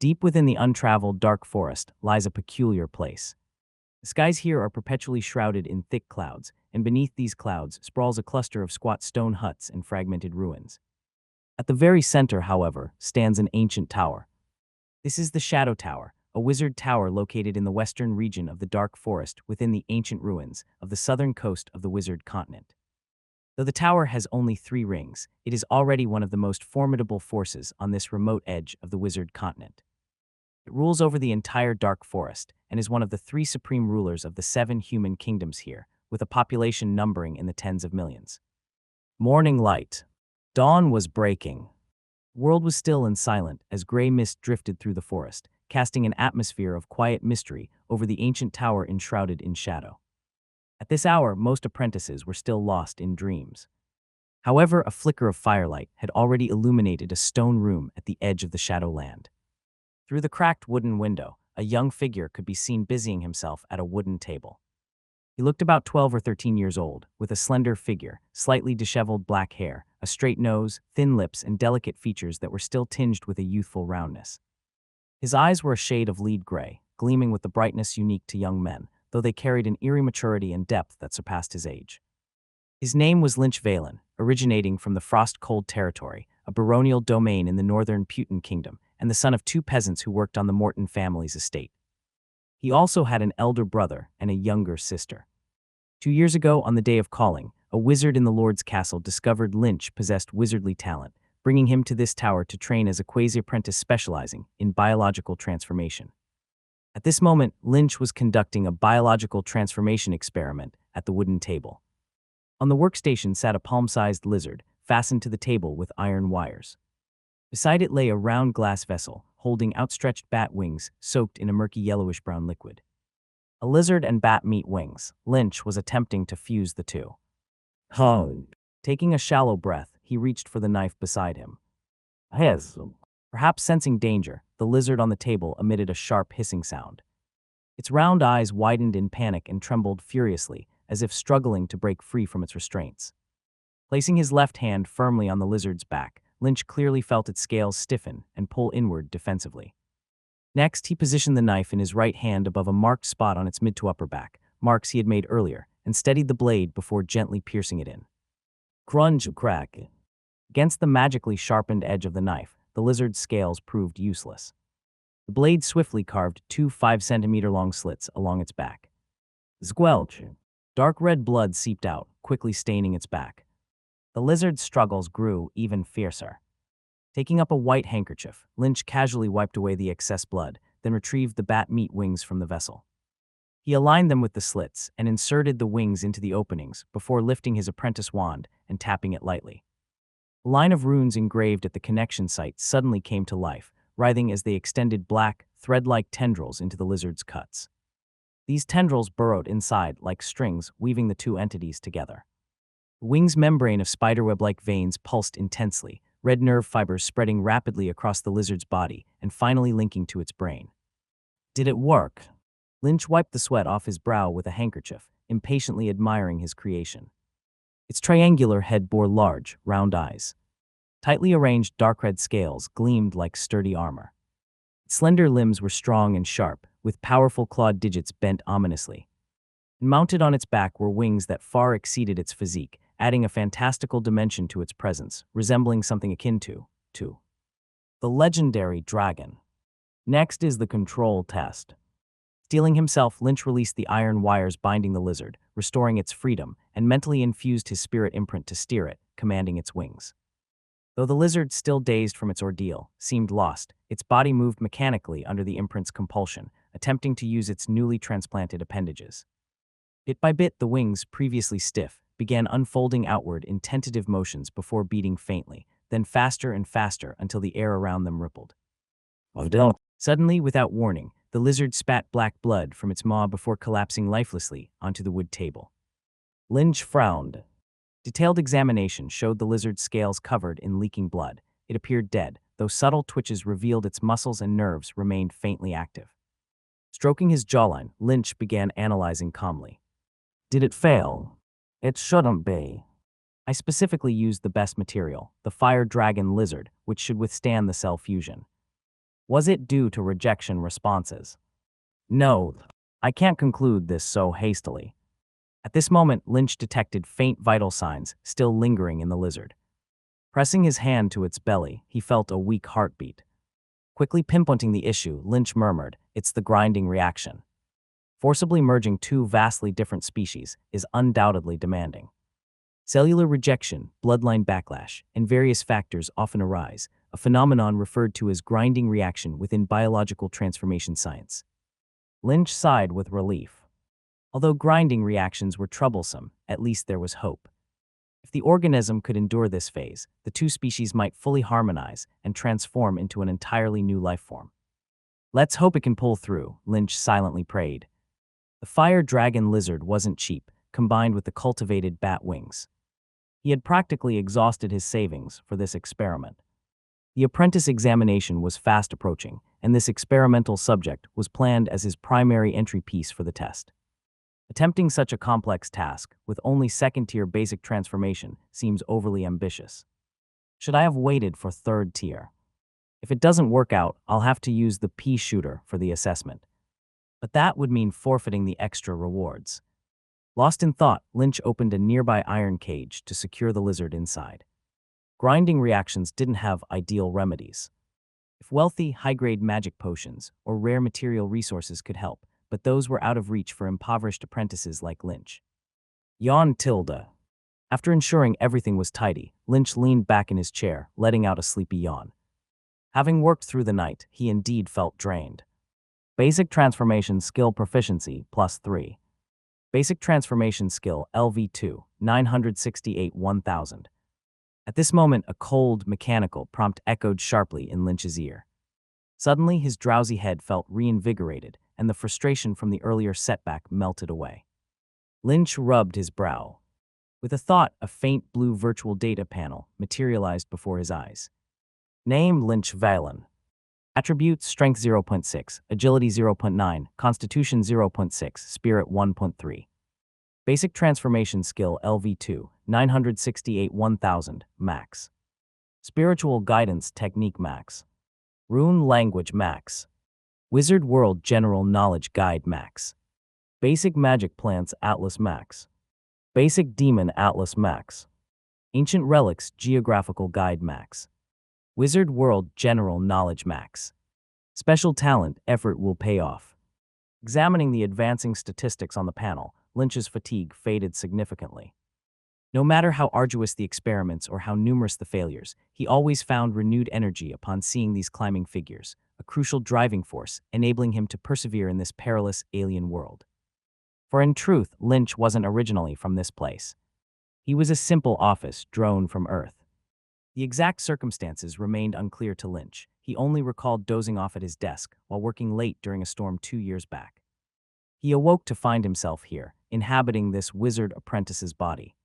Deep within the untraveled dark forest lies a peculiar place. The skies here are perpetually shrouded in thick clouds, and beneath these clouds sprawls a cluster of squat stone huts and fragmented ruins. At the very center, however, stands an ancient tower. This is the Shadow Tower, a wizard tower located in the western region of the dark forest within the ancient ruins of the southern coast of the wizard continent. Though the tower has only 3 rings, it is already one of the most formidable forces on this remote edge of the wizard continent. It rules over the entire dark forest and is one of the 3 supreme rulers of the 7 human kingdoms here, with a population numbering in the tens of millions. Morning light. Dawn was breaking. The world was still and silent as gray mist drifted through the forest, casting an atmosphere of quiet mystery over the ancient tower enshrouded in shadow. At this hour, most apprentices were still lost in dreams. However, a flicker of firelight had already illuminated a stone room at the edge of the Shadowland. Through the cracked wooden window, a young figure could be seen busying himself at a wooden table. He looked about 12 or 13 years old, with a slender figure, slightly disheveled black hair, a straight nose, thin lips, and delicate features that were still tinged with a youthful roundness. His eyes were a shade of lead gray, gleaming with the brightness unique to young men, though they carried an eerie maturity and depth that surpassed his age. His name was Lynch Valen, originating from the Frost-Cold Territory, a baronial domain in the northern Putin kingdom, and the son of 2 peasants who worked on the Morton family's estate. He also had an elder brother and a younger sister. 2 years ago, on the day of calling, a wizard in the Lord's castle discovered Lynch possessed wizardly talent, bringing him to this tower to train as a quasi-apprentice specializing in biological transformation. At this moment, Lynch was conducting a biological transformation experiment at the wooden table. On the workstation sat a palm-sized lizard, fastened to the table with iron wires. Beside it lay a round glass vessel, holding outstretched bat wings soaked in a murky yellowish-brown liquid. A lizard and bat meet wings. Lynch was attempting to fuse the two. Taking a shallow breath, he reached for the knife beside him. Perhaps sensing danger, the lizard on the table emitted a sharp hissing sound. Its round eyes widened in panic and trembled furiously, as if struggling to break free from its restraints. Placing his left hand firmly on the lizard's back, Lynch clearly felt its scales stiffen and pull inward defensively. Next, he positioned the knife in his right hand above a marked spot on its mid to upper back, marks he had made earlier, and steadied the blade before gently piercing it in. Crunch crack. Against the magically sharpened edge of the knife, the lizard's scales proved useless. The blade swiftly carved 2 5-centimeter-long slits along its back. Squelch. Dark red blood seeped out, quickly staining its back. The lizard's struggles grew even fiercer. Taking up a white handkerchief, Lynch casually wiped away the excess blood, then retrieved the bat meat wings from the vessel. He aligned them with the slits and inserted the wings into the openings before lifting his apprentice wand and tapping it lightly. A line of runes engraved at the connection site suddenly came to life, writhing as they extended black, thread-like tendrils into the lizard's cuts. These tendrils burrowed inside like strings, weaving the 2 entities together. The wing's membrane of spiderweb-like veins pulsed intensely, red nerve fibers spreading rapidly across the lizard's body and finally linking to its brain. Did it work? Lynch wiped the sweat off his brow with a handkerchief, impatiently admiring his creation. Its triangular head bore large, round eyes. Tightly arranged dark red scales gleamed like sturdy armor. Its slender limbs were strong and sharp, with powerful clawed digits bent ominously. And mounted on its back were wings that far exceeded its physique, adding a fantastical dimension to its presence, resembling something akin to the legendary dragon. Next is the control test. Steeling himself, Lynch released the iron wires binding the lizard, restoring its freedom, and mentally infused his spirit imprint to steer it, commanding its wings. Though the lizard, still dazed from its ordeal, seemed lost, its body moved mechanically under the imprint's compulsion, attempting to use its newly transplanted appendages. Bit by bit, the wings, previously stiff, began unfolding outward in tentative motions before beating faintly, then faster and faster until the air around them rippled. Suddenly, without warning, the lizard spat black blood from its maw before collapsing lifelessly onto the wood table. Lynch frowned. Detailed examination showed the lizard's scales covered in leaking blood. It appeared dead, though subtle twitches revealed its muscles and nerves remained faintly active. Stroking his jawline, Lynch began analyzing calmly. Did it fail? It shouldn't be. I specifically used the best material, the fire dragon lizard, which should withstand the cell fusion. Was it due to rejection responses? No, I can't conclude this so hastily. At this moment, Lynch detected faint vital signs still lingering in the lizard. Pressing his hand to its belly, he felt a weak heartbeat. Quickly pinpointing the issue, Lynch murmured, "It's the grinding reaction." Forcibly merging two vastly different species is undoubtedly demanding. Cellular rejection, bloodline backlash, and various factors often arise, a phenomenon referred to as grinding reaction within biological transformation science. Lynch sighed with relief. Although grinding reactions were troublesome, at least there was hope. If the organism could endure this phase, the two species might fully harmonize and transform into an entirely new life form. Let's hope it can pull through, Lynch silently prayed. The fire dragon lizard wasn't cheap, combined with the cultivated bat wings. He had practically exhausted his savings for this experiment. The apprentice examination was fast approaching, and this experimental subject was planned as his primary entry piece for the test. Attempting such a complex task with only second-tier basic transformation seems overly ambitious. Should I have waited for third tier? If it doesn't work out, I'll have to use the pea shooter for the assessment. But that would mean forfeiting the extra rewards. Lost in thought, Lynch opened a nearby iron cage to secure the lizard inside. Grinding reactions didn't have ideal remedies. If wealthy, high-grade magic potions or rare material resources could help, but those were out of reach for impoverished apprentices like Lynch. Yawn tilde. After ensuring everything was tidy, Lynch leaned back in his chair, letting out a sleepy yawn. Having worked through the night, he indeed felt drained. Basic Transformation Skill Proficiency +3. Basic Transformation Skill LV2, 968 1000. At this moment, a cold, mechanical prompt echoed sharply in Lynch's ear. Suddenly, his drowsy head felt reinvigorated, and the frustration from the earlier setback melted away. Lynch rubbed his brow. With a thought, a faint blue virtual data panel materialized before his eyes. Name Lynch Valen. Attributes Strength 0.6, Agility 0.9, Constitution 0.6, Spirit 1.3. Basic Transformation Skill LV2, 968 1000, Max. Spiritual Guidance Technique Max. Rune Language Max. Wizard World General Knowledge Guide Max. Basic Magic Plants Atlas Max. Basic Demon Atlas Max. Ancient Relics Geographical Guide Max. Wizard World General Knowledge Max. Special Talent Effort Will Pay Off. Examining the advancing statistics on the panel, Lynch's fatigue faded significantly. No matter how arduous the experiments or how numerous the failures, he always found renewed energy upon seeing these climbing figures, a crucial driving force enabling him to persevere in this perilous alien world. For in truth, Lynch wasn't originally from this place. He was a simple office drone from Earth. The exact circumstances remained unclear to Lynch. He only recalled dozing off at his desk while working late during a storm 2 years back. He awoke to find himself here, inhabiting this wizard apprentice's body.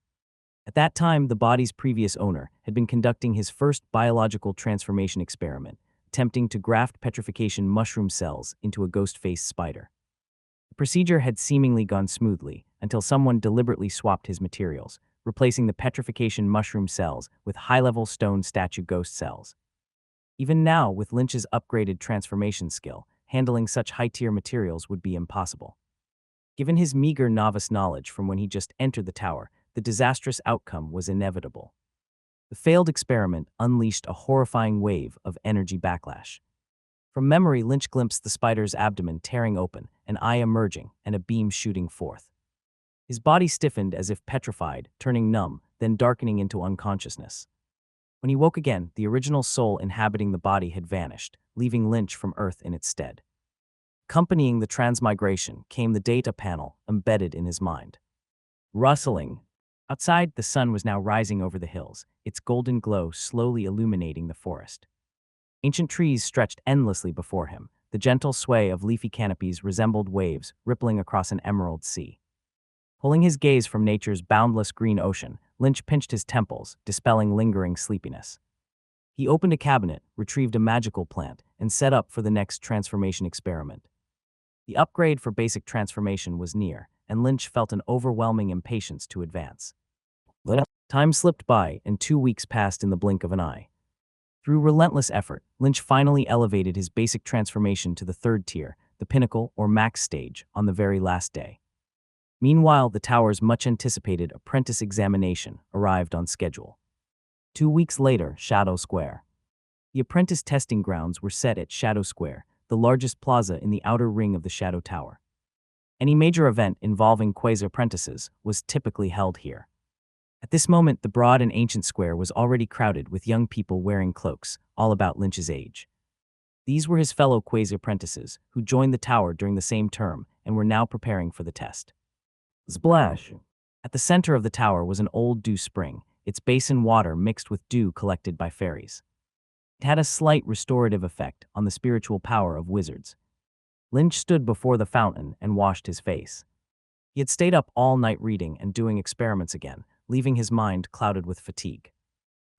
At that time, the body's previous owner had been conducting his first biological transformation experiment, attempting to graft petrification mushroom cells into a ghost-faced spider. The procedure had seemingly gone smoothly until someone deliberately swapped his materials, replacing the petrification mushroom cells with high-level stone statue ghost cells. Even now, with Lynch's upgraded transformation skill, handling such high-tier materials would be impossible. Given his meager novice knowledge from when he just entered the tower, the disastrous outcome was inevitable. The failed experiment unleashed a horrifying wave of energy backlash. From memory, Lynch glimpsed the spider's abdomen tearing open, an eye emerging, and a beam shooting forth. His body stiffened as if petrified, turning numb, then darkening into unconsciousness. When he woke again, the original soul inhabiting the body had vanished, leaving Lynch from Earth in its stead. Accompanying the transmigration came the data panel embedded in his mind. Rustling. Outside, the sun was now rising over the hills, its golden glow slowly illuminating the forest. Ancient trees stretched endlessly before him. The gentle sway of leafy canopies resembled waves rippling across an emerald sea. Pulling his gaze from nature's boundless green ocean, Lynch pinched his temples, dispelling lingering sleepiness. He opened a cabinet, retrieved a magical plant, and set up for the next transformation experiment. The upgrade for basic transformation was near, and Lynch felt an overwhelming impatience to advance. Time slipped by, and 2 weeks passed in the blink of an eye. Through relentless effort, Lynch finally elevated his basic transformation to the third tier, the pinnacle or max stage, on the very last day. Meanwhile, the tower's much-anticipated apprentice examination arrived on schedule. 2 weeks later, Shadow Square. The apprentice testing grounds were set at Shadow Square, the largest plaza in the outer ring of the Shadow Tower. Any major event involving quasi-apprentices was typically held here. At this moment, the broad and ancient square was already crowded with young people wearing cloaks, all about Lynch's age. These were his fellow quasi-apprentices, who joined the tower during the same term and were now preparing for the test. Splash! At the center of the tower was an old dew spring, its basin water mixed with dew collected by fairies. It had a slight restorative effect on the spiritual power of wizards. Lynch stood before the fountain and washed his face. He had stayed up all night reading and doing experiments again, leaving his mind clouded with fatigue.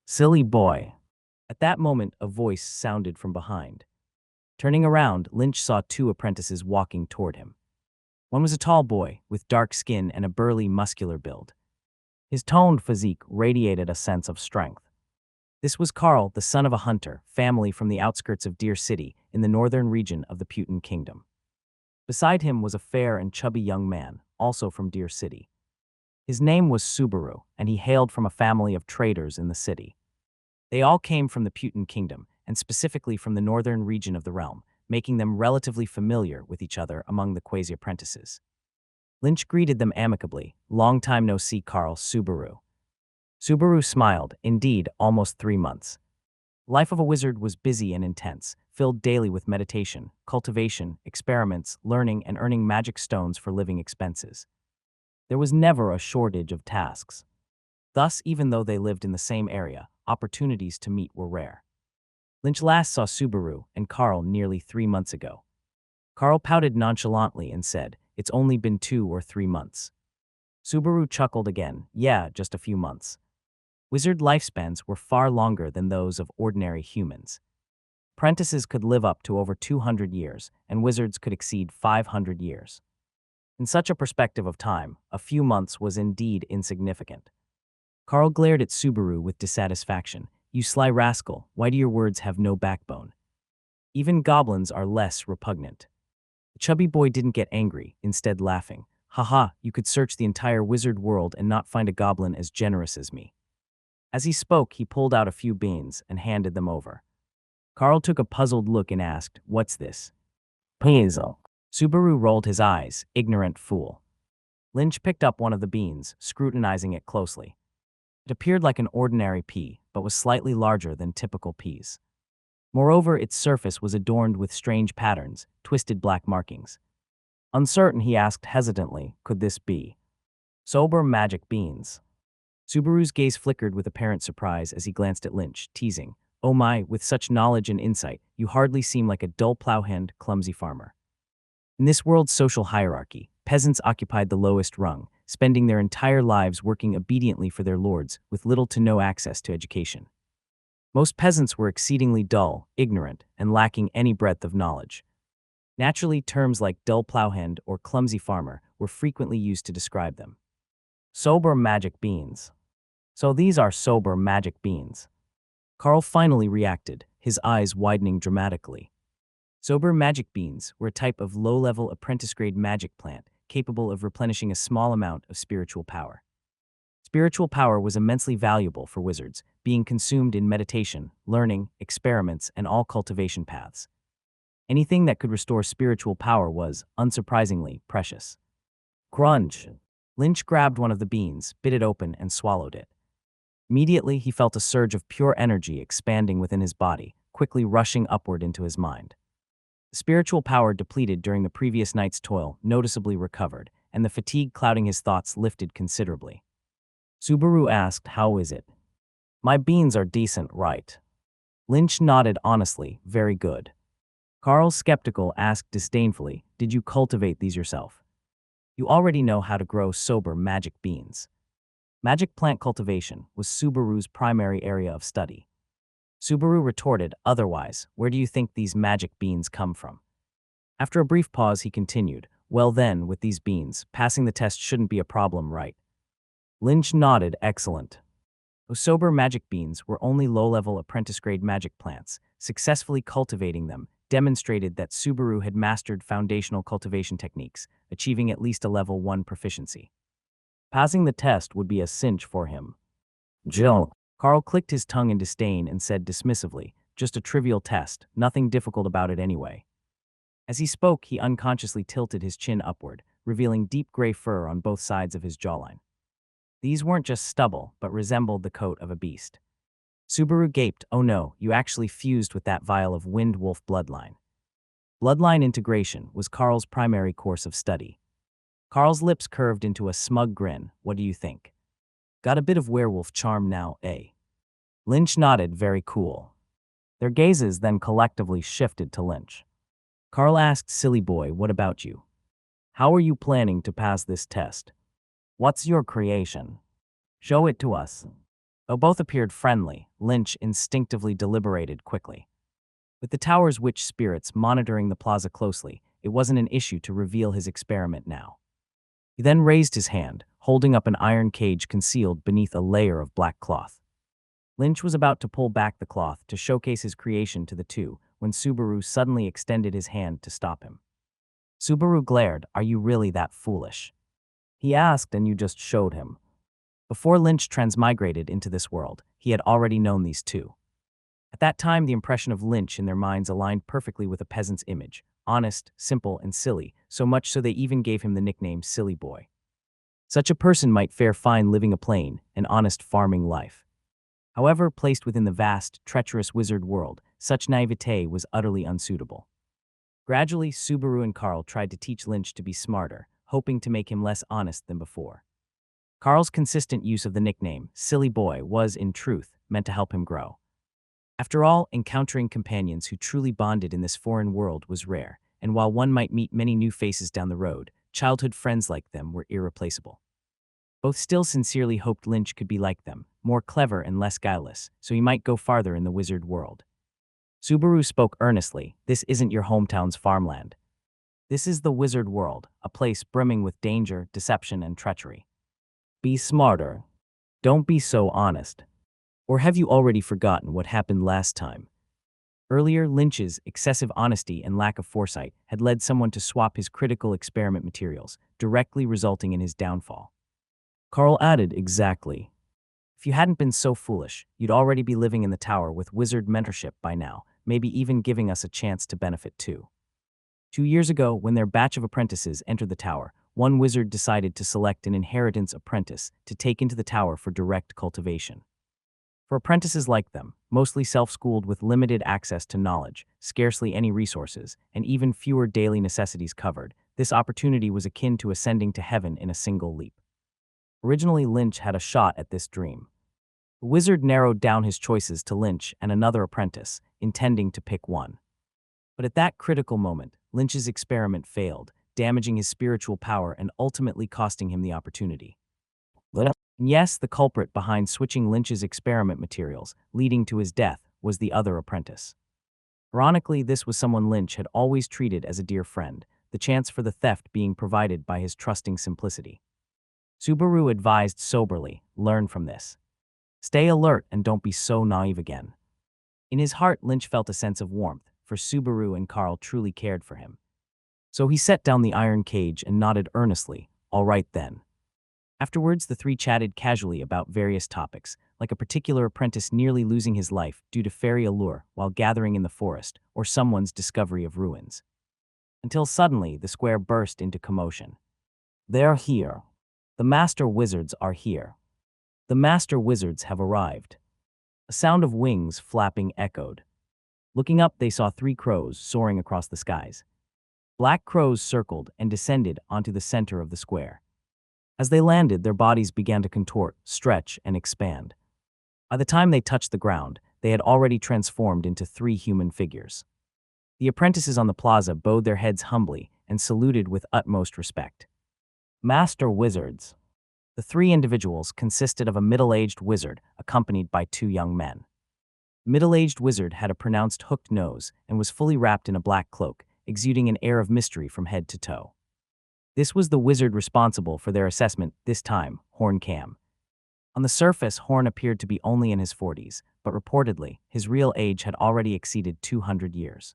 Silly boy. At that moment, a voice sounded from behind. Turning around, Lynch saw two apprentices walking toward him. One was a tall boy, with dark skin and a burly, muscular build. His toned physique radiated a sense of strength. This was Carl, the son of a hunter, family from the outskirts of Deer City, in the northern region of the Putin Kingdom. Beside him was a fair and chubby young man, also from Deer City. His name was Subaru, and he hailed from a family of traders in the city. They all came from the Putin Kingdom, and specifically from the northern region of the realm, making them relatively familiar with each other among the quasi-apprentices. Lynch greeted them amicably. Long time no see, Carl, Subaru. Subaru smiled. Indeed, almost 3 months. Life of a wizard was busy and intense, filled daily with meditation, cultivation, experiments, learning, and earning magic stones for living expenses. There was never a shortage of tasks. Thus, even though they lived in the same area, opportunities to meet were rare. Lynch last saw Subaru and Carl nearly 3 months ago. Carl pouted nonchalantly and said, "It's only been 2 or 3 months." Subaru chuckled again. "Yeah, just a few months." Wizard lifespans were far longer than those of ordinary humans. Apprentices could live up to over 200 years, and wizards could exceed 500 years. In such a perspective of time, a few months was indeed insignificant. Carl glared at Subaru with dissatisfaction. "You sly rascal, why do your words have no backbone? Even goblins are less repugnant." The chubby boy didn't get angry, instead laughing. "Haha, you could search the entire wizard world and not find a goblin as generous as me." As he spoke, he pulled out a few beans and handed them over. Carl took a puzzled look and asked, "What's this?" "Peasel." Subaru rolled his eyes. "Ignorant fool." Lynch picked up one of the beans, scrutinizing it closely. It appeared like an ordinary pea, but was slightly larger than typical peas. Moreover, its surface was adorned with strange patterns, twisted black markings. Uncertain, he asked hesitantly, "Could this be sober magic beans?" Subaru's gaze flickered with apparent surprise as he glanced at Lynch, teasing, "Oh my, with such knowledge and insight, you hardly seem like a dull plowhand, clumsy farmer." In this world's social hierarchy, peasants occupied the lowest rung, spending their entire lives working obediently for their lords with little to no access to education. Most peasants were exceedingly dull, ignorant, and lacking any breadth of knowledge. Naturally, terms like dull plowhand or clumsy farmer were frequently used to describe them. Sober magic beans. So these are sober magic beans. Carl finally reacted, his eyes widening dramatically. Sober magic beans were a type of low-level apprentice-grade magic plant capable of replenishing a small amount of spiritual power. Spiritual power was immensely valuable for wizards, being consumed in meditation, learning, experiments, and all cultivation paths. Anything that could restore spiritual power was, unsurprisingly, precious. Crunch! Lynch grabbed one of the beans, bit it open, and swallowed it. Immediately, he felt a surge of pure energy expanding within his body, quickly rushing upward into his mind. The spiritual power depleted during the previous night's toil noticeably recovered, and the fatigue clouding his thoughts lifted considerably. Subaru asked, "How is it?" "My beans are decent, right?" Lynch nodded honestly, "Very good." Carl, skeptical, asked disdainfully, "Did you cultivate these yourself?" "You already know how to grow sober magic beans." Magic plant cultivation was Subaru's primary area of study. Subaru retorted, "Otherwise, where do you think these magic beans come from?" After a brief pause, he continued, "Well then, with these beans, passing the test shouldn't be a problem, right?" Lynch nodded, "Excellent." Osober magic beans were only low-level apprentice-grade magic plants. Successfully cultivating them demonstrated that Subaru had mastered foundational cultivation techniques, achieving at least a level 1 proficiency. Passing the test would be a cinch for him. Jill. Carl clicked his tongue in disdain and said dismissively, "Just a trivial test, nothing difficult about it anyway." As he spoke, he unconsciously tilted his chin upward, revealing deep gray fur on both sides of his jawline. These weren't just stubble, but resembled the coat of a beast. Subaru gaped, "Oh no, you actually fused with that vial of wind wolf bloodline." Bloodline integration was Carl's primary course of study. Carl's lips curved into a smug grin. "What do you think? Got a bit of werewolf charm now, eh?" Lynch nodded, "Very cool." Their gazes then collectively shifted to Lynch. Carl asked, "Silly boy, what about you? How are you planning to pass this test? What's your creation? Show it to us." Though both appeared friendly, Lynch instinctively deliberated quickly. With the tower's witch spirits monitoring the plaza closely, it wasn't an issue to reveal his experiment now. He then raised his hand, holding up an iron cage concealed beneath a layer of black cloth. Lynch was about to pull back the cloth to showcase his creation to the two when Subaru suddenly extended his hand to stop him. Subaru glared, "Are you really that foolish?" He asked, and you just showed him. Before Lynch transmigrated into this world, he had already known these two. At that time, the impression of Lynch in their minds aligned perfectly with a peasant's image, honest, simple, and silly, so much so they even gave him the nickname Silly Boy. Such a person might fare fine living a plain and honest farming life. However, placed within the vast, treacherous wizard world, such naivete was utterly unsuitable. Gradually, Subaru and Carl tried to teach Lynch to be smarter, hoping to make him less honest than before. Carl's consistent use of the nickname, Silly Boy, was, in truth, meant to help him grow. After all, encountering companions who truly bonded in this foreign world was rare, and while one might meet many new faces down the road, childhood friends like them were irreplaceable. Both still sincerely hoped Lynch could be like them, more clever and less guileless, so he might go farther in the wizard world. Subaru spoke earnestly, "This isn't your hometown's farmland. This is the wizard world, a place brimming with danger, deception, and treachery. Be smarter. Don't be so honest. Or have you already forgotten what happened last time?" Earlier, Lynch's excessive honesty and lack of foresight had led someone to swap his critical experiment materials, directly resulting in his downfall. Carl added, "Exactly. If you hadn't been so foolish, you'd already be living in the tower with wizard mentorship by now, maybe even giving us a chance to benefit too." 2 years ago, when their batch of apprentices entered the tower, one wizard decided to select an inheritance apprentice to take into the tower for direct cultivation. For apprentices like them, mostly self-schooled with limited access to knowledge, scarcely any resources, and even fewer daily necessities covered, this opportunity was akin to ascending to heaven in a single leap. Originally, Lynch had a shot at this dream. The wizard narrowed down his choices to Lynch and another apprentice, intending to pick one. But at that critical moment, Lynch's experiment failed, damaging his spiritual power and ultimately costing him the opportunity. And yes, the culprit behind switching Lynch's experiment materials, leading to his death, was the other apprentice. Ironically, this was someone Lynch had always treated as a dear friend, the chance for the theft being provided by his trusting simplicity. Subaru advised soberly, "Learn from this. Stay alert and don't be so naive again." In his heart, Lynch felt a sense of warmth, for Subaru and Carl truly cared for him. So he set down the iron cage and nodded earnestly, "All right then." Afterwards, the three chatted casually about various topics, like a particular apprentice nearly losing his life due to fairy allure while gathering in the forest, or someone's discovery of ruins. Until suddenly, the square burst into commotion. "They're here. The master wizards are here. The master wizards have arrived." A sound of wings flapping echoed. Looking up, they saw 3 crows soaring across the skies. Black crows circled and descended onto the center of the square. As they landed, their bodies began to contort, stretch, and expand. By the time they touched the ground, they had already transformed into 3 human figures. The apprentices on the plaza bowed their heads humbly and saluted with utmost respect. "Master wizards." The 3 individuals consisted of a middle-aged wizard accompanied by 2 young men. The middle-aged wizard had a pronounced hooked nose and was fully wrapped in a black cloak, exuding an air of mystery from head to toe. This was the wizard responsible for their assessment, this time, Horn Cam. On the surface, Horn appeared to be only in his 40s, but reportedly, his real age had already exceeded 200 years.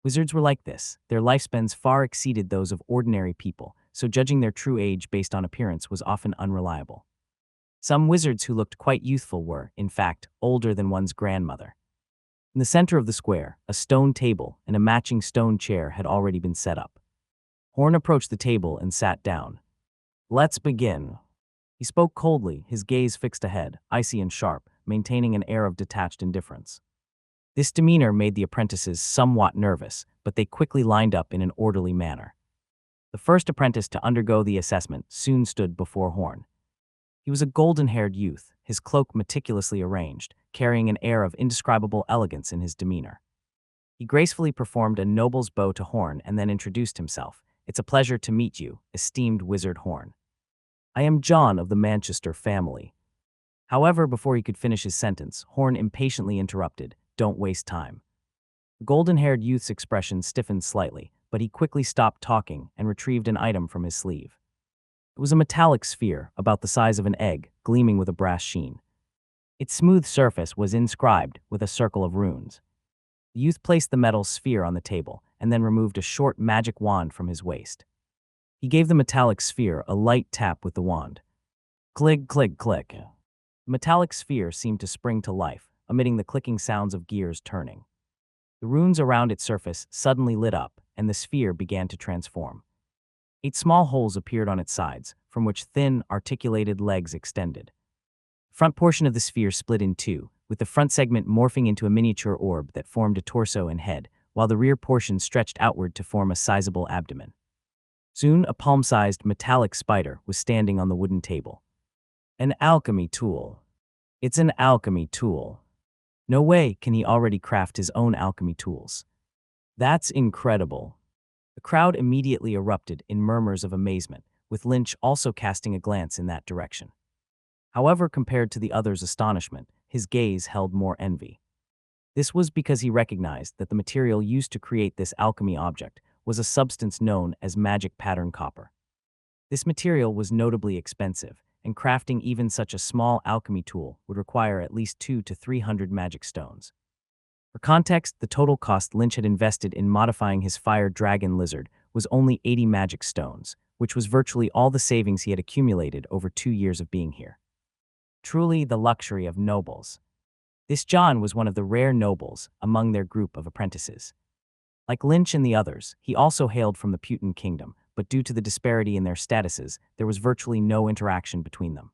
Wizards were like this. Their lifespans far exceeded those of ordinary people, so judging their true age based on appearance was often unreliable. Some wizards who looked quite youthful were, in fact, older than one's grandmother. In the center of the square, a stone table and a matching stone chair had already been set up. Horn approached the table and sat down. "Let's begin." He spoke coldly, his gaze fixed ahead, icy and sharp, maintaining an air of detached indifference. This demeanor made the apprentices somewhat nervous, but they quickly lined up in an orderly manner. The first apprentice to undergo the assessment soon stood before Horn. He was a golden-haired youth, his cloak meticulously arranged, carrying an air of indescribable elegance in his demeanor. He gracefully performed a noble's bow to Horn and then introduced himself. "It's a pleasure to meet you, esteemed Wizard Horn. I am John of the Manchester family." However, before he could finish his sentence, Horn impatiently interrupted, "Don't waste time." The golden-haired youth's expression stiffened slightly, but he quickly stopped talking and retrieved an item from his sleeve. It was a metallic sphere, about the size of an egg, gleaming with a brass sheen. Its smooth surface was inscribed with a circle of runes. The youth placed the metal sphere on the table and then removed a short magic wand from his waist. He gave the metallic sphere a light tap with the wand. Click, click, click. The metallic sphere seemed to spring to life, emitting the clicking sounds of gears turning. The runes around its surface suddenly lit up, and the sphere began to transform. 8 small holes appeared on its sides, from which thin, articulated legs extended. The front portion of the sphere split in two, with the front segment morphing into a miniature orb that formed a torso and head, while the rear portion stretched outward to form a sizable abdomen. Soon, a palm-sized metallic spider was standing on the wooden table. "An alchemy tool. It's an alchemy tool. No way can he already craft his own alchemy tools. That's incredible." The crowd immediately erupted in murmurs of amazement, with Lynch also casting a glance in that direction. However, compared to the other's astonishment, his gaze held more envy. This was because he recognized that the material used to create this alchemy object was a substance known as magic pattern copper. This material was notably expensive, and crafting even such a small alchemy tool would require at least 200 to 300 magic stones. For context, the total cost Lynch had invested in modifying his fire dragon lizard was only 80 magic stones, which was virtually all the savings he had accumulated over 2 years of being here. Truly the luxury of nobles. This John was one of the rare nobles among their group of apprentices. Like Lynch and the others, he also hailed from the Putin kingdom, but due to the disparity in their statuses, there was virtually no interaction between them.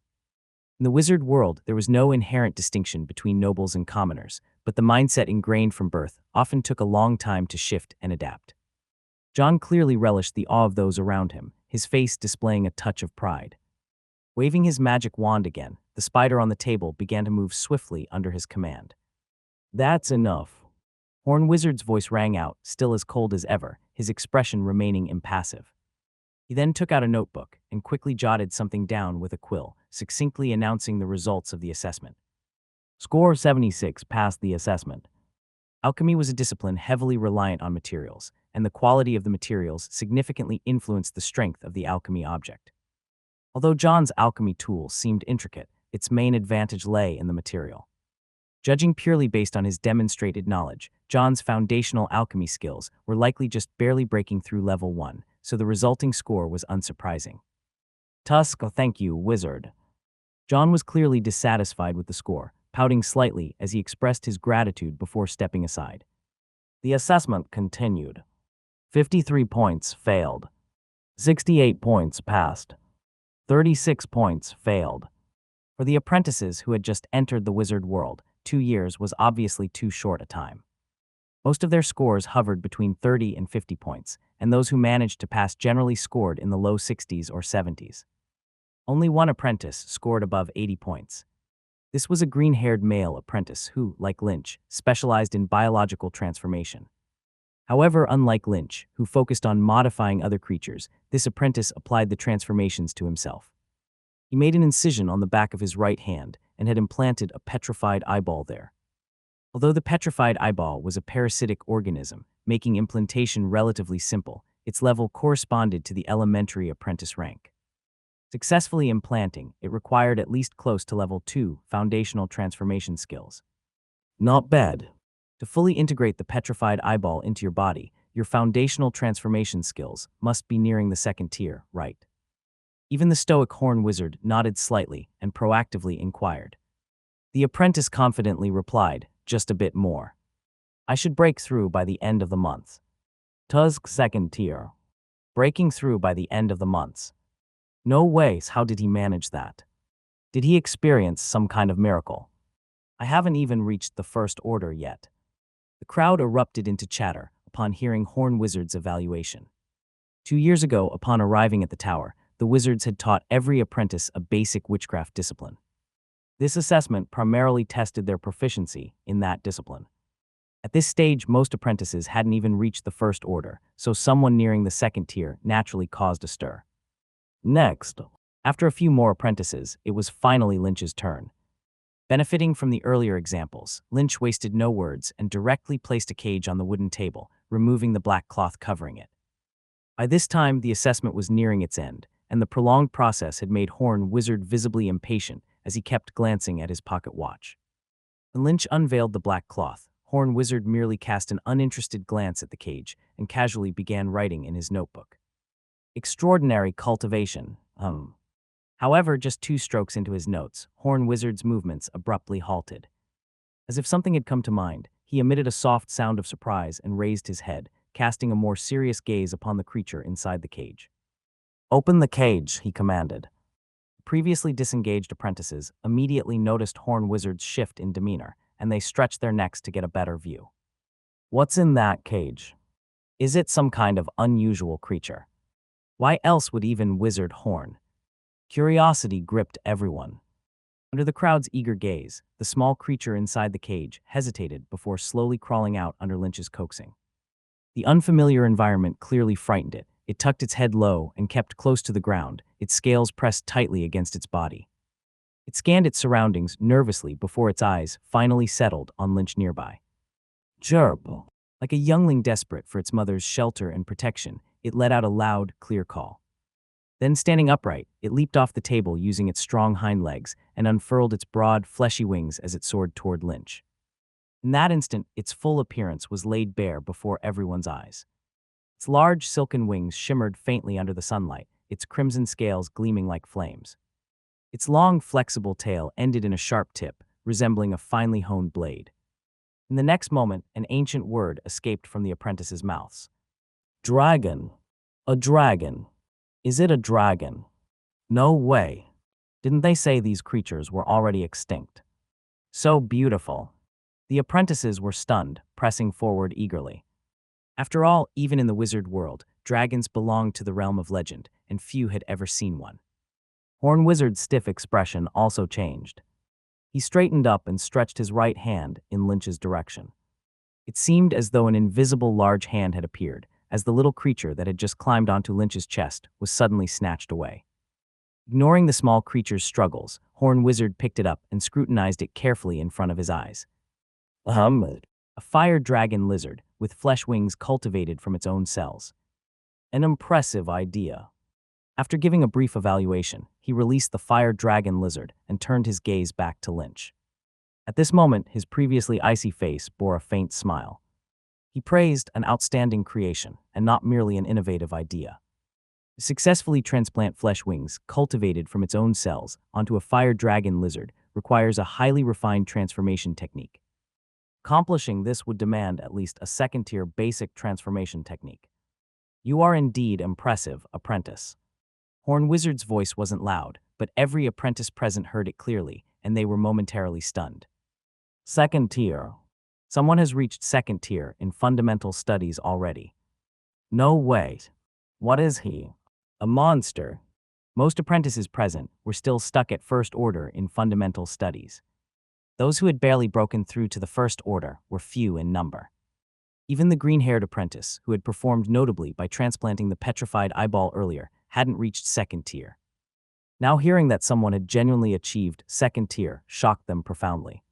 In the wizard world, there was no inherent distinction between nobles and commoners, but the mindset ingrained from birth often took a long time to shift and adapt. John clearly relished the awe of those around him, his face displaying a touch of pride. Waving his magic wand again, the spider on the table began to move swiftly under his command. "That's enough." Horn Wizard's voice rang out, still as cold as ever, his expression remaining impassive. He then took out a notebook and quickly jotted something down with a quill, succinctly announcing the results of the assessment. Score 76 passed the assessment. Alchemy was a discipline heavily reliant on materials, and the quality of the materials significantly influenced the strength of the alchemy object. Although John's alchemy tool seemed intricate, its main advantage lay in the material. Judging purely based on his demonstrated knowledge, John's foundational alchemy skills were likely just barely breaking through level 1, so the resulting score was unsurprising. "Tusk, thank you, wizard." John was clearly dissatisfied with the score, pouting slightly as he expressed his gratitude before stepping aside. The assessment continued. 53 points failed. 68 points passed. 36 points failed. For the apprentices who had just entered the wizard world, 2 years was obviously too short a time. Most of their scores hovered between 30 and 50 points, and those who managed to pass generally scored in the low 60s or 70s. Only one apprentice scored above 80 points. This was a green-haired male apprentice who, like Lynch, specialized in biological transformation. However, unlike Lynch, who focused on modifying other creatures, this apprentice applied the transformations to himself. He made an incision on the back of his right hand and had implanted a petrified eyeball there. Although the petrified eyeball was a parasitic organism, making implantation relatively simple, its level corresponded to the elementary apprentice rank. Successfully implanting, it required at least close to level 2 foundational transformation skills. Not bad. To fully integrate the petrified eyeball into your body, your foundational transformation skills must be nearing the second tier, right? Even the stoic horn wizard nodded slightly and proactively inquired. The apprentice confidently replied, just a bit more. I should break through by the end of the month. Tusk second tier. Breaking through by the end of the months. No ways, how did he manage that? Did he experience some kind of miracle? I haven't even reached the first order yet. The crowd erupted into chatter upon hearing Horn Wizard's evaluation. 2 years ago, upon arriving at the tower, the wizards had taught every apprentice a basic witchcraft discipline. This assessment primarily tested their proficiency in that discipline. At this stage, most apprentices hadn't even reached the first order, so someone nearing the second tier naturally caused a stir. Next, after a few more apprentices, it was finally Lynch's turn. Benefiting from the earlier examples, Lynch wasted no words and directly placed a cage on the wooden table, removing the black cloth covering it. By this time, the assessment was nearing its end, and the prolonged process had made Horn Wizard visibly impatient as he kept glancing at his pocket watch. When Lynch unveiled the black cloth, Horn Wizard merely cast an uninterested glance at the cage and casually began writing in his notebook. Extraordinary cultivation, However, just 2 strokes into his notes, Horn Wizard's movements abruptly halted. As if something had come to mind, he emitted a soft sound of surprise and raised his head, casting a more serious gaze upon the creature inside the cage. Open the cage, he commanded. Previously disengaged apprentices immediately noticed Horn Wizard's shift in demeanor, and they stretched their necks to get a better view. What's in that cage? Is it some kind of unusual creature? Why else would even Wizard Horn? Curiosity gripped everyone. Under the crowd's eager gaze, the small creature inside the cage hesitated before slowly crawling out under Lynch's coaxing. The unfamiliar environment clearly frightened it. It tucked its head low and kept close to the ground, its scales pressed tightly against its body. It scanned its surroundings nervously before its eyes finally settled on Lynch nearby. Chirp. Like a youngling desperate for its mother's shelter and protection, it let out a loud, clear call. Then, standing upright, it leaped off the table using its strong hind legs and unfurled its broad, fleshy wings as it soared toward Lynch. In that instant, its full appearance was laid bare before everyone's eyes. Its large, silken wings shimmered faintly under the sunlight, its crimson scales gleaming like flames. Its long, flexible tail ended in a sharp tip, resembling a finely honed blade. In the next moment, an ancient word escaped from the apprentices' mouths. Dragon. A dragon. Is it a dragon? No way. Didn't they say these creatures were already extinct? So beautiful. The apprentices were stunned, pressing forward eagerly. After all, even in the wizard world, dragons belonged to the realm of legend, and few had ever seen one. Horn Wizard's stiff expression also changed. He straightened up and stretched his right hand in Lynch's direction. It seemed as though an invisible large hand had appeared, as the little creature that had just climbed onto Lynch's chest was suddenly snatched away. Ignoring the small creature's struggles, Horn Wizard picked it up and scrutinized it carefully in front of his eyes. A fire dragon lizard, with flesh wings cultivated from its own cells. An impressive idea. After giving a brief evaluation, he released the fire dragon lizard and turned his gaze back to Lynch. At this moment, his previously icy face bore a faint smile. He praised an outstanding creation, and not merely an innovative idea. To successfully transplant flesh wings cultivated from its own cells onto a fire dragon lizard requires a highly refined transformation technique. Accomplishing this would demand at least a second-tier basic transformation technique. You are indeed impressive, apprentice. Horn Wizard's voice wasn't loud, but every apprentice present heard it clearly, and they were momentarily stunned. Second tier. Someone has reached second tier in fundamental studies already. No way. What is he? A monster. Most apprentices present were still stuck at first order in fundamental studies. Those who had barely broken through to the first order were few in number. Even the green-haired apprentice, who had performed notably by transplanting the petrified eyeball earlier, hadn't reached second tier. Now hearing that someone had genuinely achieved second tier shocked them profoundly.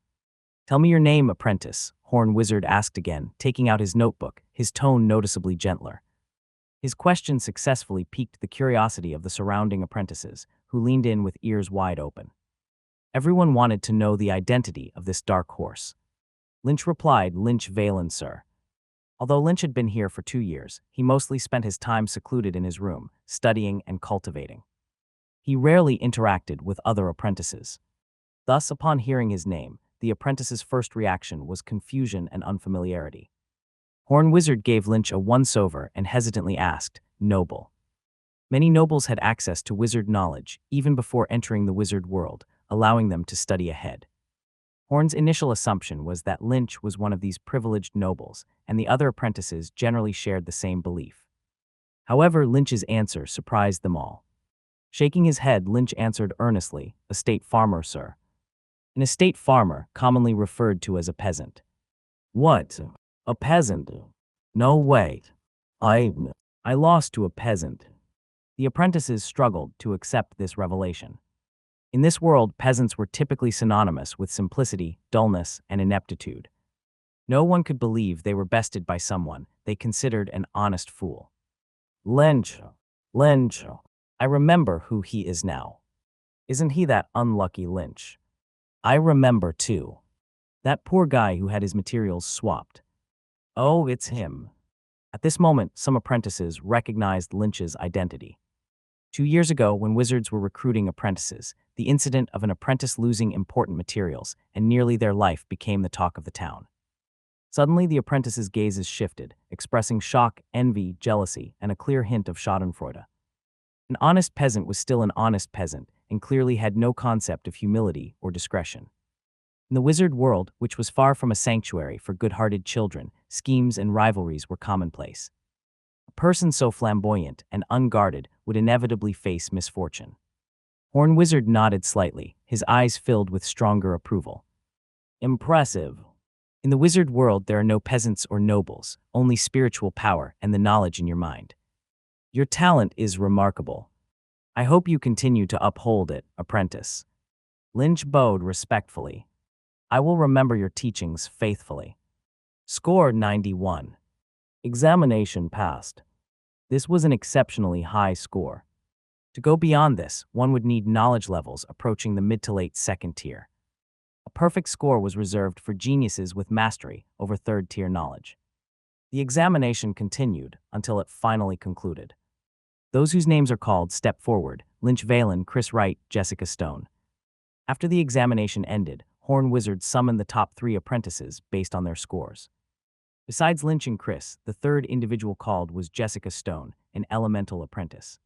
Tell me your name, apprentice, Horn Wizard asked again, taking out his notebook, his tone noticeably gentler. His question successfully piqued the curiosity of the surrounding apprentices, who leaned in with ears wide open. Everyone wanted to know the identity of this dark horse. Lynch replied, "Lynch Valen, sir." Although Lynch had been here for 2 years, he mostly spent his time secluded in his room, studying and cultivating. He rarely interacted with other apprentices. Thus, upon hearing his name, the apprentice's first reaction was confusion and unfamiliarity. Horn Wizard gave Lynch a once-over and hesitantly asked, "Noble?" Many nobles had access to wizard knowledge even before entering the wizard world, allowing them to study ahead. Horn's initial assumption was that Lynch was one of these privileged nobles, and the other apprentices generally shared the same belief. However, Lynch's answer surprised them all. Shaking his head, Lynch answered earnestly, "Estate farmer, sir." An estate farmer, commonly referred to as a peasant. "What? A peasant? No way. I lost to a peasant." The apprentices struggled to accept this revelation. In this world, peasants were typically synonymous with simplicity, dullness, and ineptitude. No one could believe they were bested by someone they considered an honest fool. "Lynch. I remember who he is now. Isn't he that unlucky Lynch? I remember too. That poor guy who had his materials swapped. Oh, it's him." At this moment, some apprentices recognized Lynch's identity. 2 years ago, when wizards were recruiting apprentices, the incident of an apprentice losing important materials and nearly their life became the talk of the town. Suddenly, the apprentice's gazes shifted, expressing shock, envy, jealousy, and a clear hint of schadenfreude. An honest peasant was still an honest peasant and clearly had no concept of humility or discretion. In the wizard world, which was far from a sanctuary for good-hearted children, schemes and rivalries were commonplace. A person so flamboyant and unguarded would inevitably face misfortune. Horn Wizard nodded slightly, his eyes filled with stronger approval. "Impressive. In the wizard world, there are no peasants or nobles, only spiritual power and the knowledge in your mind. Your talent is remarkable. I hope you continue to uphold it, apprentice." Lynch bowed respectfully. "I will remember your teachings faithfully." Score 91. Examination passed. This was an exceptionally high score. To go beyond this, one would need knowledge levels approaching the mid to late second tier. A perfect score was reserved for geniuses with mastery over third-tier knowledge. The examination continued until it finally concluded. Those whose names are called step forward: Lynch Valen, Chris Wright, Jessica Stone. After the examination ended, Horn Wizard summoned the top 3 apprentices based on their scores. Besides Lynch and Chris, the third individual called was Jessica Stone, an elemental apprentice.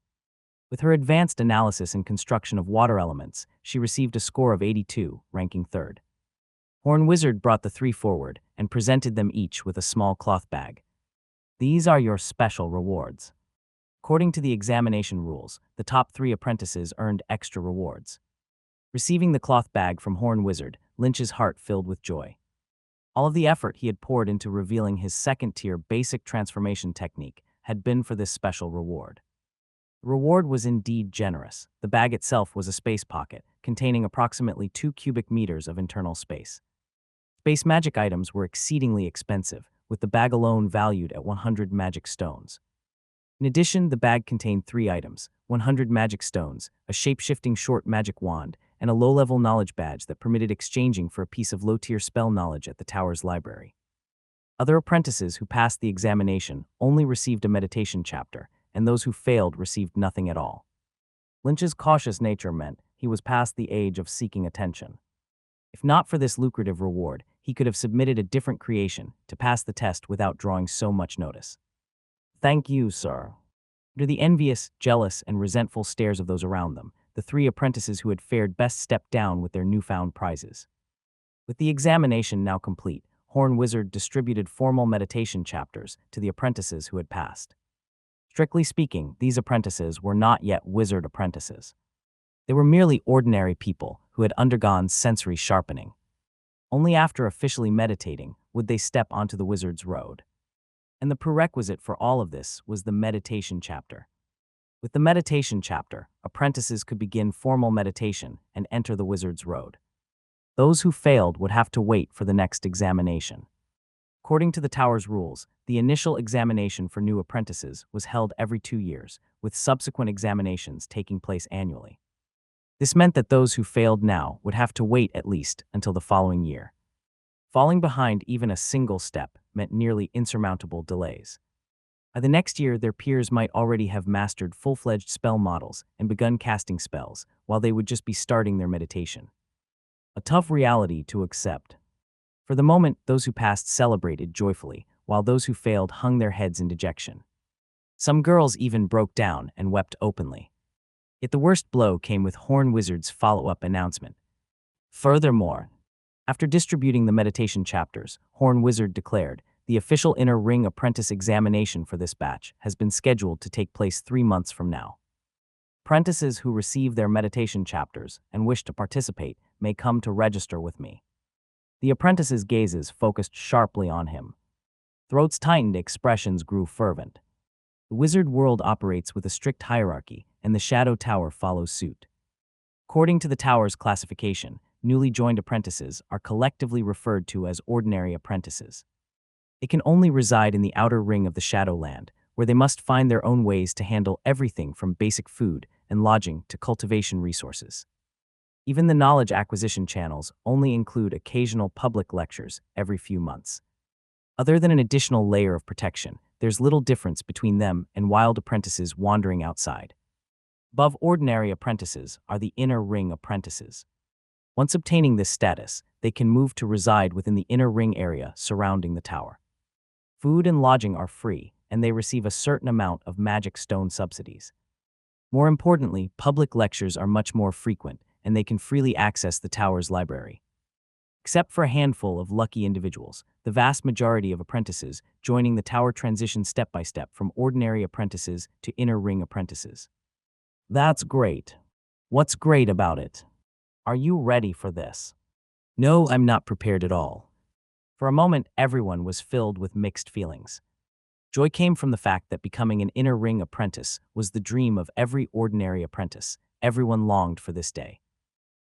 With her advanced analysis and construction of water elements, she received a score of 82, ranking third. Horn Wizard brought the 3 forward and presented them each with a small cloth bag. "These are your special rewards." According to the examination rules, the top 3 apprentices earned extra rewards. Receiving the cloth bag from Horn Wizard, Lynch's heart filled with joy. All of the effort he had poured into revealing his second-tier basic transformation technique had been for this special reward. The reward was indeed generous. The bag itself was a space pocket, containing approximately 2 cubic meters of internal space. Space magic items were exceedingly expensive, with the bag alone valued at 100 magic stones. In addition, the bag contained 3 items: 100 magic stones, a shape-shifting short magic wand, and a low-level knowledge badge that permitted exchanging for a piece of low-tier spell knowledge at the tower's library. Other apprentices who passed the examination only received a meditation chapter, and those who failed received nothing at all. Lynch's cautious nature meant he was past the age of seeking attention. If not for this lucrative reward, he could have submitted a different creation to pass the test without drawing so much notice. "Thank you, sir." Under the envious, jealous, and resentful stares of those around them, the 3 apprentices who had fared best stepped down with their newfound prizes. With the examination now complete, Horn Wizard distributed formal meditation chapters to the apprentices who had passed. Strictly speaking, these apprentices were not yet wizard apprentices. They were merely ordinary people who had undergone sensory sharpening. Only after officially meditating would they step onto the wizard's road. And the prerequisite for all of this was the meditation chapter. With the meditation chapter, apprentices could begin formal meditation and enter the wizard's road. Those who failed would have to wait for the next examination. According to the tower's rules, the initial examination for new apprentices was held every 2 years, with subsequent examinations taking place annually. This meant that those who failed now would have to wait at least until the following year. Falling behind even a single step meant nearly insurmountable delays. By the next year, their peers might already have mastered full-fledged spell models and begun casting spells, while they would just be starting their meditation. A tough reality to accept. For the moment, those who passed celebrated joyfully, while those who failed hung their heads in dejection. Some girls even broke down and wept openly. Yet the worst blow came with Horn Wizard's follow-up announcement. Furthermore, after distributing the meditation chapters, Horn Wizard declared, the official Inner Ring Apprentice examination for this batch has been scheduled to take place 3 months from now. Apprentices who receive their meditation chapters and wish to participate may come to register with me. The apprentice's gazes focused sharply on him. Throats tightened, expressions grew fervent. The wizard world operates with a strict hierarchy, and the Shadow Tower follows suit. According to the tower's classification, newly joined apprentices are collectively referred to as ordinary apprentices. They can only reside in the outer ring of the Shadowland, where they must find their own ways to handle everything from basic food and lodging to cultivation resources. Even the knowledge acquisition channels only include occasional public lectures every few months. Other than an additional layer of protection, there's little difference between them and wild apprentices wandering outside. Above ordinary apprentices are the Inner Ring apprentices. Once obtaining this status, they can move to reside within the Inner Ring area surrounding the tower. Food and lodging are free, and they receive a certain amount of magic stone subsidies. More importantly, public lectures are much more frequent, and they can freely access the tower's library. Except for a handful of lucky individuals, the vast majority of apprentices joining the tower transition step by step from ordinary apprentices to Inner Ring apprentices. That's great. What's great about it? Are you ready for this? No, I'm not prepared at all. For a moment, everyone was filled with mixed feelings. Joy came from the fact that becoming an Inner Ring apprentice was the dream of every ordinary apprentice. Everyone longed for this day.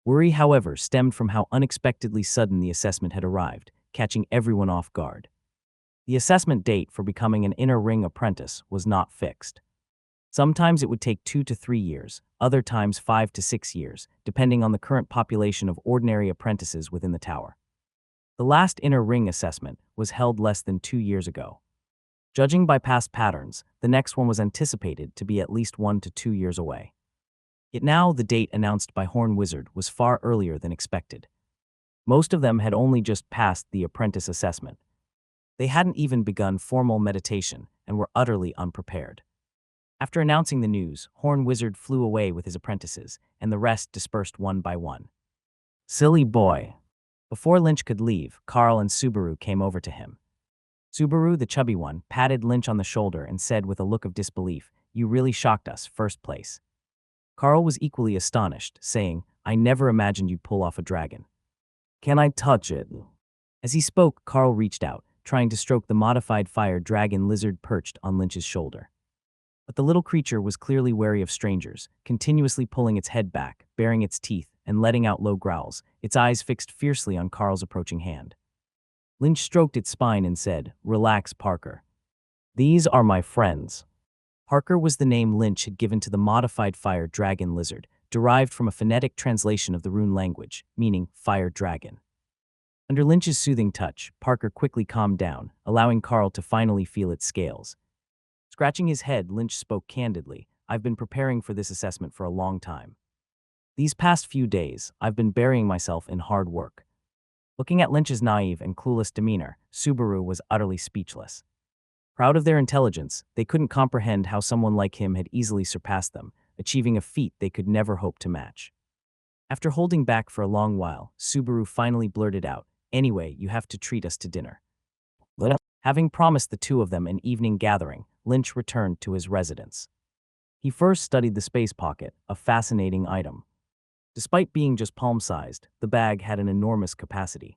Worry, however, stemmed from how unexpectedly sudden the assessment had arrived, catching everyone off guard. The assessment date for becoming an Inner Ring apprentice was not fixed. Sometimes it would take 2 to 3 years, other times 5 to 6 years, depending on the current population of ordinary apprentices within the tower. The last Inner Ring assessment was held less than 2 years ago. Judging by past patterns, the next one was anticipated to be at least 1 to 2 years away. Yet now the date announced by Horn Wizard was far earlier than expected. Most of them had only just passed the apprentice assessment. They hadn't even begun formal meditation and were utterly unprepared. After announcing the news, Horn Wizard flew away with his apprentices, and the rest dispersed one by one. Silly boy. Before Lynch could leave, Carl and Subaru came over to him. Subaru, the chubby one, patted Lynch on the shoulder and said with a look of disbelief, "You really shocked us, first place." Carl was equally astonished, saying, "I never imagined you'd pull off a dragon." "Can I touch it?" As he spoke, Carl reached out, trying to stroke the modified fire dragon lizard perched on Lynch's shoulder. But the little creature was clearly wary of strangers, continuously pulling its head back, baring its teeth, and letting out low growls, its eyes fixed fiercely on Carl's approaching hand. Lynch stroked its spine and said, "Relax, Parker. These are my friends." Parker was the name Lynch had given to the modified fire dragon lizard, derived from a phonetic translation of the rune language, meaning fire dragon. Under Lynch's soothing touch, Parker quickly calmed down, allowing Carl to finally feel its scales. Scratching his head, Lynch spoke candidly, "I've been preparing for this assessment for a long time. These past few days, I've been burying myself in hard work." Looking at Lynch's naive and clueless demeanor, Subaru was utterly speechless. Proud of their intelligence, they couldn't comprehend how someone like him had easily surpassed them, achieving a feat they could never hope to match. After holding back for a long while, Subaru finally blurted out, "Anyway, you have to treat us to dinner." Having promised the two of them an evening gathering, Lynch returned to his residence. He first studied the space pocket, a fascinating item. Despite being just palm-sized, the bag had an enormous capacity.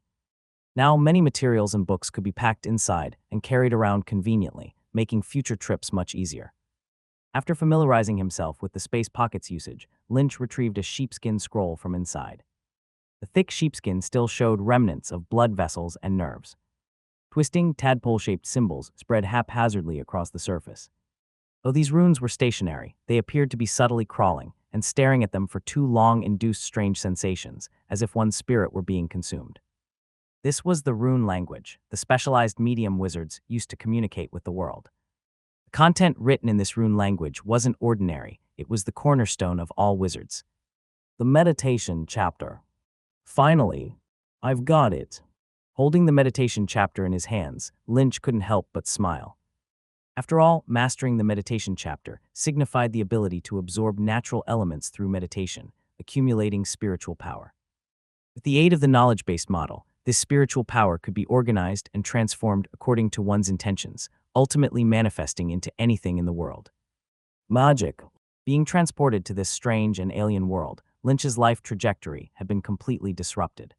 Now, many materials and books could be packed inside and carried around conveniently, making future trips much easier. After familiarizing himself with the space pocket's usage, Lynch retrieved a sheepskin scroll from inside. The thick sheepskin still showed remnants of blood vessels and nerves. Twisting, tadpole-shaped symbols spread haphazardly across the surface. Though these runes were stationary, they appeared to be subtly crawling, and staring at them for too long induced strange sensations, as if one's spirit were being consumed. This was the rune language, the specialized medium wizards used to communicate with the world. The content written in this rune language wasn't ordinary, it was the cornerstone of all wizards. The meditation chapter. Finally, I've got it. Holding the meditation chapter in his hands, Lynch couldn't help but smile. After all, mastering the meditation chapter signified the ability to absorb natural elements through meditation, accumulating spiritual power. With the aid of the knowledge-based model, this spiritual power could be organized and transformed according to one's intentions, ultimately manifesting into anything in the world. Magic. Being transported to this strange and alien world, Lynch's life trajectory had been completely disrupted.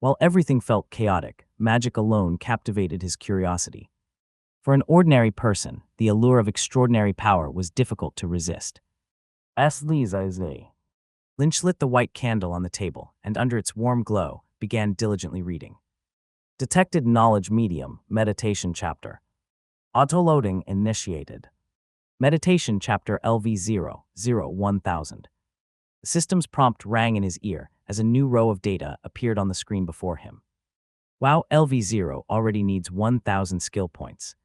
While everything felt chaotic, magic alone captivated his curiosity. For an ordinary person, the allure of extraordinary power was difficult to resist. Lynch lit the white candle on the table, and under its warm glow, began diligently reading. Detected knowledge medium, meditation chapter. Auto-loading initiated. Meditation chapter LV0-1000. The system's prompt rang in his ear as a new row of data appeared on the screen before him. Wow, LV0 already needs 1,000 skill points.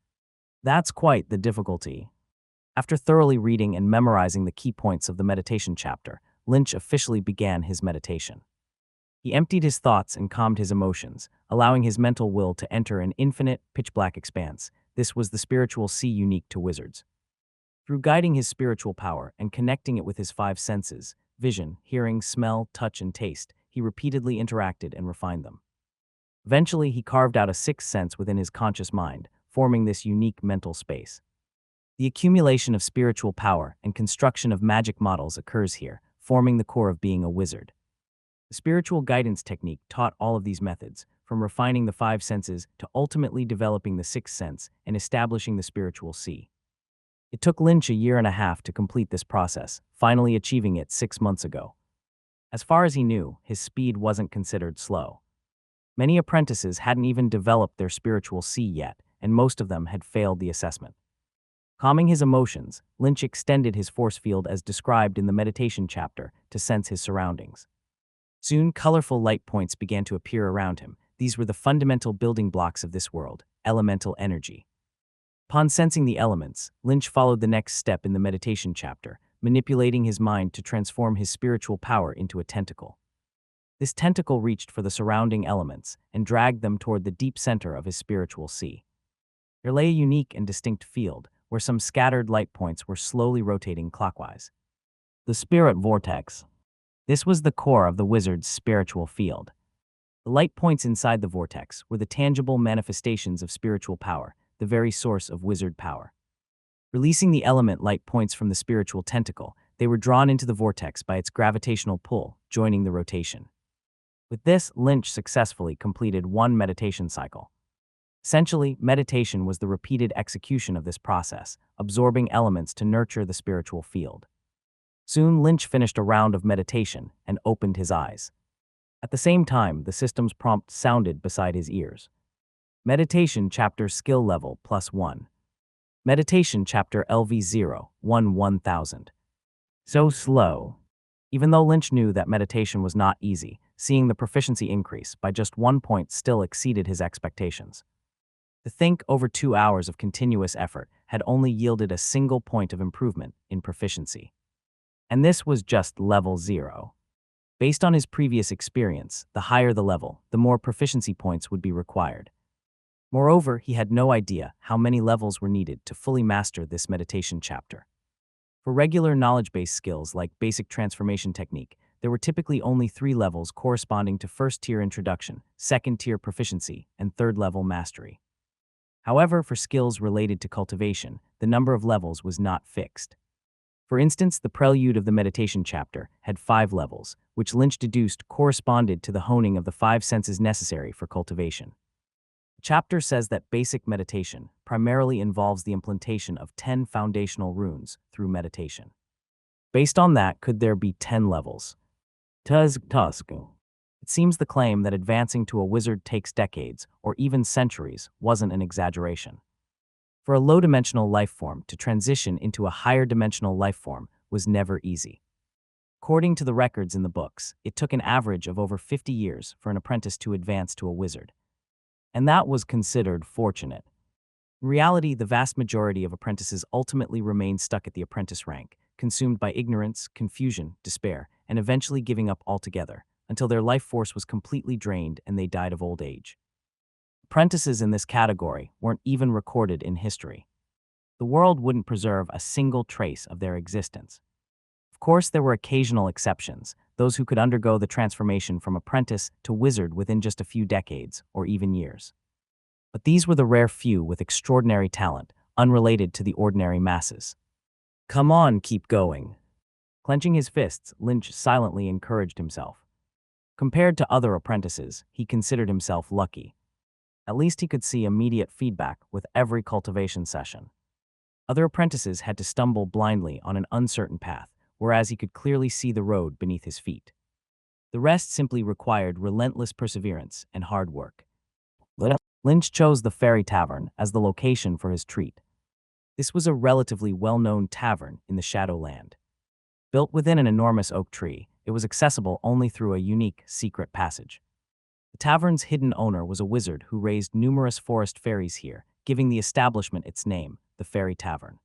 That's quite the difficulty. After thoroughly reading and memorizing the key points of the meditation chapter, Lynch officially began his meditation. He emptied his thoughts and calmed his emotions, allowing his mental will to enter an infinite, pitch-black expanse. This was the spiritual sea unique to wizards. Through guiding his spiritual power and connecting it with his five senses, vision, hearing, smell, touch, and taste, he repeatedly interacted and refined them. Eventually, he carved out a sixth sense within his conscious mind, forming this unique mental space. The accumulation of spiritual power and construction of magic models occurs here, forming the core of being a wizard. The spiritual guidance technique taught all of these methods, from refining the five senses to ultimately developing the sixth sense and establishing the spiritual sea. It took Lynch a year and a half to complete this process, finally achieving it 6 months ago. As far as he knew, his speed wasn't considered slow. Many apprentices hadn't even developed their spiritual sea yet, and most of them had failed the assessment. Calming his emotions, Lynch extended his force field as described in the meditation chapter to sense his surroundings. Soon, colorful light points began to appear around him. These were the fundamental building blocks of this world, elemental energy. Upon sensing the elements, Lynch followed the next step in the meditation chapter, manipulating his mind to transform his spiritual power into a tentacle. This tentacle reached for the surrounding elements and dragged them toward the deep center of his spiritual sea. There lay a unique and distinct field, where some scattered light points were slowly rotating clockwise. The spirit vortex. This was the core of the wizard's spiritual field. The light points inside the vortex were the tangible manifestations of spiritual power, the very source of wizard power. Releasing the element light points from the spiritual tentacle, they were drawn into the vortex by its gravitational pull, joining the rotation. With this, Lynch successfully completed one meditation cycle. Essentially, meditation was the repeated execution of this process, absorbing elements to nurture the spiritual field. Soon, Lynch finished a round of meditation and opened his eyes. At the same time, the system's prompt sounded beside his ears. Meditation chapter skill level +1. Meditation chapter LV0-1000. So slow. Even though Lynch knew that meditation was not easy, seeing the proficiency increase by just 1 point still exceeded his expectations. To think over 2 hours of continuous effort had only yielded a single point of improvement in proficiency. And this was just level 0. Based on his previous experience, the higher the level, the more proficiency points would be required. Moreover, he had no idea how many levels were needed to fully master this meditation chapter. For regular knowledge-based skills like basic transformation technique, there were typically only 3 levels corresponding to first-tier introduction, second-tier proficiency, and third-level mastery. However, for skills related to cultivation, the number of levels was not fixed. For instance, the prelude of the meditation chapter had 5 levels, which Lynch deduced corresponded to the honing of the 5 senses necessary for cultivation. The chapter says that basic meditation primarily involves the implantation of 10 foundational runes through meditation. Based on that, could there be 10 levels? Tusk. It seems the claim that advancing to a wizard takes decades, or even centuries, wasn't an exaggeration. For a low-dimensional life form to transition into a higher-dimensional life form was never easy. According to the records in the books, it took an average of over 50 years for an apprentice to advance to a wizard. And that was considered fortunate. In reality, the vast majority of apprentices ultimately remained stuck at the apprentice rank, consumed by ignorance, confusion, despair, and eventually giving up altogether, until their life force was completely drained and they died of old age. Apprentices in this category weren't even recorded in history. The world wouldn't preserve a single trace of their existence. Of course, there were occasional exceptions, those who could undergo the transformation from apprentice to wizard within just a few decades or even years. But these were the rare few with extraordinary talent, unrelated to the ordinary masses. Come on, keep going. Clenching his fists, Lynch silently encouraged himself. Compared to other apprentices, he considered himself lucky. At least he could see immediate feedback with every cultivation session. Other apprentices had to stumble blindly on an uncertain path, whereas he could clearly see the road beneath his feet. The rest simply required relentless perseverance and hard work. Lynch chose the Fairy Tavern as the location for his treat. This was a relatively well-known tavern in the Shadowland. Built within an enormous oak tree, it was accessible only through a unique, secret passage. The tavern's hidden owner was a wizard who raised numerous forest fairies here, giving the establishment its name, the Fairy Tavern.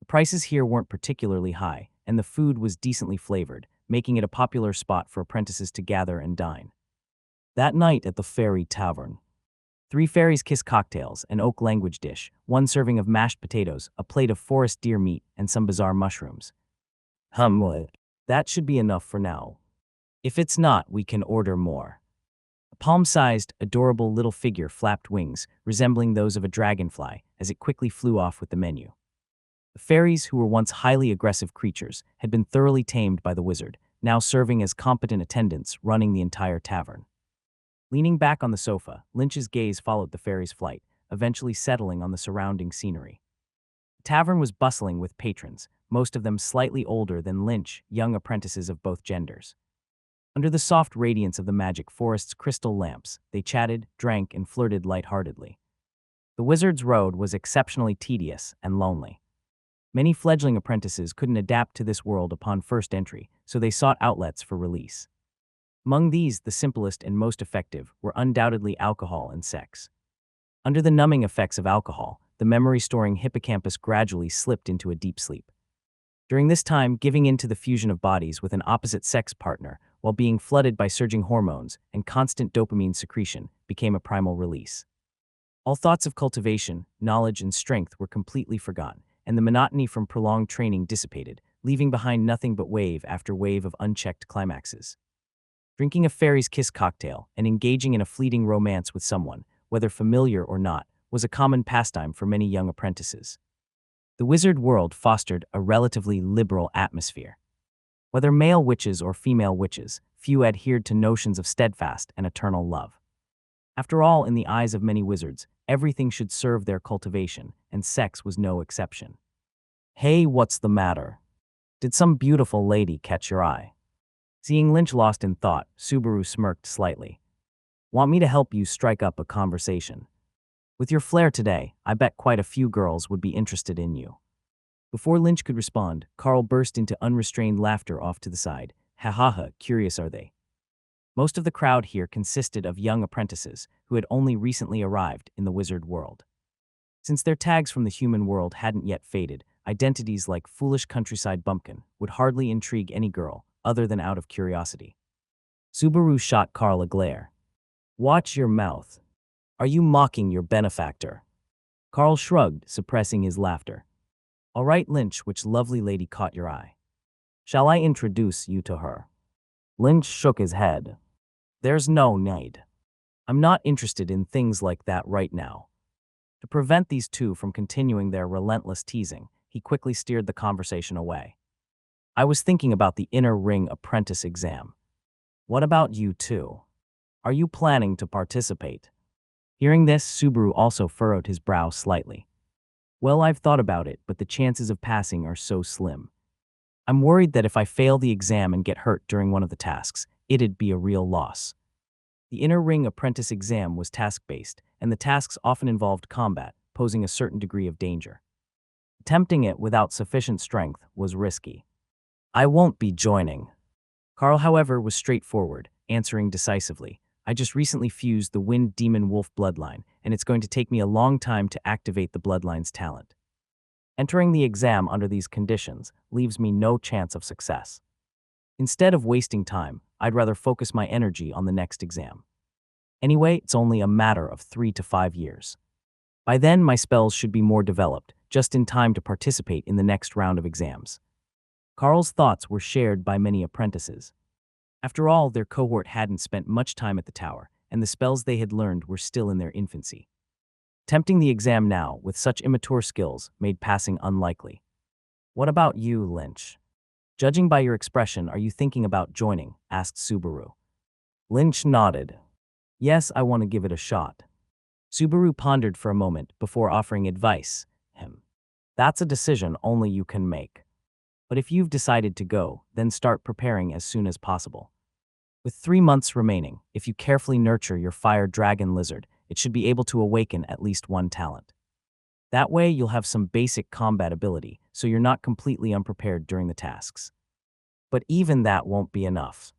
The prices here weren't particularly high, and the food was decently flavored, making it a popular spot for apprentices to gather and dine. That night at the Fairy Tavern, 3 fairies kiss cocktails, an oak language dish, 1 serving of mashed potatoes, a plate of forest deer meat, and some bizarre mushrooms. That should be enough for now. If it's not, we can order more. A palm-sized, adorable little figure flapped wings, resembling those of a dragonfly, as it quickly flew off with the menu. The fairies, who were once highly aggressive creatures, had been thoroughly tamed by the wizard, now serving as competent attendants running the entire tavern. Leaning back on the sofa, Lynch's gaze followed the fairy's flight, eventually settling on the surrounding scenery. The tavern was bustling with patrons, most of them slightly older than Lynch, young apprentices of both genders. Under the soft radiance of the magic forest's crystal lamps, they chatted, drank, and flirted lightheartedly. The wizard's road was exceptionally tedious and lonely. Many fledgling apprentices couldn't adapt to this world upon first entry, so they sought outlets for release. Among these, the simplest and most effective were undoubtedly alcohol and sex. Under the numbing effects of alcohol, the memory-storing hippocampus gradually slipped into a deep sleep. During this time, giving in to the fusion of bodies with an opposite-sex partner, while being flooded by surging hormones and constant dopamine secretion, became a primal release. All thoughts of cultivation, knowledge, and strength were completely forgotten, and the monotony from prolonged training dissipated, leaving behind nothing but wave after wave of unchecked climaxes. Drinking a fairy's kiss cocktail and engaging in a fleeting romance with someone, whether familiar or not, was a common pastime for many young apprentices. The wizard world fostered a relatively liberal atmosphere. Whether male witches or female witches, few adhered to notions of steadfast and eternal love. After all, in the eyes of many wizards, everything should serve their cultivation, and sex was no exception. Hey, what's the matter? Did some beautiful lady catch your eye? Seeing Lynch lost in thought, Subaru smirked slightly. Want me to help you strike up a conversation? With your flair today, I bet quite a few girls would be interested in you. Before Lynch could respond, Carl burst into unrestrained laughter off to the side. Ha ha ha, curious are they? Most of the crowd here consisted of young apprentices who had only recently arrived in the wizard world. Since their tags from the human world hadn't yet faded, identities like foolish countryside bumpkin would hardly intrigue any girl other than out of curiosity. Subaru shot Carl a glare. Watch your mouth. Are you mocking your benefactor? Carl shrugged, suppressing his laughter. All right, Lynch, which lovely lady caught your eye? Shall I introduce you to her? Lynch shook his head. There's no need. I'm not interested in things like that right now. To prevent these two from continuing their relentless teasing, he quickly steered the conversation away. I was thinking about the inner ring apprentice exam. What about you two? Are you planning to participate? Hearing this, Subaru also furrowed his brow slightly. Well, I've thought about it, but the chances of passing are so slim. I'm worried that if I fail the exam and get hurt during one of the tasks, it'd be a real loss. The inner ring apprentice exam was task-based, and the tasks often involved combat, posing a certain degree of danger. Attempting it without sufficient strength was risky. I won't be joining. Carl, however, was straightforward, answering decisively. I just recently fused the Wind Demon Wolf bloodline, and it's going to take me a long time to activate the bloodline's talent. Entering the exam under these conditions leaves me no chance of success. Instead of wasting time, I'd rather focus my energy on the next exam. Anyway, it's only a matter of 3 to 5 years. By then, my spells should be more developed, just in time to participate in the next round of exams. Carl's thoughts were shared by many apprentices. After all, their cohort hadn't spent much time at the tower, and the spells they had learned were still in their infancy. Attempting the exam now with such immature skills made passing unlikely. What about you, Lynch? Judging by your expression, are you thinking about joining? Asked Subaru. Lynch nodded. Yes, I want to give it a shot. Subaru pondered for a moment before offering advice. That's a decision only you can make. But if you've decided to go, then start preparing as soon as possible. With 3 months remaining, if you carefully nurture your fire dragon lizard, it should be able to awaken at least one talent. That way, you'll have some basic combat ability, so you're not completely unprepared during the tasks. But even that won't be enough.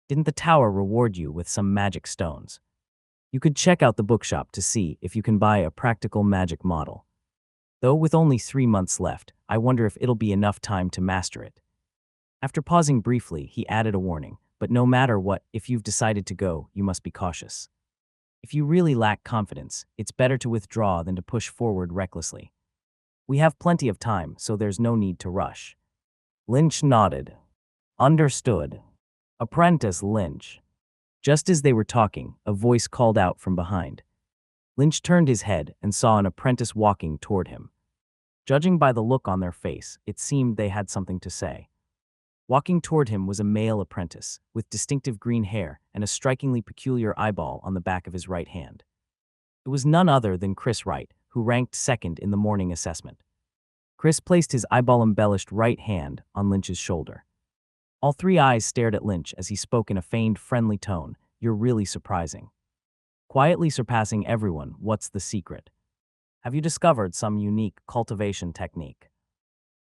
Didn't the tower reward you with some magic stones? You could check out the bookshop to see if you can buy a practical magic model. Though with only 3 months left, I wonder if it'll be enough time to master it. After pausing briefly, he added a warning, but no matter what, if you've decided to go, you must be cautious. If you really lack confidence, it's better to withdraw than to push forward recklessly. We have plenty of time, so there's no need to rush. Lynch nodded. Understood. Apprentice Lynch. Just as they were talking, a voice called out from behind. Lynch turned his head and saw an apprentice walking toward him. Judging by the look on their face, it seemed they had something to say. Walking toward him was a male apprentice, with distinctive green hair and a strikingly peculiar eyeball on the back of his right hand. It was none other than Chris Wright, who ranked second in the morning assessment. Chris placed his eyeball-embellished right hand on Lynch's shoulder. All 3 eyes stared at Lynch as he spoke in a feigned, friendly tone. You're really surprising. Quietly surpassing everyone, what's the secret? Have you discovered some unique cultivation technique?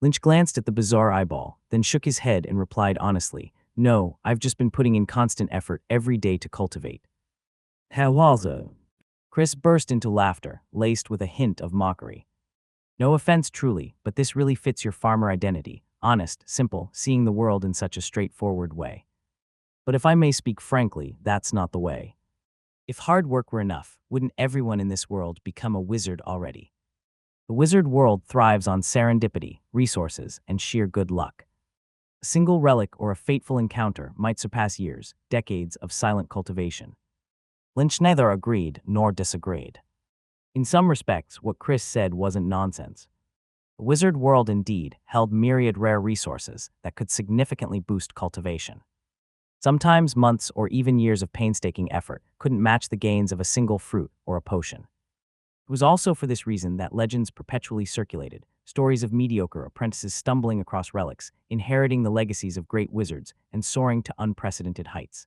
Lynch glanced at the bizarre eyeball, then shook his head and replied honestly, No, I've just been putting in constant effort every day to cultivate. How was it? Chris burst into laughter, laced with a hint of mockery. No offense truly, but this really fits your farmer identity. Honest, simple, seeing the world in such a straightforward way. But if I may speak frankly, that's not the way. If hard work were enough, wouldn't everyone in this world become a wizard already? The wizard world thrives on serendipity, resources, and sheer good luck. A single relic or a fateful encounter might surpass years, decades of silent cultivation. Lynch neither agreed nor disagreed. In some respects, what Chris said wasn't nonsense. The wizard world indeed held myriad rare resources that could significantly boost cultivation. Sometimes months or even years of painstaking effort couldn't match the gains of a single fruit or a potion. It was also for this reason that legends perpetually circulated, stories of mediocre apprentices stumbling across relics, inheriting the legacies of great wizards, and soaring to unprecedented heights.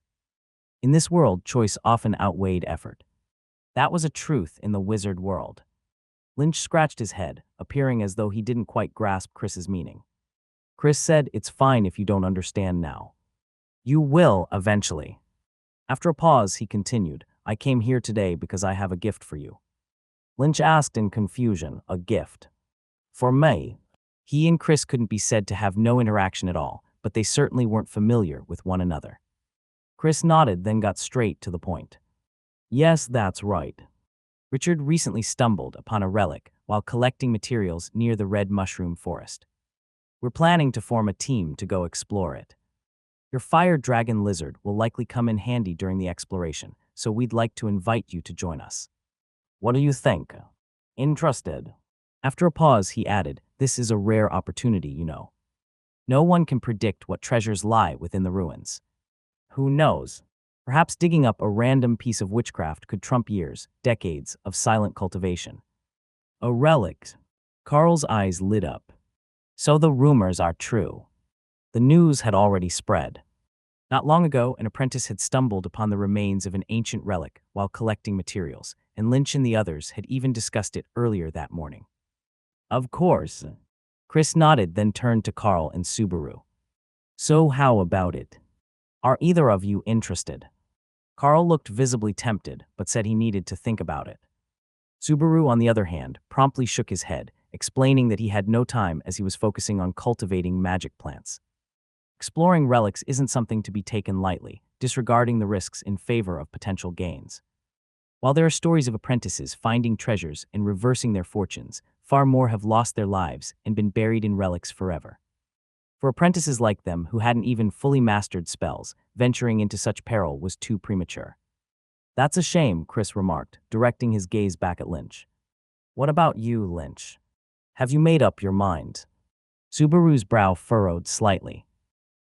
In this world, choice often outweighed effort. That was a truth in the wizard world. Lynch scratched his head, appearing as though he didn't quite grasp Chris's meaning. Chris said, It's fine if you don't understand now. You will eventually. After a pause, he continued, I came here today because I have a gift for you. Lynch asked in confusion, a gift? For me? He and Chris couldn't be said to have no interaction at all, but they certainly weren't familiar with one another. Chris nodded, then got straight to the point. Yes, that's right. Richard recently stumbled upon a relic while collecting materials near the red mushroom forest. We're planning to form a team to go explore it. Your fire dragon lizard will likely come in handy during the exploration, so we'd like to invite you to join us. What do you think? Interested? After a pause, he added, This is a rare opportunity, you know. No one can predict what treasures lie within the ruins. Who knows? Perhaps digging up a random piece of witchcraft could trump years, decades of silent cultivation. A relic. Carl's eyes lit up. So the rumors are true. The news had already spread. Not long ago, an apprentice had stumbled upon the remains of an ancient relic while collecting materials, and Lynch and the others had even discussed it earlier that morning. Of course. Chris nodded, then turned to Carl and Subaru. So how about it? Are either of you interested? Carl looked visibly tempted, but said he needed to think about it. Subaru, on the other hand, promptly shook his head, explaining that he had no time as he was focusing on cultivating magic plants. Exploring relics isn't something to be taken lightly, disregarding the risks in favor of potential gains. While there are stories of apprentices finding treasures and reversing their fortunes, far more have lost their lives and been buried in relics forever. For apprentices like them who hadn't even fully mastered spells, venturing into such peril was too premature. That's a shame, Chris remarked, directing his gaze back at Lynch. What about you, Lynch? Have you made up your mind? Subaru's brow furrowed slightly.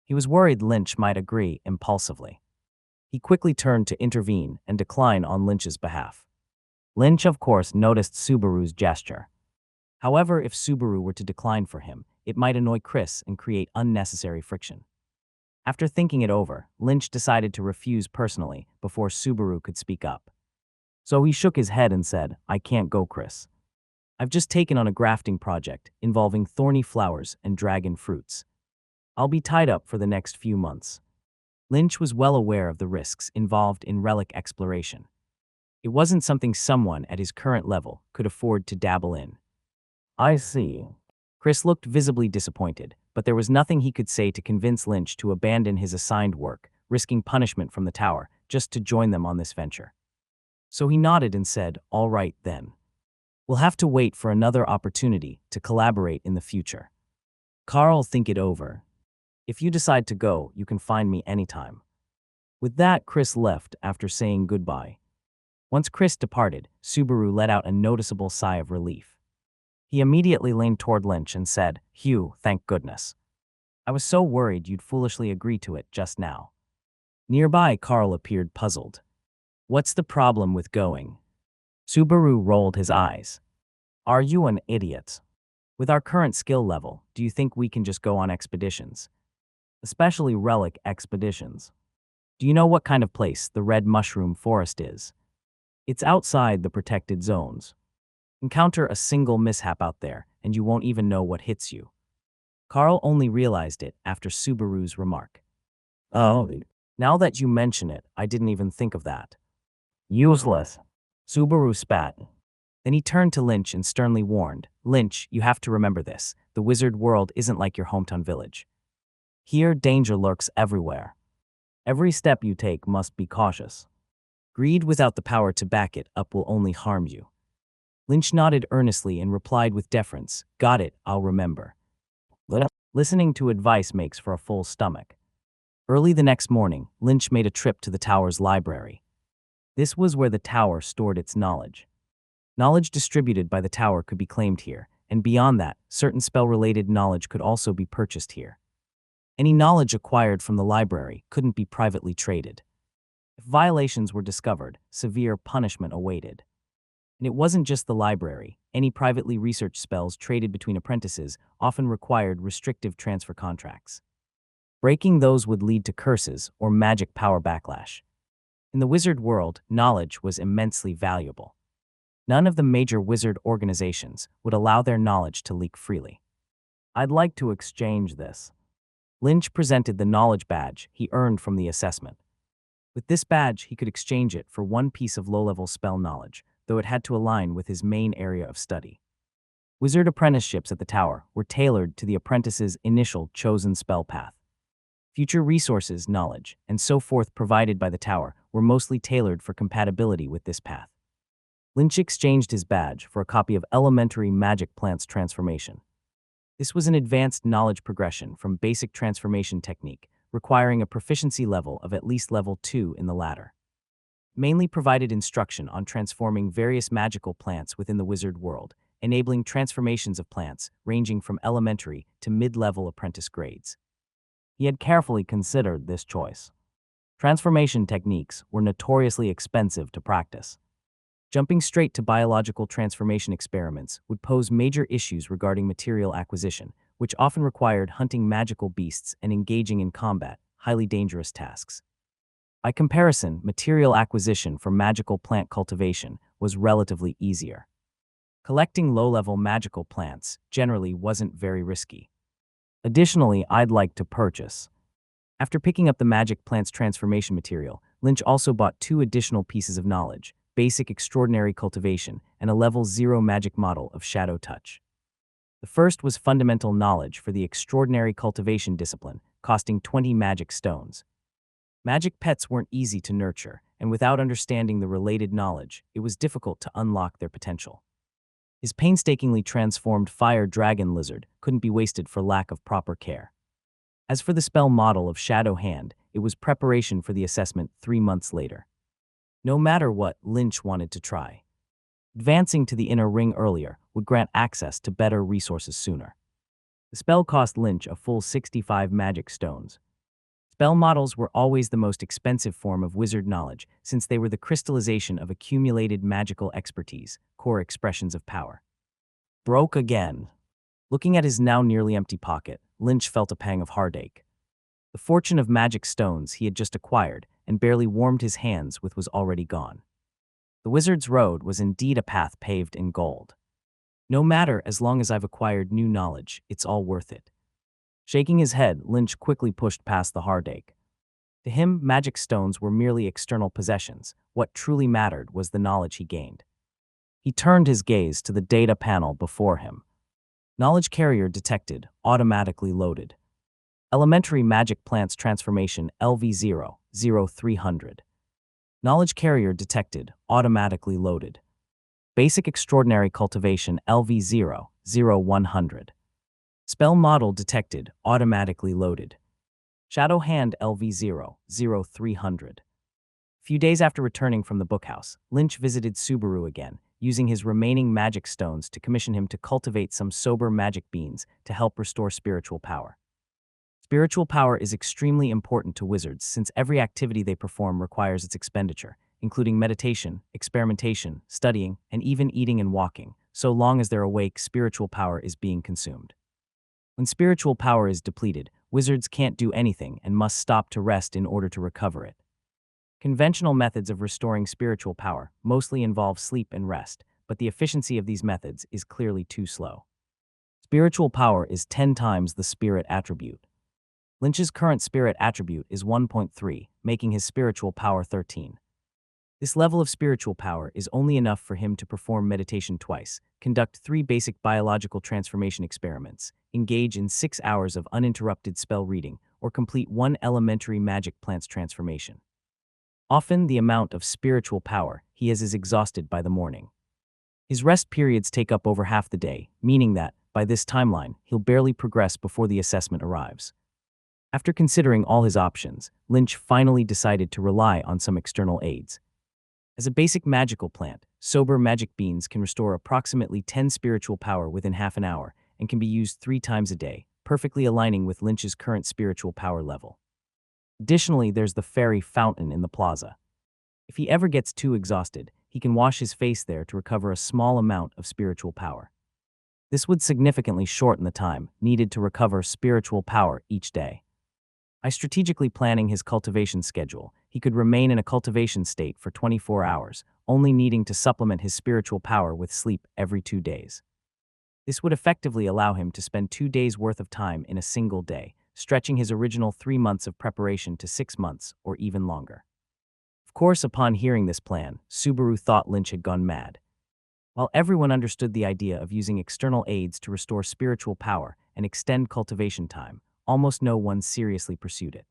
He was worried Lynch might agree impulsively. He quickly turned to intervene and decline on Lynch's behalf. Lynch, of course, noticed Subaru's gesture. However, if Subaru were to decline for him, it might annoy Chris and create unnecessary friction. After thinking it over, Lynch decided to refuse personally before Subaru could speak up. So he shook his head and said, I can't go, Chris. I've just taken on a grafting project involving thorny flowers and dragon fruits. I'll be tied up for the next few months. Lynch was well aware of the risks involved in relic exploration. It wasn't something someone at his current level could afford to dabble in. I see. Chris looked visibly disappointed, but there was nothing he could say to convince Lynch to abandon his assigned work, risking punishment from the tower, just to join them on this venture. So he nodded and said, all right then. We'll have to wait for another opportunity to collaborate in the future. Carl, think it over. If you decide to go, you can find me anytime. With that, Chris left after saying goodbye. Once Chris departed, Subaru let out a noticeable sigh of relief. He immediately leaned toward Lynch and said, Hugh, thank goodness. I was so worried you'd foolishly agree to it just now. Nearby, Carl appeared puzzled. What's the problem with going? Subaru rolled his eyes. Are you an idiot? With our current skill level, do you think we can just go on expeditions? Especially relic expeditions. Do you know what kind of place the Red Mushroom Forest is? It's outside the protected zones. Encounter a single mishap out there, and you won't even know what hits you. Carl only realized it after Subaru's remark. Oh, now that you mention it, I didn't even think of that. Useless. Subaru spat. Then he turned to Lynch and sternly warned, Lynch, you have to remember this. The wizard world isn't like your hometown village. Here, danger lurks everywhere. Every step you take must be cautious. Greed without the power to back it up will only harm you. Lynch nodded earnestly and replied with deference, got it, I'll remember. Listening to advice makes for a full stomach. Early the next morning, Lynch made a trip to the tower's library. This was where the tower stored its knowledge. Knowledge distributed by the tower could be claimed here, and beyond that, certain spell-related knowledge could also be purchased here. Any knowledge acquired from the library couldn't be privately traded. If violations were discovered, severe punishment awaited. And it wasn't just the library. Any privately researched spells traded between apprentices often required restrictive transfer contracts. Breaking those would lead to curses or magic power backlash. In the wizard world, knowledge was immensely valuable. None of the major wizard organizations would allow their knowledge to leak freely. I'd like to exchange this. Lynch presented the knowledge badge he earned from the assessment. With this badge, he could exchange it for one piece of low-level spell knowledge, though it had to align with his main area of study. Wizard apprenticeships at the tower were tailored to the apprentice's initial chosen spell path. Future resources, knowledge, and so forth provided by the tower were mostly tailored for compatibility with this path. Lynch exchanged his badge for a copy of Elementary Magic Plants Transformation. This was an advanced knowledge progression from basic transformation technique, requiring a proficiency level of at least level 2 in the latter. Mainly provided instruction on transforming various magical plants within the wizard world, enabling transformations of plants ranging from elementary to mid-level apprentice grades. He had carefully considered this choice. Transformation techniques were notoriously expensive to practice. Jumping straight to biological transformation experiments would pose major issues regarding material acquisition, which often required hunting magical beasts and engaging in combat, highly dangerous tasks. By comparison, material acquisition for magical plant cultivation was relatively easier. Collecting low-level magical plants generally wasn't very risky. Additionally, I'd like to purchase. After picking up the magic plant's transformation material, Lynch also bought 2 additional pieces of knowledge: basic extraordinary cultivation and a level 0 magic model of shadow touch. The first was fundamental knowledge for the extraordinary cultivation discipline, costing 20 magic stones. Magic pets weren't easy to nurture, and without understanding the related knowledge, it was difficult to unlock their potential. His painstakingly transformed fire dragon lizard couldn't be wasted for lack of proper care. As for the spell model of Shadow Hand, it was preparation for the assessment 3 months later. No matter what, Lynch wanted to try. Advancing to the inner ring earlier would grant access to better resources sooner. The spell cost Lynch a full 65 magic stones. Spell models were always the most expensive form of wizard knowledge, since they were the crystallization of accumulated magical expertise, core expressions of power. Broke again. Looking at his now nearly empty pocket, Lynch felt a pang of heartache. The fortune of magic stones he had just acquired and barely warmed his hands with was already gone. The wizard's road was indeed a path paved in gold. No matter, as long as I've acquired new knowledge, it's all worth it. Shaking his head, Lynch quickly pushed past the heartache. To him, magic stones were merely external possessions. What truly mattered was the knowledge he gained. He turned his gaze to the data panel before him. Knowledge carrier detected, automatically loaded. Elementary magic plants transformation LV0-0300. Knowledge carrier detected, automatically loaded. Basic extraordinary cultivation LV0-0100. Spell model detected, automatically loaded. Shadow Hand LV0-0300. Few days after returning from the bookhouse, Lynch visited Subaru again, using his remaining magic stones to commission him to cultivate some sober magic beans to help restore spiritual power. Spiritual power is extremely important to wizards since every activity they perform requires its expenditure, including meditation, experimentation, studying, and even eating and walking. So long as they're awake, spiritual power is being consumed. When spiritual power is depleted, wizards can't do anything and must stop to rest in order to recover it. Conventional methods of restoring spiritual power mostly involve sleep and rest, but the efficiency of these methods is clearly too slow. Spiritual power is 10 times the spirit attribute. Lynch's current spirit attribute is 1.3, making his spiritual power 13. This level of spiritual power is only enough for him to perform meditation twice, conduct 3 basic biological transformation experiments, engage in 6 hours of uninterrupted spell reading, or complete 1 elementary magic plant's transformation. Often, the amount of spiritual power he has is exhausted by the morning. His rest periods take up over half the day, meaning that, by this timeline, he'll barely progress before the assessment arrives. After considering all his options, Lynch finally decided to rely on some external aids. As a basic magical plant, sober magic beans can restore approximately 10 spiritual power within half an hour and can be used 3 times a day, perfectly aligning with Lynch's current spiritual power level. Additionally, there's the fairy fountain in the plaza. If he ever gets too exhausted, he can wash his face there to recover a small amount of spiritual power. This would significantly shorten the time needed to recover spiritual power each day. By strategically planning his cultivation schedule, he could remain in a cultivation state for 24 hours, only needing to supplement his spiritual power with sleep every 2 days. This would effectively allow him to spend 2 days' worth of time in a single day, stretching his original 3 months of preparation to 6 months or even longer. Of course, upon hearing this plan, Subaru thought Lynch had gone mad. While everyone understood the idea of using external aids to restore spiritual power and extend cultivation time, almost no one seriously pursued it.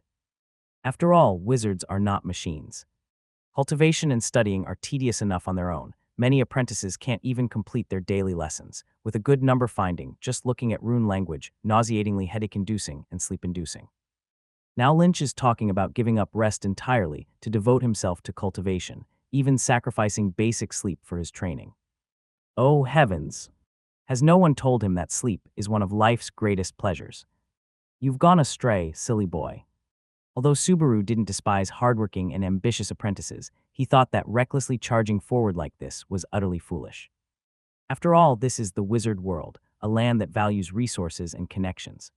After all, wizards are not machines. Cultivation and studying are tedious enough on their own. Many apprentices can't even complete their daily lessons, with a good number finding just looking at rune language nauseatingly headache-inducing and sleep-inducing. Now Lynch is talking about giving up rest entirely to devote himself to cultivation, even sacrificing basic sleep for his training. Oh heavens! Has no one told him that sleep is one of life's greatest pleasures? You've gone astray, silly boy. Although Subaru didn't despise hardworking and ambitious apprentices, he thought that recklessly charging forward like this was utterly foolish. After all, this is the wizard world, a land that values resources and connections.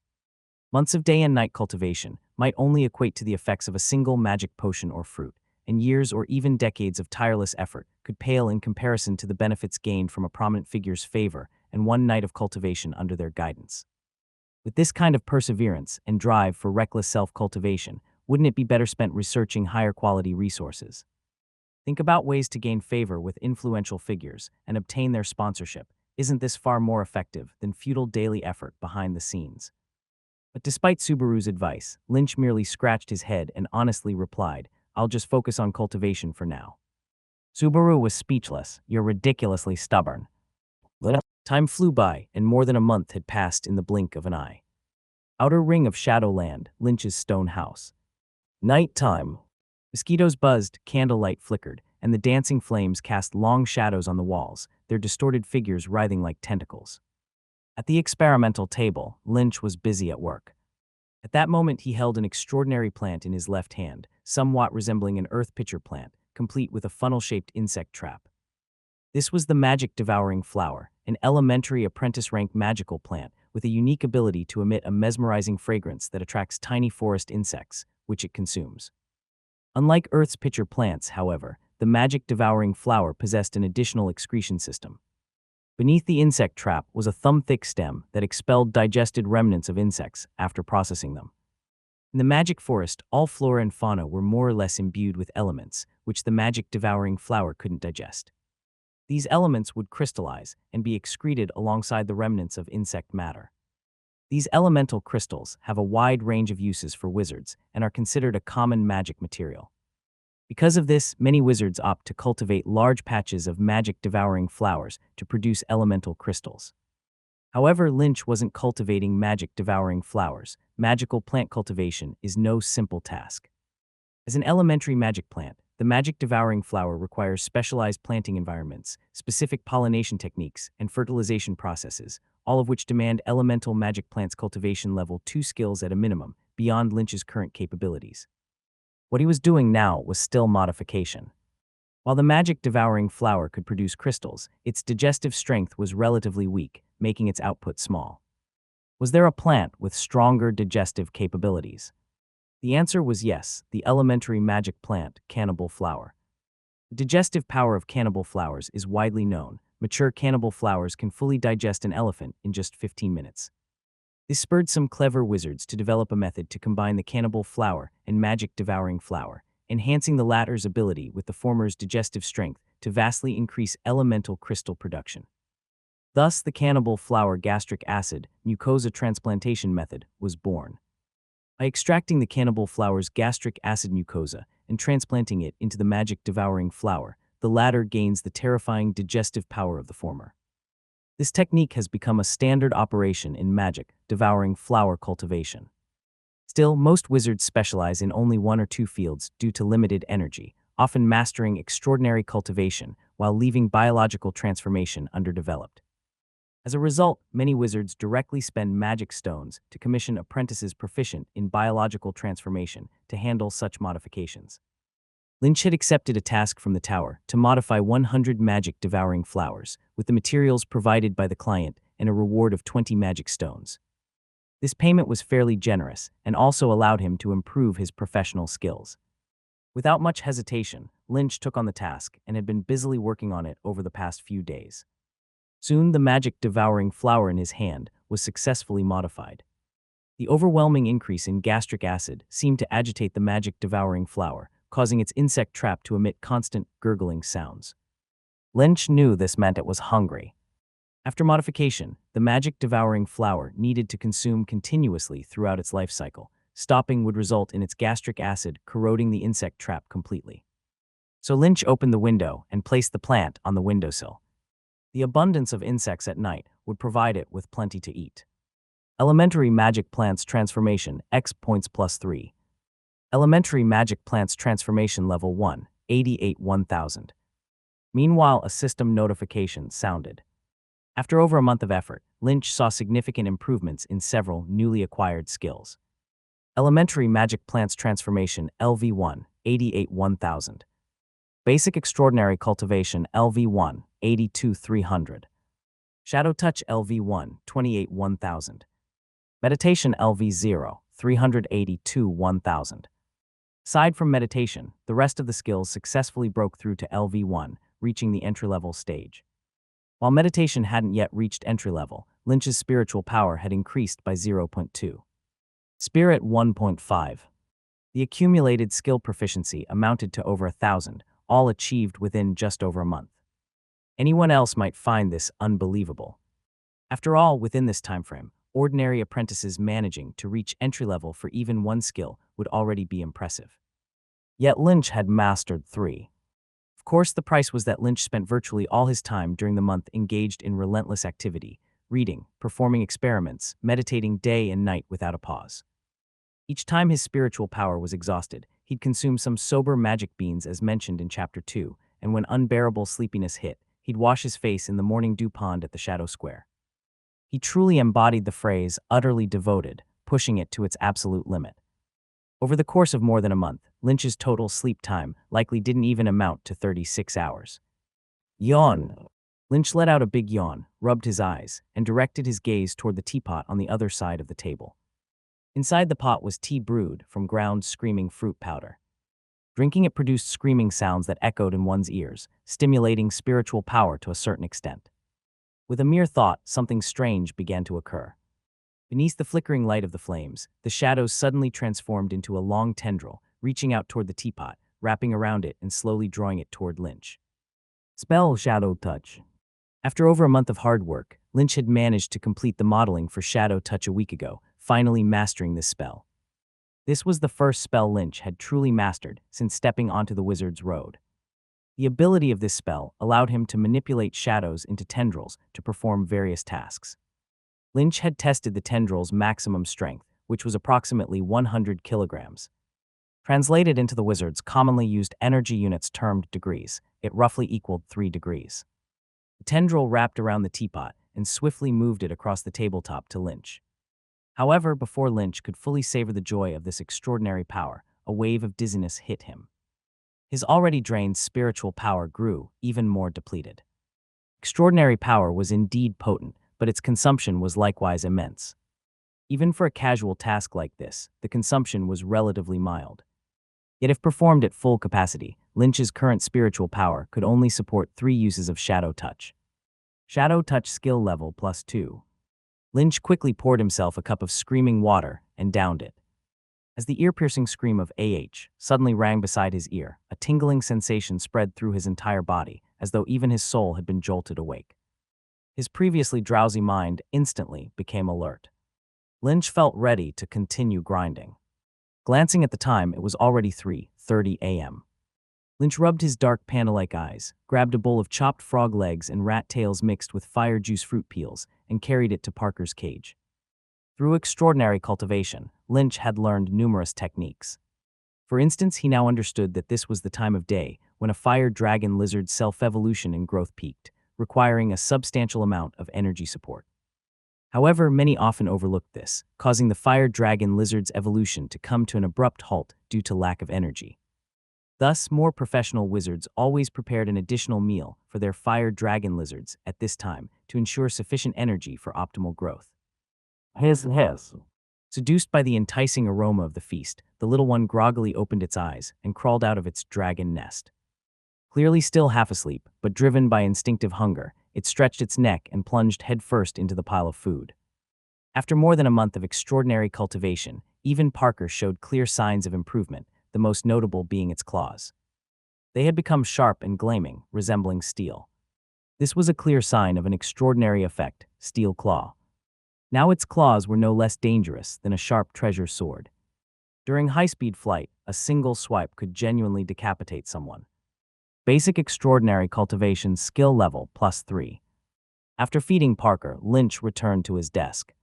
Months of day and night cultivation, might only equate to the effects of a single magic potion or fruit, and years or even decades of tireless effort could pale in comparison to the benefits gained from a prominent figure's favor and one night of cultivation under their guidance. With this kind of perseverance and drive for reckless self-cultivation, wouldn't it be better spent researching higher quality resources? Think about ways to gain favor with influential figures and obtain their sponsorship. Isn't this far more effective than futile daily effort behind the scenes? But despite Subaru's advice, Lynch merely scratched his head and honestly replied, "I'll just focus on cultivation for now." Subaru was speechless. "You're ridiculously stubborn." Time flew by, and more than a month had passed in the blink of an eye. Outer ring of Shadowland, Lynch's stone house. Nighttime. Mosquitoes buzzed, candlelight flickered, and the dancing flames cast long shadows on the walls, their distorted figures writhing like tentacles. At the experimental table, Lynch was busy at work. At that moment, he held an extraordinary plant in his left hand, somewhat resembling an earth pitcher plant, complete with a funnel-shaped insect trap. This was the magic-devouring flower, an elementary apprentice-rank magical plant with a unique ability to emit a mesmerizing fragrance that attracts tiny forest insects, which it consumes. Unlike Earth's pitcher plants, however, the magic-devouring flower possessed an additional excretion system. Beneath the insect trap was a thumb-thick stem that expelled digested remnants of insects after processing them. In the magic forest, all flora and fauna were more or less imbued with elements, which the magic-devouring flower couldn't digest. These elements would crystallize and be excreted alongside the remnants of insect matter. These elemental crystals have a wide range of uses for wizards and are considered a common magic material. Because of this, many wizards opt to cultivate large patches of magic-devouring flowers to produce elemental crystals. However, Lynch wasn't cultivating magic-devouring flowers. Magical plant cultivation is no simple task. As an elementary magic plant, the magic-devouring flower requires specialized planting environments, specific pollination techniques, and fertilization processes, all of which demand elemental magic plants cultivation level 2 skills at a minimum, beyond Lynch's current capabilities. What he was doing now was still modification. While the magic-devouring flower could produce crystals, its digestive strength was relatively weak, making its output small. Was there a plant with stronger digestive capabilities? The answer was yes, the elementary magic plant, cannibal flower. The digestive power of cannibal flowers is widely known. Mature cannibal flowers can fully digest an elephant in just 15 minutes. This spurred some clever wizards to develop a method to combine the cannibal flower and magic-devouring flower, enhancing the latter's ability with the former's digestive strength to vastly increase elemental crystal production. Thus, the cannibal flower gastric acid mucosa transplantation method was born. By extracting the cannibal flower's gastric acid mucosa and transplanting it into the magic-devouring flower, the latter gains the terrifying digestive power of the former. This technique has become a standard operation in magic-devouring flower cultivation. Still, most wizards specialize in only one or two fields due to limited energy, often mastering extraordinary cultivation while leaving biological transformation underdeveloped. As a result, many wizards directly spend magic stones to commission apprentices proficient in biological transformation to handle such modifications. Lynch had accepted a task from the tower to modify 100 magic-devouring flowers with the materials provided by the client and a reward of 20 magic stones. This payment was fairly generous and also allowed him to improve his professional skills. Without much hesitation, Lynch took on the task and had been busily working on it over the past few days. Soon, the magic-devouring flower in his hand was successfully modified. The overwhelming increase in gastric acid seemed to agitate the magic-devouring flower, causing its insect trap to emit constant, gurgling sounds. Lynch knew this meant it was hungry. After modification, the magic-devouring flower needed to consume continuously throughout its life cycle. Stopping would result in its gastric acid corroding the insect trap completely. So Lynch opened the window and placed the plant on the windowsill. The abundance of insects at night would provide it with plenty to eat. Elementary Magic Plants Transformation X points +3. Elementary Magic Plants Transformation Level 1, 88 1000. Meanwhile, a system notification sounded. After over a month of effort, Lynch saw significant improvements in several newly acquired skills. Elementary Magic Plants Transformation LV1, 88 1000. Basic Extraordinary Cultivation LV1, 82 300. Shadow Touch LV1, 28 1000. Meditation LV0, 382-1000. Aside from meditation, the rest of the skills successfully broke through to LV1, reaching the entry-level stage. While meditation hadn't yet reached entry level, Lynch's spiritual power had increased by 0.2. Spirit 1.5. The accumulated skill proficiency amounted to over 1,000, all achieved within just over a month. Anyone else might find this unbelievable. After all, within this timeframe, ordinary apprentices managing to reach entry level for even one skill would already be impressive. Yet Lynch had mastered 3. Of course, the price was that Lynch spent virtually all his time during the month engaged in relentless activity, reading, performing experiments, meditating day and night without a pause. Each time his spiritual power was exhausted, he'd consume some sober magic beans as mentioned in Chapter 2, and when unbearable sleepiness hit, he'd wash his face in the morning dew pond at the Shadow Square. He truly embodied the phrase, utterly devoted, pushing it to its absolute limit. Over the course of more than a month, Lynch's total sleep time likely didn't even amount to 36 hours. Yawn. Lynch let out a big yawn, rubbed his eyes, and directed his gaze toward the teapot on the other side of the table. Inside the pot was tea brewed from ground screaming fruit powder. Drinking it produced screaming sounds that echoed in one's ears, stimulating spiritual power to a certain extent. With a mere thought, something strange began to occur. Beneath the flickering light of the flames, the shadows suddenly transformed into a long tendril, reaching out toward the teapot, wrapping around it and slowly drawing it toward Lynch. Spell Shadow Touch. After over a month of hard work, Lynch had managed to complete the modeling for Shadow Touch a week ago, finally mastering this spell. This was the first spell Lynch had truly mastered since stepping onto the wizard's road. The ability of this spell allowed him to manipulate shadows into tendrils to perform various tasks. Lynch had tested the tendril's maximum strength, which was approximately 100 kilograms. Translated into the wizard's commonly used energy units termed degrees, it roughly equaled 3 degrees. The tendril wrapped around the teapot and swiftly moved it across the tabletop to Lynch. However, before Lynch could fully savor the joy of this extraordinary power, a wave of dizziness hit him. His already drained spiritual power grew even more depleted. Extraordinary power was indeed potent, but its consumption was likewise immense. Even for a casual task like this, the consumption was relatively mild. Yet if performed at full capacity, Lynch's current spiritual power could only support 3 uses of Shadow Touch. Shadow Touch skill level +2. Lynch quickly poured himself a cup of screaming water and downed it. As the ear-piercing scream of "AH" suddenly rang beside his ear, a tingling sensation spread through his entire body, as though even his soul had been jolted awake. His previously drowsy mind instantly became alert. Lynch felt ready to continue grinding. Glancing at the time, it was already 3:30 a.m. Lynch rubbed his dark panda-like eyes, grabbed a bowl of chopped frog legs and rat tails mixed with fire juice fruit peels, and carried it to Parker's cage. Through extraordinary cultivation, Lynch had learned numerous techniques. For instance, he now understood that this was the time of day when a fire dragon lizard's self-evolution and growth peaked, requiring a substantial amount of energy support. However, many often overlooked this, causing the fire dragon lizard's evolution to come to an abrupt halt due to lack of energy. Thus, more professional wizards always prepared an additional meal for their fire dragon lizards at this time to ensure sufficient energy for optimal growth. Seduced by the enticing aroma of the feast, the little one groggily opened its eyes and crawled out of its dragon nest. Clearly still half asleep, but driven by instinctive hunger, it stretched its neck and plunged headfirst into the pile of food. After more than a month of extraordinary cultivation, even Parker showed clear signs of improvement, the most notable being its claws. They had become sharp and gleaming, resembling steel. This was a clear sign of an extraordinary effect, steel claw. Now its claws were no less dangerous than a sharp treasure sword. During high-speed flight, a single swipe could genuinely decapitate someone. Basic extraordinary cultivation skill level +3. After feeding Parker, Lynch returned to his desk.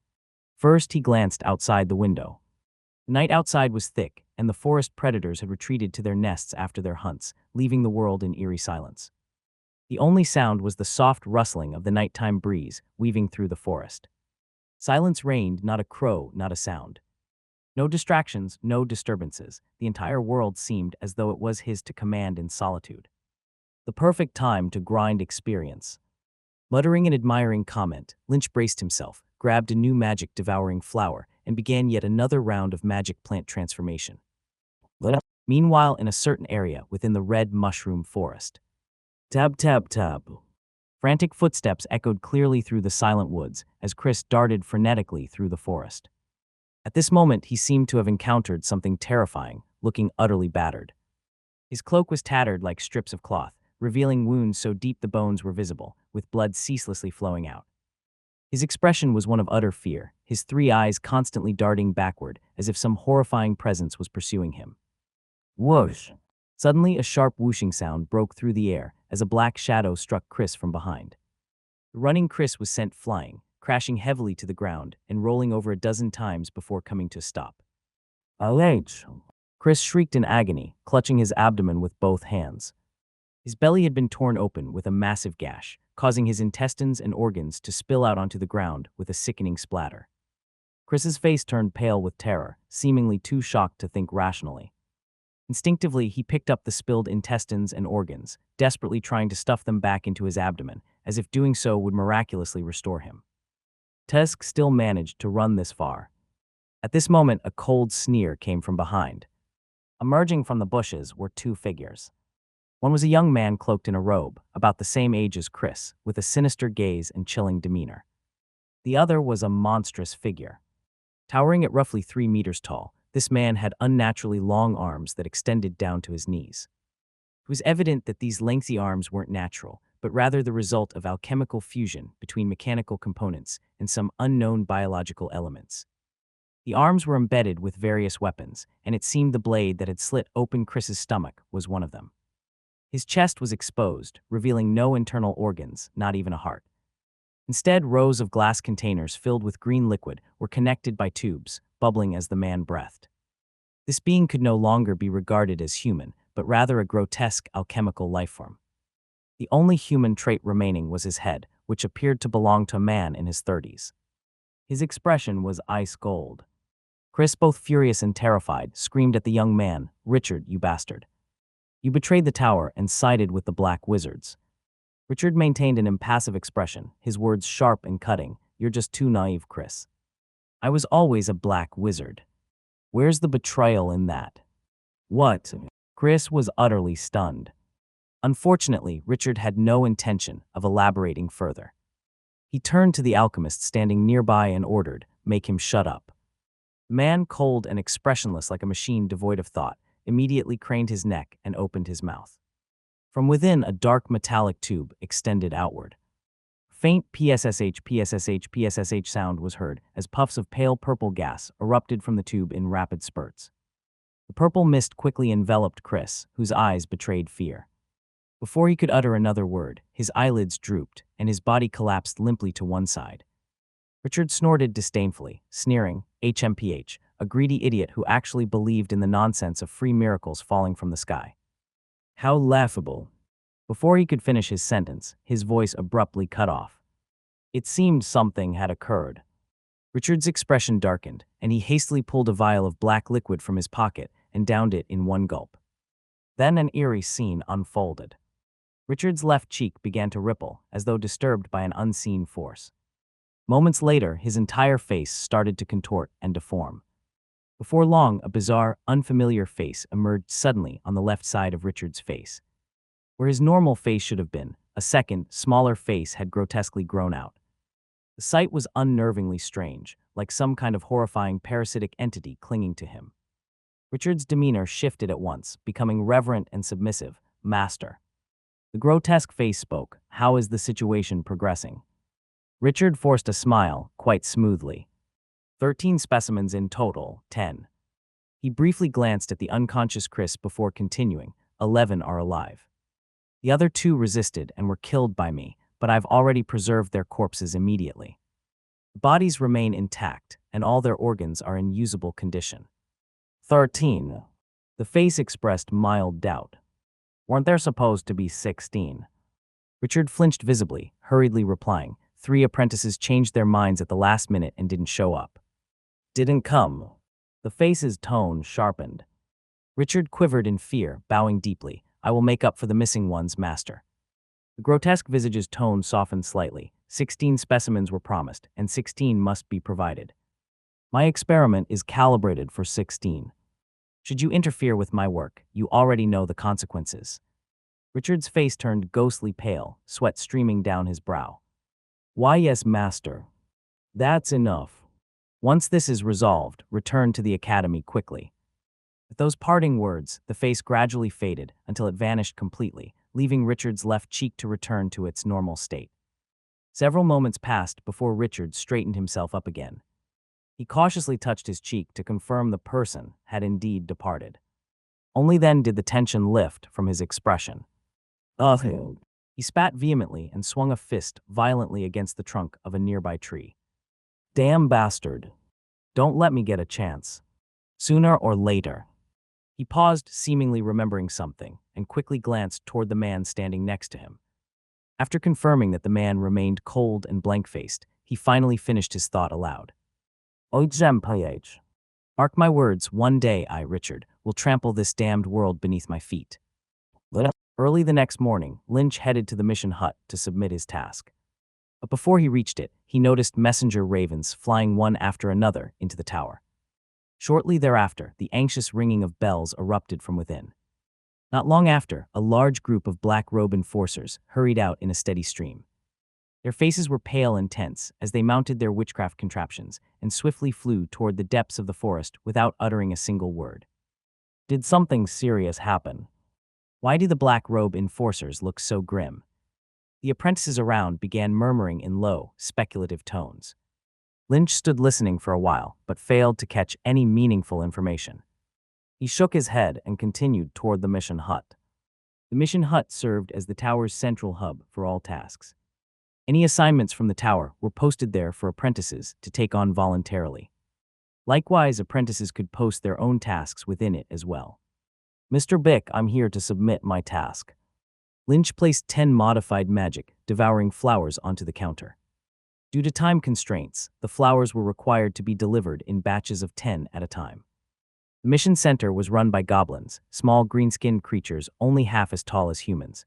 First, he glanced outside the window. The night outside was thick, and the forest predators had retreated to their nests after their hunts, leaving the world in eerie silence. The only sound was the soft rustling of the nighttime breeze weaving through the forest. Silence reigned, not a crow, not a sound. No distractions, no disturbances. The entire world seemed as though it was his to command in solitude. The perfect time to grind experience. Muttering an admiring comment, Lynch braced himself, grabbed a new magic-devouring flower and began yet another round of magic plant transformation. Meanwhile, in a certain area within the red mushroom forest. Tab tab tab. Frantic footsteps echoed clearly through the silent woods as Chris darted frenetically through the forest. At this moment, he seemed to have encountered something terrifying, looking utterly battered. His cloak was tattered like strips of cloth, revealing wounds so deep the bones were visible, with blood ceaselessly flowing out. His expression was one of utter fear, his three eyes constantly darting backward as if some horrifying presence was pursuing him. Whoosh! Suddenly, a sharp whooshing sound broke through the air as a black shadow struck Chris from behind. The running Chris was sent flying, crashing heavily to the ground and rolling over a dozen times before coming to a stop. Ouch! Chris shrieked in agony, clutching his abdomen with both hands. His belly had been torn open with a massive gash, causing his intestines and organs to spill out onto the ground with a sickening splatter. Chris's face turned pale with terror, seemingly too shocked to think rationally. Instinctively, he picked up the spilled intestines and organs, desperately trying to stuff them back into his abdomen, as if doing so would miraculously restore him. Tusk still managed to run this far. At this moment, a cold sneer came from behind. Emerging from the bushes were two figures. One was a young man cloaked in a robe, about the same age as Chris, with a sinister gaze and chilling demeanor. The other was a monstrous figure. Towering at roughly 3 meters tall, this man had unnaturally long arms that extended down to his knees. It was evident that these lengthy arms weren't natural, but rather the result of alchemical fusion between mechanical components and some unknown biological elements. The arms were embedded with various weapons, and it seemed the blade that had slit open Chris's stomach was one of them. His chest was exposed, revealing no internal organs, not even a heart. Instead, rows of glass containers filled with green liquid were connected by tubes, bubbling as the man breathed. This being could no longer be regarded as human, but rather a grotesque alchemical lifeform. The only human trait remaining was his head, which appeared to belong to a man in his 30s. His expression was ice cold. Chris, both furious and terrified, screamed at the young man, "Richard, you bastard. You betrayed the tower and sided with the Black Wizards." Richard maintained an impassive expression, his words sharp and cutting. "You're just too naive, Chris. I was always a Black Wizard. Where's the betrayal in that?" "What?" Chris was utterly stunned. Unfortunately, Richard had no intention of elaborating further. He turned to the alchemist standing nearby and ordered, "Make him shut up." The man, cold and expressionless like a machine devoid of thought, immediately craned his neck and opened his mouth. From within, a dark metallic tube extended outward. Faint PSSH sound was heard as puffs of pale purple gas erupted from the tube in rapid spurts. The purple mist quickly enveloped Chris, whose eyes betrayed fear. Before he could utter another word, his eyelids drooped and his body collapsed limply to one side. Richard snorted disdainfully, sneering, "HMPH, a greedy idiot who actually believed in the nonsense of free miracles falling from the sky. How laughable." Before he could finish his sentence, his voice abruptly cut off. It seemed something had occurred. Richard's expression darkened, and he hastily pulled a vial of black liquid from his pocket and downed it in one gulp. Then an eerie scene unfolded. Richard's left cheek began to ripple, as though disturbed by an unseen force. Moments later, his entire face started to contort and deform. Before long, a bizarre, unfamiliar face emerged suddenly on the left side of Richard's face. Where his normal face should have been, a second, smaller face had grotesquely grown out. The sight was unnervingly strange, like some kind of horrifying parasitic entity clinging to him. Richard's demeanor shifted at once, becoming reverent and submissive. "Master." The grotesque face spoke. "How is the situation progressing?" Richard forced a smile, quite smoothly. 13 specimens in total, 10. He briefly glanced at the unconscious Chris before continuing. 11 are alive. The other 2 resisted and were killed by me, but I've already preserved their corpses immediately. The bodies remain intact, and all their organs are in usable condition. 13. The face expressed mild doubt. Weren't there supposed to be 16? Richard flinched visibly, hurriedly replying, 3 apprentices changed their minds at the last minute and didn't show up. Didn't come. The face's tone sharpened. Richard quivered in fear, bowing deeply. "I will make up for the missing ones, master." The grotesque visage's tone softened slightly, 16 specimens were promised, and 16 must be provided. My experiment is calibrated for 16. Should you interfere with my work, you already know the consequences. Richard's face turned ghostly pale, sweat streaming down his brow. Why, yes, master. That's enough. Once this is resolved, return to the academy quickly. With those parting words, the face gradually faded until it vanished completely, leaving Richard's left cheek to return to its normal state. Several moments passed before Richard straightened himself up again. He cautiously touched his cheek to confirm the person had indeed departed. Only then did the tension lift from his expression. Ugh. He spat vehemently and swung a fist violently against the trunk of a nearby tree. Damn bastard. Don't let me get a chance. Sooner or later. He paused, seemingly remembering something, and quickly glanced toward the man standing next to him. After confirming that the man remained cold and blank-faced, he finally finished his thought aloud. Mark my words, one day I, Richard, will trample this damned world beneath my feet. Early the next morning, Lynch headed to the mission hut to submit his task. But before he reached it, he noticed messenger ravens flying one after another into the tower. Shortly thereafter, the anxious ringing of bells erupted from within. Not long after, a large group of black-robe enforcers hurried out in a steady stream. Their faces were pale and tense as they mounted their witchcraft contraptions and swiftly flew toward the depths of the forest without uttering a single word. Did something serious happen? Why do the black-robe enforcers look so grim? The apprentices around began murmuring in low, speculative tones. Lynch stood listening for a while, but failed to catch any meaningful information. He shook his head and continued toward the mission hut. The mission hut served as the tower's central hub for all tasks. Any assignments from the tower were posted there for apprentices to take on voluntarily. Likewise, apprentices could post their own tasks within it as well. Mr. Bick, I'm here to submit my task. Lynch placed 10 modified magic, devouring flowers onto the counter. Due to time constraints, the flowers were required to be delivered in batches of 10 at a time. The mission center was run by goblins, small green-skinned creatures only half as tall as humans.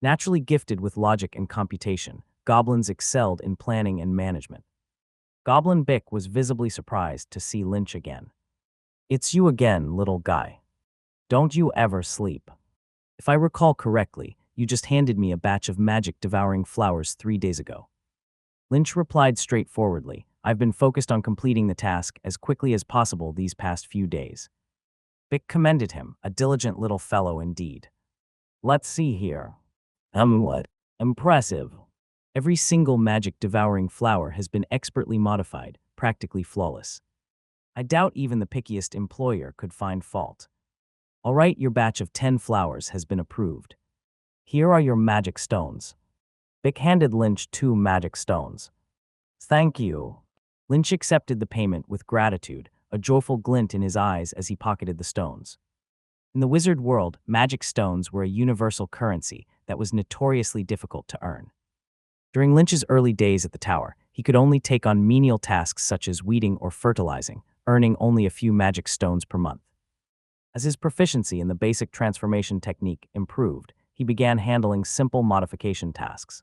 Naturally gifted with logic and computation, goblins excelled in planning and management. Goblin Bick was visibly surprised to see Lynch again. It's you again, little guy. Don't you ever sleep. If I recall correctly, you just handed me a batch of magic-devouring flowers 3 days ago. Lynch replied straightforwardly, I've been focused on completing the task as quickly as possible these past few days. Bick commended him, a diligent little fellow indeed. Let's see here. What? Impressive. Every single magic-devouring flower has been expertly modified, practically flawless. I doubt even the pickiest employer could find fault. All right, your batch of 10 flowers has been approved. Here are your magic stones. Bick handed Lynch 2 magic stones. Thank you. Lynch accepted the payment with gratitude, a joyful glint in his eyes as he pocketed the stones. In the wizard world, magic stones were a universal currency that was notoriously difficult to earn. During Lynch's early days at the tower, he could only take on menial tasks such as weeding or fertilizing, earning only a few magic stones per month. As his proficiency in the basic transformation technique improved, he began handling simple modification tasks.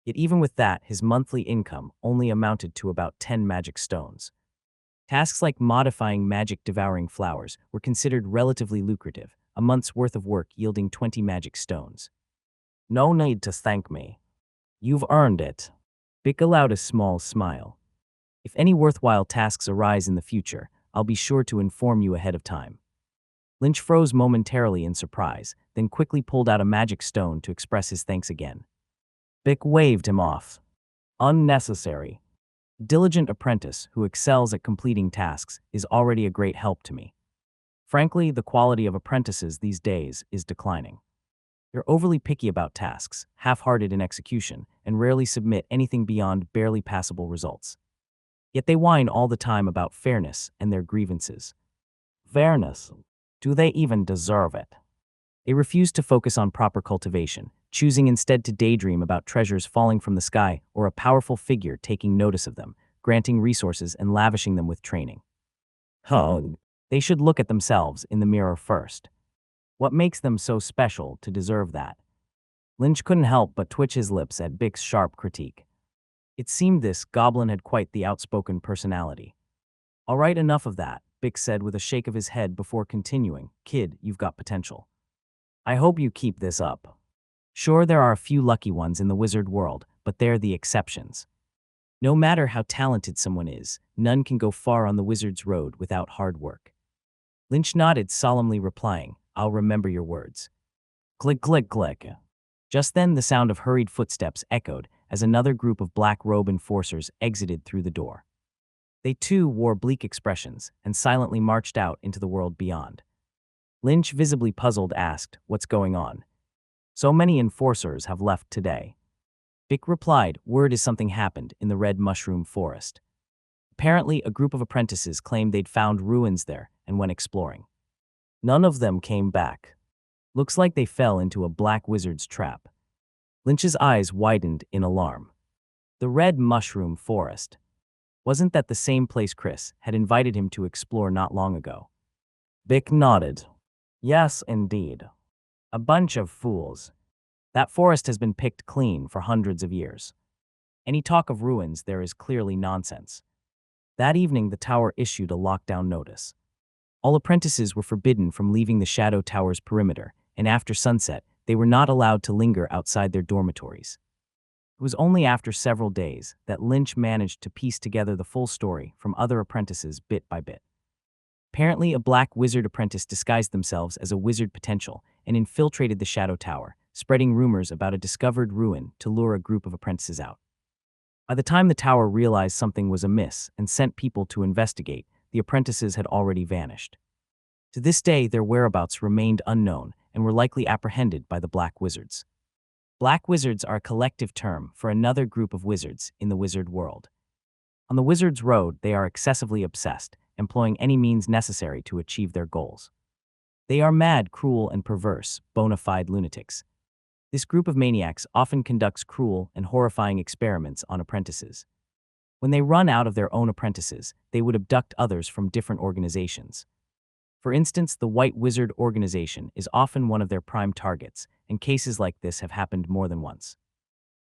Yet even with that, his monthly income only amounted to about 10 magic stones. Tasks like modifying magic-devouring flowers were considered relatively lucrative, a month's worth of work yielding 20 magic stones. No need to thank me. You've earned it. Bick allowed a small smile. If any worthwhile tasks arise in the future, I'll be sure to inform you ahead of time. Lynch froze momentarily in surprise, then quickly pulled out a magic stone to express his thanks again. Bick waved him off. Unnecessary. A diligent apprentice who excels at completing tasks is already a great help to me. Frankly, the quality of apprentices these days is declining. They're overly picky about tasks, half-hearted in execution, and rarely submit anything beyond barely passable results. Yet they whine all the time about fairness and their grievances. Fairness? Do they even deserve it? They refuse to focus on proper cultivation, choosing instead to daydream about treasures falling from the sky or a powerful figure taking notice of them, granting resources and lavishing them with training. They should look at themselves in the mirror first. What makes them so special to deserve that? Lynch couldn't help but twitch his lips at Bick's sharp critique. It seemed this goblin had quite the outspoken personality. All right, enough of that, Bick said with a shake of his head before continuing. Kid, you've got potential. I hope you keep this up. Sure, there are a few lucky ones in the wizard world, but they're the exceptions. No matter how talented someone is, none can go far on the wizard's road without hard work. Lynch nodded, solemnly replying, I'll remember your words. Click, click, click. Just then, the sound of hurried footsteps echoed as another group of black robe enforcers exited through the door. They too wore bleak expressions and silently marched out into the world beyond. Lynch, visibly puzzled, asked, What's going on? So many enforcers have left today. Bick replied, Word is something happened in the Red Mushroom Forest. Apparently, a group of apprentices claimed they'd found ruins there and went exploring. None of them came back. Looks like they fell into a black wizard's trap. Lynch's eyes widened in alarm. The Red Mushroom Forest. Wasn't that the same place Chris had invited him to explore not long ago? Bick nodded. Yes, indeed. A bunch of fools. That forest has been picked clean for hundreds of years. Any talk of ruins there is clearly nonsense. That evening, the tower issued a lockdown notice. All apprentices were forbidden from leaving the Shadow Tower's perimeter, and after sunset, they were not allowed to linger outside their dormitories. It was only after several days that Lynch managed to piece together the full story from other apprentices bit by bit. Apparently, a black wizard apprentice disguised themselves as a wizard potential and infiltrated the Shadow Tower, spreading rumors about a discovered ruin to lure a group of apprentices out. By the time the tower realized something was amiss and sent people to investigate, the apprentices had already vanished. To this day, their whereabouts remained unknown and were likely apprehended by the Black Wizards. Black Wizards are a collective term for another group of wizards in the wizard world. On the wizard's road, they are excessively obsessed, employing any means necessary to achieve their goals. They are mad, cruel, and perverse, bona fide lunatics. This group of maniacs often conducts cruel and horrifying experiments on apprentices. When they run out of their own apprentices, they would abduct others from different organizations. For instance, the White Wizard Organization is often one of their prime targets, and cases like this have happened more than once.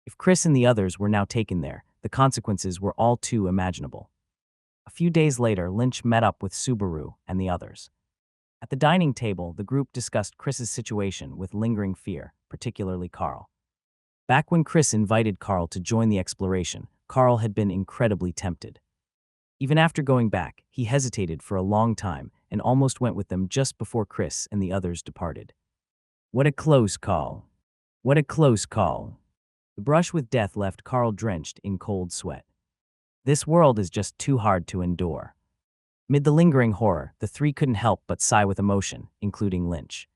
If Chris and the others were now taken there, the consequences were all too imaginable. A few days later, Lynch met up with Subaru and the others. At the dining table, the group discussed Chris's situation with lingering fear, particularly Carl. Back when Chris invited Carl to join the exploration, Carl had been incredibly tempted. Even after going back, he hesitated for a long time and almost went with them just before Chris and the others departed. What a close call. What a close call. The brush with death left Carl drenched in cold sweat. This world is just too hard to endure. Mid the lingering horror, the three couldn't help but sigh with emotion, including Lynch.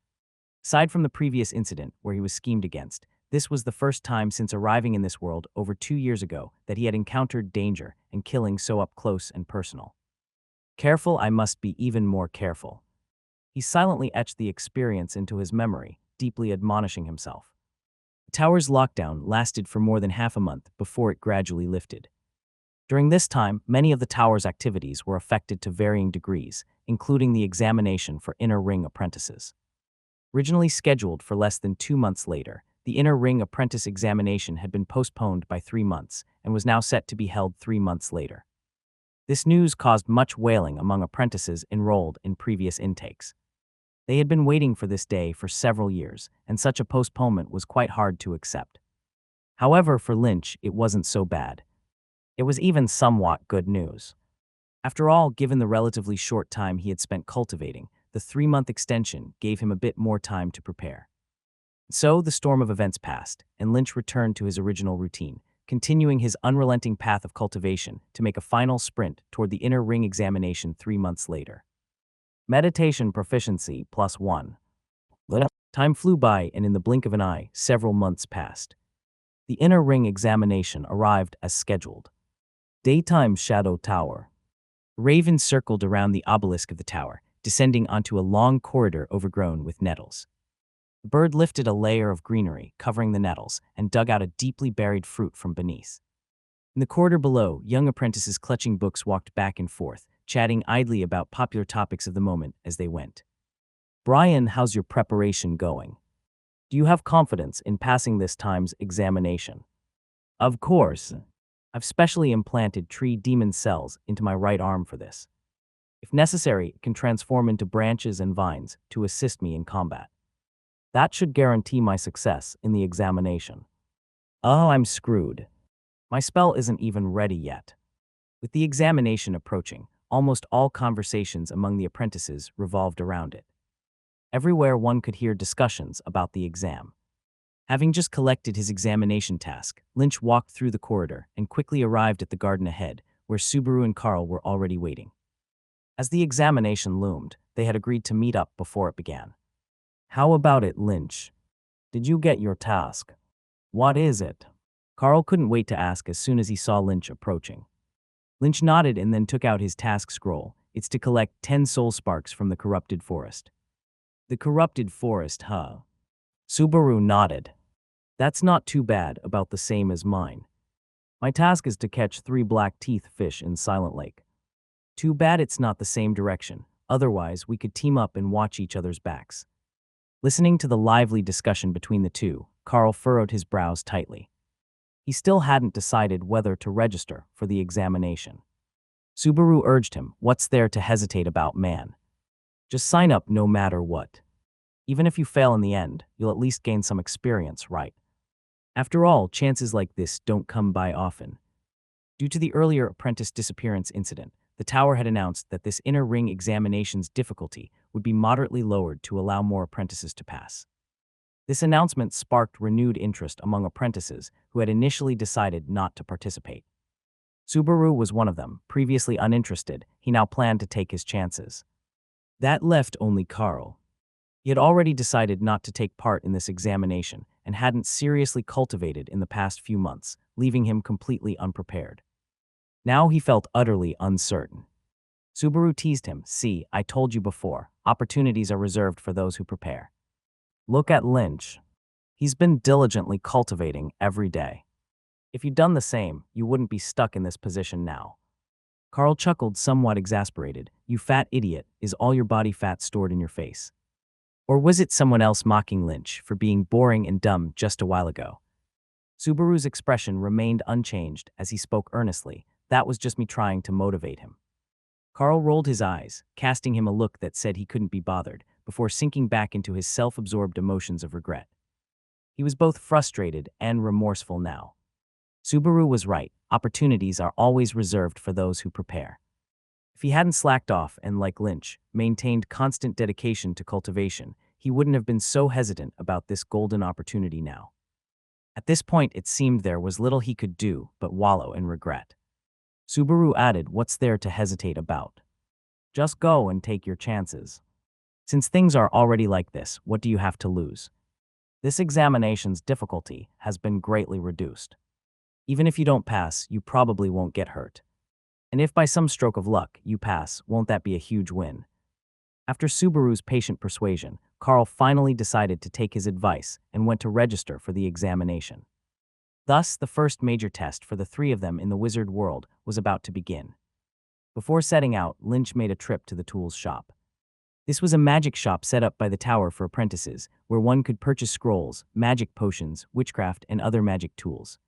Aside from the previous incident where he was schemed against, this was the first time since arriving in this world over 2 years ago that he had encountered danger and killing so up close and personal. Careful, I must be even more careful. He silently etched the experience into his memory, deeply admonishing himself. The tower's lockdown lasted for more than half a month before it gradually lifted. During this time, many of the tower's activities were affected to varying degrees, including the examination for Inner Ring apprentices. Originally scheduled for less than 2 months later, the Inner Ring apprentice examination had been postponed by 3 months and was now set to be held 3 months later. This news caused much wailing among apprentices enrolled in previous intakes. They had been waiting for this day for several years, and such a postponement was quite hard to accept. However, for Lynch, it wasn't so bad. It was even somewhat good news. After all, given the relatively short time he had spent cultivating, the 3-month extension gave him a bit more time to prepare. So the storm of events passed, and Lynch returned to his original routine, continuing his unrelenting path of cultivation to make a final sprint toward the Inner Ring examination 3 months later. Meditation proficiency +1. Time flew by, and in the blink of an eye, several months passed. The Inner Ring examination arrived as scheduled. Daytime Shadow Tower. Raven circled around the obelisk of the tower, descending onto a long corridor overgrown with nettles. The bird lifted a layer of greenery covering the nettles and dug out a deeply buried fruit from beneath. In the corridor below, young apprentices clutching books walked back and forth, chatting idly about popular topics of the moment as they went. Brian, how's your preparation going? Do you have confidence in passing this time's examination? Of course. I've specially implanted tree demon cells into my right arm for this. If necessary, it can transform into branches and vines to assist me in combat. That should guarantee my success in the examination. Oh, I'm screwed. My spell isn't even ready yet. With the examination approaching, almost all conversations among the apprentices revolved around it. Everywhere one could hear discussions about the exam. Having just collected his examination task, Lynch walked through the corridor and quickly arrived at the garden ahead, where Subaru and Carl were already waiting. As the examination loomed, they had agreed to meet up before it began. How about it, Lynch? Did you get your task? What is it? Carl couldn't wait to ask as soon as he saw Lynch approaching. Lynch nodded and then took out his task scroll. It's to collect 10 soul sparks from the corrupted forest. The corrupted forest, huh? Subaru nodded. That's not too bad, about the same as mine. My task is to catch 3 black teeth fish in Silent Lake. Too bad it's not the same direction, otherwise we could team up and watch each other's backs. Listening to the lively discussion between the two, Carl furrowed his brows tightly. He still hadn't decided whether to register for the examination. Subaru urged him, what's there to hesitate about, man? Just sign up no matter what. Even if you fail in the end, you'll at least gain some experience, right? After all, chances like this don't come by often. Due to the earlier apprentice disappearance incident, the tower had announced that this inner ring examination's difficulty would be moderately lowered to allow more apprentices to pass. This announcement sparked renewed interest among apprentices who had initially decided not to participate. Subaru was one of them. Previously uninterested, he now planned to take his chances. That left only Carl. He had already decided not to take part in this examination and hadn't seriously cultivated in the past few months, leaving him completely unprepared. Now he felt utterly uncertain. Subaru teased him, see, I told you before, opportunities are reserved for those who prepare. Look at Lynch. He's been diligently cultivating every day. If you'd done the same, you wouldn't be stuck in this position now. Carl chuckled, somewhat exasperated. You fat idiot, is all your body fat stored in your face? Or was it someone else mocking Lynch for being boring and dumb just a while ago? Subaru's expression remained unchanged as he spoke earnestly. That was just me trying to motivate him. Carl rolled his eyes, casting him a look that said he couldn't be bothered, before sinking back into his self-absorbed emotions of regret. He was both frustrated and remorseful now. Subaru was right, opportunities are always reserved for those who prepare. If he hadn't slacked off and, like Lynch, maintained constant dedication to cultivation, he wouldn't have been so hesitant about this golden opportunity now. At this point, it seemed there was little he could do but wallow in regret. Subaru added, what's there to hesitate about? Just go and take your chances. Since things are already like this, what do you have to lose? This examination's difficulty has been greatly reduced. Even if you don't pass, you probably won't get hurt. And if by some stroke of luck you pass, won't that be a huge win? After Subaru's patient persuasion, Carl finally decided to take his advice and went to register for the examination. Thus, the first major test for the 3 of them in the wizard world was about to begin. Before setting out, Lynch made a trip to the tools shop. This was a magic shop set up by the tower for apprentices, where one could purchase scrolls, magic potions, witchcraft, and other magic tools.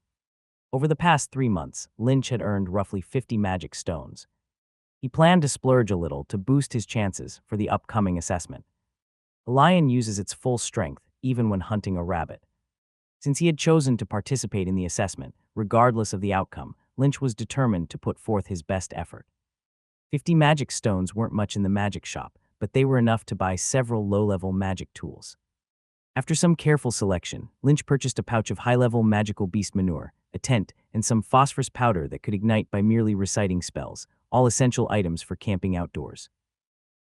Over the past 3 months, Lynch had earned roughly 50 magic stones. He planned to splurge a little to boost his chances for the upcoming assessment. A lion uses its full strength even when hunting a rabbit. Since he had chosen to participate in the assessment, regardless of the outcome, Lynch was determined to put forth his best effort. 50 magic stones weren't much in the magic shop, but they were enough to buy several low-level magic tools. After some careful selection, Lynch purchased a pouch of high-level magical beast manure, a tent, and some phosphorus powder that could ignite by merely reciting spells, all essential items for camping outdoors.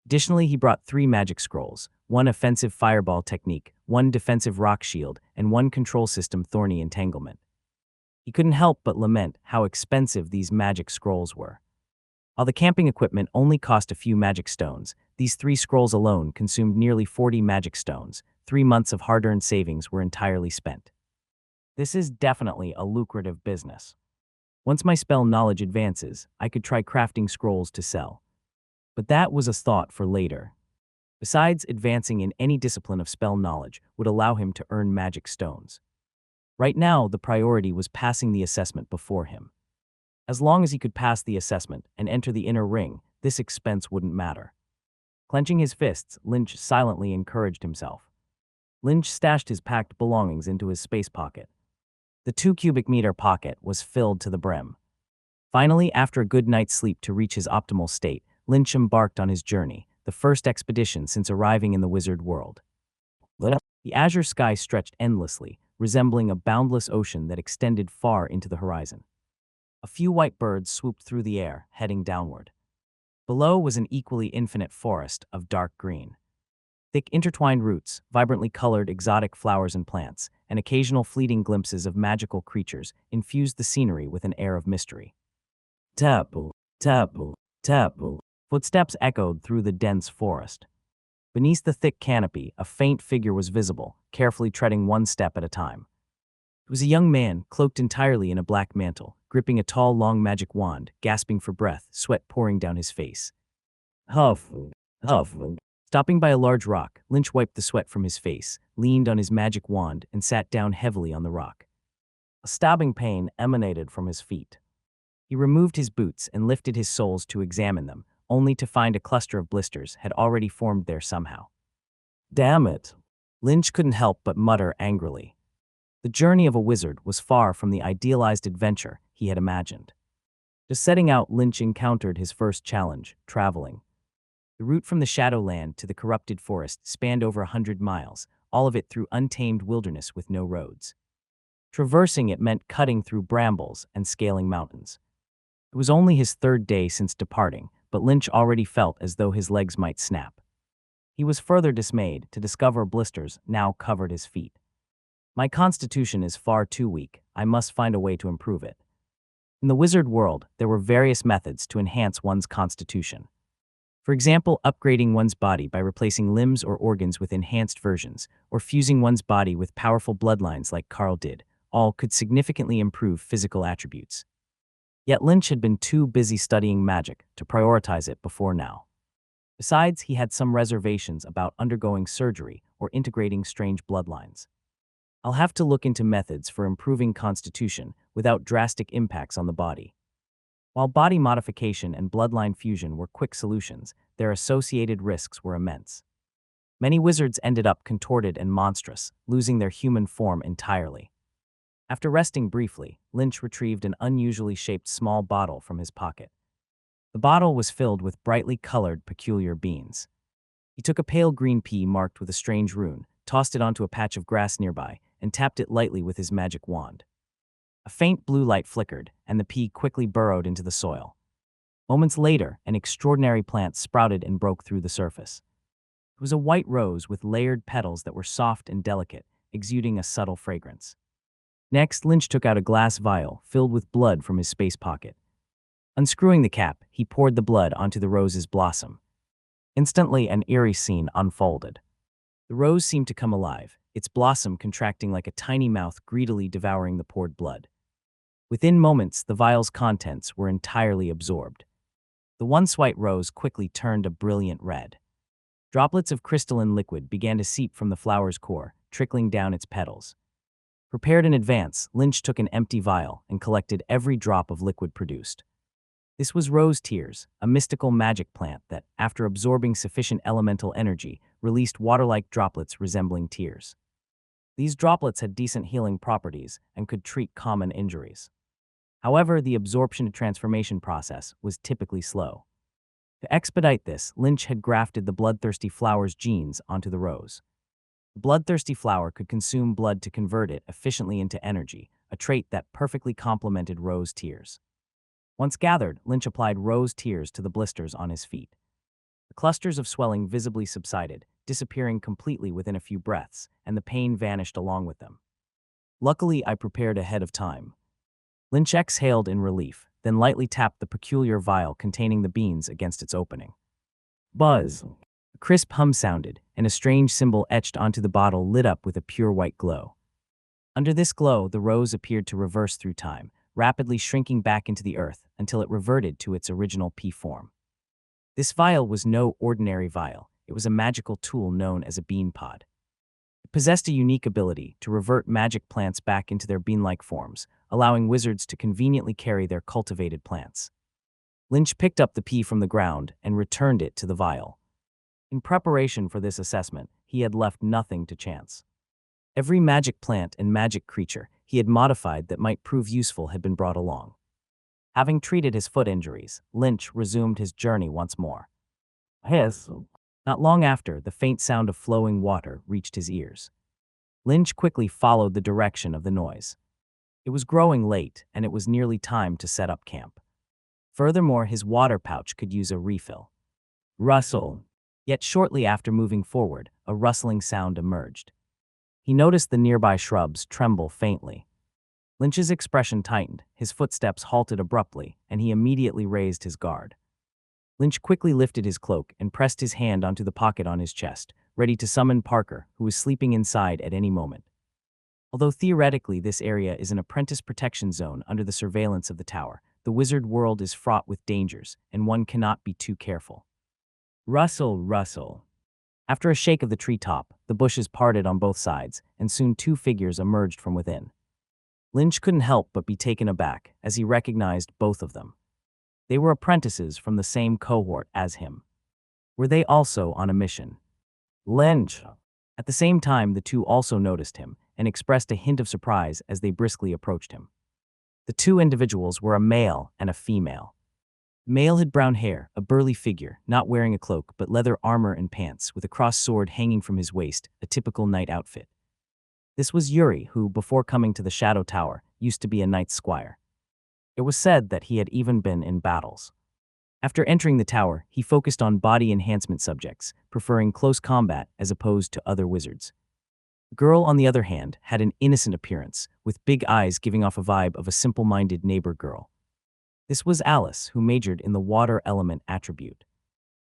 Additionally, he brought 3 magic scrolls, 1 offensive fireball technique, 1 defensive rock shield, and 1 control system thorny entanglement. He couldn't help but lament how expensive these magic scrolls were. While the camping equipment only cost a few magic stones, these 3 scrolls alone consumed nearly 40 magic stones. 3 months of hard-earned savings were entirely spent. This is definitely a lucrative business. Once my spell knowledge advances, I could try crafting scrolls to sell. But that was a thought for later. Besides, advancing in any discipline of spell knowledge would allow him to earn magic stones. Right now, the priority was passing the assessment before him. As long as he could pass the assessment and enter the inner ring, this expense wouldn't matter. Clenching his fists, Lynch silently encouraged himself. Lynch stashed his packed belongings into his space pocket. The 2 cubic meter pocket was filled to the brim. Finally, after a good night's sleep to reach his optimal state, Lynch embarked on his journey, the first expedition since arriving in the wizard world. The azure sky stretched endlessly, resembling a boundless ocean that extended far into the horizon. A few white birds swooped through the air, heading downward. Below was an equally infinite forest of dark green. Thick intertwined roots, vibrantly colored exotic flowers and plants, and occasional fleeting glimpses of magical creatures infused the scenery with an air of mystery. Tapu, tapu, tapu. Footsteps echoed through the dense forest. Beneath the thick canopy, a faint figure was visible, carefully treading one step at a time. It was a young man, cloaked entirely in a black mantle, gripping a tall, long magic wand, gasping for breath, sweat pouring down his face. Huff, huff. Stopping by a large rock, Lynch wiped the sweat from his face, leaned on his magic wand, and sat down heavily on the rock. A stabbing pain emanated from his feet. He removed his boots and lifted his soles to examine them, only to find a cluster of blisters had already formed there somehow. Damn it! Lynch couldn't help but mutter angrily. The journey of a wizard was far from the idealized adventure he had imagined. Just setting out, Lynch encountered his first challenge, traveling. The route from the Shadowland to the corrupted forest spanned over 100 miles, all of it through untamed wilderness with no roads. Traversing it meant cutting through brambles and scaling mountains. It was only his third day since departing, but Lynch already felt as though his legs might snap. He was further dismayed to discover blisters now covered his feet. My constitution is far too weak. I must find a way to improve it. In the wizard world, there were various methods to enhance one's constitution. For example, upgrading one's body by replacing limbs or organs with enhanced versions, or fusing one's body with powerful bloodlines like Carl did, all could significantly improve physical attributes. Yet Lynch had been too busy studying magic to prioritize it before now. Besides, he had some reservations about undergoing surgery or integrating strange bloodlines. I'll have to look into methods for improving constitution without drastic impacts on the body. While body modification and bloodline fusion were quick solutions, their associated risks were immense. Many wizards ended up contorted and monstrous, losing their human form entirely. After resting briefly, Lynch retrieved an unusually shaped small bottle from his pocket. The bottle was filled with brightly colored, peculiar beans. He took a pale green pea marked with a strange rune, tossed it onto a patch of grass nearby, and tapped it lightly with his magic wand. A faint blue light flickered, and the pea quickly burrowed into the soil. Moments later, an extraordinary plant sprouted and broke through the surface. It was a white rose with layered petals that were soft and delicate, exuding a subtle fragrance. Next, Lynch took out a glass vial filled with blood from his space pocket. Unscrewing the cap, he poured the blood onto the rose's blossom. Instantly, an eerie scene unfolded. The rose seemed to come alive, its blossom contracting like a tiny mouth greedily devouring the poured blood. Within moments, the vial's contents were entirely absorbed. The once white rose quickly turned a brilliant red. Droplets of crystalline liquid began to seep from the flower's core, trickling down its petals. Prepared in advance, Lynch took an empty vial and collected every drop of liquid produced. This was rose tears, a mystical magic plant that, after absorbing sufficient elemental energy, released water-like droplets resembling tears. These droplets had decent healing properties and could treat common injuries. However, the absorption to transformation process was typically slow. To expedite this, Lynch had grafted the bloodthirsty flower's genes onto the rose. The bloodthirsty flower could consume blood to convert it efficiently into energy, a trait that perfectly complemented rose tears. Once gathered, Lynch applied rose tears to the blisters on his feet. The clusters of swelling visibly subsided, disappearing completely within a few breaths, and the pain vanished along with them. Luckily, I prepared ahead of time. Lynch exhaled in relief, then lightly tapped the peculiar vial containing the beans against its opening. Buzz! A crisp hum sounded, and a strange symbol etched onto the bottle lit up with a pure white glow. Under this glow, the rose appeared to reverse through time, rapidly shrinking back into the earth until it reverted to its original pea form. This vial was no ordinary vial. It was a magical tool known as a bean pod. The Possessed a unique ability to revert magic plants back into their bean-like forms, allowing wizards to conveniently carry their cultivated plants. Lynch picked up the pea from the ground and returned it to the vial. In preparation for this assessment, he had left nothing to chance. Every magic plant and magic creature he had modified that might prove useful had been brought along. Having treated his foot injuries, Lynch resumed his journey once more. Not long after, the faint sound of flowing water reached his ears. Lynch quickly followed the direction of the noise. It was growing late, and it was nearly time to set up camp. Furthermore, his water pouch could use a refill. Rustle. Yet shortly after moving forward, a rustling sound emerged. He noticed the nearby shrubs tremble faintly. Lynch's expression tightened, his footsteps halted abruptly, and he immediately raised his guard. Lynch quickly lifted his cloak and pressed his hand onto the pocket on his chest, ready to summon Parker, who was sleeping inside at any moment. Although theoretically this area is an apprentice protection zone under the surveillance of the tower, the wizard world is fraught with dangers, and one cannot be too careful. Rustle, rustle. After a shake of the treetop, the bushes parted on both sides, and soon two figures emerged from within. Lynch couldn't help but be taken aback as he recognized both of them. They were apprentices from the same cohort as him. Were they also on a mission? Lynch! At the same time, the two also noticed him and expressed a hint of surprise as they briskly approached him. The two individuals were a male and a female. The male had brown hair, a burly figure, not wearing a cloak but leather armor and pants, with a crossed sword hanging from his waist, a typical knight outfit. This was Yuri, who, before coming to the Shadow Tower, used to be a knight's squire. It was said that he had even been in battles. After entering the tower, he focused on body enhancement subjects, preferring close combat as opposed to other wizards. The girl, on the other hand, had an innocent appearance, with big eyes giving off a vibe of a simple-minded neighbor girl. This was Alice, who majored in the water element attribute.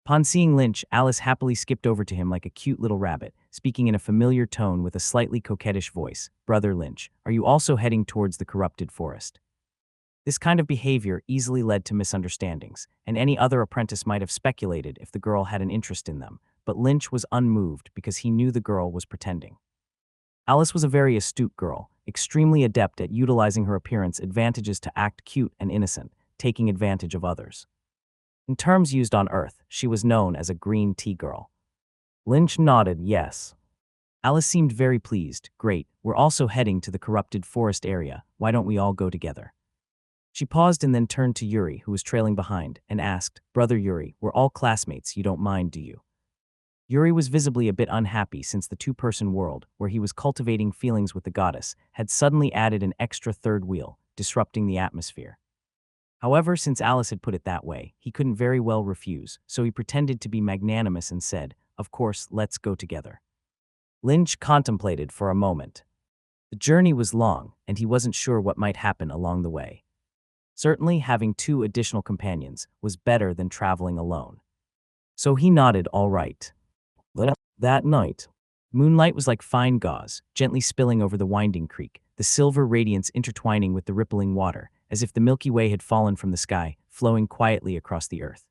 Upon seeing Lynch, Alice happily skipped over to him like a cute little rabbit, speaking in a familiar tone with a slightly coquettish voice. "Brother Lynch, are you also heading towards the corrupted forest?" This kind of behavior easily led to misunderstandings, and any other apprentice might have speculated if the girl had an interest in them, but Lynch was unmoved because he knew the girl was pretending. Alice was a very astute girl, extremely adept at utilizing her appearance advantages to act cute and innocent, taking advantage of others. In terms used on Earth, she was known as a green tea girl. Lynch nodded yes. Alice seemed very pleased. "Great, we're also heading to the corrupted forest area. Why don't we all go together?" She paused and then turned to Yuri, who was trailing behind, and asked, "Brother Yuri, we're all classmates, you don't mind, do you?" Yuri was visibly a bit unhappy since the two-person world, where he was cultivating feelings with the goddess, had suddenly added an extra third wheel, disrupting the atmosphere. However, since Alice had put it that way, he couldn't very well refuse, so he pretended to be magnanimous and said, "Of course, let's go together." Lynch contemplated for a moment. The journey was long, and he wasn't sure what might happen along the way. Certainly, having two additional companions was better than traveling alone. So he nodded all right. That night, moonlight was like fine gauze, gently spilling over the winding creek, the silver radiance intertwining with the rippling water, as if the Milky Way had fallen from the sky, flowing quietly across the earth.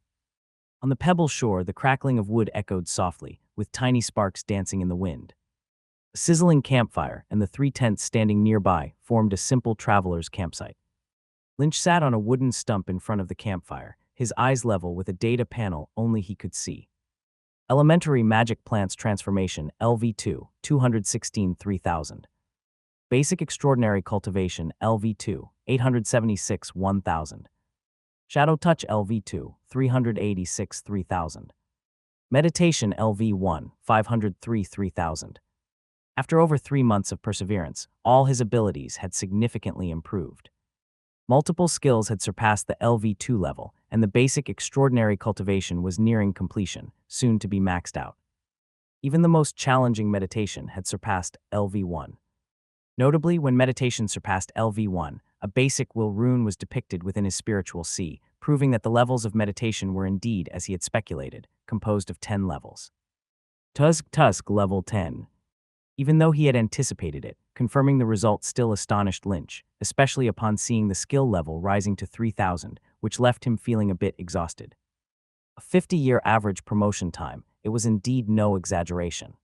On the pebble shore, the crackling of wood echoed softly, with tiny sparks dancing in the wind. A sizzling campfire and the three tents standing nearby formed a simple traveler's campsite. Lynch sat on a wooden stump in front of the campfire, his eyes level with a data panel only he could see. Elementary Magic Plants Transformation LV2, 216 3000. Basic Extraordinary Cultivation LV2, 876 1000. Shadow Touch LV2, 386 3000. Meditation LV1, 503 3000. After over 3 months of perseverance, all his abilities had significantly improved. Multiple skills had surpassed the LV2 level, and the basic extraordinary cultivation was nearing completion, soon to be maxed out. Even the most challenging meditation had surpassed LV1. Notably, when meditation surpassed LV1, a basic will rune was depicted within his spiritual sea, proving that the levels of meditation were indeed, as he had speculated, composed of 10 levels. Tusk level 10. Even though he had anticipated it, confirming the result still astonished Lynch, especially upon seeing the skill level rising to 3000, which left him feeling a bit exhausted. A 50-year average promotion time, it was indeed no exaggeration.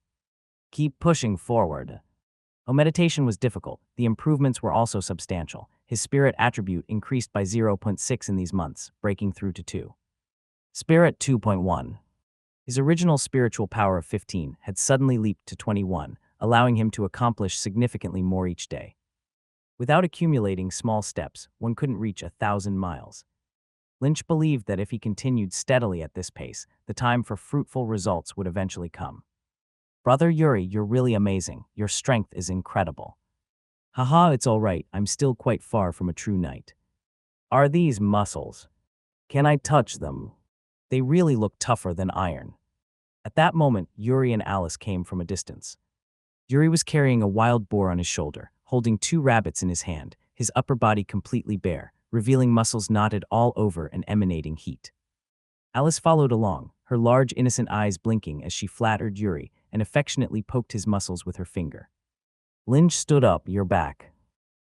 Keep pushing forward. Though meditation was difficult, the improvements were also substantial. His spirit attribute increased by zero point 0.6 in these months, breaking through to 2. Spirit 2.1. His original spiritual power of 15 had suddenly leaped to 21, allowing him to accomplish significantly more each day. Without accumulating small steps, one couldn't reach 1,000 miles. Lynch believed that if he continued steadily at this pace, the time for fruitful results would eventually come. Brother Yuri, you're really amazing. Your strength is incredible. Haha, it's all right. I'm still quite far from a true knight. Are these muscles? Can I touch them? They really look tougher than iron. At that moment, Yuri and Alice came from a distance. Yuri was carrying a wild boar on his shoulder, holding 2 rabbits in his hand, his upper body completely bare, revealing muscles knotted all over and emanating heat. Alice followed along, her large innocent eyes blinking as she flattered Yuri and affectionately poked his muscles with her finger. Lynch stood up, "You're back."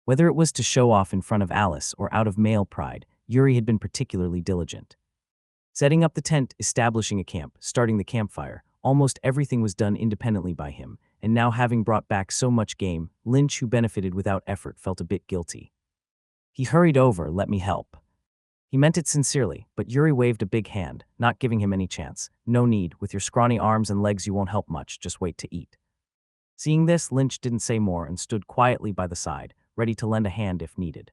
Whether it was to show off in front of Alice or out of male pride, Yuri had been particularly diligent. Setting up the tent, establishing a camp, starting the campfire, almost everything was done independently by him, and now having brought back so much game, Lynch, who benefited without effort, felt a bit guilty. He hurried over, "Let me help." He meant it sincerely, but Yuri waved a big hand, not giving him any chance. "No need, with your scrawny arms and legs you won't help much, just wait to eat." Seeing this, Lynch didn't say more and stood quietly by the side, ready to lend a hand if needed.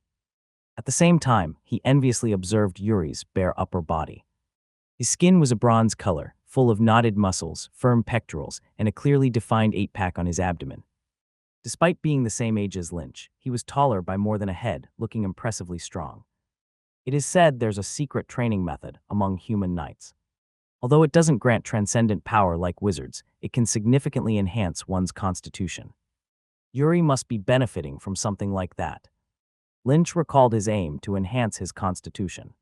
At the same time, he enviously observed Yuri's bare upper body. His skin was a bronze color, full of knotted muscles, firm pectorals, and a clearly defined 8-pack on his abdomen. Despite being the same age as Lynch, he was taller by more than a head, looking impressively strong. It is said there's a secret training method among human knights. Although it doesn't grant transcendent power like wizards, it can significantly enhance one's constitution. Yuri must be benefiting from something like that. Lynch recalled his aim to enhance his constitution.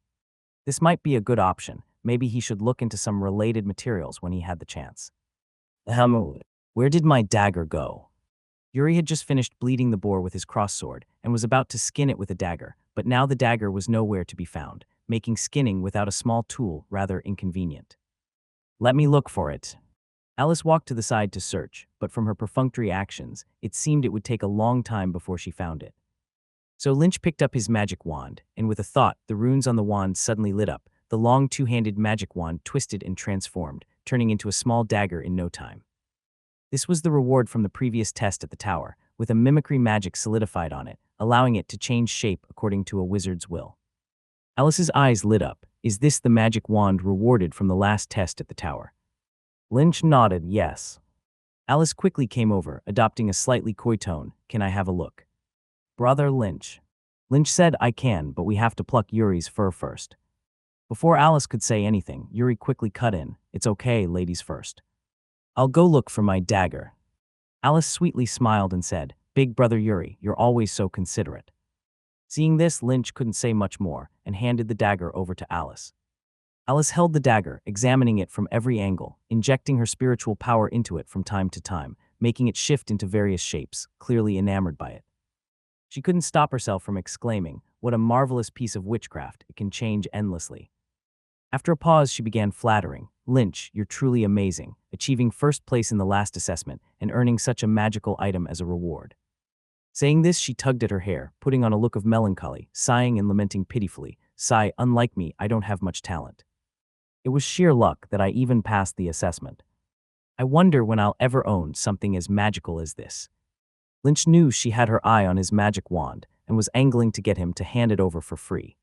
This might be a good option. Maybe he should look into some related materials when he had the chance. Where did my dagger go? Yuri had just finished bleeding the boar with his cross sword and was about to skin it with a dagger, but now the dagger was nowhere to be found, making skinning without a small tool rather inconvenient. "Let me look for it." Alice walked to the side to search, but from her perfunctory actions, it seemed it would take a long time before she found it. So Lynch picked up his magic wand, and with a thought, the runes on the wand suddenly lit up. The long 2-handed magic wand twisted and transformed, turning into a small dagger in no time. This was the reward from the previous test at the tower, with a mimicry magic solidified on it, allowing it to change shape according to a wizard's will. Alice's eyes lit up. Is this the magic wand rewarded from the last test at the tower? Lynch nodded yes. Alice quickly came over, adopting a slightly coy tone. "Can I have a look?" "Brother Lynch." Lynch said, "I can, but we have to pluck Yuri's fur first." Before Alice could say anything, Yuri quickly cut in. "It's okay, ladies first. I'll go look for my dagger." Alice sweetly smiled and said, "Big brother Yuri, you're always so considerate." Seeing this, Lynch couldn't say much more and handed the dagger over to Alice. Alice held the dagger, examining it from every angle, injecting her spiritual power into it from time to time, making it shift into various shapes, clearly enamored by it. She couldn't stop herself from exclaiming, "What a marvelous piece of witchcraft, it can change endlessly." After a pause, she began flattering, "Lynch, you're truly amazing, achieving first place in the last assessment and earning such a magical item as a reward." Saying this, she tugged at her hair, putting on a look of melancholy, sighing and lamenting pitifully. "Sigh, unlike me, I don't have much talent. It was sheer luck that I even passed the assessment. I wonder when I'll ever own something as magical as this." Lynch knew she had her eye on his magic wand and was angling to get him to hand it over for free.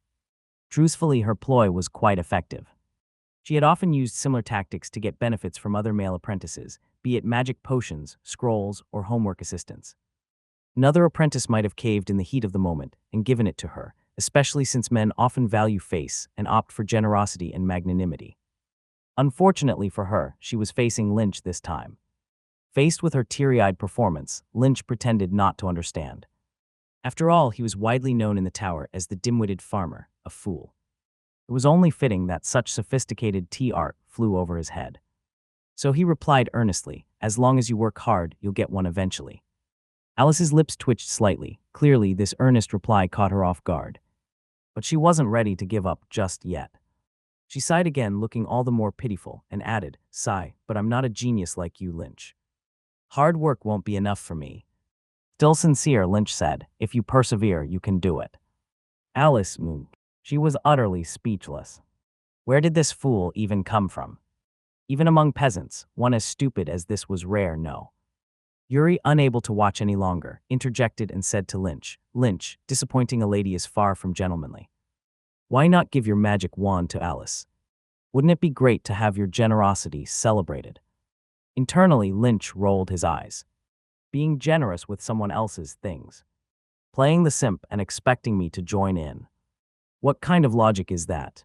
Truthfully, her ploy was quite effective. She had often used similar tactics to get benefits from other male apprentices, be it magic potions, scrolls, or homework assistance. Another apprentice might have caved in the heat of the moment and given it to her, especially since men often value face and opt for generosity and magnanimity. Unfortunately for her, she was facing Lynch this time. Faced with her teary-eyed performance, Lynch pretended not to understand. After all, he was widely known in the tower as the dim-witted farmer, a fool. It was only fitting that such sophisticated tea art flew over his head. So he replied earnestly, "As long as you work hard, you'll get one eventually." Alice's lips twitched slightly. Clearly, this earnest reply caught her off guard. But she wasn't ready to give up just yet. She sighed again, looking all the more pitiful, and added, "Sigh, but I'm not a genius like you, Lynch." Hard work won't be enough for me. Still sincere, Lynch said. If you persevere, you can do it. Alice moved. She was utterly speechless. Where did this fool even come from? Even among peasants, one as stupid as this was rare, no. Yuri, unable to watch any longer, interjected and said to Lynch, Lynch, disappointing a lady is far from gentlemanly. Why not give your magic wand to Alice? Wouldn't it be great to have your generosity celebrated? Internally, Lynch rolled his eyes. Being generous with someone else's things. Playing the simp and expecting me to join in. What kind of logic is that?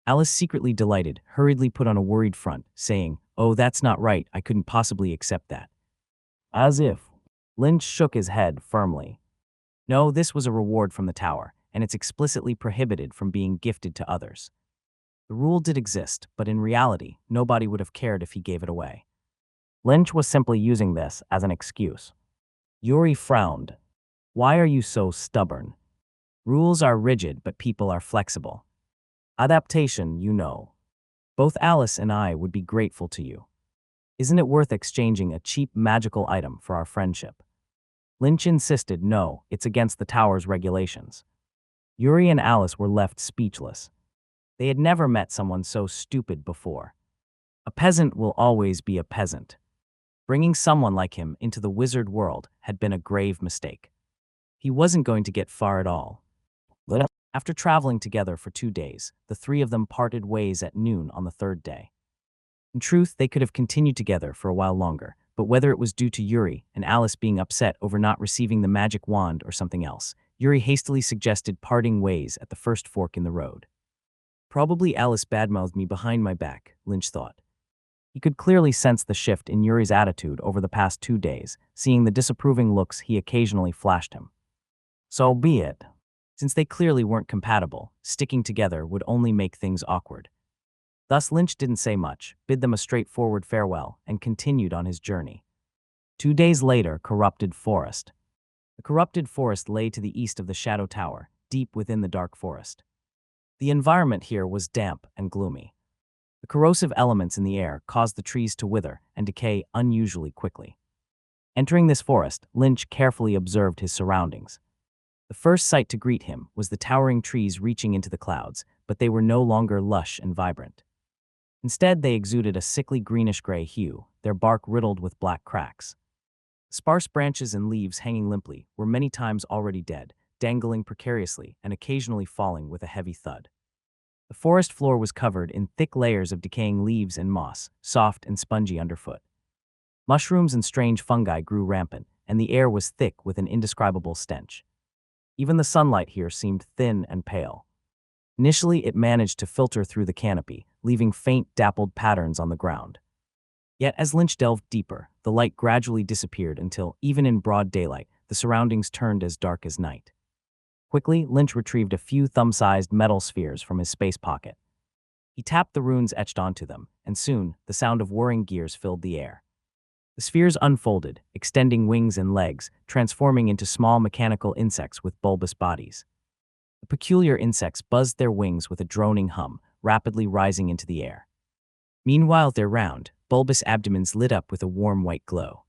Alice, secretly delighted, hurriedly put on a worried front, saying, Oh, that's not right, I couldn't possibly accept that. As if. Lynch shook his head firmly. No, this was a reward from the tower, and it's explicitly prohibited from being gifted to others. The rule did exist, but in reality, nobody would have cared if he gave it away. Lynch was simply using this as an excuse. Yuri frowned. Why are you so stubborn? Rules are rigid, but people are flexible. Adaptation, you know. Both Alice and I would be grateful to you. Isn't it worth exchanging a cheap magical item for our friendship? Lynch insisted, no, it's against the tower's regulations. Yuri and Alice were left speechless. They had never met someone so stupid before. A peasant will always be a peasant. Bringing someone like him into the wizard world had been a grave mistake. He wasn't going to get far at all. After traveling together for 2 days, the three of them parted ways at noon on the third day. In truth, they could have continued together for a while longer, but whether it was due to Yuri and Alice being upset over not receiving the magic wand or something else, Yuri hastily suggested parting ways at the first fork in the road. Probably Alice badmouthed me behind my back, Lynch thought. He could clearly sense the shift in Yuri's attitude over the past 2 days, seeing the disapproving looks he occasionally flashed him. So be it. Since they clearly weren't compatible, sticking together would only make things awkward. Thus Lynch didn't say much, bid them a straightforward farewell, and continued on his journey. 2 days later, Corrupted Forest. The Corrupted Forest lay to the east of the Shadow Tower, deep within the dark forest. The environment here was damp and gloomy. The corrosive elements in the air caused the trees to wither and decay unusually quickly. Entering this forest, Lynch carefully observed his surroundings. The first sight to greet him was the towering trees reaching into the clouds, but they were no longer lush and vibrant. Instead, they exuded a sickly greenish-gray hue, their bark riddled with black cracks. Sparse branches and leaves hanging limply were many times already dead, dangling precariously and occasionally falling with a heavy thud. The forest floor was covered in thick layers of decaying leaves and moss, soft and spongy underfoot. Mushrooms and strange fungi grew rampant, and the air was thick with an indescribable stench. Even the sunlight here seemed thin and pale. Initially, it managed to filter through the canopy, leaving faint, dappled patterns on the ground. Yet as Lynch delved deeper, the light gradually disappeared until, even in broad daylight, the surroundings turned as dark as night. Quickly, Lynch retrieved a few thumb-sized metal spheres from his space pocket. He tapped the runes etched onto them, and soon, the sound of whirring gears filled the air. The spheres unfolded, extending wings and legs, transforming into small mechanical insects with bulbous bodies. The peculiar insects buzzed their wings with a droning hum, rapidly rising into the air. Meanwhile, their round, bulbous abdomens lit up with a warm white glow.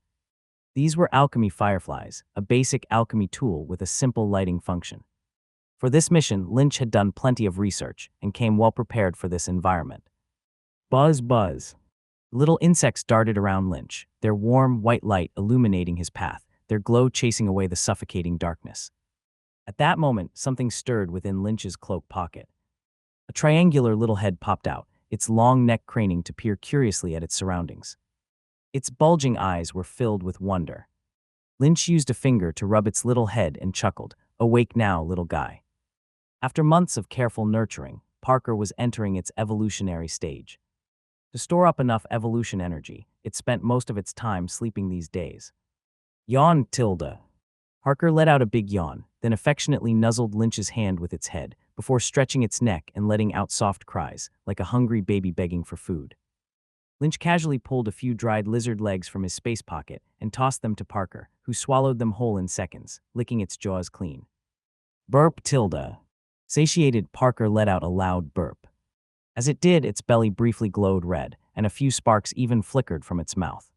These were alchemy fireflies, a basic alchemy tool with a simple lighting function. For this mission, Lynch had done plenty of research and came well prepared for this environment. Buzz, buzz. Little insects darted around Lynch, their warm, white light illuminating his path, their glow chasing away the suffocating darkness. At that moment, something stirred within Lynch's cloak pocket. A triangular little head popped out, its long neck craning to peer curiously at its surroundings. Its bulging eyes were filled with wonder. Lynch used a finger to rub its little head and chuckled, "Awake now, little guy." After months of careful nurturing, Parker was entering its evolutionary stage. To store up enough evolution energy, it spent most of its time sleeping these days. Yawn, Tilda. Parker let out a big yawn, then affectionately nuzzled Lynch's hand with its head, before stretching its neck and letting out soft cries, like a hungry baby begging for food. Lynch casually pulled a few dried lizard legs from his space pocket and tossed them to Parker, who swallowed them whole in seconds, licking its jaws clean. Burp, Tilda. Satiated, Parker let out a loud burp. As it did, its belly briefly glowed red, and a few sparks even flickered from its mouth.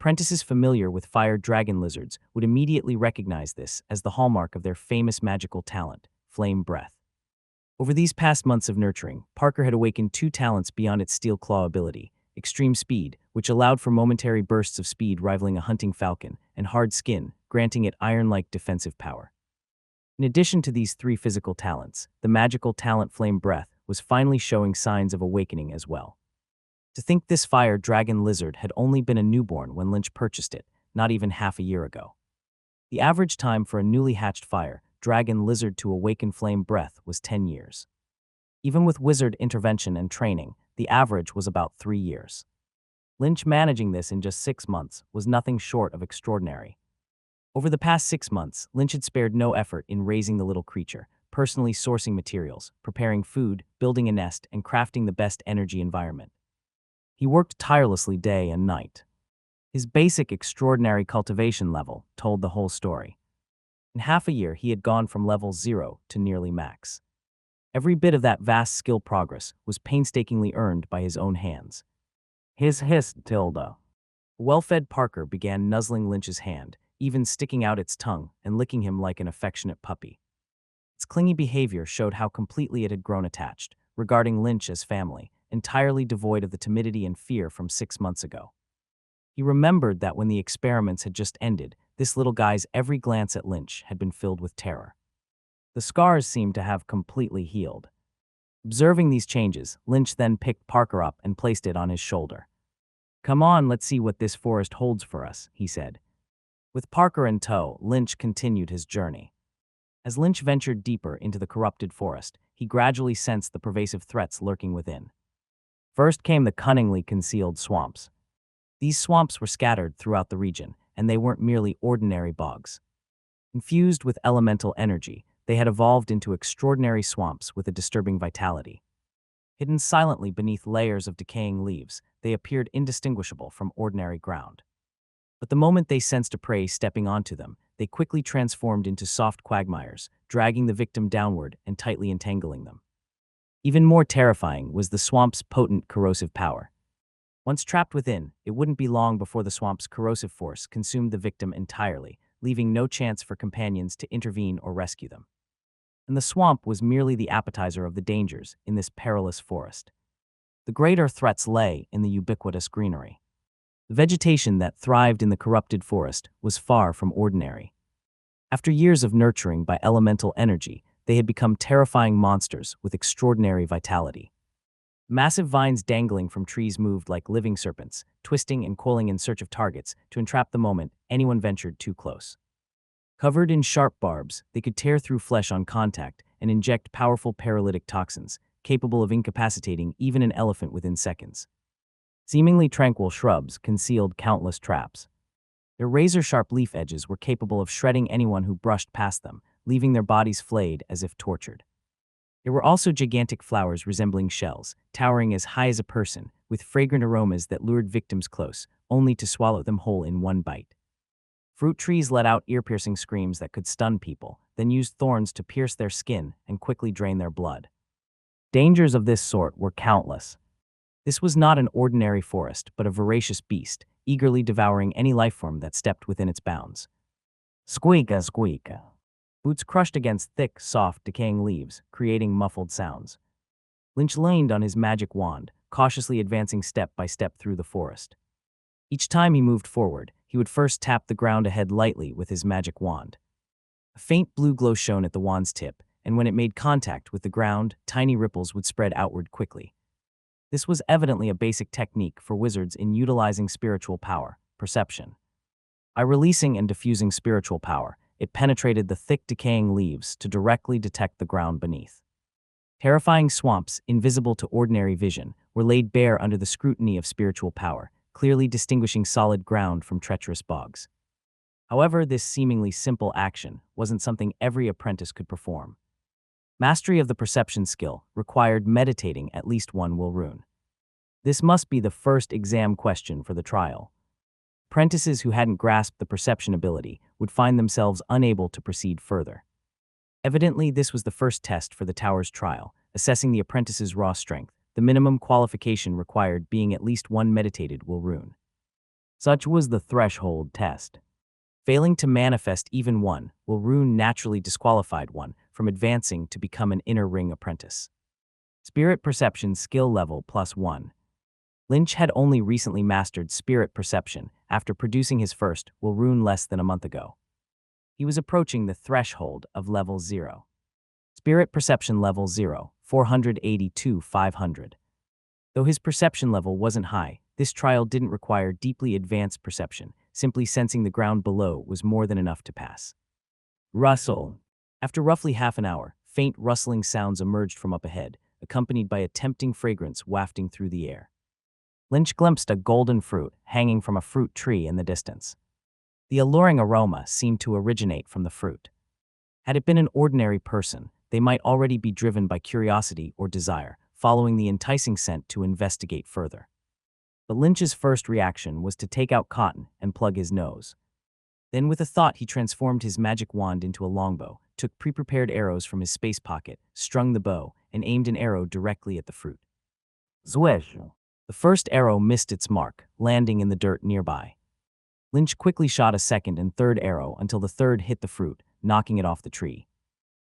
Apprentices familiar with fire dragon lizards would immediately recognize this as the hallmark of their famous magical talent, flame breath. Over these past months of nurturing, Parker had awakened two talents beyond its steel claw ability: extreme speed, which allowed for momentary bursts of speed rivaling a hunting falcon, and hard skin, granting it iron-like defensive power. In addition to these three physical talents, the magical talent Flame Breath was finally showing signs of awakening as well. To think this fire dragon lizard had only been a newborn when Lynch purchased it, not even half a year ago. The average time for a newly hatched fire dragon lizard to awaken Flame Breath was 10 years. Even with wizard intervention and training, the average was about 3 years. Lynch managing this in just 6 months was nothing short of extraordinary. Over the past 6 months, Lynch had spared no effort in raising the little creature, personally sourcing materials, preparing food, building a nest, and crafting the best energy environment. He worked tirelessly day and night. His basic extraordinary cultivation level told the whole story. In half a year, he had gone from level 0 to nearly max. Every bit of that vast skill progress was painstakingly earned by his own hands. Hiss, Tilda. Well-fed Parker began nuzzling Lynch's hand, even sticking out its tongue and licking him like an affectionate puppy. Its clingy behavior showed how completely it had grown attached, regarding Lynch as family, entirely devoid of the timidity and fear from 6 months ago. He remembered that when the experiments had just ended, this little guy's every glance at Lynch had been filled with terror. The scars seemed to have completely healed. Observing these changes, Lynch then picked Parker up and placed it on his shoulder. "Come on, let's see what this forest holds for us," he said. With Parker in tow, Lynch continued his journey. As Lynch ventured deeper into the corrupted forest, he gradually sensed the pervasive threats lurking within. First came the cunningly concealed swamps. These swamps were scattered throughout the region, and they weren't merely ordinary bogs. Infused with elemental energy, they had evolved into extraordinary swamps with a disturbing vitality. Hidden silently beneath layers of decaying leaves, they appeared indistinguishable from ordinary ground. But the moment they sensed a prey stepping onto them, they quickly transformed into soft quagmires, dragging the victim downward and tightly entangling them. Even more terrifying was the swamp's potent corrosive power. Once trapped within, it wouldn't be long before the swamp's corrosive force consumed the victim entirely, leaving no chance for companions to intervene or rescue them. And the swamp was merely the appetizer of the dangers in this perilous forest. The greater threats lay in the ubiquitous greenery. The vegetation that thrived in the corrupted forest was far from ordinary. After years of nurturing by elemental energy, they had become terrifying monsters with extraordinary vitality. Massive vines dangling from trees moved like living serpents, twisting and coiling in search of targets to entrap the moment anyone ventured too close. Covered in sharp barbs, they could tear through flesh on contact and inject powerful paralytic toxins, capable of incapacitating even an elephant within seconds. Seemingly tranquil shrubs concealed countless traps. Their razor-sharp leaf edges were capable of shredding anyone who brushed past them, leaving their bodies flayed as if tortured. There were also gigantic flowers resembling shells, towering as high as a person, with fragrant aromas that lured victims close, only to swallow them whole in one bite. Fruit trees let out ear-piercing screams that could stun people, then used thorns to pierce their skin and quickly drain their blood. Dangers of this sort were countless. This was not an ordinary forest, but a voracious beast, eagerly devouring any lifeform that stepped within its bounds. Squeaka, squeaka. Boots crushed against thick, soft, decaying leaves, creating muffled sounds. Lynch leaned on his magic wand, cautiously advancing step by step through the forest. Each time he moved forward, he would first tap the ground ahead lightly with his magic wand. A faint blue glow shone at the wand's tip, and when it made contact with the ground, tiny ripples would spread outward quickly. This was evidently a basic technique for wizards in utilizing spiritual power, perception. By releasing and diffusing spiritual power, it penetrated the thick, decaying leaves to directly detect the ground beneath. Terrifying swamps, invisible to ordinary vision, were laid bare under the scrutiny of spiritual power, clearly distinguishing solid ground from treacherous bogs. However, this seemingly simple action wasn't something every apprentice could perform. Mastery of the perception skill required meditating at least one will rune. This must be the first exam question for the trial. Apprentices who hadn't grasped the perception ability would find themselves unable to proceed further. Evidently, this was the first test for the tower's trial, assessing the apprentice's raw strength, the minimum qualification required being at least one meditated will rune. Such was the threshold test. Failing to manifest even one will ruin naturally disqualified one from advancing to become an inner ring apprentice. Spirit perception skill level +1. Lynch had only recently mastered spirit perception after producing his first will ruin less than a month ago. He was approaching the threshold of level 0. Spirit perception level 0, 482 500. Though his perception level wasn't high, this trial didn't require deeply advanced perception. Simply sensing the ground below was more than enough to pass. Rustle. After roughly half an hour, faint rustling sounds emerged from up ahead, accompanied by a tempting fragrance wafting through the air. Lynch glimpsed a golden fruit hanging from a fruit tree in the distance. The alluring aroma seemed to originate from the fruit. Had it been an ordinary person, they might already be driven by curiosity or desire, following the enticing scent to investigate further. But Lynch's first reaction was to take out cotton and plug his nose. Then with a thought he transformed his magic wand into a longbow, took pre-prepared arrows from his space pocket, strung the bow, and aimed an arrow directly at the fruit. Swish! The first arrow missed its mark, landing in the dirt nearby. Lynch quickly shot a second and third arrow until the third hit the fruit, knocking it off the tree.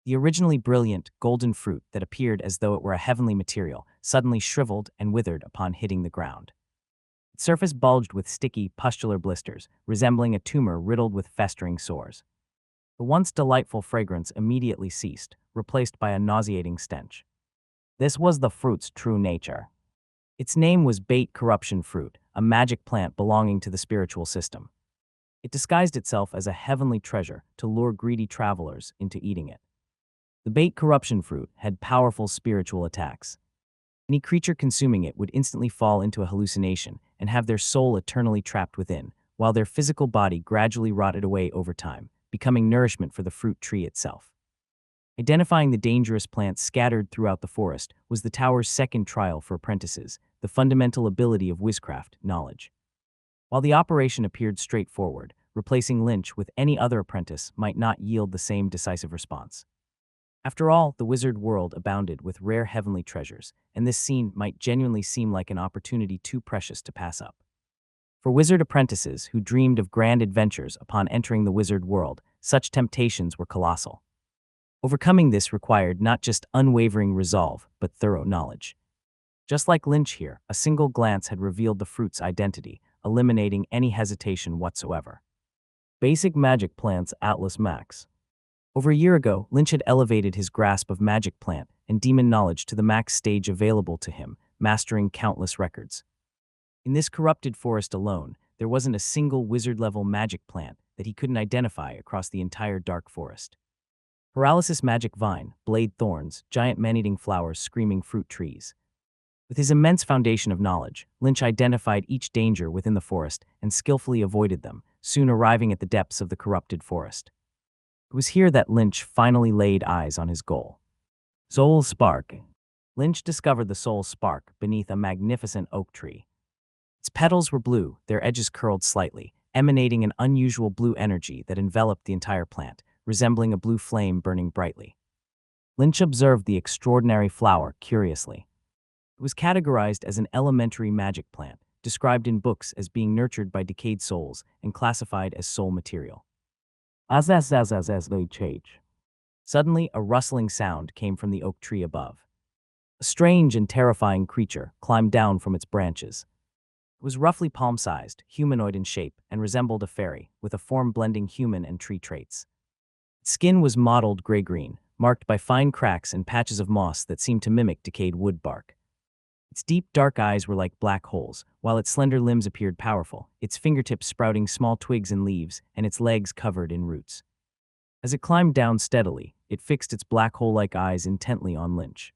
The originally brilliant, golden fruit that appeared as though it were a heavenly material suddenly shriveled and withered upon hitting the ground. Its surface bulged with sticky, pustular blisters, resembling a tumor riddled with festering sores. The once delightful fragrance immediately ceased, replaced by a nauseating stench. This was the fruit's true nature. Its name was bait corruption fruit, a magic plant belonging to the spiritual system. It disguised itself as a heavenly treasure to lure greedy travelers into eating it. The bait corruption fruit had powerful spiritual attacks. Any creature consuming it would instantly fall into a hallucination and have their soul eternally trapped within, while their physical body gradually rotted away over time, becoming nourishment for the fruit tree itself. Identifying the dangerous plants scattered throughout the forest was the tower's second trial for apprentices, the fundamental ability of wizcraft knowledge. While the operation appeared straightforward, replacing Lynch with any other apprentice might not yield the same decisive response. After all, the wizard world abounded with rare heavenly treasures, and this scene might genuinely seem like an opportunity too precious to pass up. For wizard apprentices who dreamed of grand adventures upon entering the wizard world, such temptations were colossal. Overcoming this required not just unwavering resolve, but thorough knowledge. Just like Lynch here, a single glance had revealed the fruit's identity, eliminating any hesitation whatsoever. Basic Magic Plants Atlas Max. Over a year ago, Lynch had elevated his grasp of magic plant and demon knowledge to the max stage available to him, mastering countless records. In this corrupted forest alone, there wasn't a single wizard-level magic plant that he couldn't identify across the entire dark forest. Paralysis magic vine, blade thorns, giant man-eating flowers, screaming fruit trees. With his immense foundation of knowledge, Lynch identified each danger within the forest and skillfully avoided them, soon arriving at the depths of the corrupted forest. It was here that Lynch finally laid eyes on his goal. Soul Spark. Lynch discovered the Soul Spark beneath a magnificent oak tree. Its petals were blue, their edges curled slightly, emanating an unusual blue energy that enveloped the entire plant, resembling a blue flame burning brightly. Lynch observed the extraordinary flower curiously. It was categorized as an elementary magic plant, described in books as being nurtured by decayed souls and classified as soul material. As they change. Suddenly, a rustling sound came from the oak tree above. A strange and terrifying creature climbed down from its branches. It was roughly palm-sized, humanoid in shape, and resembled a fairy, with a form blending human and tree traits. Its skin was mottled gray-green, marked by fine cracks and patches of moss that seemed to mimic decayed wood bark. Its deep, dark eyes were like black holes, while its slender limbs appeared powerful, its fingertips sprouting small twigs and leaves, and its legs covered in roots. As it climbed down steadily, it fixed its black hole-like eyes intently on Lynch.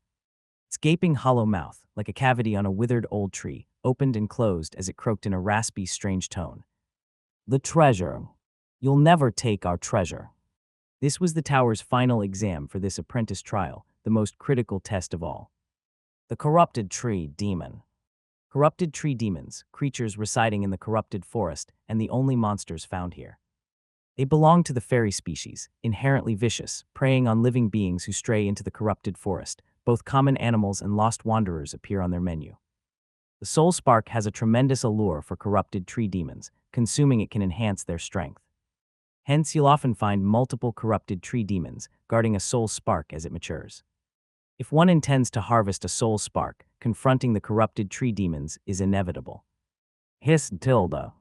Its gaping hollow mouth, like a cavity on a withered old tree, opened and closed as it croaked in a raspy, strange tone. The treasure. You'll never take our treasure. This was the tower's final exam for this apprentice trial, the most critical test of all. The Corrupted Tree Demon. Corrupted tree demons, creatures residing in the corrupted forest, and the only monsters found here. They belong to the fairy species, inherently vicious, preying on living beings who stray into the corrupted forest. Both common animals and lost wanderers appear on their menu. The soul spark has a tremendous allure for corrupted tree demons. Consuming it can enhance their strength. Hence, you'll often find multiple corrupted tree demons guarding a soul spark as it matures. If one intends to harvest a soul spark, confronting the corrupted tree demons is inevitable. Hiss Tilda.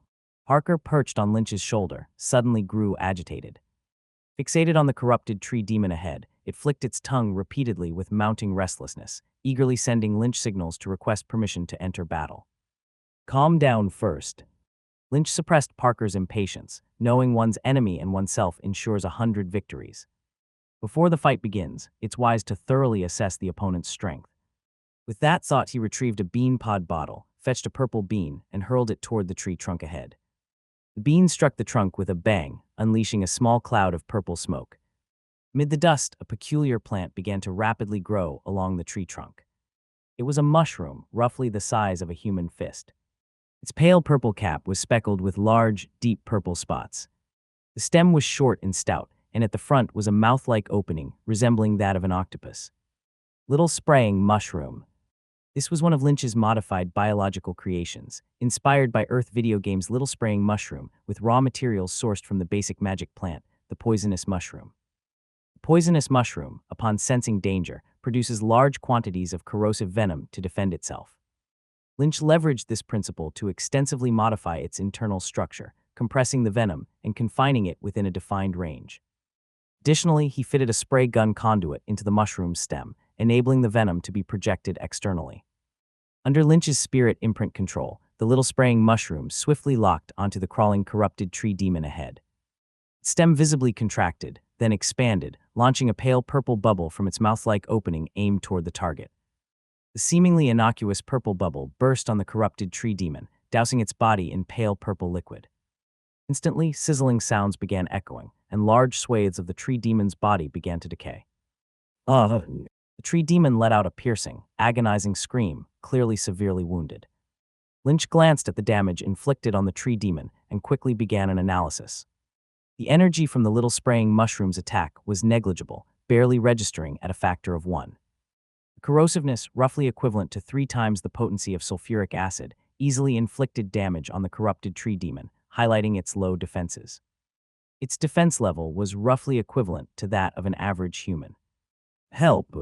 Parker, perched on Lynch's shoulder, suddenly grew agitated. Fixated on the corrupted tree demon ahead, it flicked its tongue repeatedly with mounting restlessness, eagerly sending Lynch signals to request permission to enter battle. Calm down first. Lynch suppressed Parker's impatience. Knowing one's enemy and oneself ensures 100 victories. Before the fight begins, it's wise to thoroughly assess the opponent's strength. With that thought, he retrieved a bean pod bottle, fetched a purple bean, and hurled it toward the tree trunk ahead. The bean struck the trunk with a bang, unleashing a small cloud of purple smoke. Amid the dust, a peculiar plant began to rapidly grow along the tree trunk. It was a mushroom, roughly the size of a human fist. Its pale purple cap was speckled with large, deep purple spots. The stem was short and stout, and at the front was a mouth-like opening resembling that of an octopus. Little Spraying Mushroom. This was one of Lynch's modified biological creations, inspired by Earth video game's Little Spraying Mushroom, with raw materials sourced from the basic magic plant, the poisonous mushroom. The poisonous mushroom, upon sensing danger, produces large quantities of corrosive venom to defend itself. Lynch leveraged this principle to extensively modify its internal structure, compressing the venom and confining it within a defined range. Additionally, he fitted a spray gun conduit into the mushroom's stem, enabling the venom to be projected externally. Under Lynch's spirit imprint control, the Little Spraying Mushroom swiftly locked onto the crawling corrupted tree demon ahead. Its stem visibly contracted, then expanded, launching a pale purple bubble from its mouth-like opening aimed toward the target. The seemingly innocuous purple bubble burst on the corrupted tree demon, dousing its body in pale purple liquid. Instantly, sizzling sounds began echoing, and large swathes of the tree demon's body began to decay. The tree demon let out a piercing, agonizing scream, clearly severely wounded. Lynch glanced at the damage inflicted on the tree demon and quickly began an analysis. The energy from the Little Spraying Mushroom's attack was negligible, barely registering at a factor of 1. The corrosiveness, roughly equivalent to 3 times the potency of sulfuric acid, easily inflicted damage on the corrupted tree demon, highlighting its low defenses. Its defense level was roughly equivalent to that of an average human. Help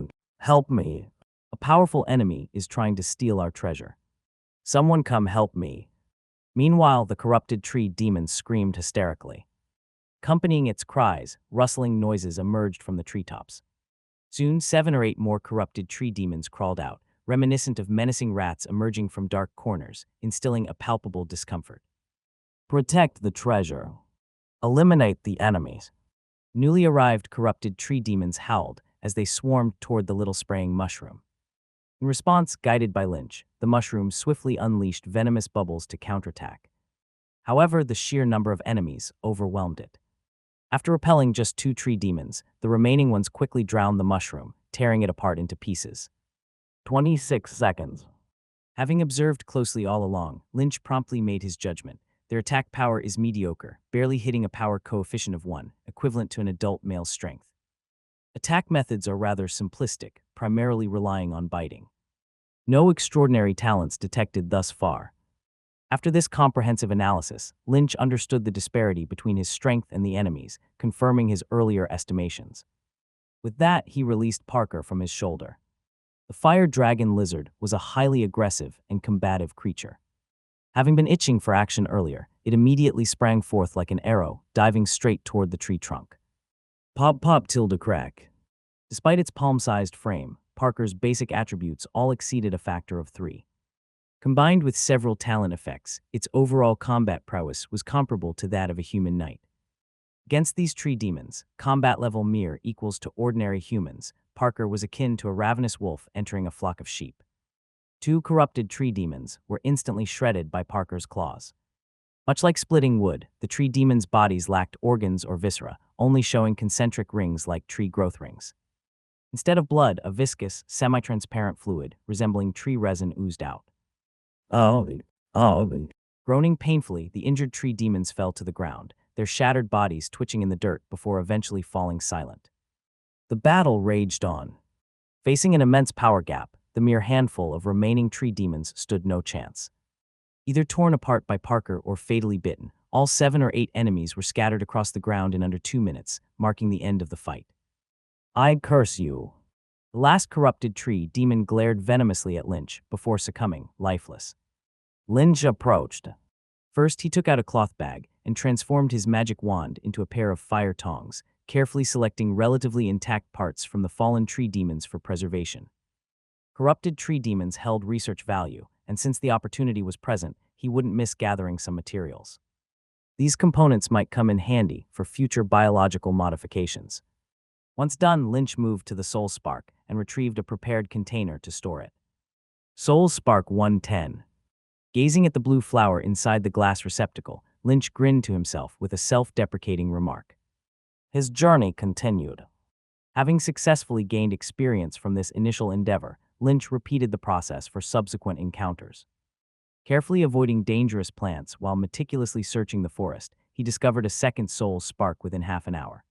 me. A powerful enemy is trying to steal our treasure. Someone come help me. Meanwhile, the corrupted tree demon screamed hysterically. Accompanying its cries, rustling noises emerged from the treetops. Soon, 7 or 8 more corrupted tree demons crawled out, reminiscent of menacing rats emerging from dark corners, instilling a palpable discomfort. Protect the treasure. Eliminate the enemies. Newly arrived corrupted tree demons howled as they swarmed toward the Little Spraying Mushroom. In response, guided by Lynch, the mushroom swiftly unleashed venomous bubbles to counterattack. However, the sheer number of enemies overwhelmed it. After repelling just 2 tree demons, the remaining ones quickly drowned the mushroom, tearing it apart into pieces. 26 seconds. Having observed closely all along, Lynch promptly made his judgment. Their attack power is mediocre, barely hitting a power coefficient of 1, equivalent to an adult male's strength. Attack methods are rather simplistic, primarily relying on biting. No extraordinary talents detected thus far. After this comprehensive analysis, Lynch understood the disparity between his strength and the enemy's, confirming his earlier estimations. With that, he released Parker from his shoulder. The fire dragon lizard was a highly aggressive and combative creature. Having been itching for action earlier, it immediately sprang forth like an arrow, diving straight toward the tree trunk. Pop tilde crack. Despite its palm-sized frame, Parker's basic attributes all exceeded a factor of 3. Combined with several talent effects, its overall combat prowess was comparable to that of a human knight. Against these tree demons, combat level mere equals to ordinary humans, Parker was akin to a ravenous wolf entering a flock of sheep. 2 corrupted tree demons were instantly shredded by Parker's claws. Much like splitting wood, the tree demons' bodies lacked organs or viscera, only showing concentric rings like tree growth rings. Instead of blood, a viscous, semi-transparent fluid resembling tree resin oozed out. Groaning painfully, the injured tree demons fell to the ground, their shattered bodies twitching in the dirt before eventually falling silent. The battle raged on. Facing an immense power gap, the mere handful of remaining tree demons stood no chance. Either torn apart by Parker or fatally bitten, all 7 or 8 enemies were scattered across the ground in under 2 minutes, marking the end of the fight. I curse you. The last corrupted tree demon glared venomously at Lynch before succumbing, lifeless. Lynch approached. First, he took out a cloth bag and transformed his magic wand into a pair of fire tongs, carefully selecting relatively intact parts from the fallen tree demons for preservation. Corrupted tree demons held research value, and since the opportunity was present, he wouldn't miss gathering some materials. These components might come in handy for future biological modifications. Once done, Lynch moved to the Soul Spark and retrieved a prepared container to store it. Soul Spark 110. Gazing at the blue flower inside the glass receptacle, Lynch grinned to himself with a self-deprecating remark. His journey continued. Having successfully gained experience from this initial endeavor, Lynch repeated the process for subsequent encounters. Carefully avoiding dangerous plants while meticulously searching the forest, he discovered a second soul spark within half an hour.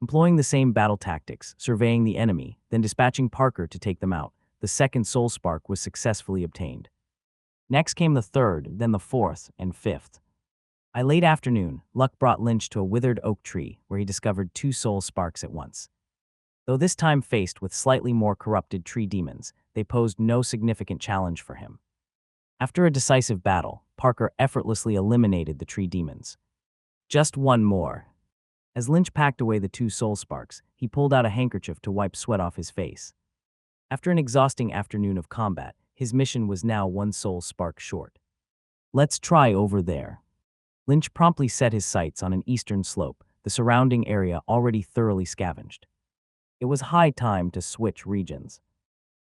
Employing the same battle tactics, surveying the enemy, then dispatching Parker to take them out, the second soul spark was successfully obtained. Next came the third, then the fourth, and fifth. By late afternoon, luck brought Lynch to a withered oak tree where he discovered 2 soul sparks at once. Though this time faced with slightly more corrupted tree demons, they posed no significant challenge for him. After a decisive battle, Parker effortlessly eliminated the tree demons. Just one more. As Lynch packed away the 2 soul sparks, he pulled out a handkerchief to wipe sweat off his face. After an exhausting afternoon of combat, his mission was now 1 soul spark short. Let's try over there. Lynch promptly set his sights on an eastern slope, the surrounding area already thoroughly scavenged. It was high time to switch regions.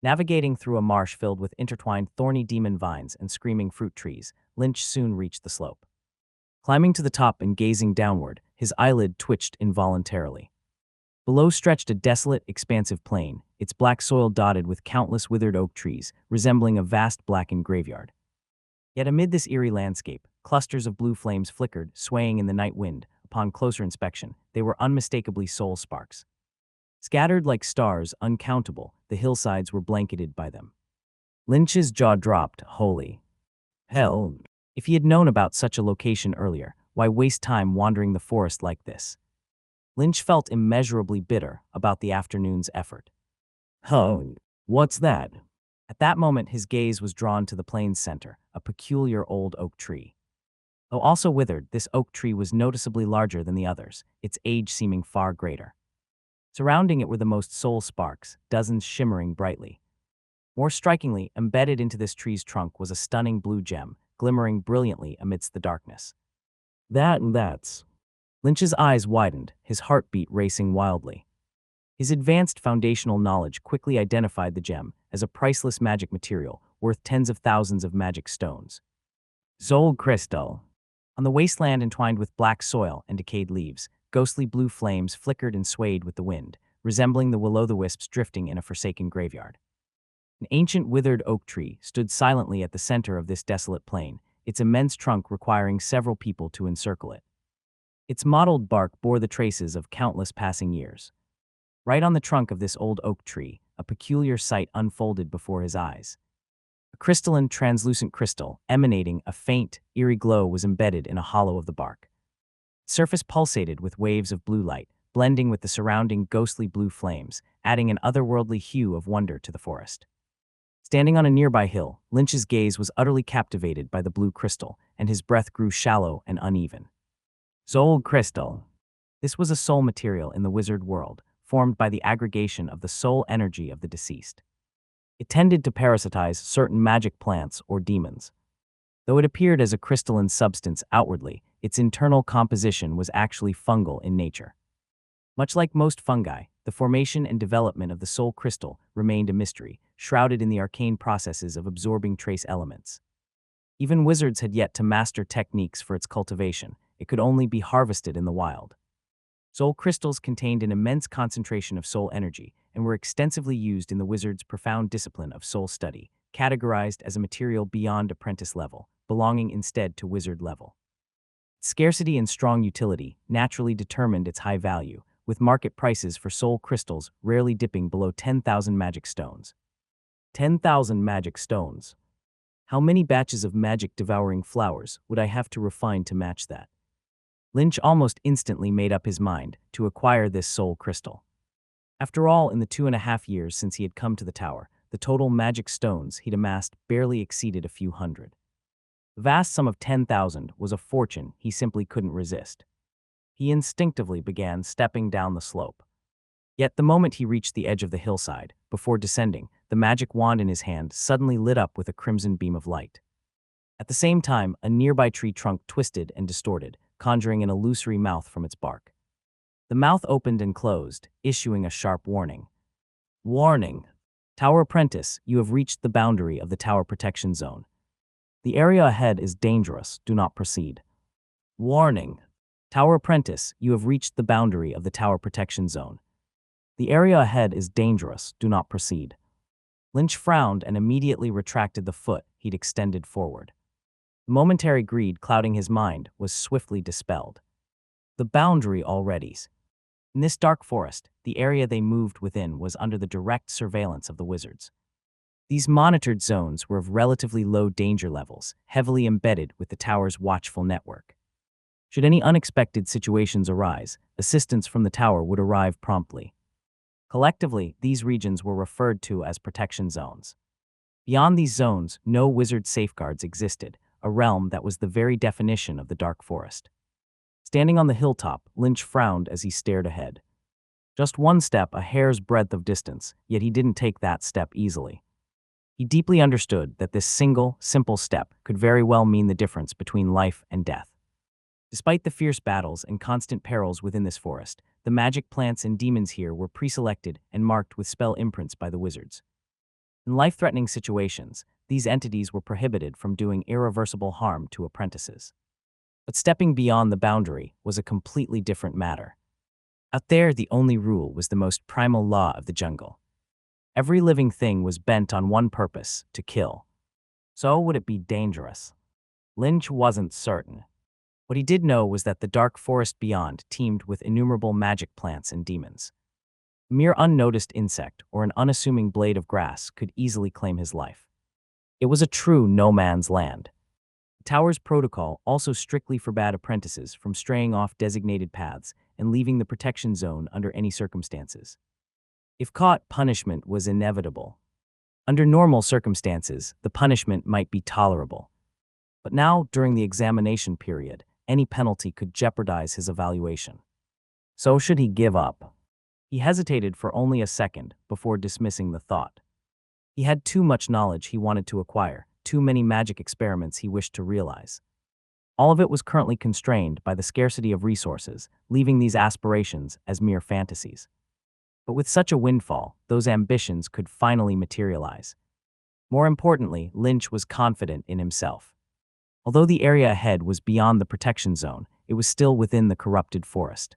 Navigating through a marsh filled with intertwined thorny demon vines and screaming fruit trees, Lynch soon reached the slope. Climbing to the top and gazing downward, his eyelid twitched involuntarily. Below stretched a desolate, expansive plain, its black soil dotted with countless withered oak trees, resembling a vast blackened graveyard. Yet amid this eerie landscape, clusters of blue flames flickered, swaying in the night wind. Upon closer inspection, they were unmistakably soul sparks. Scattered like stars, uncountable, the hillsides were blanketed by them. Lynch's jaw dropped. Holy hell! If he had known about such a location earlier, why waste time wandering the forest like this? Lynch felt immeasurably bitter about the afternoon's effort. Oh, what's that? At that moment, his gaze was drawn to the plain's center, a peculiar old oak tree. Though also withered, this oak tree was noticeably larger than the others, its age seeming far greater. Surrounding it were the most soul sparks, dozens shimmering brightly. More strikingly, embedded into this tree's trunk was a stunning blue gem, glimmering brilliantly amidst the darkness. That's... Lynch's eyes widened, his heartbeat racing wildly. His advanced foundational knowledge quickly identified the gem as a priceless magic material worth tens of thousands of magic stones. Soul crystal. On the wasteland entwined with black soil and decayed leaves, ghostly blue flames flickered and swayed with the wind, resembling the will-o'-the-wisps drifting in a forsaken graveyard. An ancient withered oak tree stood silently at the center of this desolate plain, its immense trunk requiring several people to encircle it. Its mottled bark bore the traces of countless passing years. Right on the trunk of this old oak tree, a peculiar sight unfolded before his eyes. A crystalline, translucent crystal, emanating a faint, eerie glow, was embedded in a hollow of the bark. Its surface pulsated with waves of blue light, blending with the surrounding ghostly blue flames, adding an otherworldly hue of wonder to the forest. Standing on a nearby hill, Lynch's gaze was utterly captivated by the blue crystal, and his breath grew shallow and uneven. Soul crystal. This was a soul material in the wizard world, formed by the aggregation of the soul energy of the deceased. It tended to parasitize certain magic plants or demons. Though it appeared as a crystalline substance outwardly, its internal composition was actually fungal in nature. Much like most fungi, the formation and development of the soul crystal remained a mystery, shrouded in the arcane processes of absorbing trace elements. Even wizards had yet to master techniques for its cultivation. It could only be harvested in the wild. Soul crystals contained an immense concentration of soul energy and were extensively used in the wizard's profound discipline of soul study, categorized as a material beyond apprentice level, belonging instead to wizard level. Scarcity and strong utility naturally determined its high value, with market prices for soul crystals rarely dipping below 10,000 magic stones. 10,000 magic stones. How many batches of magic-devouring flowers would I have to refine to match that? Lynch almost instantly made up his mind to acquire this soul crystal. After all, in the 2.5 years since he had come to the tower, the total magic stones he'd amassed barely exceeded a few hundred. The vast sum of 10,000 was a fortune he simply couldn't resist. He instinctively began stepping down the slope. Yet the moment he reached the edge of the hillside, before descending, the magic wand in his hand suddenly lit up with a crimson beam of light. At the same time, a nearby tree trunk twisted and distorted, conjuring an illusory mouth from its bark. The mouth opened and closed, issuing a sharp warning. Warning! Tower Apprentice, you have reached the boundary of the tower protection zone. The area ahead is dangerous, do not proceed. Warning! Tower Apprentice, you have reached the boundary of the tower protection zone. The area ahead is dangerous, do not proceed. Lynch frowned and immediately retracted the foot he'd extended forward. The momentary greed clouding his mind was swiftly dispelled. The boundary already. In this dark forest, the area they moved within was under the direct surveillance of the wizards. These monitored zones were of relatively low danger levels, heavily embedded with the tower's watchful network. Should any unexpected situations arise, assistance from the tower would arrive promptly. Collectively, these regions were referred to as protection zones. Beyond these zones, no wizard safeguards existed, a realm that was the very definition of the dark forest. Standing on the hilltop, Lynch frowned as he stared ahead. Just one step, a hair's breadth of distance, yet he didn't take that step easily. He deeply understood that this single, simple step could very well mean the difference between life and death. Despite the fierce battles and constant perils within this forest, the magic plants and demons here were pre-selected and marked with spell imprints by the wizards. In life-threatening situations, these entities were prohibited from doing irreversible harm to apprentices. But stepping beyond the boundary was a completely different matter. Out there, the only rule was the most primal law of the jungle. Every living thing was bent on one purpose, to kill. So would it be dangerous? Lynch wasn't certain. What he did know was that the dark forest beyond teemed with innumerable magic plants and demons. A mere unnoticed insect or an unassuming blade of grass could easily claim his life. It was a true no-man's land. The tower's protocol also strictly forbade apprentices from straying off designated paths and leaving the protection zone under any circumstances. If caught, punishment was inevitable. Under normal circumstances, the punishment might be tolerable. But now, during the examination period, any penalty could jeopardize his evaluation. So should he give up? He hesitated for only a second before dismissing the thought. He had too much knowledge he wanted to acquire, too many magic experiments he wished to realize. All of it was currently constrained by the scarcity of resources, leaving these aspirations as mere fantasies. But with such a windfall, those ambitions could finally materialize. More importantly, Lynch was confident in himself. Although the area ahead was beyond the protection zone, it was still within the corrupted forest.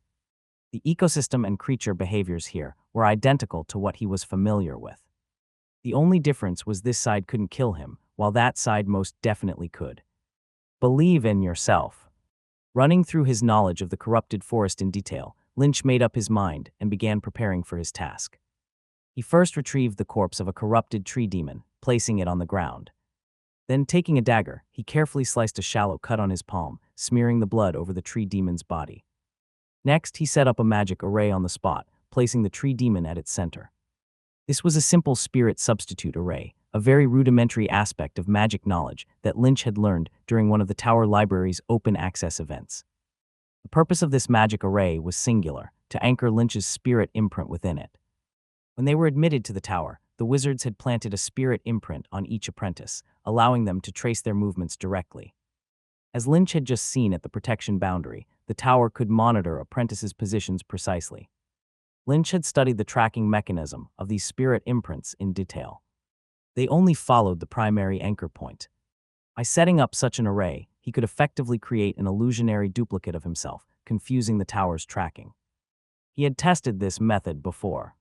The ecosystem and creature behaviors here were identical to what he was familiar with. The only difference was this side couldn't kill him, while that side most definitely could. Believe in yourself. Running through his knowledge of the corrupted forest in detail, Lynch made up his mind and began preparing for his task. He first retrieved the corpse of a corrupted tree demon, placing it on the ground. Then, taking a dagger, he carefully sliced a shallow cut on his palm, smearing the blood over the tree demon's body. Next, he set up a magic array on the spot, placing the tree demon at its center. This was a simple spirit substitute array, a very rudimentary aspect of magic knowledge that Lynch had learned during one of the Tower Library's open-access events. The purpose of this magic array was singular, to anchor Lynch's spirit imprint within it. When they were admitted to the tower, the wizards had planted a spirit imprint on each apprentice, allowing them to trace their movements directly. As Lynch had just seen at the protection boundary, the tower could monitor apprentices' positions precisely. Lynch had studied the tracking mechanism of these spirit imprints in detail. They only followed the primary anchor point. By setting up such an array, he could effectively create an illusionary duplicate of himself, confusing the tower's tracking. He had tested this method before.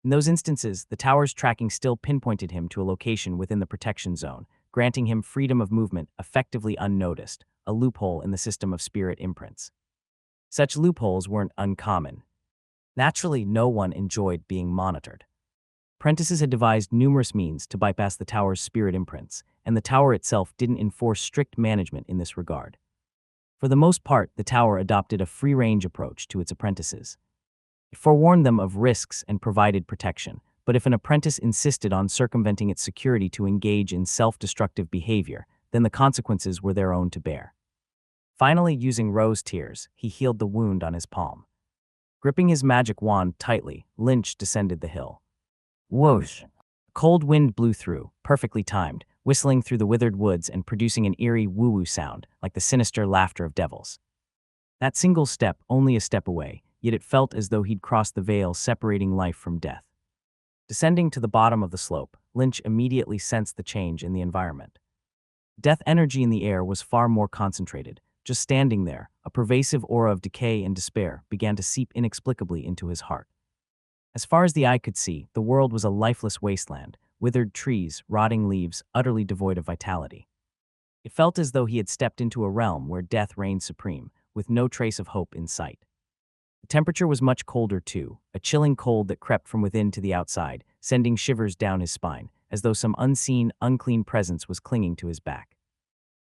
In those instances, the tower's tracking still pinpointed him to a location within the protection zone, granting him freedom of movement effectively unnoticed, a loophole in the system of spirit imprints. Such loopholes weren't uncommon. Naturally, no one enjoyed being monitored. Apprentices had devised numerous means to bypass the tower's spirit imprints, and the tower itself didn't enforce strict management in this regard. For the most part, the tower adopted a free-range approach to its apprentices. It forewarned them of risks and provided protection, but if an apprentice insisted on circumventing its security to engage in self-destructive behavior, then the consequences were their own to bear. Finally, using rose tears, he healed the wound on his palm. Gripping his magic wand tightly, Lynch descended the hill. Whoosh! A cold wind blew through, perfectly timed, whistling through the withered woods and producing an eerie woo-woo sound, like the sinister laughter of devils. That single step, only a step away, yet it felt as though he'd crossed the veil separating life from death. Descending to the bottom of the slope, Lynch immediately sensed the change in the environment. Death energy in the air was far more concentrated. Just standing there, a pervasive aura of decay and despair began to seep inexplicably into his heart. As far as the eye could see, the world was a lifeless wasteland, withered trees, rotting leaves, utterly devoid of vitality. It felt as though he had stepped into a realm where death reigned supreme, with no trace of hope in sight. The temperature was much colder too, a chilling cold that crept from within to the outside, sending shivers down his spine, as though some unseen, unclean presence was clinging to his back.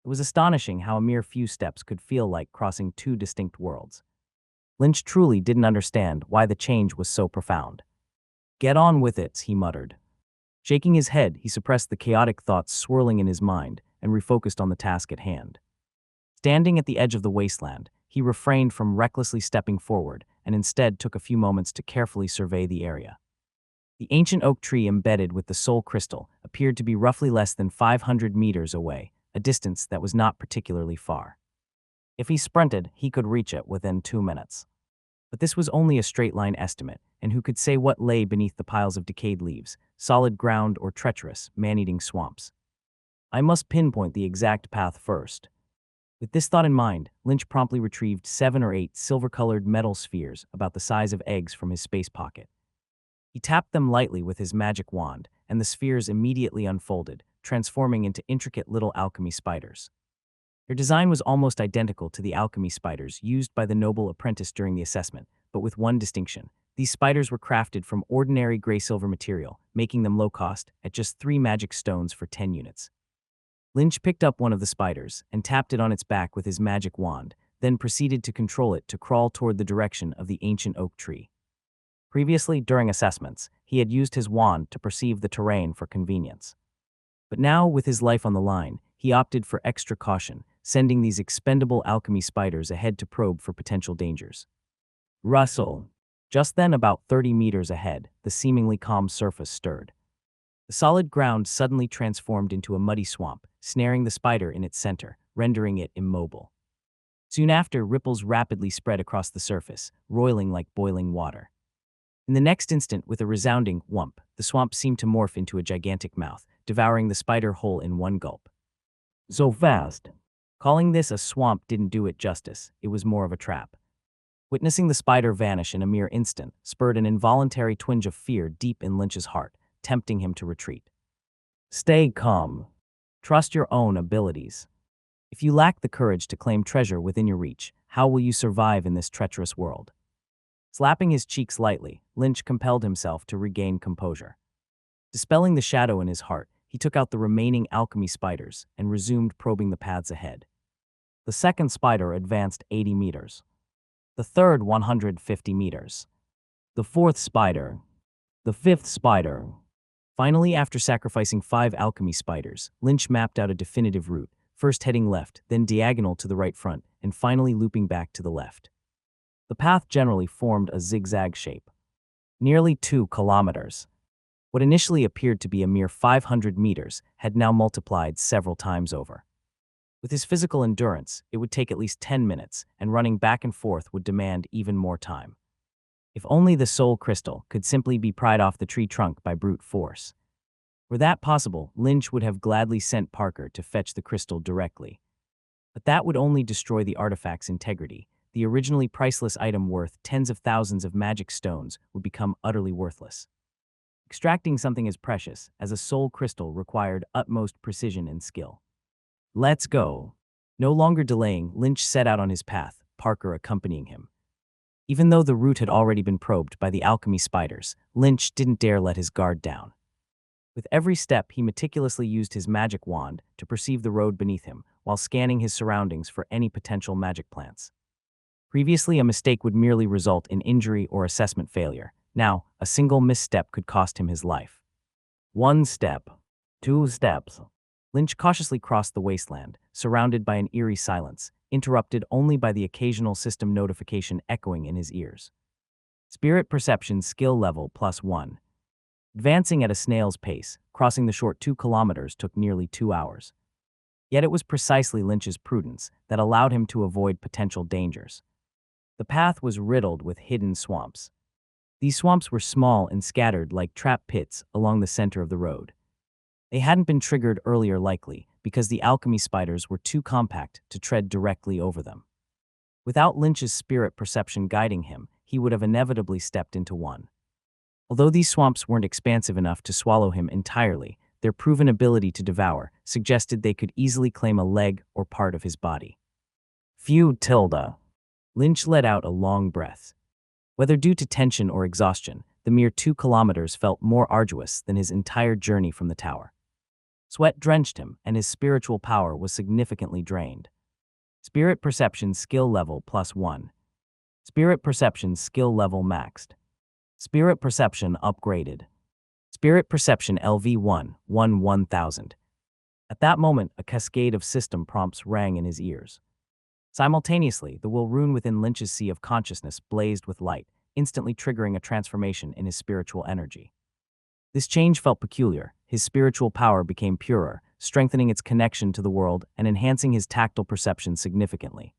It was astonishing how a mere few steps could feel like crossing two distinct worlds. Lynch truly didn't understand why the change was so profound. "Get on with it," he muttered. Shaking his head, he suppressed the chaotic thoughts swirling in his mind and refocused on the task at hand. Standing at the edge of the wasteland, he refrained from recklessly stepping forward and instead took a few moments to carefully survey the area. The ancient oak tree embedded with the soul crystal appeared to be roughly less than 500 meters away, a distance that was not particularly far. If he sprinted, he could reach it within 2 minutes. But this was only a straight-line estimate, and who could say what lay beneath the piles of decayed leaves, solid ground or treacherous, man-eating swamps? I must pinpoint the exact path first. With this thought in mind, Lynch promptly retrieved 7 or 8 silver-colored metal spheres about the size of eggs from his space pocket. He tapped them lightly with his magic wand, and the spheres immediately unfolded, transforming into intricate little alchemy spiders. Their design was almost identical to the alchemy spiders used by the noble apprentice during the assessment, but with one distinction. These spiders were crafted from ordinary gray-silver material, making them low-cost, at just 3 magic stones for 10 units. Lynch picked up one of the spiders and tapped it on its back with his magic wand, then proceeded to control it to crawl toward the direction of the ancient oak tree. Previously, during assessments, he had used his wand to perceive the terrain for convenience. But now, with his life on the line, he opted for extra caution, sending these expendable alchemy spiders ahead to probe for potential dangers. Rustle! Just then, about 30 meters ahead, the seemingly calm surface stirred. The solid ground suddenly transformed into a muddy swamp, snaring the spider in its center, rendering it immobile. Soon after, ripples rapidly spread across the surface, roiling like boiling water. In the next instant, with a resounding whump, the swamp seemed to morph into a gigantic mouth, devouring the spider whole in one gulp. So fast! Calling this a swamp didn't do it justice, it was more of a trap. Witnessing the spider vanish in a mere instant spurred an involuntary twinge of fear deep in Lynch's heart, tempting him to retreat. Stay calm. Trust your own abilities. If you lack the courage to claim treasure within your reach, how will you survive in this treacherous world? Slapping his cheeks lightly, Lynch compelled himself to regain composure. Dispelling the shadow in his heart, he took out the remaining alchemy spiders and resumed probing the paths ahead. The second spider advanced 80 meters. The third 150 meters. The fourth spider. The fifth spider. Finally, after sacrificing 5 alchemy spiders, Lynch mapped out a definitive route, first heading left, then diagonal to the right front, and finally looping back to the left. The path generally formed a zigzag shape. Nearly 2 kilometers. What initially appeared to be a mere 500 meters had now multiplied several times over. With his physical endurance, it would take at least 10 minutes, and running back and forth would demand even more time. If only the soul crystal could simply be pried off the tree trunk by brute force. Were that possible, Lynch would have gladly sent Parker to fetch the crystal directly. But that would only destroy the artifact's integrity. The originally priceless item worth tens of thousands of magic stones would become utterly worthless. Extracting something as precious as a soul crystal required utmost precision and skill. Let's go. No longer delaying, Lynch set out on his path, Parker accompanying him. Even though the route had already been probed by the alchemy spiders, Lynch didn't dare let his guard down. With every step, he meticulously used his magic wand to perceive the road beneath him, while scanning his surroundings for any potential magic plants. Previously, a mistake would merely result in injury or assessment failure. Now, a single misstep could cost him his life. 1 step. 2 steps. Lynch cautiously crossed the wasteland, surrounded by an eerie silence, interrupted only by the occasional system notification echoing in his ears. Spirit perception skill level +1. Advancing at a snail's pace, crossing the short 2 kilometers took nearly 2 hours. Yet it was precisely Lynch's prudence that allowed him to avoid potential dangers. The path was riddled with hidden swamps. These swamps were small and scattered like trap pits along the center of the road. They hadn't been triggered earlier likely because the alchemy spiders were too compact to tread directly over them. Without Lynch's spirit perception guiding him, he would have inevitably stepped into one. Although these swamps weren't expansive enough to swallow him entirely, their proven ability to devour suggested they could easily claim a leg or part of his body. Phew, tilde. Lynch let out a long breath. Whether due to tension or exhaustion, the mere 2 kilometers felt more arduous than his entire journey from the tower. Sweat drenched him, and his spiritual power was significantly drained. Spirit perception skill level +1. Spirit perception skill level maxed. Spirit perception upgraded. Spirit perception LV1, 1000. At that moment, a cascade of system prompts rang in his ears. Simultaneously, the will rune within Lynch's sea of consciousness blazed with light, instantly triggering a transformation in his spiritual energy. This change felt peculiar. His spiritual power became purer, strengthening its connection to the world and enhancing his tactile perception significantly.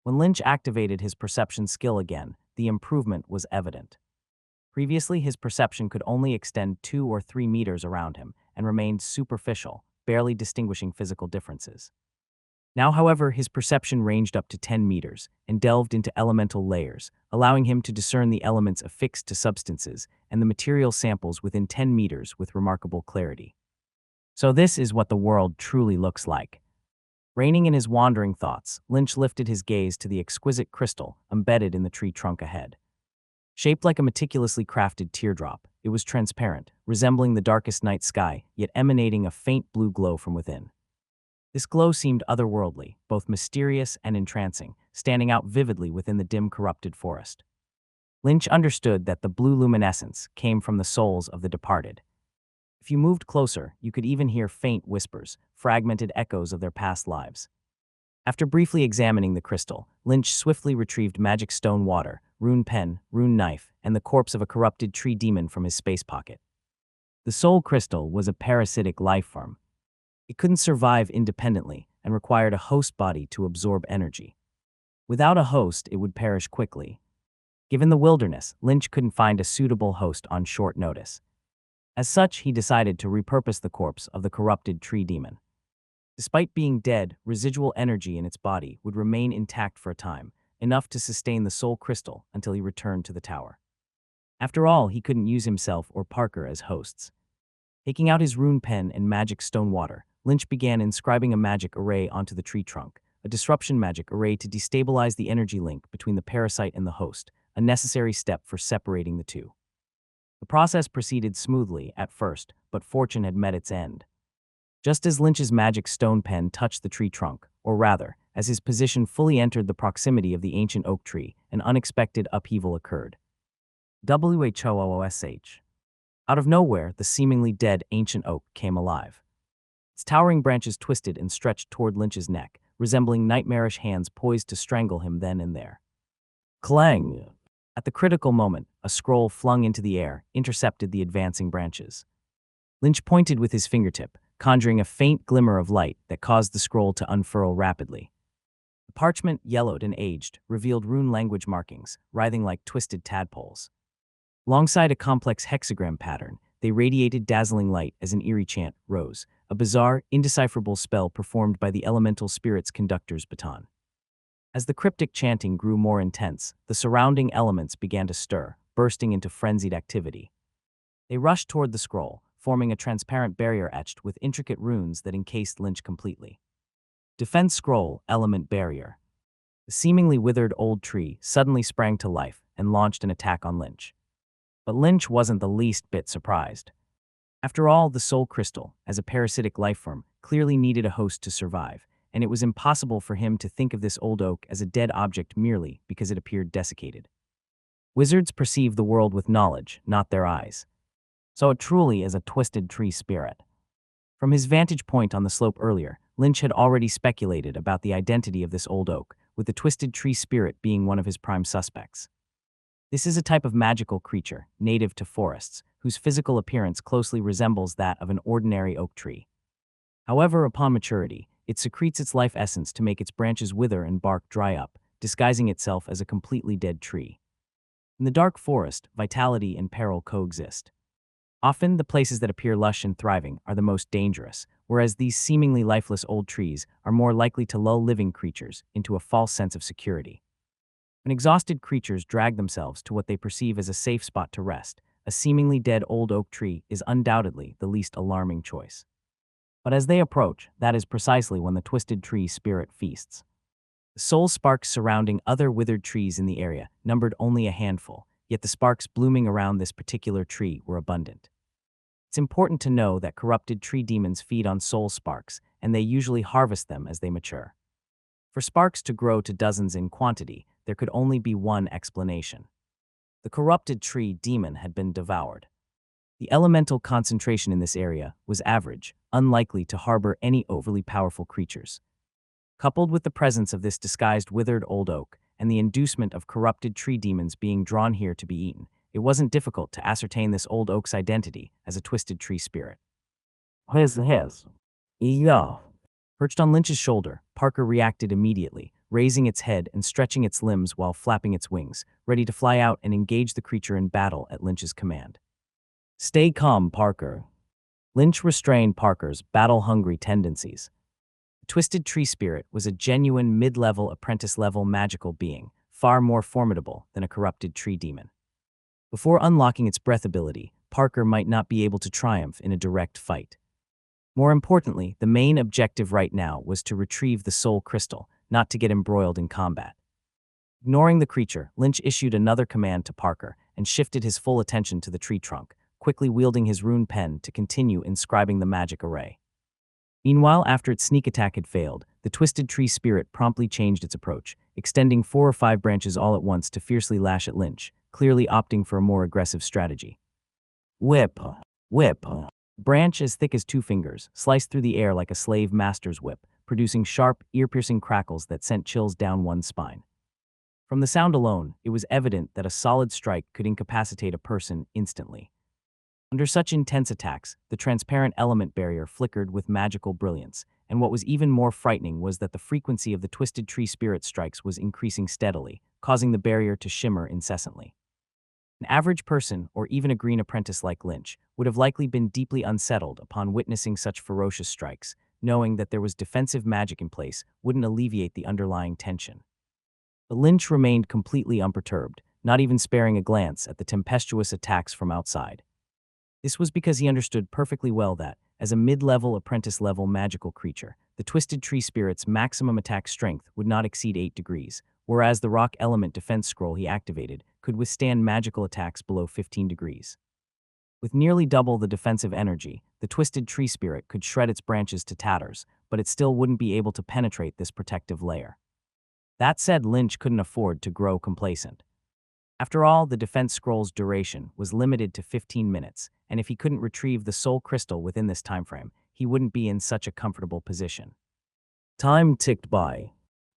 When Lynch activated his perception skill again, the improvement was evident. Previously, his perception could only extend 2 or 3 meters around him and remained superficial, barely distinguishing physical differences. Now, however, his perception ranged up to 10 meters and delved into elemental layers, allowing him to discern the elements affixed to substances and the material samples within 10 meters with remarkable clarity. So this is what the world truly looks like. Reining in his wandering thoughts, Lynch lifted his gaze to the exquisite crystal embedded in the tree trunk ahead. Shaped like a meticulously crafted teardrop, it was transparent, resembling the darkest night sky, yet emanating a faint blue glow from within. This glow seemed otherworldly, both mysterious and entrancing, standing out vividly within the dim, corrupted forest. Lynch understood that the blue luminescence came from the souls of the departed. If you moved closer, you could even hear faint whispers, fragmented echoes of their past lives. After briefly examining the crystal, Lynch swiftly retrieved magic stone water, rune pen, rune knife, and the corpse of a corrupted tree demon from his space pocket. The soul crystal was a parasitic life form. It couldn't survive independently and required a host body to absorb energy. Without a host, it would perish quickly. Given the wilderness, Lynch couldn't find a suitable host on short notice. As such, he decided to repurpose the corpse of the corrupted tree demon. Despite being dead, residual energy in its body would remain intact for a time, enough to sustain the soul crystal until he returned to the tower. After all, he couldn't use himself or Parker as hosts. Taking out his rune pen and magic stone water, Lynch began inscribing a magic array onto the tree trunk, a disruption magic array to destabilize the energy link between the parasite and the host, a necessary step for separating the two. The process proceeded smoothly at first, but fortune had met its end. Just as Lynch's magic stone pen touched the tree trunk, or rather, as his position fully entered the proximity of the ancient oak tree, an unexpected upheaval occurred. WHOOSH. Out of nowhere, the seemingly dead ancient oak came alive. Its towering branches twisted and stretched toward Lynch's neck, resembling nightmarish hands poised to strangle him then and there. Clang! At the critical moment, a scroll flung into the air intercepted the advancing branches. Lynch pointed with his fingertip, conjuring a faint glimmer of light that caused the scroll to unfurl rapidly. The parchment, yellowed and aged, revealed rune language markings, writhing like twisted tadpoles. Alongside a complex hexagram pattern, they radiated dazzling light as an eerie chant rose, a bizarre, indecipherable spell performed by the elemental spirit's conductor's baton. As the cryptic chanting grew more intense, the surrounding elements began to stir, bursting into frenzied activity. They rushed toward the scroll, forming a transparent barrier etched with intricate runes that encased Lynch completely. Defense scroll, element barrier. The seemingly withered old tree suddenly sprang to life and launched an attack on Lynch. But Lynch wasn't the least bit surprised. After all, the soul crystal, as a parasitic lifeform, clearly needed a host to survive, and it was impossible for him to think of this old oak as a dead object merely because it appeared desiccated. Wizards perceive the world with knowledge, not their eyes. So it truly is a twisted tree spirit. From his vantage point on the slope earlier, Lynch had already speculated about the identity of this old oak, with the twisted tree spirit being one of his prime suspects. This is a type of magical creature, native to forests, whose physical appearance closely resembles that of an ordinary oak tree. However, upon maturity, it secretes its life essence to make its branches wither and bark dry up, disguising itself as a completely dead tree. In the dark forest, vitality and peril coexist. Often, the places that appear lush and thriving are the most dangerous, whereas these seemingly lifeless old trees are more likely to lull living creatures into a false sense of security. When exhausted creatures drag themselves to what they perceive as a safe spot to rest, a seemingly dead old oak tree is undoubtedly the least alarming choice. But as they approach, that is precisely when the twisted tree spirit feasts. The soul sparks surrounding other withered trees in the area numbered only a handful, yet the sparks blooming around this particular tree were abundant. It's important to know that corrupted tree demons feed on soul sparks, and they usually harvest them as they mature. For sparks to grow to dozens in quantity, there could only be one explanation. The corrupted tree demon had been devoured. The elemental concentration in this area was average, unlikely to harbor any overly powerful creatures. Coupled with the presence of this disguised withered old oak and the inducement of corrupted tree demons being drawn here to be eaten, it wasn't difficult to ascertain this old oak's identity as a twisted tree spirit. His. Yeah. Perched on Lynch's shoulder, Parker reacted immediately, raising its head and stretching its limbs while flapping its wings, ready to fly out and engage the creature in battle at Lynch's command. Stay calm, Parker. Lynch restrained Parker's battle-hungry tendencies. The twisted tree spirit was a genuine mid-level apprentice-level magical being, far more formidable than a corrupted tree demon. Before unlocking its breath ability, Parker might not be able to triumph in a direct fight. More importantly, the main objective right now was to retrieve the soul crystal, not to get embroiled in combat. Ignoring the creature, Lynch issued another command to Parker and shifted his full attention to the tree trunk, quickly wielding his rune pen to continue inscribing the magic array. Meanwhile, after its sneak attack had failed, the twisted tree spirit promptly changed its approach, extending 4 or 5 branches all at once to fiercely lash at Lynch, clearly opting for a more aggressive strategy. Whip. Branch as thick as 2 fingers, sliced through the air like a slave master's whip, producing sharp, ear-piercing crackles that sent chills down one's spine. From the sound alone, it was evident that a solid strike could incapacitate a person instantly. Under such intense attacks, the transparent element barrier flickered with magical brilliance, and what was even more frightening was that the frequency of the twisted tree spirit strikes was increasing steadily, causing the barrier to shimmer incessantly. An average person, or even a green apprentice like Lynch, would have likely been deeply unsettled upon witnessing such ferocious strikes, knowing that there was defensive magic in place wouldn't alleviate the underlying tension. But Lynch remained completely unperturbed, not even sparing a glance at the tempestuous attacks from outside. This was because he understood perfectly well that, as a mid-level apprentice-level magical creature, the twisted tree spirit's maximum attack strength would not exceed 8 degrees, whereas the rock element defense scroll he activated could withstand magical attacks below 15 degrees. With nearly double the defensive energy, the twisted tree spirit could shred its branches to tatters, but it still wouldn't be able to penetrate this protective layer. That said, Lynch couldn't afford to grow complacent. After all, the defense scroll's duration was limited to 15 minutes, and if he couldn't retrieve the soul crystal within this timeframe, he wouldn't be in such a comfortable position. Time ticked by.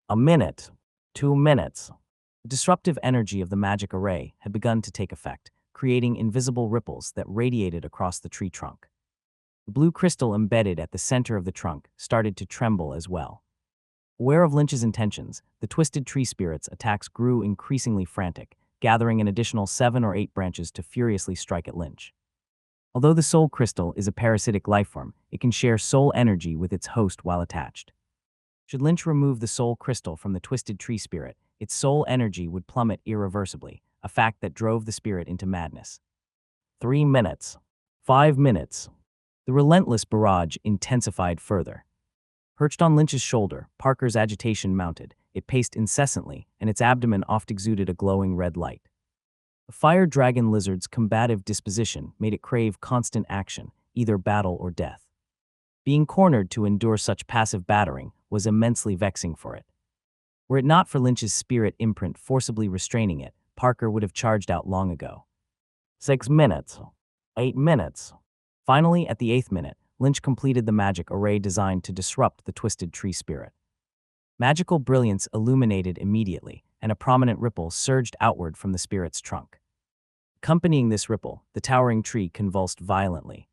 A minute. 2 minutes. The disruptive energy of the magic array had begun to take effect, creating invisible ripples that radiated across the tree trunk. The blue crystal embedded at the center of the trunk started to tremble as well. Aware of Lynch's intentions, the twisted tree spirit's attacks grew increasingly frantic, gathering an additional 7 or 8 branches to furiously strike at Lynch. Although the soul crystal is a parasitic lifeform, it can share soul energy with its host while attached. Should Lynch remove the soul crystal from the twisted tree spirit, its soul energy would plummet irreversibly, a fact that drove the spirit into madness. 3 minutes. 5 minutes. The relentless barrage intensified further. Perched on Lynch's shoulder, Parker's agitation mounted, it paced incessantly, and its abdomen oft exuded a glowing red light. The fire dragon lizard's combative disposition made it crave constant action, either battle or death. Being cornered to endure such passive battering was immensely vexing for it. Were it not for Lynch's spirit imprint forcibly restraining it, Parker would have charged out long ago. 6 minutes. 8 minutes. Finally, at the 8th minute, Lynch completed the magic array designed to disrupt the twisted tree spirit. Magical brilliance illuminated immediately, and a prominent ripple surged outward from the spirit's trunk. Accompanying this ripple, the towering tree convulsed violently.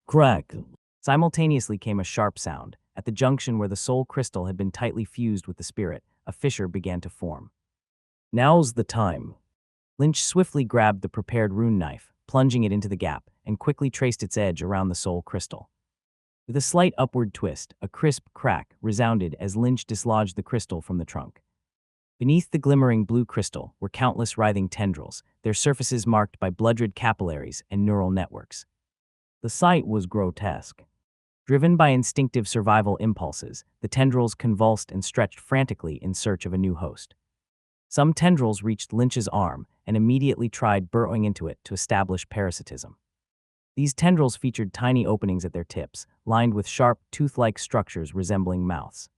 Crack! Simultaneously came a sharp sound. At the junction where the soul crystal had been tightly fused with the spirit, a fissure began to form. Now's the time. Lynch swiftly grabbed the prepared rune knife, plunging it into the gap, and quickly traced its edge around the soul crystal. With a slight upward twist, a crisp crack resounded as Lynch dislodged the crystal from the trunk. Beneath the glimmering blue crystal were countless writhing tendrils, their surfaces marked by blood-red capillaries and neural networks. The sight was grotesque. Driven by instinctive survival impulses, the tendrils convulsed and stretched frantically in search of a new host. Some tendrils reached Lynch's arm and immediately tried burrowing into it to establish parasitism. These tendrils featured tiny openings at their tips, lined with sharp, tooth-like structures resembling mouths.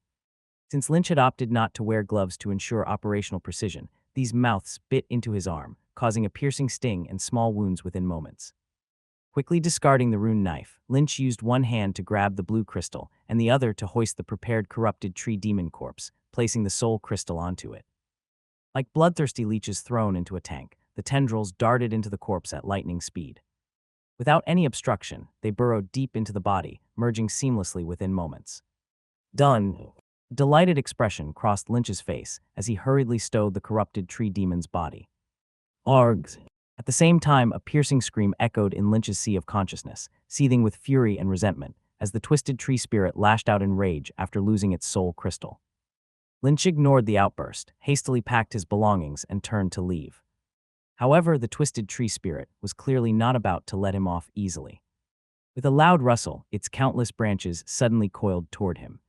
Since Lynch had opted not to wear gloves to ensure operational precision, these mouths bit into his arm, causing a piercing sting and small wounds within moments. Quickly discarding the rune knife, Lynch used one hand to grab the blue crystal and the other to hoist the prepared corrupted tree demon corpse, placing the soul crystal onto it. Like bloodthirsty leeches thrown into a tank, the tendrils darted into the corpse at lightning speed. Without any obstruction, they burrowed deep into the body, merging seamlessly within moments. Done. A delighted expression crossed Lynch's face as he hurriedly stowed the corrupted tree demon's body. Args! At the same time, a piercing scream echoed in Lynch's sea of consciousness, seething with fury and resentment, as the twisted tree spirit lashed out in rage after losing its soul crystal. Lynch ignored the outburst, hastily packed his belongings, and turned to leave. However, the twisted tree spirit was clearly not about to let him off easily. With a loud rustle, its countless branches suddenly coiled toward him.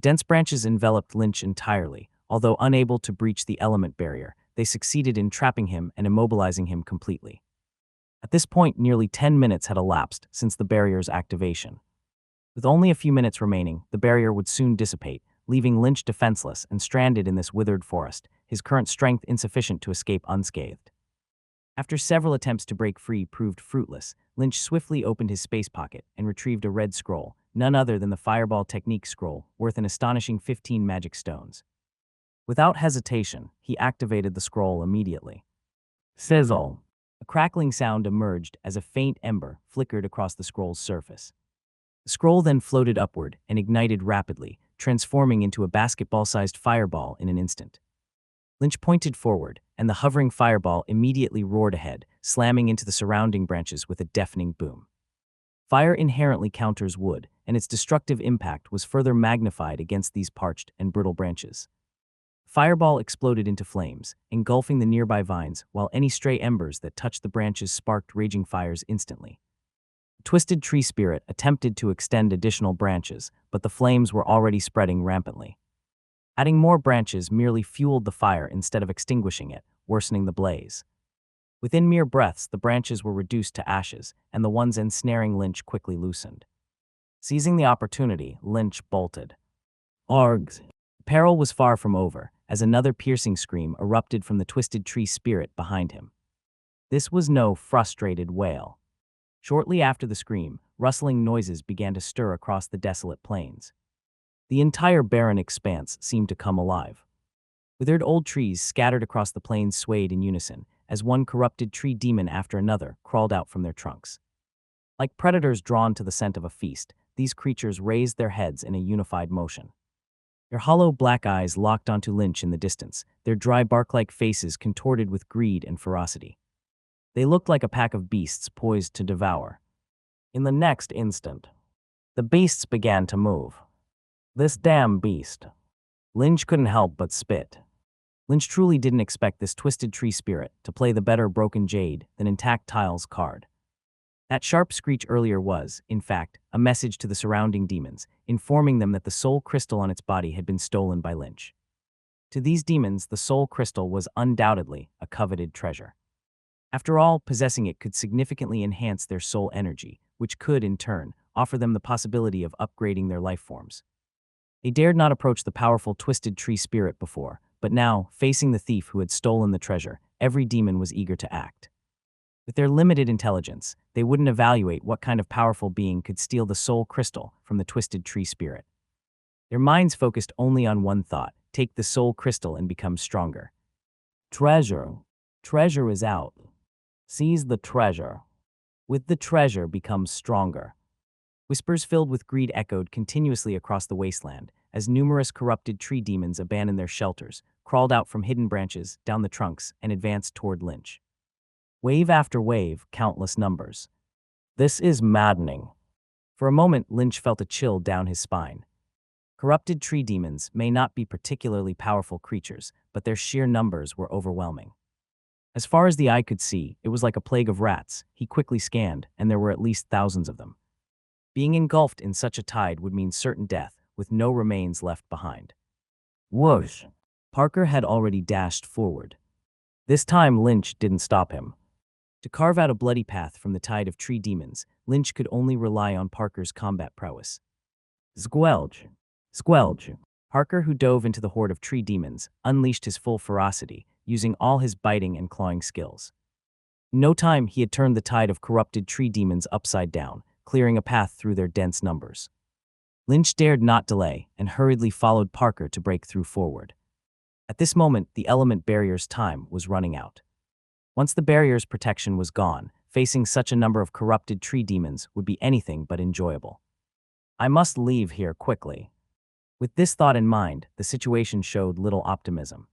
Dense branches enveloped Lynch entirely. Although unable to breach the element barrier, they succeeded in trapping him and immobilizing him completely. At this point, nearly 10 minutes had elapsed since the barrier's activation. With only a few minutes remaining, the barrier would soon dissipate, leaving Lynch defenseless and stranded in this withered forest, his current strength insufficient to escape unscathed. After several attempts to break free proved fruitless, Lynch swiftly opened his space pocket and retrieved a red scroll, none other than the Fireball Technique scroll, worth an astonishing 15 magic stones. Without hesitation, he activated the scroll immediately. Sizzle! A crackling sound emerged as a faint ember flickered across the scroll's surface. The scroll then floated upward and ignited rapidly, transforming into a basketball-sized fireball in an instant. Lynch pointed forward, and the hovering fireball immediately roared ahead, slamming into the surrounding branches with a deafening boom. Fire inherently counters wood, and its destructive impact was further magnified against these parched and brittle branches. Fireball exploded into flames, engulfing the nearby vines, while any stray embers that touched the branches sparked raging fires instantly. The twisted tree spirit attempted to extend additional branches, but the flames were already spreading rampantly. Adding more branches merely fueled the fire instead of extinguishing it, worsening the blaze. Within mere breaths, the branches were reduced to ashes, and the ones ensnaring Lynch quickly loosened. Seizing the opportunity, Lynch bolted. Args! The peril was far from over, as another piercing scream erupted from the twisted tree spirit behind him. This was no frustrated wail. Shortly after the scream, rustling noises began to stir across the desolate plains. The entire barren expanse seemed to come alive. Withered old trees scattered across the plains swayed in unison, as one corrupted tree demon after another crawled out from their trunks. Like predators drawn to the scent of a feast, these creatures raised their heads in a unified motion. Their hollow black eyes locked onto Lynch in the distance, their dry bark-like faces contorted with greed and ferocity. They looked like a pack of beasts poised to devour. In the next instant, the beasts began to move. This damn beast. Lynch couldn't help but spit. Lynch truly didn't expect this twisted tree spirit to play the better broken jade than intact tiles card. That sharp screech earlier was, in fact, a message to the surrounding demons, informing them that the soul crystal on its body had been stolen by Lynch. To these demons, the soul crystal was undoubtedly a coveted treasure. After all, possessing it could significantly enhance their soul energy, which could, in turn, offer them the possibility of upgrading their life forms. They dared not approach the powerful twisted tree spirit before, but now, facing the thief who had stolen the treasure, every demon was eager to act. With their limited intelligence, they wouldn't evaluate what kind of powerful being could steal the soul crystal from the twisted tree spirit. Their minds focused only on one thought: take the soul crystal and become stronger. Treasure. Treasure is out. Seize the treasure. With the treasure, become stronger. Whispers filled with greed echoed continuously across the wasteland as numerous corrupted tree demons abandoned their shelters, crawled out from hidden branches, down the trunks, and advanced toward Lynch. Wave after wave, countless numbers. This is maddening. For a moment, Lynch felt a chill down his spine. Corrupted tree demons may not be particularly powerful creatures, but their sheer numbers were overwhelming. As far as the eye could see, it was like a plague of rats. He quickly scanned, and there were at least thousands of them. Being engulfed in such a tide would mean certain death, with no remains left behind. Whoosh! Parker had already dashed forward. This time, Lynch didn't stop him. To carve out a bloody path from the tide of tree demons, Lynch could only rely on Parker's combat prowess. Squelch! Squelch! Parker, who dove into the horde of tree demons, unleashed his full ferocity, using all his biting and clawing skills. In no time, he had turned the tide of corrupted tree demons upside down, clearing a path through their dense numbers. Lynch dared not delay and hurriedly followed Parker to break through forward. At this moment, the element barrier's time was running out. Once the barrier's protection was gone, facing such a number of corrupted tree demons would be anything but enjoyable. I must leave here quickly. With this thought in mind, the situation showed little optimism.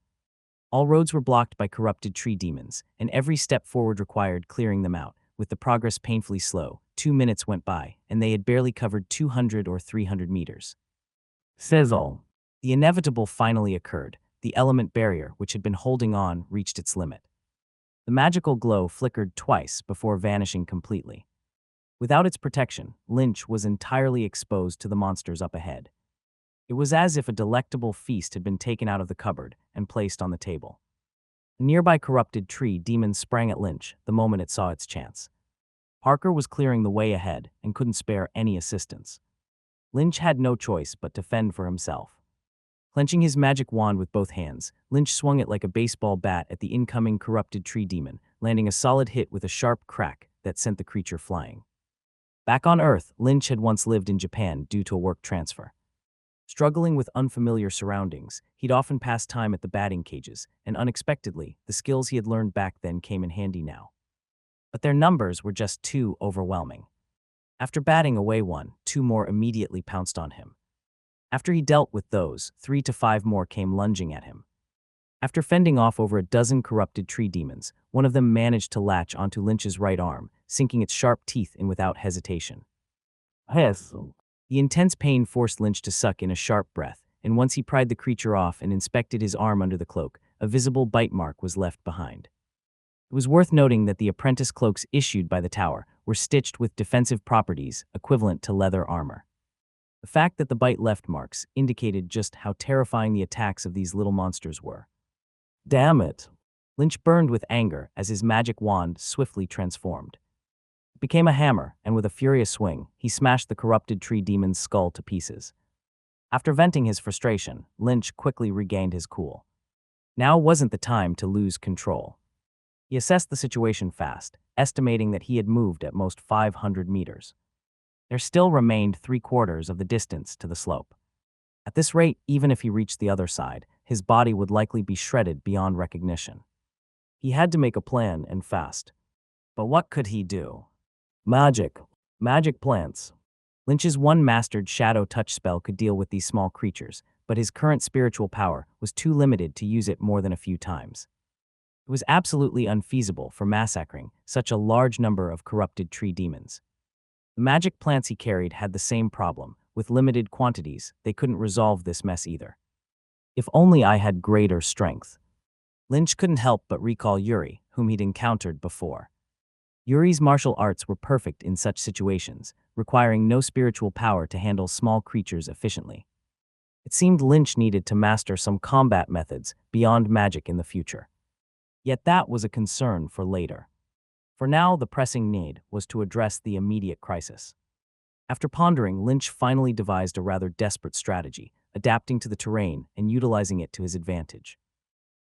All roads were blocked by corrupted tree demons, and every step forward required clearing them out. With the progress painfully slow, 2 minutes went by, and they had barely covered 200 or 300 meters. Sizzle! The inevitable finally occurred. The element barrier, which had been holding on, reached its limit. The magical glow flickered twice before vanishing completely. Without its protection, Lynch was entirely exposed to the monsters up ahead. It was as if a delectable feast had been taken out of the cupboard and placed on the table. A nearby corrupted tree demon sprang at Lynch the moment it saw its chance. Parker was clearing the way ahead and couldn't spare any assistance. Lynch had no choice but to fend for himself. Clenching his magic wand with both hands, Lynch swung it like a baseball bat at the incoming corrupted tree demon, landing a solid hit with a sharp crack that sent the creature flying. Back on Earth, Lynch had once lived in Japan due to a work transfer. Struggling with unfamiliar surroundings, he'd often pass time at the batting cages, and unexpectedly, the skills he had learned back then came in handy now. But their numbers were just too overwhelming. After batting away one, 2 more immediately pounced on him. After he dealt with those, 3 to 5 more came lunging at him. After fending off over a dozen corrupted tree demons, one of them managed to latch onto Lynch's right arm, sinking its sharp teeth in without hesitation. Hiss! The intense pain forced Lynch to suck in a sharp breath, and once he pried the creature off and inspected his arm under the cloak, a visible bite mark was left behind. It was worth noting that the apprentice cloaks issued by the tower were stitched with defensive properties equivalent to leather armor. The fact that the bite left marks indicated just how terrifying the attacks of these little monsters were. Damn it! Lynch burned with anger as his magic wand swiftly transformed. It became a hammer, and with a furious swing, he smashed the corrupted tree demon's skull to pieces. After venting his frustration, Lynch quickly regained his cool. Now wasn't the time to lose control. He assessed the situation fast, estimating that he had moved at most 500 meters. There still remained 3/4 of the distance to the slope. At this rate, even if he reached the other side, his body would likely be shredded beyond recognition. He had to make a plan, and fast. But what could he do? Magic. Magic plants. Lynch's one mastered shadow touch spell could deal with these small creatures, but his current spiritual power was too limited to use it more than a few times. It was absolutely unfeasible for massacring such a large number of corrupted tree demons. The magic plants he carried had the same problem. With limited quantities, they couldn't resolve this mess either. If only I had greater strength. Lynch couldn't help but recall Yuri, whom he'd encountered before. Yuri's martial arts were perfect in such situations, requiring no spiritual power to handle small creatures efficiently. It seemed Lynch needed to master some combat methods beyond magic in the future. Yet that was a concern for later. For now, the pressing need was to address the immediate crisis. After pondering, Lynch finally devised a rather desperate strategy, adapting to the terrain and utilizing it to his advantage.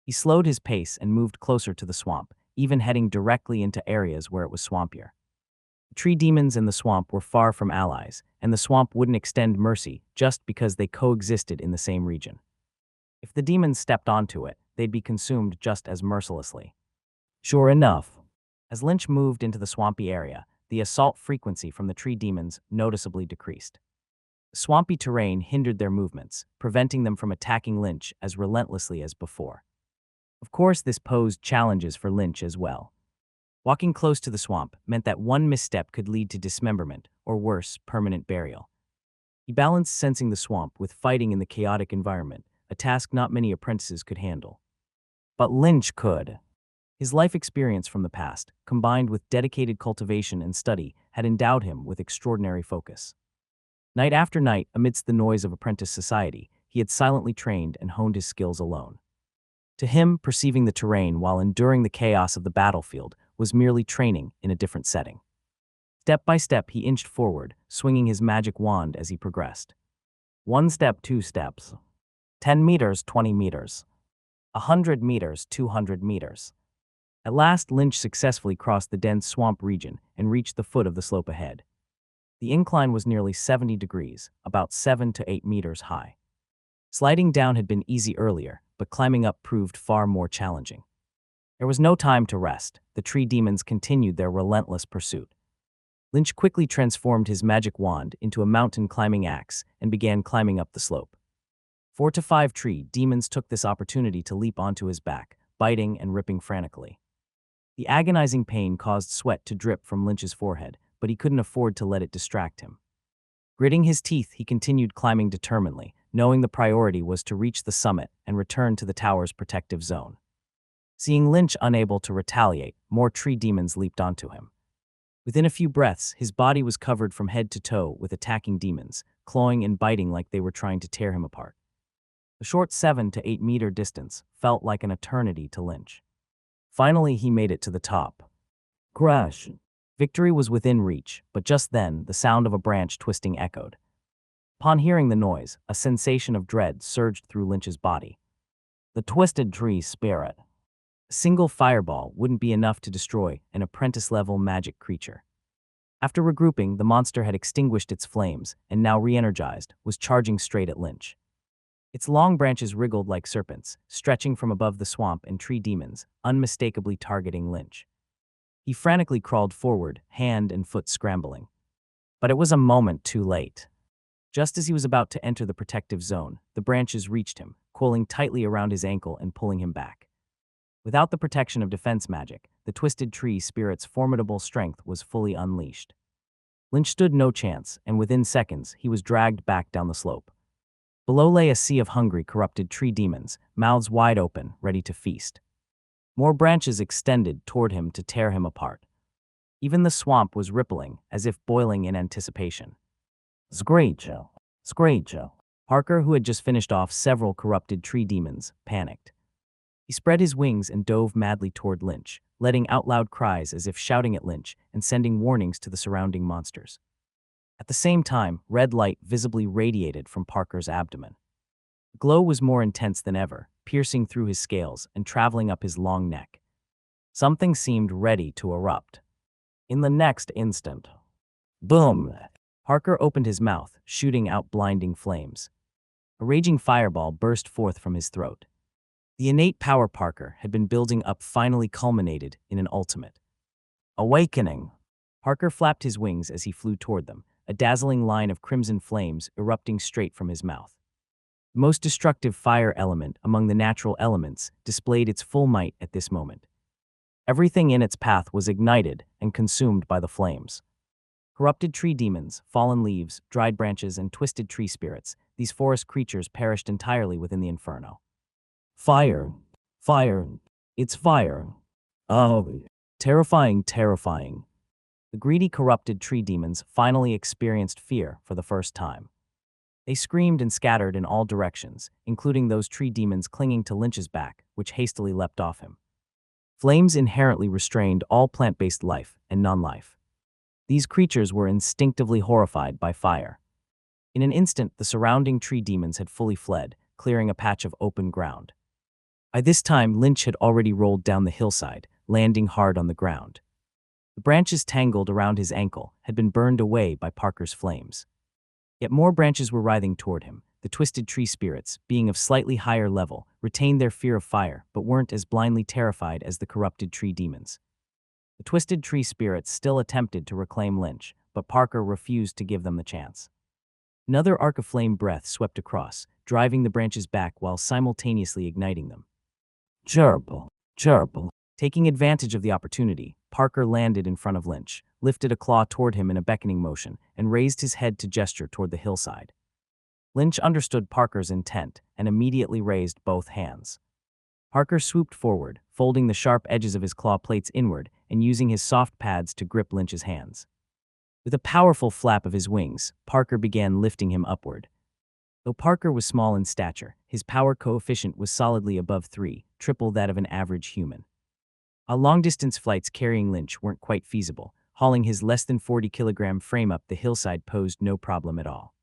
He slowed his pace and moved closer to the swamp, even heading directly into areas where it was swampier. The tree demons and the swamp were far from allies, and the swamp wouldn't extend mercy just because they coexisted in the same region. If the demons stepped onto it, they'd be consumed just as mercilessly. Sure enough, as Lynch moved into the swampy area, the assault frequency from the tree demons noticeably decreased. The swampy terrain hindered their movements, preventing them from attacking Lynch as relentlessly as before. Of course, this posed challenges for Lynch as well. Walking close to the swamp meant that one misstep could lead to dismemberment, or worse, permanent burial. He balanced sensing the swamp with fighting in the chaotic environment, a task not many apprentices could handle. But Lynch could. His life experience from the past, combined with dedicated cultivation and study, had endowed him with extraordinary focus. Night after night, amidst the noise of apprentice society, he had silently trained and honed his skills alone. To him, perceiving the terrain while enduring the chaos of the battlefield was merely training in a different setting. Step by step, he inched forward, swinging his magic wand as he progressed. 1 step, 2 steps. 10 meters, 20 meters. 100 meters, 200 meters. At last, Lynch successfully crossed the dense swamp region and reached the foot of the slope ahead. The incline was nearly 70 degrees, about 7 to 8 meters high. Sliding down had been easy earlier, but climbing up proved far more challenging. There was no time to rest. The tree demons continued their relentless pursuit. Lynch quickly transformed his magic wand into a mountain climbing axe and began climbing up the slope. 4 to 5 tree demons took this opportunity to leap onto his back, biting and ripping frantically. The agonizing pain caused sweat to drip from Lynch's forehead, but he couldn't afford to let it distract him. Gritting his teeth, he continued climbing determinedly, knowing the priority was to reach the summit and return to the tower's protective zone. Seeing Lynch unable to retaliate, more tree demons leaped onto him. Within a few breaths, his body was covered from head to toe with attacking demons, clawing and biting like they were trying to tear him apart. The short 7 to 8 meter distance felt like an eternity to Lynch. Finally, he made it to the top. Crash! Victory was within reach, but just then, the sound of a branch twisting echoed. Upon hearing the noise, a sensation of dread surged through Lynch's body. The twisted tree spirit. A single fireball wouldn't be enough to destroy an apprentice-level magic creature. After regrouping, the monster had extinguished its flames and now re-energized, was charging straight at Lynch. Its long branches wriggled like serpents, stretching from above the swamp and tree demons, unmistakably targeting Lynch. He frantically crawled forward, hand and foot scrambling. But it was a moment too late. Just as he was about to enter the protective zone, the branches reached him, coiling tightly around his ankle and pulling him back. Without the protection of defense magic, the twisted tree spirit's formidable strength was fully unleashed. Lynch stood no chance, and within seconds, he was dragged back down the slope. Below lay a sea of hungry, corrupted tree demons, mouths wide open, ready to feast. More branches extended toward him to tear him apart. Even the swamp was rippling, as if boiling in anticipation. Screech! Screech! Parker, who had just finished off several corrupted tree demons, panicked. He spread his wings and dove madly toward Lynch, letting out loud cries as if shouting at Lynch and sending warnings to the surrounding monsters. At the same time, red light visibly radiated from Parker's abdomen. The glow was more intense than ever, piercing through his scales and traveling up his long neck. Something seemed ready to erupt. In the next instant, boom! Parker opened his mouth, shooting out blinding flames. A raging fireball burst forth from his throat. The innate power Parker had been building up finally culminated in an ultimate. Awakening! Parker flapped his wings as he flew toward them, a dazzling line of crimson flames erupting straight from his mouth. The most destructive fire element among the natural elements displayed its full might at this moment. Everything in its path was ignited and consumed by the flames. Corrupted tree demons, fallen leaves, dried branches, and twisted tree spirits, these forest creatures perished entirely within the inferno. Fire! Fire! It's fire! Oh, terrifying, terrifying. The greedy, corrupted tree demons finally experienced fear for the first time. They screamed and scattered in all directions, including those tree demons clinging to Lynch's back, which hastily leapt off him. Flames inherently restrained all plant-based life and non-life. These creatures were instinctively horrified by fire. In an instant, the surrounding tree demons had fully fled, clearing a patch of open ground. By this time, Lynch had already rolled down the hillside, landing hard on the ground. The branches tangled around his ankle had been burned away by Parker's flames. Yet more branches were writhing toward him. The twisted tree spirits, being of slightly higher level, retained their fear of fire, but weren't as blindly terrified as the corrupted tree demons. The twisted tree spirits still attempted to reclaim Lynch, but Parker refused to give them the chance. Another arc of flame breath swept across, driving the branches back while simultaneously igniting them. Chirp, chirp. Taking advantage of the opportunity, Parker landed in front of Lynch, lifted a claw toward him in a beckoning motion, and raised his head to gesture toward the hillside. Lynch understood Parker's intent and immediately raised both hands. Parker swooped forward, folding the sharp edges of his claw plates inward and using his soft pads to grip Lynch's hands. With a powerful flap of his wings, Parker began lifting him upward. Though Parker was small in stature, his power coefficient was solidly above 3, triple that of an average human. While long-distance flights carrying Lynch weren't quite feasible, hauling his less than 40-kilogram frame up the hillside posed no problem at all.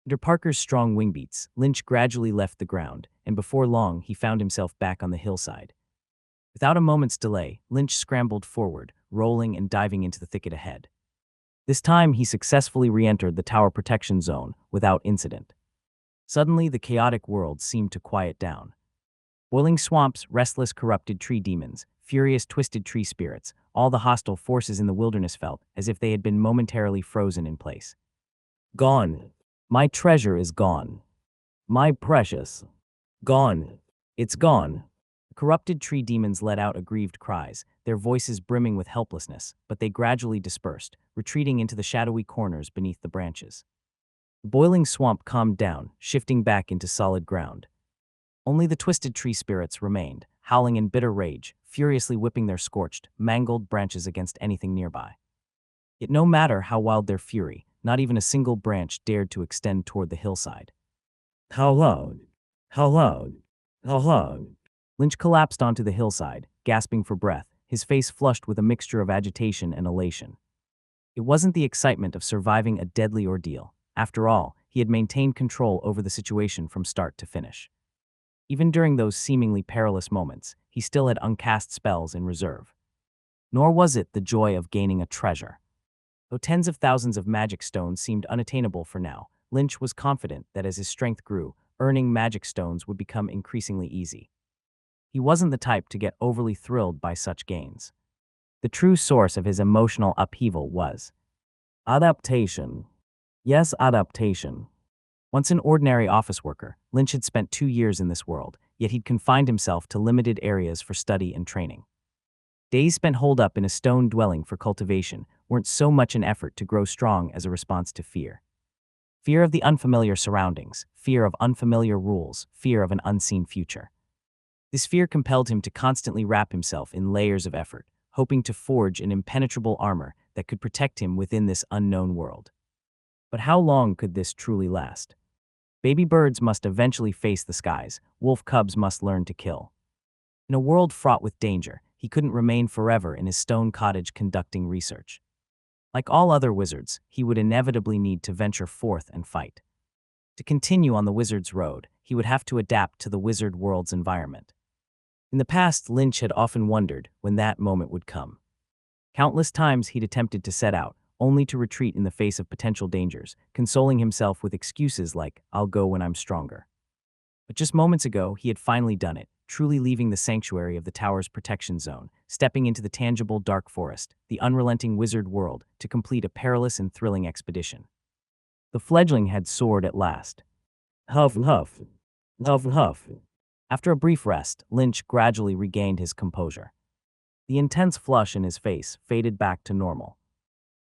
Under Parker's strong wing beats, Lynch gradually left the ground, and before long he found himself back on the hillside. Without a moment's delay, Lynch scrambled forward, rolling and diving into the thicket ahead. This time he successfully re-entered the tower protection zone without incident. Suddenly, the chaotic world seemed to quiet down. Boiling swamps, restless corrupted tree demons, furious twisted tree spirits, all the hostile forces in the wilderness felt as if they had been momentarily frozen in place. Gone. My treasure is gone. My precious. Gone. It's gone. The corrupted tree demons let out aggrieved cries, their voices brimming with helplessness, but they gradually dispersed, retreating into the shadowy corners beneath the branches. The boiling swamp calmed down, shifting back into solid ground. Only the twisted tree spirits remained, howling in bitter rage, furiously whipping their scorched, mangled branches against anything nearby. Yet no matter how wild their fury, not even a single branch dared to extend toward the hillside. How loud? How loud? How loud? Lynch collapsed onto the hillside, gasping for breath, his face flushed with a mixture of agitation and elation. It wasn't the excitement of surviving a deadly ordeal. After all, he had maintained control over the situation from start to finish. Even during those seemingly perilous moments, he still had uncast spells in reserve. Nor was it the joy of gaining a treasure. Though tens of thousands of magic stones seemed unattainable for now, Lynch was confident that as his strength grew, earning magic stones would become increasingly easy. He wasn't the type to get overly thrilled by such gains. The true source of his emotional upheaval was adaptation. Yes, adaptation. Once an ordinary office worker, Lynch had spent 2 years in this world, yet he'd confined himself to limited areas for study and training. Days spent holed up in a stone dwelling for cultivation weren't so much an effort to grow strong as a response to fear. Fear of the unfamiliar surroundings, fear of unfamiliar rules, fear of an unseen future. This fear compelled him to constantly wrap himself in layers of effort, hoping to forge an impenetrable armor that could protect him within this unknown world. But how long could this truly last? Baby birds must eventually face the skies, wolf cubs must learn to kill. In a world fraught with danger, he couldn't remain forever in his stone cottage conducting research. Like all other wizards, he would inevitably need to venture forth and fight. To continue on the wizard's road, he would have to adapt to the wizard world's environment. In the past, Lynch had often wondered when that moment would come. Countless times he'd attempted to set out, only to retreat in the face of potential dangers, consoling himself with excuses like, "I'll go when I'm stronger." But just moments ago, he had finally done it, truly leaving the sanctuary of the tower's protection zone, stepping into the tangible dark forest, the unrelenting wizard world, to complete a perilous and thrilling expedition. The fledgling had soared at last. Huff, huff. Huff, huff. After a brief rest, Lynch gradually regained his composure. The intense flush in his face faded back to normal.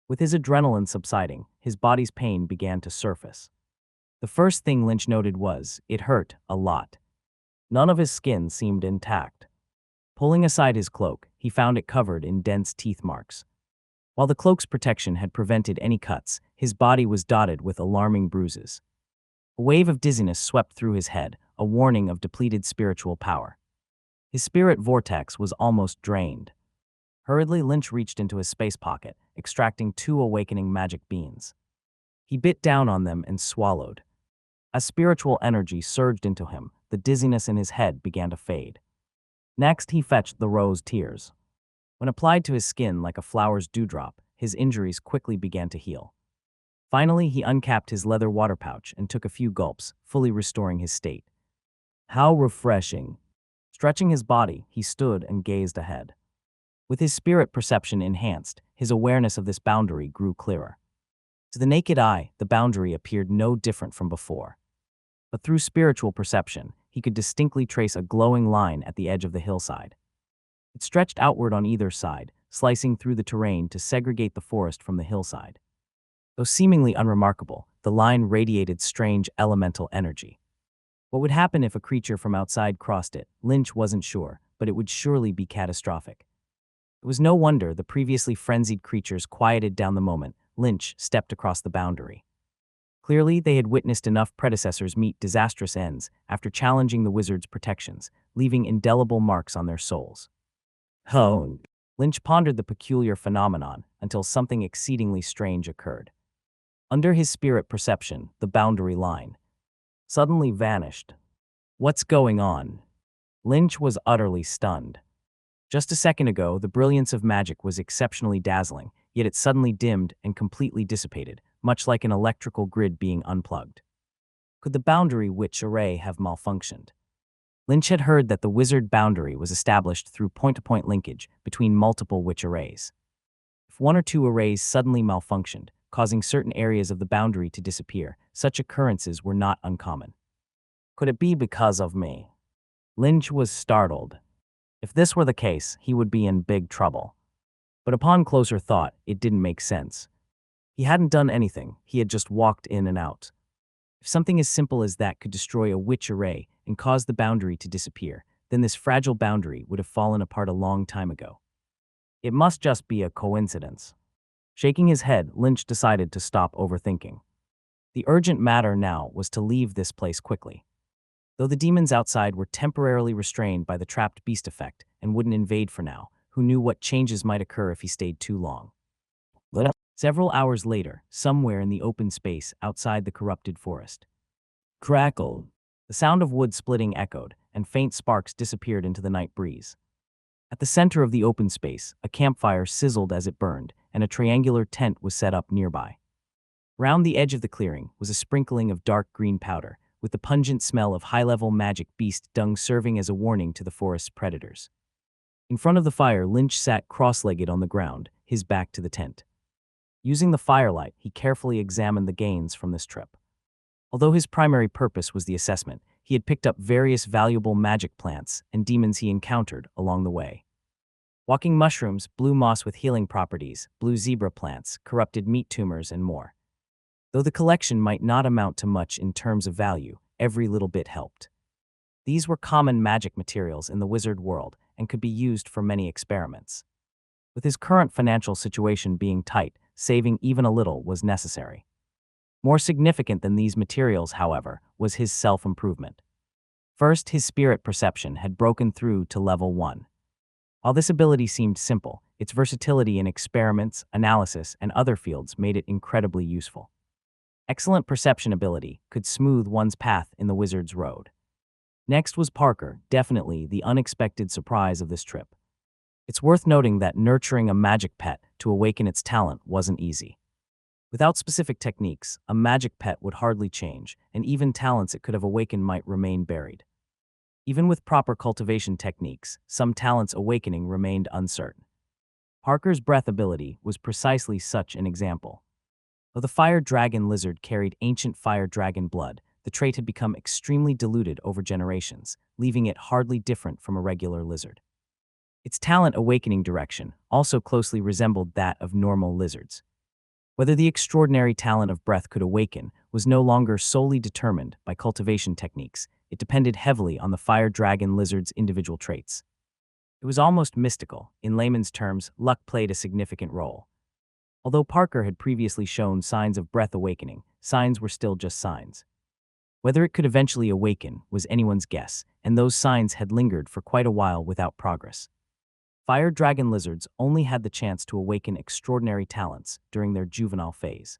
With his adrenaline subsiding, his body's pain began to surface. The first thing Lynch noted was, it hurt a lot. None of his skin seemed intact. Pulling aside his cloak, he found it covered in dense teeth marks. While the cloak's protection had prevented any cuts, his body was dotted with alarming bruises. A wave of dizziness swept through his head, a warning of depleted spiritual power. His spirit vortex was almost drained. Hurriedly, Lynch reached into his space pocket, extracting 2 awakening magic beans. He bit down on them and swallowed. As spiritual energy surged into him, the dizziness in his head began to fade. Next, he fetched the rose tears. When applied to his skin like a flower's dewdrop, his injuries quickly began to heal. Finally, he uncapped his leather water pouch and took a few gulps, fully restoring his state. How refreshing! Stretching his body, he stood and gazed ahead. With his spirit perception enhanced, his awareness of this boundary grew clearer. To the naked eye, the boundary appeared no different from before. But through spiritual perception, he could distinctly trace a glowing line at the edge of the hillside. It stretched outward on either side, slicing through the terrain to segregate the forest from the hillside. Though seemingly unremarkable, the line radiated strange elemental energy. What would happen if a creature from outside crossed it? Lynch wasn't sure, but it would surely be catastrophic. It was no wonder the previously frenzied creatures quieted down the moment Lynch stepped across the boundary. Clearly, they had witnessed enough predecessors meet disastrous ends after challenging the wizard's protections, leaving indelible marks on their souls. Lynch pondered the peculiar phenomenon until something exceedingly strange occurred. Under his spirit perception, the boundary line suddenly vanished. What's going on? Lynch was utterly stunned. Just a second ago, the brilliance of magic was exceptionally dazzling, yet it suddenly dimmed and completely dissipated, much like an electrical grid being unplugged. Could the boundary witch array have malfunctioned? Lynch had heard that the wizard boundary was established through point-to-point linkage between multiple witch arrays. If 1 or 2 arrays suddenly malfunctioned, causing certain areas of the boundary to disappear, such occurrences were not uncommon. Could it be because of me? Lynch was startled. If this were the case, he would be in big trouble. But upon closer thought, it didn't make sense. He hadn't done anything, he had just walked in and out. If something as simple as that could destroy a witch array and cause the boundary to disappear, then this fragile boundary would have fallen apart a long time ago. It must just be a coincidence. Shaking his head, Lynch decided to stop overthinking. The urgent matter now was to leave this place quickly. Though the demons outside were temporarily restrained by the trapped beast effect and wouldn't invade for now, who knew what changes might occur if he stayed too long. Several hours later, somewhere in the open space outside the corrupted forest. Crackle! The sound of wood splitting echoed, and faint sparks disappeared into the night breeze. At the center of the open space, a campfire sizzled as it burned, and a triangular tent was set up nearby. Round the edge of the clearing was a sprinkling of dark green powder, with the pungent smell of high-level magic beast dung serving as a warning to the forest's predators. In front of the fire, Lynch sat cross-legged on the ground, his back to the tent. Using the firelight, he carefully examined the gains from this trip. Although his primary purpose was the assessment, he had picked up various valuable magic plants and demons he encountered along the way. Walking mushrooms, blue moss with healing properties, blue zebra plants, corrupted meat tumors, and more. Though the collection might not amount to much in terms of value, every little bit helped. These were common magic materials in the wizard world and could be used for many experiments. With his current financial situation being tight, saving even a little was necessary. More significant than these materials, however, was his self-improvement. First, his spirit perception had broken through to level 1. While this ability seemed simple, its versatility in experiments, analysis, and other fields made it incredibly useful. Excellent perception ability could smooth one's path in the wizard's road. Next was Parker, definitely the unexpected surprise of this trip. It's worth noting that nurturing a magic pet to awaken its talent wasn't easy. Without specific techniques, a magic pet would hardly change, and even talents it could have awakened might remain buried. Even with proper cultivation techniques, some talents' awakening remained uncertain. Parker's breath ability was precisely such an example. Though the fire dragon lizard carried ancient fire dragon blood, the trait had become extremely diluted over generations, leaving it hardly different from a regular lizard. Its talent awakening direction also closely resembled that of normal lizards. Whether the extraordinary talent of breath could awaken was no longer solely determined by cultivation techniques. It depended heavily on the fire dragon lizard's individual traits. It was almost mystical. In layman's terms, luck played a significant role. Although Parker had previously shown signs of breath awakening, signs were still just signs. Whether it could eventually awaken was anyone's guess, and those signs had lingered for quite a while without progress. Fire dragon lizards only had the chance to awaken extraordinary talents during their juvenile phase.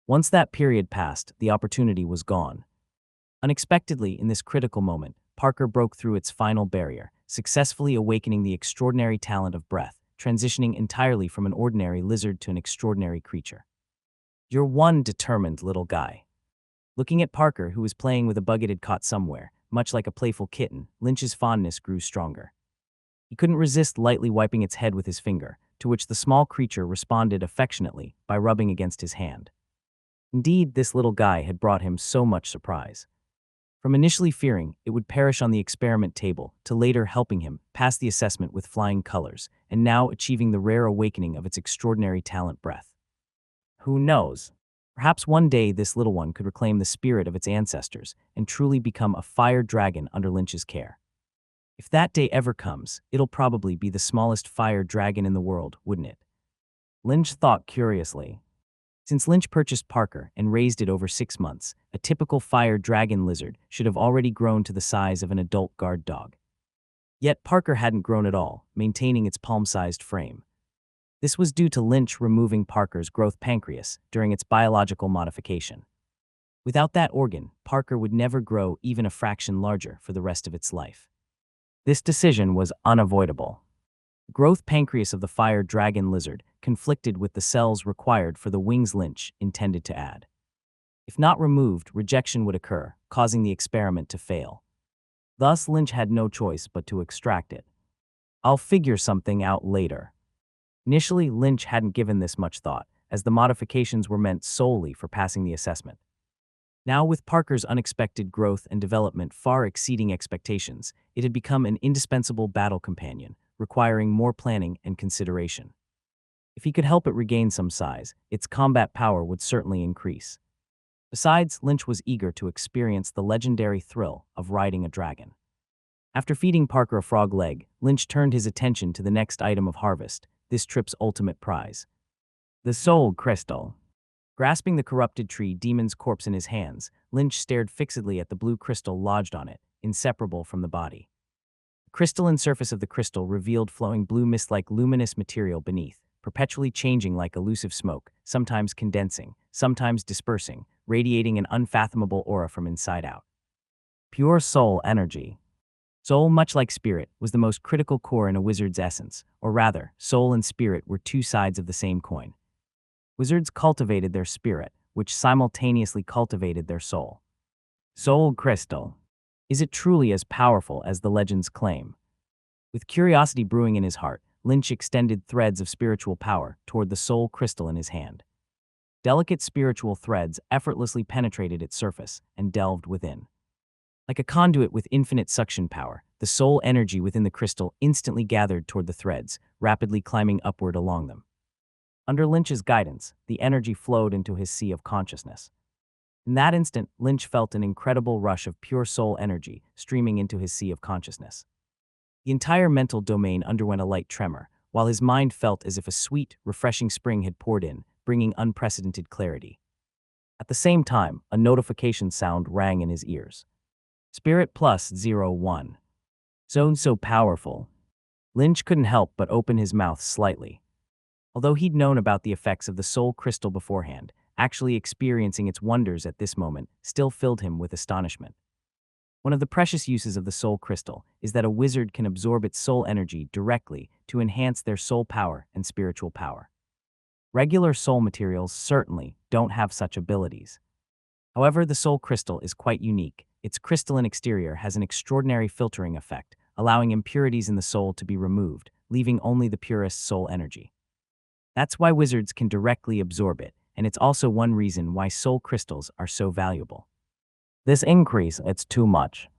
Once that period passed, the opportunity was gone. Unexpectedly, in this critical moment, Parker broke through its final barrier, successfully awakening the extraordinary talent of breath, transitioning entirely from an ordinary lizard to an extraordinary creature. "You're one determined little guy." Looking at Parker, who was playing with a bug it had caught somewhere, much like a playful kitten, Lynch's fondness grew stronger. He couldn't resist lightly wiping its head with his finger, to which the small creature responded affectionately by rubbing against his hand. Indeed, this little guy had brought him so much surprise. From initially fearing it would perish on the experiment table, to later helping him pass the assessment with flying colors, and now achieving the rare awakening of its extraordinary talent breath. Who knows? Perhaps one day this little one could reclaim the spirit of its ancestors and truly become a fire dragon under Lynch's care. If that day ever comes, it'll probably be the smallest fire dragon in the world, wouldn't it? Lynch thought curiously. Since Lynch purchased Parker and raised it over 6 months, a typical fire dragon lizard should have already grown to the size of an adult guard dog. Yet Parker hadn't grown at all, maintaining its palm-sized frame. This was due to Lynch removing Parker's growth pancreas during its biological modification. Without that organ, Parker would never grow even a fraction larger for the rest of its life. This decision was unavoidable. The growth pancreas of the fire dragon lizard conflicted with the cells required for the wings Lynch intended to add. If not removed, rejection would occur, causing the experiment to fail. Thus, Lynch had no choice but to extract it. "I'll figure something out later." Initially, Lynch hadn't given this much thought, as the modifications were meant solely for passing the assessment. Now, with Parker's unexpected growth and development far exceeding expectations, it had become an indispensable battle companion, requiring more planning and consideration. If he could help it regain some size, its combat power would certainly increase. Besides, Lynch was eager to experience the legendary thrill of riding a dragon. After feeding Parker a frog leg, Lynch turned his attention to the next item of harvest, this trip's ultimate prize: the soul crystal. Grasping the corrupted tree demon's corpse in his hands, Lynch stared fixedly at the blue crystal lodged on it, inseparable from the body. The crystalline surface of the crystal revealed flowing blue mist-like luminous material beneath, perpetually changing like elusive smoke, sometimes condensing, sometimes dispersing, radiating an unfathomable aura from inside out. Pure soul energy. Soul, much like spirit, was the most critical core in a wizard's essence, or rather, soul and spirit were two sides of the same coin. Wizards cultivated their spirit, which simultaneously cultivated their soul. Soul crystal. Is it truly as powerful as the legends claim? With curiosity brewing in his heart, Lynch extended threads of spiritual power toward the soul crystal in his hand. Delicate spiritual threads effortlessly penetrated its surface and delved within. Like a conduit with infinite suction power, the soul energy within the crystal instantly gathered toward the threads, rapidly climbing upward along them. Under Lynch's guidance, the energy flowed into his sea of consciousness. In that instant, Lynch felt an incredible rush of pure soul energy streaming into his sea of consciousness. The entire mental domain underwent a light tremor, while his mind felt as if a sweet, refreshing spring had poured in, bringing unprecedented clarity. At the same time, a notification sound rang in his ears. Spirit plus 01. Zone so powerful. Lynch couldn't help but open his mouth slightly. Although he'd known about the effects of the soul crystal beforehand, actually experiencing its wonders at this moment still filled him with astonishment. One of the precious uses of the soul crystal is that a wizard can absorb its soul energy directly to enhance their soul power and spiritual power. Regular soul materials certainly don't have such abilities. However, the soul crystal is quite unique. Its crystalline exterior has an extraordinary filtering effect, allowing impurities in the soul to be removed, leaving only the purest soul energy. That's why wizards can directly absorb it, and it's also one reason why soul crystals are so valuable. This increase, it's too much.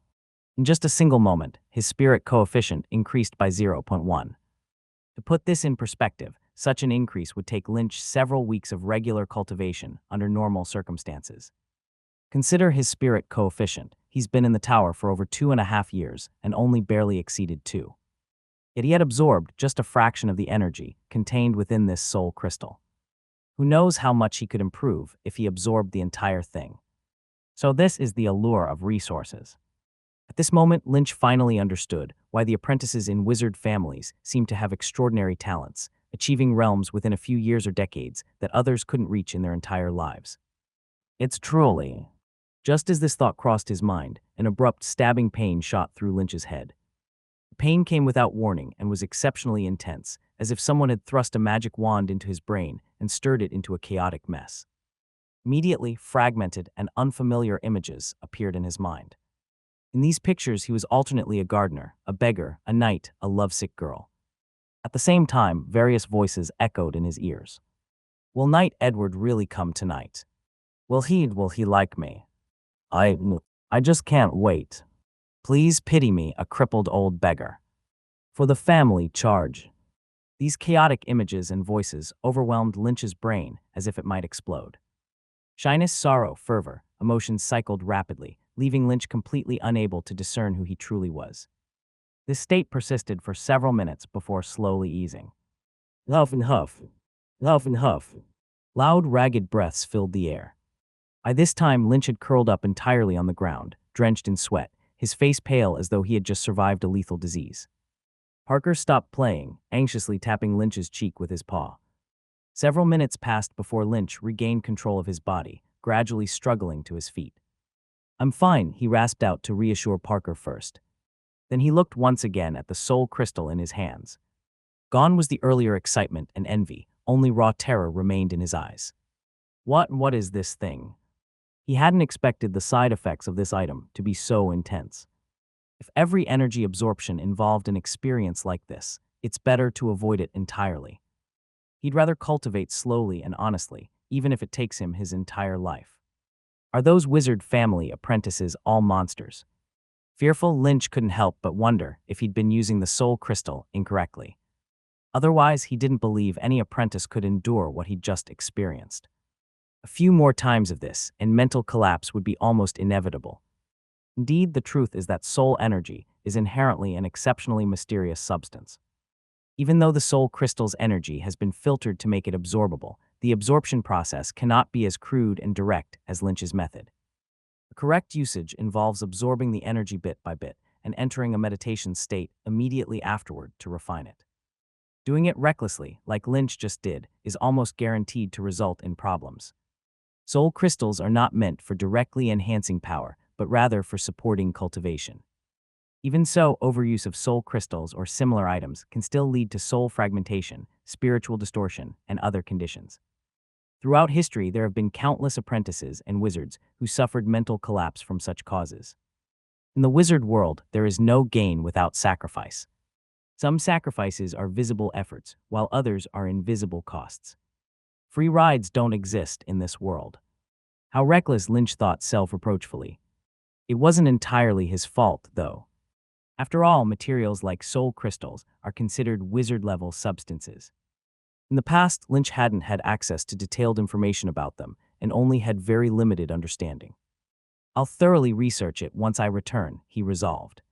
In just a single moment, his spirit coefficient increased by 0.1. To put this in perspective, such an increase would take Lynch several weeks of regular cultivation under normal circumstances. Consider his spirit coefficient. He's been in the tower for over 2.5 years and only barely exceeded 2. Yet he had absorbed just a fraction of the energy contained within this soul crystal. Who knows how much he could improve if he absorbed the entire thing? So this is the allure of resources. At this moment, Lynch finally understood why the apprentices in wizard families seemed to have extraordinary talents, achieving realms within a few years or decades that others couldn't reach in their entire lives. It's truly. Just as this thought crossed his mind, an abrupt stabbing pain shot through Lynch's head. The pain came without warning and was exceptionally intense, as if someone had thrust a magic wand into his brain and stirred it into a chaotic mess. Immediately, fragmented and unfamiliar images appeared in his mind. In these pictures, he was alternately a gardener, a beggar, a knight, a lovesick girl. At the same time, various voices echoed in his ears. Will Knight Edward really come tonight? Will he like me? I, I just can't wait. Please pity me, a crippled old beggar. For the family charge. These chaotic images and voices overwhelmed Lynch's brain as if it might explode. Shyness, sorrow, fervor, emotions cycled rapidly, leaving Lynch completely unable to discern who he truly was. This state persisted for several minutes before slowly easing. Huff and huff. Huff and huff. Loud, ragged breaths filled the air. By this time, Lynch had curled up entirely on the ground, drenched in sweat, his face pale as though he had just survived a lethal disease. Parker stopped playing, anxiously tapping Lynch's cheek with his paw. Several minutes passed before Lynch regained control of his body, gradually struggling to his feet. I'm fine, he rasped out to reassure Parker first. Then he looked once again at the soul crystal in his hands. Gone was the earlier excitement and envy, only raw terror remained in his eyes. What is this thing? He hadn't expected the side effects of this item to be so intense. If every energy absorption involved an experience like this, it's better to avoid it entirely. He'd rather cultivate slowly and honestly, even if it takes him his entire life. Are those wizard family apprentices all monsters? Fearful, Lynch couldn't help but wonder if he'd been using the soul crystal incorrectly. Otherwise, he didn't believe any apprentice could endure what he'd just experienced. A few more times of this, and mental collapse would be almost inevitable. Indeed, the truth is that soul energy is inherently an exceptionally mysterious substance. Even though the soul crystal's energy has been filtered to make it absorbable, the absorption process cannot be as crude and direct as Lynch's method. The correct usage involves absorbing the energy bit by bit and entering a meditation state immediately afterward to refine it. Doing it recklessly, like Lynch just did, is almost guaranteed to result in problems. Soul crystals are not meant for directly enhancing power, but rather for supporting cultivation. Even so, overuse of soul crystals or similar items can still lead to soul fragmentation, spiritual distortion, and other conditions. Throughout history, there have been countless apprentices and wizards who suffered mental collapse from such causes. In the wizard world, there is no gain without sacrifice. Some sacrifices are visible efforts, while others are invisible costs. Free rides don't exist in this world. How reckless, Lynch thought self-reproachfully. It wasn't entirely his fault, though. After all, materials like soul crystals are considered wizard-level substances. In the past, Lynch hadn't had access to detailed information about them and only had very limited understanding. I'll thoroughly research it once I return, he resolved.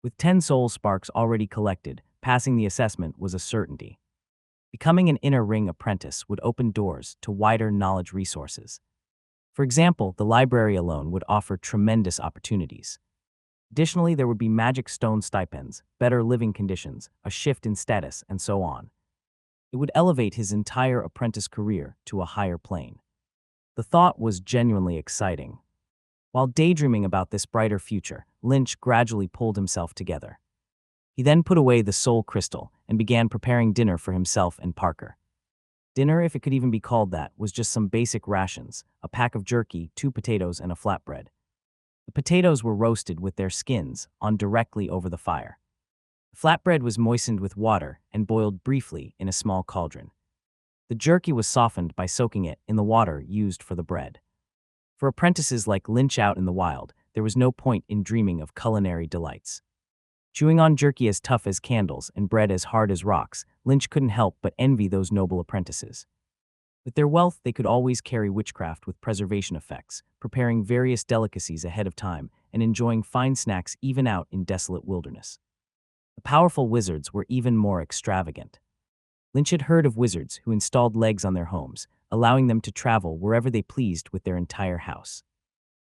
With 10 soul sparks already collected, passing the assessment was a certainty. Becoming an inner ring apprentice would open doors to wider knowledge resources. For example, the library alone would offer tremendous opportunities. Additionally, there would be magic stone stipends, better living conditions, a shift in status, and so on. It would elevate his entire apprentice career to a higher plane. The thought was genuinely exciting. While daydreaming about this brighter future, Lynch gradually pulled himself together. He then put away the soul crystal and began preparing dinner for himself and Parker. Dinner, if it could even be called that, was just some basic rations, a pack of jerky, 2 potatoes, and a flatbread. The potatoes were roasted with their skins on directly over the fire. The flatbread was moistened with water and boiled briefly in a small cauldron. The jerky was softened by soaking it in the water used for the bread. For apprentices like Lynch out in the wild, there was no point in dreaming of culinary delights. Chewing on jerky as tough as candles and bread as hard as rocks, Lynch couldn't help but envy those noble apprentices. With their wealth, they could always carry witchcraft with preservation effects, preparing various delicacies ahead of time and enjoying fine snacks even out in desolate wilderness. The powerful wizards were even more extravagant. Lynch had heard of wizards who installed legs on their homes, allowing them to travel wherever they pleased with their entire house.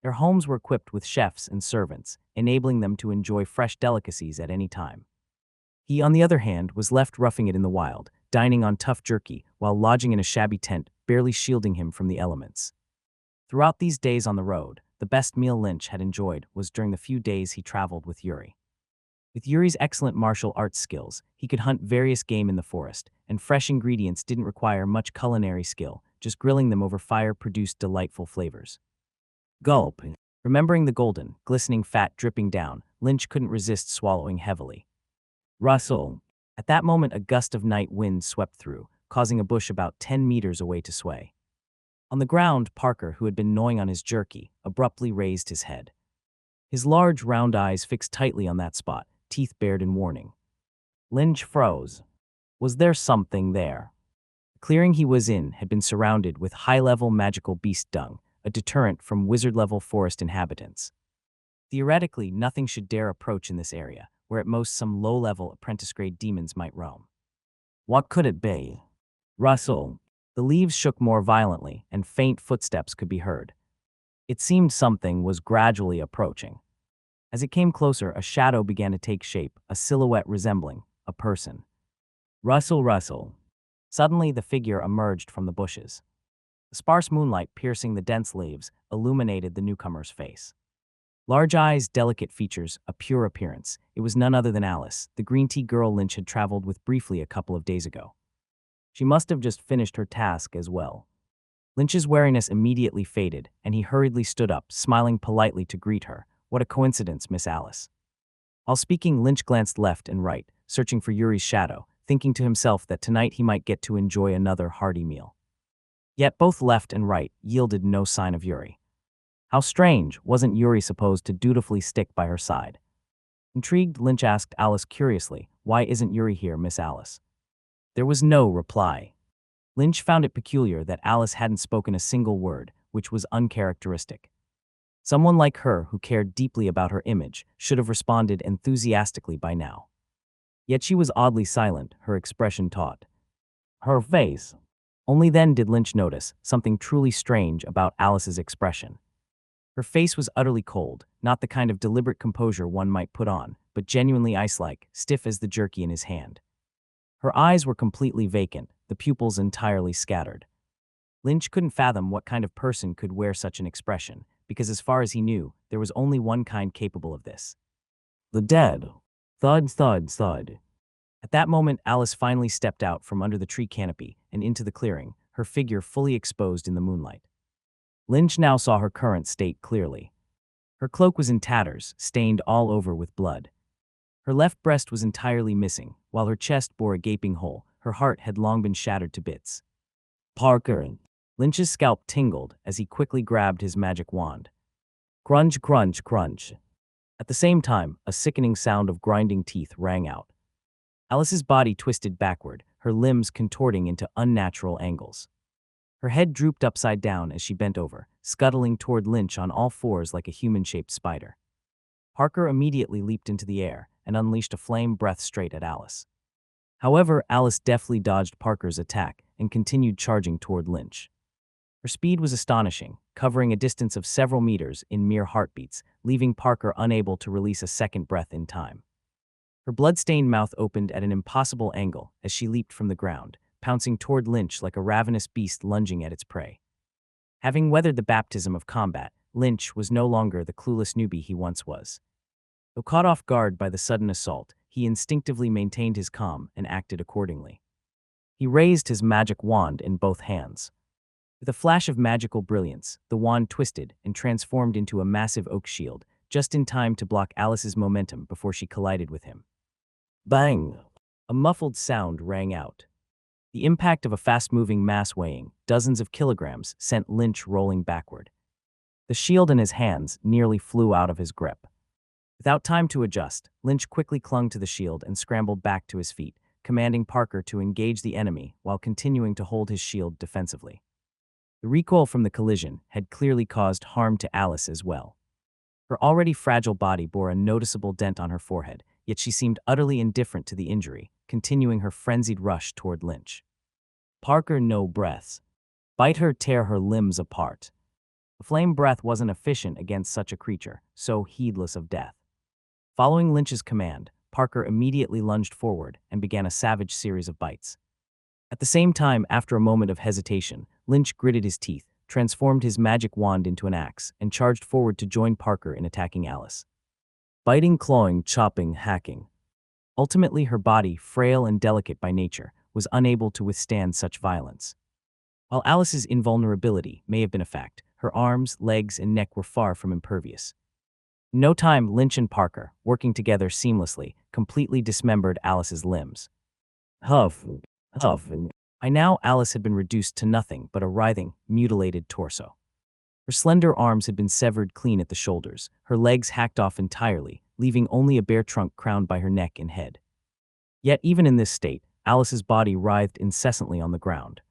Their homes were equipped with chefs and servants, enabling them to enjoy fresh delicacies at any time. He, on the other hand, was left roughing it in the wild, dining on tough jerky while lodging in a shabby tent, barely shielding him from the elements. Throughout these days on the road, the best meal Lynch had enjoyed was during the few days he traveled with Yuri. With Yuri's excellent martial arts skills, he could hunt various game in the forest, and fresh ingredients didn't require much culinary skill, just grilling them over fire produced delightful flavors. Gulp. Remembering the golden, glistening fat dripping down, Lynch couldn't resist swallowing heavily. Rustle. At that moment, a gust of night wind swept through, causing a bush about 10 meters away to sway. On the ground, Parker, who had been gnawing on his jerky, abruptly raised his head. His large, round eyes fixed tightly on that spot, teeth bared in warning. Lynch froze. Was there something there? The clearing he was in had been surrounded with high-level magical beast dung, a deterrent from wizard-level forest inhabitants. Theoretically, nothing should dare approach in this area, where at most some low-level apprentice-grade demons might roam. What could it be? Rustle. The leaves shook more violently, and faint footsteps could be heard. It seemed something was gradually approaching. As it came closer, a shadow began to take shape, a silhouette resembling a person. Rustle, rustle. Suddenly, the figure emerged from the bushes. The sparse moonlight piercing the dense leaves illuminated the newcomer's face. Large eyes, delicate features, a pure appearance. It was none other than Alice, the green tea girl Lynch had traveled with briefly a couple of days ago. She must have just finished her task as well. Lynch's wariness immediately faded, and he hurriedly stood up, smiling politely to greet her. What a coincidence, Miss Alice. While speaking, Lynch glanced left and right, searching for Yuri's shadow, thinking to himself that tonight he might get to enjoy another hearty meal. Yet both left and right yielded no sign of Yuri. How strange, wasn't Yuri supposed to dutifully stick by her side? Intrigued, Lynch asked Alice curiously, "Why isn't Yuri here, Miss Alice?" There was no reply. Lynch found it peculiar that Alice hadn't spoken a single word, which was uncharacteristic. Someone like her, who cared deeply about her image, should have responded enthusiastically by now. Yet she was oddly silent, her expression taut. Her face. Only then did Lynch notice something truly strange about Alice's expression. Her face was utterly cold, not the kind of deliberate composure one might put on, but genuinely ice-like, stiff as the jerky in his hand. Her eyes were completely vacant, the pupils entirely scattered. Lynch couldn't fathom what kind of person could wear such an expression, because as far as he knew, there was only one kind capable of this. The dead. Thud, thud, thud. At that moment, Alice finally stepped out from under the tree canopy and into the clearing, her figure fully exposed in the moonlight. Lynch now saw her current state clearly. Her cloak was in tatters, stained all over with blood. Her left breast was entirely missing, while her chest bore a gaping hole. Her heart had long been shattered to bits. Parker. Lynch's scalp tingled as he quickly grabbed his magic wand. Crunch, crunch, crunch. At the same time, a sickening sound of grinding teeth rang out. Alice's body twisted backward, her limbs contorting into unnatural angles. Her head drooped upside down as she bent over, scuttling toward Lynch on all fours like a human-shaped spider. Parker immediately leaped into the air and unleashed a flame breath straight at Alice. However, Alice deftly dodged Parker's attack and continued charging toward Lynch. Her speed was astonishing, covering a distance of several meters in mere heartbeats, leaving Parker unable to release a second breath in time. Her blood-stained mouth opened at an impossible angle as she leaped from the ground, pouncing toward Lynch like a ravenous beast lunging at its prey. Having weathered the baptism of combat, Lynch was no longer the clueless newbie he once was. Though caught off guard by the sudden assault, he instinctively maintained his calm and acted accordingly. He raised his magic wand in both hands. With a flash of magical brilliance, the wand twisted and transformed into a massive oak shield, just in time to block Alice's momentum before she collided with him. Bang! A muffled sound rang out. The impact of a fast-moving mass weighing dozens of kilograms sent Lynch rolling backward. The shield in his hands nearly flew out of his grip. Without time to adjust, Lynch quickly clung to the shield and scrambled back to his feet, commanding Parker to engage the enemy while continuing to hold his shield defensively. The recoil from the collision had clearly caused harm to Alice as well. Her already fragile body bore a noticeable dent on her forehead, yet she seemed utterly indifferent to the injury, continuing her frenzied rush toward Lynch. Parker, no breaths. Bite her, tear her limbs apart. The flame breath wasn't efficient against such a creature, so heedless of death. Following Lynch's command, Parker immediately lunged forward and began a savage series of bites. At the same time, after a moment of hesitation, Lynch gritted his teeth, transformed his magic wand into an axe, and charged forward to join Parker in attacking Alice. Biting, clawing, chopping, hacking. Ultimately, her body, frail and delicate by nature, was unable to withstand such violence. While Alice's invulnerability may have been a fact, her arms, legs, and neck were far from impervious. In no time, Lynch and Parker, working together seamlessly, completely dismembered Alice's limbs. Huff, huff. By now, Alice had been reduced to nothing but a writhing, mutilated torso. Her slender arms had been severed clean at the shoulders, her legs hacked off entirely, leaving only a bare trunk crowned by her neck and head. Yet even in this state, Alice's body writhed incessantly on the ground.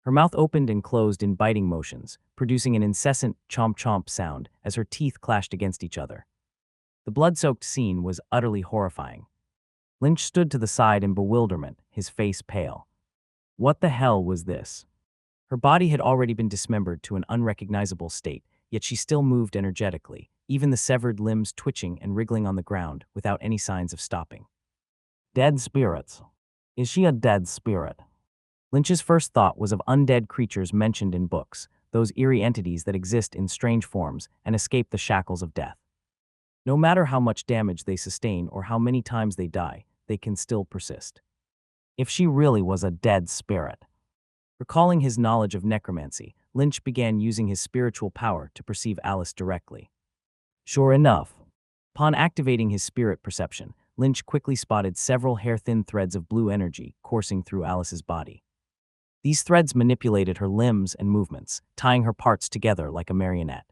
Her mouth opened and closed in biting motions, producing an incessant chomp-chomp sound as her teeth clashed against each other. The blood-soaked scene was utterly horrifying. Lynch stood to the side in bewilderment, his face pale. What the hell was this? Her body had already been dismembered to an unrecognizable state, yet she still moved energetically, even the severed limbs twitching and wriggling on the ground without any signs of stopping. Dead spirits. Is she a dead spirit? Lynch's first thought was of undead creatures mentioned in books, those eerie entities that exist in strange forms and escape the shackles of death. No matter how much damage they sustain or how many times they die, they can still persist. If she really was a dead spirit. Recalling his knowledge of necromancy, Lynch began using his spiritual power to perceive Alice directly. Sure enough, upon activating his spirit perception, Lynch quickly spotted several hair-thin threads of blue energy coursing through Alice's body. These threads manipulated her limbs and movements, tying her parts together like a marionette.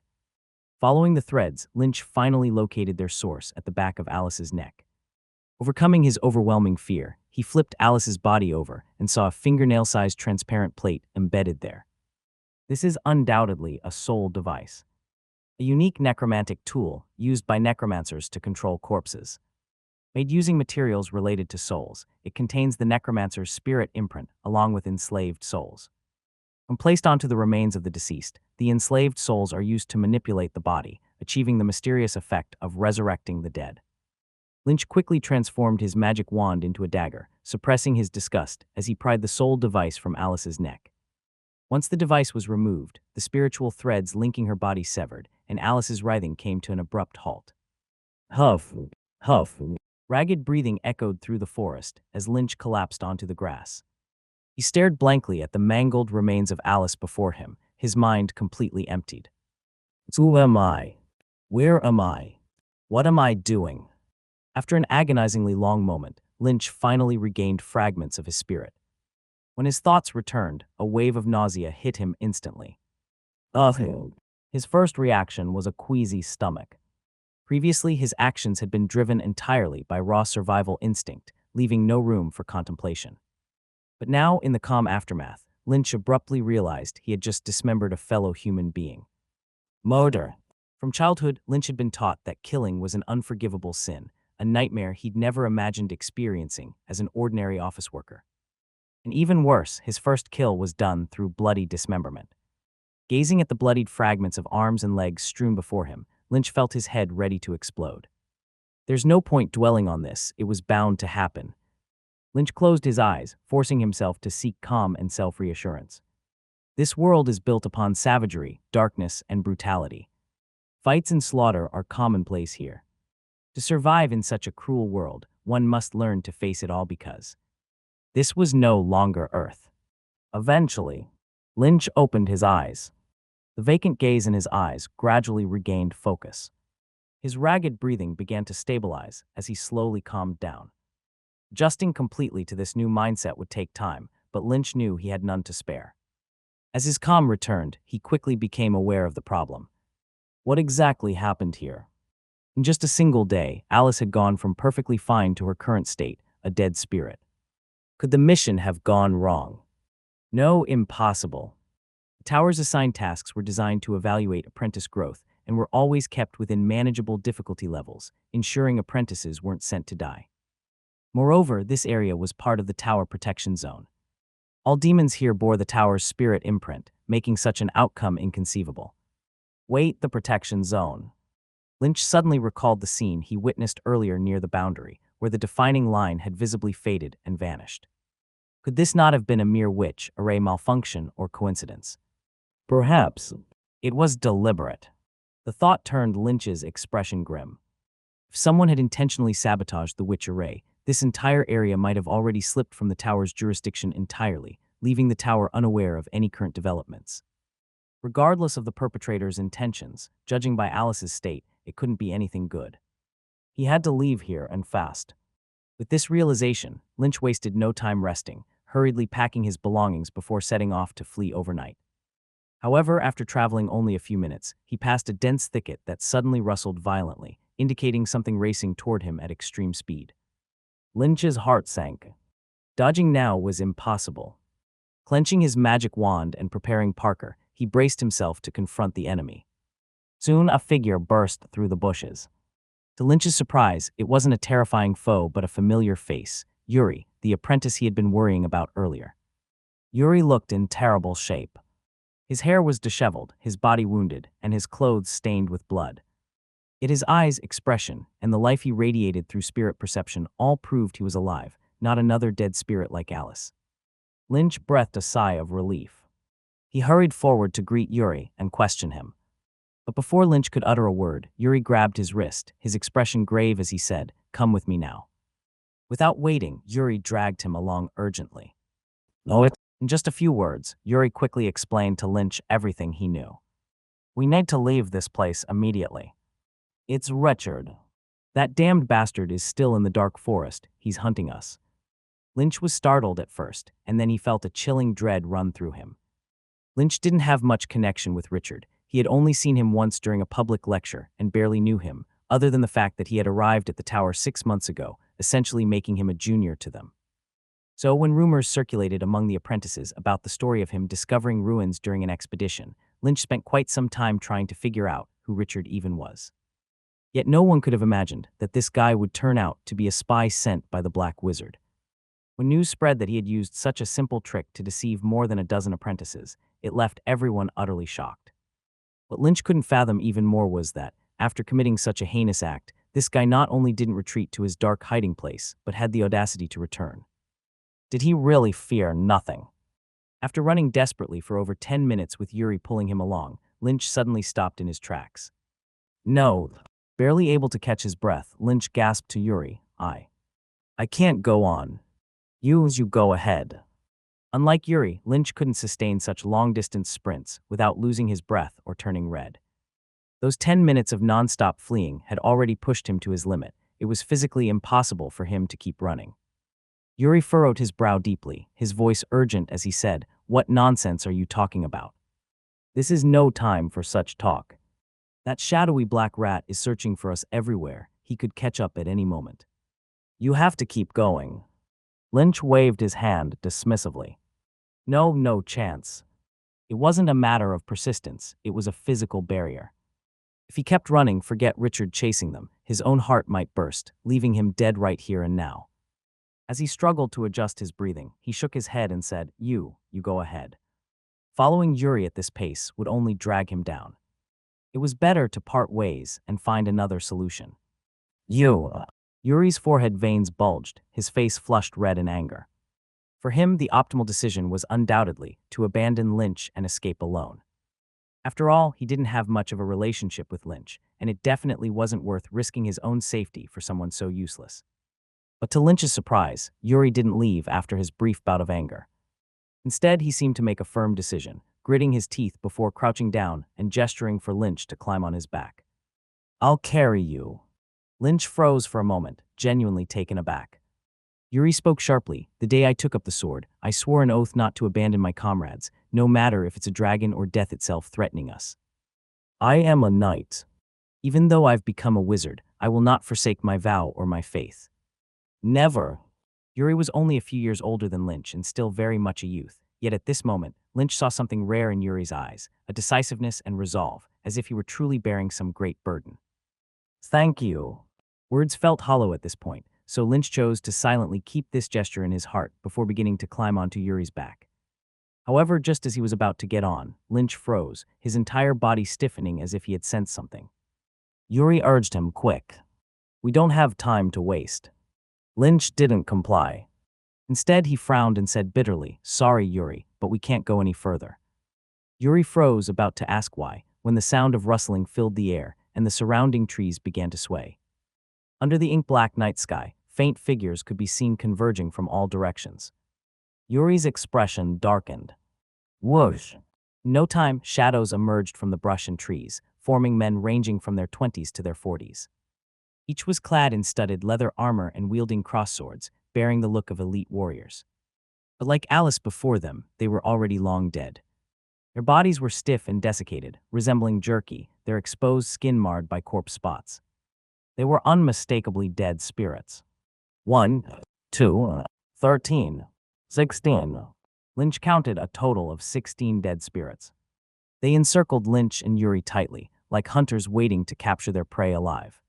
Following the threads, Lynch finally located their source at the back of Alice's neck. Overcoming his overwhelming fear, he flipped Alice's body over and saw a fingernail-sized transparent plate embedded there. This is undoubtedly a soul device, a unique necromantic tool used by necromancers to control corpses. Made using materials related to souls, it contains the necromancer's spirit imprint along with enslaved souls. When placed onto the remains of the deceased, the enslaved souls are used to manipulate the body, achieving the mysterious effect of resurrecting the dead. Lynch quickly transformed his magic wand into a dagger, suppressing his disgust as he pried the soul device from Alice's neck. Once the device was removed, the spiritual threads linking her body severed, and Alice's writhing came to an abrupt halt. Huff, huff. Ragged breathing echoed through the forest as Lynch collapsed onto the grass. He stared blankly at the mangled remains of Alice before him, his mind completely emptied. Who am I? Where am I? What am I doing? After an agonizingly long moment, Lynch finally regained fragments of his spirit. When his thoughts returned, a wave of nausea hit him instantly. Ugh. His first reaction was a queasy stomach. Previously, his actions had been driven entirely by raw survival instinct, leaving no room for contemplation. But now, in the calm aftermath, Lynch abruptly realized he had just dismembered a fellow human being. Murder. From childhood, Lynch had been taught that killing was an unforgivable sin, a nightmare he'd never imagined experiencing as an ordinary office worker. And even worse, his first kill was done through bloody dismemberment. Gazing at the bloodied fragments of arms and legs strewn before him, Lynch felt his head ready to explode. There's no point dwelling on this, it was bound to happen. Lynch closed his eyes, forcing himself to seek calm and self-reassurance. This world is built upon savagery, darkness, and brutality. Fights and slaughter are commonplace here. To survive in such a cruel world, one must learn to face it all because this was no longer Earth. Eventually, Lynch opened his eyes. The vacant gaze in his eyes gradually regained focus. His ragged breathing began to stabilize as he slowly calmed down. Adjusting completely to this new mindset would take time, but Lynch knew he had none to spare. As his calm returned, he quickly became aware of the problem. What exactly happened here? In just a single day, Alice had gone from perfectly fine to her current state, a dead spirit. Could the mission have gone wrong? No, impossible. The tower's assigned tasks were designed to evaluate apprentice growth and were always kept within manageable difficulty levels, ensuring apprentices weren't sent to die. Moreover, this area was part of the tower protection zone. All demons here bore the tower's spirit imprint, making such an outcome inconceivable. Wait, the protection zone. Lynch suddenly recalled the scene he witnessed earlier near the boundary, where the defining line had visibly faded and vanished. Could this not have been a mere witch, array malfunction, or coincidence? Perhaps. It was deliberate. The thought turned Lynch's expression grim. If someone had intentionally sabotaged the witch array, this entire area might have already slipped from the tower's jurisdiction entirely, leaving the tower unaware of any current developments. Regardless of the perpetrator's intentions, judging by Alice's state, it couldn't be anything good. He had to leave here and fast. With this realization, Lynch wasted no time resting, hurriedly packing his belongings before setting off to flee overnight. However, after traveling only a few minutes, he passed a dense thicket that suddenly rustled violently, indicating something racing toward him at extreme speed. Lynch's heart sank. Dodging now was impossible. Clenching his magic wand and preparing Parker, he braced himself to confront the enemy. Soon a figure burst through the bushes. To Lynch's surprise, it wasn't a terrifying foe but a familiar face, Yuri, the apprentice he had been worrying about earlier. Yuri looked in terrible shape. His hair was disheveled, his body wounded, and his clothes stained with blood. Yet his eyes, expression, and the life he radiated through spirit perception all proved he was alive, not another dead spirit like Alice. Lynch breathed a sigh of relief. He hurried forward to greet Yuri and question him. But before Lynch could utter a word, Yuri grabbed his wrist, his expression grave as he said, "Come with me now." Without waiting, Yuri dragged him along urgently. "No, it." In just a few words, Yuri quickly explained to Lynch everything he knew. "We need to leave this place immediately. It's Richard. That damned bastard is still in the dark forest. He's hunting us." Lynch was startled at first, and then he felt a chilling dread run through him. Lynch didn't have much connection with Richard. He had only seen him once during a public lecture and barely knew him, other than the fact that he had arrived at the tower 6 months ago, essentially making him a junior to them. So when rumors circulated among the apprentices about the story of him discovering ruins during an expedition, Lynch spent quite some time trying to figure out who Richard even was. Yet no one could have imagined that this guy would turn out to be a spy sent by the Black Wizard. When news spread that he had used such a simple trick to deceive more than a dozen apprentices, it left everyone utterly shocked. What Lynch couldn't fathom even more was that, after committing such a heinous act, this guy not only didn't retreat to his dark hiding place, but had the audacity to return. Did he really fear nothing? After running desperately for over 10 minutes with Yuri pulling him along, Lynch suddenly stopped in his tracks. "No." Barely able to catch his breath, Lynch gasped to Yuri, I can't go on. You go ahead." Unlike Yuri, Lynch couldn't sustain such long-distance sprints without losing his breath or turning red. Those 10 minutes of non-stop fleeing had already pushed him to his limit. It was physically impossible for him to keep running. Yuri furrowed his brow deeply, his voice urgent as he said, "What nonsense are you talking about? This is no time for such talk. That shadowy black rat is searching for us everywhere. He could catch up at any moment. You have to keep going." Lynch waved his hand dismissively. No chance. It wasn't a matter of persistence, it was a physical barrier. If he kept running, forget Richard chasing them, his own heart might burst, leaving him dead right here and now. As he struggled to adjust his breathing, he shook his head and said, You go ahead." Following Yuri at this pace would only drag him down. It was better to part ways and find another solution. Yuri's forehead veins bulged, his face flushed red in anger. For him, the optimal decision was undoubtedly to abandon Lynch and escape alone. After all, he didn't have much of a relationship with Lynch, and it definitely wasn't worth risking his own safety for someone so useless. But to Lynch's surprise, Yuri didn't leave after his brief bout of anger. Instead, he seemed to make a firm decision, gritting his teeth before crouching down and gesturing for Lynch to climb on his back. "I'll carry you." Lynch froze for a moment, genuinely taken aback. Yuri spoke sharply. "The day I took up the sword, I swore an oath not to abandon my comrades, no matter if it's a dragon or death itself threatening us. I am a knight. Even though I've become a wizard, I will not forsake my vow or my faith. Never." Yuri was only a few years older than Lynch and still very much a youth, yet at this moment, Lynch saw something rare in Yuri's eyes, a decisiveness and resolve, as if he were truly bearing some great burden. "Thank you." Words felt hollow at this point, so Lynch chose to silently keep this gesture in his heart before beginning to climb onto Yuri's back. However, just as he was about to get on, Lynch froze, his entire body stiffening as if he had sensed something. Yuri urged him, "Quick. We don't have time to waste." Lynch didn't comply. Instead, he frowned and said bitterly, "Sorry, Yuri, but we can't go any further." Yuri froze, about to ask why, when the sound of rustling filled the air and the surrounding trees began to sway. Under the ink-black night sky, faint figures could be seen converging from all directions. Yuri's expression darkened. Whoosh! In no time, shadows emerged from the brush and trees, forming men ranging from their 20s to their 40s. Each was clad in studded leather armor and wielding cross-swords, bearing the look of elite warriors. But like Alice before them, they were already long dead. Their bodies were stiff and desiccated, resembling jerky, their exposed skin marred by corpse spots. They were unmistakably dead spirits. 1, 2, 13, 16. Lynch counted a total of 16 dead spirits. They encircled Lynch and Yuri tightly, like hunters waiting to capture their prey alive.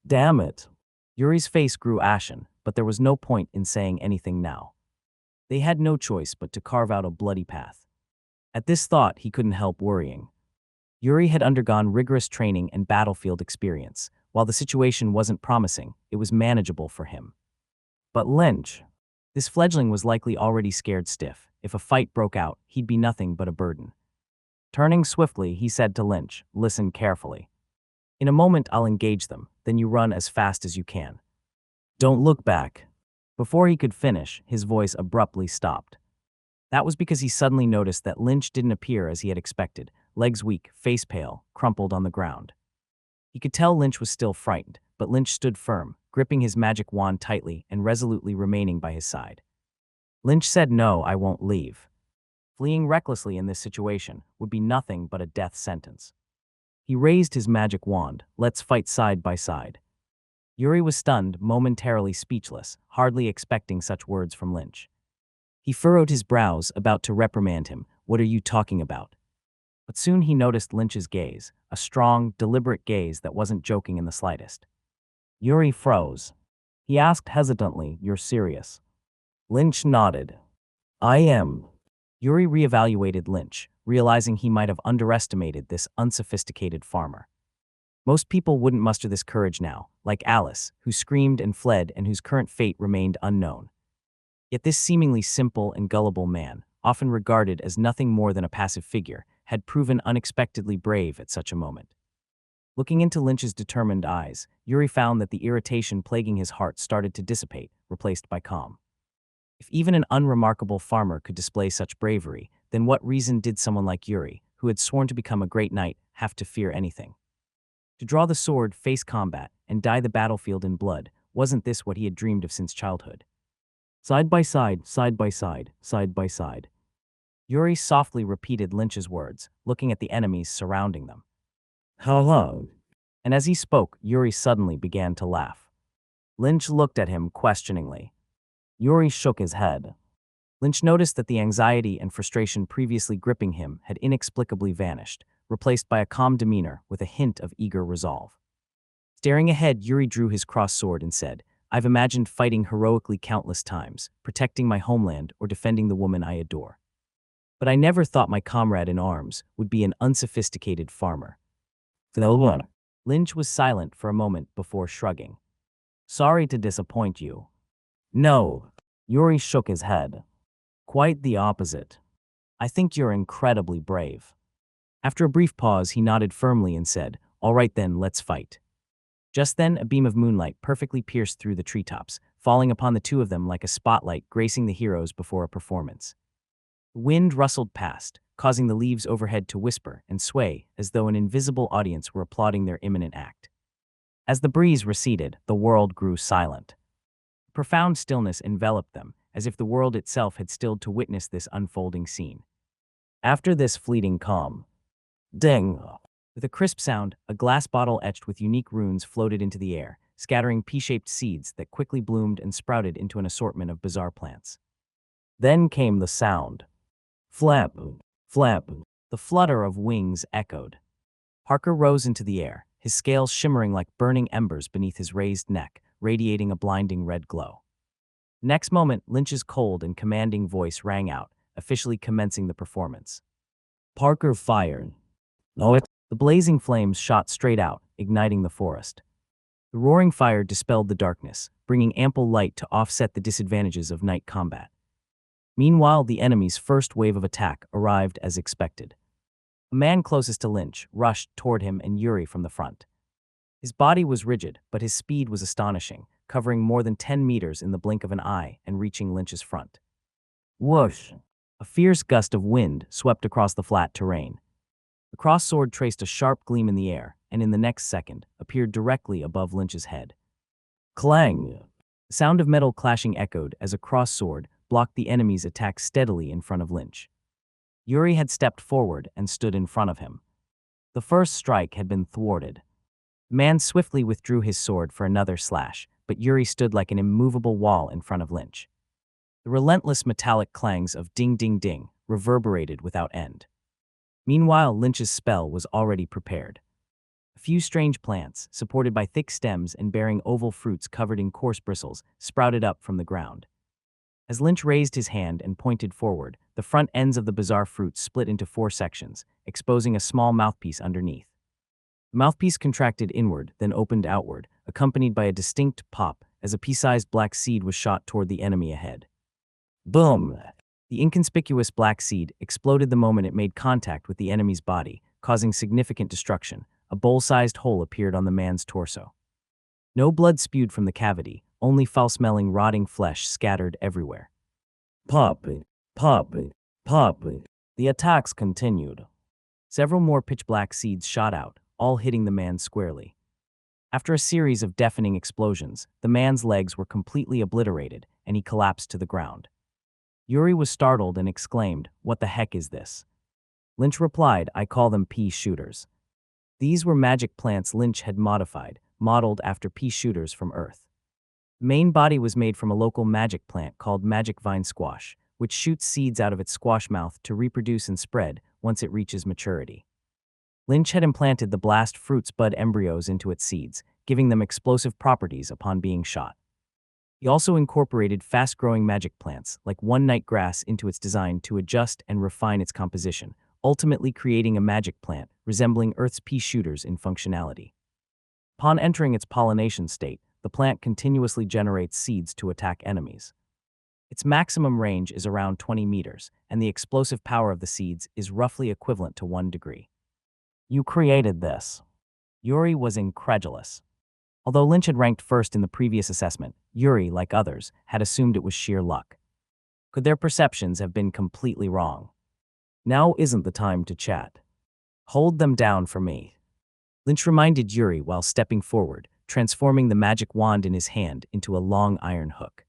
Damn it. Yuri's face grew ashen, but there was no point in saying anything now. They had no choice but to carve out a bloody path. At this thought, he couldn't help worrying. Yuri had undergone rigorous training and battlefield experience. While the situation wasn't promising, it was manageable for him. But Lynch, this fledgling was likely already scared stiff. If a fight broke out, he'd be nothing but a burden. Turning swiftly, he said to Lynch, "Listen carefully. In a moment, I'll engage them, then you run as fast as you can. Don't look back." Before he could finish, his voice abruptly stopped. That was because he suddenly noticed that Lynch didn't appear as he had expected, legs weak, face pale, crumpled on the ground. He could tell Lynch was still frightened, but Lynch stood firm, gripping his magic wand tightly and resolutely remaining by his side. Lynch said, "No, I won't leave." Fleeing recklessly in this situation would be nothing but a death sentence. He raised his magic wand. "Let's fight side by side." Yuri was stunned, momentarily speechless, hardly expecting such words from Lynch. He furrowed his brows, about to reprimand him. "What are you talking about?" But soon he noticed Lynch's gaze, a strong, deliberate gaze that wasn't joking in the slightest. Yuri froze. He asked hesitantly, "You're serious?" Lynch nodded. "I am." Yuri reevaluated Lynch, realizing he might have underestimated this unsophisticated farmer. Most people wouldn't muster this courage now, like Alice, who screamed and fled and whose current fate remained unknown. Yet this seemingly simple and gullible man, often regarded as nothing more than a passive figure, had proven unexpectedly brave at such a moment. Looking into Lynch's determined eyes, Yuri found that the irritation plaguing his heart started to dissipate, replaced by calm. If even an unremarkable farmer could display such bravery, then what reason did someone like Yuri, who had sworn to become a great knight, have to fear anything? To draw the sword, face combat, and dye the battlefield in blood, wasn't this what he had dreamed of since childhood? Side by side, side by side, side by side. Yuri softly repeated Lynch's words, looking at the enemies surrounding them. "Hello." And as he spoke, Yuri suddenly began to laugh. Lynch looked at him questioningly. Yuri shook his head. Lynch noticed that the anxiety and frustration previously gripping him had inexplicably vanished, replaced by a calm demeanor with a hint of eager resolve. Staring ahead, Yuri drew his crossed sword and said, "I've imagined fighting heroically countless times, protecting my homeland or defending the woman I adore. But I never thought my comrade in arms would be an unsophisticated farmer." Lynch was silent for a moment before shrugging. "Sorry to disappoint you." "No." Yuri shook his head. "Quite the opposite. I think you're incredibly brave." After a brief pause, he nodded firmly and said, "All right then, let's fight." Just then, a beam of moonlight perfectly pierced through the treetops, falling upon the two of them like a spotlight gracing the heroes before a performance. The wind rustled past, causing the leaves overhead to whisper and sway as though an invisible audience were applauding their imminent act. As the breeze receded, the world grew silent. Profound stillness enveloped them, as if the world itself had stilled to witness this unfolding scene. After this fleeting calm, ding! With a crisp sound, a glass bottle etched with unique runes floated into the air, scattering pea-shaped seeds that quickly bloomed and sprouted into an assortment of bizarre plants. Then came the sound. Flap, flap. The flutter of wings echoed. Parker rose into the air, his scales shimmering like burning embers beneath his raised neck, radiating a blinding red glow. Next moment, Lynch's cold and commanding voice rang out, officially commencing the performance. Parker fired. No, it. The blazing flames shot straight out, igniting the forest. The roaring fire dispelled the darkness, bringing ample light to offset the disadvantages of night combat. Meanwhile, the enemy's first wave of attack arrived as expected. A man closest to Lynch rushed toward him and Yuri from the front. His body was rigid, but his speed was astonishing, covering more than 10 meters in the blink of an eye and reaching Lynch's front. Whoosh! A fierce gust of wind swept across the flat terrain. The cross-sword traced a sharp gleam in the air, and in the next second, appeared directly above Lynch's head. Clang! The sound of metal clashing echoed as a cross-sword blocked the enemy's attack steadily in front of Lynch. Yuri had stepped forward and stood in front of him. The first strike had been thwarted. The man swiftly withdrew his sword for another slash, but Yuri stood like an immovable wall in front of Lynch. The relentless metallic clangs of ding ding ding reverberated without end. Meanwhile, Lynch's spell was already prepared. A few strange plants, supported by thick stems and bearing oval fruits covered in coarse bristles, sprouted up from the ground. As Lynch raised his hand and pointed forward, the front ends of the bizarre fruits split into 4 sections, exposing a small mouthpiece underneath. The mouthpiece contracted inward, then opened outward, accompanied by a distinct pop as a pea-sized black seed was shot toward the enemy ahead. Boom! The inconspicuous black seed exploded the moment it made contact with the enemy's body, causing significant destruction. A bowl-sized hole appeared on the man's torso. No blood spewed from the cavity, only foul-smelling rotting flesh scattered everywhere. Pop it, pop it, pop it. The attacks continued. Several more pitch-black seeds shot out, all hitting the man squarely. After a series of deafening explosions, the man's legs were completely obliterated, and he collapsed to the ground. Yuri was startled and exclaimed, "What the heck is this?" Lynch replied, "I call them pea shooters." These were magic plants Lynch had modified, modeled after pea shooters from Earth. The main body was made from a local magic plant called magic vine squash, which shoots seeds out of its squash mouth to reproduce and spread once it reaches maturity. Lynch had implanted the blast fruit's bud embryos into its seeds, giving them explosive properties upon being shot. He also incorporated fast-growing magic plants like one-night grass into its design to adjust and refine its composition, ultimately creating a magic plant resembling Earth's pea shooters in functionality. Upon entering its pollination state, the plant continuously generates seeds to attack enemies. Its maximum range is around 20 meters, and the explosive power of the seeds is roughly equivalent to 1 degree. You created this. Yuri was incredulous. Although Lynch had ranked first in the previous assessment, Yuri, like others, had assumed it was sheer luck. Could their perceptions have been completely wrong? Now isn't the time to chat. Hold them down for me. Lynch reminded Yuri while stepping forward, transforming the magic wand in his hand into a long iron hook.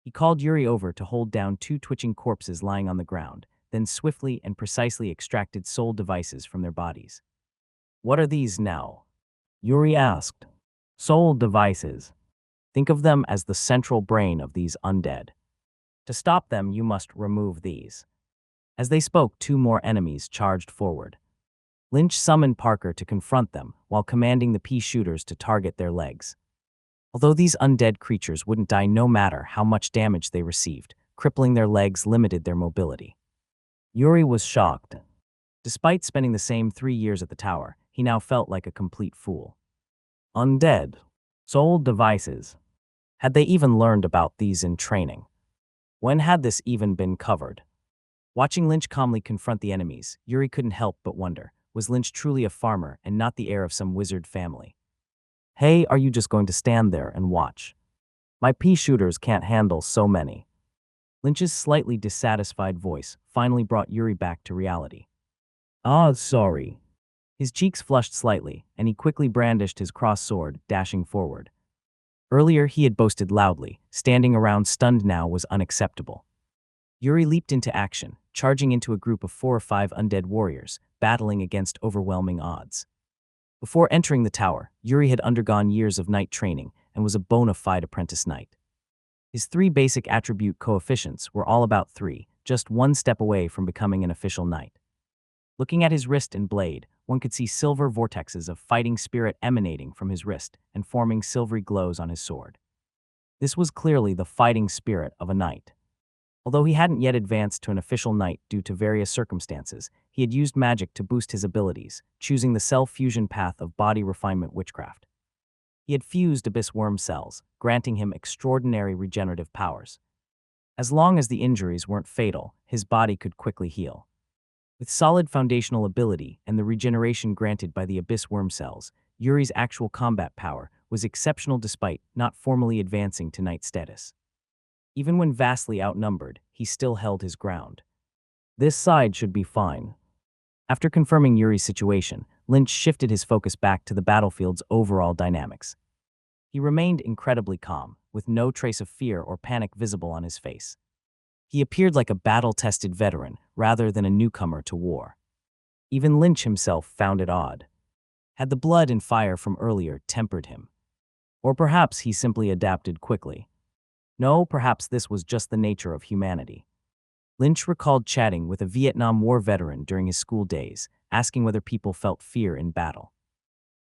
He called Yuri over to hold down 2 twitching corpses lying on the ground, then swiftly and precisely extracted soul devices from their bodies. What are these now? Yuri asked. Soul devices. Think of them as the central brain of these undead. To stop them, you must remove these. As they spoke, 2 more enemies charged forward. Lynch summoned Parker to confront them while commanding the pea shooters to target their legs. Although these undead creatures wouldn't die no matter how much damage they received, crippling their legs limited their mobility. Yuri was shocked. Despite spending the same 3 years at the tower, he now felt like a complete fool. Undead. Soul devices. Had they even learned about these in training? When had this even been covered? Watching Lynch calmly confront the enemies, Yuri couldn't help but wonder, was Lynch truly a farmer and not the heir of some wizard family? Hey, are you just going to stand there and watch? My pea shooters can't handle so many. Lynch's slightly dissatisfied voice finally brought Yuri back to reality. Sorry. His cheeks flushed slightly, and he quickly brandished his crossed sword, dashing forward. Earlier, he had boasted loudly, standing around stunned now was unacceptable. Yuri leaped into action, charging into a group of 4 or 5 undead warriors, battling against overwhelming odds. Before entering the tower, Yuri had undergone years of knight training and was a bona fide apprentice knight. His 3 basic attribute coefficients were all about 3, just 1 step away from becoming an official knight. Looking at his wrist and blade, one could see silver vortexes of fighting spirit emanating from his wrist and forming silvery glows on his sword. This was clearly the fighting spirit of a knight. Although he hadn't yet advanced to an official knight due to various circumstances, he had used magic to boost his abilities, choosing the self-fusion path of body refinement witchcraft. He had fused abyss worm cells, granting him extraordinary regenerative powers. As long as the injuries weren't fatal, his body could quickly heal. With solid foundational ability and the regeneration granted by the abyss worm cells, Yuri's actual combat power was exceptional despite not formally advancing to knight status. Even when vastly outnumbered, he still held his ground. This side should be fine. After confirming Yuri's situation, Lynch shifted his focus back to the battlefield's overall dynamics. He remained incredibly calm, with no trace of fear or panic visible on his face. He appeared like a battle-tested veteran rather than a newcomer to war. Even Lynch himself found it odd. Had the blood and fire from earlier tempered him? Or perhaps he simply adapted quickly. No, perhaps this was just the nature of humanity. Lynch recalled chatting with a Vietnam War veteran during his school days, asking whether people felt fear in battle.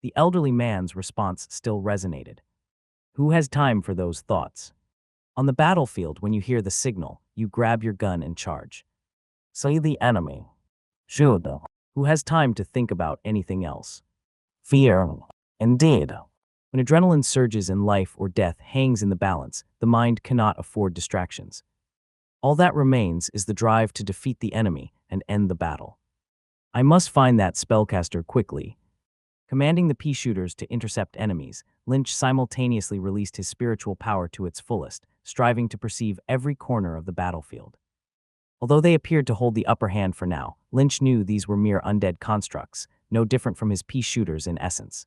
The elderly man's response still resonated. Who has time for those thoughts? On the battlefield, when you hear the signal, you grab your gun and charge. Say the enemy. Shoot. Who has time to think about anything else? Fear. Indeed. When adrenaline surges and life or death hangs in the balance, the mind cannot afford distractions. All that remains is the drive to defeat the enemy and end the battle. I must find that spellcaster quickly. Commanding the pea shooters to intercept enemies, Lynch simultaneously released his spiritual power to its fullest, striving to perceive every corner of the battlefield. Although they appeared to hold the upper hand for now, Lynch knew these were mere undead constructs, no different from his pea shooters in essence.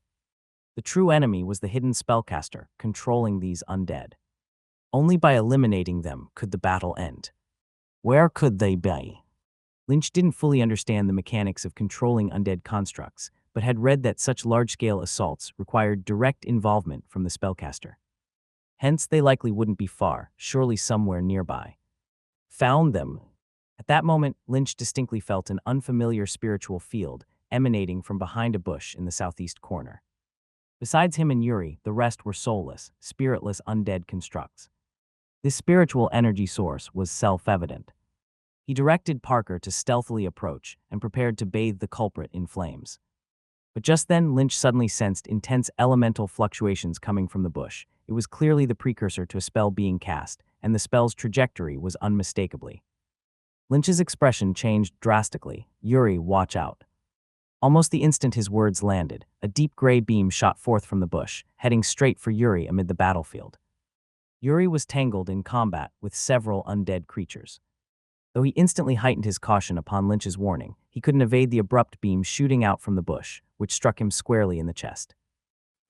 The true enemy was the hidden spellcaster, controlling these undead. Only by eliminating them could the battle end. Where could they be? Lynch didn't fully understand the mechanics of controlling undead constructs, but had read that such large-scale assaults required direct involvement from the spellcaster. Hence, they likely wouldn't be far, surely somewhere nearby. Found them. At that moment, Lynch distinctly felt an unfamiliar spiritual field emanating from behind a bush in the southeast corner. Besides him and Yuri, the rest were soulless, spiritless undead constructs. This spiritual energy source was self-evident. He directed Parker to stealthily approach and prepared to bathe the culprit in flames. But just then, Lynch suddenly sensed intense elemental fluctuations coming from the bush. It was clearly the precursor to a spell being cast, and the spell's trajectory was unmistakably. Lynch's expression changed drastically. Yuri, watch out. Almost the instant his words landed, a deep gray beam shot forth from the bush, heading straight for Yuri amid the battlefield. Yuri was tangled in combat with several undead creatures. Though he instantly heightened his caution upon Lynch's warning, he couldn't evade the abrupt beam shooting out from the bush, which struck him squarely in the chest.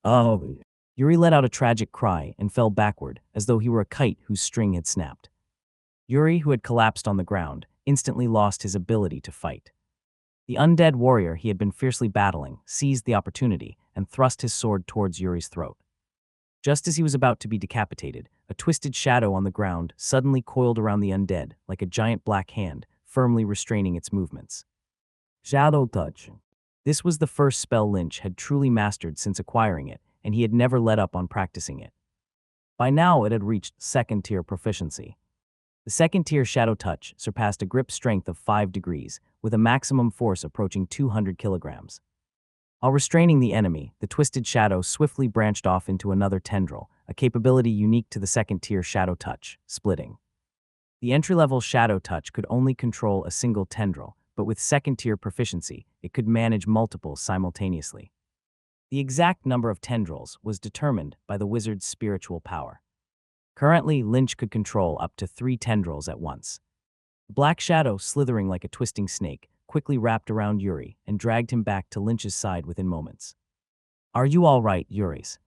Oh! Yuri let out a tragic cry and fell backward, as though he were a kite whose string had snapped. Yuri, who had collapsed on the ground, instantly lost his ability to fight. The undead warrior he had been fiercely battling seized the opportunity and thrust his sword towards Yuri's throat. Just as he was about to be decapitated, a twisted shadow on the ground suddenly coiled around the undead like a giant black hand, firmly restraining its movements. Shadow Touch. This was the first spell Lynch had truly mastered since acquiring it, and he had never let up on practicing it. By now, it had reached second-tier proficiency. The second-tier Shadow Touch surpassed a grip strength of 5 degrees, with a maximum force approaching 200 kilograms. While restraining the enemy, the twisted shadow swiftly branched off into another tendril, a capability unique to the second-tier Shadow Touch, splitting. The entry-level Shadow Touch could only control a single tendril, but with second-tier proficiency, it could manage multiple simultaneously. The exact number of tendrils was determined by the wizard's spiritual power. Currently, Lynch could control up to 3 tendrils at once. The black shadow, slithering like a twisting snake, quickly wrapped around Yuri and dragged him back to Lynch's side within moments. Are you all right, Yuri's?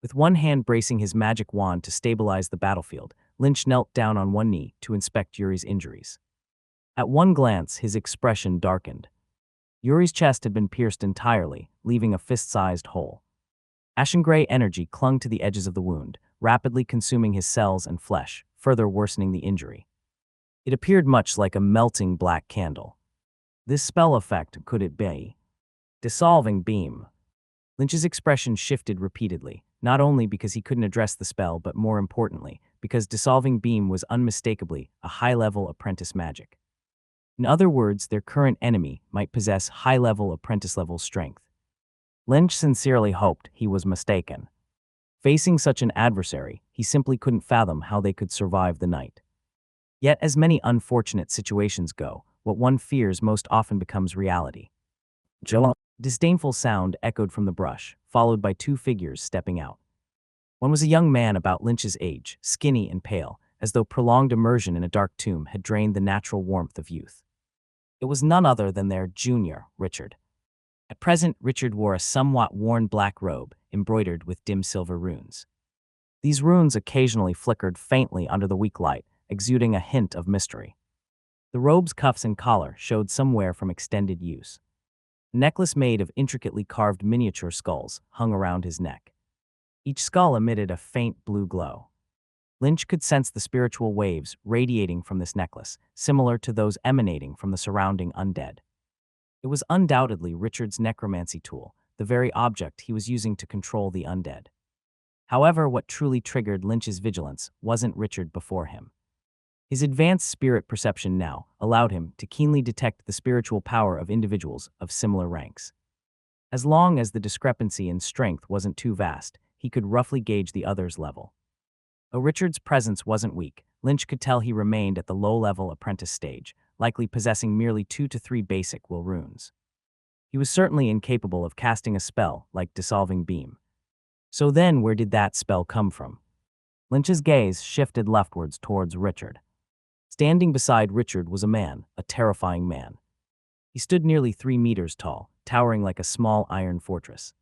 With one hand bracing his magic wand to stabilize the battlefield, Lynch knelt down on one knee to inspect Yuri's injuries. At one glance, his expression darkened. Yuri's chest had been pierced entirely, leaving a fist-sized hole. Ashen gray energy clung to the edges of the wound, rapidly consuming his cells and flesh, further worsening the injury. It appeared much like a melting black candle. This spell effect, could it be? Dissolving beam. Lynch's expression shifted repeatedly, not only because he couldn't address the spell, but more importantly, because dissolving beam was unmistakably a high-level apprentice magic. In other words, their current enemy might possess high-level apprentice-level strength. Lynch sincerely hoped he was mistaken. Facing such an adversary, he simply couldn't fathom how they could survive the night. Yet, as many unfortunate situations go, what one fears most often becomes reality. A disdainful sound echoed from the brush, followed by two figures stepping out. One was a young man about Lynch's age, skinny and pale, as though prolonged immersion in a dark tomb had drained the natural warmth of youth. It was none other than their junior, Richard. At present, Richard wore a somewhat worn black robe, embroidered with dim silver runes. These runes occasionally flickered faintly under the weak light, exuding a hint of mystery. The robe's cuffs and collar showed some wear from extended use. A necklace made of intricately carved miniature skulls hung around his neck. Each skull emitted a faint blue glow. Lynch could sense the spiritual waves radiating from this necklace, similar to those emanating from the surrounding undead. It was undoubtedly Richard's necromancy tool, the very object he was using to control the undead. However, what truly triggered Lynch's vigilance wasn't Richard before him. His advanced spirit perception now allowed him to keenly detect the spiritual power of individuals of similar ranks. As long as the discrepancy in strength wasn't too vast, he could roughly gauge the other's level. Though Richard's presence wasn't weak, Lynch could tell he remained at the low-level apprentice stage, likely possessing merely 2 to 3 basic will runes. He was certainly incapable of casting a spell like Dissolving Beam. So then, where did that spell come from? Lynch's gaze shifted leftwards towards Richard. Standing beside Richard was a man, a terrifying man. He stood nearly 3 meters tall, towering like a small iron fortress.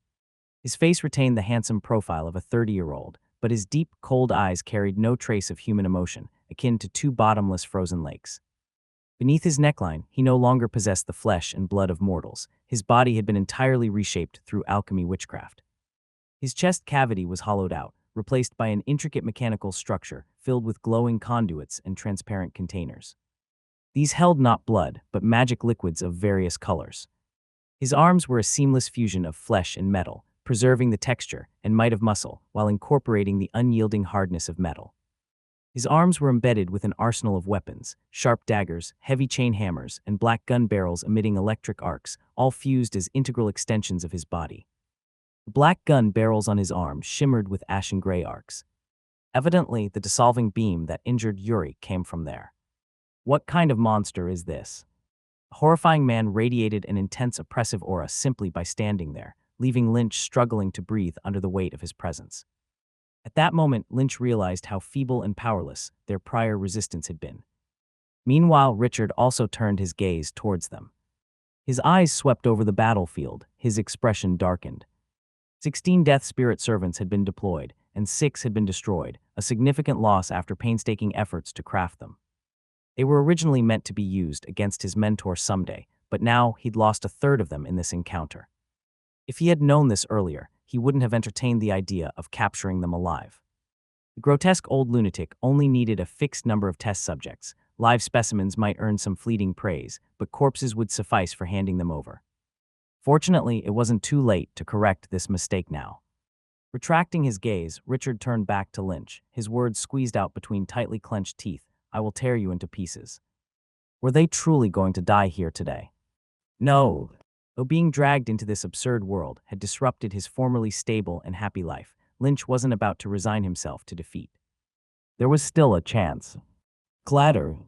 His face retained the handsome profile of a 30-year-old, but his deep, cold eyes carried no trace of human emotion, akin to 2 bottomless frozen lakes. Beneath his neckline, he no longer possessed the flesh and blood of mortals. His body had been entirely reshaped through alchemy witchcraft. His chest cavity was hollowed out, replaced by an intricate mechanical structure filled with glowing conduits and transparent containers. These held not blood, but magic liquids of various colors. His arms were a seamless fusion of flesh and metal, preserving the texture and might of muscle while incorporating the unyielding hardness of metal. His arms were embedded with an arsenal of weapons, sharp daggers, heavy chain hammers, and black gun barrels emitting electric arcs, all fused as integral extensions of his body. The black gun barrels on his arms shimmered with ashen gray arcs. Evidently, the dissolving beam that injured Yuri came from there. What kind of monster is this? A horrifying man radiated an intense oppressive aura simply by standing there, leaving Lynch struggling to breathe under the weight of his presence. At that moment, Lynch realized how feeble and powerless their prior resistance had been. Meanwhile, Richard also turned his gaze towards them. His eyes swept over the battlefield, his expression darkened. 16 Death Spirit servants had been deployed, and 6 had been destroyed, a significant loss after painstaking efforts to craft them. They were originally meant to be used against his mentor someday, but now he'd lost a third of them in this encounter. If he had known this earlier, he wouldn't have entertained the idea of capturing them alive. The grotesque old lunatic only needed a fixed number of test subjects. Live specimens might earn some fleeting praise, but corpses would suffice for handing them over. Fortunately, it wasn't too late to correct this mistake now. Retracting his gaze, Richard turned back to Lynch, his words squeezed out between tightly clenched teeth. "I will tear you into pieces." Were they truly going to die here today? No. Though being dragged into this absurd world had disrupted his formerly stable and happy life, Lynch wasn't about to resign himself to defeat. There was still a chance. Clatter.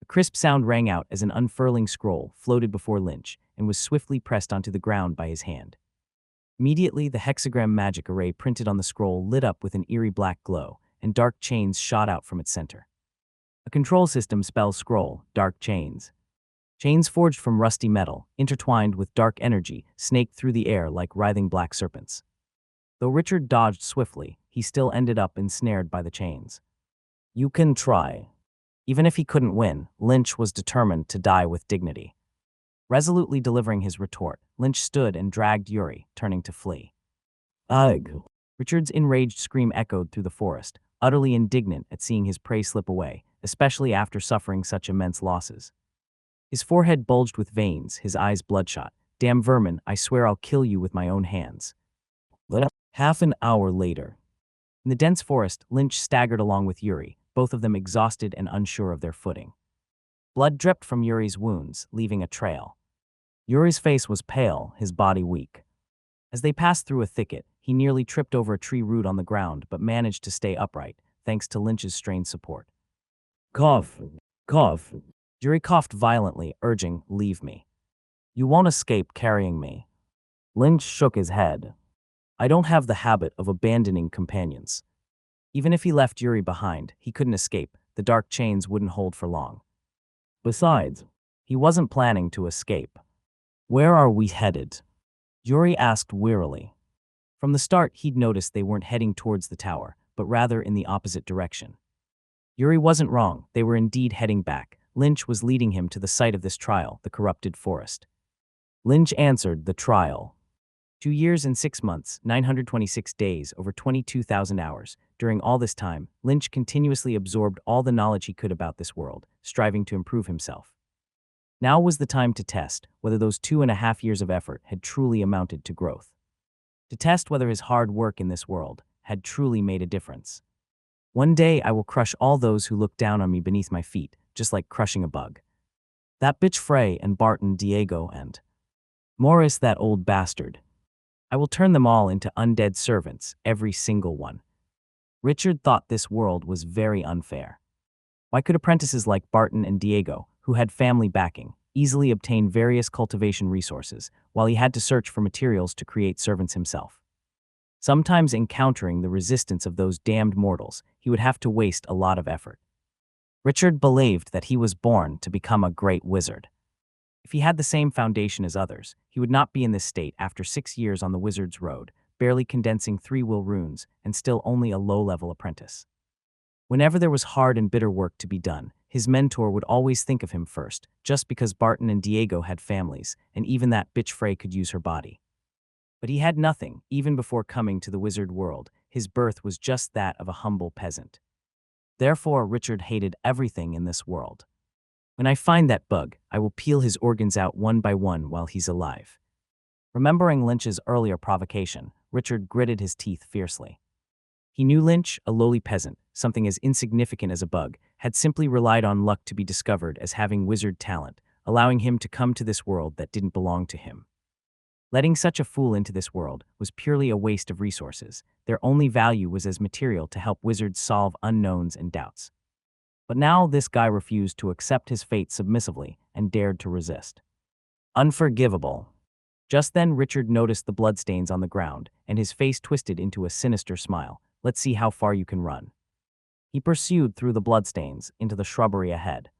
A crisp sound rang out as an unfurling scroll floated before Lynch and was swiftly pressed onto the ground by his hand. Immediately, the hexagram magic array printed on the scroll lit up with an eerie black glow, and dark chains shot out from its center. A control system spells scroll, dark chains. Chains forged from rusty metal, intertwined with dark energy, snaked through the air like writhing black serpents. Though Richard dodged swiftly, he still ended up ensnared by the chains. You can try. Even if he couldn't win, Lynch was determined to die with dignity. Resolutely delivering his retort, Lynch stood and dragged Yuri, turning to flee. Ugh! Richard's enraged scream echoed through the forest, utterly indignant at seeing his prey slip away, especially after suffering such immense losses. His forehead bulged with veins, his eyes bloodshot. Damn vermin, I swear I'll kill you with my own hands. Half an hour later. In the dense forest, Lynch staggered along with Yuri, both of them exhausted and unsure of their footing. Blood dripped from Yuri's wounds, leaving a trail. Yuri's face was pale, his body weak. As they passed through a thicket, he nearly tripped over a tree root on the ground but managed to stay upright, thanks to Lynch's strained support. Cough. Cough. Yuri coughed violently, urging, "Leave me. You won't escape carrying me." Lynch shook his head. "I don't have the habit of abandoning companions." Even if he left Yuri behind, he couldn't escape. The dark chains wouldn't hold for long. Besides, he wasn't planning to escape. "Where are we headed?" Yuri asked wearily. From the start, he'd noticed they weren't heading towards the tower, but rather in the opposite direction. Yuri wasn't wrong. They were indeed heading back. Lynch was leading him to the site of this trial, the corrupted forest. Lynch answered, "The trial." 2 years and 6 months, 926 days, over 22,000 hours. During all this time, Lynch continuously absorbed all the knowledge he could about this world, striving to improve himself. Now was the time to test whether those 2.5 years of effort had truly amounted to growth. To test whether his hard work in this world had truly made a difference. "One day I will crush all those who look down on me beneath my feet, just like crushing a bug. That bitch Frey and Barton Diego and Morris, that old bastard. I will turn them all into undead servants, every single one." Richard thought this world was very unfair. Why could apprentices like Barton and Diego, who had family backing, easily obtain various cultivation resources, while he had to search for materials to create servants himself? Sometimes encountering the resistance of those damned mortals, he would have to waste a lot of effort. Richard believed that he was born to become a great wizard. If he had the same foundation as others, he would not be in this state after 6 years on the wizard's road, barely condensing 3 will runes, and still only a low-level apprentice. Whenever there was hard and bitter work to be done, his mentor would always think of him first, just because Barton and Diego had families, and even that bitch Frey could use her body. But he had nothing, even before coming to the wizard world. His birth was just that of a humble peasant. Therefore, Richard hated everything in this world. "When I find that bug, I will peel his organs out one by one while he's alive." Remembering Lynch's earlier provocation, Richard gritted his teeth fiercely. He knew Lynch, a lowly peasant, something as insignificant as a bug, had simply relied on luck to be discovered as having wizard talent, allowing him to come to this world that didn't belong to him. Letting such a fool into this world was purely a waste of resources. Their only value was as material to help wizards solve unknowns and doubts. But now this guy refused to accept his fate submissively and dared to resist. Unforgivable. Just then Richard noticed the bloodstains on the ground, and his face twisted into a sinister smile. "Let's see how far you can run." He pursued through the bloodstains into the shrubbery ahead.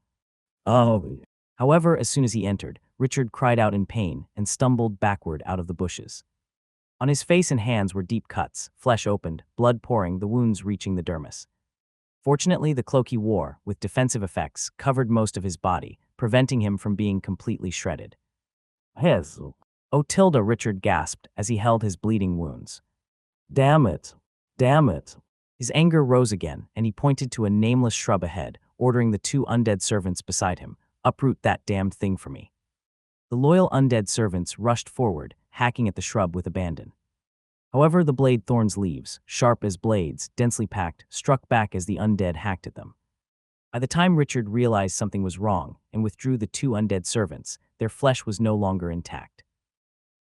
"Oh." However, as soon as he entered, Richard cried out in pain and stumbled backward out of the bushes. On his face and hands were deep cuts, flesh opened, blood pouring, the wounds reaching the dermis. Fortunately, the cloak he wore, with defensive effects, covered most of his body, preventing him from being completely shredded. "His." "Oh, Tilda," Richard gasped as he held his bleeding wounds. "Damn it. Damn it." His anger rose again, and he pointed to a nameless shrub ahead, ordering the 2 undead servants beside him, "Uproot that damned thing for me." The loyal undead servants rushed forward, hacking at the shrub with abandon. However, the blade thorn's leaves, sharp as blades, densely packed, struck back as the undead hacked at them. By the time Richard realized something was wrong and withdrew the 2 undead servants, their flesh was no longer intact.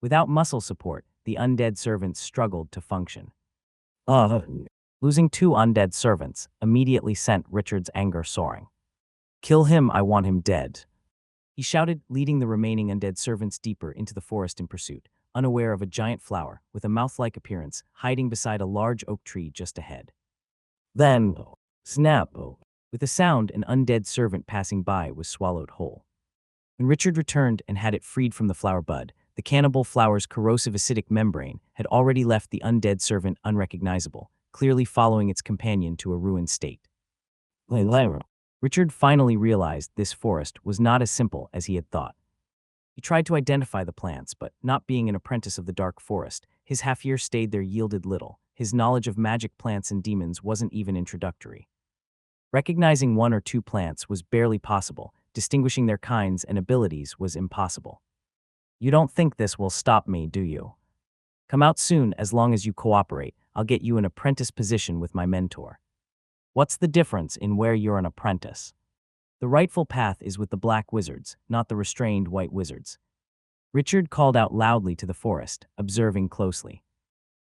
Without muscle support, the undead servants struggled to function. Losing 2 undead servants immediately sent Richard's anger soaring. "Kill him, I want him dead," he shouted, leading the remaining undead servants deeper into the forest in pursuit, unaware of a giant flower with a mouth-like appearance hiding beside a large oak tree just ahead. Then, snap! With a sound, an undead servant passing by was swallowed whole. When Richard returned and had it freed from the flower bud, the cannibal flower's corrosive acidic membrane had already left the undead servant unrecognizable, clearly following its companion to a ruined state. Richard finally realized this forest was not as simple as he had thought. He tried to identify the plants, but not being an apprentice of the dark forest, his half-year stayed there yielded little. His knowledge of magic plants and demons wasn't even introductory. Recognizing 1 or 2 plants was barely possible. Distinguishing their kinds and abilities was impossible. "You don't think this will stop me, do you? Come out soon. As long as you cooperate, I'll get you an apprentice position with my mentor." What's the difference in where you're an apprentice? The rightful path is with the black wizards, not the restrained white wizards. Richard called out loudly to the forest, observing closely.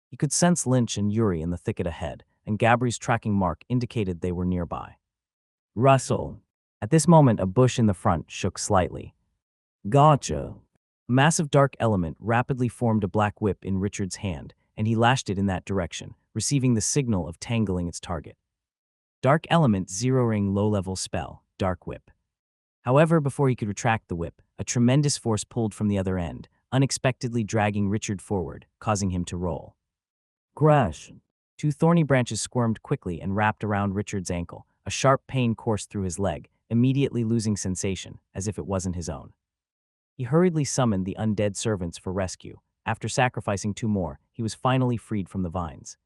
He could sense Lynch and Yuri in the thicket ahead, and Gabri's tracking mark indicated they were nearby. Rustle. At this moment, a bush in the front shook slightly. Gotcha. A massive dark element rapidly formed a black whip in Richard's hand, and he lashed it in that direction, receiving the signal of tangling its target. Dark element zeroing low-level spell, Dark Whip. However, before he could retract the whip, a tremendous force pulled from the other end, unexpectedly dragging Richard forward, causing him to roll. Crash! Two thorny branches squirmed quickly and wrapped around Richard's ankle. A sharp pain coursed through his leg, immediately losing sensation, as if it wasn't his own. He hurriedly summoned the undead servants for rescue. After sacrificing two more, he was finally freed from the vines.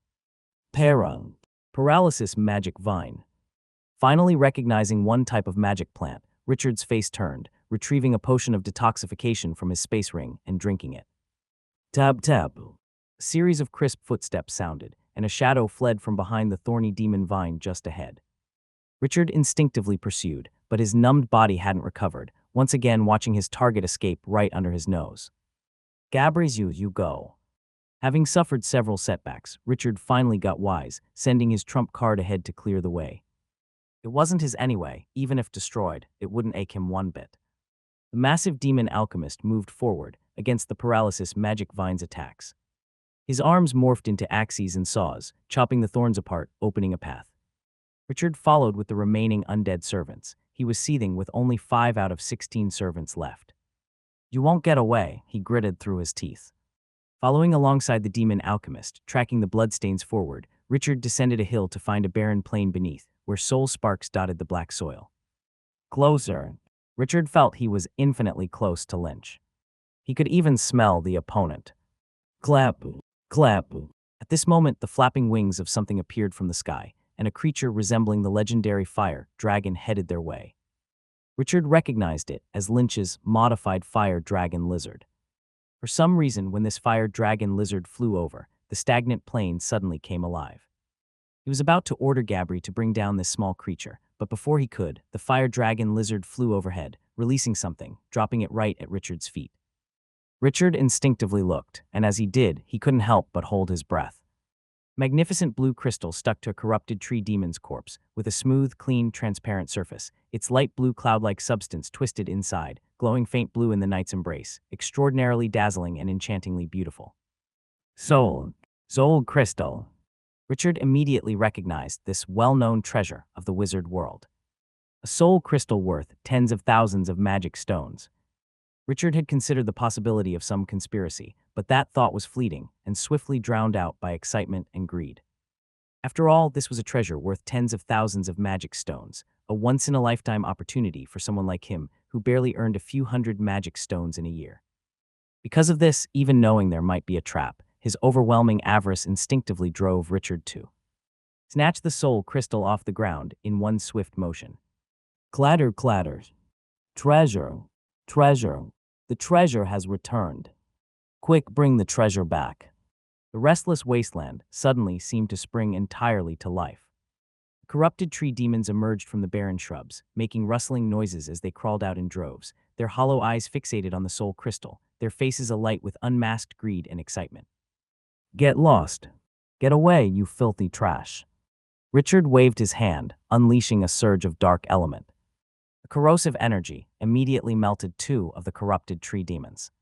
Paralysis magic vine. Finally recognizing one type of magic plant, Richard's face turned, retrieving a potion of detoxification from his space ring and drinking it. Tab tab. A series of crisp footsteps sounded, and a shadow fled from behind the thorny demon vine just ahead. Richard instinctively pursued, but his numbed body hadn't recovered, once again watching his target escape right under his nose. Gabri's you go. Having suffered several setbacks, Richard finally got wise, sending his trump card ahead to clear the way. It wasn't his anyway, even if destroyed, it wouldn't ache him one bit. The massive demon alchemist moved forward against the paralysis magic vine's attacks. His arms morphed into axes and saws, chopping the thorns apart, opening a path. Richard followed with the remaining undead servants. He was seething with only 5 out of 16 servants left. You won't get away, he gritted through his teeth. Following alongside the demon alchemist, tracking the bloodstains forward, Richard descended a hill to find a barren plain beneath, where soul sparks dotted the black soil. Closer. Richard felt he was infinitely close to Lynch. He could even smell the opponent. Clap, clap. At this moment, the flapping wings of something appeared from the sky, and a creature resembling the legendary fire dragon headed their way. Richard recognized it as Lynch's modified fire dragon lizard. For some reason, when this fire dragon lizard flew over, the stagnant plain suddenly came alive. He was about to order Gabri to bring down this small creature, but before he could, the fire dragon lizard flew overhead, releasing something, dropping it right at Richard's feet. Richard instinctively looked, and as he did, he couldn't help but hold his breath. Magnificent blue crystal stuck to a corrupted tree demon's corpse, with a smooth, clean, transparent surface, its light blue cloud-like substance twisted inside, glowing faint blue in the night's embrace, extraordinarily dazzling and enchantingly beautiful. Soul crystal. Richard immediately recognized this well-known treasure of the wizard world. A soul crystal worth tens of thousands of magic stones. Richard had considered the possibility of some conspiracy, but that thought was fleeting and swiftly drowned out by excitement and greed. After all, this was a treasure worth tens of thousands of magic stones, a once-in-a-lifetime opportunity for someone like him who barely earned a few hundred magic stones in a year. Because of this, even knowing there might be a trap, his overwhelming avarice instinctively drove Richard to snatch the soul crystal off the ground in one swift motion. Clatter, clatter. Treasure. The treasure has returned. Quick, bring the treasure back. The restless wasteland suddenly seemed to spring entirely to life. The corrupted tree demons emerged from the barren shrubs, making rustling noises as they crawled out in droves, their hollow eyes fixated on the soul crystal, their faces alight with unmasked greed and excitement. Get lost. Get away, you filthy trash. Richard waved his hand, unleashing a surge of dark element. A corrosive energy immediately melted 2 of the corrupted tree demons.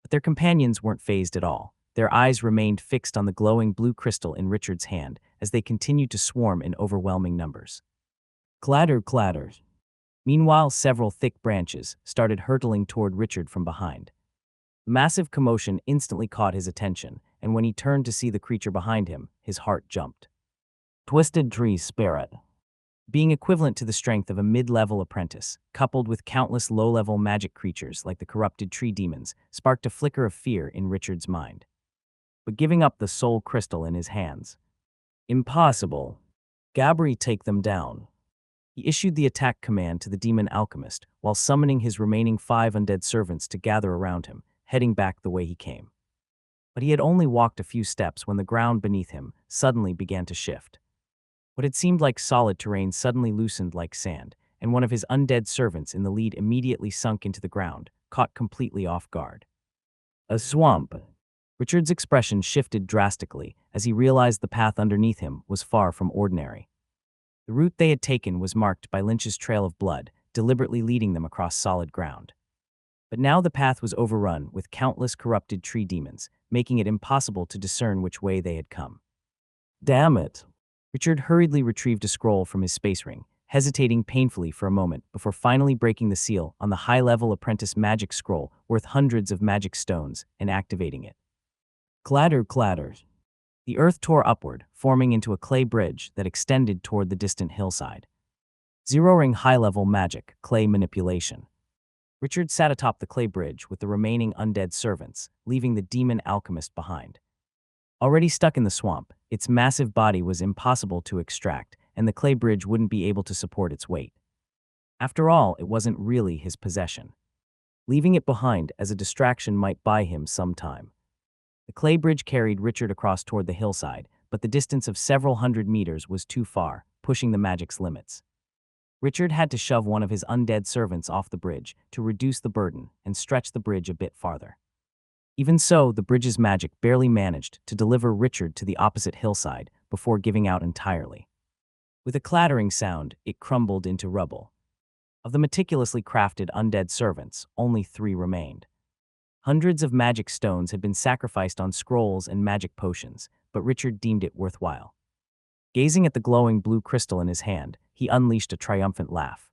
But their companions weren't fazed at all. Their eyes remained fixed on the glowing blue crystal in Richard's hand as they continued to swarm in overwhelming numbers. Clatter, clatter. Meanwhile, several thick branches started hurtling toward Richard from behind. The massive commotion instantly caught his attention, and when he turned to see the creature behind him, his heart jumped. Twisted Tree Spirit. Being equivalent to the strength of a mid-level apprentice, coupled with countless low-level magic creatures like the corrupted tree demons, sparked a flicker of fear in Richard's mind. But giving up the soul crystal in his hands. Impossible. Gabri, take them down. He issued the attack command to the demon alchemist while summoning his remaining 5 undead servants to gather around him, heading back the way he came. But he had only walked a few steps when the ground beneath him suddenly began to shift. What had seemed like solid terrain suddenly loosened like sand, and one of his undead servants in the lead immediately sunk into the ground, caught completely off guard. A swamp. Richard's expression shifted drastically as he realized the path underneath him was far from ordinary. The route they had taken was marked by Lynch's trail of blood, deliberately leading them across solid ground. But now the path was overrun with countless corrupted tree demons, making it impossible to discern which way they had come. Damn it! Richard hurriedly retrieved a scroll from his space ring, hesitating painfully for a moment before finally breaking the seal on the high-level apprentice magic scroll worth hundreds of magic stones and activating it. Clatter, clatter. The earth tore upward, forming into a clay bridge that extended toward the distant hillside. Zeroing high-level magic, clay manipulation. Richard sat atop the clay bridge with the remaining undead servants, leaving the demon alchemist behind. Already stuck in the swamp, its massive body was impossible to extract, and the clay bridge wouldn't be able to support its weight. After all, it wasn't really his possession. Leaving it behind as a distraction might buy him some time. The clay bridge carried Richard across toward the hillside, but the distance of several hundred meters was too far, pushing the magic's limits. Richard had to shove one of his undead servants off the bridge to reduce the burden and stretch the bridge a bit farther. Even so, the bridge's magic barely managed to deliver Richard to the opposite hillside before giving out entirely. With a clattering sound, it crumbled into rubble. Of the meticulously crafted undead servants, only 3 remained. Hundreds of magic stones had been sacrificed on scrolls and magic potions, but Richard deemed it worthwhile. Gazing at the glowing blue crystal in his hand, he unleashed a triumphant laugh.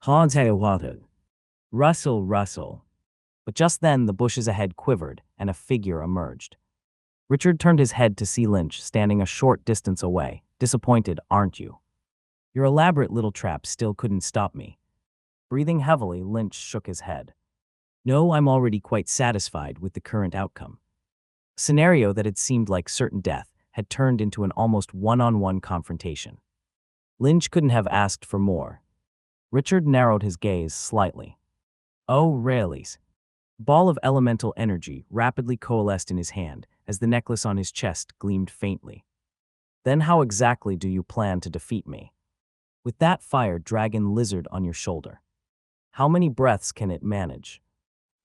Rustle, rustle. But just then the bushes ahead quivered and a figure emerged. Richard turned his head to see Lynch standing a short distance away. Disappointed, aren't you? Your elaborate little trap still couldn't stop me. Breathing heavily, Lynch shook his head. No, I'm already quite satisfied with the current outcome. A scenario that had seemed like certain death had turned into an almost one-on-one confrontation. Lynch couldn't have asked for more. Richard narrowed his gaze slightly. Oh, really? A ball of elemental energy rapidly coalesced in his hand as the necklace on his chest gleamed faintly. Then how exactly do you plan to defeat me? With that fire dragon lizard on your shoulder. How many breaths can it manage?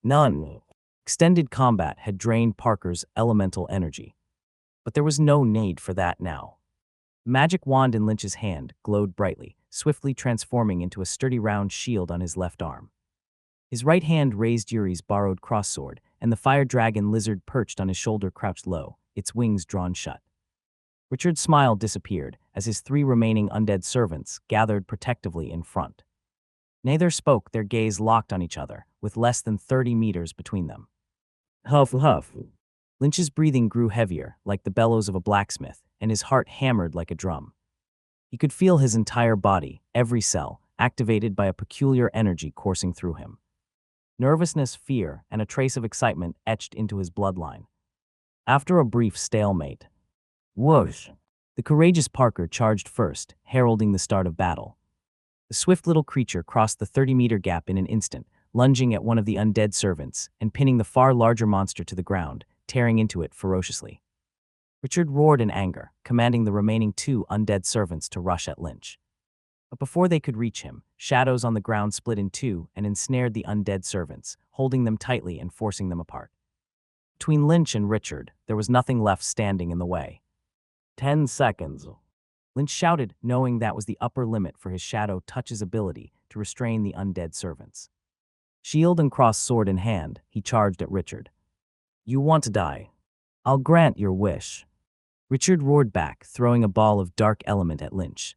None. Extended combat had drained Parker's elemental energy. But there was no need for that now. The magic wand in Lynch's hand glowed brightly, swiftly transforming into a sturdy round shield on his left arm. His right hand raised Yuri's borrowed crossword, and the fire dragon lizard perched on his shoulder crouched low, its wings drawn shut. Richard's smile disappeared as his 3 remaining undead servants gathered protectively in front. Neither spoke, their gaze locked on each other, with less than 30 meters between them. Huff, huff. Lynch's breathing grew heavier, like the bellows of a blacksmith, and his heart hammered like a drum. He could feel his entire body, every cell, activated by a peculiar energy coursing through him. Nervousness, fear, and a trace of excitement etched into his bloodline. After a brief stalemate, whoosh! The courageous Parker charged first, heralding the start of battle. The swift little creature crossed the 30-meter gap in an instant, lunging at one of the undead servants and pinning the far larger monster to the ground, tearing into it ferociously. Richard roared in anger, commanding the remaining 2 undead servants to rush at Lynch. But before they could reach him, shadows on the ground split in 2 and ensnared the undead servants, holding them tightly and forcing them apart. Between Lynch and Richard, there was nothing left standing in the way. 10 seconds. Lynch shouted, knowing that was the upper limit for his shadow touch's ability to restrain the undead servants. Shield and crossed sword in hand, he charged at Richard. You want to die? I'll grant your wish. Richard roared back, throwing a ball of dark element at Lynch.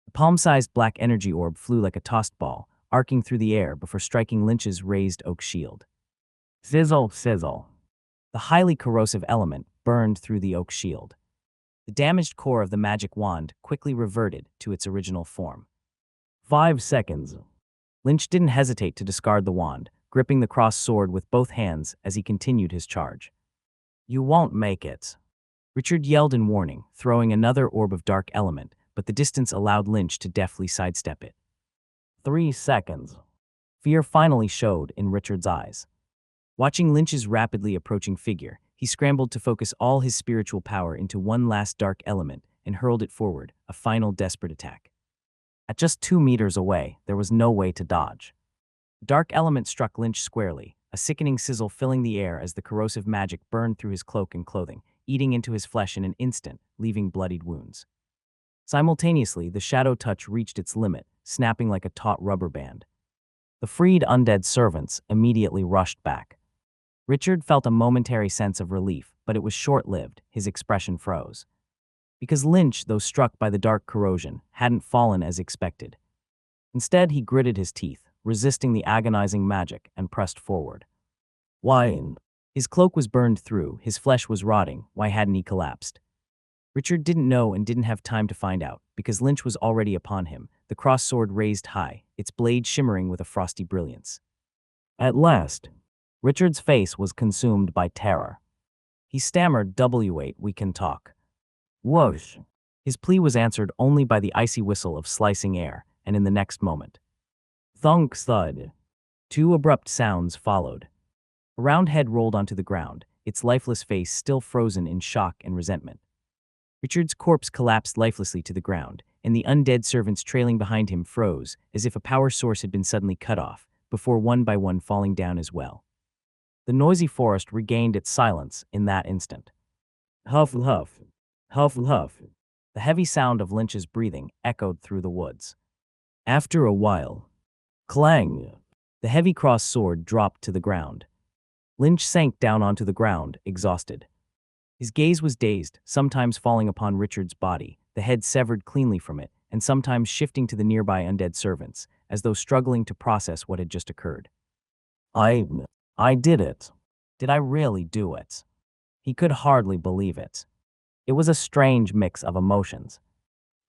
The palm-sized black energy orb flew like a tossed ball, arcing through the air before striking Lynch's raised oak shield. Sizzle, sizzle. The highly corrosive element burned through the oak shield. The damaged core of the magic wand quickly reverted to its original form. 5 seconds. Lynch didn't hesitate to discard the wand, gripping the crossed sword with both hands as he continued his charge. You won't make it. Richard yelled in warning, throwing another orb of dark element, but the distance allowed Lynch to deftly sidestep it. 3 seconds. Fear finally showed in Richard's eyes. Watching Lynch's rapidly approaching figure, he scrambled to focus all his spiritual power into one last dark element and hurled it forward, a final desperate attack. At just 2 meters away, there was no way to dodge. The dark element struck Lynch squarely, a sickening sizzle filling the air as the corrosive magic burned through his cloak and clothing, eating into his flesh in an instant, leaving bloodied wounds. Simultaneously, the shadow touch reached its limit, snapping like a taut rubber band. The freed undead servants immediately rushed back. Richard felt a momentary sense of relief, but it was short-lived. His expression froze. Because Lynch, though struck by the dark corrosion, hadn't fallen as expected. Instead, he gritted his teeth, resisting the agonizing magic, and pressed forward. Why? His cloak was burned through, his flesh was rotting. Why hadn't he collapsed? Richard didn't know and didn't have time to find out, because Lynch was already upon him, the crossed sword raised high, its blade shimmering with a frosty brilliance. At last, Richard's face was consumed by terror. He stammered, "W8, we can talk." Whoosh! His plea was answered only by the icy whistle of slicing air, and in the next moment. Thunk thud. Two abrupt sounds followed. A round head rolled onto the ground, its lifeless face still frozen in shock and resentment. Richard's corpse collapsed lifelessly to the ground, and the undead servants trailing behind him froze, as if a power source had been suddenly cut off, before one by one falling down as well. The noisy forest regained its silence in that instant. Huff, huff. Huff, huff. The heavy sound of Lynch's breathing echoed through the woods. After a while, clang! The heavy crossed sword dropped to the ground. Lynch sank down onto the ground, exhausted. His gaze was dazed, sometimes falling upon Richard's body, the head severed cleanly from it, and sometimes shifting to the nearby undead servants, as though struggling to process what had just occurred. I did it. Did I really do it? He could hardly believe it. It was a strange mix of emotions.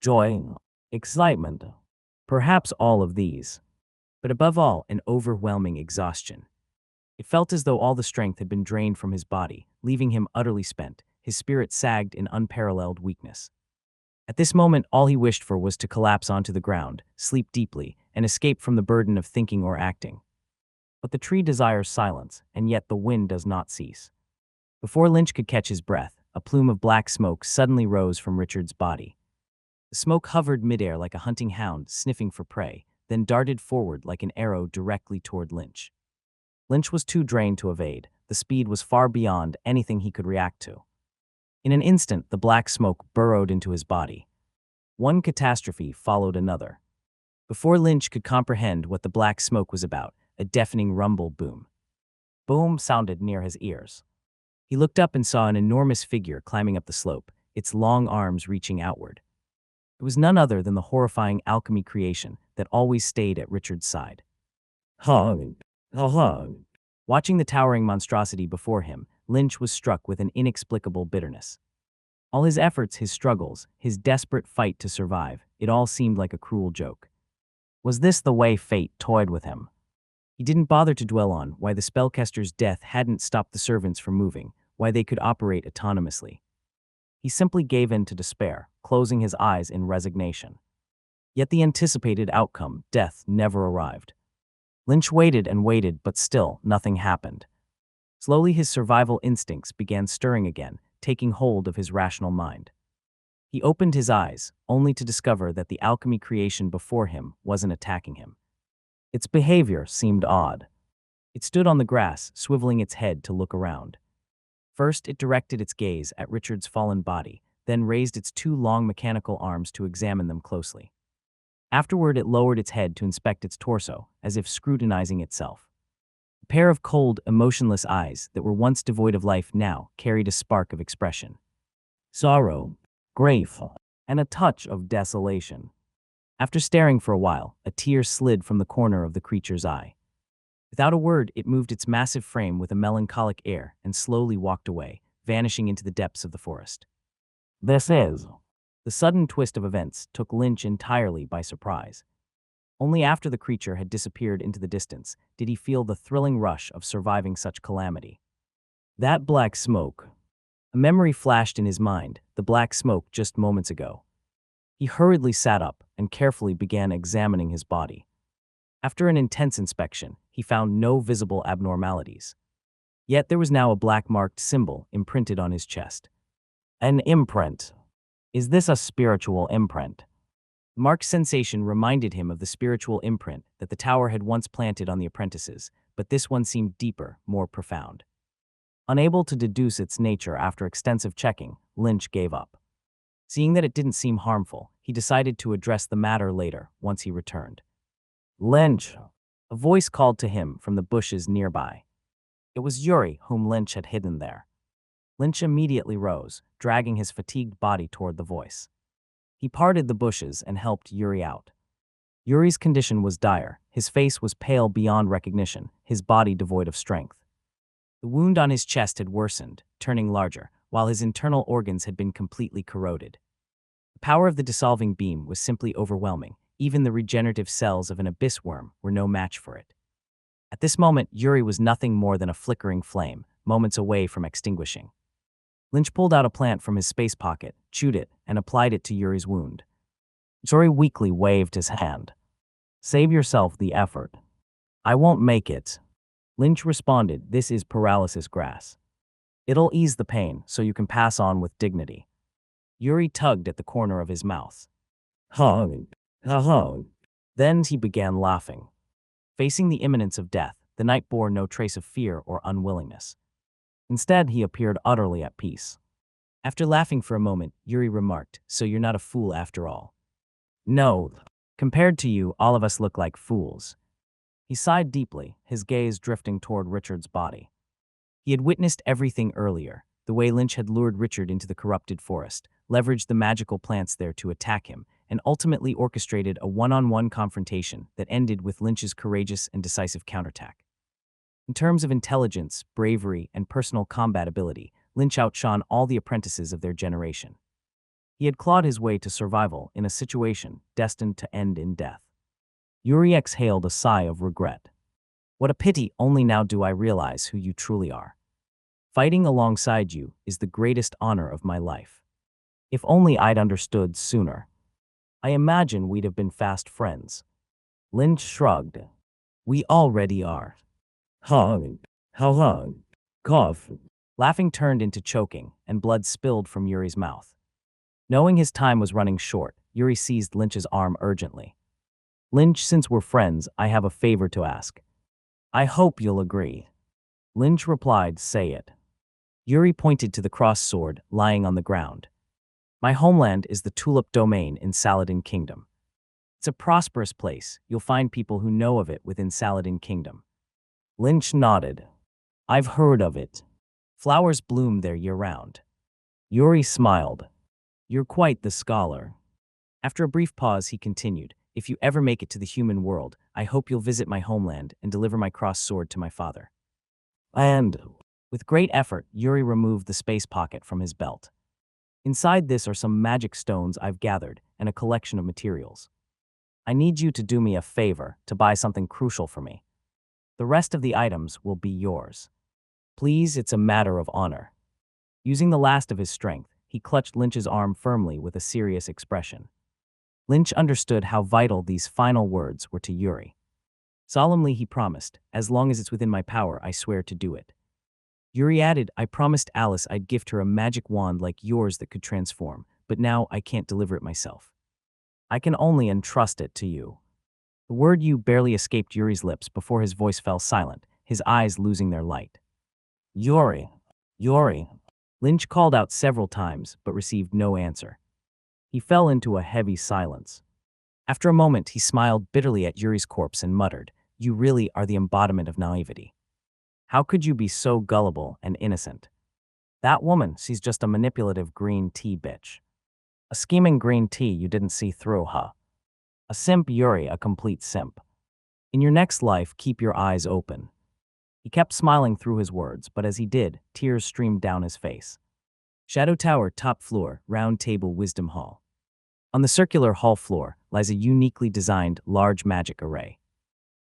Joy, excitement, perhaps all of these. But above all, an overwhelming exhaustion. It felt as though all the strength had been drained from his body, leaving him utterly spent, his spirit sagged in unparalleled weakness. At this moment, all he wished for was to collapse onto the ground, sleep deeply, and escape from the burden of thinking or acting. But the tree desires silence, and yet the wind does not cease. Before Lynch could catch his breath, a plume of black smoke suddenly rose from Richard's body. The smoke hovered midair like a hunting hound sniffing for prey, then darted forward like an arrow directly toward Lynch. Lynch was too drained to evade. The speed was far beyond anything he could react to. In an instant, the black smoke burrowed into his body. One catastrophe followed another. Before Lynch could comprehend what the black smoke was about, a deafening rumble boom. Boom sounded near his ears. He looked up and saw an enormous figure climbing up the slope, its long arms reaching outward. It was none other than the horrifying alchemy creation that always stayed at Richard's side. Watching the towering monstrosity before him, Lynch was struck with an inexplicable bitterness. All his efforts, his struggles, his desperate fight to survive, it all seemed like a cruel joke. Was this the way fate toyed with him? He didn't bother to dwell on why the spellcaster's death hadn't stopped the servants from moving, why they could operate autonomously. He simply gave in to despair, closing his eyes in resignation. Yet the anticipated outcome, death, never arrived. Lynch waited and waited, but still nothing happened. Slowly his survival instincts began stirring again, taking hold of his rational mind. He opened his eyes, only to discover that the alchemy creation before him wasn't attacking him. Its behavior seemed odd. It stood on the grass, swiveling its head to look around. First, it directed its gaze at Richard's fallen body, then raised its two long mechanical arms to examine them closely. Afterward, it lowered its head to inspect its torso, as if scrutinizing itself. A pair of cold, emotionless eyes that were once devoid of life now carried a spark of expression. Sorrow, grief, and a touch of desolation. After staring for a while, a tear slid from the corner of the creature's eye. Without a word, it moved its massive frame with a melancholic air and slowly walked away, vanishing into the depths of the forest. This is... The sudden twist of events took Lynch entirely by surprise. Only after the creature had disappeared into the distance did he feel the thrilling rush of surviving such calamity. That black smoke. A memory flashed in his mind, the black smoke just moments ago. He hurriedly sat up and carefully began examining his body. After an intense inspection, he found no visible abnormalities. Yet there was now a black marked symbol imprinted on his chest. An imprint. Is this a spiritual imprint? Mark's sensation reminded him of the spiritual imprint that the tower had once planted on the apprentices, but this one seemed deeper, more profound. Unable to deduce its nature after extensive checking, Lynch gave up. Seeing that it didn't seem harmful, he decided to address the matter later, once he returned. Lynch! A voice called to him from the bushes nearby. It was Yuri, whom Lynch had hidden there. Lynch immediately rose, dragging his fatigued body toward the voice. He parted the bushes and helped Yuri out. Yuri's condition was dire. His face was pale beyond recognition, his body devoid of strength. The wound on his chest had worsened, turning larger, while his internal organs had been completely corroded. The power of the dissolving beam was simply overwhelming. Even the regenerative cells of an abyss worm were no match for it. At this moment, Yuri was nothing more than a flickering flame, moments away from extinguishing. Lynch pulled out a plant from his space pocket, chewed it, and applied it to Yuri's wound. Yuri weakly waved his hand. Save yourself the effort. I won't make it. Lynch responded, this is paralysis grass. It'll ease the pain, so you can pass on with dignity. Yuri tugged at the corner of his mouth. Then he began laughing. Facing the imminence of death, the knight bore no trace of fear or unwillingness. Instead, he appeared utterly at peace. After laughing for a moment, Yuri remarked, so you're not a fool after all. No. Compared to you, all of us look like fools. He sighed deeply, his gaze drifting toward Richard's body. He had witnessed everything earlier, the way Lynch had lured Richard into the corrupted forest, leveraged the magical plants there to attack him, and ultimately orchestrated a one-on-one confrontation that ended with Lynch's courageous and decisive counterattack. In terms of intelligence, bravery, and personal combat ability, Lynch outshone all the apprentices of their generation. He had clawed his way to survival in a situation destined to end in death. Yuri exhaled a sigh of regret. What a pity, only now do I realize who you truly are. Fighting alongside you is the greatest honor of my life. If only I'd understood sooner. I imagine we'd have been fast friends. Lynch shrugged. We already are. Cough. Laughing turned into choking, and blood spilled from Yuri's mouth. Knowing his time was running short, Yuri seized Lynch's arm urgently. Lynch, since we're friends, I have a favor to ask. I hope you'll agree. Lynch replied, say it. Yuri pointed to the crossed sword lying on the ground. My homeland is the Tulip Domain in Saladin Kingdom. It's a prosperous place. You'll find people who know of it within Saladin Kingdom. Lynch nodded. I've heard of it. Flowers bloom there year-round. Yuri smiled. You're quite the scholar. After a brief pause, he continued, if you ever make it to the human world, I hope you'll visit my homeland and deliver my crossed sword to my father. And, with great effort, Yuri removed the space pocket from his belt. Inside this are some magic stones I've gathered and a collection of materials. I need you to do me a favor, to buy something crucial for me. The rest of the items will be yours. Please, it's a matter of honor. Using the last of his strength, he clutched Lynch's arm firmly with a serious expression. Lynch understood how vital these final words were to Yuri. Solemnly he promised, as long as it's within my power, I swear to do it. Yuri added, I promised Alice I'd gift her a magic wand like yours that could transform, but now I can't deliver it myself. I can only entrust it to you. The word you barely escaped Yuri's lips before his voice fell silent, his eyes losing their light. Yuri. Lynch called out several times, but received no answer. He fell into a heavy silence. After a moment, he smiled bitterly at Yuri's corpse and muttered, you really are the embodiment of naivety. How could you be so gullible and innocent? That woman, she's just a manipulative green tea bitch. A scheming green tea you didn't see through, huh? A simp, Yuri, a complete simp. In your next life, keep your eyes open. He kept smiling through his words, but as he did, tears streamed down his face. Shadow Tower, top floor, round table, wisdom hall. On the circular hall floor lies a uniquely designed large magic array.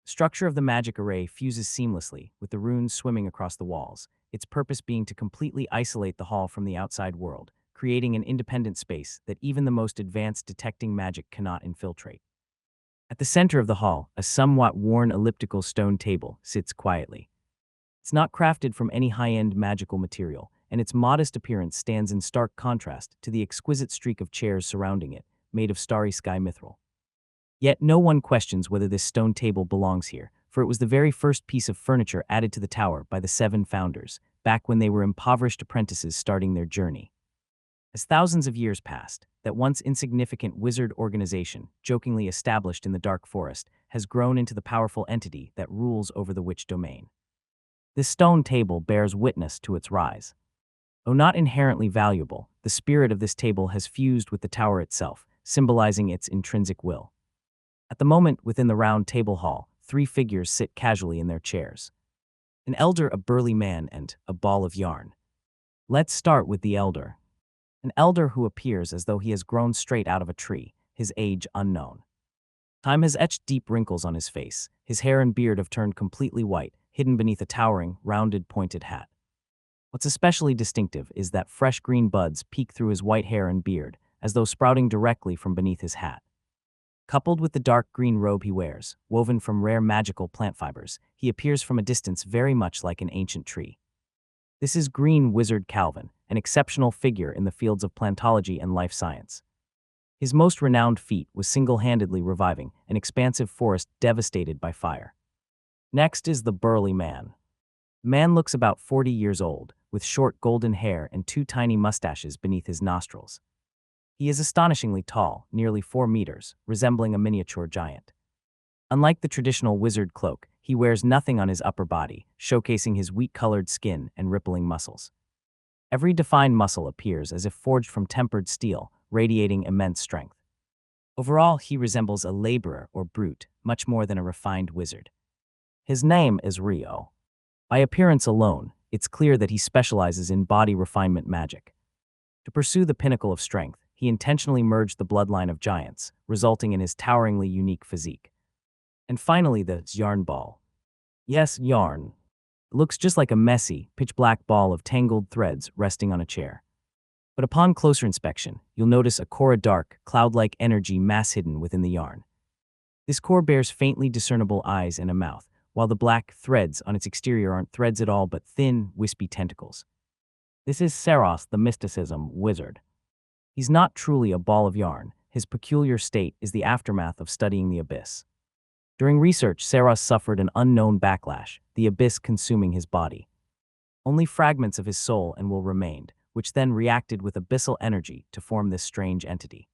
The structure of the magic array fuses seamlessly with the runes swimming across the walls, its purpose being to completely isolate the hall from the outside world, creating an independent space that even the most advanced detecting magic cannot infiltrate. At the center of the hall, a somewhat worn elliptical stone table sits quietly. It's not crafted from any high-end magical material, and its modest appearance stands in stark contrast to the exquisite streak of chairs surrounding it, made of starry sky mithril. Yet no one questions whether this stone table belongs here, for it was the very first piece of furniture added to the tower by the 7 founders, back when they were impoverished apprentices starting their journey. As thousands of years passed, that once insignificant wizard organization, jokingly established in the dark forest, has grown into the powerful entity that rules over the witch domain. This stone table bears witness to its rise. Though not inherently valuable, the spirit of this table has fused with the tower itself, symbolizing its intrinsic will. At the moment, within the round table hall, 3 figures sit casually in their chairs. An elder, a burly man, and a ball of yarn. Let's start with the elder. An elder who appears as though he has grown straight out of a tree, his age unknown. Time has etched deep wrinkles on his face. His hair and beard have turned completely white, hidden beneath a towering, rounded, pointed hat. What's especially distinctive is that fresh green buds peek through his white hair and beard, as though sprouting directly from beneath his hat. Coupled with the dark green robe he wears, woven from rare magical plant fibers, he appears from a distance very much like an ancient tree. This is Green Wizard Calvin, an exceptional figure in the fields of plantology and life science. His most renowned feat was single-handedly reviving an expansive forest devastated by fire. Next is the burly man. The man looks about 40 years old, with short golden hair and 2 tiny mustaches beneath his nostrils. He is astonishingly tall, nearly 4 meters, resembling a miniature giant. Unlike the traditional wizard cloak, he wears nothing on his upper body, showcasing his wheat-colored skin and rippling muscles. Every defined muscle appears as if forged from tempered steel, radiating immense strength. Overall, he resembles a laborer or brute, much more than a refined wizard. His name is Rio. By appearance alone, it's clear that he specializes in body refinement magic. To pursue the pinnacle of strength, he intentionally merged the bloodline of giants, resulting in his toweringly unique physique. And finally, the yarn ball. Yes, yarn. It looks just like a messy, pitch-black ball of tangled threads resting on a chair. But upon closer inspection, you'll notice a core dark, cloud-like energy mass hidden within the yarn. This core bears faintly discernible eyes and a mouth, while the black threads on its exterior aren't threads at all but thin, wispy tentacles. This is Saros, the mysticism wizard. He's not truly a ball of yarn. His peculiar state is the aftermath of studying the abyss. During research, Saros suffered an unknown backlash, the abyss consuming his body. Only fragments of his soul and will remained, which then reacted with abyssal energy to form this strange entity.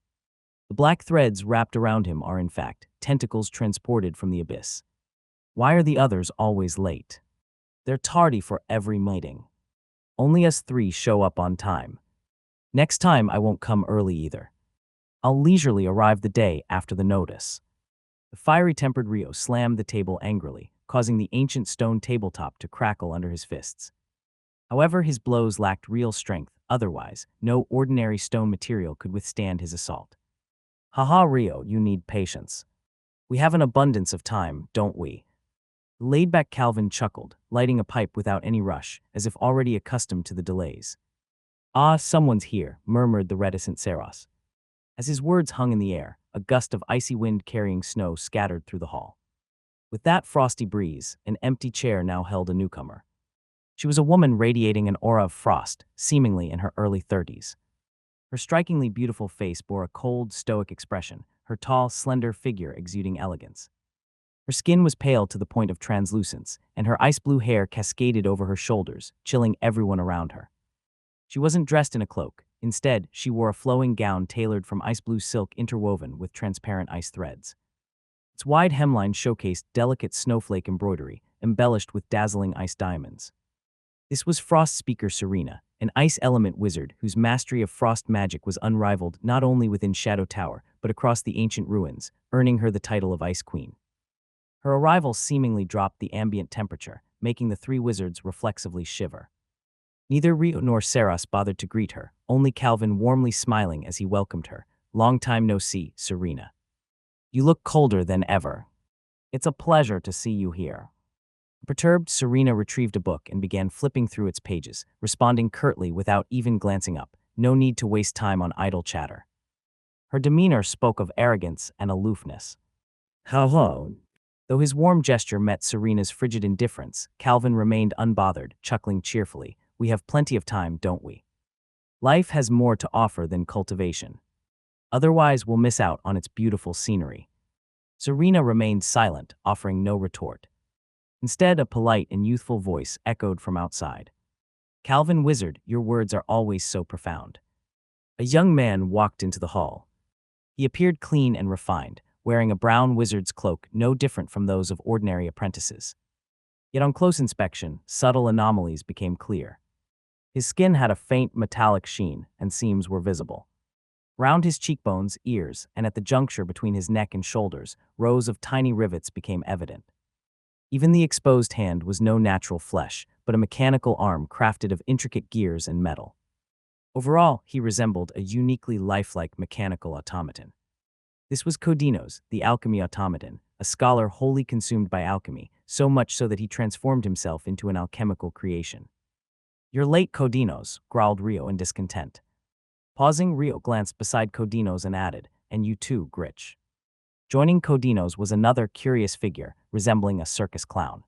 The black threads wrapped around him are, in fact, tentacles transported from the abyss. Why are the others always late? They're tardy for every meeting. Only us 3 show up on time. Next time, I won't come early either. I'll leisurely arrive the day after the notice. The fiery-tempered Rio slammed the table angrily, causing the ancient stone tabletop to crackle under his fists. However, his blows lacked real strength. Otherwise, no ordinary stone material could withstand his assault. Haha, Rio, you need patience. We have an abundance of time, don't we? The laid-back Calvin chuckled, lighting a pipe without any rush, as if already accustomed to the delays. Ah, someone's here, murmured the reticent Saros. As his words hung in the air, a gust of icy wind carrying snow scattered through the hall. With that frosty breeze, an empty chair now held a newcomer. She was a woman radiating an aura of frost, seemingly in her early 30s. Her strikingly beautiful face bore a cold, stoic expression, her tall, slender figure exuding elegance. Her skin was pale to the point of translucence, and her ice-blue hair cascaded over her shoulders, chilling everyone around her. She wasn't dressed in a cloak. Instead, she wore a flowing gown tailored from ice-blue silk interwoven with transparent ice threads. Its wide hemline showcased delicate snowflake embroidery, embellished with dazzling ice diamonds. This was Frost Speaker Serena, an ice element wizard whose mastery of frost magic was unrivaled not only within Shadow Tower, but across the ancient ruins, earning her the title of Ice Queen. Her arrival seemingly dropped the ambient temperature, making the 3 wizards reflexively shiver. Neither Rio nor Saros bothered to greet her, only Calvin warmly smiling as he welcomed her. Long time no see, Serena. You look colder than ever. It's a pleasure to see you here. Perturbed, Serena retrieved a book and began flipping through its pages, responding curtly without even glancing up. No need to waste time on idle chatter. Her demeanor spoke of arrogance and aloofness. Hello. Though his warm gesture met Serena's frigid indifference, Calvin remained unbothered, chuckling cheerfully, We have plenty of time, don't we? Life has more to offer than cultivation. Otherwise, we'll miss out on its beautiful scenery. Serena remained silent, offering no retort. Instead, a polite and youthful voice echoed from outside. Calvin Wizard, your words are always so profound. A young man walked into the hall. He appeared clean and refined, wearing a brown wizard's cloak no different from those of ordinary apprentices. Yet on close inspection, subtle anomalies became clear. His skin had a faint metallic sheen, and seams were visible. Round his cheekbones, ears, and at the juncture between his neck and shoulders, rows of tiny rivets became evident. Even the exposed hand was no natural flesh, but a mechanical arm crafted of intricate gears and metal. Overall, he resembled a uniquely lifelike mechanical automaton. This was Codinos, the alchemy automaton, a scholar wholly consumed by alchemy, so much so that he transformed himself into an alchemical creation. "You're late, Codinos," growled Rio in discontent. Pausing, Rio glanced beside Codinos and added, "And you too, Gritch." Joining Codinos was another curious figure, resembling a circus clown.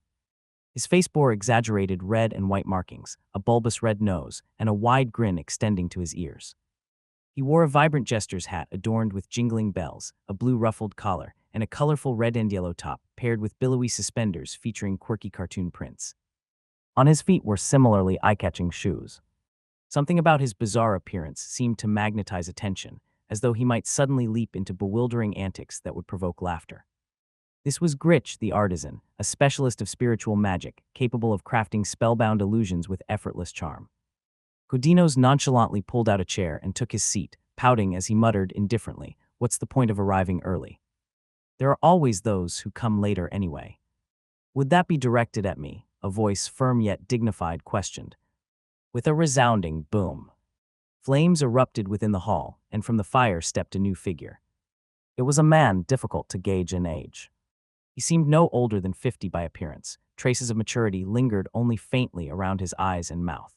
His face bore exaggerated red and white markings, a bulbous red nose, and a wide grin extending to his ears. He wore a vibrant jester's hat adorned with jingling bells, a blue ruffled collar, and a colorful red and yellow top, paired with billowy suspenders featuring quirky cartoon prints. On his feet were similarly eye-catching shoes. Something about his bizarre appearance seemed to magnetize attention, as though he might suddenly leap into bewildering antics that would provoke laughter. This was Gritch, the artisan, a specialist of spiritual magic, capable of crafting spellbound illusions with effortless charm. Codinos nonchalantly pulled out a chair and took his seat, pouting as he muttered indifferently, "What's the point of arriving early? There are always those who come later anyway." "Would that be directed at me?" a voice, firm yet dignified, questioned. With a resounding boom, flames erupted within the hall, and from the fire stepped a new figure. It was a man difficult to gauge in age. He seemed no older than 50 by appearance. Traces of maturity lingered only faintly around his eyes and mouth.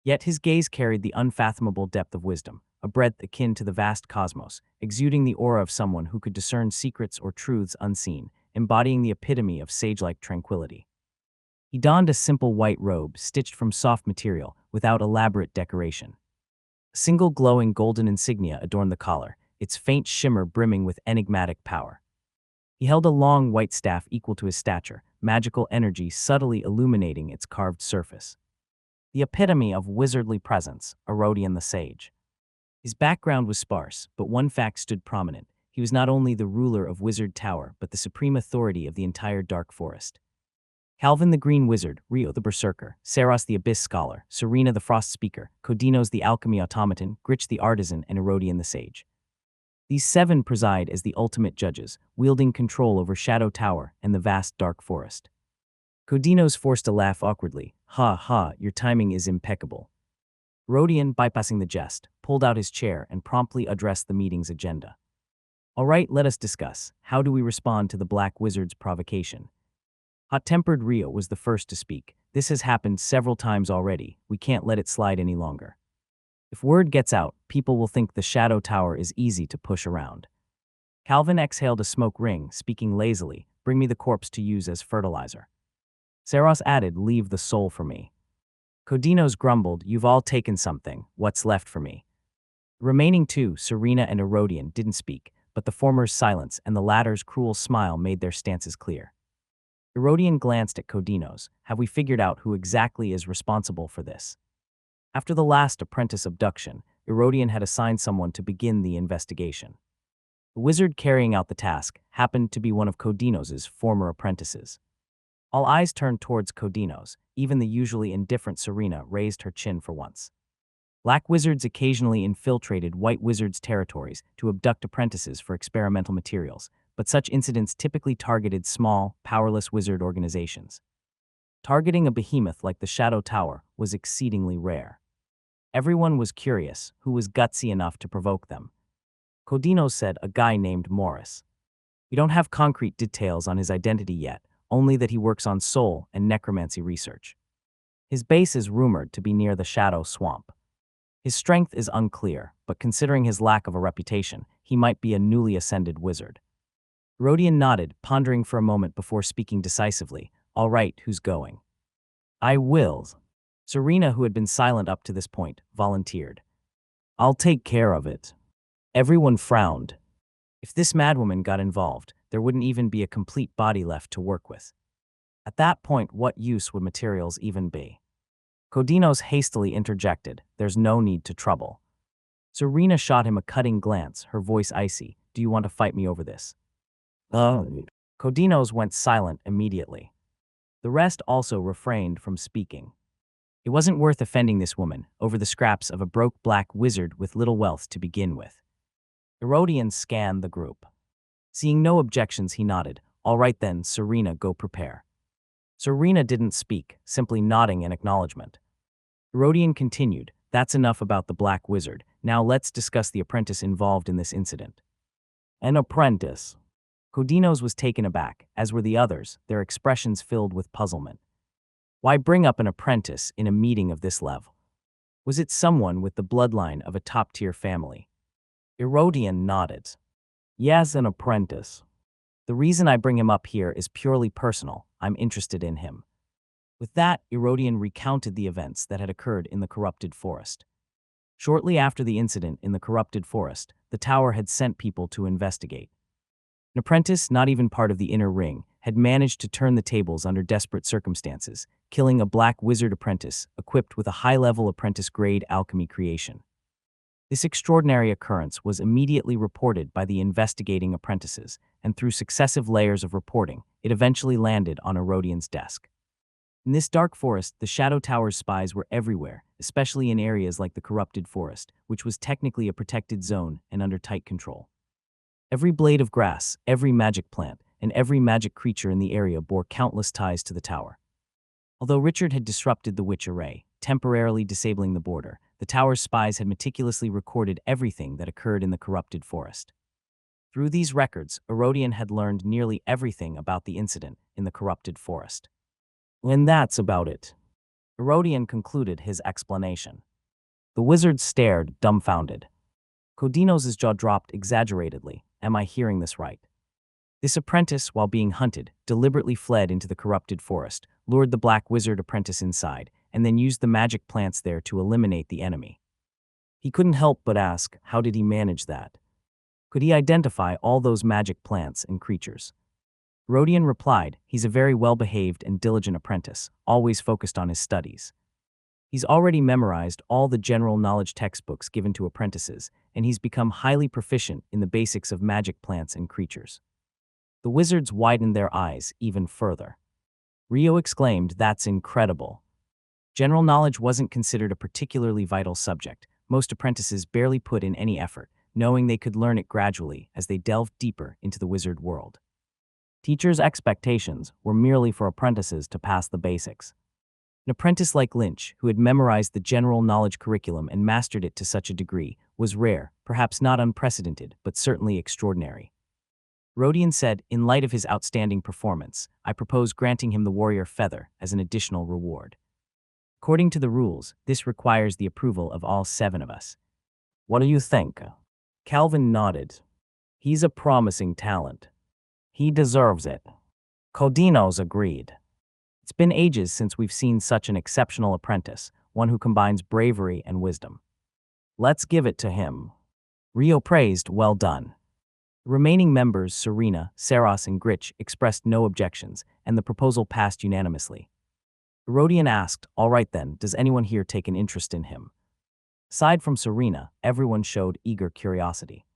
Yet his gaze carried the unfathomable depth of wisdom, a breadth akin to the vast cosmos, exuding the aura of someone who could discern secrets or truths unseen, embodying the epitome of sage-like tranquility. He donned a simple white robe stitched from soft material, without elaborate decoration. A single glowing golden insignia adorned the collar, its faint shimmer brimming with enigmatic power. He held a long white staff equal to his stature, magical energy subtly illuminating its carved surface. The epitome of wizardly presence, Erodian the Sage. His background was sparse, but one fact stood prominent. He was not only the ruler of Wizard Tower, but the supreme authority of the entire Dark Forest. Calvin the Green Wizard, Rio the Berserker, Saros the Abyss Scholar, Serena the Frost Speaker, Codinos the Alchemy Automaton, Gritch the Artisan, and Erodian the Sage. These 7 preside as the ultimate judges, wielding control over Shadow Tower and the vast Dark Forest. Codinos forced a laugh awkwardly. "Ha ha, your timing is impeccable." Erodian, bypassing the jest, pulled out his chair and promptly addressed the meeting's agenda. "All right, let us discuss. How do we respond to the Black Wizard's provocation?" Hot-tempered Rio was the first to speak. "This has happened several times already. We can't let it slide any longer. If word gets out, people will think the Shadow Tower is easy to push around." Calvin exhaled a smoke ring, speaking lazily, "Bring me the corpse to use as fertilizer." Saros added, "Leave the soul for me." Codinos grumbled, "You've all taken something. What's left for me?" The remaining 2, Serena and Erodian, didn't speak, but the former's silence and the latter's cruel smile made their stances clear. Erodian glanced at Codinos. "Have we figured out who exactly is responsible for this?" After the last apprentice abduction, Erodian had assigned someone to begin the investigation. The wizard carrying out the task happened to be one of Codinos' former apprentices. All eyes turned towards Codinos. Even the usually indifferent Serena raised her chin for once. Black wizards occasionally infiltrated white wizards' territories to abduct apprentices for experimental materials, but such incidents typically targeted small, powerless wizard organizations. Targeting a behemoth like the Shadow Tower was exceedingly rare. Everyone was curious who was gutsy enough to provoke them. Codinos said, "A guy named Morris. We don't have concrete details on his identity yet, only that he works on soul and necromancy research. His base is rumored to be near the Shadow Swamp. His strength is unclear, but considering his lack of a reputation, he might be a newly ascended wizard." Rodian nodded, pondering for a moment before speaking decisively. "All right, who's going?" "I will." Serena, who had been silent up to this point, volunteered. I'll take care of it. Everyone frowned. If this madwoman got involved, there wouldn't even be a complete body left to work with. At that point, what use would materials even be? Codinos hastily interjected, there's no need to trouble. Serena shot him a cutting glance, her voice icy. Do you want to fight me over this? Codinos went silent immediately. The rest also refrained from speaking. It wasn't worth offending this woman over the scraps of a broke black wizard with little wealth to begin with. Herodian scanned the group. Seeing no objections, he nodded. All right then, Serena, go prepare. Serena didn't speak, simply nodding in acknowledgement. Herodian continued, that's enough about the black wizard. Now let's discuss the apprentice involved in this incident. An apprentice. Codinos was taken aback, as were the others, their expressions filled with puzzlement. Why bring up an apprentice in a meeting of this level? Was it someone with the bloodline of a top-tier family? Herodian nodded. Yes, an apprentice. The reason I bring him up here is purely personal. I'm interested in him. With that, Herodian recounted the events that had occurred in the corrupted forest. Shortly after the incident in the corrupted forest, the tower had sent people to investigate. An apprentice, not even part of the inner ring, had managed to turn the tables under desperate circumstances, killing a black wizard apprentice equipped with a high-level apprentice-grade alchemy creation. This extraordinary occurrence was immediately reported by the investigating apprentices, and through successive layers of reporting, it eventually landed on Herodian's desk. In this dark forest, the Shadow Tower's spies were everywhere, especially in areas like the corrupted forest, which was technically a protected zone and under tight control. Every blade of grass, every magic plant, and every magic creature in the area bore countless ties to the tower. Although Richard had disrupted the witch array, temporarily disabling the border, the tower's spies had meticulously recorded everything that occurred in the corrupted forest. Through these records, Herodian had learned nearly everything about the incident in the corrupted forest. And that's about it. Herodian concluded his explanation. The wizard stared, dumbfounded. Codinos' jaw dropped exaggeratedly. Am I hearing this right? This apprentice, while being hunted, deliberately fled into the corrupted forest, lured the black wizard apprentice inside, and then used the magic plants there to eliminate the enemy. He couldn't help but ask, how did he manage that? Could he identify all those magic plants and creatures? Herodian replied, he's a very well-behaved and diligent apprentice, always focused on his studies. He's already memorized all the general knowledge textbooks given to apprentices, and he's become highly proficient in the basics of magic plants and creatures. The wizards widened their eyes even further. Rio exclaimed, that's incredible. General knowledge wasn't considered a particularly vital subject. Most apprentices barely put in any effort, knowing they could learn it gradually as they delved deeper into the wizard world. Teachers' expectations were merely for apprentices to pass the basics. An apprentice like Lynch, who had memorized the general knowledge curriculum and mastered it to such a degree, was rare, perhaps not unprecedented, but certainly extraordinary. Herodian said, in light of his outstanding performance, I propose granting him the warrior feather as an additional reward. According to the rules, this requires the approval of all 7 of us. What do you think? Calvin nodded. He's a promising talent. He deserves it. Codinos agreed. It's been ages since we've seen such an exceptional apprentice, one who combines bravery and wisdom. Let's give it to him. Rio praised, well done. The remaining members, Serena, Saros, and Gritch, expressed no objections, and the proposal passed unanimously. Herodian asked, all right then, does anyone here take an interest in him? Aside from Serena, everyone showed eager curiosity.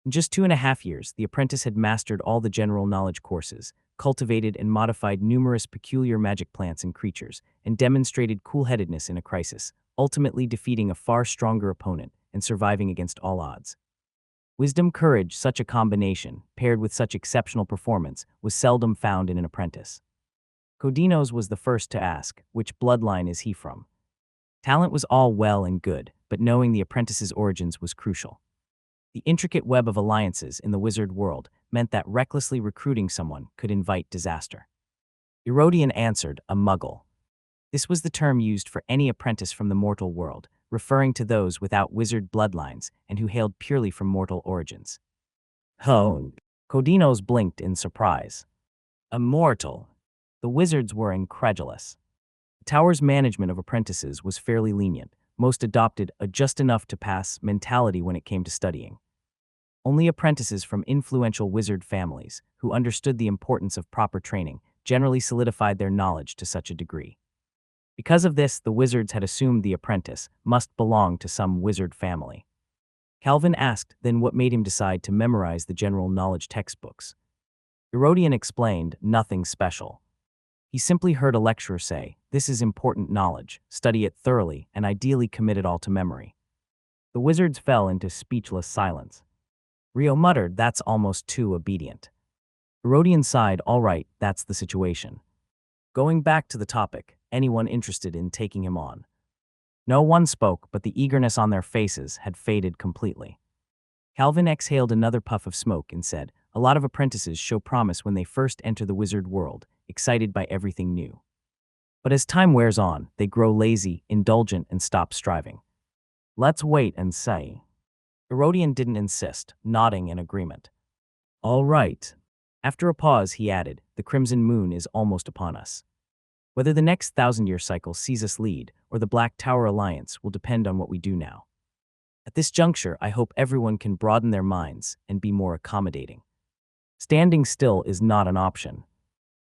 In just 2.5 years, the apprentice had mastered all the general knowledge courses, cultivated and modified numerous peculiar magic plants and creatures, and demonstrated cool-headedness in a crisis, ultimately defeating a far stronger opponent and surviving against all odds. Wisdom, courage, such a combination, paired with such exceptional performance, was seldom found in an apprentice. Codinos was the first to ask, which bloodline is he from? Talent was all well and good, but knowing the apprentice's origins was crucial. The intricate web of alliances in the wizard world meant that recklessly recruiting someone could invite disaster. Herodian answered, a muggle. This was the term used for any apprentice from the mortal world, referring to those without wizard bloodlines and who hailed purely from mortal origins. Oh. Codinos blinked in surprise. A mortal. The wizards were incredulous. Tower's management of apprentices was fairly lenient. Most adopted a just enough to pass mentality when it came to studying. Only apprentices from influential wizard families, who understood the importance of proper training, generally solidified their knowledge to such a degree. Because of this, the wizards had assumed the apprentice must belong to some wizard family. Calvin asked then what made him decide to memorize the general knowledge textbooks. Herodian explained, nothing special. He simply heard a lecturer say, "This is important knowledge, study it thoroughly, and ideally commit it all to memory." The wizards fell into speechless silence. Rio muttered, "That's almost too obedient." Herodian sighed, "All right, that's the situation." Going back to the topic, anyone interested in taking him on? No one spoke, but the eagerness on their faces had faded completely. Calvin exhaled another puff of smoke and said, "A lot of apprentices show promise when they first enter the wizard world, excited by everything new. But as time wears on, they grow lazy, indulgent, and stop striving. Let's wait and see." Herodian didn't insist, nodding in agreement. "All right." After a pause, he added, "The crimson moon is almost upon us. Whether the next 1,000-year cycle sees us lead, or the Black Tower Alliance will depend on what we do now. At this juncture, I hope everyone can broaden their minds and be more accommodating. Standing still is not an option."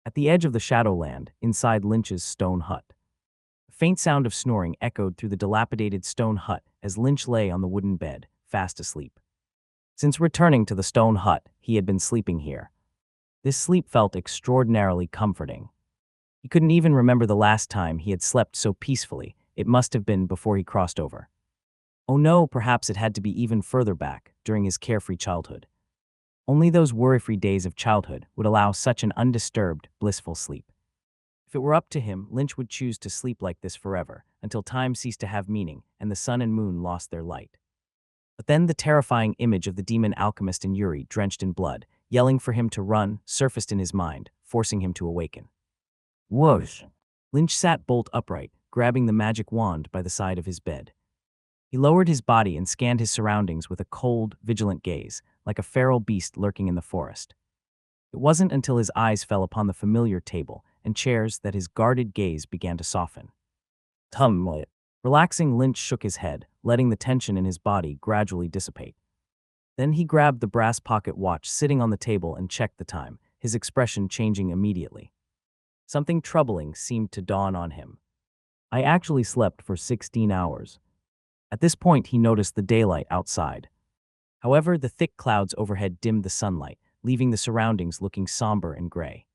At the edge of the Shadowland, inside Lynch's stone hut, a faint sound of snoring echoed through the dilapidated stone hut as Lynch lay on the wooden bed, fast asleep. Since returning to the stone hut, he had been sleeping here. This sleep felt extraordinarily comforting. He couldn't even remember the last time he had slept so peacefully. It must have been before he crossed over. Oh no, perhaps it had to be even further back, during his carefree childhood. Only those worry-free days of childhood would allow such an undisturbed, blissful sleep. If it were up to him, Lynch would choose to sleep like this forever, until time ceased to have meaning and the sun and moon lost their light. But then the terrifying image of the demon alchemist in Yuri, drenched in blood, yelling for him to run, surfaced in his mind, forcing him to awaken. Whoosh! Lynch sat bolt upright, grabbing the magic wand by the side of his bed. He lowered his body and scanned his surroundings with a cold, vigilant gaze, like a feral beast lurking in the forest. It wasn't until his eyes fell upon the familiar table and chairs that his guarded gaze began to soften. Tumlet. Relaxing, Lynch shook his head, letting the tension in his body gradually dissipate. Then he grabbed the brass pocket watch sitting on the table and checked the time, his expression changing immediately. Something troubling seemed to dawn on him. "I actually slept for 16 hours. At this point, he noticed the daylight outside. However, the thick clouds overhead dimmed the sunlight, leaving the surroundings looking somber and gray.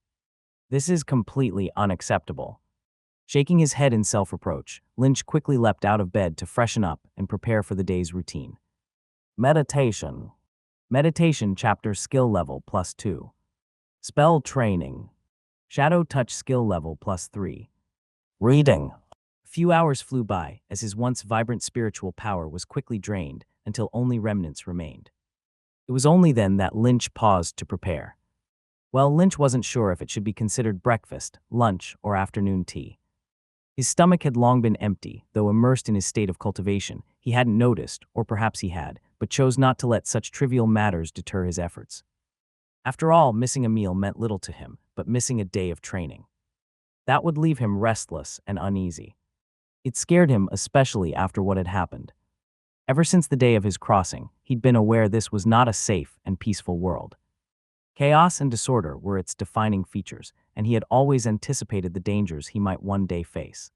This is completely unacceptable. Shaking his head in self-reproach, Lynch quickly leapt out of bed to freshen up and prepare for the day's routine. Meditation. Meditation chapter skill level +2. Spell training. Shadow touch skill level +3. Reading. A few hours flew by as his once vibrant spiritual power was quickly drained until only remnants remained. It was only then that Lynch paused to prepare. Well, Lynch wasn't sure if it should be considered breakfast, lunch, or afternoon tea. His stomach had long been empty, though immersed in his state of cultivation, he hadn't noticed, or perhaps he had, but chose not to let such trivial matters deter his efforts. After all, missing a meal meant little to him, but missing a day of training. That would leave him restless and uneasy. It scared him, especially after what had happened. Ever since the day of his crossing, he'd been aware this was not a safe and peaceful world. Chaos and disorder were its defining features, and he had always anticipated the dangers he might one day face.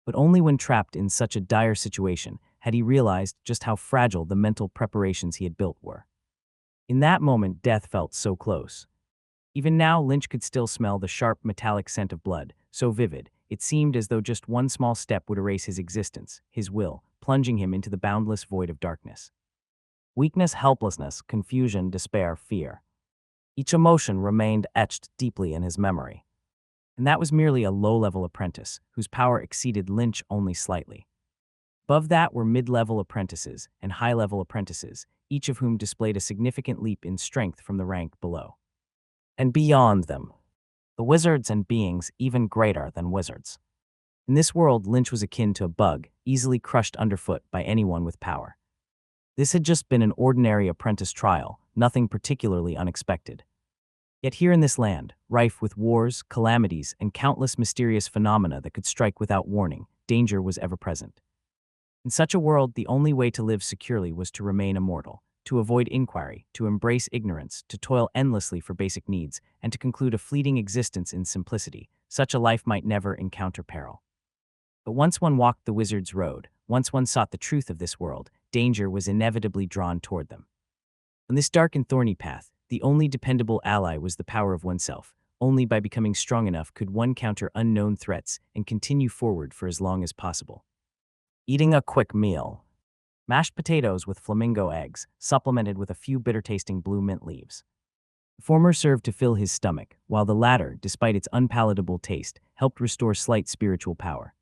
But only when trapped in such a dire situation had he realized just how fragile the mental preparations he had built were. In that moment, death felt so close. Even now, Lynch could still smell the sharp, metallic scent of blood, so vivid, it seemed as though just one small step would erase his existence, his will, plunging him into the boundless void of darkness. Weakness, helplessness, confusion, despair, fear. Each emotion remained etched deeply in his memory. And that was merely a low-level apprentice, whose power exceeded Lynch only slightly. Above that were mid-level apprentices and high-level apprentices, each of whom displayed a significant leap in strength from the rank below. And beyond them, the wizards and beings even greater than wizards. In this world, Lynch was akin to a bug, easily crushed underfoot by anyone with power. This had just been an ordinary apprentice trial, nothing particularly unexpected. Yet here in this land, rife with wars, calamities, and countless mysterious phenomena that could strike without warning, danger was ever present. In such a world, the only way to live securely was to remain immortal, to avoid inquiry, to embrace ignorance, to toil endlessly for basic needs, and to conclude a fleeting existence in simplicity. Such a life might never encounter peril. But once one walked the wizard's road, once one sought the truth of this world, danger was inevitably drawn toward them. On this dark and thorny path, the only dependable ally was the power of oneself. Only by becoming strong enough could one counter unknown threats and continue forward for as long as possible. Eating a quick meal. Mashed potatoes with flamingo eggs, supplemented with a few bitter-tasting blue mint leaves. The former served to fill his stomach, while the latter, despite its unpalatable taste, helped restore slight spiritual power.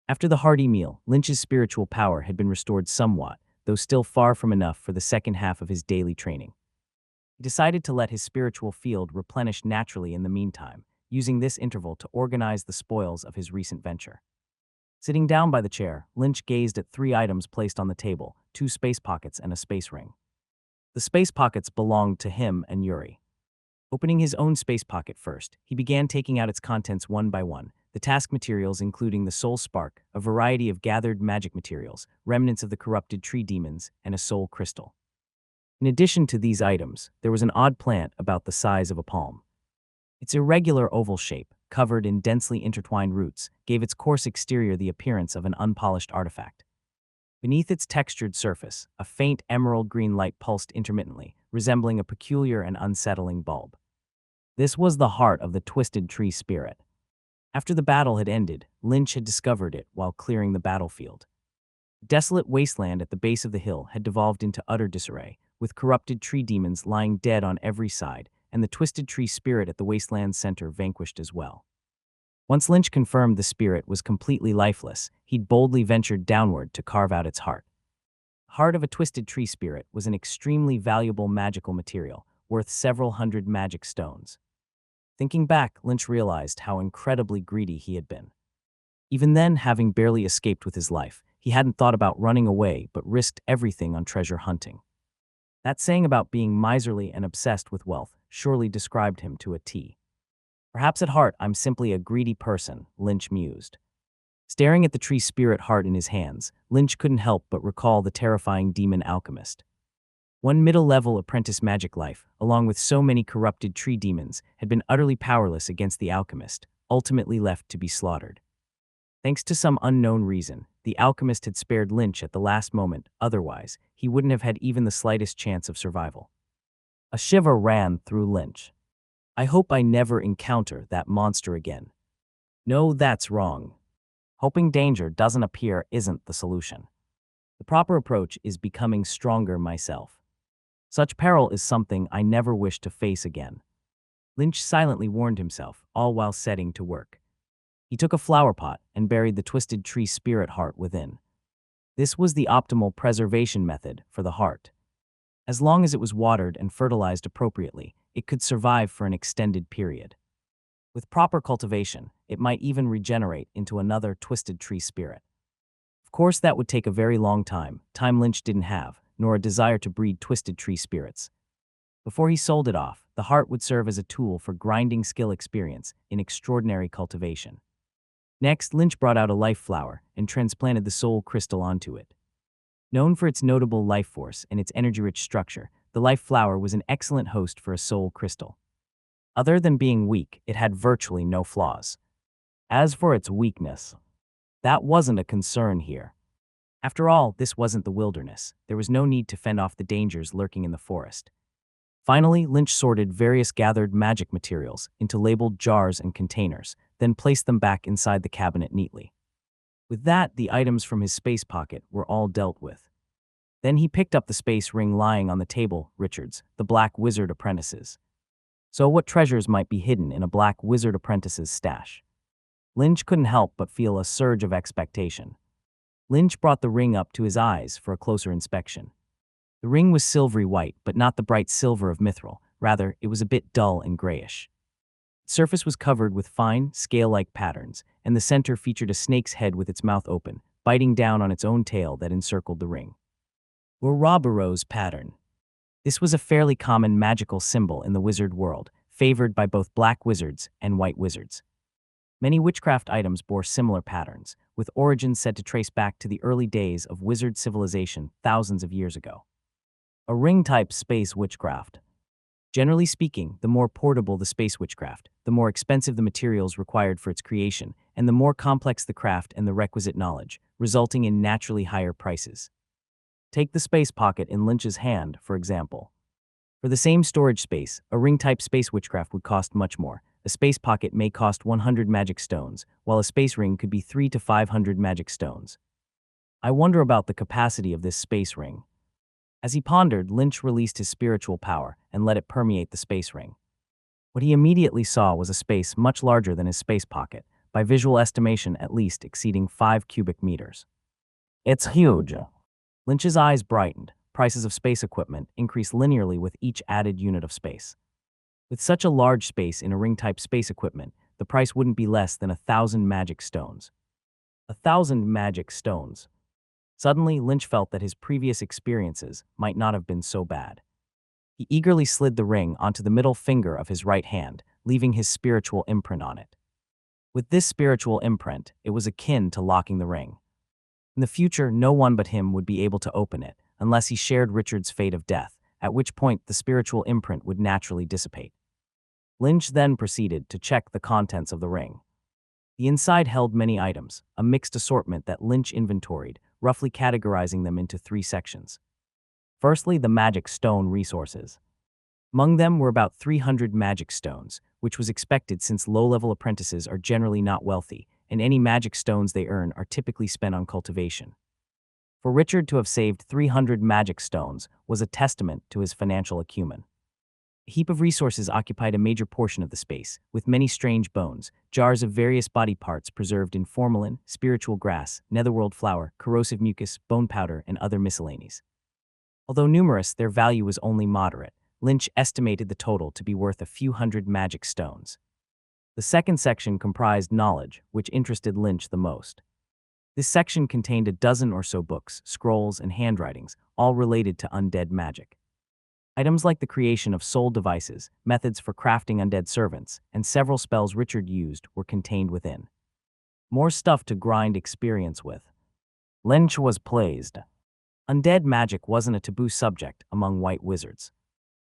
After the hearty meal, Lynch's spiritual power had been restored somewhat, though still far from enough for the second half of his daily training. He decided to let his spiritual field replenish naturally in the meantime, using this interval to organize the spoils of his recent venture. Sitting down by the chair, Lynch gazed at 3 items placed on the table, 2 space pockets and a space ring. The space pockets belonged to him and Yuri. Opening his own space pocket first, he began taking out its contents one by one, the task materials including the soul spark, a variety of gathered magic materials, remnants of the corrupted tree demons, and a soul crystal. In addition to these items, there was an odd plant about the size of a palm. Its irregular oval shape, covered in densely intertwined roots, gave its coarse exterior the appearance of an unpolished artifact. Beneath its textured surface, a faint emerald green light pulsed intermittently, resembling a peculiar and unsettling bulb. This was the heart of the twisted tree spirit. After the battle had ended, Lynch had discovered it while clearing the battlefield. The desolate wasteland at the base of the hill had devolved into utter disarray, with corrupted tree demons lying dead on every side, and the twisted tree spirit at the wasteland's center vanquished as well. Once Lynch confirmed the spirit was completely lifeless, he'd boldly ventured downward to carve out its heart. The heart of a twisted tree spirit was an extremely valuable magical material, worth several hundred magic stones. Thinking back, Lynch realized how incredibly greedy he had been. Even then, having barely escaped with his life, he hadn't thought about running away but risked everything on treasure hunting. That saying about being miserly and obsessed with wealth surely described him to a T. Perhaps at heart I'm simply a greedy person, Lynch mused. Staring at the tree spirit heart in his hands, Lynch couldn't help but recall the terrifying demon alchemist. One middle-level apprentice magic life, along with so many corrupted tree demons, had been utterly powerless against the alchemist, ultimately left to be slaughtered. Thanks to some unknown reason, the alchemist had spared Lynch at the last moment, otherwise, he wouldn't have had even the slightest chance of survival. A shiver ran through Lynch. I hope I never encounter that monster again. No, that's wrong. Hoping danger doesn't appear isn't the solution. The proper approach is becoming stronger myself. Such peril is something I never wish to face again. Lynch silently warned himself, all while setting to work. He took a flower pot and buried the twisted tree spirit heart within. This was the optimal preservation method for the heart. As long as it was watered and fertilized appropriately, it could survive for an extended period. With proper cultivation, it might even regenerate into another twisted tree spirit. Of course, that would take a very long time Lynch didn't have, nor a desire to breed twisted tree spirits. Before he sold it off, the heart would serve as a tool for grinding skill experience in extraordinary cultivation. Next, Lynch brought out a life flower and transplanted the soul crystal onto it. Known for its notable life force and its energy-rich structure, the life flower was an excellent host for a soul crystal. Other than being weak, it had virtually no flaws. As for its weakness, that wasn't a concern here. After all, this wasn't the wilderness. There was no need to fend off the dangers lurking in the forest. Finally, Lynch sorted various gathered magic materials into labeled jars and containers, then placed them back inside the cabinet neatly. With that, the items from his space pocket were all dealt with. Then he picked up the space ring lying on the table, Richard's, the Black Wizard Apprentice's. So what treasures might be hidden in a Black Wizard Apprentice's stash? Lynch couldn't help but feel a surge of expectation. Lynch brought the ring up to his eyes for a closer inspection. The ring was silvery white, but not the bright silver of mithril. Rather, it was a bit dull and grayish. Its surface was covered with fine, scale-like patterns, and the center featured a snake's head with its mouth open, biting down on its own tail that encircled the ring. Ouroboros pattern. This was a fairly common magical symbol in the wizard world, favored by both black wizards and white wizards. Many witchcraft items bore similar patterns, with origins said to trace back to the early days of wizard civilization thousands of years ago. A ring-type space witchcraft. Generally speaking, the more portable the space witchcraft, the more expensive the materials required for its creation, and the more complex the craft and the requisite knowledge, resulting in naturally higher prices. Take the space pocket in Lynch's hand, for example. For the same storage space, a ring-type space witchcraft would cost much more. A space pocket may cost 100 magic stones, while a space ring could be 300 to 500 magic stones. I wonder about the capacity of this space ring. As he pondered, Lynch released his spiritual power and let it permeate the space ring. What he immediately saw was a space much larger than his space pocket, by visual estimation at least exceeding 5 cubic meters. It's huge. Lynch's eyes brightened. Prices of space equipment increased linearly with each added unit of space. With such a large space in a ring-type space equipment, the price wouldn't be less than 1,000 magic stones. 1,000 magic stones. Suddenly, Lynch felt that his previous experiences might not have been so bad. He eagerly slid the ring onto the middle finger of his right hand, leaving his spiritual imprint on it. With this spiritual imprint, it was akin to locking the ring. In the future, no one but him would be able to open it, unless he shared Richard's fate of death, at which point the spiritual imprint would naturally dissipate. Lynch then proceeded to check the contents of the ring. The inside held many items, a mixed assortment that Lynch inventoried, roughly categorizing them into 3 sections. Firstly, the magic stone resources. Among them were about 300 magic stones, which was expected since low-level apprentices are generally not wealthy, and any magic stones they earn are typically spent on cultivation. For Richard to have saved 300 magic stones was a testament to his financial acumen. A heap of resources occupied a major portion of the space, with many strange bones, jars of various body parts preserved in formalin, spiritual grass, netherworld flour, corrosive mucus, bone powder, and other miscellanies. Although numerous, their value was only moderate. Lynch estimated the total to be worth a few hundred magic stones. The second section comprised knowledge, which interested Lynch the most. This section contained a dozen or so books, scrolls, and handwritings, all related to undead magic. Items like the creation of soul devices, methods for crafting undead servants, and several spells Richard used were contained within. More stuff to grind experience with. Lynch was pleased. Undead magic wasn't a taboo subject among white wizards.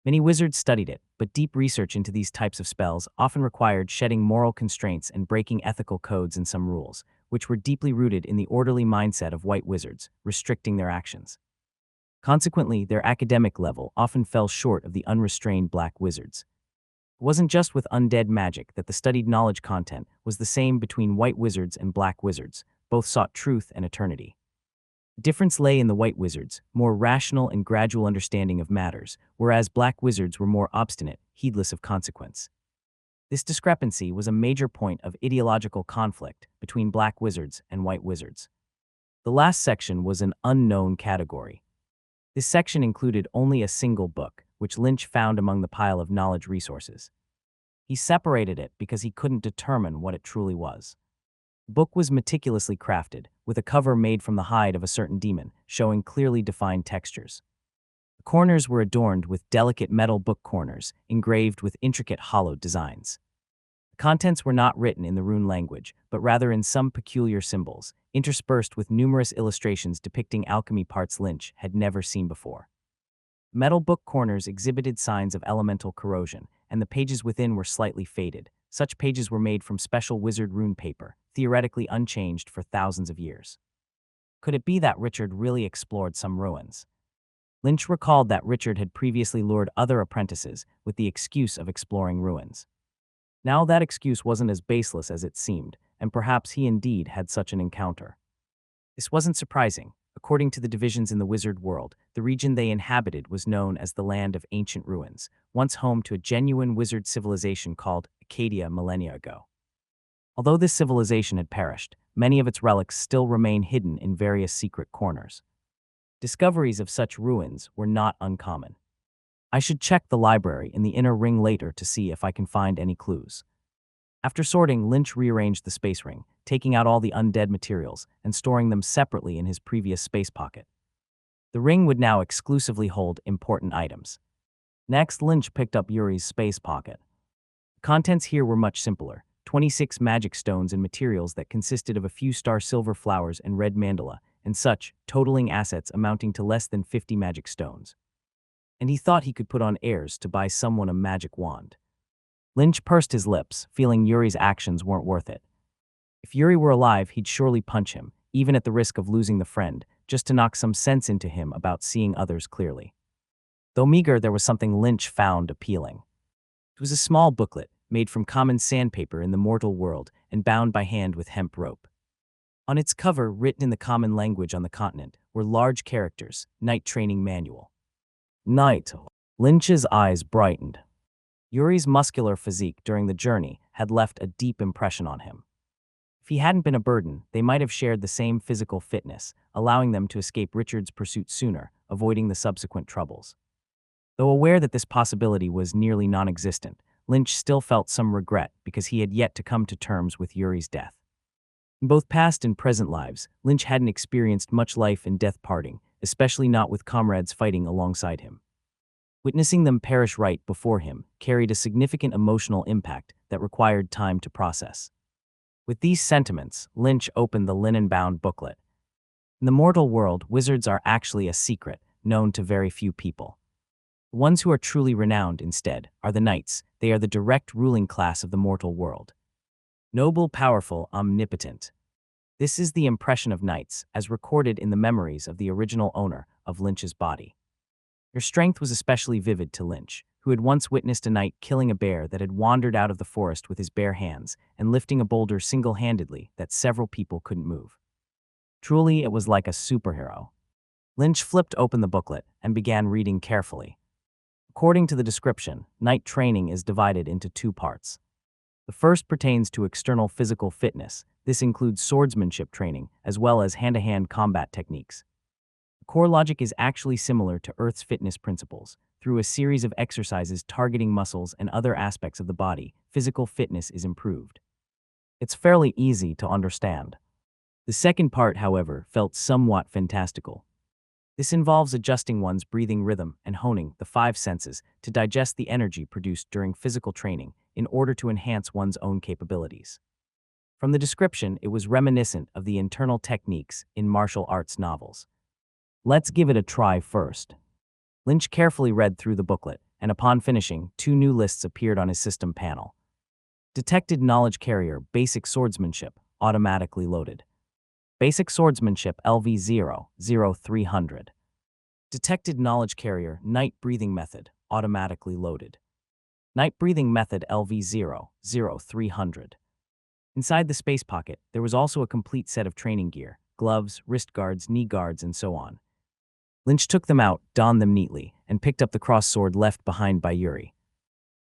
Many wizards studied it, but deep research into these types of spells often required shedding moral constraints and breaking ethical codes and some rules, which were deeply rooted in the orderly mindset of white wizards, restricting their actions. Consequently, their academic level often fell short of the unrestrained black wizards. It wasn't just with undead magic that the studied knowledge content was the same between white wizards and black wizards. Both sought truth and eternity. The difference lay in the white wizards' more rational and gradual understanding of matters, whereas black wizards were more obstinate, heedless of consequence. This discrepancy was a major point of ideological conflict between black wizards and white wizards. The last section was an unknown category. This section included only a single book, which Lynch found among the pile of knowledge resources. He separated it because he couldn't determine what it truly was. The book was meticulously crafted, with a cover made from the hide of a certain demon, showing clearly defined textures. The corners were adorned with delicate metal book corners, engraved with intricate hollowed designs. The contents were not written in the rune language, but rather in some peculiar symbols, interspersed with numerous illustrations depicting alchemy parts Lynch had never seen before. Metal book corners exhibited signs of elemental corrosion, and the pages within were slightly faded. Such pages were made from special wizard rune paper, theoretically unchanged for thousands of years. Could it be that Richard really explored some ruins? Lynch recalled that Richard had previously lured other apprentices with the excuse of exploring ruins. Now that excuse wasn't as baseless as it seemed, and perhaps he indeed had such an encounter. This wasn't surprising. According to the divisions in the wizard world, the region they inhabited was known as the Land of Ancient Ruins, once home to a genuine wizard civilization called Acadia millennia ago. Although this civilization had perished, many of its relics still remain hidden in various secret corners. Discoveries of such ruins were not uncommon. I should check the library in the inner ring later to see if I can find any clues. After sorting, Lynch rearranged the space ring, taking out all the undead materials and storing them separately in his previous space pocket. The ring would now exclusively hold important items. Next, Lynch picked up Yuri's space pocket. Contents here were much simpler: 26 magic stones and materials that consisted of a few star silver flowers and red mandala, and such, totaling assets amounting to less than 50 magic stones. And he thought he could put on airs to buy someone a magic wand. Lynch pursed his lips, feeling Yuri's actions weren't worth it. If Yuri were alive, he'd surely punch him, even at the risk of losing the friend, just to knock some sense into him about seeing others clearly. Though meager, there was something Lynch found appealing. It was a small booklet, made from common sandpaper in the mortal world and bound by hand with hemp rope. On its cover, written in the common language on the continent, were large characters: Night Training Manual. Night. Lynch's eyes brightened. Yuri's muscular physique during the journey had left a deep impression on him. If he hadn't been a burden, they might have shared the same physical fitness, allowing them to escape Richard's pursuit sooner, avoiding the subsequent troubles. Though aware that this possibility was nearly non-existent, Lynch still felt some regret because he had yet to come to terms with Yuri's death. In both past and present lives, Lynch hadn't experienced much life and death parting, especially not with comrades fighting alongside him. Witnessing them perish right before him carried a significant emotional impact that required time to process. With these sentiments, Lynch opened the linen-bound booklet. In the mortal world, wizards are actually a secret, known to very few people. The ones who are truly renowned, instead, are the knights. They are the direct ruling class of the mortal world. Noble, powerful, omnipotent. This is the impression of knights, as recorded in the memories of the original owner of Lynch's body. Their strength was especially vivid to Lynch, who had once witnessed a knight killing a bear that had wandered out of the forest with his bare hands and lifting a boulder single-handedly that several people couldn't move. Truly, it was like a superhero. Lynch flipped open the booklet and began reading carefully. According to the description, knight training is divided into two parts. The first pertains to external physical fitness. This includes swordsmanship training, as well as hand-to-hand combat techniques. The core logic is actually similar to Earth's fitness principles. Through a series of exercises targeting muscles and other aspects of the body, physical fitness is improved. It's fairly easy to understand. The second part, however, felt somewhat fantastical. This involves adjusting one's breathing rhythm and honing the five senses to digest the energy produced during physical training in order to enhance one's own capabilities. From the description, it was reminiscent of the internal techniques in martial arts novels. Let's give it a try first. Lynch carefully read through the booklet, and upon finishing, two new lists appeared on his system panel. Detected Knowledge Carrier, Basic Swordsmanship, automatically loaded. Basic Swordsmanship LV0-0300. Detected Knowledge Carrier, Night Breathing Method, automatically loaded. Night Breathing Method LV0-0300. Inside the space pocket, there was also a complete set of training gear: gloves, wrist guards, knee guards, and so on. Lynch took them out, donned them neatly, and picked up the cross sword left behind by Yuri.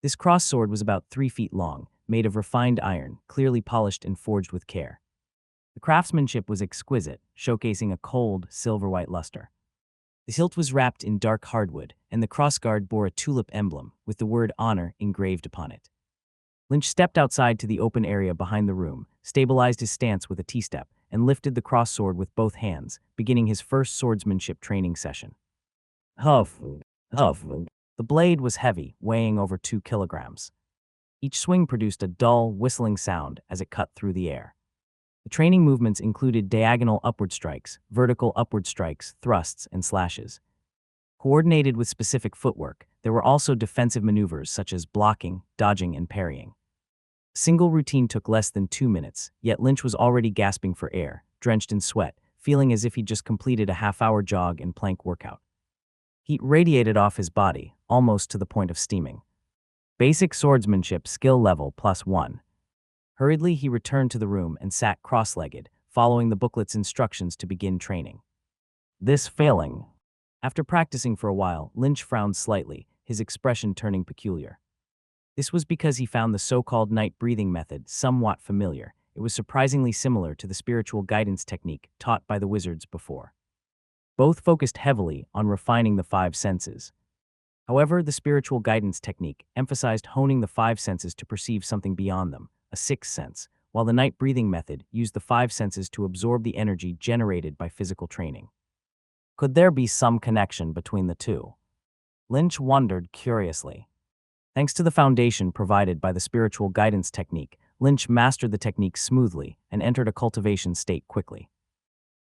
This cross sword was about 3 feet long, made of refined iron, clearly polished and forged with care. The craftsmanship was exquisite, showcasing a cold, silver-white luster. The hilt was wrapped in dark hardwood, and the crossguard bore a tulip emblem with the word honor engraved upon it. Lynch stepped outside to the open area behind the room, stabilized his stance with a T-step, and lifted the cross sword with both hands, beginning his first swordsmanship training session. Huff, huff. The blade was heavy, weighing over 2 kilograms. Each swing produced a dull, whistling sound as it cut through the air. The training movements included diagonal upward strikes, vertical upward strikes, thrusts, and slashes. Coordinated with specific footwork, there were also defensive maneuvers such as blocking, dodging, and parrying. A single routine took less than 2 minutes, yet Lynch was already gasping for air, drenched in sweat, feeling as if he'd just completed a half-hour jog and plank workout. Heat radiated off his body, almost to the point of steaming. Basic Swordsmanship Skill Level +1. Hurriedly, he returned to the room and sat cross-legged, following the booklet's instructions to begin training. This failing. After practicing for a while, Lynch frowned slightly, his expression turning peculiar. This was because he found the so-called night breathing method somewhat familiar. It was surprisingly similar to the spiritual guidance technique taught by the wizards before. Both focused heavily on refining the 5 senses. However, the spiritual guidance technique emphasized honing the 5 senses to perceive something beyond them, a 6th sense, while the night breathing method used the 5 senses to absorb the energy generated by physical training. Could there be some connection between the two? Lynch wondered curiously. Thanks to the foundation provided by the spiritual guidance technique, Lynch mastered the technique smoothly and entered a cultivation state quickly.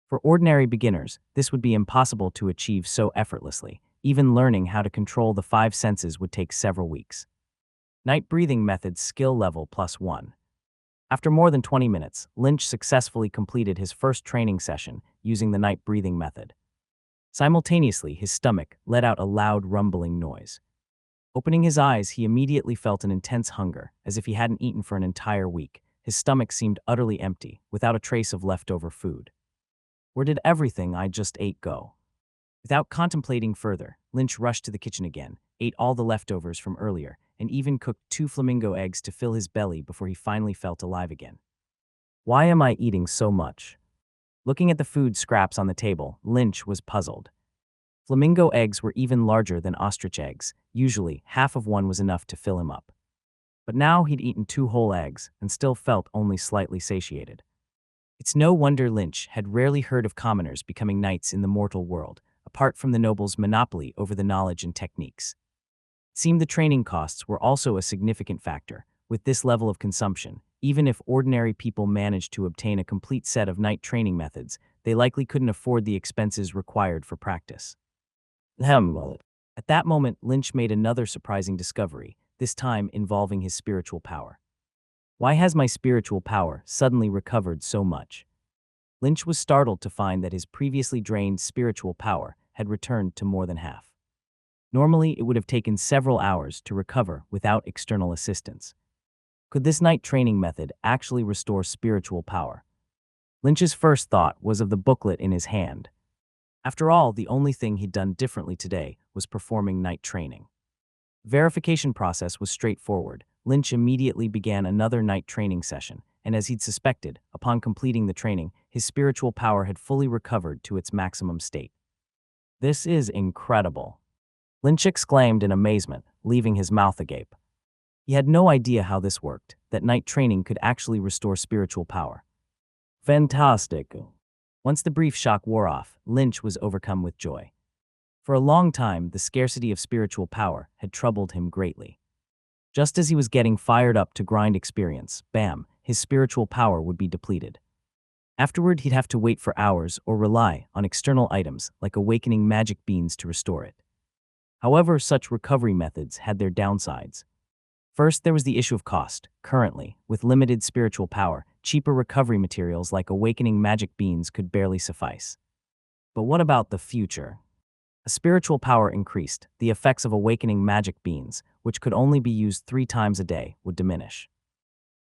For ordinary beginners, this would be impossible to achieve so effortlessly. Even learning how to control the five senses would take several weeks. Night breathing method skill level +1. After more than 20 minutes, Lynch successfully completed his first training session using the night breathing method. Simultaneously, his stomach let out a loud rumbling noise. Opening his eyes, he immediately felt an intense hunger, as if he hadn't eaten for an entire week. His stomach seemed utterly empty, without a trace of leftover food. Where did everything I just ate go? Without contemplating further, Lynch rushed to the kitchen again, ate all the leftovers from earlier, and even cooked 2 flamingo eggs to fill his belly before he finally felt alive again. Why am I eating so much? Looking at the food scraps on the table, Lynch was puzzled. Flamingo eggs were even larger than ostrich eggs. Usually, half of one was enough to fill him up. But now he'd eaten 2 whole eggs and still felt only slightly satiated. It's no wonder Lynch had rarely heard of commoners becoming knights in the mortal world, apart from the nobles' monopoly over the knowledge and techniques. It seemed the training costs were also a significant factor. With this level of consumption, even if ordinary people managed to obtain a complete set of night training methods, they likely couldn't afford the expenses required for practice. At that moment, Lynch made another surprising discovery, this time involving his spiritual power. Why has my spiritual power suddenly recovered so much? Lynch was startled to find that his previously drained spiritual power had returned to more than half. Normally, it would have taken several hours to recover without external assistance. Could this night training method actually restore spiritual power? Lynch's first thought was of the booklet in his hand. After all, the only thing he'd done differently today was performing night training. The verification process was straightforward. Lynch immediately began another night training session, and as he'd suspected, upon completing the training, his spiritual power had fully recovered to its maximum state. This is incredible, Lynch exclaimed in amazement, leaving his mouth agape. He had no idea how this worked, that night training could actually restore spiritual power. Fantastic. Once the brief shock wore off, Lynch was overcome with joy. For a long time, the scarcity of spiritual power had troubled him greatly. Just as he was getting fired up to grind experience, bam, his spiritual power would be depleted. Afterward, he'd have to wait for hours or rely on external items like awakening magic beans to restore it. However, such recovery methods had their downsides. First, there was the issue of cost. Currently, with limited spiritual power, cheaper recovery materials like awakening magic beans could barely suffice. But what about the future? As spiritual power increased, the effects of awakening magic beans, which could only be used 3 times a day, would diminish.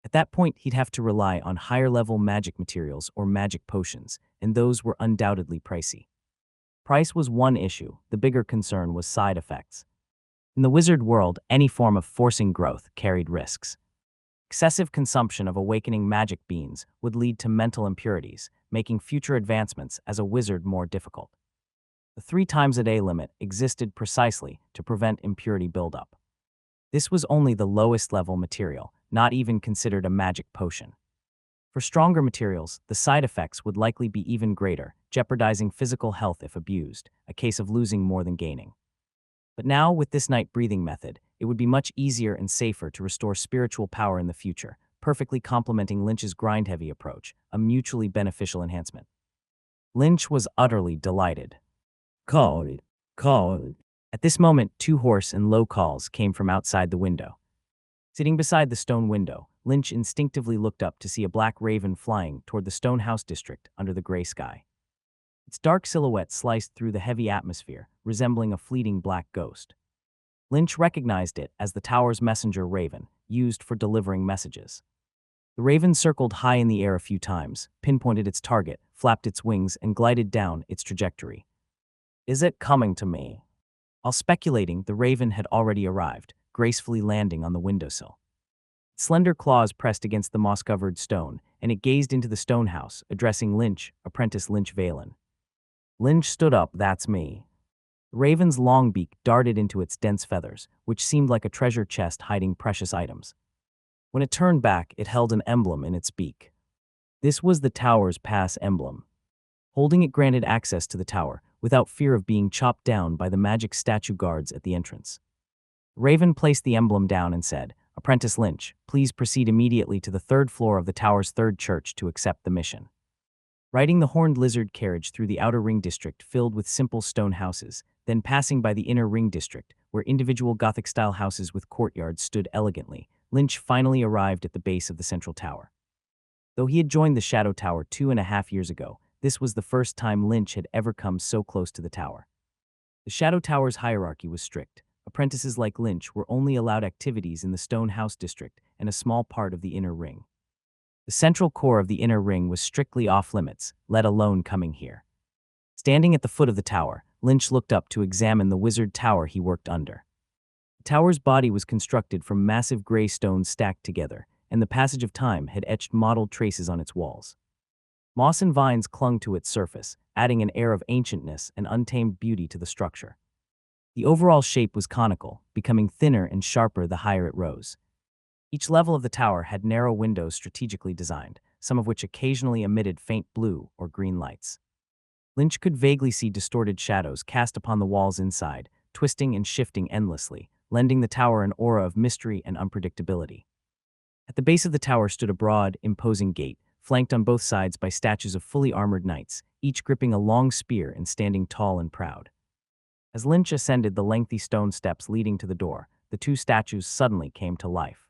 At that point, he'd have to rely on higher-level magic materials or magic potions, and those were undoubtedly pricey. Price was one issue. The bigger concern was side effects. In the wizard world, any form of forcing growth carried risks. Excessive consumption of awakening magic beans would lead to mental impurities, making future advancements as a wizard more difficult. The 3 times a day limit existed precisely to prevent impurity buildup. This was only the lowest level material, not even considered a magic potion. For stronger materials, the side effects would likely be even greater, jeopardizing physical health if abused, a case of losing more than gaining. But now, with this night breathing method, it would be much easier and safer to restore spiritual power in the future, perfectly complementing Lynch's grind-heavy approach, a mutually beneficial enhancement. Lynch was utterly delighted. Call. At this moment, 2 hoarse and low calls came from outside the window. Sitting beside the stone window, Lynch instinctively looked up to see a black raven flying toward the stone house district under the gray sky. Its dark silhouette sliced through the heavy atmosphere, resembling a fleeting black ghost. Lynch recognized it as the tower's messenger raven, used for delivering messages. The raven circled high in the air a few times, pinpointed its target, flapped its wings, and glided down its trajectory. Is it coming to me? While speculating, the raven had already arrived, gracefully landing on the windowsill. Its slender claws pressed against the moss-covered stone, and it gazed into the stone house, addressing Lynch, apprentice Lynch Valen. Lynch stood up. That's me. The raven's long beak darted into its dense feathers, which seemed like a treasure chest hiding precious items. When it turned back, it held an emblem in its beak. This was the tower's pass emblem. Holding it granted access to the tower, without fear of being chopped down by the magic statue guards at the entrance. Raven placed the emblem down and said, "Apprentice Lynch, please proceed immediately to the third floor of the tower's third church to accept the mission." Riding the horned lizard carriage through the outer ring district filled with simple stone houses, then passing by the inner ring district, where individual Gothic-style houses with courtyards stood elegantly, Lynch finally arrived at the base of the central tower. Though he had joined the Shadow Tower 2.5 years ago, this was the first time Lynch had ever come so close to the tower. The Shadow Tower's hierarchy was strict. Apprentices like Lynch were only allowed activities in the Stone House district and a small part of the inner ring. The central core of the inner ring was strictly off-limits, let alone coming here. Standing at the foot of the tower, Lynch looked up to examine the wizard tower he worked under. The tower's body was constructed from massive gray stones stacked together, and the passage of time had etched mottled traces on its walls. Moss and vines clung to its surface, adding an air of ancientness and untamed beauty to the structure. The overall shape was conical, becoming thinner and sharper the higher it rose. Each level of the tower had narrow windows strategically designed, some of which occasionally emitted faint blue or green lights. Lynch could vaguely see distorted shadows cast upon the walls inside, twisting and shifting endlessly, lending the tower an aura of mystery and unpredictability. At the base of the tower stood a broad, imposing gate, flanked on both sides by statues of fully armored knights, each gripping a long spear and standing tall and proud. As Lynch ascended the lengthy stone steps leading to the door, the two statues suddenly came to life.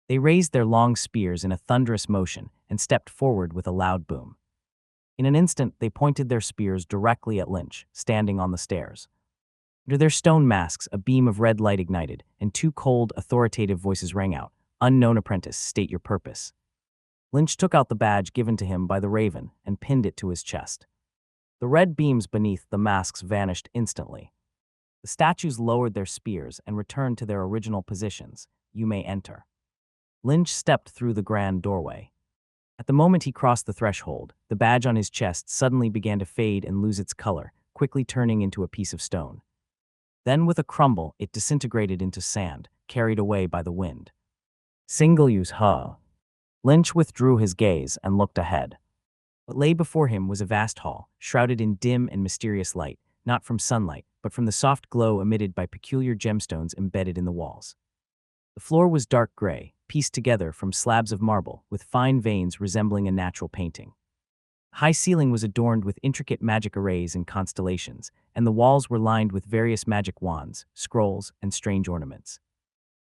They raised their long spears in a thunderous motion and stepped forward with a loud boom. In an instant, they pointed their spears directly at Lynch, standing on the stairs. Under their stone masks, a beam of red light ignited, and two cold, authoritative voices rang out, "Unknown apprentice, state your purpose." Lynch took out the badge given to him by the Raven and pinned it to his chest. The red beams beneath the masks vanished instantly. The statues lowered their spears and returned to their original positions. "You may enter." Lynch stepped through the grand doorway. At the moment he crossed the threshold, the badge on his chest suddenly began to fade and lose its color, quickly turning into a piece of stone. Then with a crumble, it disintegrated into sand, carried away by the wind. Single-use, huh? Lynch withdrew his gaze and looked ahead. What lay before him was a vast hall, shrouded in dim and mysterious light, not from sunlight, but from the soft glow emitted by peculiar gemstones embedded in the walls. The floor was dark gray, pieced together from slabs of marble with fine veins resembling a natural painting. The high ceiling was adorned with intricate magic arrays and constellations, and the walls were lined with various magic wands, scrolls, and strange ornaments.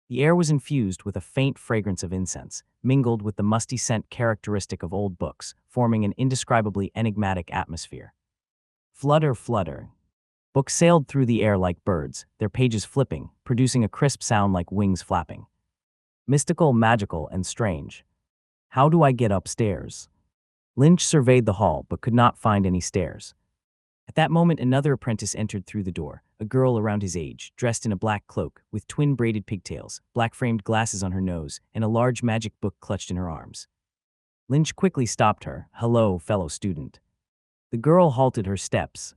The air was infused with a faint fragrance of incense, mingled with the musty scent characteristic of old books, forming an indescribably enigmatic atmosphere. Flutter, flutter. Books sailed through the air like birds, their pages flipping, producing a crisp sound like wings flapping. Mystical, magical, and strange. How do I get upstairs? Lynch surveyed the hall but could not find any stairs. At that moment, another apprentice entered through the door, a girl around his age, dressed in a black cloak, with twin braided pigtails, black-framed glasses on her nose, and a large magic book clutched in her arms. Lynch quickly stopped her. "Hello, fellow student." The girl halted her steps.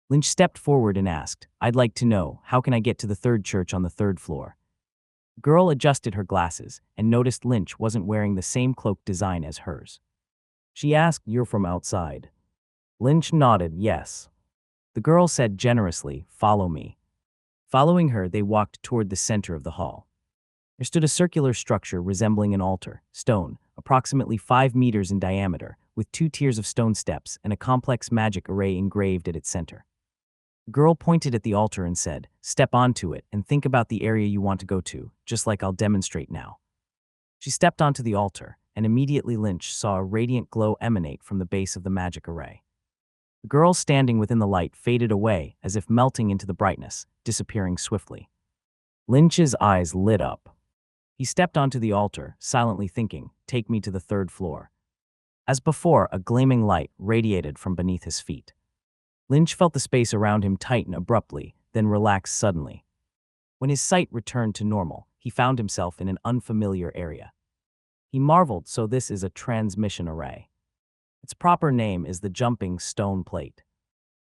Lynch stepped forward and asked, "I'd like to know, how can I get to the third church on the third floor?" The girl adjusted her glasses and noticed Lynch wasn't wearing the same cloak design as hers. She asked, "You're from outside?" Lynch nodded, "Yes." The girl said generously, "Follow me." Following her, they walked toward the center of the hall. There stood a circular structure resembling an altar, stone, approximately 5 meters in diameter, with 2 tiers of stone steps and a complex magic array engraved at its center. The girl pointed at the altar and said, "Step onto it and think about the area you want to go to, just like I'll demonstrate now." She stepped onto the altar, and immediately Lynch saw a radiant glow emanate from the base of the magic array. The girl standing within the light faded away as if melting into the brightness, disappearing swiftly. Lynch's eyes lit up. He stepped onto the altar, silently thinking, "Take me to the third floor." As before, a gleaming light radiated from beneath his feet. Lynch felt the space around him tighten abruptly, then relax suddenly. When his sight returned to normal, he found himself in an unfamiliar area. He marveled, so this is a transmission array. Its proper name is the jumping stone plate.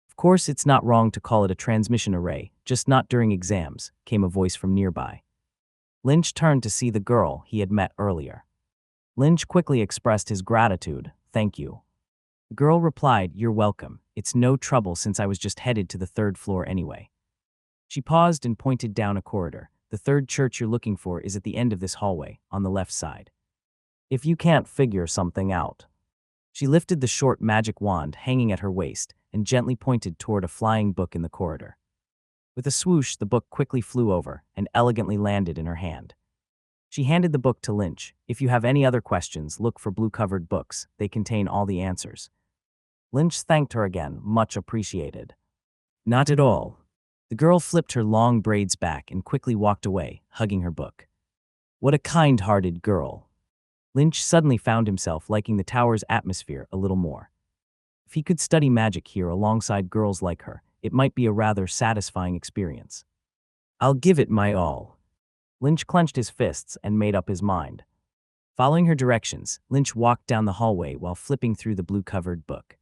Of course, it's not wrong to call it a transmission array, just not during exams, came a voice from nearby. Lynch turned to see the girl he had met earlier. Lynch quickly expressed his gratitude. "Thank you." The girl replied, "You're welcome. It's no trouble since I was just headed to the third floor anyway." She paused and pointed down a corridor. The third church you're looking for is at the end of this hallway, on the left side. If you can't figure something out. She lifted the short magic wand hanging at her waist and gently pointed toward a flying book in the corridor. With a swoosh, the book quickly flew over and elegantly landed in her hand. She handed the book to Lynch. If you have any other questions, look for blue-covered books. They contain all the answers. Lynch thanked her again, much appreciated. Not at all. The girl flipped her long braids back and quickly walked away, hugging her book. What a kind-hearted girl. Lynch suddenly found himself liking the tower's atmosphere a little more. If he could study magic here alongside girls like her, it might be a rather satisfying experience. I'll give it my all. Lynch clenched his fists and made up his mind. Following her directions, Lynch walked down the hallway while flipping through the blue-covered book.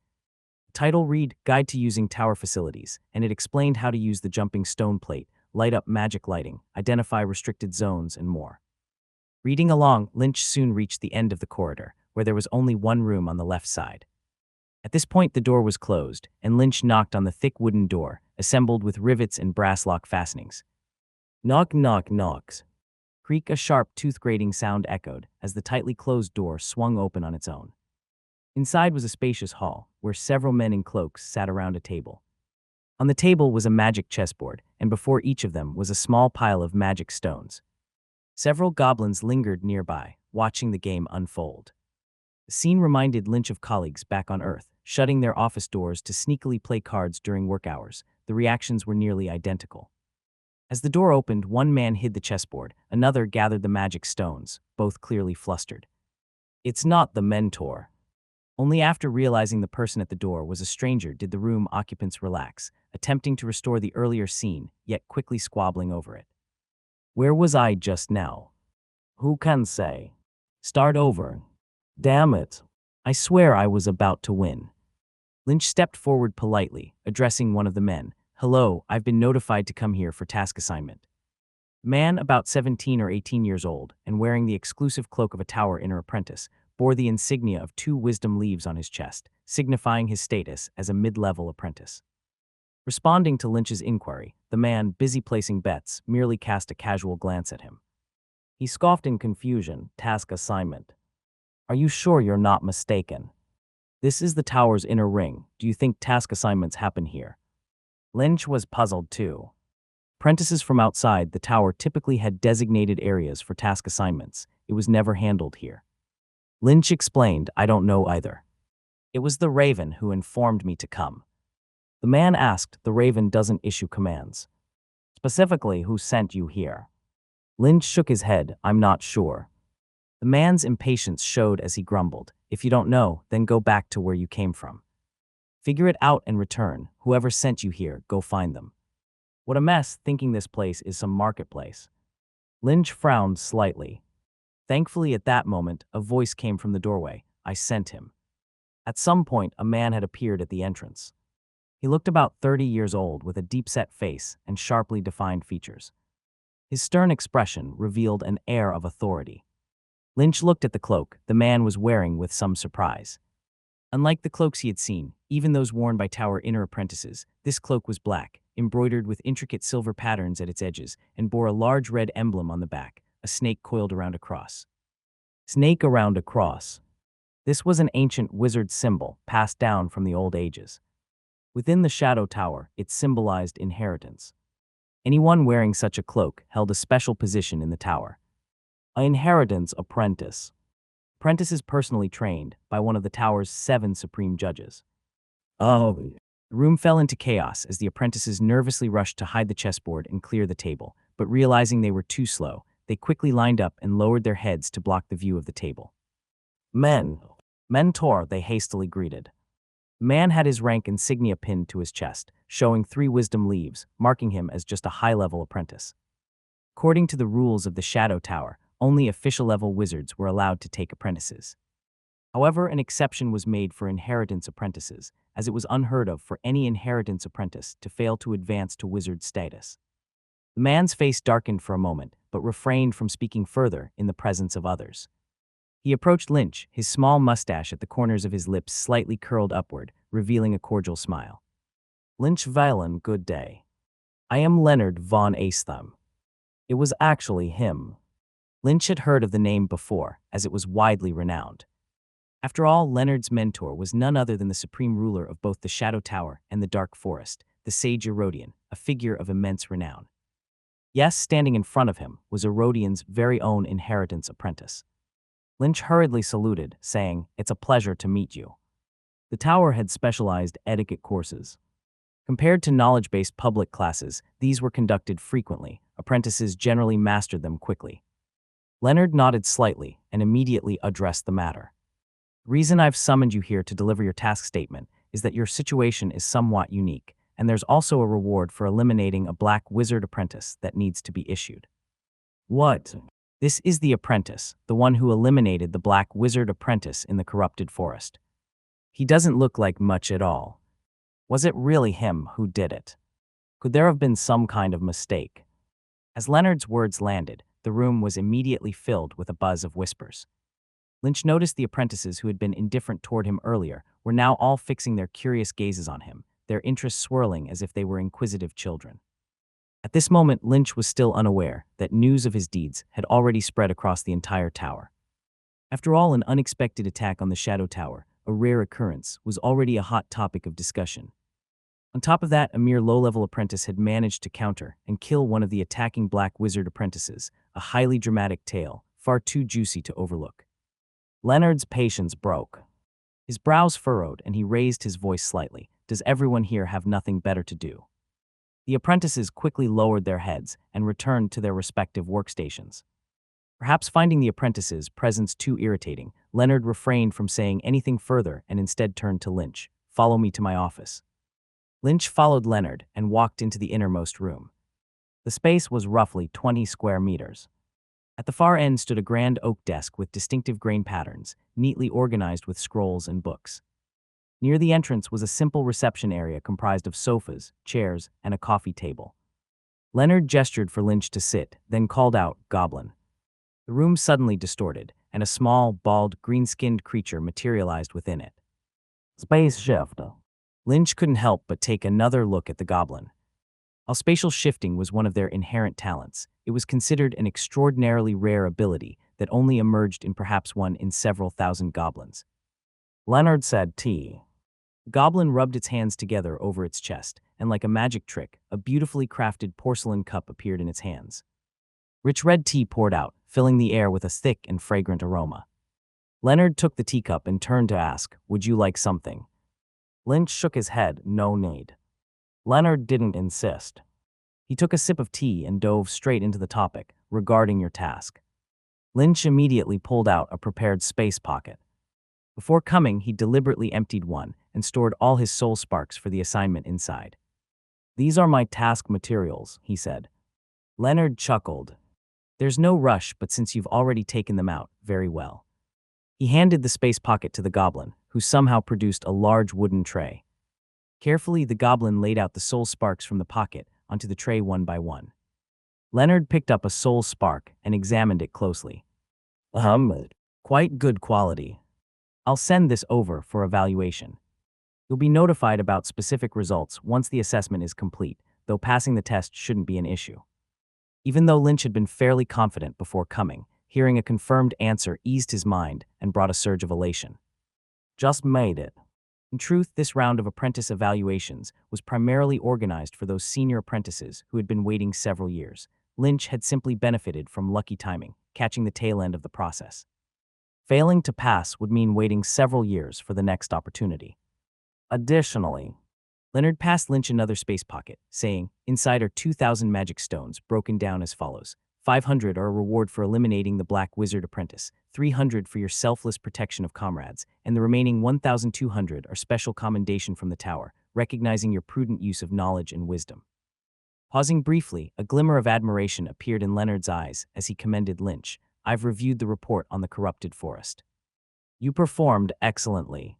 The title read, Guide to Using Tower Facilities, and it explained how to use the jumping stone plate, light up magic lighting, identify restricted zones, and more. Reading along, Lynch soon reached the end of the corridor, where there was only one room on the left side. At this point, the door was closed, and Lynch knocked on the thick wooden door, assembled with rivets and brass lock fastenings. Knock, knock, knocks. Creak, a sharp, tooth-grating sound echoed as the tightly closed door swung open on its own. Inside was a spacious hall, where several men in cloaks sat around a table. On the table was a magic chessboard, and before each of them was a small pile of magic stones. Several goblins lingered nearby, watching the game unfold. The scene reminded Lynch of colleagues back on Earth, shutting their office doors to sneakily play cards during work hours. The reactions were nearly identical. As the door opened, one man hid the chessboard, another gathered the magic stones, both clearly flustered. It's not the mentor. Only after realizing the person at the door was a stranger did the room occupants relax, attempting to restore the earlier scene, yet quickly squabbling over it. Where was I just now? Who can say? Start over. Damn it. I swear I was about to win. Lynch stepped forward politely, addressing one of the men. Hello, I've been notified to come here for task assignment. Man, about 17 or 18 years old, and wearing the exclusive cloak of a tower inner apprentice, bore the insignia of 2 wisdom leaves on his chest, signifying his status as a mid-level apprentice. Responding to Lynch's inquiry, the man, busy placing bets, merely cast a casual glance at him. He scoffed in confusion. Task assignment. Are you sure you're not mistaken? This is the tower's inner ring. Do you think task assignments happen here? Lynch was puzzled too. Apprentices from outside the tower typically had designated areas for task assignments. It was never handled here. Lynch explained, I don't know either. It was the Raven who informed me to come. The man asked, the Raven doesn't issue commands. Specifically, who sent you here? Lynch shook his head, I'm not sure. The man's impatience showed as he grumbled, if you don't know, then go back to where you came from. Figure it out and return. Whoever sent you here, go find them. What a mess, thinking this place is some marketplace. Lynch frowned slightly. Thankfully, at that moment, a voice came from the doorway. I sent him. At some point, a man had appeared at the entrance. He looked about 30 years old with a deep-set face and sharply defined features. His stern expression revealed an air of authority. Lynch looked at the cloak the man was wearing with some surprise. Unlike the cloaks he had seen, even those worn by tower inner apprentices, this cloak was black, embroidered with intricate silver patterns at its edges, and bore a large red emblem on the back, a snake coiled around a cross. Snake around a cross. This was an ancient wizard symbol passed down from the old ages. Within the Shadow Tower, it symbolized inheritance. Anyone wearing such a cloak held a special position in the tower. An inheritance apprentice. Apprentices personally trained by one of the tower's 7 supreme judges. Oh. The room fell into chaos as the apprentices nervously rushed to hide the chessboard and clear the table, but realizing they were too slow, they quickly lined up and lowered their heads to block the view of the table. Mentor, they hastily greeted. The man had his rank insignia pinned to his chest, showing 3 wisdom leaves, marking him as just a high-level apprentice. According to the rules of the Shadow Tower, only official-level wizards were allowed to take apprentices. However, an exception was made for inheritance apprentices, as it was unheard of for any inheritance apprentice to fail to advance to wizard status. The man's face darkened for a moment, but refrained from speaking further in the presence of others. He approached Lynch, his small mustache at the corners of his lips slightly curled upward, revealing a cordial smile. Lynch Valen, good day. I am Leonard von Aestham. It was actually him. Lynch had heard of the name before, as it was widely renowned. After all, Leonard's mentor was none other than the supreme ruler of both the Shadow Tower and the Dark Forest, the sage Erodian, a figure of immense renown. Yes, standing in front of him was Erodian's very own inheritance apprentice. Lynch hurriedly saluted, saying, "It's a pleasure to meet you." The tower had specialized etiquette courses. Compared to knowledge-based public classes, these were conducted frequently. Apprentices generally mastered them quickly. Leonard nodded slightly and immediately addressed the matter. "The reason I've summoned you here to deliver your task statement is that your situation is somewhat unique, and there's also a reward for eliminating a black wizard apprentice that needs to be issued." "What?" "This is the apprentice, the one who eliminated the black wizard apprentice in the corrupted forest. He doesn't look like much at all. Was it really him who did it? Could there have been some kind of mistake?" As Leonard's words landed, the room was immediately filled with a buzz of whispers. Lynch noticed the apprentices who had been indifferent toward him earlier were now all fixing their curious gazes on him, their interests swirling as if they were inquisitive children. At this moment, Lynch was still unaware that news of his deeds had already spread across the entire tower. After all, an unexpected attack on the Shadow Tower, a rare occurrence, was already a hot topic of discussion. On top of that, a mere low-level apprentice had managed to counter and kill one of the attacking black wizard apprentices, a highly dramatic tale, far too juicy to overlook. Leonard's patience broke. His brows furrowed and he raised his voice slightly. "Does everyone here have nothing better to do?" The apprentices quickly lowered their heads and returned to their respective workstations. Perhaps finding the apprentices' presence too irritating, Leonard refrained from saying anything further and instead turned to Lynch. "Follow me to my office." Lynch followed Leonard and walked into the innermost room. The space was roughly 20 square meters. At the far end stood a grand oak desk with distinctive grain patterns, neatly organized with scrolls and books. Near the entrance was a simple reception area comprised of sofas, chairs, and a coffee table. Leonard gestured for Lynch to sit, then called out, "Goblin." The room suddenly distorted, and a small, bald, green-skinned creature materialized within it. "Space shift." Lynch couldn't help but take another look at the goblin. While spatial shifting was one of their inherent talents, it was considered an extraordinarily rare ability that only emerged in perhaps one in several thousand goblins. Leonard said, "Tea." The goblin rubbed its hands together over its chest, and like a magic trick, a beautifully crafted porcelain cup appeared in its hands. Rich red tea poured out, filling the air with a thick and fragrant aroma. Leonard took the teacup and turned to ask, "Would you like something?" Lynch shook his head, "No need." Leonard didn't insist. He took a sip of tea and dove straight into the topic, "Regarding your task." Lynch immediately pulled out a prepared space pocket. Before coming, he deliberately emptied one and stored all his soul sparks for the assignment inside. "These are my task materials," he said. Leonard chuckled. "There's no rush, but since you've already taken them out, very well." He handed the space pocket to the goblin, who somehow produced a large wooden tray. Carefully, the goblin laid out the soul sparks from the pocket onto the tray one by one. Leonard picked up a soul spark and examined it closely. Quite good quality. I'll send this over for evaluation. You'll be notified about specific results once the assessment is complete, though passing the test shouldn't be an issue." Even though Lynch had been fairly confident before coming, hearing a confirmed answer eased his mind and brought a surge of elation. "Just made it." In truth, this round of apprentice evaluations was primarily organized for those senior apprentices who had been waiting several years. Lynch had simply benefited from lucky timing, catching the tail end of the process. Failing to pass would mean waiting several years for the next opportunity. Additionally, Leonard passed Lynch another space pocket, saying, "Inside are 2,000 magic stones, broken down as follows. 500 are a reward for eliminating the Black Wizard Apprentice, 300 for your selfless protection of comrades, and the remaining 1,200 are special commendation from the tower, recognizing your prudent use of knowledge and wisdom." Pausing briefly, a glimmer of admiration appeared in Leonard's eyes as he commended Lynch. "I've reviewed the report on the corrupted forest. You performed excellently.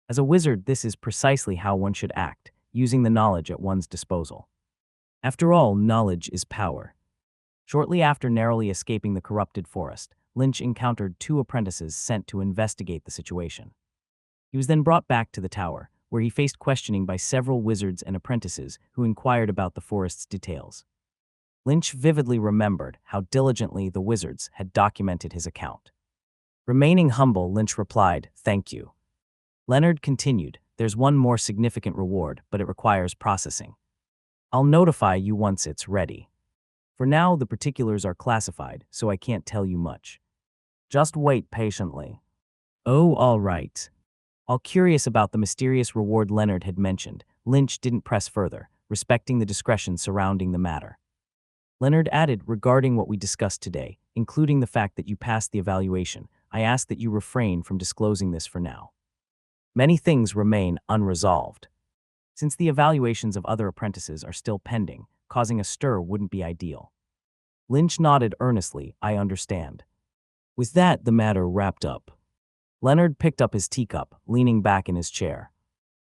As a wizard, this is precisely how one should act, using the knowledge at one's disposal. After all, knowledge is power." Shortly after narrowly escaping the corrupted forest, Lynch encountered two apprentices sent to investigate the situation. He was then brought back to the tower, where he faced questioning by several wizards and apprentices who inquired about the forest's details. Lynch vividly remembered how diligently the wizards had documented his account. Remaining humble, Lynch replied, "Thank you." Leonard continued, "There's one more significant reward, but it requires processing. I'll notify you once it's ready. For now, the particulars are classified, so I can't tell you much. Just wait patiently." "Oh, all right." All curious about the mysterious reward Leonard had mentioned, Lynch didn't press further, respecting the discretion surrounding the matter. Leonard added, "Regarding what we discussed today, including the fact that you passed the evaluation, I ask that you refrain from disclosing this for now. Many things remain unresolved. Since the evaluations of other apprentices are still pending, causing a stir wouldn't be ideal." Lynch nodded earnestly, "I understand." With that, the matter wrapped up. Leonard picked up his teacup, leaning back in his chair.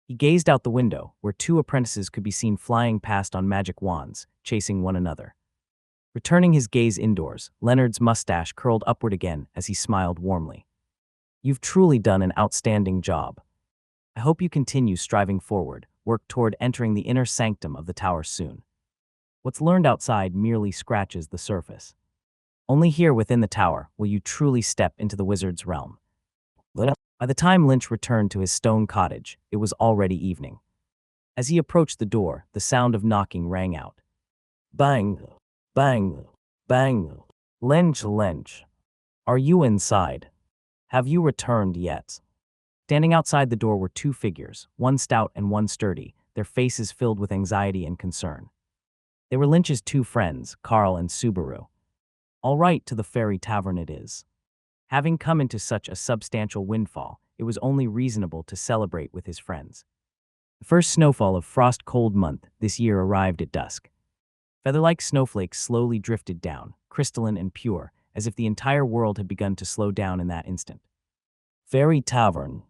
He gazed out the window, where two apprentices could be seen flying past on magic wands, chasing one another. Returning his gaze indoors, Leonard's mustache curled upward again as he smiled warmly. "You've truly done an outstanding job. I hope you continue striving forward, work toward entering the inner sanctum of the tower soon. What's learned outside merely scratches the surface. Only here within the tower will you truly step into the wizard's realm." By the time Lynch returned to his stone cottage, it was already evening. As he approached the door, the sound of knocking rang out. Bang, bang, bang. Lynch. Are you inside? Have you returned yet?" Standing outside the door were two figures, one stout and one sturdy, their faces filled with anxiety and concern. They were Lynch's two friends, Carl and Subaru. "All right, to the fairy tavern it is." Having come into such a substantial windfall, it was only reasonable to celebrate with his friends. The first snowfall of frost-cold month this year arrived at dusk. Feather-like snowflakes slowly drifted down, crystalline and pure, as if the entire world had begun to slow down in that instant. "Fairy tavern."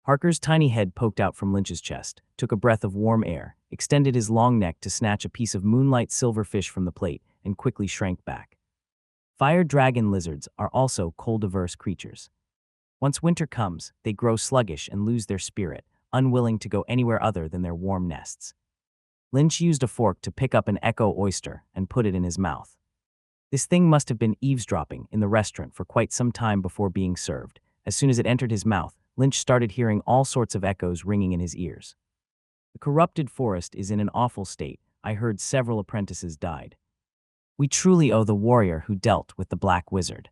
Harker's tiny head poked out from Lynch's chest, took a breath of warm air, extended his long neck to snatch a piece of moonlight silver fish from the plate, and quickly shrank back. Fire dragon lizards are also cold-averse creatures. Once winter comes, they grow sluggish and lose their spirit, unwilling to go anywhere other than their warm nests. Lynch used a fork to pick up an echo oyster and put it in his mouth. This thing must have been eavesdropping in the restaurant for quite some time before being served. As soon as it entered his mouth, Lynch started hearing all sorts of echoes ringing in his ears. "The corrupted forest is in an awful state. I heard several apprentices died. We truly owe the warrior who dealt with the Black Wizard.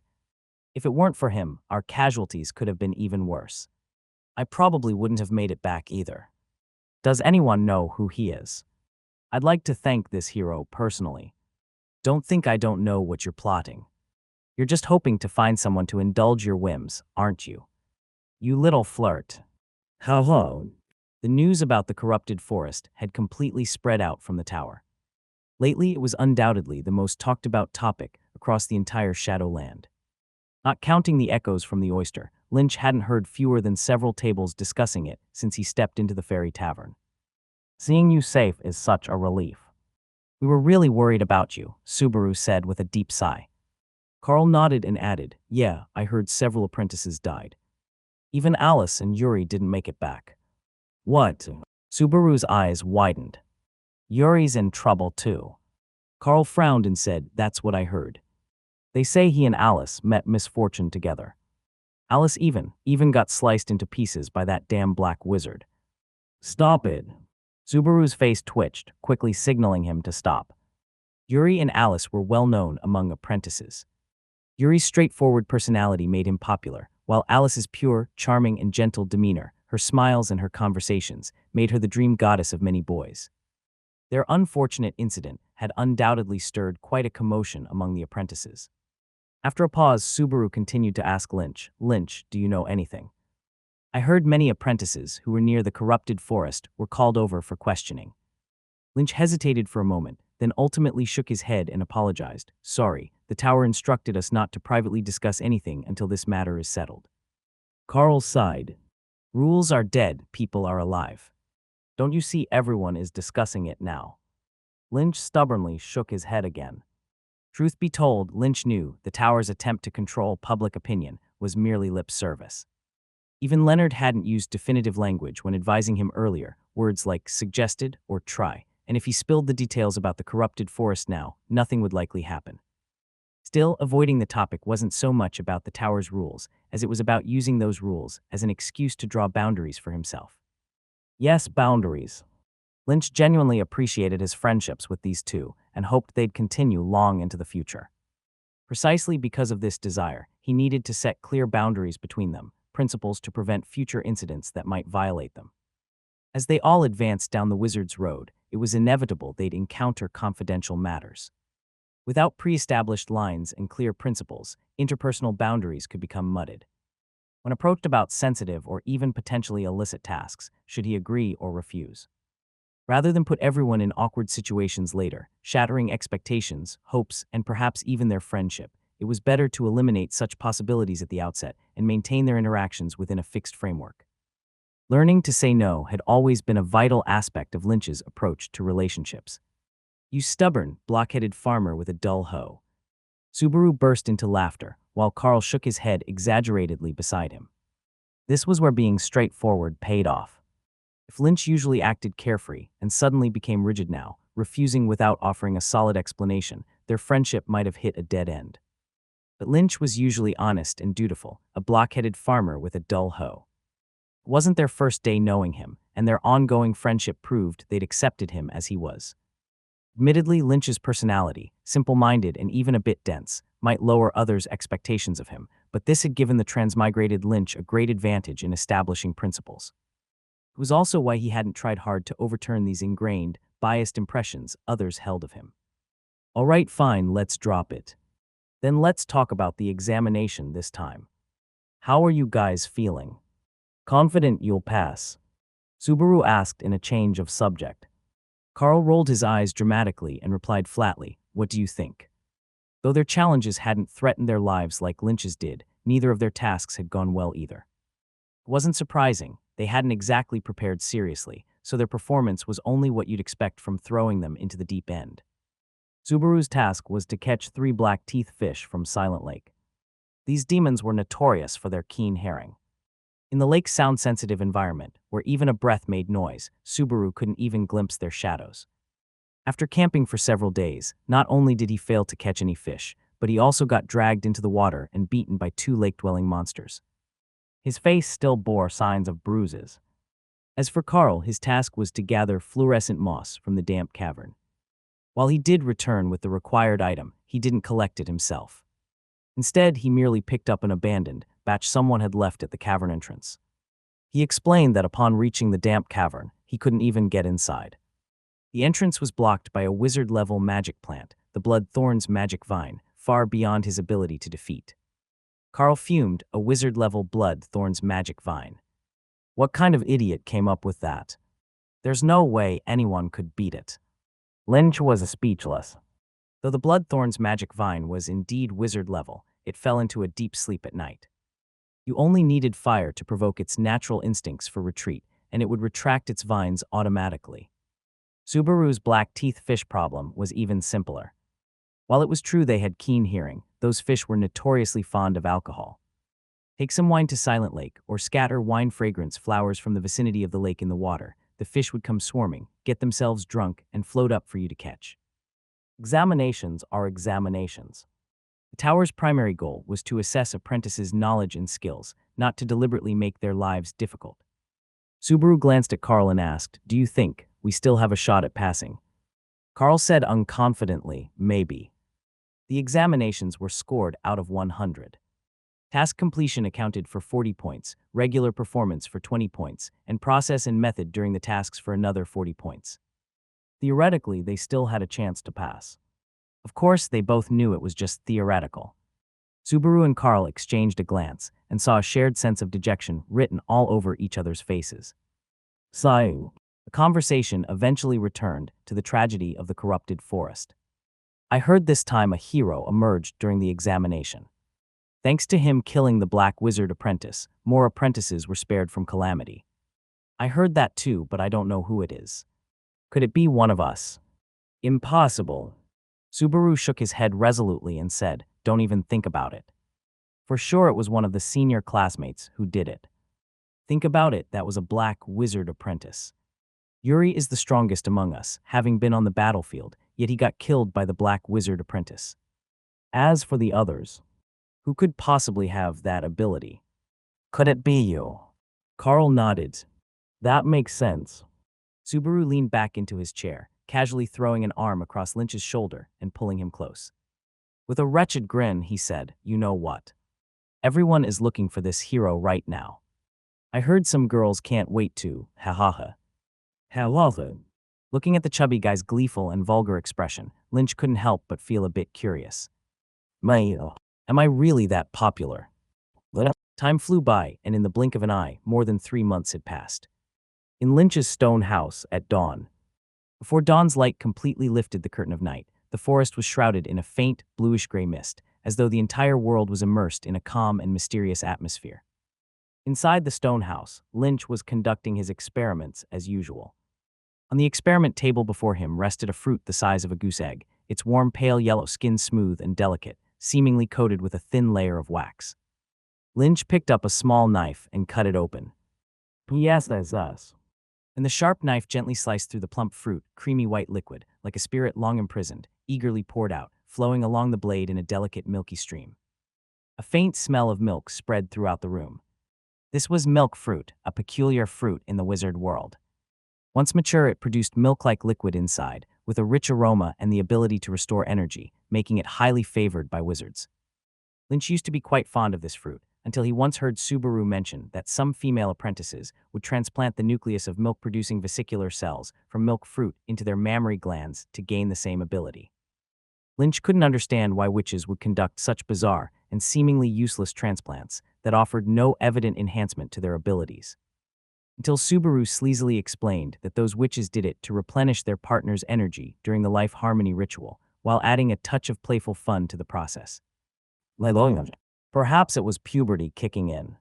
If it weren't for him, our casualties could have been even worse. I probably wouldn't have made it back either. Does anyone know who he is? I'd like to thank this hero personally. Don't think I don't know what you're plotting. You're just hoping to find someone to indulge your whims, aren't you? You little flirt." Hello. The news about the corrupted forest had completely spread out from the tower. Lately, it was undoubtedly the most talked about topic across the entire Shadowland. Not counting the echoes from the oyster, Lynch hadn't heard fewer than several tables discussing it since he stepped into the fairy tavern. "Seeing you safe is such a relief. We were really worried about you," Subaru said with a deep sigh. Carl nodded and added, "Yeah, I heard several apprentices died. Even Alice and Yuri didn't make it back." "What?" Subaru's eyes widened. "Yuri's in trouble too." Carl frowned and said, "That's what I heard. They say he and Alice met misfortune together. Alice even got sliced into pieces by that damn Black Wizard." "Stop it." Subaru's face twitched, quickly signaling him to stop. Yuri and Alice were well known among apprentices. Yuri's straightforward personality made him popular, while Alice's pure, charming, and gentle demeanor, her smiles and her conversations, made her the dream goddess of many boys. Their unfortunate incident had undoubtedly stirred quite a commotion among the apprentices. After a pause, Subaru continued to ask Lynch, "Lynch, do you know anything? I heard many apprentices who were near the corrupted forest were called over for questioning." Lynch hesitated for a moment, then ultimately shook his head and apologized. "Sorry, the tower instructed us not to privately discuss anything until this matter is settled." Carl sighed. "Rules are dead, people are alive. Don't you see everyone is discussing it now?" Lynch stubbornly shook his head again. Truth be told, Lynch knew the tower's attempt to control public opinion was merely lip service. Even Leonard hadn't used definitive language when advising him earlier, words like suggested or try, and if he spilled the details about the corrupted forest now, nothing would likely happen. Still, avoiding the topic wasn't so much about the tower's rules as it was about using those rules as an excuse to draw boundaries for himself. Yes, boundaries. Lynch genuinely appreciated his friendships with these two and hoped they'd continue long into the future. Precisely because of this desire, he needed to set clear boundaries between them, principles to prevent future incidents that might violate them. As they all advanced down the wizard's road, it was inevitable they'd encounter confidential matters. Without pre-established lines and clear principles, interpersonal boundaries could become muddled. When approached about sensitive or even potentially illicit tasks, should he agree or refuse? Rather than put everyone in awkward situations later, shattering expectations, hopes, and perhaps even their friendship, it was better to eliminate such possibilities at the outset and maintain their interactions within a fixed framework. Learning to say no had always been a vital aspect of Lynch's approach to relationships. "You stubborn, block-headed farmer with a dull hoe." Subaru burst into laughter, while Carl shook his head exaggeratedly beside him. This was where being straightforward paid off. If Lynch usually acted carefree and suddenly became rigid now, refusing without offering a solid explanation, their friendship might have hit a dead end. But Lynch was usually honest and dutiful, a block-headed farmer with a dull hoe. It wasn't their first day knowing him, and their ongoing friendship proved they'd accepted him as he was. Admittedly, Lynch's personality, simple-minded and even a bit dense, might lower others' expectations of him, but this had given the transmigrated Lynch a great advantage in establishing principles. It was also why he hadn't tried hard to overturn these ingrained, biased impressions others held of him. "All right, fine, let's drop it. Then let's talk about the examination this time. How are you guys feeling? Confident you'll pass?" Subaru asked in a change of subject. Carl rolled his eyes dramatically and replied flatly, "What do you think?" Though their challenges hadn't threatened their lives like Lynch's did, neither of their tasks had gone well either. It wasn't surprising, they hadn't exactly prepared seriously, so their performance was only what you'd expect from throwing them into the deep end. Subaru's task was to catch 3 black-teeth fish from Silent Lake. These demons were notorious for their keen hearing. In the lake's sound-sensitive environment, where even a breath made noise, Subaru couldn't even glimpse their shadows. After camping for several days, not only did he fail to catch any fish, but he also got dragged into the water and beaten by 2 lake-dwelling monsters. His face still bore signs of bruises. As for Carl, his task was to gather fluorescent moss from the damp cavern. While he did return with the required item, he didn't collect it himself. Instead, he merely picked up an abandoned batch someone had left at the cavern entrance. He explained that upon reaching the damp cavern, he couldn't even get inside. The entrance was blocked by a wizard-level magic plant, the Bloodthorn's magic vine, far beyond his ability to defeat. Carl fumed, a wizard-level Bloodthorn's magic vine. What kind of idiot came up with that? There's no way anyone could beat it. Lynch was speechless. Though the Bloodthorn's magic vine was indeed wizard-level, it fell into a deep sleep at night. You only needed fire to provoke its natural instincts for retreat, and it would retract its vines automatically. Subaru's black-teeth fish problem was even simpler. While it was true they had keen hearing, those fish were notoriously fond of alcohol. Take some wine to Silent Lake, or scatter wine fragrance flowers from the vicinity of the lake in the water. The fish would come swarming, get themselves drunk, and float up for you to catch. Examinations are examinations. The tower's primary goal was to assess apprentices' knowledge and skills, not to deliberately make their lives difficult. Subaru glanced at Carl and asked, "Do you think we still have a shot at passing?" Carl said unconfidently, "Maybe." The examinations were scored out of 100. Task completion accounted for 40 points, regular performance for 20 points, and process and method during the tasks for another 40 points. Theoretically, they still had a chance to pass. Of course, they both knew it was just theoretical. Subaru and Carl exchanged a glance and saw a shared sense of dejection written all over each other's faces. Sighing, the conversation eventually returned to the tragedy of the corrupted forest. "I heard this time a hero emerged during the examination. Thanks to him killing the Black Wizard apprentice, more apprentices were spared from calamity. I heard that too, but I don't know who it is. Could it be one of us?" "Impossible." Subaru shook his head resolutely and said, "Don't even think about it. For sure it was one of the senior classmates who did it." Think about it, that was a black wizard apprentice. Yuri is the strongest among us, having been on the battlefield, yet he got killed by the black wizard apprentice. As for the others, who could possibly have that ability? Could it be you? Carl nodded. That makes sense. Subaru leaned back into his chair, casually throwing an arm across Lynch's shoulder and pulling him close. With a wretched grin, he said, "You know what? Everyone is looking for this hero right now. I heard some girls can't wait to, ha ha ha." Ha. Looking at the chubby guy's gleeful and vulgar expression, Lynch couldn't help but feel a bit curious. Am I really that popular? Time flew by, and in the blink of an eye, more than 3 months had passed. In Lynch's stone house at dawn. Before dawn's light completely lifted the curtain of night, the forest was shrouded in a faint, bluish-gray mist, as though the entire world was immersed in a calm and mysterious atmosphere. Inside the stone house, Lynch was conducting his experiments as usual. On the experiment table before him rested a fruit the size of a goose egg, its warm pale yellow skin smooth and delicate, seemingly coated with a thin layer of wax. Lynch picked up a small knife and cut it open. Yes, that's us. And the sharp knife gently sliced through the plump fruit, creamy white liquid, like a spirit long imprisoned, eagerly poured out, flowing along the blade in a delicate milky stream. A faint smell of milk spread throughout the room. This was milk fruit, a peculiar fruit in the wizard world. Once mature, it produced milk-like liquid inside, with a rich aroma and the ability to restore energy, making it highly favored by wizards. Lynch used to be quite fond of this fruit, until he once heard Subaru mention that some female apprentices would transplant the nucleus of milk-producing vesicular cells from milk fruit into their mammary glands to gain the same ability. Lynch couldn't understand why witches would conduct such bizarre and seemingly useless transplants that offered no evident enhancement to their abilities. Until Subaru sleazily explained that those witches did it to replenish their partner's energy during the life harmony ritual, while adding a touch of playful fun to the process. Perhaps it was puberty kicking in.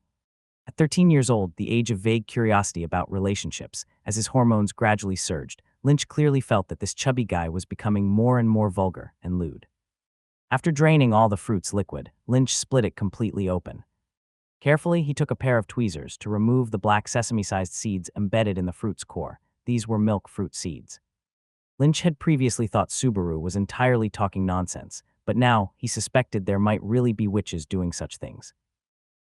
At 13 years old, the age of vague curiosity about relationships, as his hormones gradually surged, Lynch clearly felt that this chubby guy was becoming more and more vulgar and lewd. After draining all the fruit's liquid, Lynch split it completely open. Carefully, he took a pair of tweezers to remove the black sesame-sized seeds embedded in the fruit's core. These were milk fruit seeds. Lynch had previously thought Subaru was entirely talking nonsense, but now he suspected there might really be witches doing such things.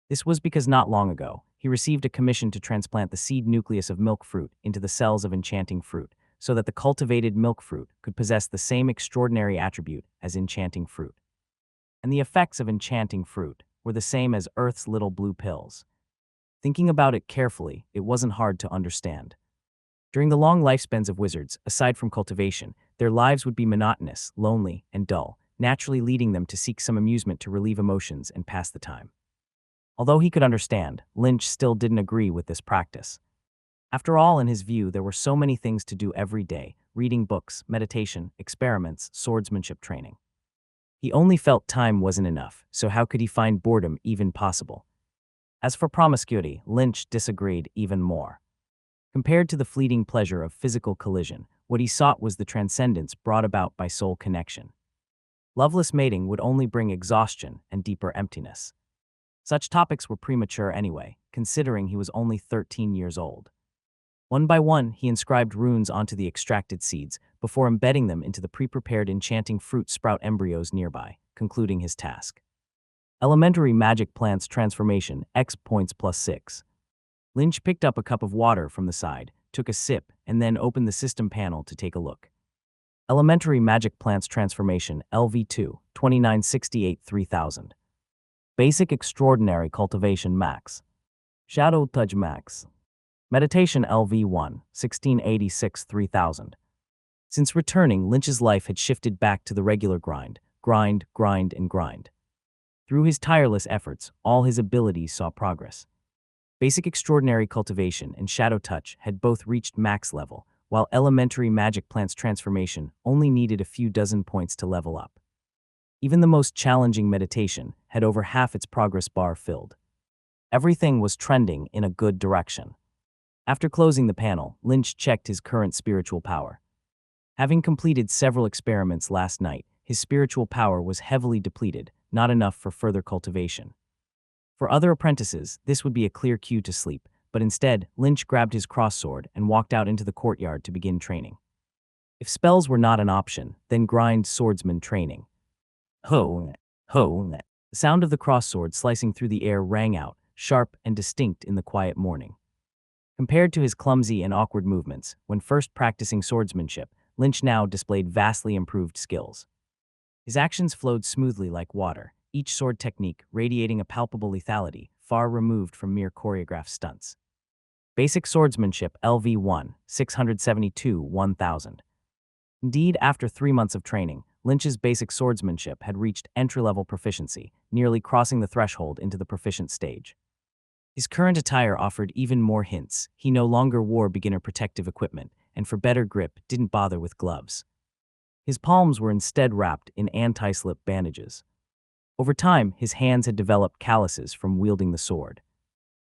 This was because not long ago, he received a commission to transplant the seed nucleus of milk fruit into the cells of enchanting fruit, so that the cultivated milk fruit could possess the same extraordinary attribute as enchanting fruit. And the effects of enchanting fruit were the same as Earth's little blue pills. Thinking about it carefully, it wasn't hard to understand. During the long lifespans of wizards, aside from cultivation, their lives would be monotonous, lonely, and dull, naturally leading them to seek some amusement to relieve emotions and pass the time. Although he could understand, Lynch still didn't agree with this practice. After all, in his view, there were so many things to do every day: reading books, meditation, experiments, swordsmanship training. He only felt time wasn't enough, so how could he find boredom even possible? As for promiscuity, Lynch disagreed even more. Compared to the fleeting pleasure of physical collision, what he sought was the transcendence brought about by soul connection. Loveless mating would only bring exhaustion and deeper emptiness. Such topics were premature anyway, considering he was only 13 years old. One by one, he inscribed runes onto the extracted seeds before embedding them into the pre-prepared enchanting fruit sprout embryos nearby, concluding his task. Elementary magic plants transformation, X points +6. Lynch picked up a cup of water from the side, took a sip, and then opened the system panel to take a look. Elementary magic plants transformation, LV2, 2968 3000. Basic extraordinary cultivation max. Shadow touch max. Meditation LV1, 1686 3000. Since returning, Lynch's life had shifted back to the regular grind, and grind. Through his tireless efforts, all his abilities saw progress. Basic extraordinary cultivation and shadow touch had both reached max level, while elementary magic plants transformation only needed a few dozen points to level up. Even the most challenging meditation had over half its progress bar filled. Everything was trending in a good direction. After closing the panel, Lynch checked his current spiritual power. Having completed several experiments last night, his spiritual power was heavily depleted, not enough for further cultivation. For other apprentices, this would be a clear cue to sleep, but instead, Lynch grabbed his cross-sword and walked out into the courtyard to begin training. If spells were not an option, then grind swordsman training. Ho, ho. The sound of the cross-sword slicing through the air rang out, sharp and distinct in the quiet morning. Compared to his clumsy and awkward movements, when first practicing swordsmanship, Lynch now displayed vastly improved skills. His actions flowed smoothly like water, each sword technique radiating a palpable lethality, far removed from mere choreographed stunts. Basic Swordsmanship LV1, 672, 1000. Indeed, after 3 months of training, Lynch's basic swordsmanship had reached entry-level proficiency, nearly crossing the threshold into the proficient stage. His current attire offered even more hints. He no longer wore beginner protective equipment, and for better grip, didn't bother with gloves. His palms were instead wrapped in anti-slip bandages. Over time, his hands had developed calluses from wielding the sword.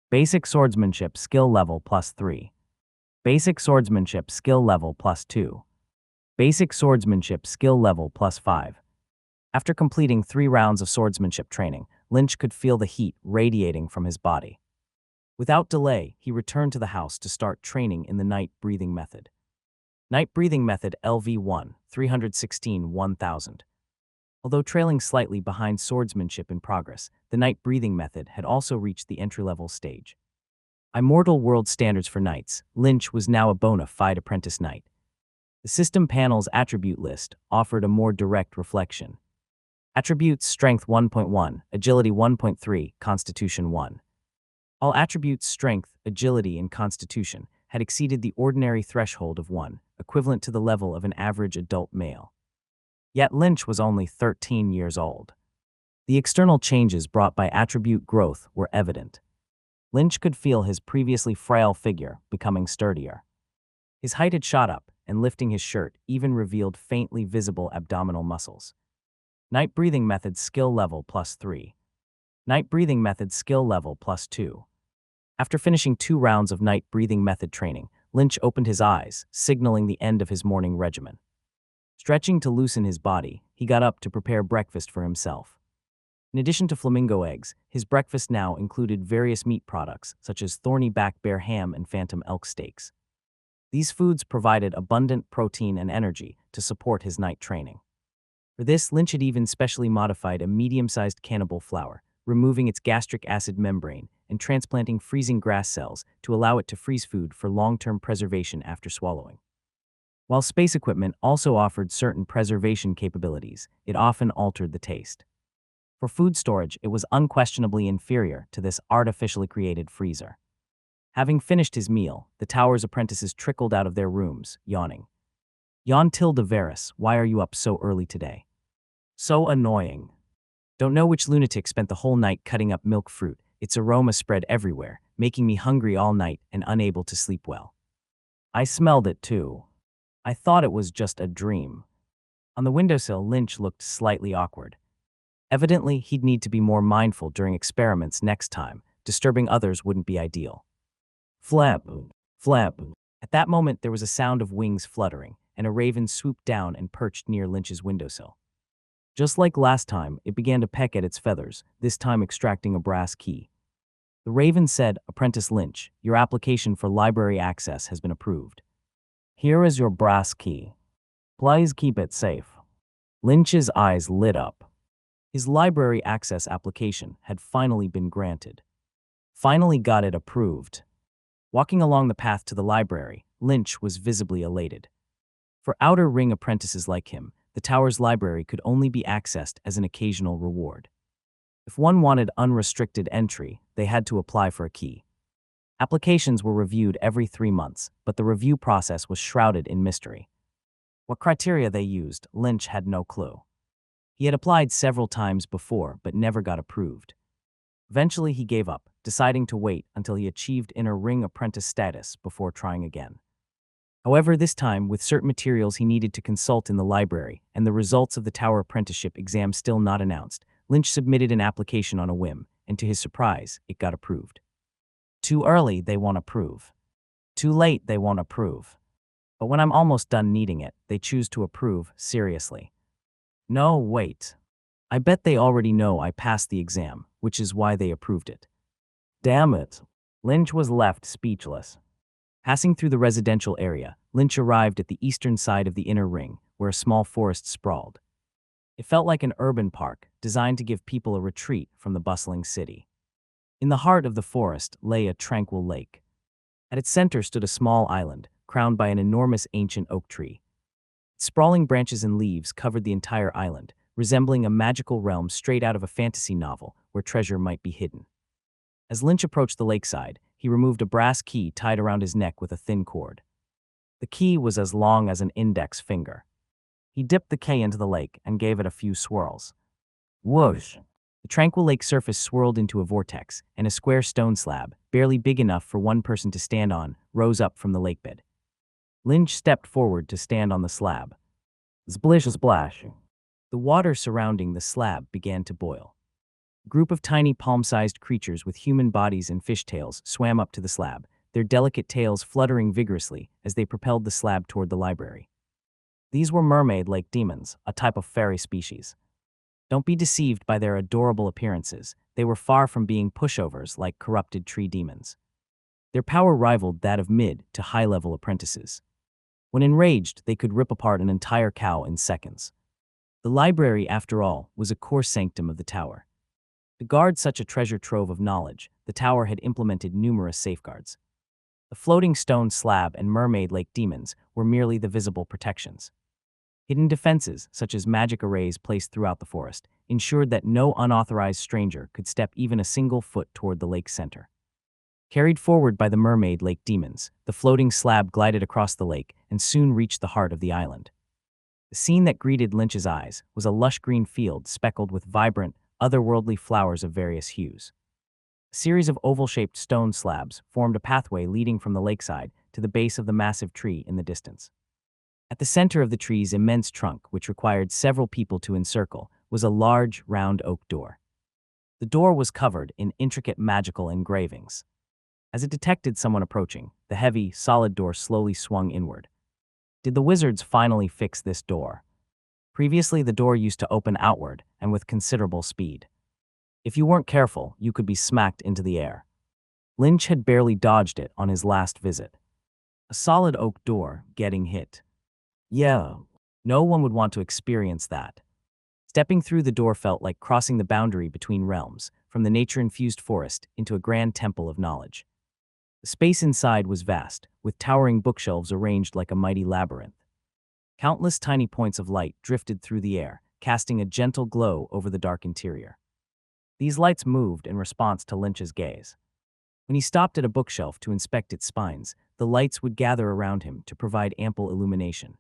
Basic Swordsmanship Skill Level +3. Basic Swordsmanship Skill Level +2. Basic Swordsmanship Skill Level +5. After completing 3 rounds of swordsmanship training, Lynch could feel the heat radiating from his body. Without delay, he returned to the house to start training in the night breathing method. Night breathing method LV1, 316, 1000. Although trailing slightly behind swordsmanship in progress, the night breathing method had also reached the entry-level stage. Immortal world standards for knights, Lynch was now a bona fide apprentice knight. The system panel's attribute list offered a more direct reflection. Attributes: Strength 1.1, Agility 1.3, Constitution 1. All attributes Strength, Agility, and Constitution had exceeded the ordinary threshold of 1, equivalent to the level of an average adult male. Yet Lynch was only 13 years old. The external changes brought by attribute growth were evident. Lynch could feel his previously frail figure becoming sturdier. His height had shot up, and lifting his shirt even revealed faintly visible abdominal muscles. Night breathing method skill level +3. Night breathing method skill level +2. After finishing 2 rounds of night breathing method training, Lynch opened his eyes, signaling the end of his morning regimen. Stretching to loosen his body, he got up to prepare breakfast for himself. In addition to flamingo eggs, his breakfast now included various meat products, such as thorny back bear ham and phantom elk steaks. These foods provided abundant protein and energy to support his night training. For this, Lynch had even specially modified a medium-sized cannibal flower, removing its gastric acid membrane and transplanting freezing grass cells to allow it to freeze food for long-term preservation after swallowing. While space equipment also offered certain preservation capabilities, it often altered the taste. For food storage, it was unquestionably inferior to this artificially created freezer. Having finished his meal, the tower's apprentices trickled out of their rooms, yawning. "Yawn tilde veris, why are you up so early today? So annoying. Don't know which lunatic spent the whole night cutting up milk fruit. Its aroma spread everywhere, making me hungry all night and unable to sleep well. I smelled it too. I thought it was just a dream." On the windowsill, Lynch looked slightly awkward. Evidently, he'd need to be more mindful during experiments next time. Disturbing others wouldn't be ideal. Flap, flap. At that moment, there was a sound of wings fluttering, and a raven swooped down and perched near Lynch's windowsill. Just like last time, it began to peck at its feathers, this time extracting a brass key. The raven said, "Apprentice Lynch, your application for library access has been approved. Here is your brass key. Please keep it safe." Lynch's eyes lit up. His library access application had finally been granted. Finally got it approved. Walking along the path to the library, Lynch was visibly elated. For outer ring apprentices like him, the tower's library could only be accessed as an occasional reward. If one wanted unrestricted entry, they had to apply for a key. Applications were reviewed every 3 months, but the review process was shrouded in mystery. What criteria they used, Lynch had no clue. He had applied several times before, but never got approved. Eventually, he gave up, deciding to wait until he achieved inner ring apprentice status before trying again. However, this time, with certain materials he needed to consult in the library and the results of the tower apprenticeship exam still not announced, Lynch submitted an application on a whim, and to his surprise, it got approved. Too early, they won't approve. Too late, they won't approve. But when I'm almost done needing it, they choose to approve, seriously. No, wait. I bet they already know I passed the exam, which is why they approved it. Damn it. Lynch was left speechless. Passing through the residential area, Lynch arrived at the eastern side of the inner ring, where a small forest sprawled. It felt like an urban park, designed to give people a retreat from the bustling city. In the heart of the forest lay a tranquil lake. At its center stood a small island, crowned by an enormous ancient oak tree. Sprawling branches and leaves covered the entire island, resembling a magical realm straight out of a fantasy novel where treasure might be hidden. As Lynch approached the lakeside, he removed a brass key tied around his neck with a thin cord. The key was as long as an index finger. He dipped the key into the lake and gave it a few swirls. Whoosh! The tranquil lake surface swirled into a vortex, and a square stone slab, barely big enough for one person to stand on, rose up from the lakebed. Lynch stepped forward to stand on the slab. Splish splash! The water surrounding the slab began to boil. A group of tiny palm-sized creatures with human bodies and fishtails swam up to the slab, their delicate tails fluttering vigorously as they propelled the slab toward the library. These were mermaid-like demons, a type of fairy species. Don't be deceived by their adorable appearances. They were far from being pushovers like corrupted tree demons. Their power rivaled that of mid to high-level apprentices. When enraged, they could rip apart an entire cow in seconds. The library, after all, was a core sanctum of the tower. To guard such a treasure trove of knowledge, the tower had implemented numerous safeguards. The floating stone slab and mermaid-like demons were merely the visible protections. Hidden defenses, such as magic arrays placed throughout the forest, ensured that no unauthorized stranger could step even a single foot toward the lake's center. Carried forward by the mermaid-like demons, the floating slab glided across the lake and soon reached the heart of the island. The scene that greeted Lynch's eyes was a lush green field speckled with vibrant, otherworldly flowers of various hues. A series of oval-shaped stone slabs formed a pathway leading from the lakeside to the base of the massive tree in the distance. At the center of the tree's immense trunk, which required several people to encircle, was a large, round oak door. The door was covered in intricate magical engravings. As it detected someone approaching, the heavy, solid door slowly swung inward. Did the wizards finally fix this door? Previously, the door used to open outward and with considerable speed. If you weren't careful, you could be smacked into the air. Lynch had barely dodged it on his last visit. A solid oak door getting hit. Yeah, no one would want to experience that. Stepping through the door felt like crossing the boundary between realms, from the nature-infused forest into a grand temple of knowledge. The space inside was vast, with towering bookshelves arranged like a mighty labyrinth. Countless tiny points of light drifted through the air, casting a gentle glow over the dark interior. These lights moved in response to Lynch's gaze. When he stopped at a bookshelf to inspect its spines, the lights would gather around him to provide ample illumination.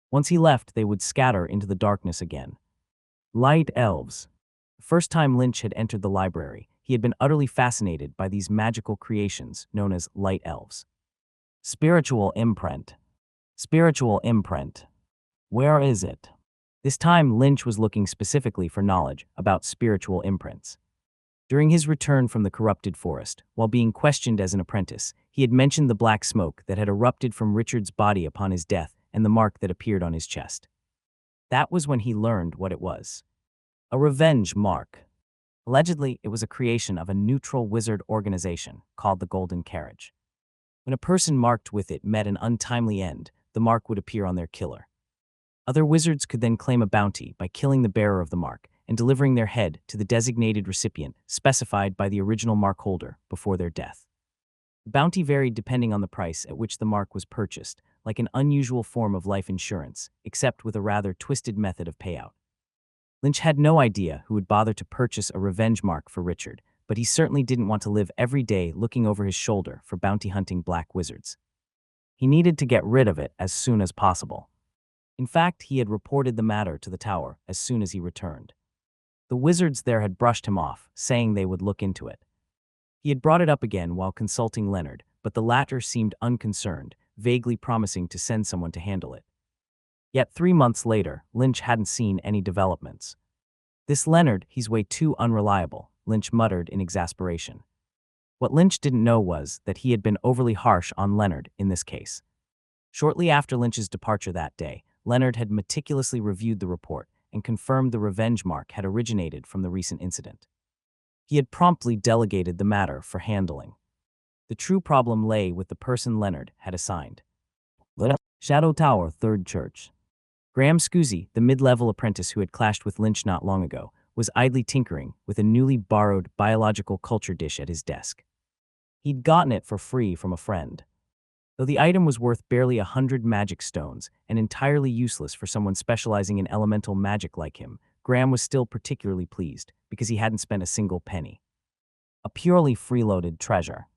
Once he left, they would scatter into the darkness again. Light elves. The first time Lynch had entered the library, he had been utterly fascinated by these magical creations known as light elves. Spiritual imprint. Spiritual imprint. Where is it? This time, Lynch was looking specifically for knowledge about spiritual imprints. During his return from the corrupted forest, while being questioned as an apprentice, he had mentioned the black smoke that had erupted from Richard's body upon his death and the mark that appeared on his chest. That was when he learned what it was. A revenge mark. Allegedly, it was a creation of a neutral wizard organization called the Golden Carriage. When a person marked with it met an untimely end, the mark would appear on their killer. Other wizards could then claim a bounty by killing the bearer of the mark and delivering their head to the designated recipient specified by the original mark holder before their death. The bounty varied depending on the price at which the mark was purchased, like an unusual form of life insurance, except with a rather twisted method of payout. Lynch had no idea who would bother to purchase a revenge mark for Richard, but he certainly didn't want to live every day looking over his shoulder for bounty-hunting black wizards. He needed to get rid of it as soon as possible. In fact, he had reported the matter to the tower as soon as he returned. The wizards there had brushed him off, saying they would look into it. He had brought it up again while consulting Leonard, but the latter seemed unconcerned, vaguely promising to send someone to handle it. Yet 3 months later, Lynch hadn't seen any developments. This Leonard, he's way too unreliable, Lynch muttered in exasperation. What Lynch didn't know was that he had been overly harsh on Leonard in this case. Shortly after Lynch's departure that day, Leonard had meticulously reviewed the report and confirmed the revenge mark had originated from the recent incident. He had promptly delegated the matter for handling. The true problem lay with the person Leonard had assigned. Shadow Tower, Third Church. Graham Scusi, the mid-level apprentice who had clashed with Lynch not long ago, was idly tinkering with a newly borrowed biological culture dish at his desk. He'd gotten it for free from a friend. Though the item was worth barely 100 magic stones and entirely useless for someone specializing in elemental magic like him, Graham was still particularly pleased because he hadn't spent a single penny. A purely freeloaded treasure.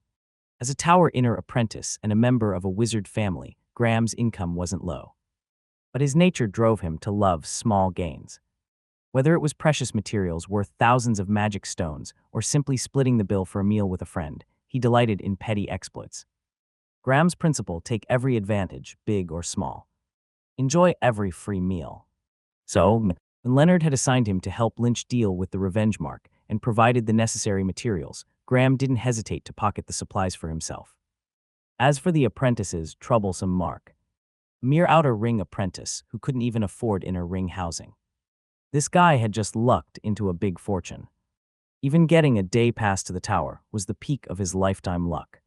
As a Tower Inner apprentice and a member of a wizard family, Graham's income wasn't low. But his nature drove him to love small gains. Whether it was precious materials worth thousands of magic stones or simply splitting the bill for a meal with a friend, he delighted in petty exploits. Graham's principle: take every advantage, big or small. Enjoy every free meal. So, when Leonard had assigned him to help Lynch deal with the revenge mark and provided the necessary materials, Graham didn't hesitate to pocket the supplies for himself. As for the apprentice's troublesome mark, a mere outer ring apprentice who couldn't even afford inner ring housing. This guy had just lucked into a big fortune. Even getting a day pass to the tower was the peak of his lifetime luck.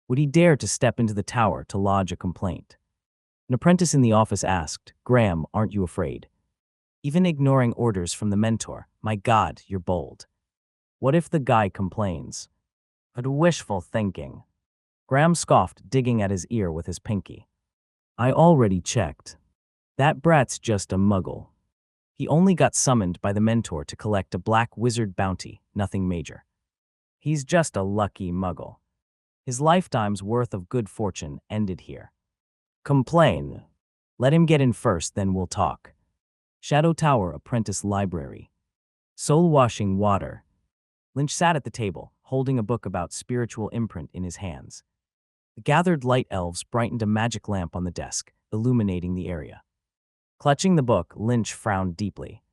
Would he dare to step into the tower to lodge a complaint? An apprentice in the office asked, "Graham, aren't you afraid?" Even ignoring orders from the mentor, "My God, you're bold. What if the guy complains?" But wishful thinking. Graham scoffed, digging at his ear with his pinky. "I already checked. That brat's just a muggle. He only got summoned by the mentor to collect a black wizard bounty, nothing major. He's just a lucky muggle. His lifetime's worth of good fortune ended here. Complain. Let him get in first, then we'll talk." Shadow Tower Apprentice Library. Soul-washing water. Lynch sat at the table, holding a book about spiritual imprint in his hands. The gathered light elves brightened a magic lamp on the desk, illuminating the area. Clutching the book, Lynch frowned deeply.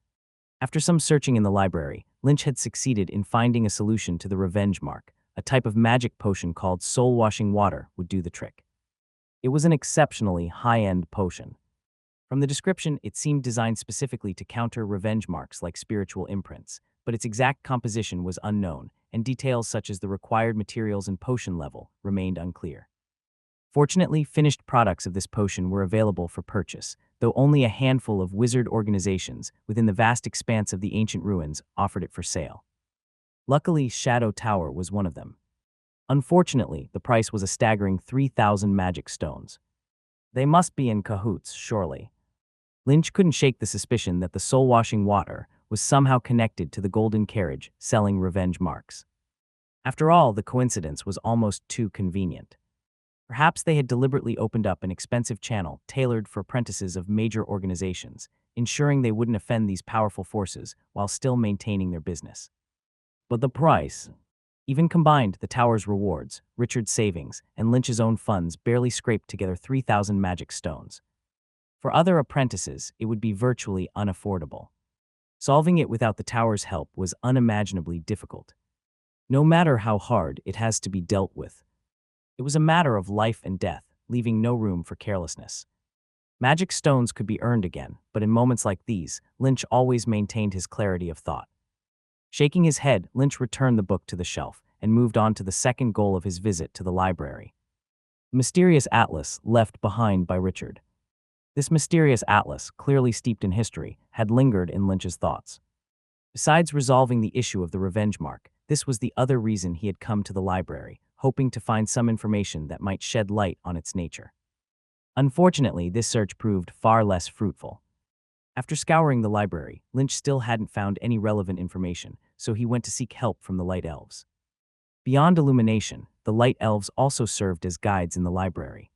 After some searching in the library, Lynch had succeeded in finding a solution to the revenge mark. A type of magic potion called soul-washing water would do the trick. It was an exceptionally high-end potion. From the description, it seemed designed specifically to counter revenge marks like spiritual imprints, but its exact composition was unknown, and details such as the required materials and potion level remained unclear. Fortunately, finished products of this potion were available for purchase, though only a handful of wizard organizations within the vast expanse of the ancient ruins offered it for sale. Luckily, Shadow Tower was one of them. Unfortunately, the price was a staggering 3,000 magic stones. They must be in cahoots, surely. Lynch couldn't shake the suspicion that the soul-washing water was somehow connected to the golden carriage selling revenge marks. After all, the coincidence was almost too convenient. Perhaps they had deliberately opened up an expensive channel tailored for apprentices of major organizations, ensuring they wouldn't offend these powerful forces while still maintaining their business. But the price. Even combined, the tower's rewards, Richard's savings, and Lynch's own funds barely scraped together 3,000 magic stones. For other apprentices, it would be virtually unaffordable. Solving it without the tower's help was unimaginably difficult. No matter how hard, it has to be dealt with. It was a matter of life and death, leaving no room for carelessness. Magic stones could be earned again, but in moments like these, Lynch always maintained his clarity of thought. Shaking his head, Lynch returned the book to the shelf and moved on to the second goal of his visit to the library. The mysterious atlas left behind by Richard. This mysterious atlas, clearly steeped in history, had lingered in Lynch's thoughts. Besides resolving the issue of the revenge mark, this was the other reason he had come to the library, hoping to find some information that might shed light on its nature. Unfortunately, this search proved far less fruitful. After scouring the library, Lynch still hadn't found any relevant information, so he went to seek help from the Light Elves. Beyond illumination, the Light Elves also served as guides in the library.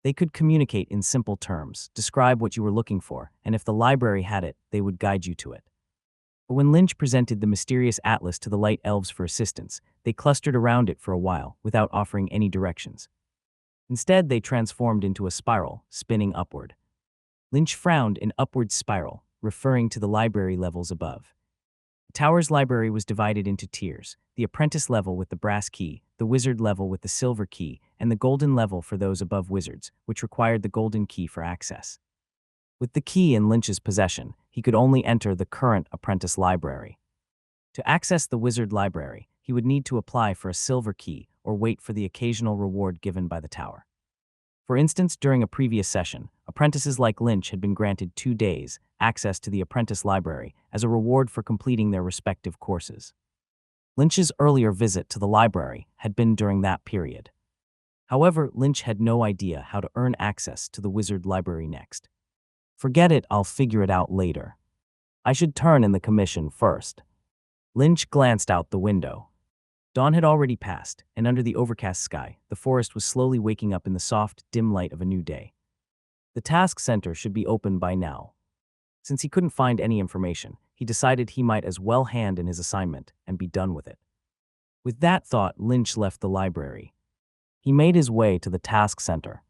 They could communicate in simple terms, describe what you were looking for, and if the library had it, they would guide you to it. But when Lynch presented the mysterious atlas to the Light Elves for assistance, they clustered around it for a while without offering any directions. Instead, they transformed into a spiral, spinning upward. Lynch frowned. An upward spiral, referring to the library levels above. The tower's library was divided into tiers: the apprentice level with the brass key, the wizard level with the silver key, and the golden level for those above wizards, which required the golden key for access. With the key in Lynch's possession, he could only enter the current apprentice library. To access the wizard library, he would need to apply for a silver key or wait for the occasional reward given by the tower. For instance, during a previous session, apprentices like Lynch had been granted 2 days access to the apprentice library as a reward for completing their respective courses. Lynch's earlier visit to the library had been during that period. However, Lynch had no idea how to earn access to the wizard library next. "Forget it, I'll figure it out later. I should turn in the commission first." Lynch glanced out the window. Dawn had already passed, and under the overcast sky, the forest was slowly waking up in the soft, dim light of a new day. The task center should be open by now. Since he couldn't find any information, he decided he might as well hand in his assignment and be done with it. With that thought, Lynch left the library. He made his way to the task center.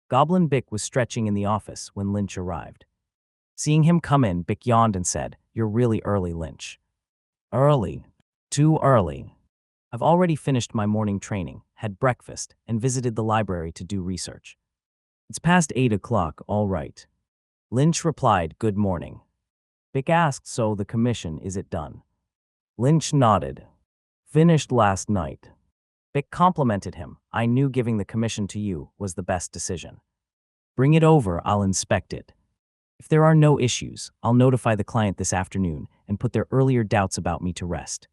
Goblin Bick was stretching in the office when Lynch arrived. Seeing him come in, Bick yawned and said, "You're really early, Lynch." "Early? Too early. I've already finished my morning training, had breakfast, and visited the library to do research. It's past 8 o'clock, all right." Lynch replied, "Good morning." Bick asked, "So the commission, is it done?" Lynch nodded. "Finished last night." Bick complimented him. "I knew giving the commission to you was the best decision. Bring it over, I'll inspect it. If there are no issues, I'll notify the client this afternoon and put their earlier doubts about me to rest."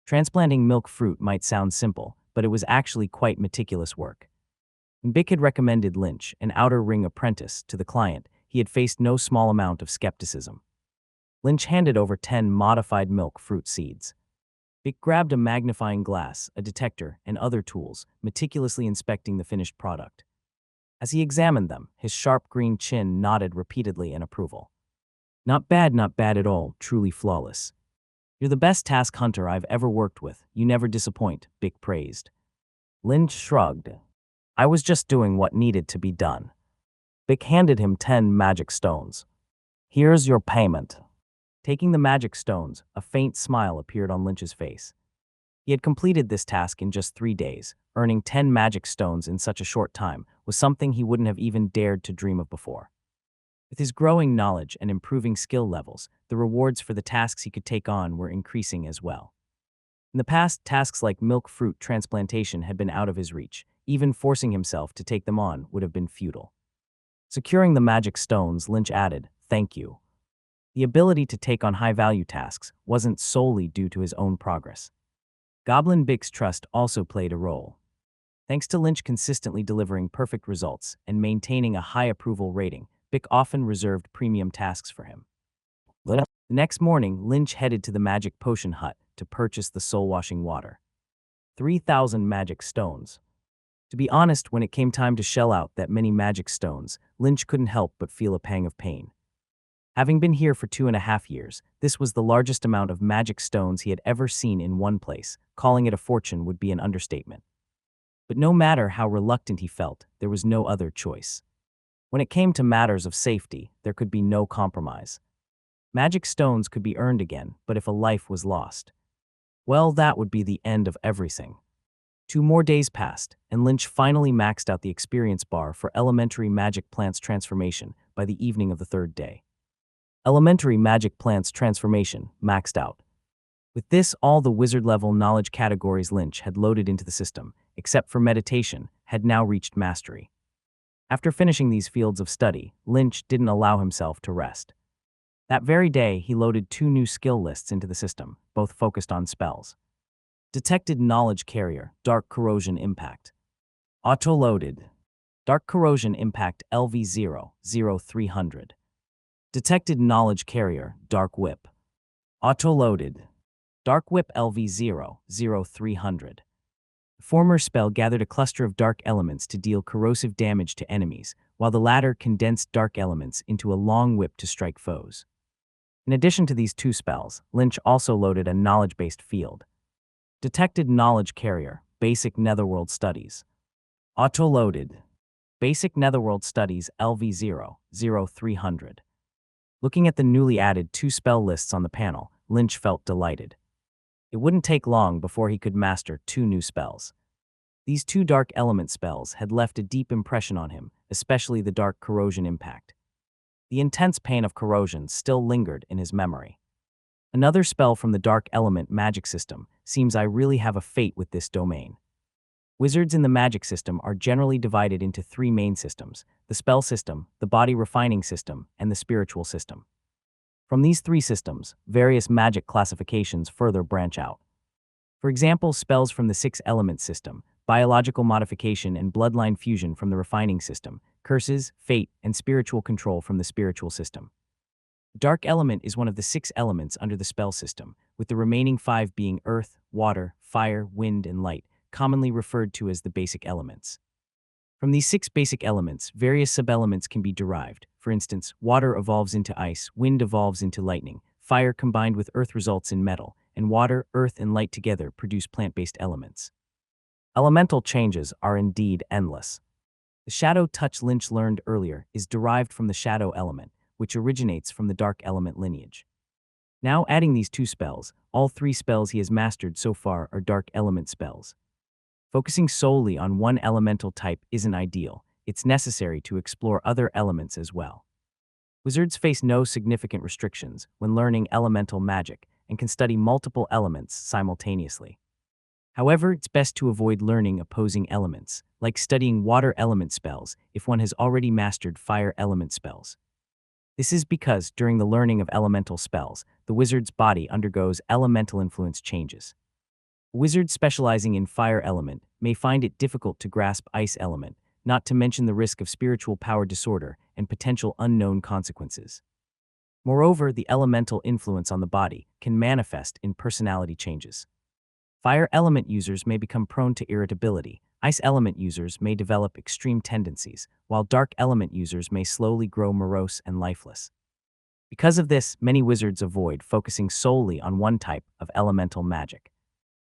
Transplanting milk fruit might sound simple, but it was actually quite meticulous work. When Bick had recommended Lynch, an outer ring apprentice, to the client, he had faced no small amount of skepticism. Lynch handed over 10 modified milk fruit seeds. Bick grabbed a magnifying glass, a detector, and other tools, meticulously inspecting the finished product. As he examined them, his sharp green chin nodded repeatedly in approval. Not bad at all, truly flawless. You're the best task hunter I've ever worked with. You never disappoint," Bick praised. Lynch shrugged. "I was just doing what needed to be done." Bick handed him 10 magic stones. "Here's your payment." Taking the magic stones, a faint smile appeared on Lynch's face. He had completed this task in just 3 days. Earning 10 magic stones in such a short time was something he wouldn't have even dared to dream of before. With his growing knowledge and improving skill levels, the rewards for the tasks he could take on were increasing as well. In the past, tasks like milk fruit transplantation had been out of his reach. Even forcing himself to take them on would have been futile. Securing the magic stones, Lynch added, "Thank you." The ability to take on high-value tasks wasn't solely due to his own progress. Goblin Bick's trust also played a role. Thanks to Lynch consistently delivering perfect results and maintaining a high approval rating, Bick often reserved premium tasks for him. The next morning, Lynch headed to the magic potion hut to purchase the soul-washing water. 3,000 magic stones. To be honest, when it came time to shell out that many magic stones, Lynch couldn't help but feel a pang of pain. Having been here for 2.5 years, this was the largest amount of magic stones he had ever seen in one place. Calling it a fortune would be an understatement. But no matter how reluctant he felt, there was no other choice. When it came to matters of safety, there could be no compromise. Magic stones could be earned again, but if a life was lost, well, that would be the end of everything. 2 more days passed, and Lynch finally maxed out the experience bar for Elementary Magic Plants Transformation by the evening of the 3rd day. Elementary Magic Plants Transformation maxed out. With this, all the wizard-level knowledge categories Lynch had loaded into the system, except for meditation, had now reached mastery. After finishing these fields of study, Lynch didn't allow himself to rest. That very day, he loaded 2 new skill lists into the system, both focused on spells. Detected Knowledge Carrier, Dark Corrosion Impact. Auto-loaded. Dark Corrosion Impact LV0-0300. Detected Knowledge Carrier, Dark Whip. Auto-loaded. Dark Whip LV0-0300. The former spell gathered a cluster of dark elements to deal corrosive damage to enemies, while the latter condensed dark elements into a long whip to strike foes. In addition to these 2 spells, Lynch also loaded a knowledge-based field. Detected Knowledge Carrier, Basic Netherworld Studies. Auto-loaded. Basic Netherworld Studies LV0-0300. Looking at the newly added 2 spell lists on the panel, Lynch felt delighted. It wouldn't take long before he could master 2 new spells. These 2 dark element spells had left a deep impression on him, especially the Dark Corrosion Impact. The intense pain of corrosion still lingered in his memory. Another spell from the Dark Element magic system. Seems I really have a fate with this domain. Wizards in the magic system are generally divided into three main systems: the spell system, the body refining system, and the spiritual system. From these three systems, various magic classifications further branch out. For example, spells from the six element system, biological modification and bloodline fusion from the refining system, curses, fate, and spiritual control from the spiritual system. Dark element is one of the six elements under the spell system, with the remaining five being earth, water, fire, wind, and light, commonly referred to as the basic elements. From these six basic elements, various sub-elements can be derived. For instance, water evolves into ice, wind evolves into lightning, fire combined with earth results in metal, and water, earth, and light together produce plant-based elements. Elemental changes are indeed endless. The shadow touch Lynch learned earlier is derived from the shadow element, which originates from the dark element lineage. Now adding these two spells, all three spells he has mastered so far are dark element spells. Focusing solely on one elemental type isn't ideal. It's necessary to explore other elements as well. Wizards face no significant restrictions when learning elemental magic and can study multiple elements simultaneously. However, it's best to avoid learning opposing elements, like studying water element spells if one has already mastered fire element spells. This is because during the learning of elemental spells, the wizard's body undergoes elemental influence changes. A wizard specializing in fire element may find it difficult to grasp ice element, not to mention the risk of spiritual power disorder and potential unknown consequences. Moreover, the elemental influence on the body can manifest in personality changes. Fire element users may become prone to irritability, ice element users may develop extreme tendencies, while dark element users may slowly grow morose and lifeless. Because of this, many wizards avoid focusing solely on one type of elemental magic.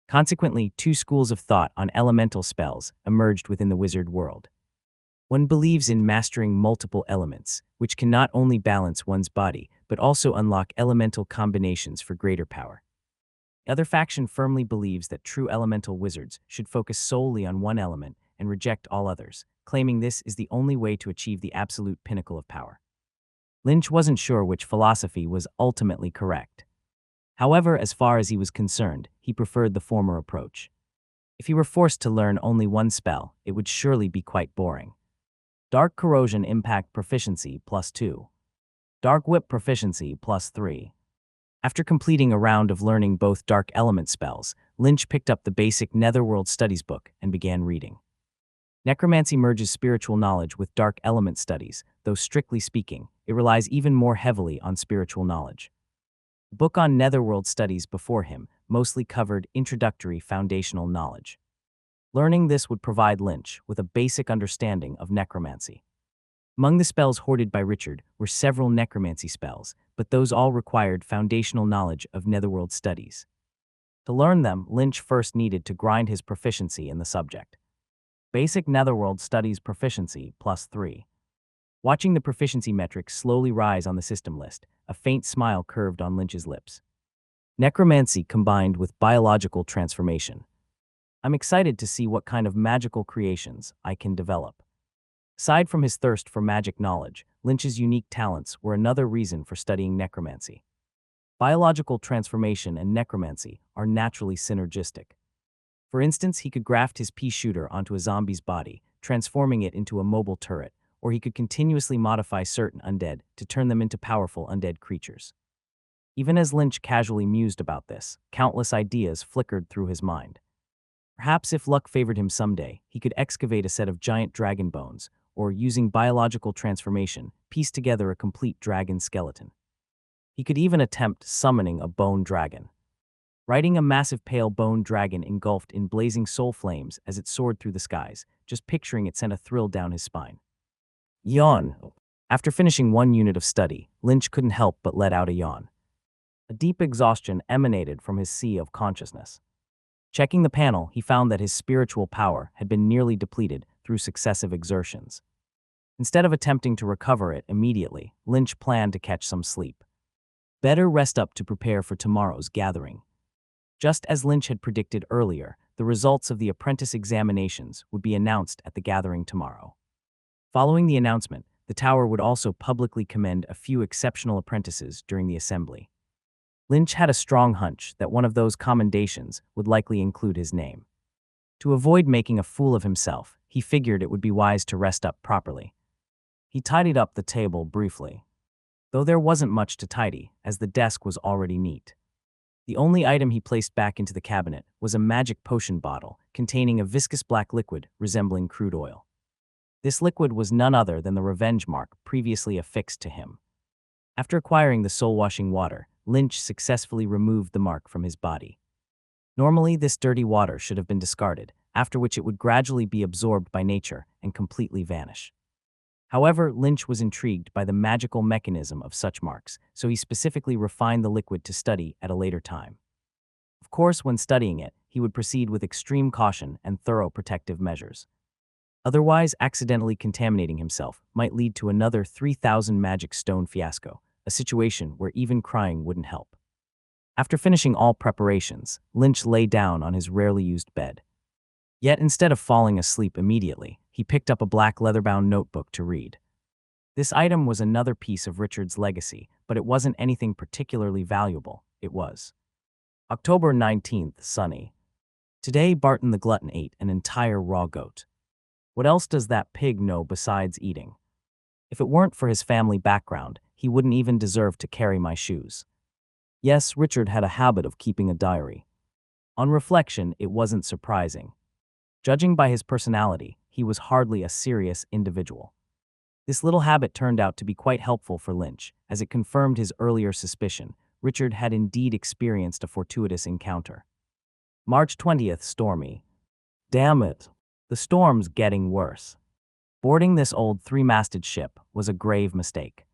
Consequently, two schools of thought on elemental spells emerged within the wizard world. One believes in mastering multiple elements, which can not only balance one's body, but also unlock elemental combinations for greater power. The other faction firmly believes that true elemental wizards should focus solely on one element and reject all others, claiming this is the only way to achieve the absolute pinnacle of power. Lynch wasn't sure which philosophy was ultimately correct. However, as far as he was concerned, he preferred the former approach. If he were forced to learn only one spell, it would surely be quite boring. Dark Corrosion Impact Proficiency +2. Dark Whip Proficiency +3. After completing a round of learning both dark element spells, Lynch picked up the basic Netherworld Studies book and began reading. Necromancy merges spiritual knowledge with dark element studies, though strictly speaking, it relies even more heavily on spiritual knowledge. The book on Netherworld Studies before him mostly covered introductory foundational knowledge. Learning this would provide Lynch with a basic understanding of necromancy. Among the spells hoarded by Richard were several necromancy spells, but those all required foundational knowledge of Netherworld Studies. To learn them, Lynch first needed to grind his proficiency in the subject. Basic Netherworld Studies Proficiency +3. Watching the proficiency metrics slowly rise on the system list, a faint smile curved on Lynch's lips. Necromancy combined with biological transformation. I'm excited to see what kind of magical creations I can develop. Aside from his thirst for magic knowledge, Lynch's unique talents were another reason for studying necromancy. Biological transformation and necromancy are naturally synergistic. For instance, he could graft his pea shooter onto a zombie's body, transforming it into a mobile turret, or he could continuously modify certain undead to turn them into powerful undead creatures. Even as Lynch casually mused about this, countless ideas flickered through his mind. Perhaps if luck favored him someday, he could excavate a set of giant dragon bones, or, using biological transformation, piece together a complete dragon skeleton. He could even attempt summoning a bone dragon. Riding a massive pale bone dragon engulfed in blazing soul flames as it soared through the skies, just picturing it sent a thrill down his spine. Yawn. After finishing one unit of study, Lynch couldn't help but let out a yawn. A deep exhaustion emanated from his sea of consciousness. Checking the panel, he found that his spiritual power had been nearly depleted through successive exertions. Instead of attempting to recover it immediately, Lynch planned to catch some sleep. Better rest up to prepare for tomorrow's gathering. Just as Lynch had predicted earlier, the results of the apprentice examinations would be announced at the gathering tomorrow. Following the announcement, the tower would also publicly commend a few exceptional apprentices during the assembly. Lynch had a strong hunch that one of those commendations would likely include his name. To avoid making a fool of himself, he figured it would be wise to rest up properly. He tidied up the table briefly, though there wasn't much to tidy, as the desk was already neat. The only item he placed back into the cabinet was a magic potion bottle containing a viscous black liquid resembling crude oil. This liquid was none other than the revenge mark previously affixed to him. After acquiring the soul-washing water, Lynch successfully removed the mark from his body. Normally, this dirty water should have been discarded, after which it would gradually be absorbed by nature and completely vanish. However, Lynch was intrigued by the magical mechanism of such marks, so he specifically refined the liquid to study at a later time. Of course, when studying it, he would proceed with extreme caution and thorough protective measures. Otherwise, accidentally contaminating himself might lead to another 3,000 magic stone fiasco, a situation where even crying wouldn't help. After finishing all preparations, Lynch lay down on his rarely used bed. Yet instead of falling asleep immediately, he picked up a black leather-bound notebook to read. This item was another piece of Richard's legacy, but it wasn't anything particularly valuable. It was October 19th, sunny. Today, Barton the Glutton ate an entire raw goat. What else does that pig know besides eating? If it weren't for his family background, he wouldn't even deserve to carry my shoes. Yes, Richard had a habit of keeping a diary. On reflection, it wasn't surprising. Judging by his personality, he was hardly a serious individual. This little habit turned out to be quite helpful for Lynch, as it confirmed his earlier suspicion. Richard had indeed experienced a fortuitous encounter. March 20th, stormy. Damn it. The storm's getting worse. Boarding this old three-masted ship was a grave mistake.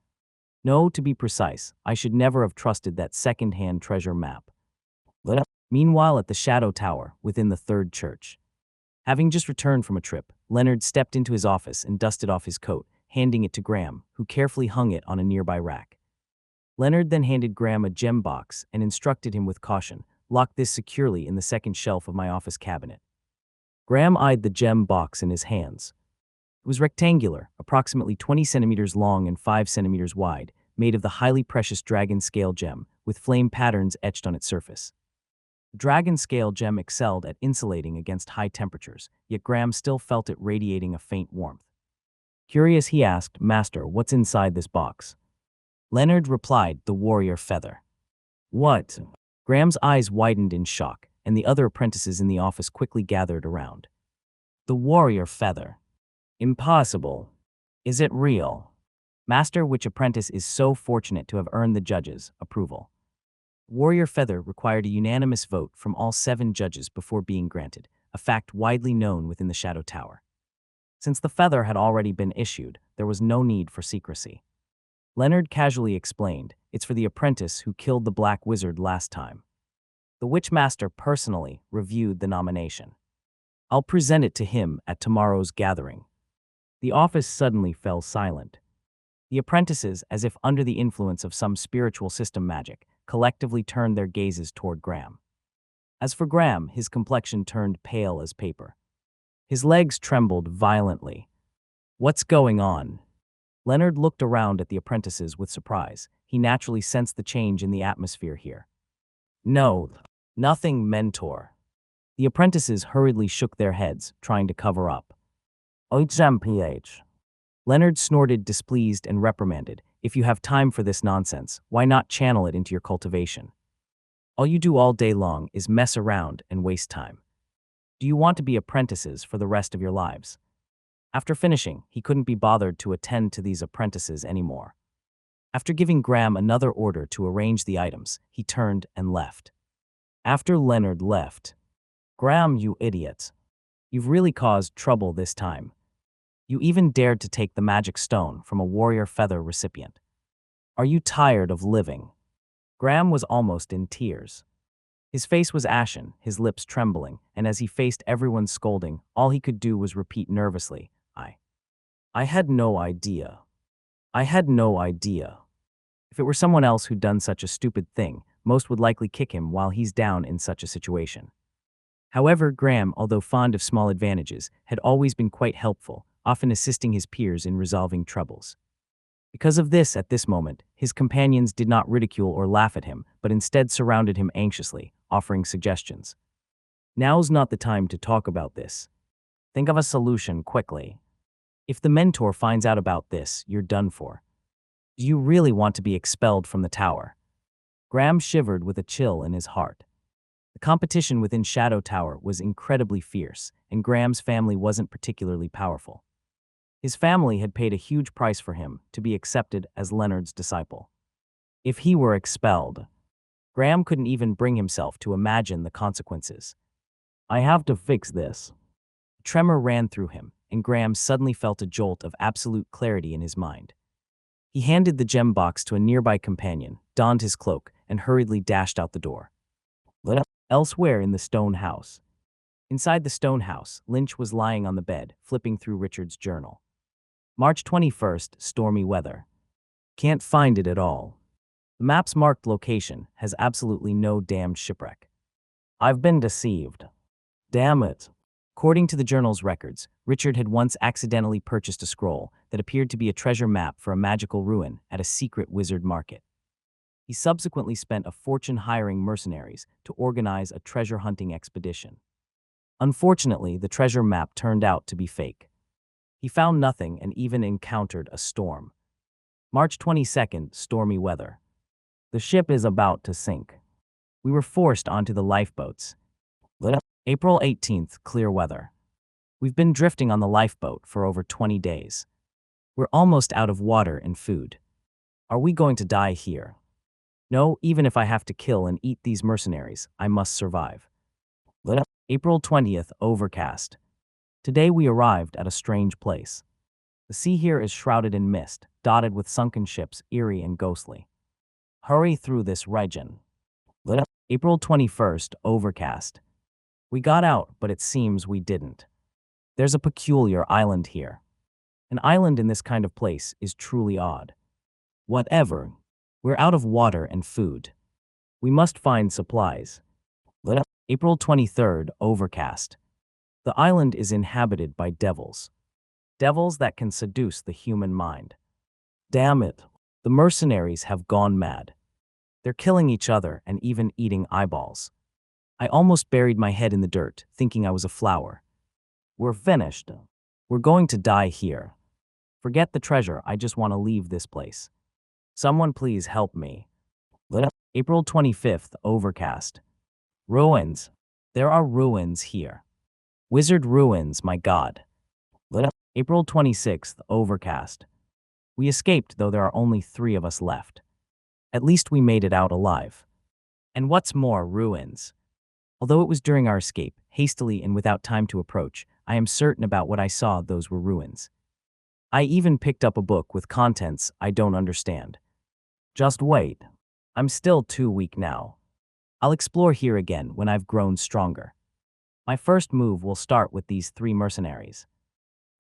No, to be precise, I should never have trusted that second-hand treasure map. Meanwhile, at the Shadow Tower, within the third church. Having just returned from a trip, Leonard stepped into his office and dusted off his coat, handing it to Graham, who carefully hung it on a nearby rack. Leonard then handed Graham a gem box and instructed him with caution, "Lock this securely in the second shelf of my office cabinet." Graham eyed the gem box in his hands. It was rectangular, approximately 20 centimeters long and 5 centimeters wide, made of the highly precious dragon scale gem, with flame patterns etched on its surface. The dragon scale gem excelled at insulating against high temperatures, yet Graham still felt it radiating a faint warmth. Curious, he asked, "Master, what's inside this box?" Leonard replied, "The warrior feather." What? Graham's eyes widened in shock, and the other apprentices in the office quickly gathered around. The warrior feather. Impossible. Is it real? Master, which apprentice is so fortunate to have earned the judges' approval? Warrior feather required a unanimous vote from all 7 judges before being granted, a fact widely known within the Shadow Tower. Since the feather had already been issued, there was no need for secrecy. Leonard casually explained, "It's for the apprentice who killed the Black Wizard last time." The Witchmaster personally reviewed the nomination. "I'll present it to him at tomorrow's gathering." The office suddenly fell silent. The apprentices, as if under the influence of some spiritual system magic, collectively turned their gazes toward Graham. As for Graham, his complexion turned pale as paper. His legs trembled violently. "What's going on?" Leonard looked around at the apprentices with surprise. He naturally sensed the change in the atmosphere here. "No, nothing, mentor." The apprentices hurriedly shook their heads, trying to cover up. "OHMPH." Leonard snorted, displeased, and reprimanded, "If you have time for this nonsense, why not channel it into your cultivation? All you do all day long is mess around and waste time. Do you want to be apprentices for the rest of your lives?" After finishing, he couldn't be bothered to attend to these apprentices anymore. After giving Graham another order to arrange the items, he turned and left. After Leonard left, "Graham, you idiot. You've really caused trouble this time. You even dared to take the magic stone from a warrior feather recipient. Are you tired of living?" Graham was almost in tears. His face was ashen, his lips trembling, and as he faced everyone's scolding, all he could do was repeat nervously, I had no idea. I had no idea." If it were someone else who'd done such a stupid thing, most would likely kick him while he's down in such a situation. However, Graham, although fond of small advantages, had always been quite helpful, often assisting his peers in resolving troubles. Because of this, at this moment, his companions did not ridicule or laugh at him, but instead surrounded him anxiously, offering suggestions. Now's not the time to talk about this. Think of a solution quickly. If the mentor finds out about this, you're done for. Do you really want to be expelled from the tower? Graham shivered with a chill in his heart. The competition within Shadow Tower was incredibly fierce, and Graham's family wasn't particularly powerful. His family had paid a huge price for him to be accepted as Leonard's disciple. If he were expelled, Graham couldn't even bring himself to imagine the consequences. I have to fix this. A tremor ran through him, and Graham suddenly felt a jolt of absolute clarity in his mind. He handed the gem box to a nearby companion, donned his cloak, and hurriedly dashed out the door. Elsewhere in the stone house. Inside the stone house, Lynch was lying on the bed, flipping through Richard's journal. March 21st, stormy weather. Can't find it at all. The map's marked location has absolutely no damned shipwreck. I've been deceived. Damn it. According to the journal's records, Richard had once accidentally purchased a scroll that appeared to be a treasure map for a magical ruin at a secret wizard market. He subsequently spent a fortune hiring mercenaries to organize a treasure hunting expedition. Unfortunately, the treasure map turned out to be fake. He found nothing and even encountered a storm. March 22nd, stormy weather. The ship is about to sink. We were forced onto the lifeboats. April 18th, clear weather. We've been drifting on the lifeboat for over 20 days. We're almost out of water and food. Are we going to die here? No, even if I have to kill and eat these mercenaries, I must survive. April 20th, overcast. Today we arrived at a strange place. The sea here is shrouded in mist, dotted with sunken ships, eerie and ghostly. Hurry through this region. April 21st, overcast. We got out, but it seems we didn't. There's a peculiar island here. An island in this kind of place is truly odd. Whatever. We're out of water and food. We must find supplies. April 23rd, overcast. The island is inhabited by devils. Devils that can seduce the human mind. Damn it. The mercenaries have gone mad. They're killing each other and even eating eyeballs. I almost buried my head in the dirt, thinking I was a flower. We're finished. We're going to die here. Forget the treasure, I just want to leave this place. Someone please help me. April 25th, overcast. Ruins. There are ruins here. Wizard ruins, my god. April 26th, overcast. We escaped, though there are only 3 of us left. At least we made it out alive. And what's more, ruins. Although it was during our escape, hastily and without time to approach, I am certain about what I saw those were ruins. I even picked up a book with contents I don't understand. Just wait. I'm still too weak now. I'll explore here again when I've grown stronger. My first move will start with these 3 mercenaries.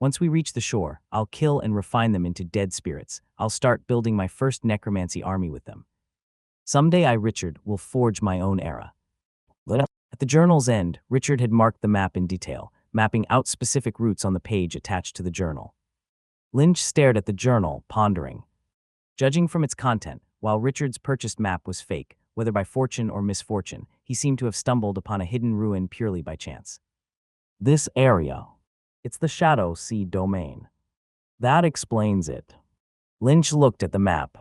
Once we reach the shore, I'll kill and refine them into dead spirits. I'll start building my first necromancy army with them. Someday I, Richard, will forge my own era. At the journal's end, Richard had marked the map in detail, mapping out specific routes on the page attached to the journal. Lynch stared at the journal, pondering. Judging from its content, while Richard's purchased map was fake, whether by fortune or misfortune, he seemed to have stumbled upon a hidden ruin purely by chance. This area. It's the Shadow Sea domain. That explains it. Lynch looked at the map.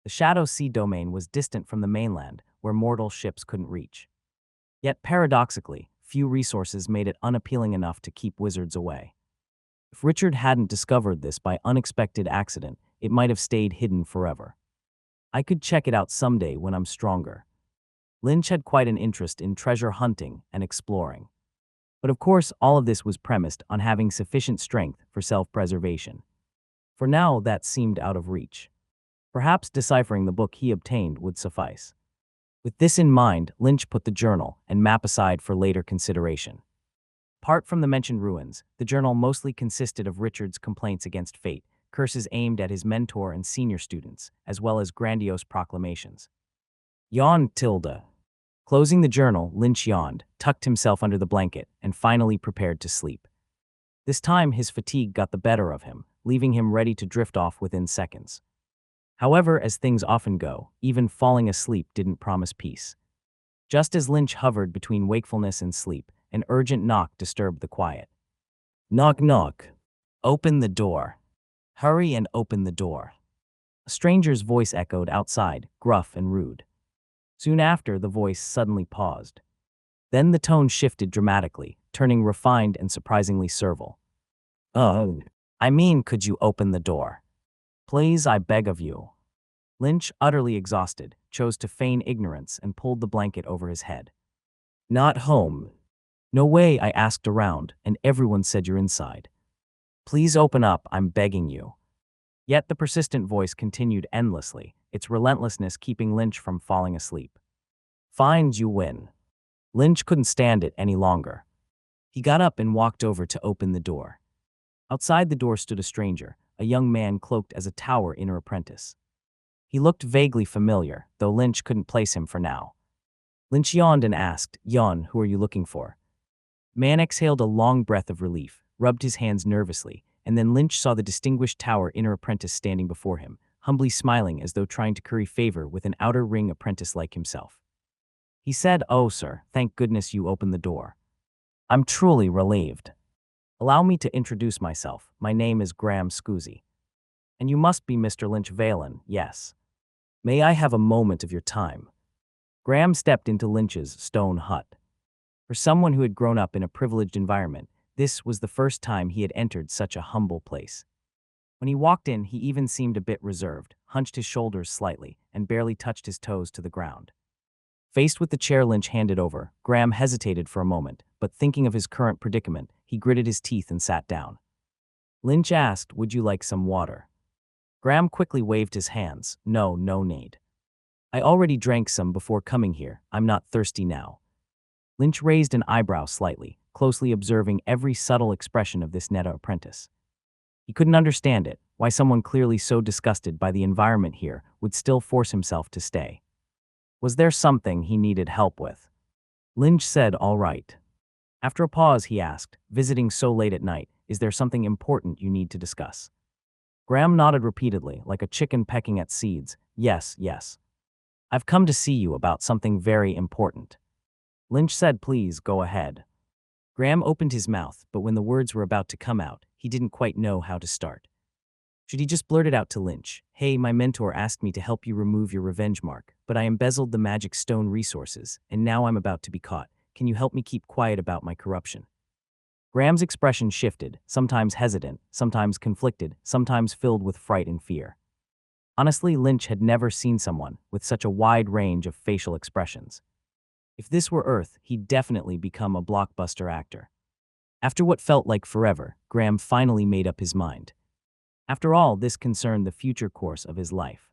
The Shadow Sea domain was distant from the mainland, where mortal ships couldn't reach. Yet paradoxically, few resources made it unappealing enough to keep wizards away. If Richard hadn't discovered this by unexpected accident, it might have stayed hidden forever. I could check it out someday when I'm stronger. Lynch had quite an interest in treasure hunting and exploring. But of course, all of this was premised on having sufficient strength for self-preservation. For now, that seemed out of reach. Perhaps deciphering the book he obtained would suffice. With this in mind, Lynch put the journal and map aside for later consideration. Apart from the mentioned ruins, the journal mostly consisted of Richard's complaints against fate, curses aimed at his mentor and senior students, as well as grandiose proclamations. Yawn tilde. Closing the journal, Lynch yawned, tucked himself under the blanket, and finally prepared to sleep. This time his fatigue got the better of him, leaving him ready to drift off within seconds. However, as things often go, even falling asleep didn't promise peace. Just as Lynch hovered between wakefulness and sleep, an urgent knock disturbed the quiet. Knock, knock. Open the door. Hurry and open the door. A stranger's voice echoed outside, gruff and rude. Soon after, the voice suddenly paused. Then the tone shifted dramatically, turning refined and surprisingly servile. Oh, I mean, could you open the door? Please, I beg of you. Lynch, utterly exhausted, chose to feign ignorance and pulled the blanket over his head. Not home. No way, I asked around, and everyone said you're inside. Please open up, I'm begging you. Yet the persistent voice continued endlessly, its relentlessness keeping Lynch from falling asleep. Fine, you win. Lynch couldn't stand it any longer. He got up and walked over to open the door. Outside the door stood a stranger, a young man cloaked as a tower inner apprentice. He looked vaguely familiar, though Lynch couldn't place him for now. Lynch yawned and asked, Yawn, who are you looking for? Man exhaled a long breath of relief, rubbed his hands nervously, and then Lynch saw the distinguished tower inner apprentice standing before him, humbly smiling as though trying to curry favor with an outer ring apprentice like himself. He said, Oh, sir, thank goodness you opened the door. I'm truly relieved. Allow me to introduce myself. My name is Graham Scoozy. And you must be Mr. Lynch Valen, yes. May I have a moment of your time? Graham stepped into Lynch's stone hut. For someone who had grown up in a privileged environment, this was the first time he had entered such a humble place. When he walked in, he even seemed a bit reserved, hunched his shoulders slightly, and barely touched his toes to the ground. Faced with the chair Lynch handed over, Graham hesitated for a moment, but thinking of his current predicament, he gritted his teeth and sat down. Lynch asked, Would you like some water? Graham quickly waved his hands. No need. I already drank some before coming here. I'm not thirsty now. Lynch raised an eyebrow slightly, closely observing every subtle expression of this Netta apprentice. He couldn't understand it, why someone clearly so disgusted by the environment here would still force himself to stay. Was there something he needed help with? Lynch said, All right. After a pause, he asked, Visiting so late at night, is there something important you need to discuss? Graham nodded repeatedly, like a chicken pecking at seeds. Yes. I've come to see you about something very important. Lynch said, Please, go ahead. Graham opened his mouth, but when the words were about to come out, he didn't quite know how to start. Should he just blurt it out to Lynch? Hey, my mentor asked me to help you remove your revenge mark, but I embezzled the magic stone resources, and now I'm about to be caught. Can you help me keep quiet about my corruption? Graham's expression shifted, sometimes hesitant, sometimes conflicted, sometimes filled with fright and fear. Honestly, Lynch had never seen someone with such a wide range of facial expressions. If this were Earth, he'd definitely become a blockbuster actor. After what felt like forever, Graham finally made up his mind. After all, this concerned the future course of his life.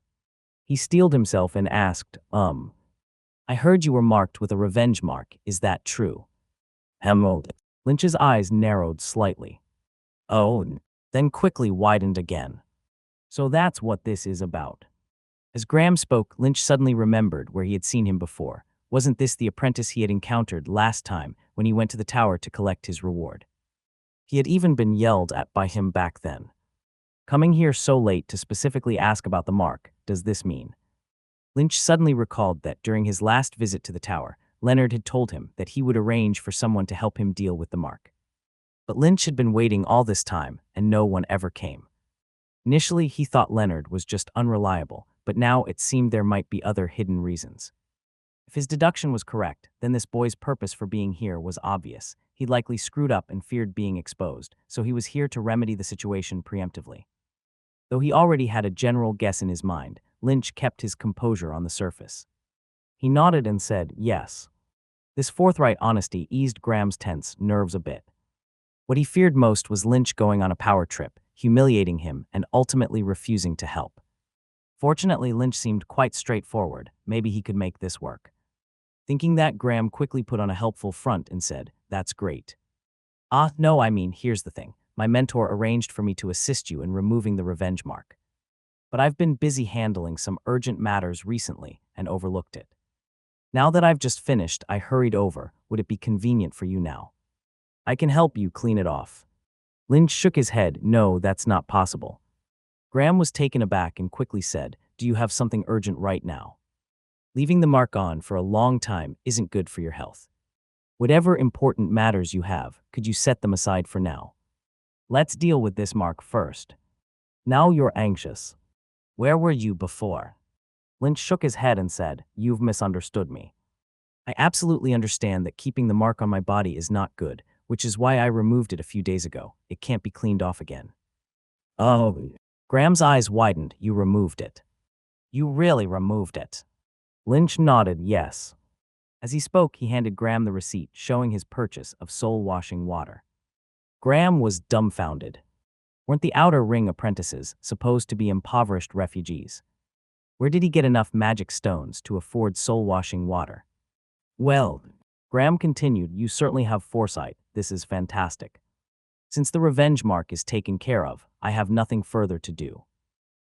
He steeled himself and asked, I heard you were marked with a revenge mark, is that true? Lynch's eyes narrowed slightly. Oh, then quickly widened again. So that's what this is about. As Graham spoke, Lynch suddenly remembered where he had seen him before. Wasn't this the apprentice he had encountered last time when he went to the tower to collect his reward? He had even been yelled at by him back then. Coming here so late to specifically ask about the mark, does this mean? Lynch suddenly recalled that during his last visit to the tower, Leonard had told him that he would arrange for someone to help him deal with the mark. But Lynch had been waiting all this time, and no one ever came. Initially, he thought Leonard was just unreliable, but now it seemed there might be other hidden reasons. If his deduction was correct, then this boy's purpose for being here was obvious. He'd likely screwed up and feared being exposed, so he was here to remedy the situation preemptively. Though he already had a general guess in his mind, Lynch kept his composure on the surface. He nodded and said, yes. This forthright honesty eased Graham's tense nerves a bit. What he feared most was Lynch going on a power trip, humiliating him, and ultimately refusing to help. Fortunately, Lynch seemed quite straightforward. Maybe he could make this work. Thinking that, Graham quickly put on a helpful front and said, That's great. No, here's the thing. My mentor arranged for me to assist you in removing the revenge mark. But I've been busy handling some urgent matters recently and overlooked it. Now that I've just finished, I hurried over. Would it be convenient for you now? I can help you clean it off. Lynch shook his head. No, that's not possible. Graham was taken aback and quickly said, do you have something urgent right now? Leaving the mark on for a long time isn't good for your health. Whatever important matters you have, could you set them aside for now? Let's deal with this mark first. Now you're anxious. Where were you before? Lynch shook his head and said, "You've misunderstood me. I absolutely understand that keeping the mark on my body is not good, which is why I removed it a few days ago. It can't be cleaned off again." Oh. Graham's eyes widened. You removed it. You really removed it. Lynch nodded yes. As he spoke, he handed Graham the receipt showing his purchase of soul-washing water. Graham was dumbfounded. Weren't the Outer Ring apprentices supposed to be impoverished refugees? Where did he get enough magic stones to afford soul-washing water? Well, Graham continued, you certainly have foresight. This is fantastic. Since the revenge mark is taken care of, I have nothing further to do.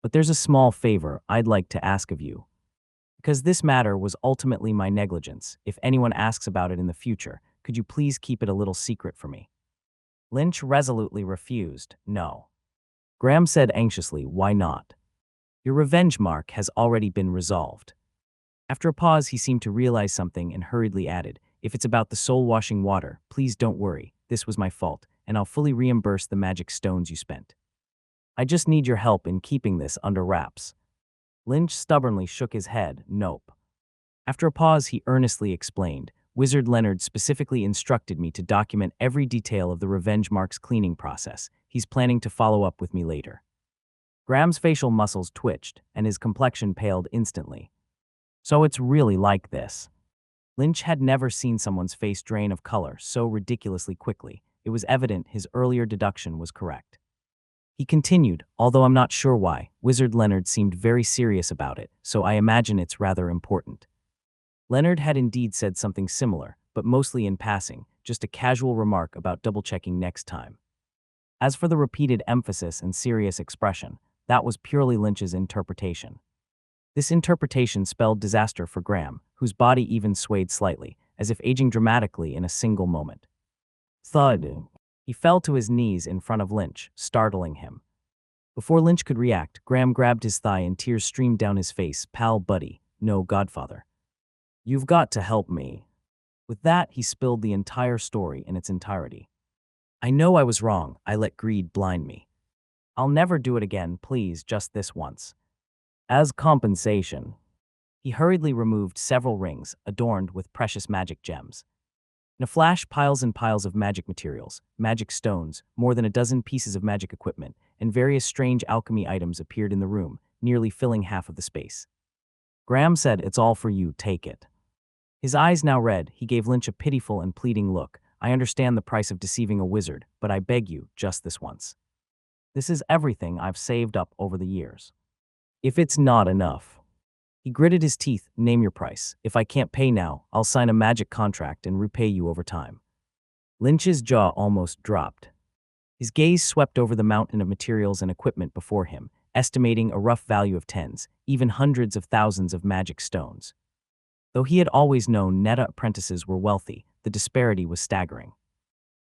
But there's a small favor I'd like to ask of you. Because this matter was ultimately my negligence, if anyone asks about it in the future, could you please keep it a little secret for me? Lynch resolutely refused, no. Graham said anxiously, why not? Your revenge mark has already been resolved. After a pause, he seemed to realize something and hurriedly added, if it's about the soul-washing water, please don't worry, this was my fault, and I'll fully reimburse the magic stones you spent. I just need your help in keeping this under wraps. Lynch stubbornly shook his head, nope. After a pause, he earnestly explained, Wizard Leonard specifically instructed me to document every detail of the revenge mark's cleaning process. He's planning to follow up with me later. Graham's facial muscles twitched, and his complexion paled instantly. So it's really like this. Lynch had never seen someone's face drain of color so ridiculously quickly. It was evident his earlier deduction was correct. He continued, although I'm not sure why, Wizard Leonard seemed very serious about it, so I imagine it's rather important. Leonard had indeed said something similar, but mostly in passing, just a casual remark about double-checking next time. As for the repeated emphasis and serious expression, that was purely Lynch's interpretation. This interpretation spelled disaster for Graham, whose body even swayed slightly, as if aging dramatically in a single moment. Thud. He fell to his knees in front of Lynch, startling him. Before Lynch could react, Graham grabbed his thigh and tears streamed down his face. Pal, buddy, no, godfather. You've got to help me. With that, he spilled the entire story in its entirety. I know I was wrong. I let greed blind me. I'll never do it again, please, just this once. As compensation, he hurriedly removed several rings adorned with precious magic gems. In a flash, piles and piles of magic materials, magic stones, more than a dozen pieces of magic equipment, and various strange alchemy items appeared in the room, nearly filling half of the space. Graham said, it's all for you, take it. His eyes now red, he gave Lynch a pitiful and pleading look. I understand the price of deceiving a wizard, but I beg you, just this once. This is everything I've saved up over the years. If it's not enough. He gritted his teeth, name your price. If I can't pay now, I'll sign a magic contract and repay you over time. Lynch's jaw almost dropped. His gaze swept over the mountain of materials and equipment before him, estimating a rough value of tens, even hundreds of thousands of magic stones. Though he had always known Netta apprentices were wealthy, the disparity was staggering.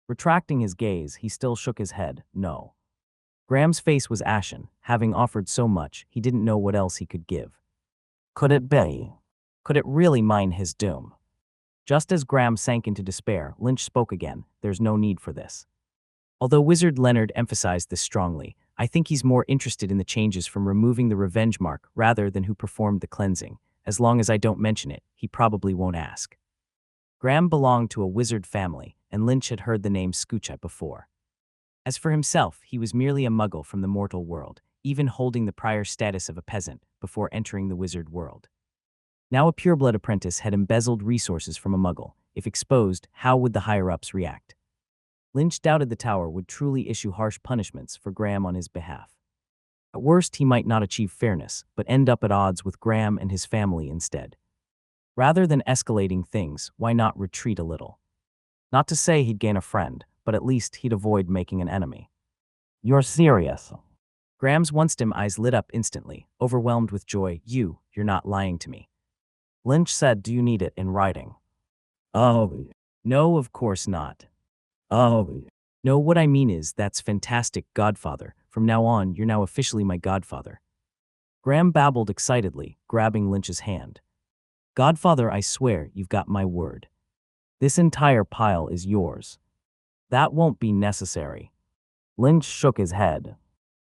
Retracting his gaze, he still shook his head, no. Graham's face was ashen. Having offered so much, he didn't know what else he could give. Could it be? Could it really mine his doom? Just as Graham sank into despair, Lynch spoke again, there's no need for this. Although Wizard Leonard emphasized this strongly, I think he's more interested in the changes from removing the revenge mark rather than who performed the cleansing. As long as I don't mention it, he probably won't ask. Graham belonged to a wizard family, and Lynch had heard the name Skucha before. As for himself, he was merely a muggle from the mortal world, even holding the prior status of a peasant before entering the wizard world. Now a pureblood apprentice had embezzled resources from a muggle. If exposed, how would the higher-ups react? Lynch doubted the tower would truly issue harsh punishments for Graham on his behalf. At worst, he might not achieve fairness, but end up at odds with Graham and his family instead. Rather than escalating things, why not retreat a little? Not to say he'd gain a friend, but at least he'd avoid making an enemy. You're serious? Graham's once-dim eyes lit up instantly, overwhelmed with joy. You're not lying to me. Lynch said, do you need it in writing? Oh. No, of course not. Oh. No, what I mean is, that's fantastic, Godfather. From now on, you're now officially my godfather. Graham babbled excitedly, grabbing Lynch's hand. Godfather, I swear you've got my word. This entire pile is yours. That won't be necessary. Lynch shook his head.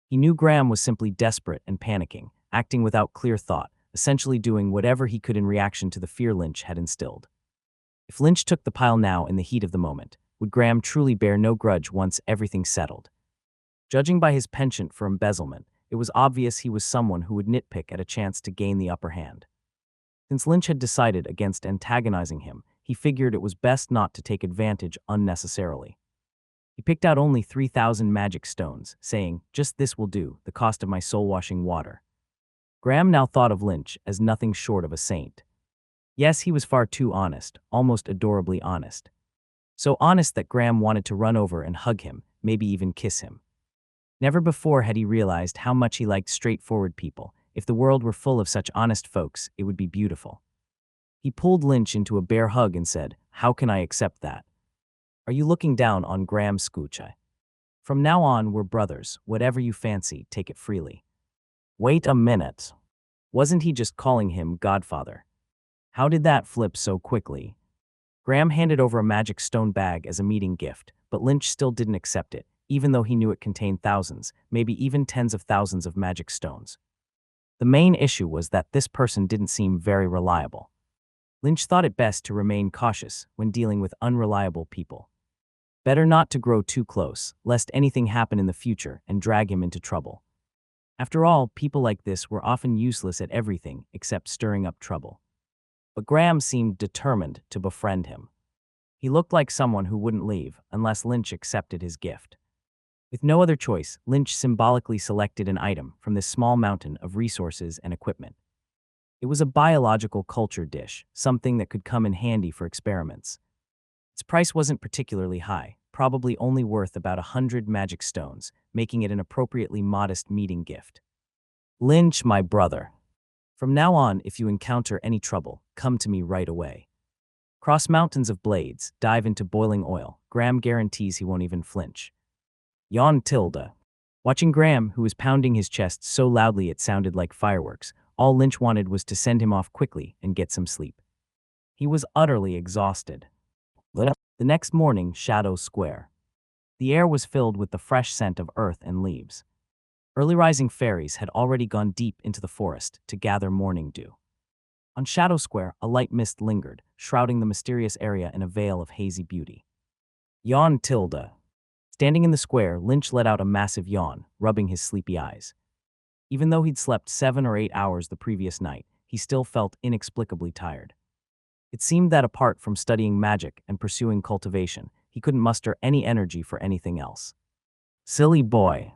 He knew Graham was simply desperate and panicking, acting without clear thought, essentially doing whatever he could in reaction to the fear Lynch had instilled. If Lynch took the pile now in the heat of the moment, would Graham truly bear no grudge once everything settled? Judging by his penchant for embezzlement, it was obvious he was someone who would nitpick at a chance to gain the upper hand. Since Lynch had decided against antagonizing him, he figured it was best not to take advantage unnecessarily. He picked out only 3,000 magic stones, saying, "Just this will do, the cost of my soul-washing water." Graham now thought of Lynch as nothing short of a saint. Yes, he was far too honest, almost adorably honest. So honest that Graham wanted to run over and hug him, maybe even kiss him. Never before had he realized how much he liked straightforward people. If the world were full of such honest folks, it would be beautiful. He pulled Lynch into a bear hug and said, "How can I accept that? Are you looking down on Graham Scoochai? From now on, we're brothers. Whatever you fancy, take it freely." Wait a minute. Wasn't he just calling him Godfather? How did that flip so quickly? Graham handed over a magic stone bag as a meeting gift, but Lynch still didn't accept it, even though he knew it contained thousands, maybe even tens of thousands of magic stones. The main issue was that this person didn't seem very reliable. Lynch thought it best to remain cautious when dealing with unreliable people. Better not to grow too close, lest anything happen in the future and drag him into trouble. After all, people like this were often useless at everything except stirring up trouble. But Graham seemed determined to befriend him. He looked like someone who wouldn't leave unless Lynch accepted his gift. With no other choice, Lynch symbolically selected an item from this small mountain of resources and equipment. It was a biological culture dish, something that could come in handy for experiments. Its price wasn't particularly high, probably only worth about 100 magic stones, making it an appropriately modest meeting gift. Lynch, my brother. From now on, if you encounter any trouble, come to me right away. Cross mountains of blades, dive into boiling oil. Graham guarantees he won't even flinch. Yawn tilde. Watching Graham, who was pounding his chest so loudly it sounded like fireworks, all Lynch wanted was to send him off quickly and get some sleep. He was utterly exhausted. The next morning, Shadow Square. The air was filled with the fresh scent of earth and leaves. Early rising fairies had already gone deep into the forest to gather morning dew. On Shadow Square, a light mist lingered, shrouding the mysterious area in a veil of hazy beauty. Yawn tilde. Standing in the square, Lynch let out a massive yawn, rubbing his sleepy eyes. Even though he'd slept 7 or 8 hours the previous night, he still felt inexplicably tired. It seemed that apart from studying magic and pursuing cultivation, he couldn't muster any energy for anything else. Silly boy.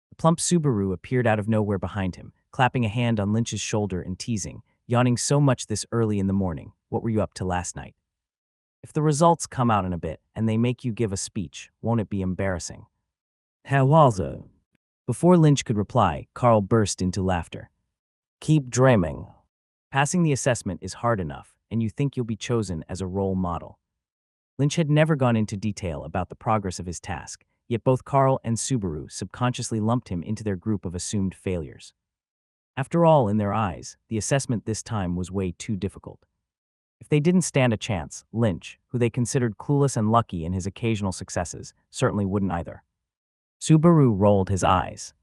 The plump Subaru appeared out of nowhere behind him, clapping a hand on Lynch's shoulder and teasing, "Yawning so much this early in the morning. What were you up to last night? If the results come out in a bit and they make you give a speech, won't it be embarrassing?" How was it? Before Lynch could reply, Carl burst into laughter. Keep dreaming. Passing the assessment is hard enough, and you think you'll be chosen as a role model. Lynch had never gone into detail about the progress of his task, yet both Carl and Subaru subconsciously lumped him into their group of assumed failures. After all, in their eyes, the assessment this time was way too difficult. If they didn't stand a chance, Lynch, who they considered clueless and lucky in his occasional successes, certainly wouldn't either. Subaru rolled his eyes.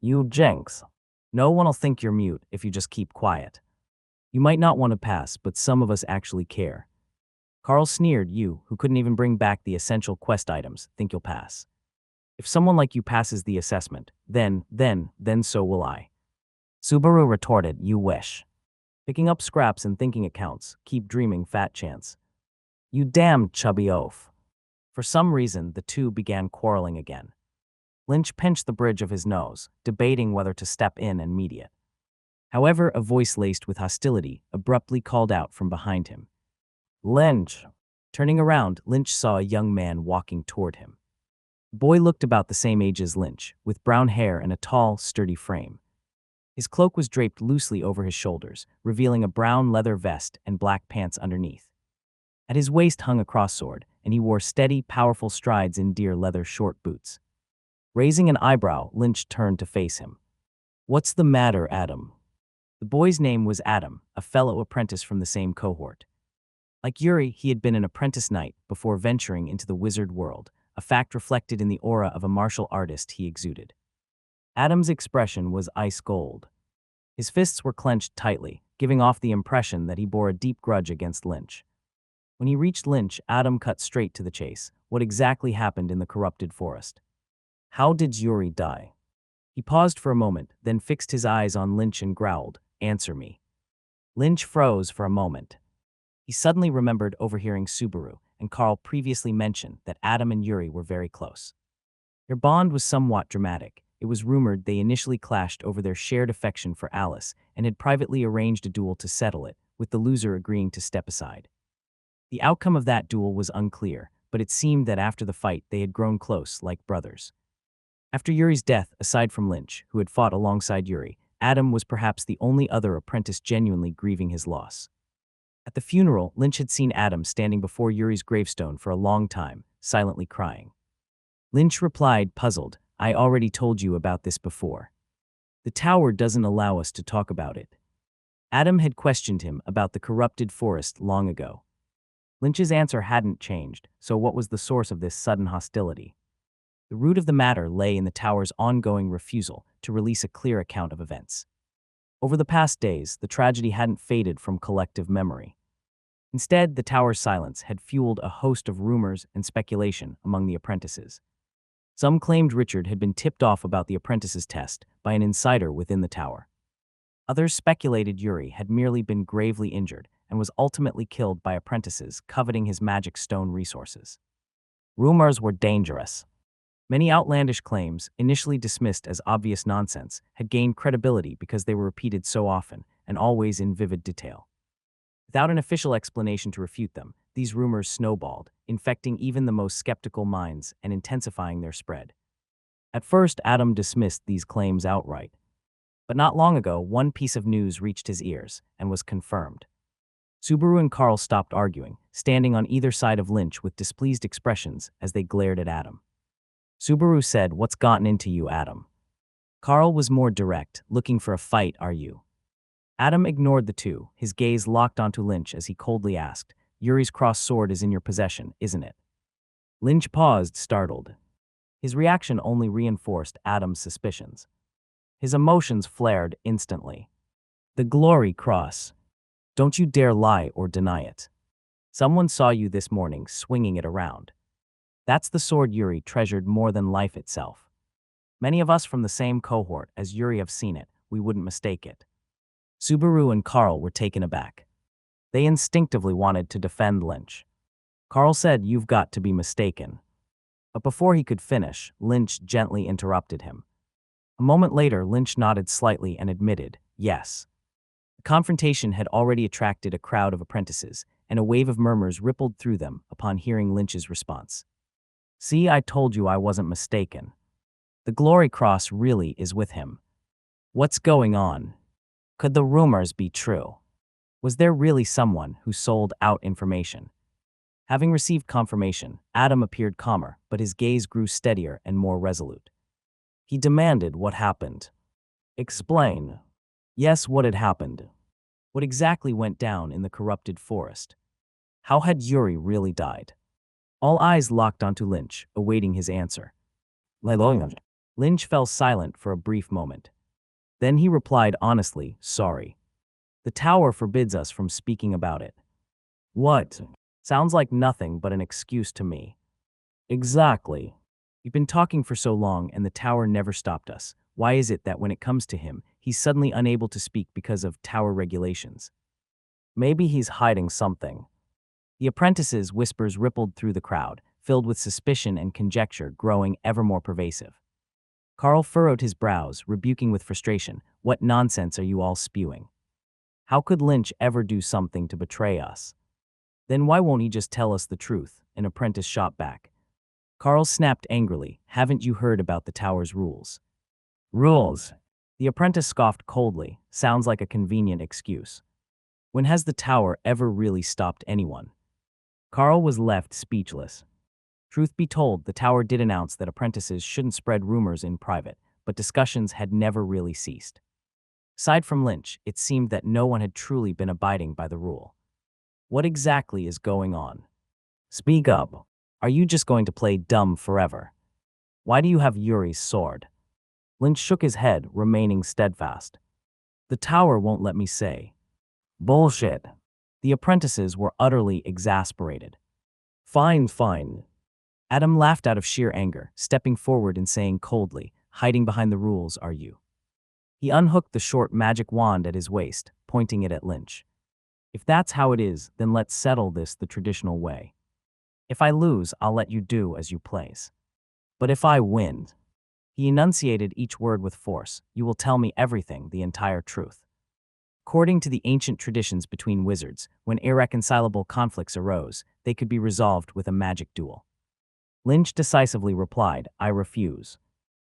You jinx. No one'll think you're mute if you just keep quiet. You might not want to pass, but some of us actually care. Carl sneered. You, who couldn't even bring back the essential quest items, think you'll pass. If someone like you passes the assessment, then so will I. Subaru retorted, you wish. Picking up scraps and thinking it counts, keep dreaming, fat chance. You damn chubby oaf. For some reason, the two began quarreling again. Lynch pinched the bridge of his nose, debating whether to step in and mediate. However, a voice laced with hostility abruptly called out from behind him. Lynch. Turning around, Lynch saw a young man walking toward him. The boy looked about the same age as Lynch, with brown hair and a tall, sturdy frame. His cloak was draped loosely over his shoulders, revealing a brown leather vest and black pants underneath. At his waist hung a cross-sword, and he wore steady, powerful strides in deer leather short boots. Raising an eyebrow, Lynch turned to face him. What's the matter, Adam? The boy's name was Adam, a fellow apprentice from the same cohort. Like Yuri, he had been an apprentice knight before venturing into the wizard world, a fact reflected in the aura of a martial artist he exuded. Adam's expression was ice cold. His fists were clenched tightly, giving off the impression that he bore a deep grudge against Lynch. When he reached Lynch, Adam cut straight to the chase. What exactly happened in the corrupted forest? How did Yuri die? He paused for a moment, then fixed his eyes on Lynch and growled, "Answer me." Lynch froze for a moment. He suddenly remembered overhearing Subaru and Carl previously mention that Adam and Yuri were very close. Their bond was somewhat dramatic. It was rumored they initially clashed over their shared affection for Alice and had privately arranged a duel to settle it, with the loser agreeing to step aside. The outcome of that duel was unclear, but it seemed that after the fight they had grown close, like brothers. After Yuri's death, aside from Lynch, who had fought alongside Yuri, Adam was perhaps the only other apprentice genuinely grieving his loss. At the funeral, Lynch had seen Adam standing before Yuri's gravestone for a long time, silently crying. Lynch replied, puzzled, "I already told you about this before. The tower doesn't allow us to talk about it." Adam had questioned him about the corrupted forest long ago. Lynch's answer hadn't changed, so what was the source of this sudden hostility? The root of the matter lay in the tower's ongoing refusal to release a clear account of events. Over the past days, the tragedy hadn't faded from collective memory. Instead, the tower's silence had fueled a host of rumors and speculation among the apprentices. Some claimed Richard had been tipped off about the apprentice's test by an insider within the tower. Others speculated Yuri had merely been gravely injured and was ultimately killed by apprentices coveting his magic stone resources. Rumors were dangerous. Many outlandish claims, initially dismissed as obvious nonsense, had gained credibility because they were repeated so often and always in vivid detail. Without an official explanation to refute them, these rumors snowballed, infecting even the most skeptical minds and intensifying their spread. At first, Adam dismissed these claims outright. But not long ago, one piece of news reached his ears and was confirmed. Subaru and Carl stopped arguing, standing on either side of Lynch with displeased expressions as they glared at Adam. Subaru said, "What's gotten into you, Adam?" Carl was more direct, "Looking for a fight, are you?" Adam ignored the two, his gaze locked onto Lynch as he coldly asked, "Yuri's crossed sword is in your possession, isn't it?" Lynch paused, startled. His reaction only reinforced Adam's suspicions. His emotions flared instantly. "The glory cross. Don't you dare lie or deny it. Someone saw you this morning swinging it around. That's the sword Yuri treasured more than life itself. Many of us from the same cohort as Yuri have seen it, we wouldn't mistake it." Subaru and Carl were taken aback. They instinctively wanted to defend Lynch. Carl said, "You've got to be mistaken." But before he could finish, Lynch gently interrupted him. A moment later, Lynch nodded slightly and admitted, "Yes." The confrontation had already attracted a crowd of apprentices, and a wave of murmurs rippled through them upon hearing Lynch's response. "See, I told you I wasn't mistaken. The glory cross really is with him. What's going on? Could the rumors be true? Was there really someone who sold out information?" Having received confirmation, Adam appeared calmer, but his gaze grew steadier and more resolute. He demanded, "What happened? Explain." Yes, what had happened? What exactly went down in the corrupted forest? How had Yuri really died? All eyes locked onto Lynch, awaiting his answer. Lynch fell silent for a brief moment. Then he replied honestly, "Sorry. The tower forbids us from speaking about it." "What? Sounds like nothing but an excuse to me." "Exactly. We've been talking for so long and the tower never stopped us. Why is it that when it comes to him, he's suddenly unable to speak because of tower regulations?" "Maybe he's hiding something." The apprentices' whispers rippled through the crowd, filled with suspicion and conjecture growing ever more pervasive. Carl furrowed his brows, rebuking with frustration, "What nonsense are you all spewing? How could Lynch ever do something to betray us?" "Then why won't he just tell us the truth?" an apprentice shot back. Carl snapped angrily, "Haven't you heard about the tower's rules?" "Rules?" The apprentice scoffed coldly, "Sounds like a convenient excuse. When has the tower ever really stopped anyone?" Carl was left speechless. Truth be told, the tower did announce that apprentices shouldn't spread rumors in private, but discussions had never really ceased. Aside from Lynch, it seemed that no one had truly been abiding by the rule. What exactly is going on? Speak up. Are you just going to play dumb forever? Why do you have Yuri's sword? Lynch shook his head, remaining steadfast. The tower won't let me say. Bullshit. The apprentices were utterly exasperated. Fine, fine. Adam laughed out of sheer anger, stepping forward and saying coldly, hiding behind the rules, are you? He unhooked the short magic wand at his waist, pointing it at Lynch. If that's how it is, then let's settle this the traditional way. If I lose, I'll let you do as you please. But if I win, he enunciated each word with force, you will tell me everything, the entire truth. According to the ancient traditions between wizards, when irreconcilable conflicts arose, they could be resolved with a magic duel. Lynch decisively replied, I refuse.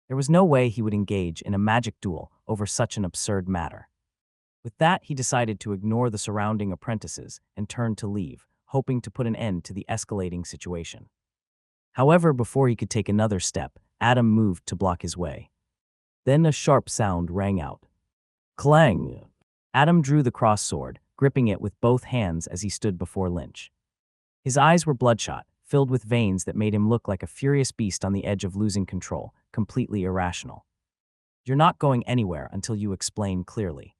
There was no way he would engage in a magic duel over such an absurd matter. With that, he decided to ignore the surrounding apprentices and turned to leave, hoping to put an end to the escalating situation. However, before he could take another step, Adam moved to block his way. Then a sharp sound rang out. Clang! Adam drew the cross sword, gripping it with both hands as he stood before Lynch. His eyes were bloodshot, filled with veins that made him look like a furious beast on the edge of losing control, completely irrational. You're not going anywhere until you explain clearly.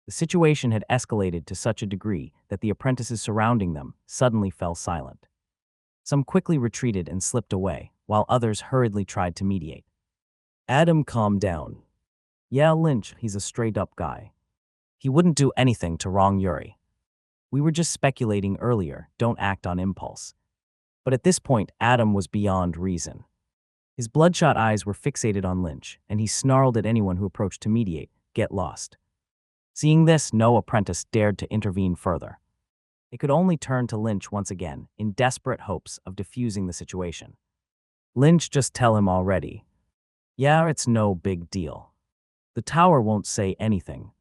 The situation had escalated to such a degree that the apprentices surrounding them suddenly fell silent. Some quickly retreated and slipped away, while others hurriedly tried to mediate. Adam calmed down. Yeah, Lynch, he's a straight-up guy. He wouldn't do anything to wrong Yuri. We were just speculating earlier, don't act on impulse. But at this point, Adam was beyond reason. His bloodshot eyes were fixated on Lynch, and he snarled at anyone who approached to mediate, get lost. Seeing this, no apprentice dared to intervene further. They could only turn to Lynch once again, in desperate hopes of diffusing the situation. Lynch, just tell him already. Yeah, it's no big deal. The tower won't say anything.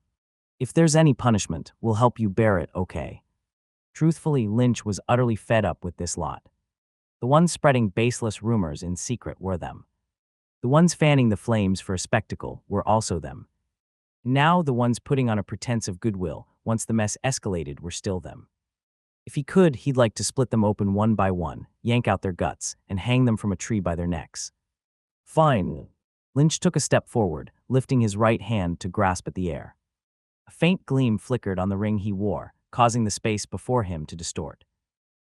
If there's any punishment, we'll help you bear it, okay? Truthfully, Lynch was utterly fed up with this lot. The ones spreading baseless rumors in secret were them. The ones fanning the flames for a spectacle were also them. Now the ones putting on a pretense of goodwill once the mess escalated were still them. If he could, he'd like to split them open one by one, yank out their guts, and hang them from a tree by their necks. Fine. Lynch took a step forward, lifting his right hand to grasp at the air. A faint gleam flickered on the ring he wore, causing the space before him to distort.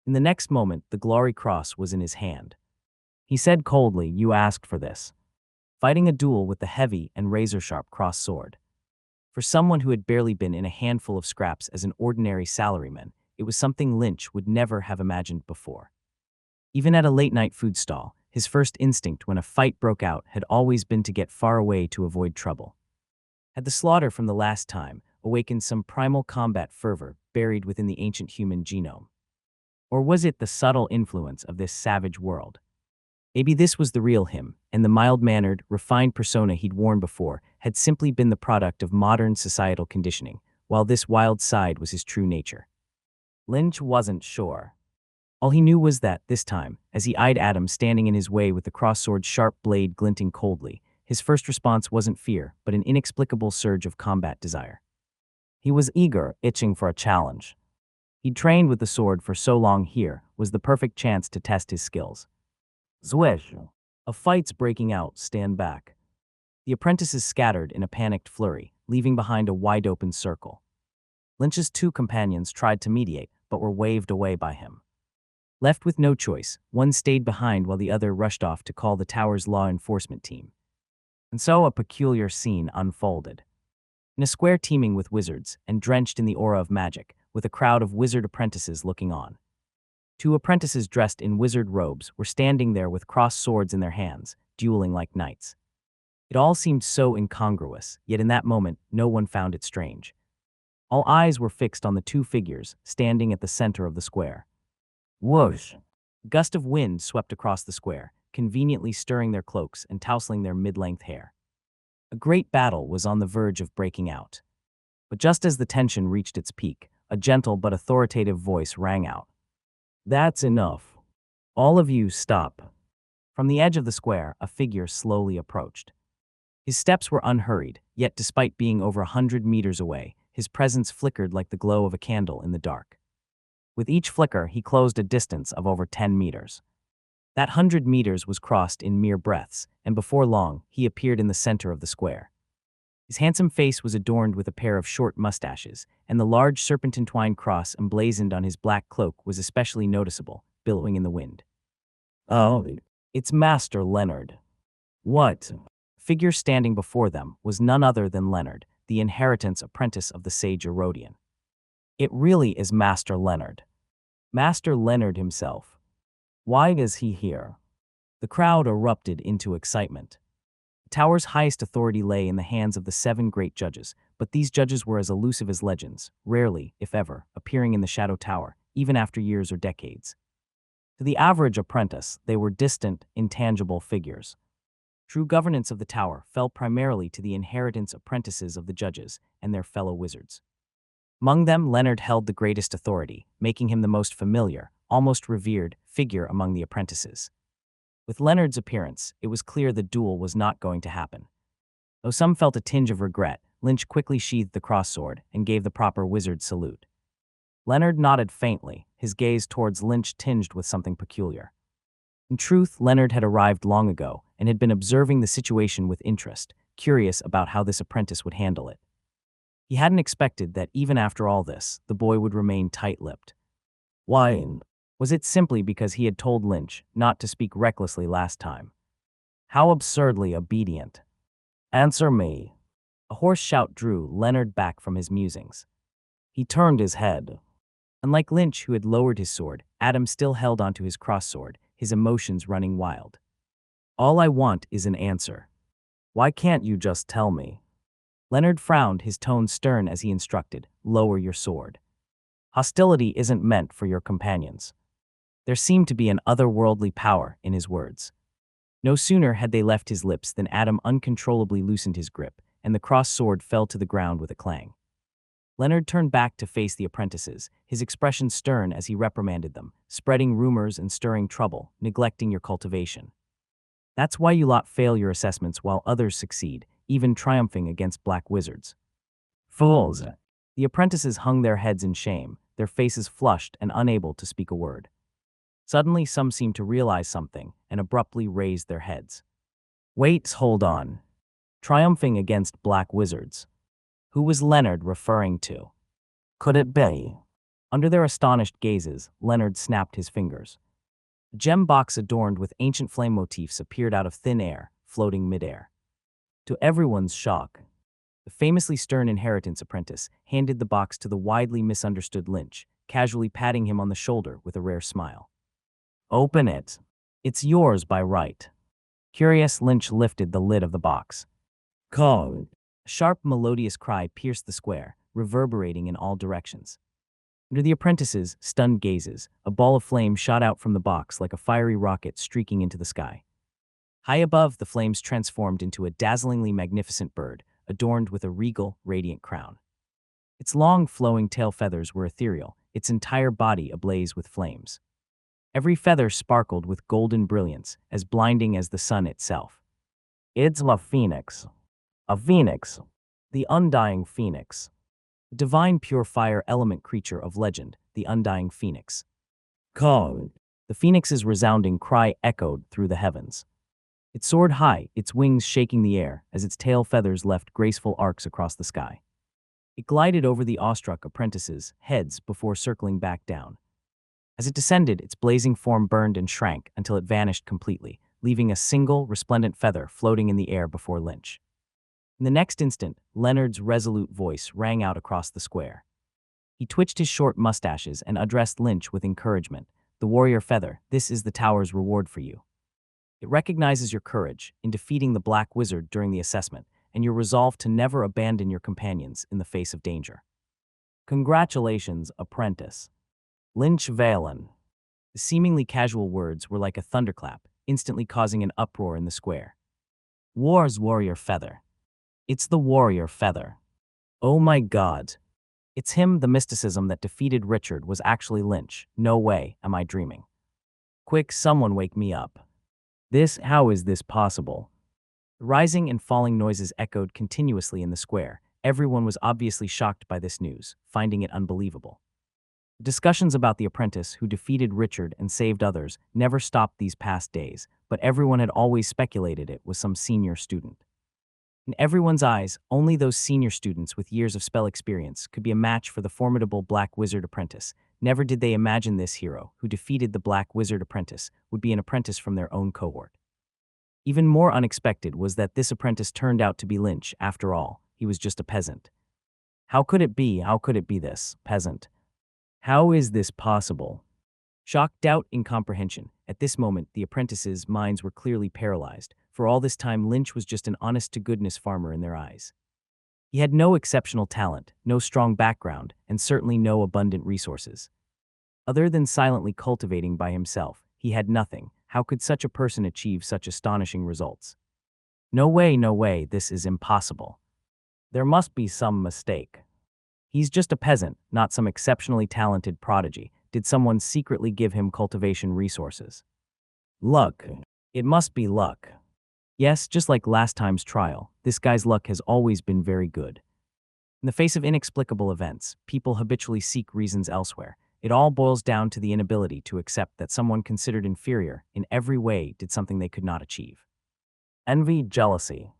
In the next moment, the glory cross was in his hand. He said coldly, you asked for this. Fighting a duel with the heavy and razor-sharp cross sword. For someone who had barely been in a handful of scraps as an ordinary salaryman, it was something Lynch would never have imagined before. Even at a late-night food stall, his first instinct when a fight broke out had always been to get far away to avoid trouble. Had the slaughter from the last time awakened some primal combat fervor buried within the ancient human genome? Or was it the subtle influence of this savage world? Maybe this was the real him, and the mild-mannered, refined persona he'd worn before had simply been the product of modern societal conditioning, while this wild side was his true nature. Lynch wasn't sure. All he knew was that, this time, as he eyed Adam standing in his way with the cross-sword's sharp blade glinting coldly, his first response wasn't fear, but an inexplicable surge of combat desire. He was eager, itching for a challenge. He'd trained with the sword for so long here was the perfect chance to test his skills. Zwish! A fight's breaking out, stand back. The apprentices scattered in a panicked flurry, leaving behind a wide-open circle. Lynch's two companions tried to mediate, but were waved away by him. Left with no choice, one stayed behind while the other rushed off to call the tower's law enforcement team. And so a peculiar scene unfolded. In a square teeming with wizards and drenched in the aura of magic, with a crowd of wizard apprentices looking on. Two apprentices dressed in wizard robes were standing there with crossed swords in their hands, dueling like knights. It all seemed so incongruous, yet in that moment, no one found it strange. All eyes were fixed on the two figures standing at the center of the square. Whoosh! A gust of wind swept across the square, conveniently stirring their cloaks and tousling their mid-length hair. A great battle was on the verge of breaking out. But just as the tension reached its peak, a gentle but authoritative voice rang out. That's enough. All of you stop. From the edge of the square, a figure slowly approached. His steps were unhurried, Yet despite being over 100 meters away, his presence flickered like the glow of a candle in the dark. With each flicker, he closed a distance of over 10 meters. That 100 meters was crossed in mere breaths, and before long, he appeared in the center of the square. His handsome face was adorned with a pair of short mustaches, and the large serpentine cross emblazoned on his black cloak was especially noticeable, billowing in the wind. "Oh, it's Master Leonard." "What?" Figure standing before them was none other than Leonard, the inheritance apprentice of the sage Erodian. "It really is Master Leonard." Master Leonard himself. "Why is he here?" The crowd erupted into excitement. The tower's highest authority lay in the hands of the 7 great judges, but these judges were as elusive as legends, rarely, if ever, appearing in the Shadow Tower, even after years or decades. To the average apprentice, they were distant, intangible figures. True governance of the tower fell primarily to the inheritance apprentices of the judges and their fellow wizards. Among them, Leonard held the greatest authority, making him the most familiar, almost revered, figure among the apprentices. With Leonard's appearance, it was clear the duel was not going to happen. Though some felt a tinge of regret, Lynch quickly sheathed the cross-sword and gave the proper wizard salute. Leonard nodded faintly, his gaze towards Lynch tinged with something peculiar. In truth, Leonard had arrived long ago and had been observing the situation with interest, curious about how this apprentice would handle it. He hadn't expected that even after all this, the boy would remain tight-lipped. Why? Was it simply because he had told Lynch not to speak recklessly last time? How absurdly obedient. "Answer me." A hoarse shout drew Leonard back from his musings. He turned his head. Unlike Lynch, who had lowered his sword, Adam still held onto his cross-sword, his emotions running wild. "All I want is an answer. Why can't you just tell me?" Leonard frowned, his tone stern as he instructed, "Lower your sword. Hostility isn't meant for your companions." There seemed to be an otherworldly power in his words. No sooner had they left his lips than Adam uncontrollably loosened his grip, and the cross-sword fell to the ground with a clang. Leonard turned back to face the apprentices, his expression stern as he reprimanded them, "Spreading rumors and stirring trouble, neglecting your cultivation. That's why you lot fail your assessments while others succeed, even triumphing against black wizards." "Fools!" The apprentices hung their heads in shame, their faces flushed and unable to speak a word. Suddenly, some seemed to realize something and abruptly raised their heads. "Wait, hold on. Triumphing against black wizards. Who was Leonard referring to? Could it be?" Under their astonished gazes, Leonard snapped his fingers. A gem box adorned with ancient flame motifs appeared out of thin air, floating midair. To everyone's shock, the famously stern inheritance apprentice handed the box to the widely misunderstood Lynch, casually patting him on the shoulder with a rare smile. "Open it. It's yours by right." Curious, Lynch lifted the lid of the box. "Code." A sharp, melodious cry pierced the square, reverberating in all directions. Under the apprentices' stunned gazes, a ball of flame shot out from the box like a fiery rocket streaking into the sky. High above, the flames transformed into a dazzlingly magnificent bird, adorned with a regal, radiant crown. Its long, flowing tail feathers were ethereal, its entire body ablaze with flames. Every feather sparkled with golden brilliance, as blinding as the sun itself. "It's a phoenix. A phoenix. The undying phoenix. The divine pure fire element creature of legend, the undying phoenix." "Code." The phoenix's resounding cry echoed through the heavens. It soared high, its wings shaking the air as its tail feathers left graceful arcs across the sky. It glided over the awestruck apprentices' heads before circling back down. As it descended, its blazing form burned and shrank until it vanished completely, leaving a single, resplendent feather floating in the air before Lynch. In the next instant, Leonard's resolute voice rang out across the square. He twitched his short mustaches and addressed Lynch with encouragement. "The warrior feather, this is the tower's reward for you. It recognizes your courage in defeating the Black Wizard during the assessment and your resolve to never abandon your companions in the face of danger. Congratulations, apprentice. Lynch Valen." The seemingly casual words were like a thunderclap, instantly causing an uproar in the square. "War's warrior feather. It's the warrior feather. Oh my God. It's him. The mysticism that defeated Richard was actually Lynch. No way, am I dreaming? Quick, someone wake me up. How is this possible?" The rising and falling noises echoed continuously in the square. Everyone was obviously shocked by this news, finding it unbelievable. Discussions about the apprentice who defeated Richard and saved others never stopped these past days, but everyone had always speculated it was some senior student. In everyone's eyes, only those senior students with years of spell experience could be a match for the formidable Black Wizard apprentice. Never did they imagine this hero, who defeated the Black Wizard apprentice, would be an apprentice from their own cohort. Even more unexpected was that this apprentice turned out to be Lynch. After all, he was just a peasant. How could it be? How could it be this peasant? How is this possible? Shock, doubt, incomprehension. At this moment, the apprentices' minds were clearly paralyzed. For all this time, Lynch was just an honest-to-goodness farmer in their eyes. He had no exceptional talent, no strong background, and certainly no abundant resources. Other than silently cultivating by himself, he had nothing. How could such a person achieve such astonishing results? No way, this is impossible. There must be some mistake. He's just a peasant, not some exceptionally talented prodigy. Did someone secretly give him cultivation resources? Luck. It must be luck. Yes, just like last time's trial, this guy's luck has always been very good. In the face of inexplicable events, people habitually seek reasons elsewhere. It all boils down to the inability to accept that someone considered inferior in every way did something they could not achieve. Envy, jealousy.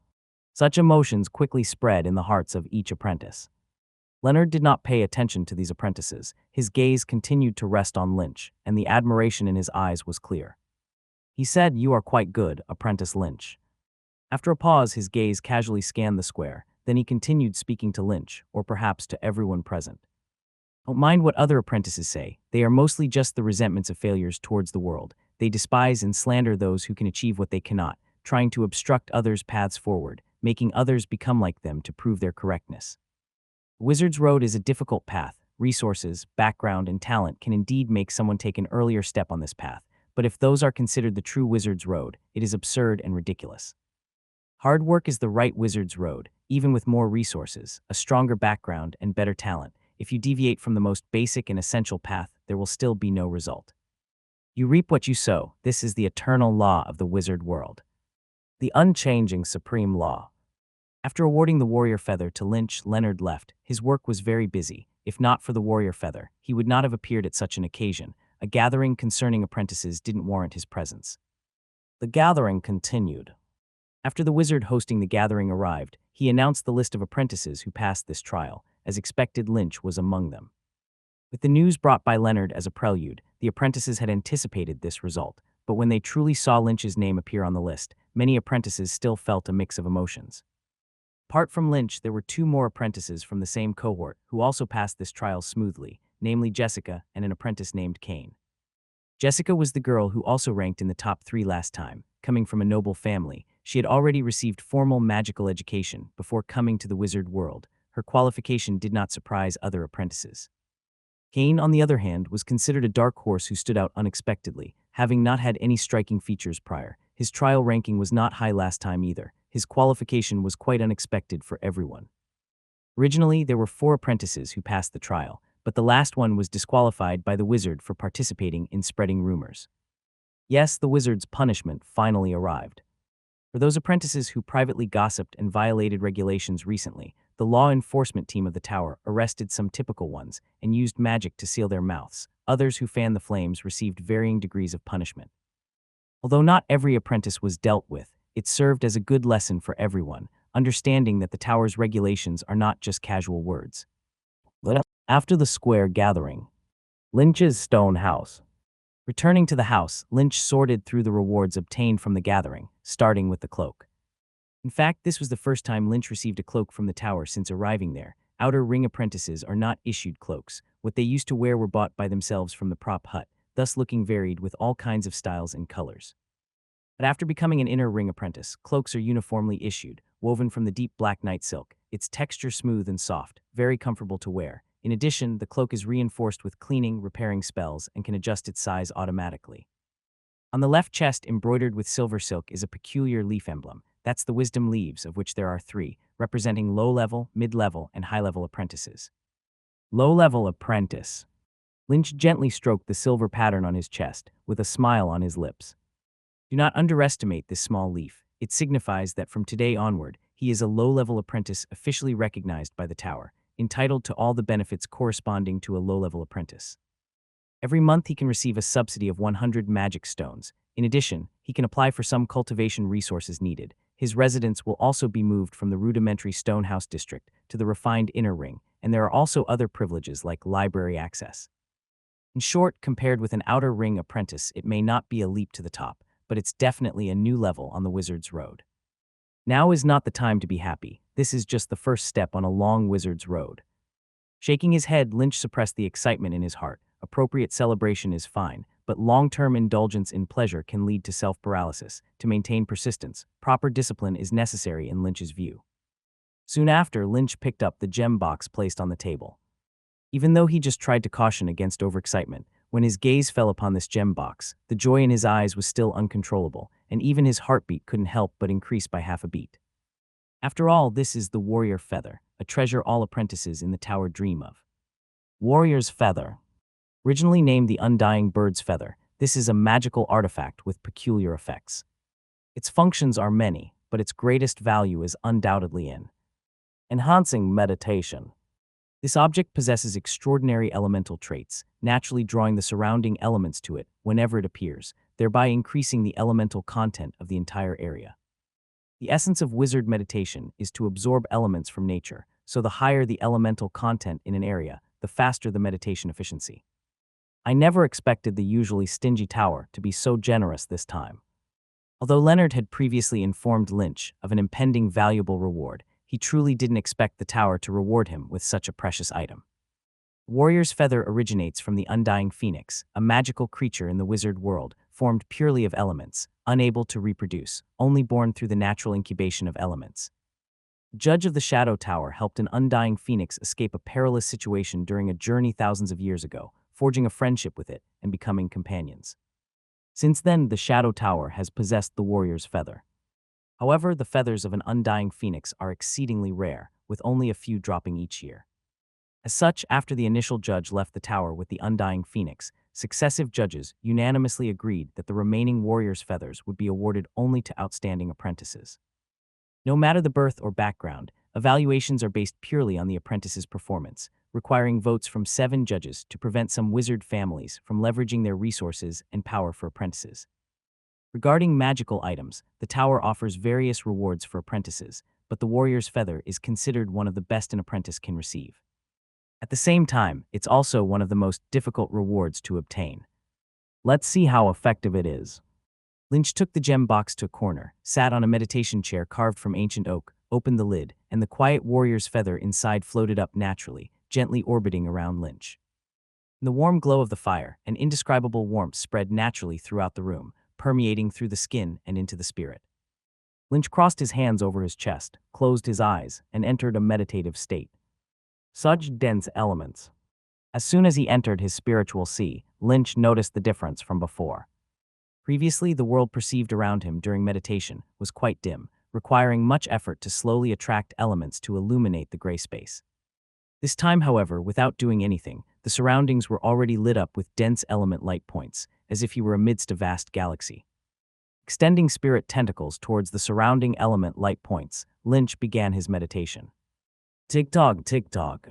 Such emotions quickly spread in the hearts of each apprentice. Leonard did not pay attention to these apprentices. His gaze continued to rest on Lynch, and the admiration in his eyes was clear. He said, "You are quite good, Apprentice Lynch." After a pause, his gaze casually scanned the square. Then he continued speaking to Lynch, or perhaps to everyone present. Don't mind what other apprentices say. They are mostly just the resentments of failures towards the world. They despise and slander those who can achieve what they cannot, trying to obstruct others' paths forward, making others become like them to prove their correctness. Wizard's Road is a difficult path. Resources, background, and talent can indeed make someone take an earlier step on this path, but if those are considered the true Wizard's Road, it is absurd and ridiculous. Hard work is the right Wizard's Road, even with more resources, a stronger background, and better talent. If you deviate from the most basic and essential path, there will still be no result. You reap what you sow. This is the eternal law of the wizard world. The unchanging supreme law. After awarding the warrior feather to Lynch, Leonard left. His work was very busy. If not for the warrior feather, he would not have appeared at such an occasion. A gathering concerning apprentices didn't warrant his presence. The gathering continued. After the wizard hosting the gathering arrived, he announced the list of apprentices who passed this trial. As expected, Lynch was among them. With the news brought by Leonard as a prelude, the apprentices had anticipated this result, but when they truly saw Lynch's name appear on the list, many apprentices still felt a mix of emotions. Apart from Lynch, there were two more apprentices from the same cohort who also passed this trial smoothly, namely Jessica and an apprentice named Kane. Jessica was the girl who also ranked in the top 3 last time. Coming from a noble family, she had already received formal magical education before coming to the wizard world. Her qualification did not surprise other apprentices. Kane, on the other hand, was considered a dark horse who stood out unexpectedly, having not had any striking features prior. His trial ranking was not high last time either. His qualification was quite unexpected for everyone. Originally, there were 4 apprentices who passed the trial, but the last one was disqualified by the wizard for participating in spreading rumors. Yes, the wizard's punishment finally arrived. For those apprentices who privately gossiped and violated regulations recently, the law enforcement team of the tower arrested some typical ones and used magic to seal their mouths. Others who fanned the flames received varying degrees of punishment. Although not every apprentice was dealt with, it served as a good lesson for everyone, understanding that the tower's regulations are not just casual words. After the square gathering, Lynch's stone house. Returning to the house, Lynch sorted through the rewards obtained from the gathering, starting with the cloak. In fact, this was the first time Lynch received a cloak from the tower since arriving there. Outer ring apprentices are not issued cloaks. What they used to wear were bought by themselves from the prop hut, thus looking varied with all kinds of styles and colors. But after becoming an inner ring apprentice, cloaks are uniformly issued, woven from the deep black night silk, its texture smooth and soft, very comfortable to wear. In addition, the cloak is reinforced with cleaning, repairing spells, and can adjust its size automatically. On the left chest, embroidered with silver silk, is a peculiar leaf emblem. That's the wisdom leaves, of which there are 3, representing low-level, mid-level, and high-level apprentices. Low-level apprentice. Lynch gently stroked the silver pattern on his chest, with a smile on his lips. Do not underestimate this small leaf. It signifies that from today onward, he is a low-level apprentice officially recognized by the tower, entitled to all the benefits corresponding to a low-level apprentice. Every month he can receive a subsidy of 100 magic stones. In addition, he can apply for some cultivation resources needed. His residence will also be moved from the rudimentary Stonehouse district to the refined Inner Ring, and there are also other privileges like library access. In short, compared with an Outer Ring apprentice, it may not be a leap to the top, but it's definitely a new level on the wizard's road. Now is not the time to be happy. This is just the first step on a long wizard's road. Shaking his head, Lynch suppressed the excitement in his heart. Appropriate celebration is fine, but long-term indulgence in pleasure can lead to self-paralysis. To maintain persistence, proper discipline is necessary in Lynch's view. Soon after, Lynch picked up the gem box placed on the table. Even though he just tried to caution against overexcitement, when his gaze fell upon this gem box, the joy in his eyes was still uncontrollable, and even his heartbeat couldn't help but increase by half a beat. After all, this is the warrior feather, a treasure all apprentices in the tower dream of. Warrior's feather. Originally named the Undying Bird's Feather, this is a magical artifact with peculiar effects. Its functions are many, but its greatest value is undoubtedly in enhancing meditation. This object possesses extraordinary elemental traits, naturally drawing the surrounding elements to it whenever it appears, thereby increasing the elemental content of the entire area. The essence of wizard meditation is to absorb elements from nature, so the higher the elemental content in an area, the faster the meditation efficiency. I never expected the usually stingy tower to be so generous this time. Although Leonard had previously informed Lynch of an impending valuable reward, he truly didn't expect the tower to reward him with such a precious item. Warrior's feather originates from the undying phoenix, a magical creature in the wizard world, formed purely of elements, unable to reproduce, only born through the natural incubation of elements. Judge of the Shadow Tower helped an undying phoenix escape a perilous situation during a journey thousands of years ago, forging a friendship with it and becoming companions. Since then, the Shadow Tower has possessed the warrior's feather. However, the feathers of an undying phoenix are exceedingly rare, with only a few dropping each year. As such, after the initial judge left the tower with the undying phoenix, successive judges unanimously agreed that the remaining warrior's feathers would be awarded only to outstanding apprentices. No matter the birth or background, evaluations are based purely on the apprentice's performance, requiring votes from 7 judges to prevent some wizard families from leveraging their resources and power for apprentices. Regarding magical items, the tower offers various rewards for apprentices, but the warrior's feather is considered one of the best an apprentice can receive. At the same time, it's also one of the most difficult rewards to obtain. Let's see how effective it is. Lynch took the gem box to a corner, sat on a meditation chair carved from ancient oak, opened the lid, and the quiet warrior's feather inside floated up naturally, gently orbiting around Lynch. In the warm glow of the fire, an indescribable warmth spread naturally throughout the room, permeating through the skin and into the spirit. Lynch crossed his hands over his chest, closed his eyes, and entered a meditative state. Such dense elements. As soon as he entered his spiritual sea, Lynch noticed the difference from before. Previously, the world perceived around him during meditation was quite dim, requiring much effort to slowly attract elements to illuminate the gray space. This time, however, without doing anything, the surroundings were already lit up with dense element light points, as if he were amidst a vast galaxy. Extending spirit tentacles towards the surrounding element light points, Lynch began his meditation. Tick-tock, tick-tock.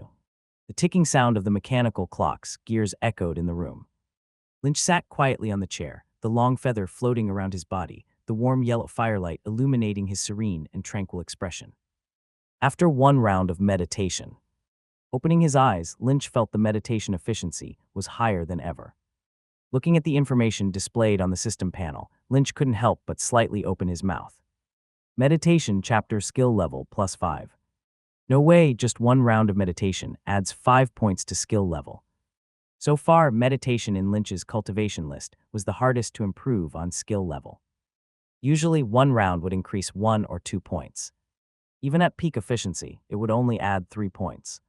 The ticking sound of the mechanical clock's gears echoed in the room. Lynch sat quietly on the chair, the long feather floating around his body, the warm yellow firelight illuminating his serene and tranquil expression. After one round of meditation, opening his eyes, Lynch felt the meditation efficiency was higher than ever. Looking at the information displayed on the system panel, Lynch couldn't help but slightly open his mouth. Meditation chapter skill level +5. No way, just one round of meditation adds 5 points to skill level. So far, meditation in Lynch's cultivation list was the hardest to improve on skill level. Usually, one round would increase 1 or 2 points. Even at peak efficiency, it would only add 3 points.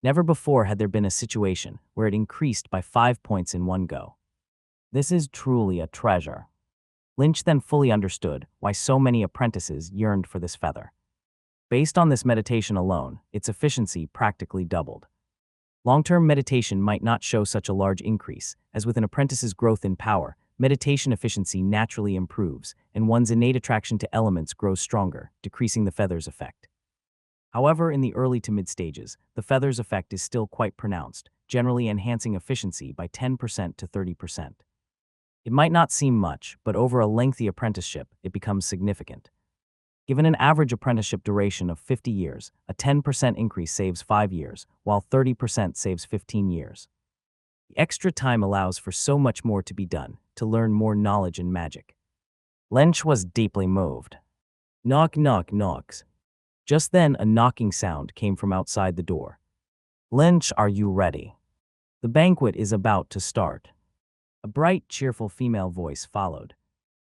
Never before had there been a situation where it increased by 5 points in one go. This is truly a treasure. Lynch then fully understood why so many apprentices yearned for this feather. Based on this meditation alone, its efficiency practically doubled. Long-term meditation might not show such a large increase, as with an apprentice's growth in power, meditation efficiency naturally improves, and one's innate attraction to elements grows stronger, decreasing the feathers effect. However, in the early to mid stages, the feathers effect is still quite pronounced, generally enhancing efficiency by 10% to 30%. It might not seem much, but over a lengthy apprenticeship, it becomes significant. Given an average apprenticeship duration of 50 years, a 10% increase saves 5 years, while 30% saves 15 years. The extra time allows for so much more to be done, to learn more knowledge and magic. Lynch was deeply moved. Knock, knock, knocks. Just then, a knocking sound came from outside the door. Lynch, are you ready? The banquet is about to start. A bright, cheerful female voice followed.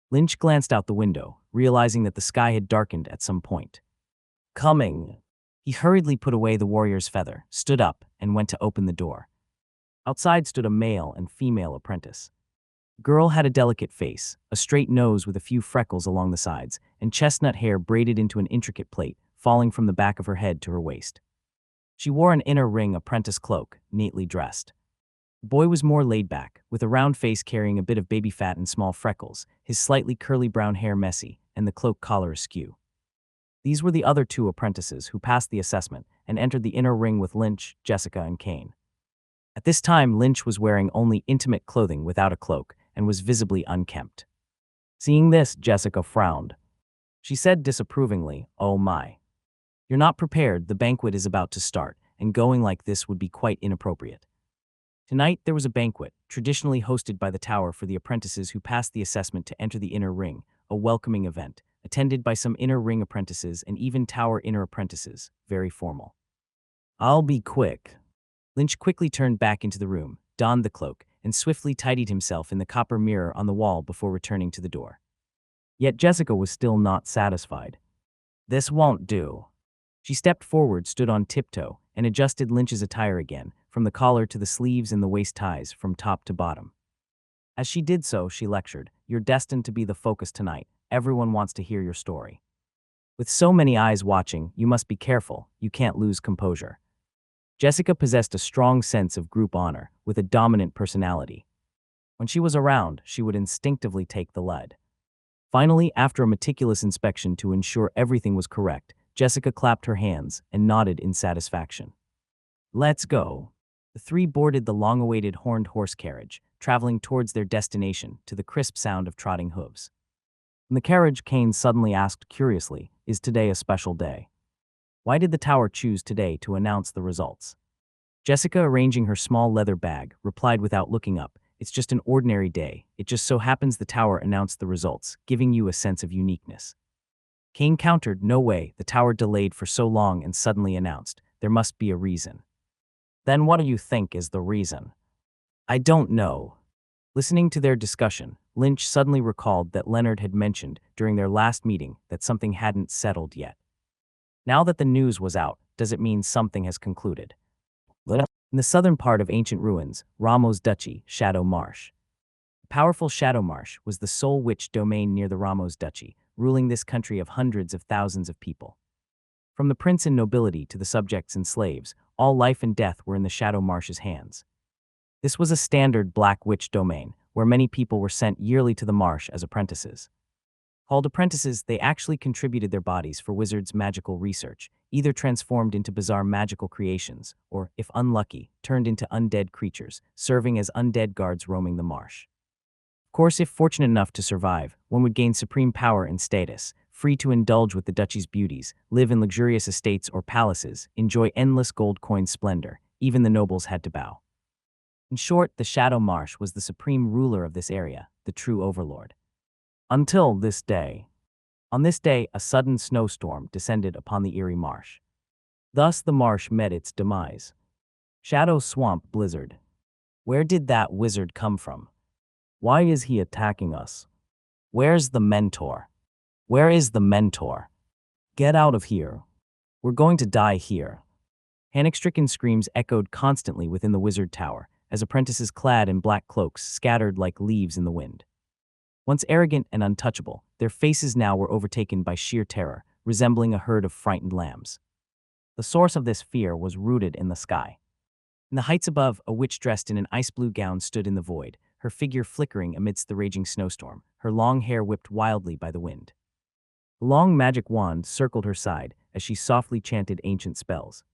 Lynch glanced out the window, realizing that the sky had darkened at some point. Coming. He hurriedly put away the warrior's feather, stood up, and went to open the door. Outside stood a male and female apprentice. The girl had a delicate face, a straight nose with a few freckles along the sides, and chestnut hair braided into an intricate plait, falling from the back of her head to her waist. She wore an inner ring apprentice cloak, neatly dressed. The boy was more laid back, with a round face carrying a bit of baby fat and small freckles, his slightly curly brown hair messy, and the cloak collar askew. These were the other two apprentices who passed the assessment and entered the inner ring with Lynch, Jessica, and Kane. At this time, Lynch was wearing only intimate clothing without a cloak and was visibly unkempt. Seeing this, Jessica frowned. She said disapprovingly, "Oh my. You're not prepared, the banquet is about to start, and going like this would be quite inappropriate." Tonight, there was a banquet, traditionally hosted by the tower for the apprentices who passed the assessment to enter the inner ring, a welcoming event, attended by some inner ring apprentices and even tower inner apprentices, very formal. I'll be quick. Lynch quickly turned back into the room, donned the cloak, and swiftly tidied himself in the copper mirror on the wall before returning to the door. Yet Jessica was still not satisfied. This won't do. She stepped forward, stood on tiptoe, and adjusted Lynch's attire again, from the collar to the sleeves and the waist ties, from top to bottom. As she did so, she lectured, "You're destined to be the focus tonight. Everyone wants to hear your story. With so many eyes watching, you must be careful. You can't lose composure." Jessica possessed a strong sense of group honor, with a dominant personality. When she was around, she would instinctively take the lead. Finally, after a meticulous inspection to ensure everything was correct, Jessica clapped her hands and nodded in satisfaction. Let's go. The three boarded the long-awaited horned horse carriage, traveling towards their destination to the crisp sound of trotting hooves. In the carriage, Kane suddenly asked curiously, "Is today a special day? Why did the tower choose today to announce the results?" Jessica, arranging her small leather bag, replied without looking up, "It's just an ordinary day. It just so happens the tower announced the results, giving you a sense of uniqueness." Kane countered, "No way, the tower delayed for so long and suddenly announced. There must be a reason." "Then what do you think is the reason?" "I don't know." Listening to their discussion, Lynch suddenly recalled that Leonard had mentioned during their last meeting that something hadn't settled yet. Now that the news was out, does it mean something has concluded? In the southern part of ancient ruins, Ramos Duchy, Shadow Marsh. The powerful Shadow Marsh was the sole witch domain near the Ramos Duchy, ruling this country of hundreds of thousands of people. From the prince and nobility to the subjects and slaves, all life and death were in the Shadow Marsh's hands. This was a standard black witch domain, where many people were sent yearly to the marsh as apprentices. Called apprentices, they actually contributed their bodies for wizards' magical research, either transformed into bizarre magical creations, or, if unlucky, turned into undead creatures, serving as undead guards roaming the marsh. Of course, if fortunate enough to survive, one would gain supreme power and status, free to indulge with the duchy's beauties, live in luxurious estates or palaces, enjoy endless gold coin splendor. Even the nobles had to bow. In short, the Shadow Marsh was the supreme ruler of this area, the true overlord. Until this day. On this day, a sudden snowstorm descended upon the eerie marsh. Thus the marsh met its demise. Shadow Swamp Blizzard. Where did that wizard come from? Why is he attacking us? Where's the mentor? Where is the mentor? Get out of here. We're going to die here. Panic-stricken screams echoed constantly within the wizard tower, as apprentices clad in black cloaks scattered like leaves in the wind. Once arrogant and untouchable, their faces now were overtaken by sheer terror, resembling a herd of frightened lambs. The source of this fear was rooted in the sky. In the heights above, a witch dressed in an ice-blue gown stood in the void, her figure flickering amidst the raging snowstorm, her long hair whipped wildly by the wind. A long magic wand circled her side as she softly chanted ancient spells.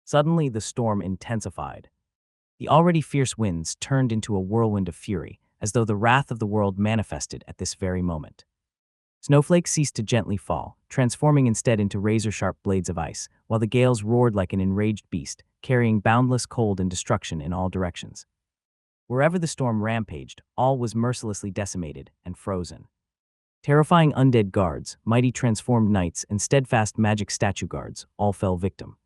Suddenly, the storm intensified. The already fierce winds turned into a whirlwind of fury, as though the wrath of the world manifested at this very moment. Snowflakes ceased to gently fall, transforming instead into razor-sharp blades of ice, while the gales roared like an enraged beast, carrying boundless cold and destruction in all directions. Wherever the storm rampaged, all was mercilessly decimated and frozen. Terrifying undead guards, mighty transformed knights, and steadfast magic statue guards all fell victim.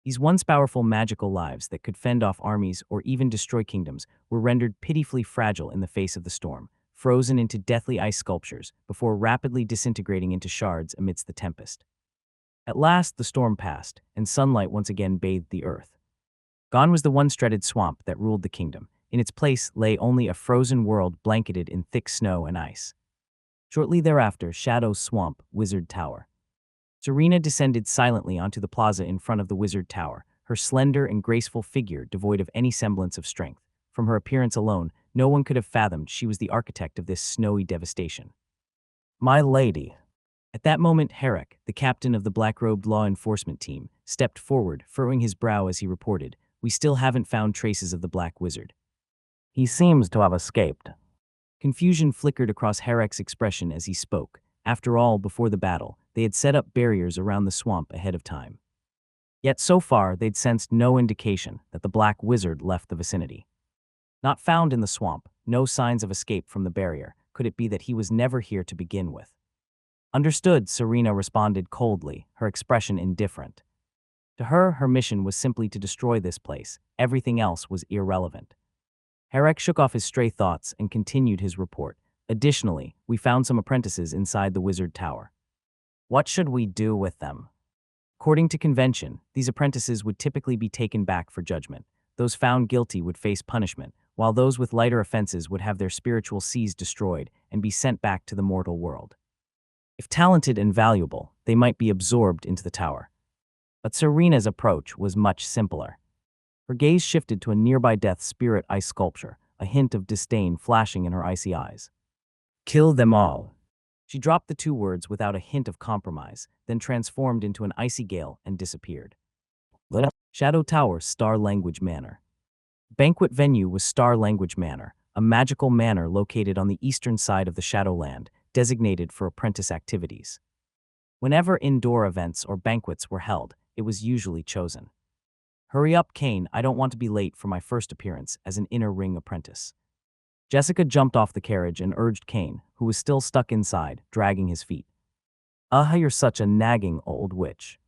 These once powerful magical lives that could fend off armies or even destroy kingdoms were rendered pitifully fragile in the face of the storm, frozen into deathly ice sculptures before rapidly disintegrating into shards amidst the tempest. At last, the storm passed, and sunlight once again bathed the earth. Gone was the once dreaded swamp that ruled the kingdom. In its place lay only a frozen world blanketed in thick snow and ice. Shortly thereafter, Shadow's Swamp Wizard Tower. Serena descended silently onto the plaza in front of the wizard tower, her slender and graceful figure devoid of any semblance of strength. From her appearance alone, no one could have fathomed she was the architect of this snowy devastation. My lady. At that moment, Herrick, the captain of the black-robed law enforcement team, stepped forward, furrowing his brow as he reported, "We still haven't found traces of the Black Wizard. He seems to have escaped." Confusion flickered across Herrick's expression as he spoke. After all, before the battle, they had set up barriers around the swamp ahead of time. Yet so far, they'd sensed no indication that the Black Wizard left the vicinity. Not found in the swamp, no signs of escape from the barrier. Could it be that he was never here to begin with? Understood, Serena responded coldly, her expression indifferent. To her, her mission was simply to destroy this place. Everything else was irrelevant. Herrick shook off his stray thoughts and continued his report. Additionally, we found some apprentices inside the wizard tower. What should we do with them? According to convention, these apprentices would typically be taken back for judgment. Those found guilty would face punishment, while those with lighter offenses would have their spiritual seas destroyed and be sent back to the mortal world. If talented and valuable, they might be absorbed into the tower. But Serena's approach was much simpler. Her gaze shifted to a nearby death spirit ice sculpture, a hint of disdain flashing in her icy eyes. Kill them all. She dropped the two words without a hint of compromise, then transformed into an icy gale and disappeared. Shadow Tower, Star Language Manor. Banquet venue was Star Language Manor, a magical manor located on the eastern side of the Shadowland, designated for apprentice activities. Whenever indoor events or banquets were held, it was usually chosen. Hurry up, Kane, I don't want to be late for my first appearance as an inner ring apprentice. Jessica jumped off the carriage and urged Kane, who was still stuck inside, dragging his feet. You're such a nagging old witch.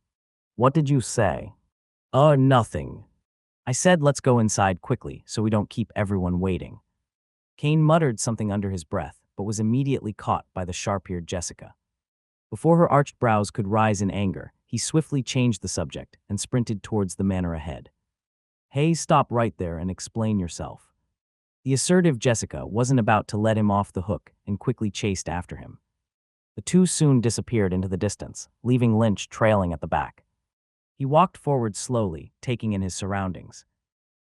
What did you say? Nothing. I said let's go inside quickly so we don't keep everyone waiting. Kane muttered something under his breath, but was immediately caught by the sharp-eared Jessica. Before her arched brows could rise in anger, he swiftly changed the subject and sprinted towards the manor ahead. Hey, stop right there and explain yourself. The assertive Jessica wasn't about to let him off the hook and quickly chased after him. The two soon disappeared into the distance, leaving Lynch trailing at the back. He walked forward slowly, taking in his surroundings.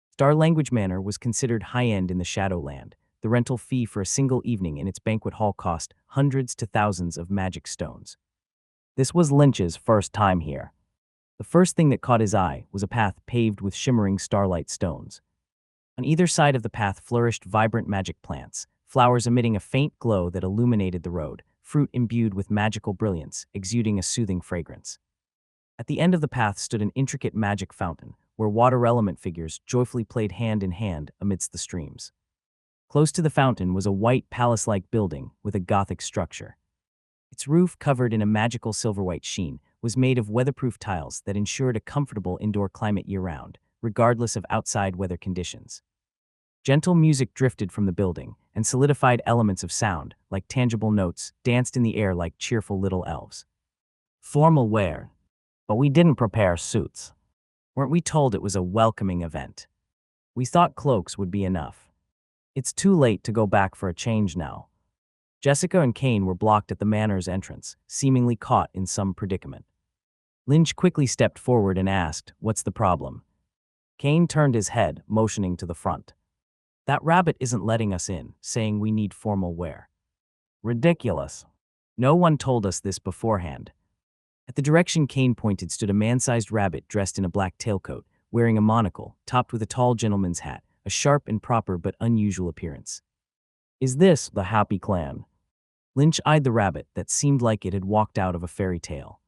Star Language Manor was considered high-end in the Shadowland. The rental fee for a single evening in its banquet hall cost hundreds to thousands of magic stones. This was Lynch's first time here. The first thing that caught his eye was a path paved with shimmering starlight stones. On either side of the path flourished vibrant magic plants, flowers emitting a faint glow that illuminated the road, fruit imbued with magical brilliance, exuding a soothing fragrance. At the end of the path stood an intricate magic fountain, where water element figures joyfully played hand in hand amidst the streams. Close to the fountain was a white palace-like building with a Gothic structure. Its roof, covered in a magical silver-white sheen, was made of weatherproof tiles that ensured a comfortable indoor climate year-round, regardless of outside weather conditions. Gentle music drifted from the building, and solidified elements of sound, like tangible notes, danced in the air like cheerful little elves. Formal wear. But we didn't prepare suits. Weren't we told it was a welcoming event? We thought cloaks would be enough. It's too late to go back for a change now. Jessica and Kane were blocked at the manor's entrance, seemingly caught in some predicament. Lynch quickly stepped forward and asked, "What's the problem?" Kane turned his head, motioning to the front. That rabbit isn't letting us in, saying we need formal wear. Ridiculous. No one told us this beforehand. At the direction Kane pointed stood a man-sized rabbit dressed in a black tailcoat, wearing a monocle, topped with a tall gentleman's hat, a sharp and proper but unusual appearance. Is this the Happy Clan? Lynch eyed the rabbit that seemed like it had walked out of a fairy tale.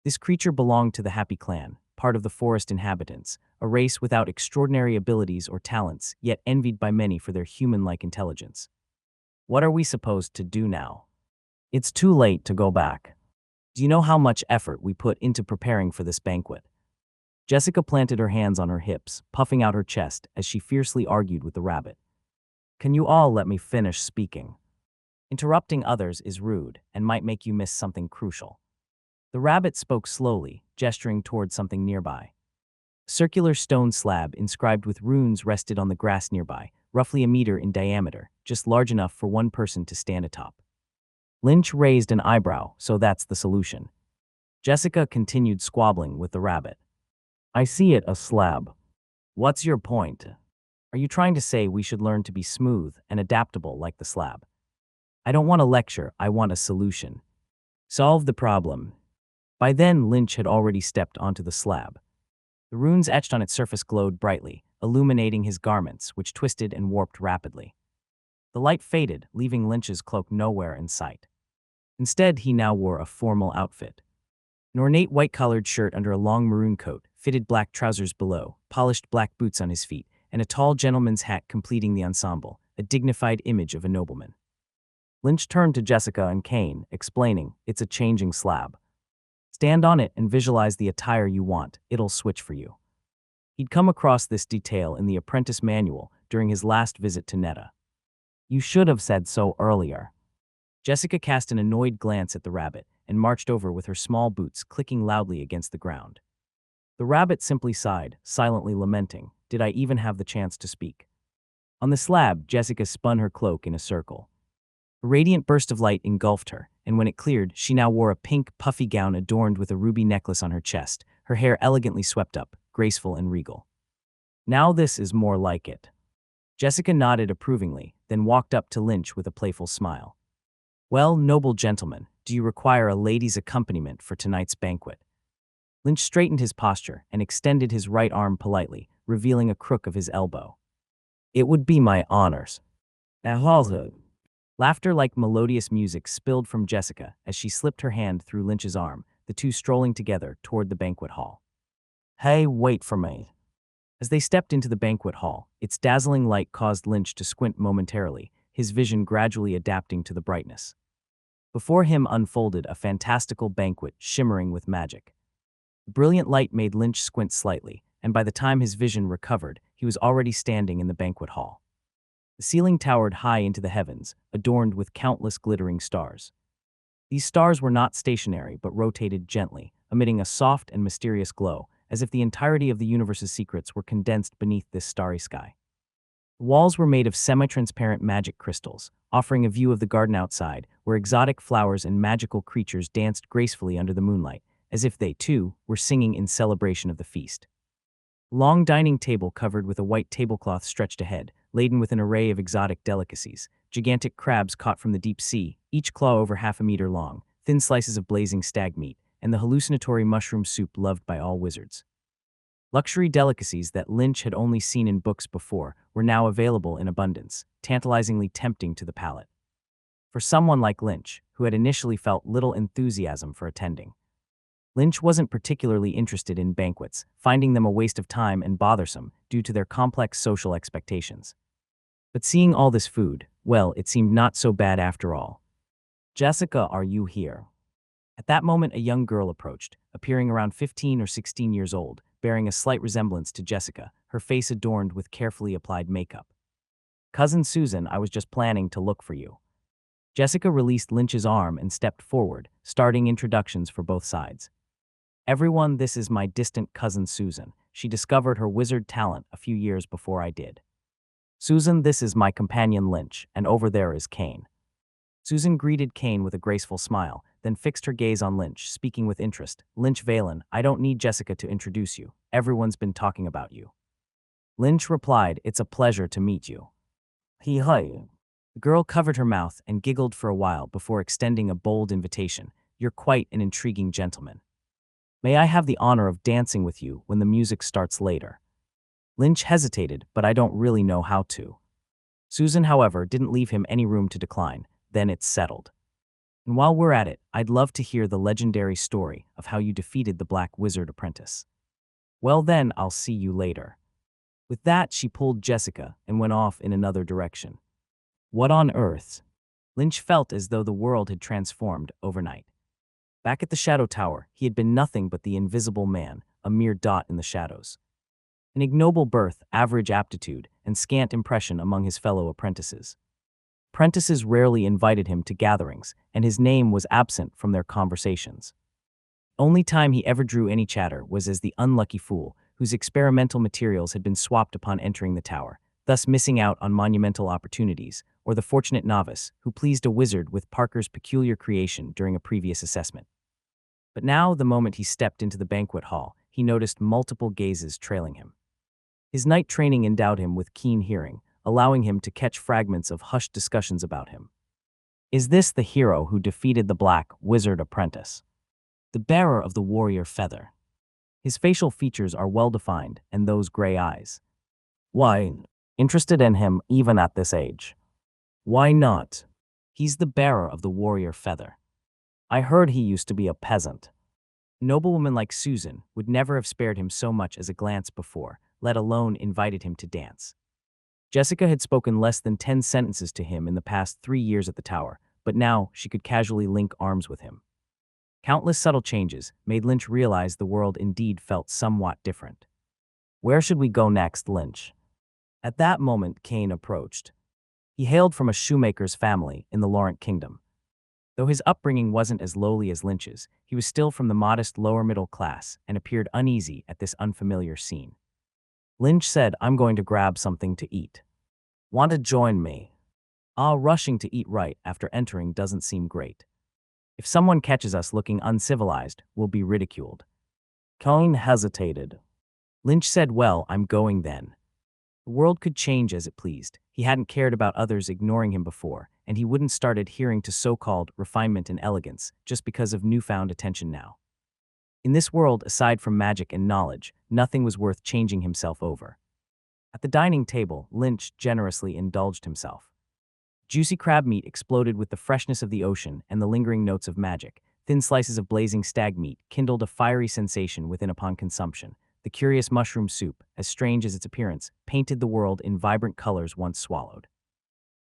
This creature belonged to the Happy Clan, part of the forest inhabitants, a race without extraordinary abilities or talents, yet envied by many for their human-like intelligence. What are we supposed to do now? It's too late to go back. Do you know how much effort we put into preparing for this banquet? Jessica planted her hands on her hips, puffing out her chest as she fiercely argued with the rabbit. Can you all let me finish speaking? Interrupting others is rude and might make you miss something crucial. The rabbit spoke slowly, gesturing toward something nearby. A circular stone slab inscribed with runes rested on the grass nearby, roughly a meter in diameter, just large enough for one person to stand atop. Lynch raised an eyebrow, so that's the solution. Jessica continued squabbling with the rabbit. I see it, a slab. What's your point? Are you trying to say we should learn to be smooth and adaptable like the slab? I don't want a lecture, I want a solution. Solve the problem. By then, Lynch had already stepped onto the slab. The runes etched on its surface glowed brightly, illuminating his garments, which twisted and warped rapidly. The light faded, leaving Lynch's cloak nowhere in sight. Instead, he now wore a formal outfit. An ornate white-collared shirt under a long maroon coat, fitted black trousers below, polished black boots on his feet, and a tall gentleman's hat completing the ensemble, a dignified image of a nobleman. Lynch turned to Jessica and Kane, explaining, it's a changing slab. Stand on it and visualize the attire you want, it'll switch for you. He'd come across this detail in the apprentice manual during his last visit to Netta. You should have said so earlier. Jessica cast an annoyed glance at the rabbit and marched over with her small boots clicking loudly against the ground. The rabbit simply sighed, silently lamenting, did I even have the chance to speak? On the slab, Jessica spun her cloak in a circle. A radiant burst of light engulfed her, and when it cleared, she now wore a pink, puffy gown adorned with a ruby necklace on her chest, her hair elegantly swept up, graceful and regal. Now this is more like it. Jessica nodded approvingly, then walked up to Lynch with a playful smile. Well, noble gentleman, do you require a lady's accompaniment for tonight's banquet? Lynch straightened his posture and extended his right arm politely, revealing a crook of his elbow. It would be my honors. Laughter like melodious music spilled from Jessica as she slipped her hand through Lynch's arm, the two strolling together toward the banquet hall. Hey, wait for me. As they stepped into the banquet hall, its dazzling light caused Lynch to squint momentarily, his vision gradually adapting to the brightness. Before him unfolded a fantastical banquet shimmering with magic. The brilliant light made Lynch squint slightly, and by the time his vision recovered, he was already standing in the banquet hall. The ceiling towered high into the heavens, adorned with countless glittering stars. These stars were not stationary but rotated gently, emitting a soft and mysterious glow, as if the entirety of the universe's secrets were condensed beneath this starry sky. The walls were made of semi-transparent magic crystals, offering a view of the garden outside, where exotic flowers and magical creatures danced gracefully under the moonlight, as if they, too, were singing in celebration of the feast. A long dining table covered with a white tablecloth stretched ahead, laden with an array of exotic delicacies, gigantic crabs caught from the deep sea, each claw over 1/2 meter long, thin slices of blazing stag meat, and the hallucinatory mushroom soup loved by all wizards. Luxury delicacies that Lynch had only seen in books before were now available in abundance, tantalizingly tempting to the palate. For someone like Lynch, who had initially felt little enthusiasm for attending, Lynch wasn't particularly interested in banquets, finding them a waste of time and bothersome due to their complex social expectations. But seeing all this food, well, it seemed not so bad after all. Jessica, are you here? At that moment, a young girl approached, appearing around 15 or 16 years old, bearing a slight resemblance to Jessica, her face adorned with carefully applied makeup. Cousin Susan, I was just planning to look for you. Jessica released Lynch's arm and stepped forward, starting introductions for both sides. Everyone, this is my distant cousin Susan. She discovered her wizard talent a few years before I did. Susan, this is my companion Lynch, and over there is Kane. Susan greeted Kane with a graceful smile, then fixed her gaze on Lynch, speaking with interest. Lynch Valen, I don't need Jessica to introduce you. Everyone's been talking about you. Lynch replied, it's a pleasure to meet you. Hi. The girl covered her mouth and giggled for a while before extending a bold invitation. You're quite an intriguing gentleman. May I have the honor of dancing with you when the music starts later? Lynch hesitated, but I don't really know how to. Susan, however, didn't leave him any room to decline. Then it's settled. And while we're at it, I'd love to hear the legendary story of how you defeated the Black Wizard Apprentice. Well then, I'll see you later. With that, she pulled Jessica and went off in another direction. What on earth? Lynch felt as though the world had transformed overnight. Back at the Shadow Tower, he had been nothing but the invisible man, a mere dot in the shadows. An ignoble birth, average aptitude, and scant impression among his fellow apprentices. Apprentices rarely invited him to gatherings, and his name was absent from their conversations. Only time he ever drew any chatter was as the unlucky fool whose experimental materials had been swapped upon entering the tower, thus missing out on monumental opportunities, or the fortunate novice who pleased a wizard with Parker's peculiar creation during a previous assessment. But now, the moment he stepped into the banquet hall, he noticed multiple gazes trailing him. His night training endowed him with keen hearing, allowing him to catch fragments of hushed discussions about him. Is this the hero who defeated the Black Wizard Apprentice? The bearer of the warrior feather. His facial features are well-defined, and those gray eyes. Why, interested in him even at this age? Why not? He's the bearer of the warrior feather. I heard he used to be a peasant. A noblewoman like Susan would never have spared him so much as a glance before, let alone invited him to dance. Jessica had spoken less than 10 sentences to him in the past 3 years at the tower, but now she could casually link arms with him. Countless subtle changes made Lynch realize the world indeed felt somewhat different. Where should we go next, Lynch? At that moment, Kane approached. He hailed from a shoemaker's family in the Laurent Kingdom. Though his upbringing wasn't as lowly as Lynch's, he was still from the modest lower middle class and appeared uneasy at this unfamiliar scene. Lynch said, I'm going to grab something to eat. Want to join me? Rushing to eat right after entering doesn't seem great. If someone catches us looking uncivilized, we'll be ridiculed. Kane hesitated. Lynch said, well, I'm going then. The world could change as it pleased. He hadn't cared about others ignoring him before, and he wouldn't start adhering to so-called refinement and elegance just because of newfound attention now. In this world, aside from magic and knowledge, nothing was worth changing himself over. At the dining table, Lynch generously indulged himself. Juicy crab meat exploded with the freshness of the ocean and the lingering notes of magic. Thin slices of blazing stag meat kindled a fiery sensation within upon consumption. The curious mushroom soup, as strange as its appearance, painted the world in vibrant colors once swallowed.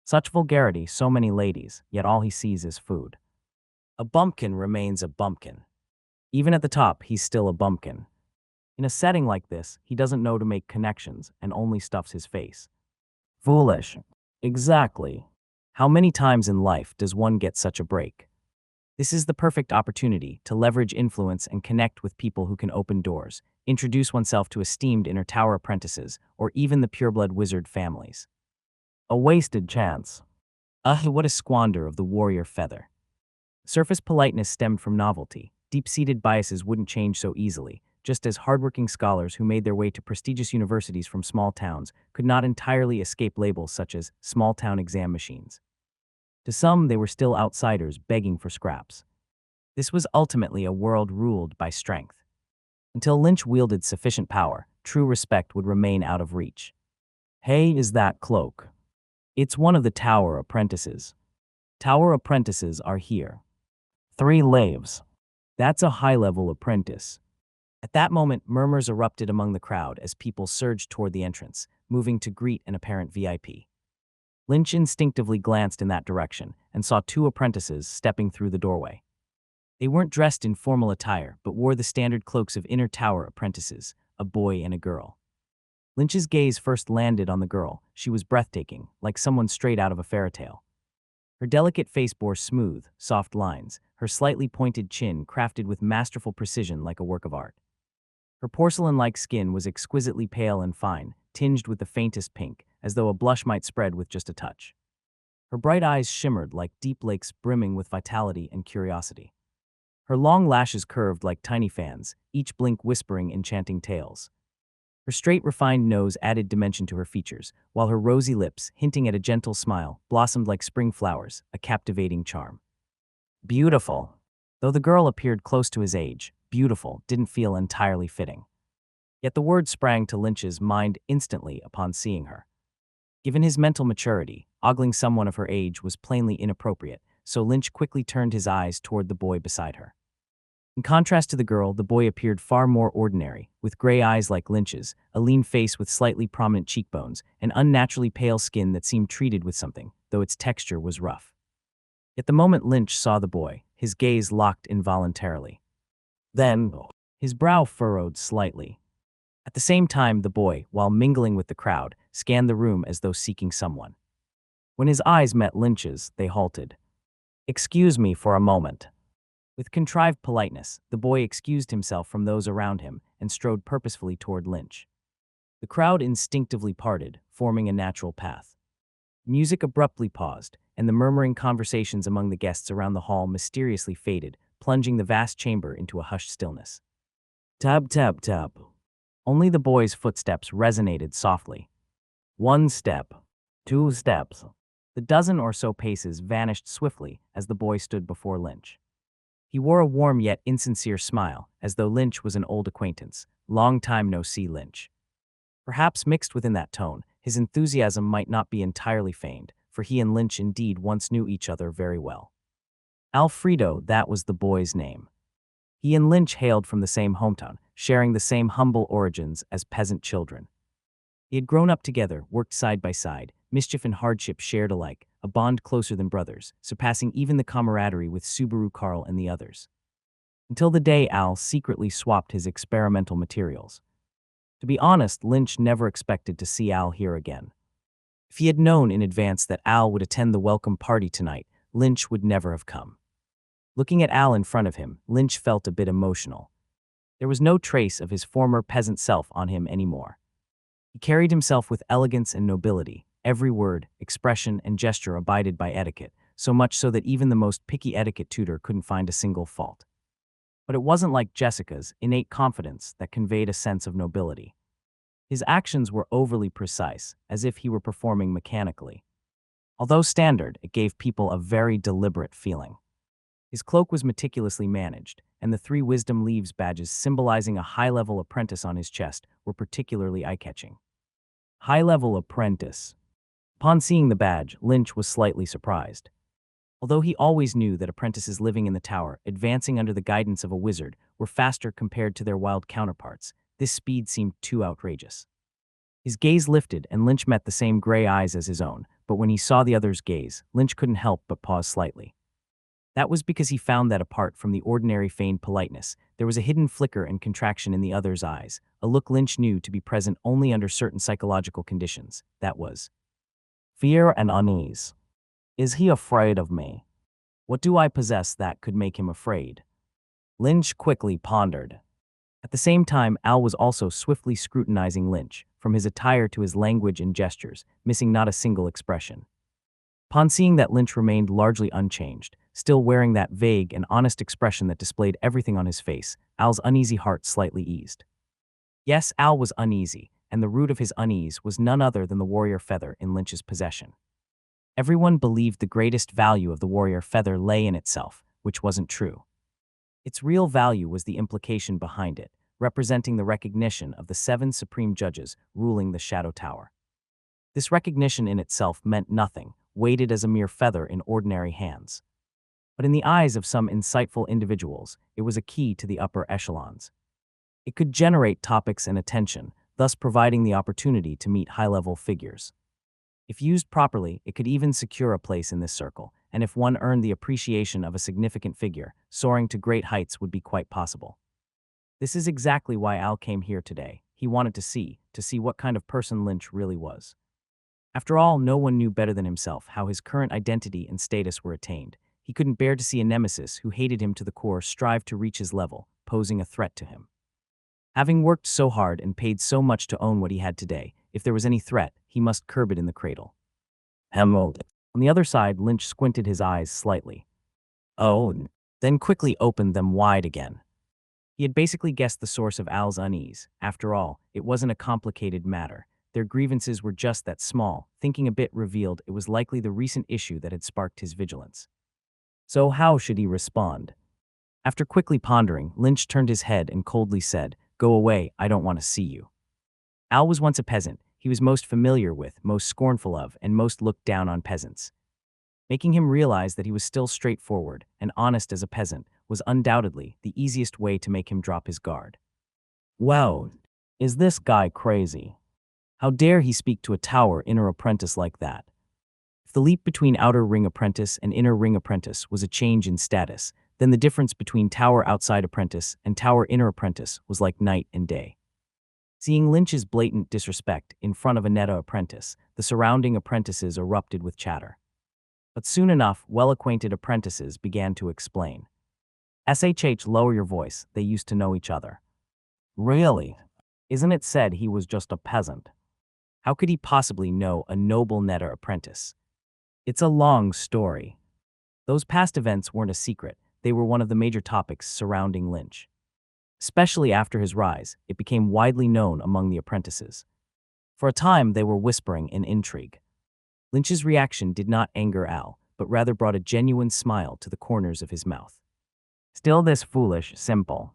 Such vulgarity, so many ladies, yet all he sees is food. A bumpkin remains a bumpkin. Even at the top, he's still a bumpkin. In a setting like this, he doesn't know to make connections and only stuffs his face. Foolish. Exactly. How many times in life does one get such a break? This is the perfect opportunity to leverage influence and connect with people who can open doors, introduce oneself to esteemed inner tower apprentices, or even the pureblood wizard families. A wasted chance. What a squander of the warrior feather. Surface politeness stemmed from novelty. Deep-seated biases wouldn't change so easily, just as hardworking scholars who made their way to prestigious universities from small towns could not entirely escape labels such as small-town exam machines. To some, they were still outsiders begging for scraps. This was ultimately a world ruled by strength. Until Lynch wielded sufficient power, true respect would remain out of reach. Hey, is that cloak? It's one of the tower apprentices. Tower apprentices are here. 3 laves. That's a high-level apprentice. At that moment, murmurs erupted among the crowd as people surged toward the entrance, moving to greet an apparent VIP. Lynch instinctively glanced in that direction and saw 2 apprentices stepping through the doorway. They weren't dressed in formal attire, but wore the standard cloaks of inner tower apprentices, a boy and a girl. Lynch's gaze first landed on the girl. She was breathtaking, like someone straight out of a fairy tale. Her delicate face bore smooth, soft lines, her slightly pointed chin crafted with masterful precision like a work of art. Her porcelain-like skin was exquisitely pale and fine, tinged with the faintest pink, as though a blush might spread with just a touch. Her bright eyes shimmered like deep lakes brimming with vitality and curiosity. Her long lashes curved like tiny fans, each blink whispering enchanting tales. Her straight, refined nose added dimension to her features, while her rosy lips, hinting at a gentle smile, blossomed like spring flowers, a captivating charm. Beautiful. Though the girl appeared close to his age, beautiful didn't feel entirely fitting. Yet the word sprang to Lynch's mind instantly upon seeing her. Given his mental maturity, ogling someone of her age was plainly inappropriate, so Lynch quickly turned his eyes toward the boy beside her. In contrast to the girl, the boy appeared far more ordinary, with gray eyes like Lynch's, a lean face with slightly prominent cheekbones, and unnaturally pale skin that seemed treated with something, though its texture was rough. Yet the moment Lynch saw the boy, his gaze locked involuntarily. Then, his brow furrowed slightly. At the same time, the boy, while mingling with the crowd, scanned the room as though seeking someone. When his eyes met Lynch's, they halted. "Excuse me for a moment." With contrived politeness, the boy excused himself from those around him and strode purposefully toward Lynch. The crowd instinctively parted, forming a natural path. Music abruptly paused, and the murmuring conversations among the guests around the hall mysteriously faded, plunging the vast chamber into a hushed stillness. Tap, tap, tap. Only the boy's footsteps resonated softly. One step, 2 steps. The dozen or so paces vanished swiftly as the boy stood before Lynch. He wore a warm yet insincere smile, as though Lynch was an old acquaintance. Long time no see, Lynch. Perhaps mixed within that tone, his enthusiasm might not be entirely feigned, for he and Lynch indeed once knew each other very well. Alfredo, that was the boy's name. He and Lynch hailed from the same hometown, sharing the same humble origins as peasant children. They had grown up together, worked side by side, mischief and hardship shared alike, a bond closer than brothers, surpassing even the camaraderie with Subaru Carl and the others. Until the day Al secretly swapped his experimental materials. To be honest, Lynch never expected to see Al here again. If he had known in advance that Al would attend the welcome party tonight, Lynch would never have come. Looking at Al in front of him, Lynch felt a bit emotional. There was no trace of his former peasant self on him anymore. He carried himself with elegance and nobility, every word, expression, and gesture abided by etiquette, so much so that even the most picky etiquette tutor couldn't find a single fault. But it wasn't like Jessica's innate confidence that conveyed a sense of nobility. His actions were overly precise, as if he were performing mechanically. Although standard, it gave people a very deliberate feeling. His cloak was meticulously managed, and the 3 wisdom leaves badges symbolizing a high-level apprentice on his chest were particularly eye-catching. High-level apprentice. Upon seeing the badge, Lynch was slightly surprised. Although he always knew that apprentices living in the tower, advancing under the guidance of a wizard, were faster compared to their wild counterparts, this speed seemed too outrageous. His gaze lifted, and Lynch met the same gray eyes as his own, but when he saw the other's gaze, Lynch couldn't help but pause slightly. That was because he found that apart from the ordinary feigned politeness, there was a hidden flicker and contraction in the other's eyes, a look Lynch knew to be present only under certain psychological conditions. That was fear and unease. Is he afraid of me? What do I possess that could make him afraid? Lynch quickly pondered. At the same time, Al was also swiftly scrutinizing Lynch, from his attire to his language and gestures, missing not a single expression. Upon seeing that Lynch remained largely unchanged, still wearing that vague and honest expression that displayed everything on his face, Al's uneasy heart slightly eased. Yes, Al was uneasy, and the root of his unease was none other than the warrior feather in Lynch's possession. Everyone believed the greatest value of the warrior feather lay in itself, which wasn't true. Its real value was the implication behind it, representing the recognition of the 7 supreme judges ruling the Shadow Tower. This recognition in itself meant nothing, weighted as a mere feather in ordinary hands. But in the eyes of some insightful individuals, it was a key to the upper echelons. It could generate topics and attention, thus providing the opportunity to meet high-level figures. If used properly, it could even secure a place in this circle, and if one earned the appreciation of a significant figure, soaring to great heights would be quite possible. This is exactly why Al came here today. He wanted to see what kind of person Lynch really was. After all, no one knew better than himself how his current identity and status were attained. He couldn't bear to see a nemesis who hated him to the core strive to reach his level, posing a threat to him. Having worked so hard and paid so much to own what he had today, if there was any threat, he must curb it in the cradle. On the other side, Lynch squinted his eyes slightly. Oh, then quickly opened them wide again. He had basically guessed the source of Al's unease. After all, it wasn't a complicated matter. Their grievances were just that small. Thinking a bit revealed it was likely the recent issue that had sparked his vigilance. So how should he respond? After quickly pondering, Lynch turned his head and coldly said, "Go away, I don't want to see you." Al was once a peasant. He was most familiar with, most scornful of, and most looked down on peasants. Making him realize that he was still straightforward and honest as a peasant was undoubtedly the easiest way to make him drop his guard. Wow, is this guy crazy? How dare he speak to a tower inner apprentice like that? If the leap between outer ring apprentice and inner ring apprentice was a change in status, then the difference between tower outside apprentice and tower inner apprentice was like night and day. Seeing Lynch's blatant disrespect in front of a Neta apprentice, the surrounding apprentices erupted with chatter. But soon enough, well-acquainted apprentices began to explain. "SHH, lower your voice, they used to know each other." "Really? Isn't it said he was just a peasant? How could he possibly know a noble Neta apprentice?" "It's a long story." Those past events weren't a secret, they were one of the major topics surrounding Lynch. Especially after his rise, it became widely known among the apprentices. For a time, they were whispering in intrigue. Lynch's reaction did not anger Al, but rather brought a genuine smile to the corners of his mouth. Still this foolish, simple.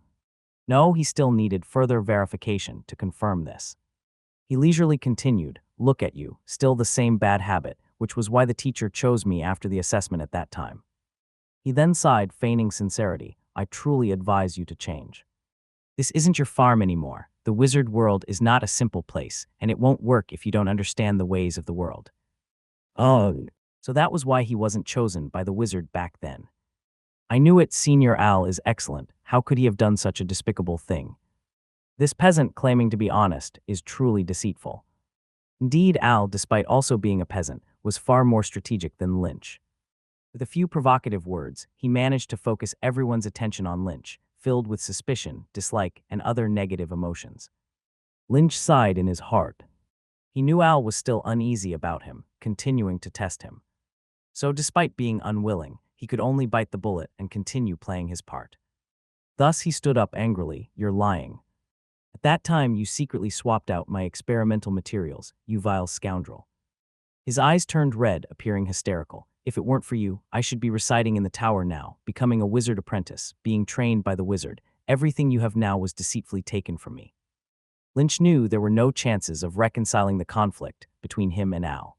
No, he still needed further verification to confirm this. He leisurely continued, "Look at you, still the same bad habit, which was why the teacher chose me after the assessment at that time." He then sighed, feigning sincerity, "I truly advise you to change. This isn't your farm anymore. The wizard world is not a simple place, and it won't work if you don't understand the ways of the world." Oh. So that was why he wasn't chosen by the wizard back then. "I knew it, Senior Al is excellent. How could he have done such a despicable thing? This peasant claiming to be honest is truly deceitful." Indeed, Al, despite also being a peasant, was far more strategic than Lynch. With a few provocative words, he managed to focus everyone's attention on Lynch, filled with suspicion, dislike, and other negative emotions. Lynch sighed in his heart. He knew Al was still uneasy about him, continuing to test him. So despite being unwilling, he could only bite the bullet and continue playing his part. Thus he stood up angrily, "You're lying. At that time you secretly swapped out my experimental materials, you vile scoundrel." His eyes turned red, appearing hysterical. "If it weren't for you, I should be residing in the tower now, becoming a wizard apprentice, being trained by the wizard. Everything you have now was deceitfully taken from me." Lynch knew there were no chances of reconciling the conflict between him and Al.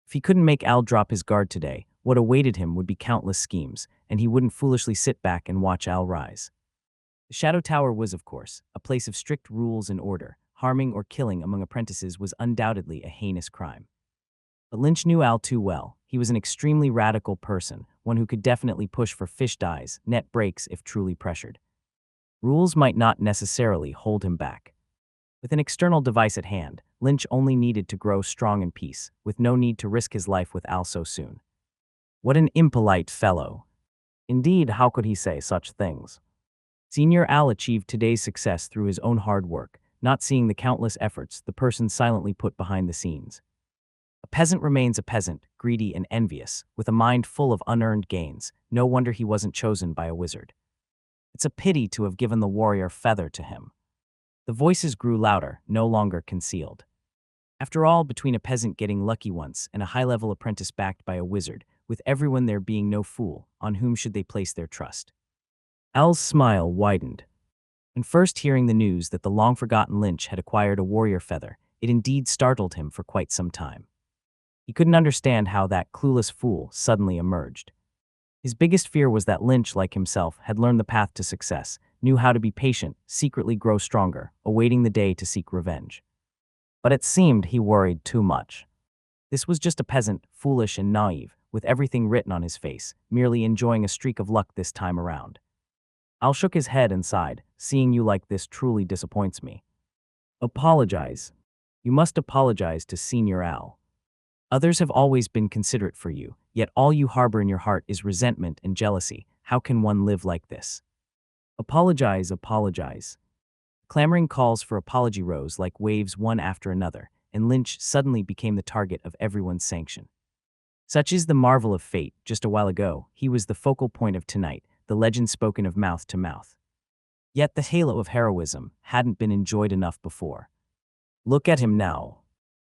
If he couldn't make Al drop his guard today, what awaited him would be countless schemes, and he wouldn't foolishly sit back and watch Al rise. The Shadow Tower was, of course, a place of strict rules and order. Harming or killing among apprentices was undoubtedly a heinous crime. But Lynch knew Al too well. He was an extremely radical person, one who could definitely push for fish dies, net breaks if truly pressured. Rules might not necessarily hold him back. With an external device at hand, Lynch only needed to grow strong in peace, with no need to risk his life with Al so soon. What an impolite fellow. Indeed, how could he say such things? Senior Al achieved today's success through his own hard work, not seeing the countless efforts the person silently put behind the scenes. A peasant remains a peasant, greedy and envious, with a mind full of unearned gains. No wonder he wasn't chosen by a wizard. It's a pity to have given the warrior feather to him. The voices grew louder, no longer concealed. After all, between a peasant getting lucky once and a high-level apprentice backed by a wizard, with everyone there being no fool, on whom should they place their trust? Al's smile widened. And first hearing the news that the long-forgotten Lynch had acquired a warrior feather, it indeed startled him for quite some time. He couldn't understand how that clueless fool suddenly emerged. His biggest fear was that Lynch, like himself, had learned the path to success, knew how to be patient, secretly grow stronger, awaiting the day to seek revenge. But it seemed he worried too much. This was just a peasant, foolish and naive, with everything written on his face, merely enjoying a streak of luck this time around. Al shook his head and sighed. "Seeing you like this truly disappoints me." "Apologize. You must apologize to Senior Al. Others have always been considerate for you, yet all you harbor in your heart is resentment and jealousy. How can one live like this?" "Apologize, apologize." Clamoring calls for apology rose like waves one after another, and Lynch suddenly became the target of everyone's sanction. Such is the marvel of fate. Just a while ago, he was the focal point of tonight, the legend spoken of mouth to mouth. Yet the halo of heroism hadn't been enjoyed enough before. Look at him now.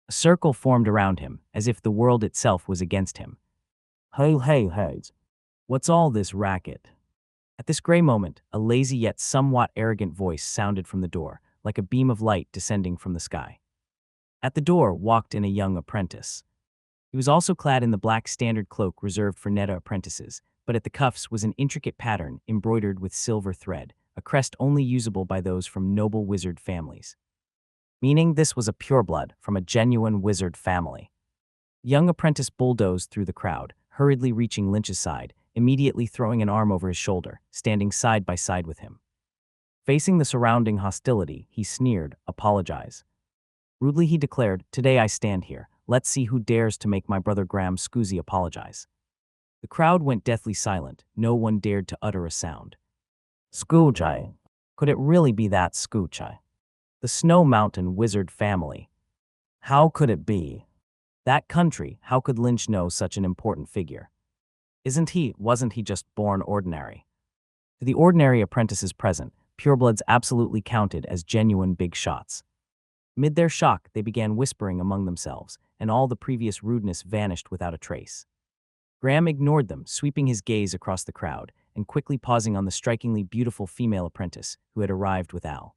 A circle formed around him, as if the world itself was against him. Hey, hey, hey. What's all this racket? At this gray moment, a lazy yet somewhat arrogant voice sounded from the door, like a beam of light descending from the sky. At the door walked in a young apprentice. He was also clad in the black standard cloak reserved for Neta apprentices, but at the cuffs was an intricate pattern embroidered with silver thread, a crest only usable by those from noble wizard families. Meaning this was a pureblood from a genuine wizard family. The young apprentice bulldozed through the crowd, hurriedly reaching Lynch's side, immediately throwing an arm over his shoulder, standing side by side with him. Facing the surrounding hostility, he sneered, "Apologize." Rudely he declared, "Today I stand here. Let's see who dares to make my brother Graham Scoozy apologize." The crowd went deathly silent. No one dared to utter a sound. Scoochai. Could it really be that Scoochai? The Snow Mountain wizard family. How could it be? That country, how could Lynch know such an important figure? Wasn't he just born ordinary? To the ordinary apprentices present, purebloods absolutely counted as genuine big shots. Mid their shock, they began whispering among themselves, and all the previous rudeness vanished without a trace. Graham ignored them, sweeping his gaze across the crowd, and quickly pausing on the strikingly beautiful female apprentice who had arrived with Al.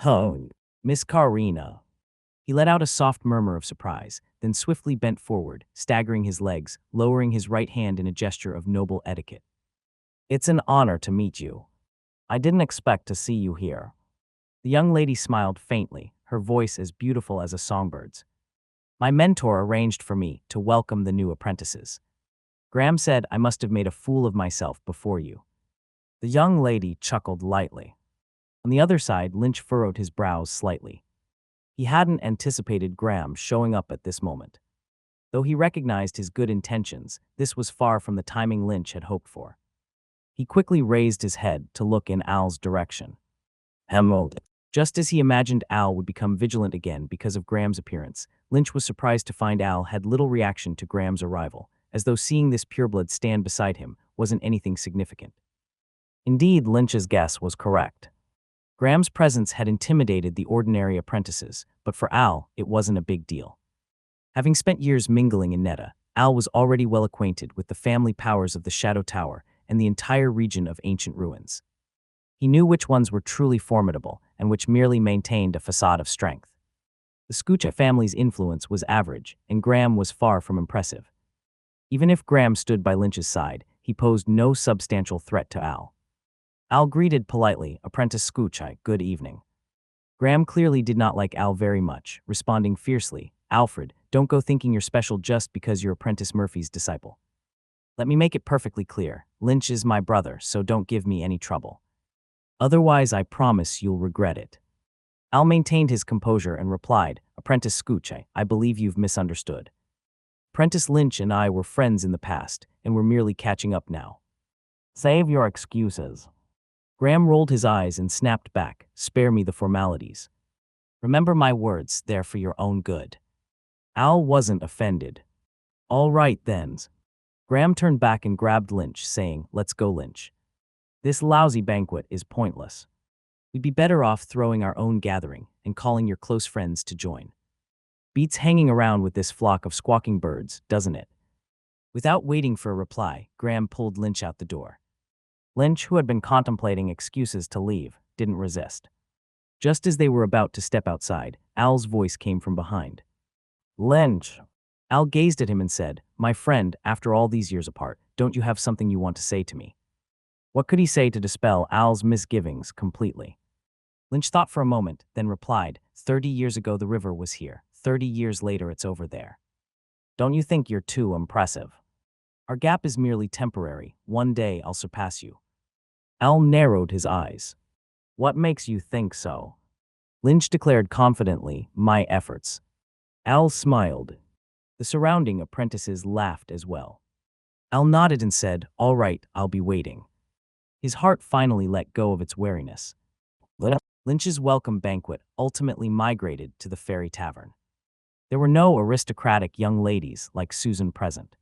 "Oh, Miss Karina." He let out a soft murmur of surprise, then swiftly bent forward, staggering his legs, lowering his right hand in a gesture of noble etiquette. "It's an honor to meet you. I didn't expect to see you here." The young lady smiled faintly, her voice as beautiful as a songbird's. "My mentor arranged for me to welcome the new apprentices. Graham said I must have made a fool of myself before you." The young lady chuckled lightly. On the other side, Lynch furrowed his brows slightly. He hadn't anticipated Graham showing up at this moment. Though he recognized his good intentions, this was far from the timing Lynch had hoped for. He quickly raised his head to look in Al's direction. Hello. Just as he imagined Al would become vigilant again because of Graham's appearance, Lynch was surprised to find Al had little reaction to Graham's arrival, as though seeing this pureblood stand beside him wasn't anything significant. Indeed, Lynch's guess was correct. Graham's presence had intimidated the ordinary apprentices, but for Al, it wasn't a big deal. Having spent years mingling in Neta, Al was already well acquainted with the family powers of the Shadow Tower and the entire region of ancient ruins. He knew which ones were truly formidable and which merely maintained a facade of strength. The Scoocha family's influence was average, and Graham was far from impressive. Even if Graham stood by Lynch's side, he posed no substantial threat to Al. Al greeted politely, "Apprentice Scoochai, good evening." Graham clearly did not like Al very much, responding fiercely, "Alfred, don't go thinking you're special just because you're Apprentice Murphy's disciple. Let me make it perfectly clear, Lynch is my brother, so don't give me any trouble. Otherwise, I promise you'll regret it." Al maintained his composure and replied, "Apprentice Scoochai, I believe you've misunderstood. Apprentice Lynch and I were friends in the past, and we're merely catching up now." "Save your excuses." Graham rolled his eyes and snapped back, "Spare me the formalities. Remember my words, they're for your own good." Al wasn't offended. "All right then." Graham turned back and grabbed Lynch, saying, "Let's go, Lynch. This lousy banquet is pointless. We'd be better off throwing our own gathering and calling your close friends to join. Beats hanging around with this flock of squawking birds, doesn't it?" Without waiting for a reply, Graham pulled Lynch out the door. Lynch, who had been contemplating excuses to leave, didn't resist. Just as they were about to step outside, Al's voice came from behind. "Lynch." Al gazed at him and said, "My friend, after all these years apart, don't you have something you want to say to me?" What could he say to dispel Al's misgivings completely? Lynch thought for a moment, then replied, 30 years ago the river was here. 30 years later it's over there. Don't you think you're too impressive? Our gap is merely temporary. One day I'll surpass you." Al narrowed his eyes. "What makes you think so?" Lynch declared confidently, "My efforts." Al smiled. The surrounding apprentices laughed as well. Al nodded and said, "All right, I'll be waiting." His heart finally let go of its wariness. Lynch's welcome banquet ultimately migrated to the Fairy Tavern. There were no aristocratic young ladies like Susan present.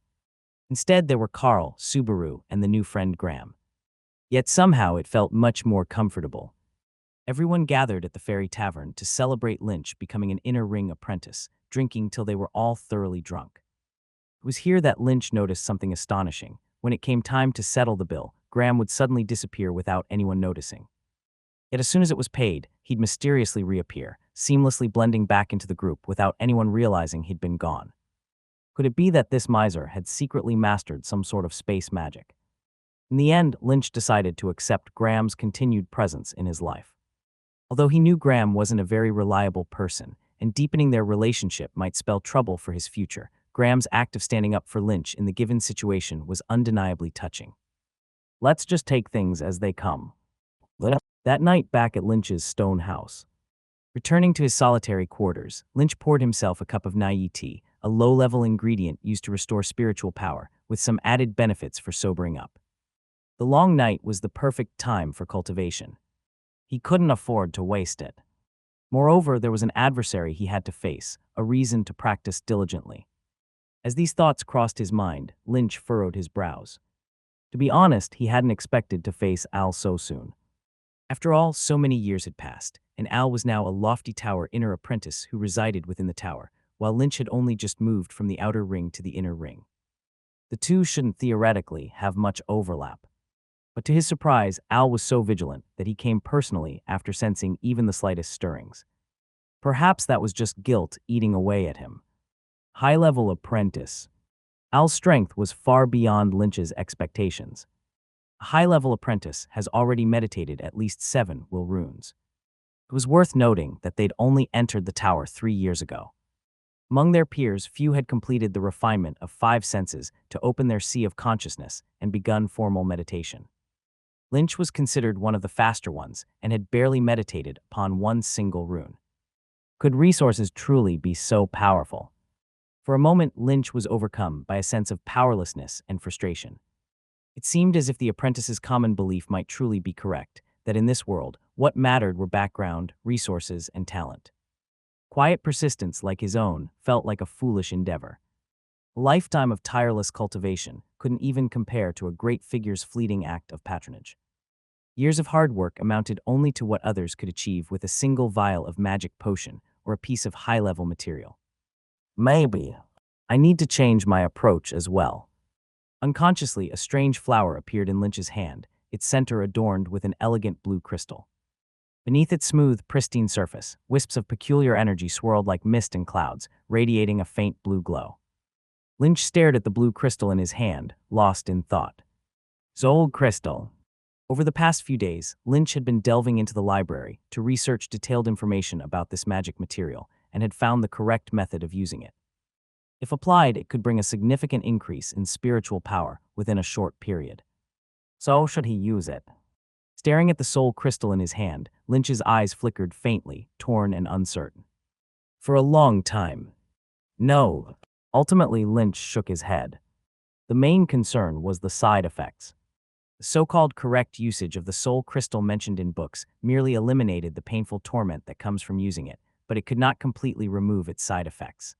Instead, there were Carl, Subaru, and the new friend Graham. Yet somehow it felt much more comfortable. Everyone gathered at the Fairy Tavern to celebrate Lynch becoming an inner ring apprentice, drinking till they were all thoroughly drunk. It was here that Lynch noticed something astonishing. When it came time to settle the bill, Graham would suddenly disappear without anyone noticing. Yet as soon as it was paid, he'd mysteriously reappear, seamlessly blending back into the group without anyone realizing he'd been gone. Could it be that this miser had secretly mastered some sort of space magic? In the end, Lynch decided to accept Graham's continued presence in his life. Although he knew Graham wasn't a very reliable person, and deepening their relationship might spell trouble for his future, Graham's act of standing up for Lynch in the given situation was undeniably touching. Let's just take things as they come. That night back at Lynch's stone house. Returning to his solitary quarters, Lynch poured himself a cup of nai tea, a low-level ingredient used to restore spiritual power, with some added benefits for sobering up. The long night was the perfect time for cultivation. He couldn't afford to waste it. Moreover, there was an adversary he had to face, a reason to practice diligently. As these thoughts crossed his mind, Lynch furrowed his brows. To be honest, he hadn't expected to face Al so soon. After all, so many years had passed, and Al was now a lofty tower inner apprentice who resided within the tower, while Lynch had only just moved from the outer ring to the inner ring. The two shouldn't theoretically have much overlap. But to his surprise, Al was so vigilant that he came personally after sensing even the slightest stirrings. Perhaps that was just guilt eating away at him. High-level apprentice. Al's strength was far beyond Lynch's expectations. A high-level apprentice has already meditated at least 7 will runes. It was worth noting that they'd only entered the tower 3 years ago. Among their peers, few had completed the refinement of 5 senses to open their sea of consciousness and begun formal meditation. Lynch was considered one of the faster ones and had barely meditated upon one single rune. Could resources truly be so powerful? For a moment, Lynch was overcome by a sense of powerlessness and frustration. It seemed as if the apprentice's common belief might truly be correct, that in this world, what mattered were background, resources, and talent. Quiet persistence like his own felt like a foolish endeavor. A lifetime of tireless cultivation couldn't even compare to a great figure's fleeting act of patronage. Years of hard work amounted only to what others could achieve with a single vial of magic potion or a piece of high-level material. Maybe I need to change my approach as well. Unconsciously, a strange flower appeared in Lynch's hand, its center adorned with an elegant blue crystal. Beneath its smooth, pristine surface, wisps of peculiar energy swirled like mist in clouds, radiating a faint blue glow. Lynch stared at the blue crystal in his hand, lost in thought. Zold crystal. Over the past few days, Lynch had been delving into the library to research detailed information about this magic material and had found the correct method of using it. If applied, it could bring a significant increase in spiritual power within a short period. So should he use it? Staring at the soul crystal in his hand, Lynch's eyes flickered faintly, torn and uncertain. For a long time. No. Ultimately, Lynch shook his head. The main concern was the side effects. The so-called correct usage of the soul crystal mentioned in books merely eliminated the painful torment that comes from using it, but it could not completely remove its side effects.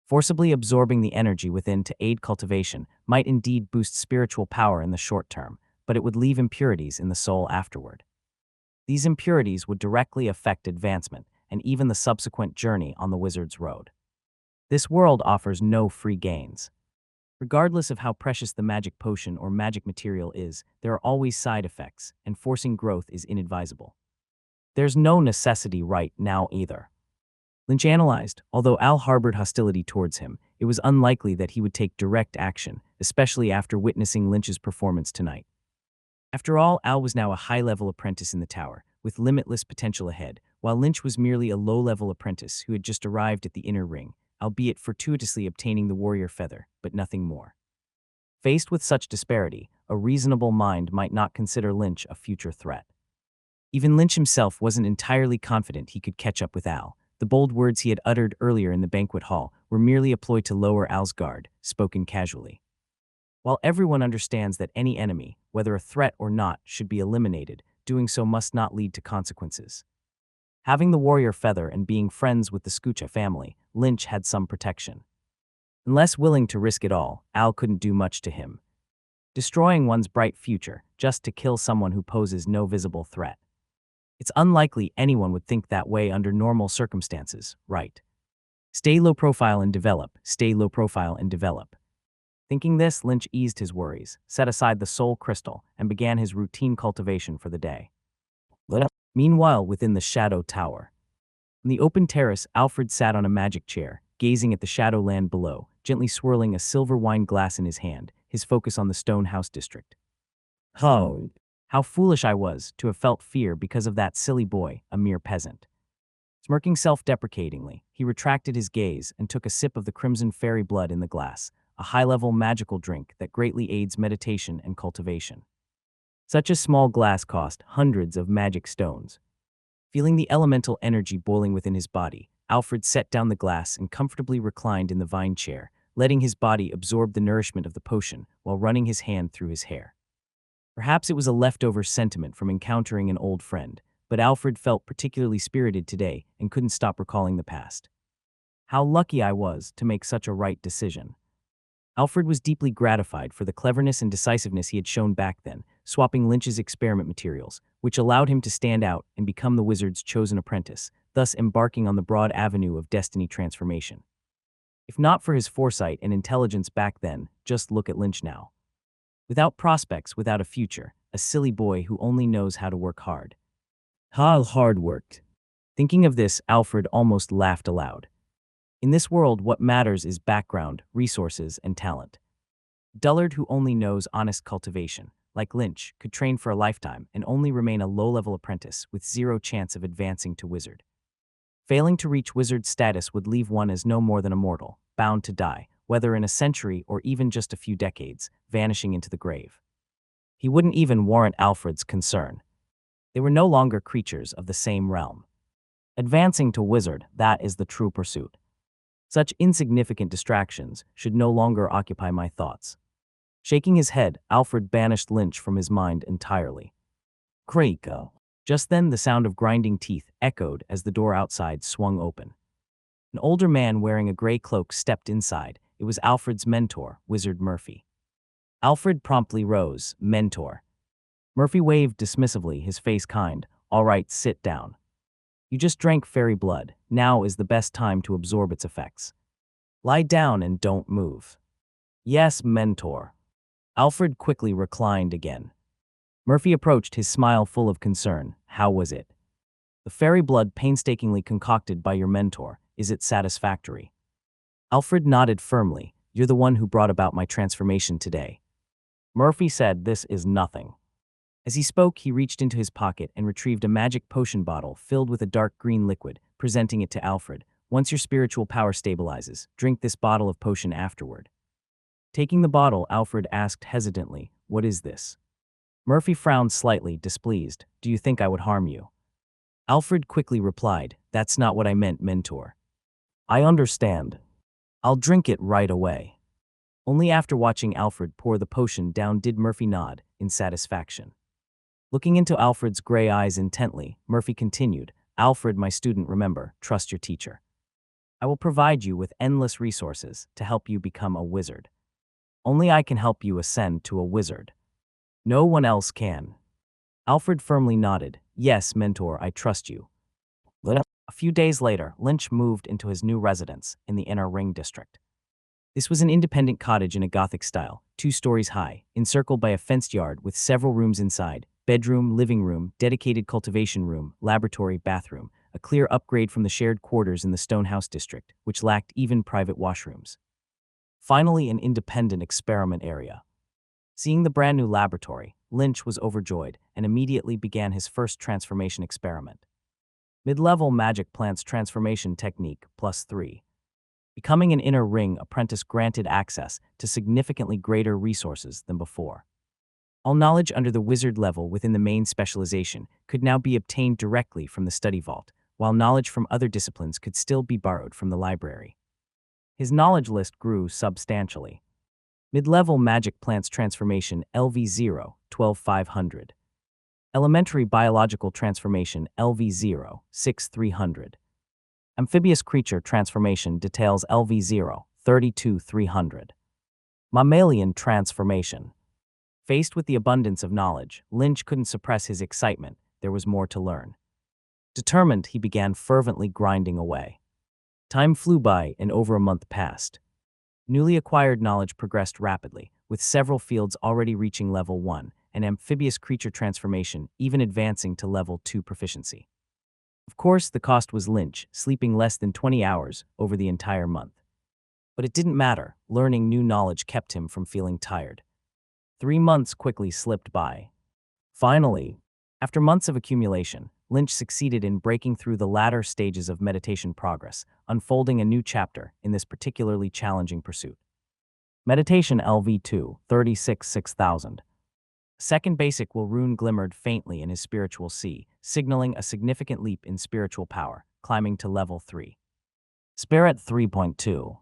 Forcibly absorbing the energy within to aid cultivation might indeed boost spiritual power in the short term, but it would leave impurities in the soul afterward. These impurities would directly affect advancement and even the subsequent journey on the wizard's road. This world offers no free gains. Regardless of how precious the magic potion or magic material is, there are always side effects, and forcing growth is inadvisable. There's no necessity right now either. Lynch analyzed, although Al harbored hostility towards him, it was unlikely that he would take direct action, especially after witnessing Lynch's performance tonight. After all, Al was now a high-level apprentice in the tower, with limitless potential ahead, while Lynch was merely a low-level apprentice who had just arrived at the inner ring, albeit fortuitously obtaining the warrior feather, but nothing more. Faced with such disparity, a reasonable mind might not consider Lynch a future threat. Even Lynch himself wasn't entirely confident he could catch up with Al. The bold words he had uttered earlier in the banquet hall were merely a ploy to lower Al's guard, spoken casually. While everyone understands that any enemy, whether a threat or not, should be eliminated, doing so must not lead to consequences. Having the warrior feather and being friends with the Skucha family, Lynch had some protection. Unless willing to risk it all, Al couldn't do much to him. destroying one's bright future just to kill someone who poses no visible threat. It's unlikely anyone would think that way under normal circumstances, right? Stay low profile and develop, stay low profile and develop. Thinking this, Lynch eased his worries, set aside the soul crystal, and began his routine cultivation for the day. Meanwhile, within the Shadow Tower. On the open terrace, Alfred sat on a magic chair, gazing at the shadowland below, gently swirling a silver wine glass in his hand, his focus on the stone house district. Oh, how foolish I was to have felt fear because of that silly boy, a mere peasant. Smirking self-deprecatingly, he retracted his gaze and took a sip of the crimson fairy blood in the glass, a high-level magical drink that greatly aids meditation and cultivation. Such a small glass cost hundreds of magic stones. Feeling the elemental energy boiling within his body, Alfred set down the glass and comfortably reclined in the vine chair, letting his body absorb the nourishment of the potion while running his hand through his hair. Perhaps it was a leftover sentiment from encountering an old friend, but Alfred felt particularly spirited today and couldn't stop recalling the past. How lucky I was to make such a right decision. Alfred was deeply gratified for the cleverness and decisiveness he had shown back then, swapping Lynch's experiment materials, which allowed him to stand out and become the wizard's chosen apprentice, thus embarking on the broad avenue of destiny transformation. If not for his foresight and intelligence back then, just look at Lynch now. Without prospects, without a future, a silly boy who only knows how to work hard. How hard worked. Thinking of this, Alfred almost laughed aloud. In this world, what matters is background, resources, and talent. Dullard who only knows honest cultivation, like Lynch, could train for a lifetime and only remain a low-level apprentice with zero chance of advancing to wizard. Failing to reach wizard status would leave one as no more than a mortal, bound to die, whether in a century or even just a few decades, vanishing into the grave. He wouldn't even warrant Alfred's concern. They were no longer creatures of the same realm. Advancing to wizard, that is the true pursuit. Such insignificant distractions should no longer occupy my thoughts. Shaking his head, Alfred banished Lynch from his mind entirely. Creako. Just then, the sound of grinding teeth echoed as the door outside swung open. An older man wearing a gray cloak stepped inside. It was Alfred's mentor, Wizard Murphy. Alfred promptly rose. Mentor. Murphy waved dismissively, his face kind. All right, sit down. You just drank fairy blood. Now is the best time to absorb its effects. Lie down and don't move. Yes, mentor. Alfred quickly reclined again. Murphy approached, his smile full of concern. How was it? The fairy blood painstakingly concocted by your mentor, is it satisfactory? Alfred nodded firmly. You're the one who brought about my transformation today. Murphy said, this is nothing. As he spoke, he reached into his pocket and retrieved a magic potion bottle filled with a dark green liquid, presenting it to Alfred. Once your spiritual power stabilizes, drink this bottle of potion afterward. Taking the bottle, Alfred asked hesitantly, what is this? Murphy frowned slightly, displeased. Do you think I would harm you? Alfred quickly replied, that's not what I meant, mentor. I understand. I'll drink it right away. Only after watching Alfred pour the potion down did Murphy nod, in satisfaction. Looking into Alfred's gray eyes intently, Murphy continued, Alfred, my student, remember, trust your teacher. I will provide you with endless resources to help you become a wizard. Only I can help you ascend to a wizard. No one else can. Alfred firmly nodded. Yes, mentor, I trust you. A few days later, Lynch moved into his new residence in the Inner Ring district. This was an independent cottage in a Gothic style, 2 stories high, encircled by a fenced yard with several rooms inside, bedroom, living room, dedicated cultivation room, laboratory, bathroom, a clear upgrade from the shared quarters in the Stonehouse district, which lacked even private washrooms. Finally, an independent experiment area. Seeing the brand new laboratory, Lynch was overjoyed and immediately began his first transformation experiment. Mid-level magic plants transformation technique +3. Becoming an Inner Ring apprentice granted access to significantly greater resources than before. All knowledge under the wizard level within the main specialization could now be obtained directly from the study vault, while knowledge from other disciplines could still be borrowed from the library. His knowledge list grew substantially. Mid-level magic plants transformation LV0, 12500. Elementary biological transformation LV0, 6300. Amphibious creature transformation details LV0, 32300. Mammalian transformation. Faced with the abundance of knowledge, Lynch couldn't suppress his excitement. There was more to learn. Determined, he began fervently grinding away. Time flew by, and over a month passed. Newly acquired knowledge progressed rapidly, with several fields already reaching level 1, and amphibious creature transformation even advancing to level 2 proficiency. Of course, the cost was Lynch, sleeping less than 20 hours over the entire month. But it didn't matter. Learning new knowledge kept him from feeling tired. 3 months quickly slipped by. Finally, after months of accumulation, Lynch succeeded in breaking through the latter stages of meditation progress, unfolding a new chapter in this particularly challenging pursuit. Meditation LV2, 36-6000. Second basic will rune glimmered faintly in his spiritual sea, signaling a significant leap in spiritual power, climbing to level 3. Spirit 3.2.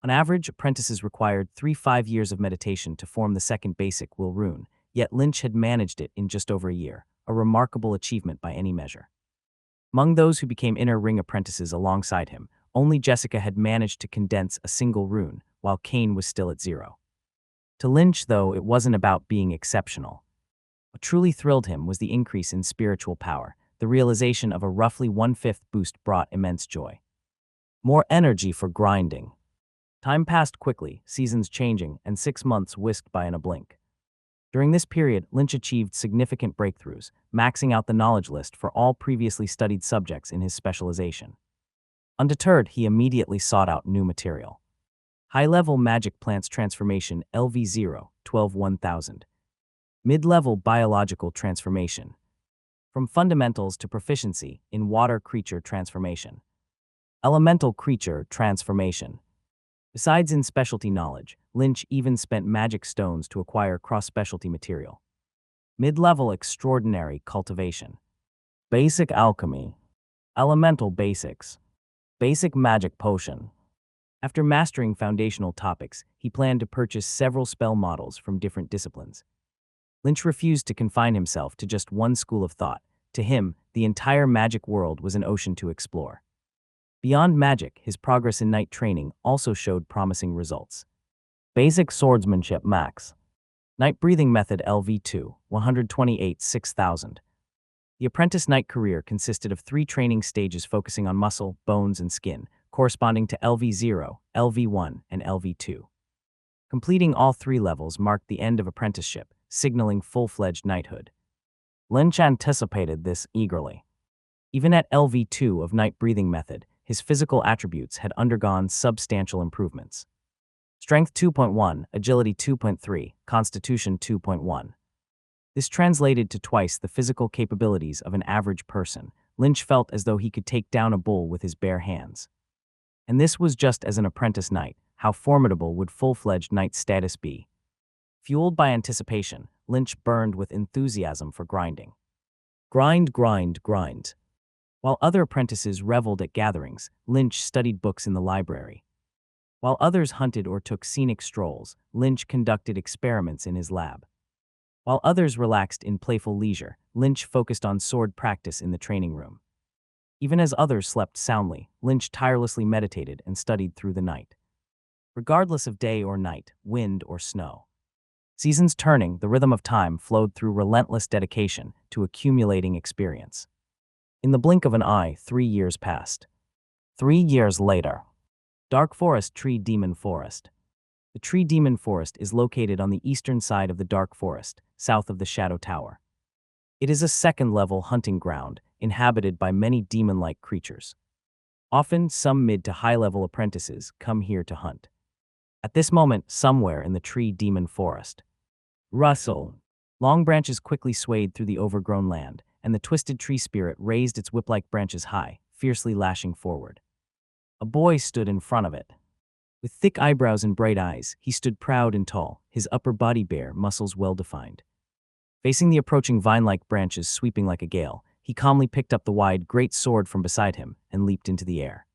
On average, apprentices required 3-5 years of meditation to form the second basic will rune, yet Lynch had managed it in just over a year, a remarkable achievement by any measure. Among those who became inner ring apprentices alongside him, only Jessica had managed to condense a single rune, while Kane was still at 0. To Lynch, though, it wasn't about being exceptional. What truly thrilled him was the increase in spiritual power. The realization of a roughly 1/5 boost brought immense joy. More energy for grinding. Time passed quickly, seasons changing, and 6 months whisked by in a blink. During this period, Lynch achieved significant breakthroughs, maxing out the knowledge list for all previously studied subjects in his specialization. Undeterred, he immediately sought out new material. High-level magic plants transformation LV0, 12-1000. Mid-level biological transformation. From fundamentals to proficiency in water creature transformation. Elemental creature transformation. Besides in specialty knowledge, Lynch even spent magic stones to acquire cross-specialty material. Mid-level extraordinary cultivation. Basic alchemy. Elemental basics. Basic magic potion. After mastering foundational topics, he planned to purchase several spell models from different disciplines. Lynch refused to confine himself to just one school of thought. To him, the entire magic world was an ocean to explore. Beyond magic, his progress in knight training also showed promising results. Basic swordsmanship max. Knight breathing method LV2, 128-6000. The apprentice knight career consisted of 3 training stages focusing on muscle, bones, and skin, corresponding to LV0, LV1, and LV2. Completing all 3 levels marked the end of apprenticeship, signaling full-fledged knighthood. Lynch anticipated this eagerly. Even at LV2 of knight breathing method, his physical attributes had undergone substantial improvements. Strength 2.1, Agility 2.3, Constitution 2.1. This translated to twice the physical capabilities of an average person. Lynch felt as though he could take down a bull with his bare hands. And this was just as an apprentice knight. How formidable would full-fledged knight status be? Fueled by anticipation, Lynch burned with enthusiasm for grinding. Grind, grind, grind. While other apprentices reveled at gatherings, Lynch studied books in the library. While others hunted or took scenic strolls, Lynch conducted experiments in his lab. While others relaxed in playful leisure, Lynch focused on sword practice in the training room. Even as others slept soundly, Lynch tirelessly meditated and studied through the night. Regardless of day or night, wind or snow. Seasons turning, the rhythm of time flowed through relentless dedication to accumulating experience. In the blink of an eye, 3 years passed. 3 years later. Dark Forest Tree Demon Forest. The Tree Demon Forest is located on the eastern side of the Dark Forest, south of the Shadow Tower. It is a second-level hunting ground, inhabited by many demon-like creatures. Often, some mid to high-level apprentices come here to hunt. At this moment, somewhere in the Tree Demon Forest. Rustle. Long branches quickly swayed through the overgrown land, and the twisted tree spirit raised its whip-like branches high, fiercely lashing forward. A boy stood in front of it. With thick eyebrows and bright eyes, he stood proud and tall, his upper body bare, muscles well-defined. Facing the approaching vine-like branches sweeping like a gale, he calmly picked up the wide, great sword from beside him and leaped into the air.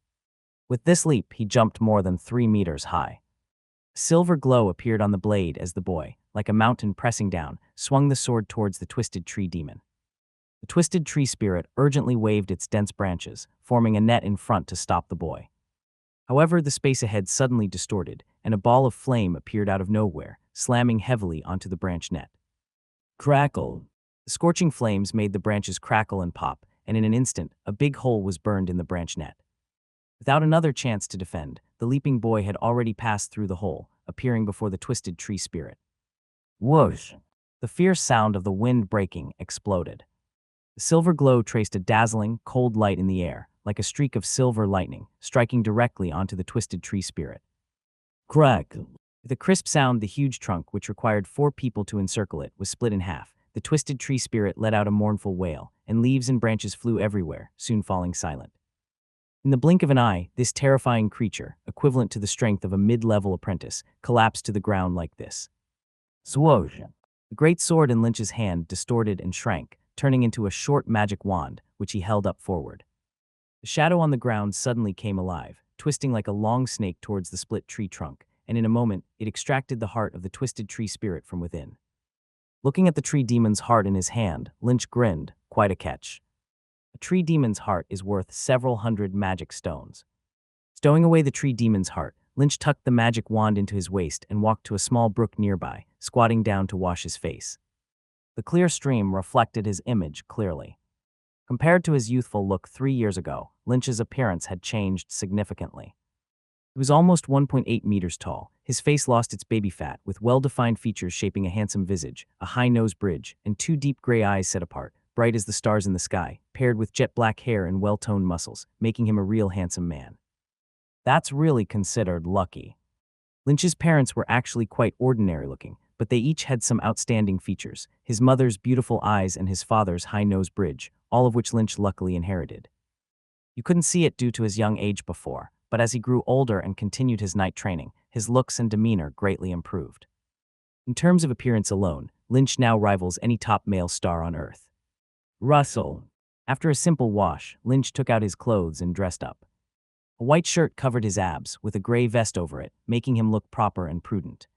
With this leap, he jumped more than 3 meters high. A silver glow appeared on the blade as the boy, like a mountain pressing down, swung the sword towards the twisted tree demon. The twisted tree spirit urgently waved its dense branches, forming a net in front to stop the boy. However, the space ahead suddenly distorted, and a ball of flame appeared out of nowhere, slamming heavily onto the branch net. Crackle. The scorching flames made the branches crackle and pop, and in an instant, a big hole was burned in the branch net. Without another chance to defend, the leaping boy had already passed through the hole, appearing before the twisted tree spirit. Whoosh! The fierce sound of the wind breaking exploded. The silver glow traced a dazzling, cold light in the air, like a streak of silver lightning, striking directly onto the twisted tree spirit. Crack! With a crisp sound, the huge trunk, which required 4 people to encircle it, was split in half. The twisted tree spirit let out a mournful wail, and leaves and branches flew everywhere, soon falling silent. In the blink of an eye, this terrifying creature, equivalent to the strength of a mid-level apprentice, collapsed to the ground like this. Swoosh! The great sword in Lynch's hand distorted and shrank, turning into a short magic wand, which he held up forward. The shadow on the ground suddenly came alive, twisting like a long snake towards the split tree trunk, and in a moment, it extracted the heart of the twisted tree spirit from within. Looking at the tree demon's heart in his hand, Lynch grinned, quite a catch. A tree demon's heart is worth several hundred magic stones. Stowing away the tree demon's heart, Lynch tucked the magic wand into his waist and walked to a small brook nearby, squatting down to wash his face. The clear stream reflected his image clearly. Compared to his youthful look 3 years ago, Lynch's appearance had changed significantly. He was almost 1.8 meters tall. His face lost its baby fat, with well-defined features shaping a handsome visage, a high nose bridge, and 2 deep gray eyes set apart, bright as the stars in the sky, paired with jet black hair and well-toned muscles, making him a real handsome man. That's really considered lucky. Lynch's parents were actually quite ordinary-looking, but they each had some outstanding features: his mother's beautiful eyes and his father's high nose bridge, all of which Lynch luckily inherited. You couldn't see it due to his young age before, but as he grew older and continued his night training, his looks and demeanor greatly improved. In terms of appearance alone, Lynch now rivals any top male star on Earth. Russell. After a simple wash, Lynch took out his clothes and dressed up. A white shirt covered his abs, with a gray vest over it, making him look proper and prudent.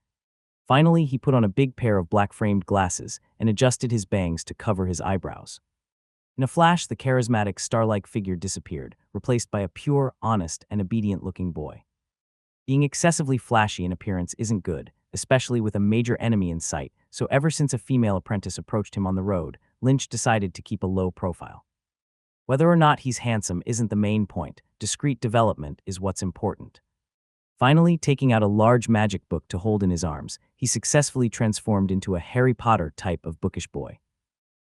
Finally, he put on a big pair of black-framed glasses and adjusted his bangs to cover his eyebrows. In a flash, the charismatic, star-like figure disappeared, replaced by a pure, honest, and obedient-looking boy. Being excessively flashy in appearance isn't good, especially with a major enemy in sight, so ever since a female apprentice approached him on the road, Lynch decided to keep a low profile. Whether or not he's handsome isn't the main point. Discreet development is what's important. Finally, taking out a large magic book to hold in his arms, he successfully transformed into a Harry Potter type of bookish boy.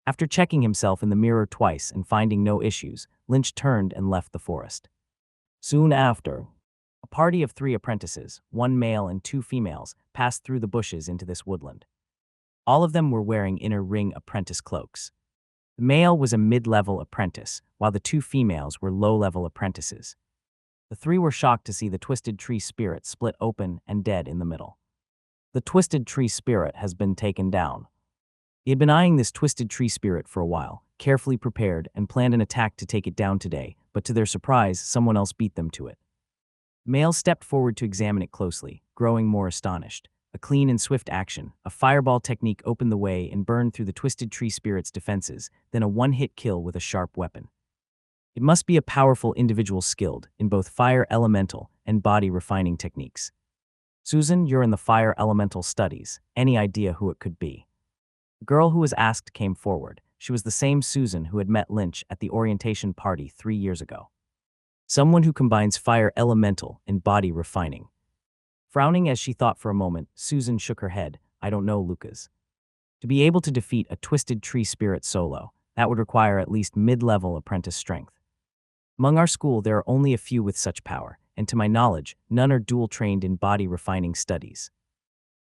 After checking himself in the mirror twice and finding no issues, Lynch turned and left the forest. Soon after, a party of 3 apprentices, 1 male and 2 females, passed through the bushes into this woodland. All of them were wearing inner ring apprentice cloaks. The male was a mid-level apprentice, while the 2 females were low-level apprentices. The 3 were shocked to see the twisted tree spirit split open and dead in the middle. The twisted tree spirit has been taken down. He had been eyeing this twisted tree spirit for a while, carefully prepared, and planned an attack to take it down today, but to their surprise, someone else beat them to it. The male stepped forward to examine it closely, growing more astonished. A clean and swift action, a fireball technique opened the way and burned through the twisted tree spirit's defenses, then a one-hit kill with a sharp weapon. It must be a powerful individual skilled in both fire elemental and body refining techniques. Susan, you're in the fire elemental studies. Any idea who it could be? The girl who was asked came forward. She was the same Susan who had met Lynch at the orientation party 3 years ago. Someone who combines fire elemental and body refining. Frowning as she thought for a moment, Susan shook her head. I don't know, Lucas. To be able to defeat a twisted tree spirit solo, that would require at least mid-level apprentice strength. Among our school, there are only a few with such power, and to my knowledge, none are dual-trained in body refining studies.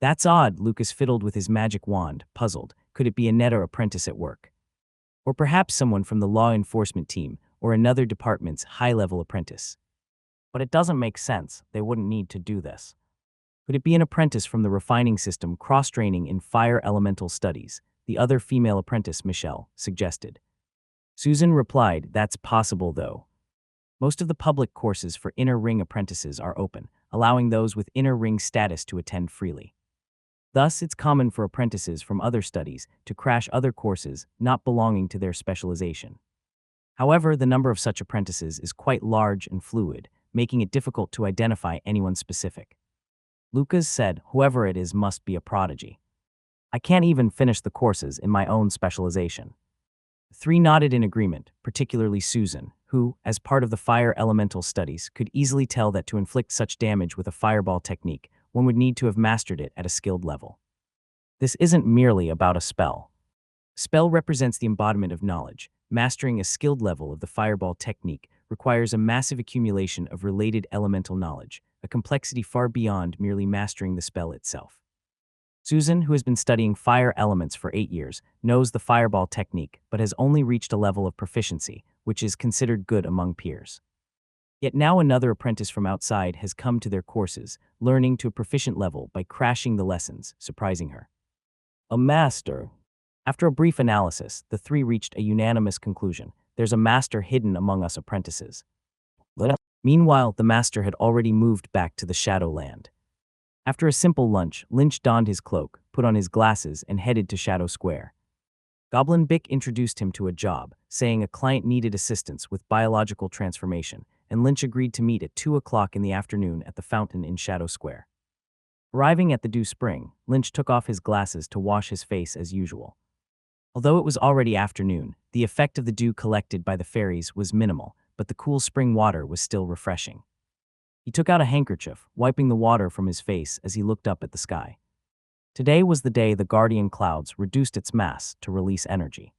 That's odd, Lucas fiddled with his magic wand, puzzled. Could it be a Netta apprentice at work? Or perhaps someone from the law enforcement team or another department's high-level apprentice? But it doesn't make sense. They wouldn't need to do this. Could it be an apprentice from the refining system cross-training in fire elemental studies? The other female apprentice, Michelle, suggested. Susan replied, that's possible though. Most of the public courses for inner ring apprentices are open, allowing those with inner ring status to attend freely. Thus, it's common for apprentices from other studies to crash other courses not belonging to their specialization. However, the number of such apprentices is quite large and fluid, making it difficult to identify anyone specific. Lucas said, whoever it is must be a prodigy. I can't even finish the courses in my own specialization. The three nodded in agreement, particularly Susan, who, as part of the fire elemental studies, could easily tell that to inflict such damage with a fireball technique, one would need to have mastered it at a skilled level. This isn't merely about a spell. Spell represents the embodiment of knowledge. Mastering a skilled level of the fireball technique requires a massive accumulation of related elemental knowledge, a complexity far beyond merely mastering the spell itself. Susan, who has been studying fire elements for 8 years, knows the fireball technique but has only reached a level of proficiency, which is considered good among peers. Yet now another apprentice from outside has come to their courses, learning to a proficient level by crashing the lessons, surprising her. A master. After a brief analysis, the three reached a unanimous conclusion. There's a master hidden among us apprentices. Meanwhile, the master had already moved back to the Shadowland. After a simple lunch, Lynch donned his cloak, put on his glasses, and headed to Shadow Square. Goblin Bick introduced him to a job, saying a client needed assistance with biological transformation, and Lynch agreed to meet at 2 o'clock in the afternoon at the fountain in Shadow Square. Arriving at the Dew Spring, Lynch took off his glasses to wash his face as usual. Although it was already afternoon, the effect of the dew collected by the fairies was minimal, but the cool spring water was still refreshing. He took out a handkerchief, wiping the water from his face as he looked up at the sky. Today was the day the guardian clouds reduced its mass to release energy.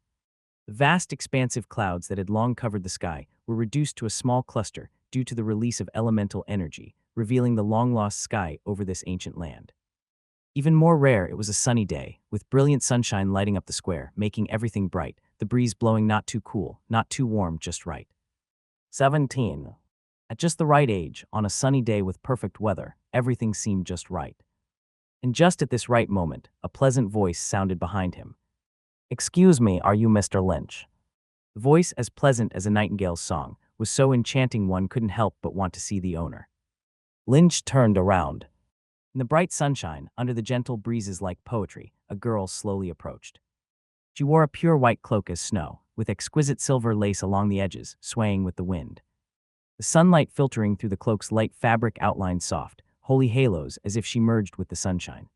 The vast expansive clouds that had long covered the sky were reduced to a small cluster due to the release of elemental energy, revealing the long-lost sky over this ancient land. Even more rare, it was a sunny day, with brilliant sunshine lighting up the square, making everything bright, the breeze blowing not too cool, not too warm, just right. 17. At just the right age, on a sunny day with perfect weather, everything seemed just right. And just at this right moment, a pleasant voice sounded behind him. "Excuse me, are you Mr. Lynch?" The voice, as pleasant as a nightingale's song, was so enchanting one couldn't help but want to see the owner. Lynch turned around. In the bright sunshine, under the gentle breezes like poetry, a girl slowly approached. She wore a pure white cloak as snow, with exquisite silver lace along the edges, swaying with the wind. The sunlight filtering through the cloak's light fabric outlined soft, holy halos as if she merged with the sunshine.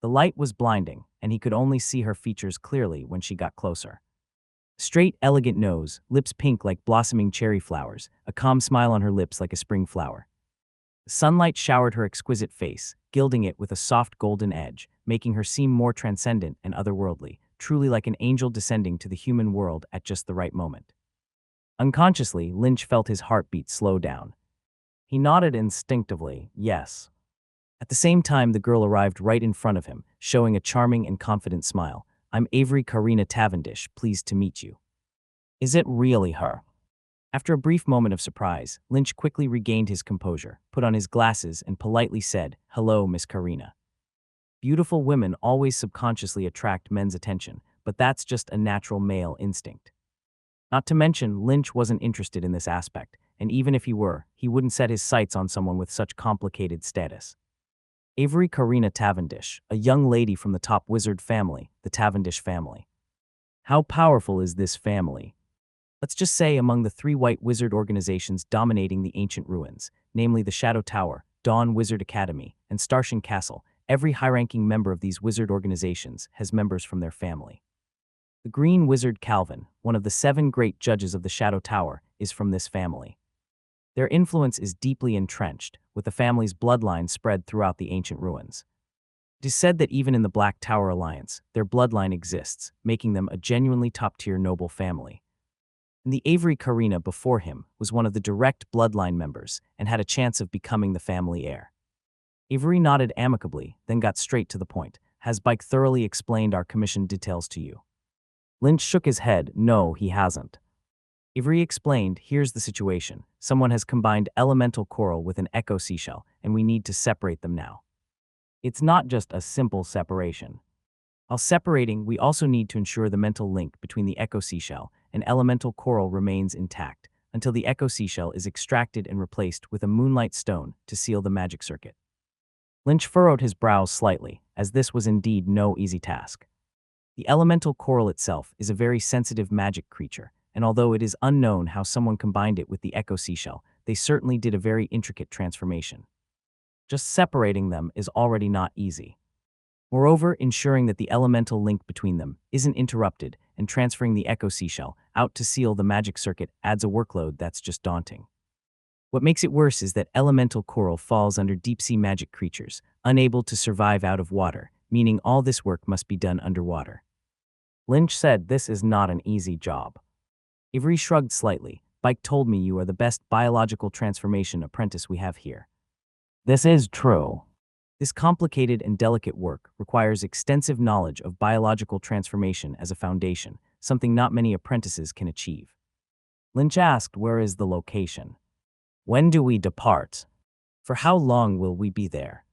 The light was blinding, and he could only see her features clearly when she got closer. Straight, elegant nose, lips pink like blossoming cherry flowers, a calm smile on her lips like a spring flower. The sunlight showered her exquisite face, gilding it with a soft golden edge, making her seem more transcendent and otherworldly, truly like an angel descending to the human world at just the right moment. Unconsciously, Lynch felt his heartbeat slow down. He nodded instinctively, yes. At the same time, the girl arrived right in front of him, showing a charming and confident smile. "I'm Avery Karina Tavendish, pleased to meet you." "Is it really her?" After a brief moment of surprise, Lynch quickly regained his composure, put on his glasses, and politely said, "Hello, Miss Karina." Beautiful women always subconsciously attract men's attention, but that's just a natural male instinct. Not to mention, Lynch wasn't interested in this aspect, and even if he were, he wouldn't set his sights on someone with such complicated status. Avery Karina Tavendish, a young lady from the top wizard family, the Tavendish family. How powerful is this family? Let's just say among the 3 white wizard organizations dominating the ancient ruins, namely the Shadow Tower, Dawn Wizard Academy, and Starshin Castle, every high-ranking member of these wizard organizations has members from their family. The Green Wizard Calvin, one of the 7 great judges of the Shadow Tower, is from this family. Their influence is deeply entrenched, with the family's bloodline spread throughout the ancient ruins. It is said that even in the Black Tower Alliance, their bloodline exists, making them a genuinely top-tier noble family. And the Avery Karina before him was one of the direct bloodline members and had a chance of becoming the family heir. Avery nodded amicably, then got straight to the point. "Has Bike thoroughly explained our commission details to you?" Lynch shook his head. "No, he hasn't." Avery explained, "Here's the situation. Someone has combined elemental coral with an echo seashell, and we need to separate them now. It's not just a simple separation. While separating, we also need to ensure the mental link between the echo seashell and elemental coral remains intact until the echo seashell is extracted and replaced with a moonlight stone to seal the magic circuit." Lynch furrowed his brows slightly, as this was indeed no easy task. The elemental coral itself is a very sensitive magic creature, and although it is unknown how someone combined it with the echo seashell, they certainly did a very intricate transformation. Just separating them is already not easy. Moreover, ensuring that the elemental link between them isn't interrupted and transferring the echo seashell out to seal the magic circuit adds a workload that's just daunting. What makes it worse is that elemental coral falls under deep-sea magic creatures, unable to survive out of water, meaning all this work must be done underwater. Lynch said this is not an easy job. Avery shrugged slightly. Bike told me you are the best biological transformation apprentice we have here. This is true. This complicated and delicate work requires extensive knowledge of biological transformation as a foundation, something not many apprentices can achieve. Lynch asked, where is the location? When do we depart? For how long will we be there?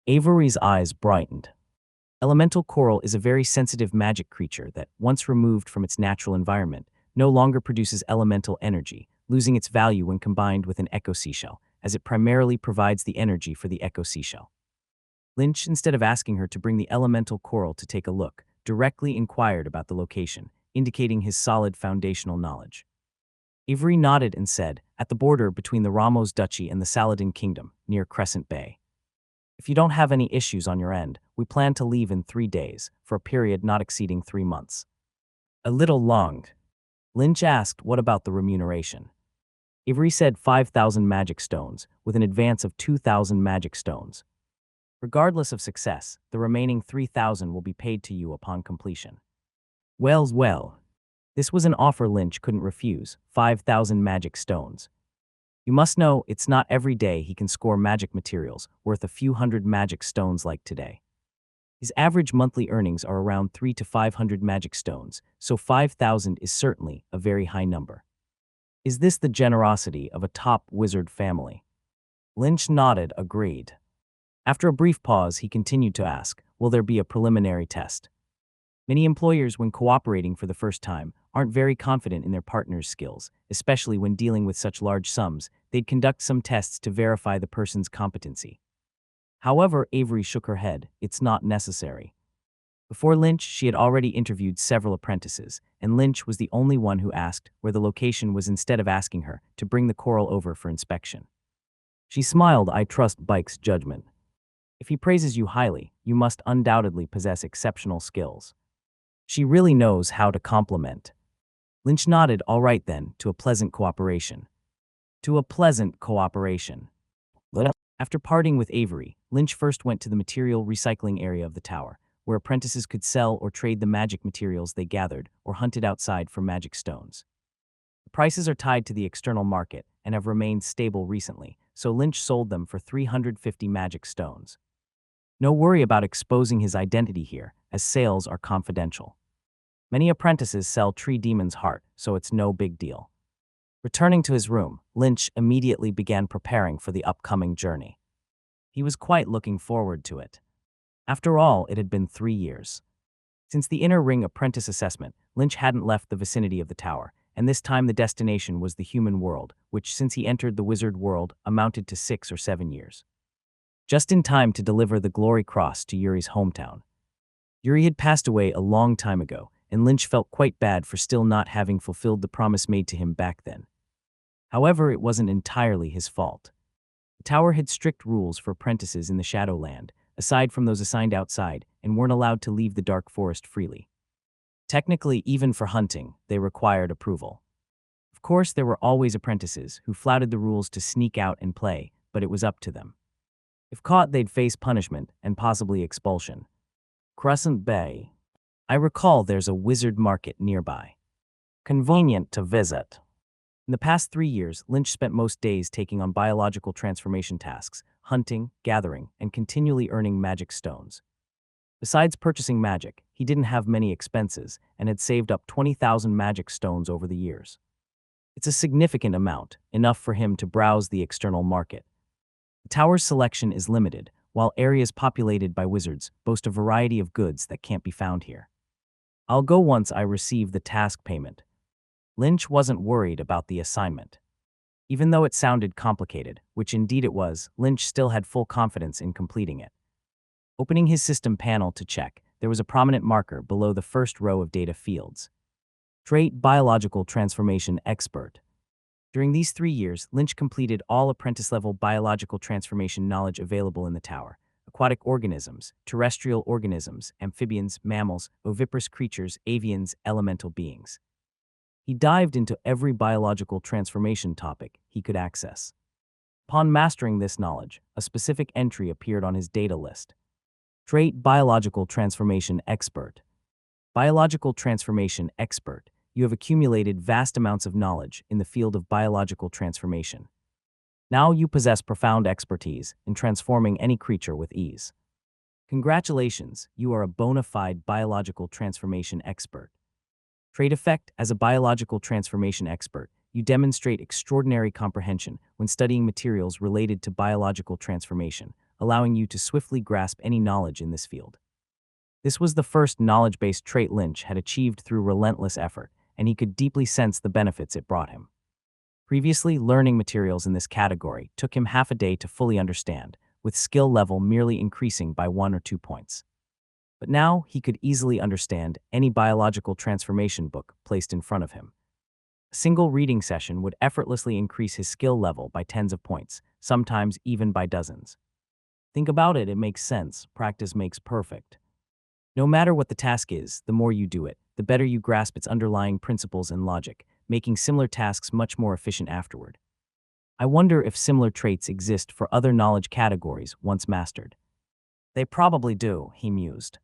Avery's eyes brightened. Elemental coral is a very sensitive magic creature that, once removed from its natural environment, no longer produces elemental energy, losing its value when combined with an echo seashell, as it primarily provides the energy for the echo seashell. Lynch, instead of asking her to bring the elemental coral to take a look, directly inquired about the location, indicating his solid foundational knowledge. Avery nodded and said, at the border between the Ramos Duchy and the Saladin Kingdom, near Crescent Bay. If you don't have any issues on your end, we plan to leave in 3 days, for a period not exceeding 3 months. A little long. Lynch asked, what about the remuneration? Avery said 5,000 magic stones, with an advance of 2,000 magic stones. Regardless of success, the remaining 3,000 will be paid to you upon completion. Well. This was an offer Lynch couldn't refuse, 5,000 magic stones. You must know, it's not every day he can score magic materials worth a few hundred magic stones like today. His average monthly earnings are around 300 to 500 magic stones, so 5,000 is certainly a very high number. Is this the generosity of a top wizard family? Lynch nodded, agreed. After a brief pause, he continued to ask, will there be a preliminary test? Many employers, when cooperating for the first time, aren't very confident in their partner's skills, especially when dealing with such large sums. They'd conduct some tests to verify the person's competency. However, Avery shook her head. It's not necessary. Before Lynch, she had already interviewed several apprentices, and Lynch was the only one who asked where the location was instead of asking her to bring the coral over for inspection. She smiled. I trust Bike's judgment. If he praises you highly, you must undoubtedly possess exceptional skills. She really knows how to compliment. Lynch nodded. All right then, to a pleasant cooperation. To a pleasant cooperation. After parting with Avery, Lynch first went to the material recycling area of the tower, where apprentices could sell or trade the magic materials they gathered or hunted outside for magic stones. The prices are tied to the external market and have remained stable recently, so Lynch sold them for 350 magic stones. No worry about exposing his identity here, as sales are confidential. Many apprentices sell Tree Demon's heart, so it's no big deal. Returning to his room, Lynch immediately began preparing for the upcoming journey. He was quite looking forward to it. After all, it had been 3 years. Since the Inner Ring apprentice assessment, Lynch hadn't left the vicinity of the tower, and this time the destination was the human world, which, since he entered the wizard world, amounted to 6 or 7 years. Just in time to deliver the Glory Cross to Yuri's hometown. Yuri had passed away a long time ago, and Lynch felt quite bad for still not having fulfilled the promise made to him back then. However, it wasn't entirely his fault. The tower had strict rules for apprentices in the Shadowland, aside from those assigned outside, and weren't allowed to leave the dark forest freely. Technically, even for hunting, they required approval. Of course, there were always apprentices who flouted the rules to sneak out and play, but it was up to them. If caught, they'd face punishment and possibly expulsion. Crescent Bay. I recall there's a wizard market nearby. Convenient to visit. In the past 3 years, Lynch spent most days taking on biological transformation tasks, hunting, gathering, and continually earning magic stones. Besides purchasing magic, he didn't have many expenses and had saved up 20,000 magic stones over the years. It's a significant amount, enough for him to browse the external market. The tower's selection is limited, while areas populated by wizards boast a variety of goods that can't be found here. I'll go once I receive the task payment. Lynch wasn't worried about the assignment. Even though it sounded complicated, which indeed it was, Lynch still had full confidence in completing it. Opening his system panel to check, there was a prominent marker below the first row of data fields. Trait Biological Transformation Expert. During these 3 years, Lynch completed all apprentice-level biological transformation knowledge available in the tower, aquatic organisms, terrestrial organisms, amphibians, mammals, oviparous creatures, avians, elemental beings. He dived into every biological transformation topic he could access. Upon mastering this knowledge, a specific entry appeared on his data list. Trait: Biological Transformation Expert. Biological Transformation Expert. You have accumulated vast amounts of knowledge in the field of biological transformation. Now you possess profound expertise in transforming any creature with ease. Congratulations, you are a bona fide biological transformation expert. Trait effect: As a biological transformation expert, you demonstrate extraordinary comprehension when studying materials related to biological transformation, allowing you to swiftly grasp any knowledge in this field. This was the first knowledge-based trait Lynch had achieved through relentless effort, and he could deeply sense the benefits it brought him. Previously, learning materials in this category took him half a day to fully understand, with skill level merely increasing by 1 or 2 points. But now he could easily understand any biological transformation book placed in front of him. A single reading session would effortlessly increase his skill level by tens of points, sometimes even by dozens. Think about it, it makes sense. Practice makes perfect. No matter what the task is, the more you do it, the better you grasp its underlying principles and logic, making similar tasks much more efficient afterward. I wonder if similar traits exist for other knowledge categories once mastered. They probably do, he mused.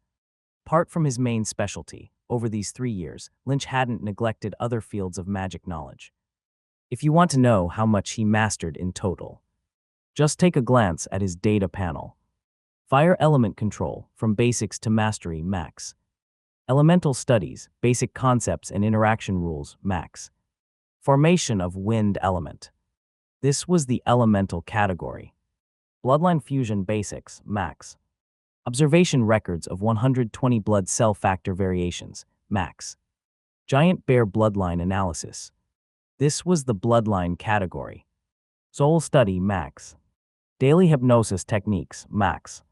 Apart from his main specialty, over these 3 years, Lynch hadn't neglected other fields of magic knowledge. If you want to know how much he mastered in total, just take a glance at his data panel. Fire element control, from basics to mastery, max. Elemental studies, basic concepts and interaction rules, max. Formation of wind element. This was the elemental category. Bloodline fusion basics, max. Observation records of 120 blood cell factor variations, max. Giant bear bloodline analysis. This was the bloodline category. Soul study, max. Daily hypnosis techniques, max.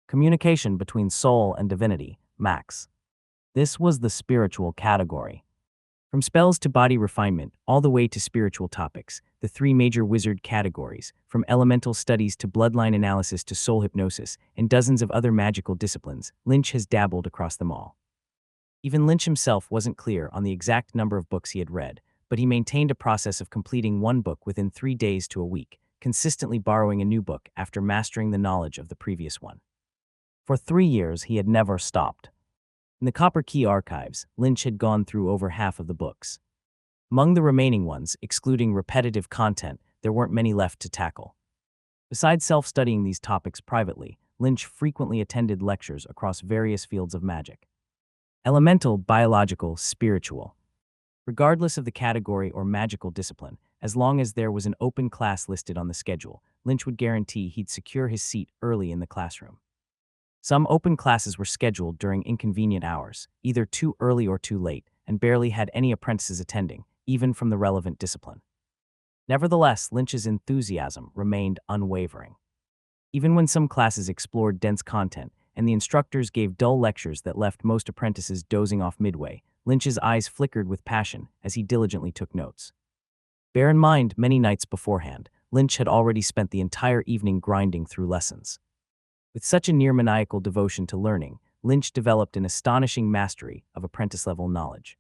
Communication between soul and divinity, max. This was the spiritual category. From spells to body refinement, all the way to spiritual topics, the 3 major wizard categories, from elemental studies to bloodline analysis to soul hypnosis, and dozens of other magical disciplines, Lynch has dabbled across them all. Even Lynch himself wasn't clear on the exact number of books he had read, but he maintained a process of completing one book within 3 days to a week, consistently borrowing a new book after mastering the knowledge of the previous one. For 3 years, he had never stopped. In the Copper Key archives, Lynch had gone through over half of the books. Among the remaining ones, excluding repetitive content, there weren't many left to tackle. Besides self-studying these topics privately, Lynch frequently attended lectures across various fields of magic. Elemental, biological, spiritual. Regardless of the category or magical discipline, as long as there was an open class listed on the schedule, Lynch would guarantee he'd secure his seat early in the classroom. Some open classes were scheduled during inconvenient hours, either too early or too late, and barely had any apprentices attending, even from the relevant discipline. Nevertheless, Lynch's enthusiasm remained unwavering. Even when some classes explored dense content and the instructors gave dull lectures that left most apprentices dozing off midway, Lynch's eyes flickered with passion as he diligently took notes. Bear in mind, many nights beforehand, Lynch had already spent the entire evening grinding through lessons. With such a near-maniacal devotion to learning, Lynch developed an astonishing mastery of apprentice-level knowledge.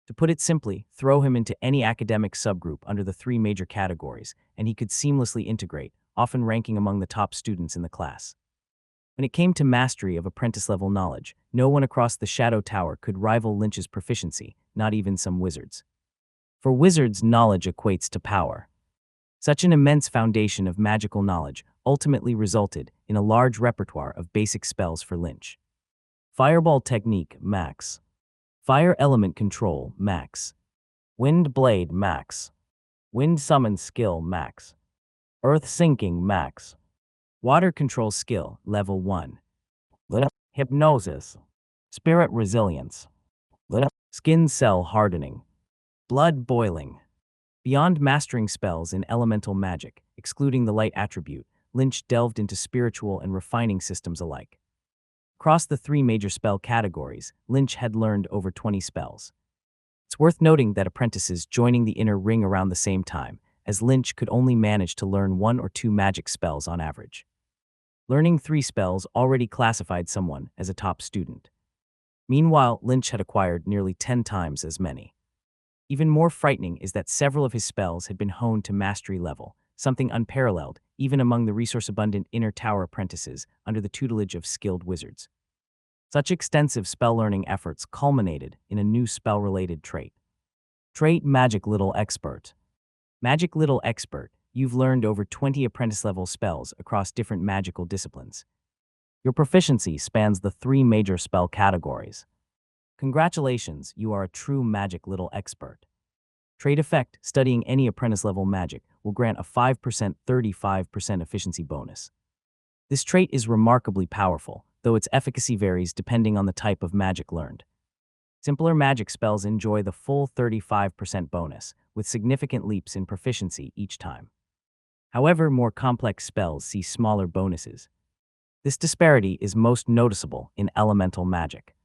To put it simply, throw him into any academic subgroup under the 3 major categories, and he could seamlessly integrate, often ranking among the top students in the class. When it came to mastery of apprentice-level knowledge, no one across the Shadow Tower could rival Lynch's proficiency, not even some wizards. For wizards, knowledge equates to power. Such an immense foundation of magical knowledge ultimately resulted in a large repertoire of basic spells for Lynch. Fireball technique, max. Fire element control, max. Wind blade, max. Wind summon skill, max. Earth sinking, max. Water control skill, level 1. Hypnosis. Spirit resilience. Skin cell hardening. Blood boiling. Beyond mastering spells in elemental magic, excluding the light attribute, Lynch delved into spiritual and refining systems alike. Across the 3 major spell categories, Lynch had learned over 20 spells. It's worth noting that apprentices joining the inner ring around the same time, as Lynch could only manage to learn 1 or 2 magic spells on average. Learning 3 spells already classified someone as a top student. Meanwhile, Lynch had acquired nearly 10 times as many. Even more frightening is that several of his spells had been honed to mastery level, something unparalleled even among the resource-abundant Inner Tower apprentices under the tutelage of skilled wizards. Such extensive spell-learning efforts culminated in a new spell-related trait. Trait Magic Little Expert. Magic Little Expert, you've learned over 20 apprentice-level spells across different magical disciplines. Your proficiency spans the 3 major spell categories. Congratulations, you are a true Magic Little Expert. Trait effect, studying any apprentice-level magic will grant a 5% 35% efficiency bonus. This trait is remarkably powerful, though its efficacy varies depending on the type of magic learned. Simpler magic spells enjoy the full 35% bonus, with significant leaps in proficiency each time. However, more complex spells see smaller bonuses. This disparity is most noticeable in elemental magic.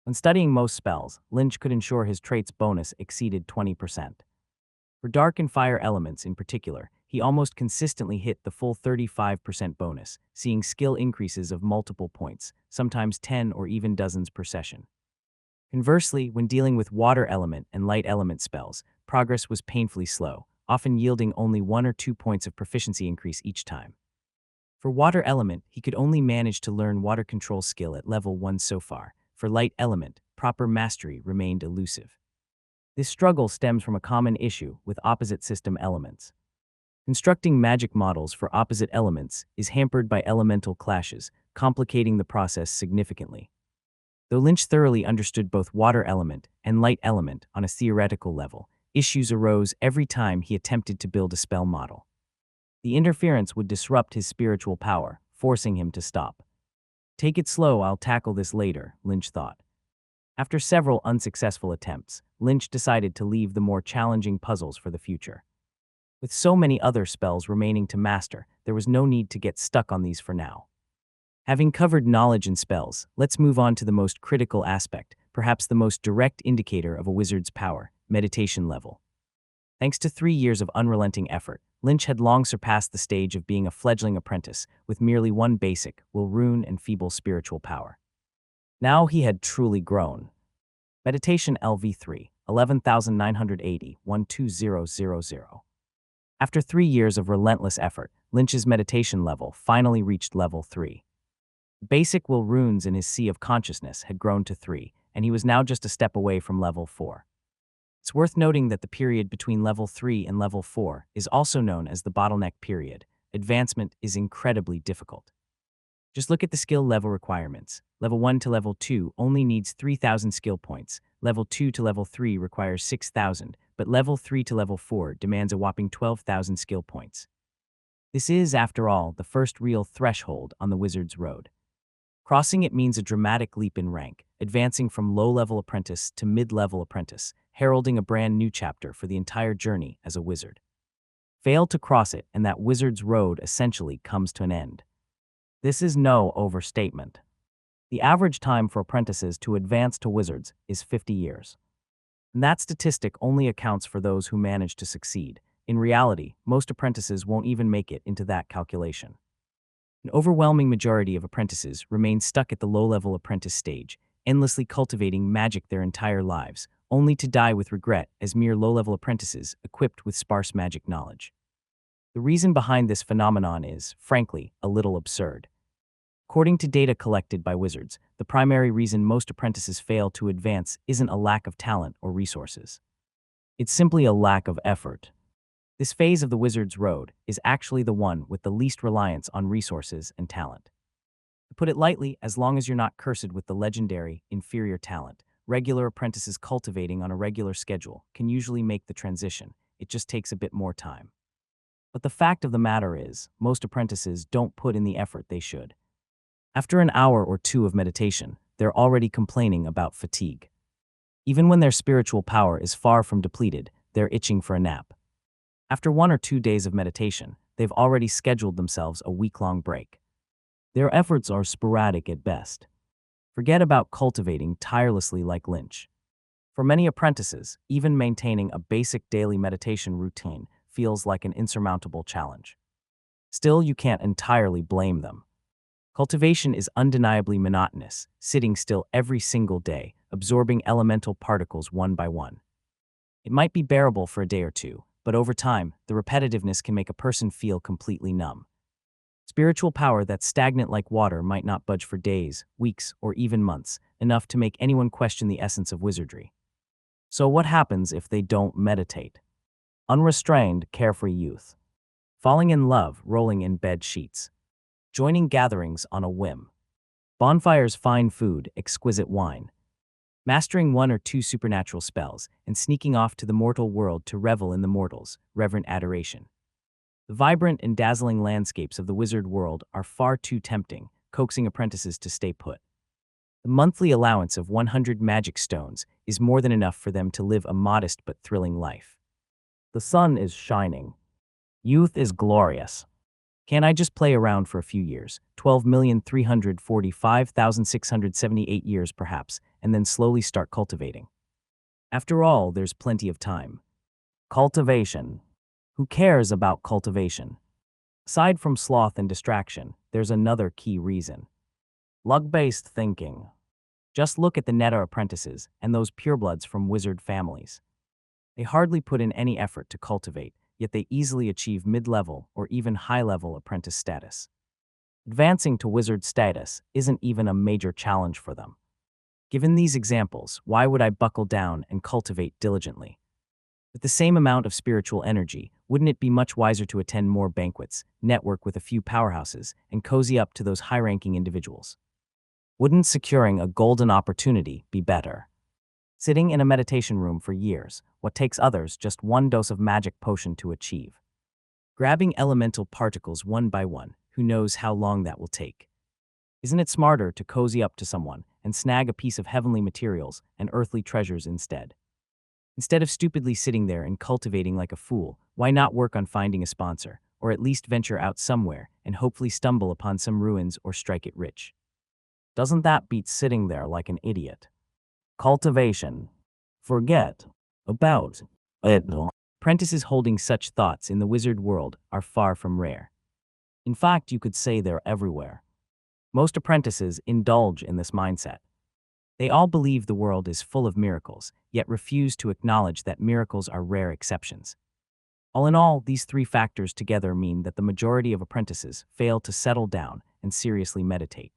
When studying most spells, Lynch could ensure his trait's bonus exceeded 20%. For dark and fire elements in particular, he almost consistently hit the full 35% bonus, seeing skill increases of multiple points, sometimes 10 or even dozens per session. Conversely, when dealing with water element and light element spells, progress was painfully slow, often yielding only 1 or 2 points of proficiency increase each time. For water element, he could only manage to learn water control skill at level 1 so far. For light element, proper mastery remained elusive. This struggle stems from a common issue with opposite system elements. Constructing magic models for opposite elements is hampered by elemental clashes, complicating the process significantly. Though Lynch thoroughly understood both water element and light element on a theoretical level, issues arose every time he attempted to build a spell model. The interference would disrupt his spiritual power, forcing him to stop. Take it slow, I'll tackle this later, Lynch thought. After several unsuccessful attempts, Lynch decided to leave the more challenging puzzles for the future. With so many other spells remaining to master, there was no need to get stuck on these for now. Having covered knowledge and spells, let's move on to the most critical aspect, perhaps the most direct indicator of a wizard's power, meditation level. Thanks to 3 years of unrelenting effort, Lynch had long surpassed the stage of being a fledgling apprentice with merely one basic, rune and feeble spiritual power. Now he had truly grown. Meditation LV3, 11,980, 12000. After 3 years of relentless effort, Lynch's meditation level finally reached level 3. Basic runes in his sea of consciousness had grown to 3, and he was now just a step away from level 4. It's worth noting that the period between level 3 and level 4 is also known as the bottleneck period. Advancement is incredibly difficult. Just look at the skill level requirements. Level 1 to level 2 only needs 3,000 skill points. Level 2 to level 3 requires 6,000, but level 3 to level 4 demands a whopping 12,000 skill points. This is, after all, the first real threshold on the wizard's road. Crossing it means a dramatic leap in rank, advancing from low-level apprentice to mid-level apprentice, heralding a brand new chapter for the entire journey as a wizard. Fail to cross it, and that wizard's road essentially comes to an end. This is no overstatement. The average time for apprentices to advance to wizards is 50 years. And that statistic only accounts for those who manage to succeed. In reality, most apprentices won't even make it into that calculation. An overwhelming majority of apprentices remain stuck at the low-level apprentice stage, endlessly cultivating magic their entire lives, only to die with regret as mere low-level apprentices equipped with sparse magic knowledge. The reason behind this phenomenon is, frankly, a little absurd. According to data collected by wizards, the primary reason most apprentices fail to advance isn't a lack of talent or resources. It's simply a lack of effort. This phase of the wizard's road is actually the one with the least reliance on resources and talent. To put it lightly, as long as you're not cursed with the legendary, inferior talent, regular apprentices cultivating on a regular schedule can usually make the transition. It just takes a bit more time. But the fact of the matter is, most apprentices don't put in the effort they should. After an hour or 2 of meditation, they're already complaining about fatigue. Even when their spiritual power is far from depleted, they're itching for a nap. After 1 or 2 days of meditation, they've already scheduled themselves a week-long break. Their efforts are sporadic at best. Forget about cultivating tirelessly like Lynch. For many apprentices, even maintaining a basic daily meditation routine feels like an insurmountable challenge. Still, you can't entirely blame them. Cultivation is undeniably monotonous, sitting still every single day, absorbing elemental particles one by one. It might be bearable for a day or two, but over time, the repetitiveness can make a person feel completely numb. Spiritual power that's stagnant like water might not budge for days, weeks, or even months, enough to make anyone question the essence of wizardry. So what happens if they don't meditate? Unrestrained, carefree youth. Falling in love, rolling in bed sheets. Joining gatherings on a whim. Bonfires, fine food, exquisite wine. Mastering one or two supernatural spells, and sneaking off to the mortal world to revel in the mortals, reverent adoration. The vibrant and dazzling landscapes of the wizard world are far too tempting, coaxing apprentices to stay put. The monthly allowance of 100 magic stones is more than enough for them to live a modest but thrilling life. The sun is shining. Youth is glorious. Can I just play around for a few years, 12,345,678 years perhaps, and then slowly start cultivating? After all, there's plenty of time. Cultivation. Who cares about cultivation? Aside from sloth and distraction, there's another key reason. Luck-based thinking. Just look at the Netta apprentices and those purebloods from wizard families. They hardly put in any effort to cultivate, yet they easily achieve mid-level or even high-level apprentice status. Advancing to wizard status isn't even a major challenge for them. Given these examples, why would I buckle down and cultivate diligently? With the same amount of spiritual energy, wouldn't it be much wiser to attend more banquets, network with a few powerhouses, and cozy up to those high-ranking individuals? Wouldn't securing a golden opportunity be better? Sitting in a meditation room for years, what takes others just one dose of magic potion to achieve. Grabbing elemental particles one by one, who knows how long that will take? Isn't it smarter to cozy up to someone and snag a piece of heavenly materials and earthly treasures instead? Instead of stupidly sitting there and cultivating like a fool, why not work on finding a sponsor, or at least venture out somewhere and hopefully stumble upon some ruins or strike it rich? Doesn't that beat sitting there like an idiot? Cultivation. Forget about it. Apprentices holding such thoughts in the wizard world are far from rare. In fact, you could say they're everywhere. Most apprentices indulge in this mindset. They all believe the world is full of miracles, yet refuse to acknowledge that miracles are rare exceptions. All in all, these three factors together mean that the majority of apprentices fail to settle down and seriously meditate.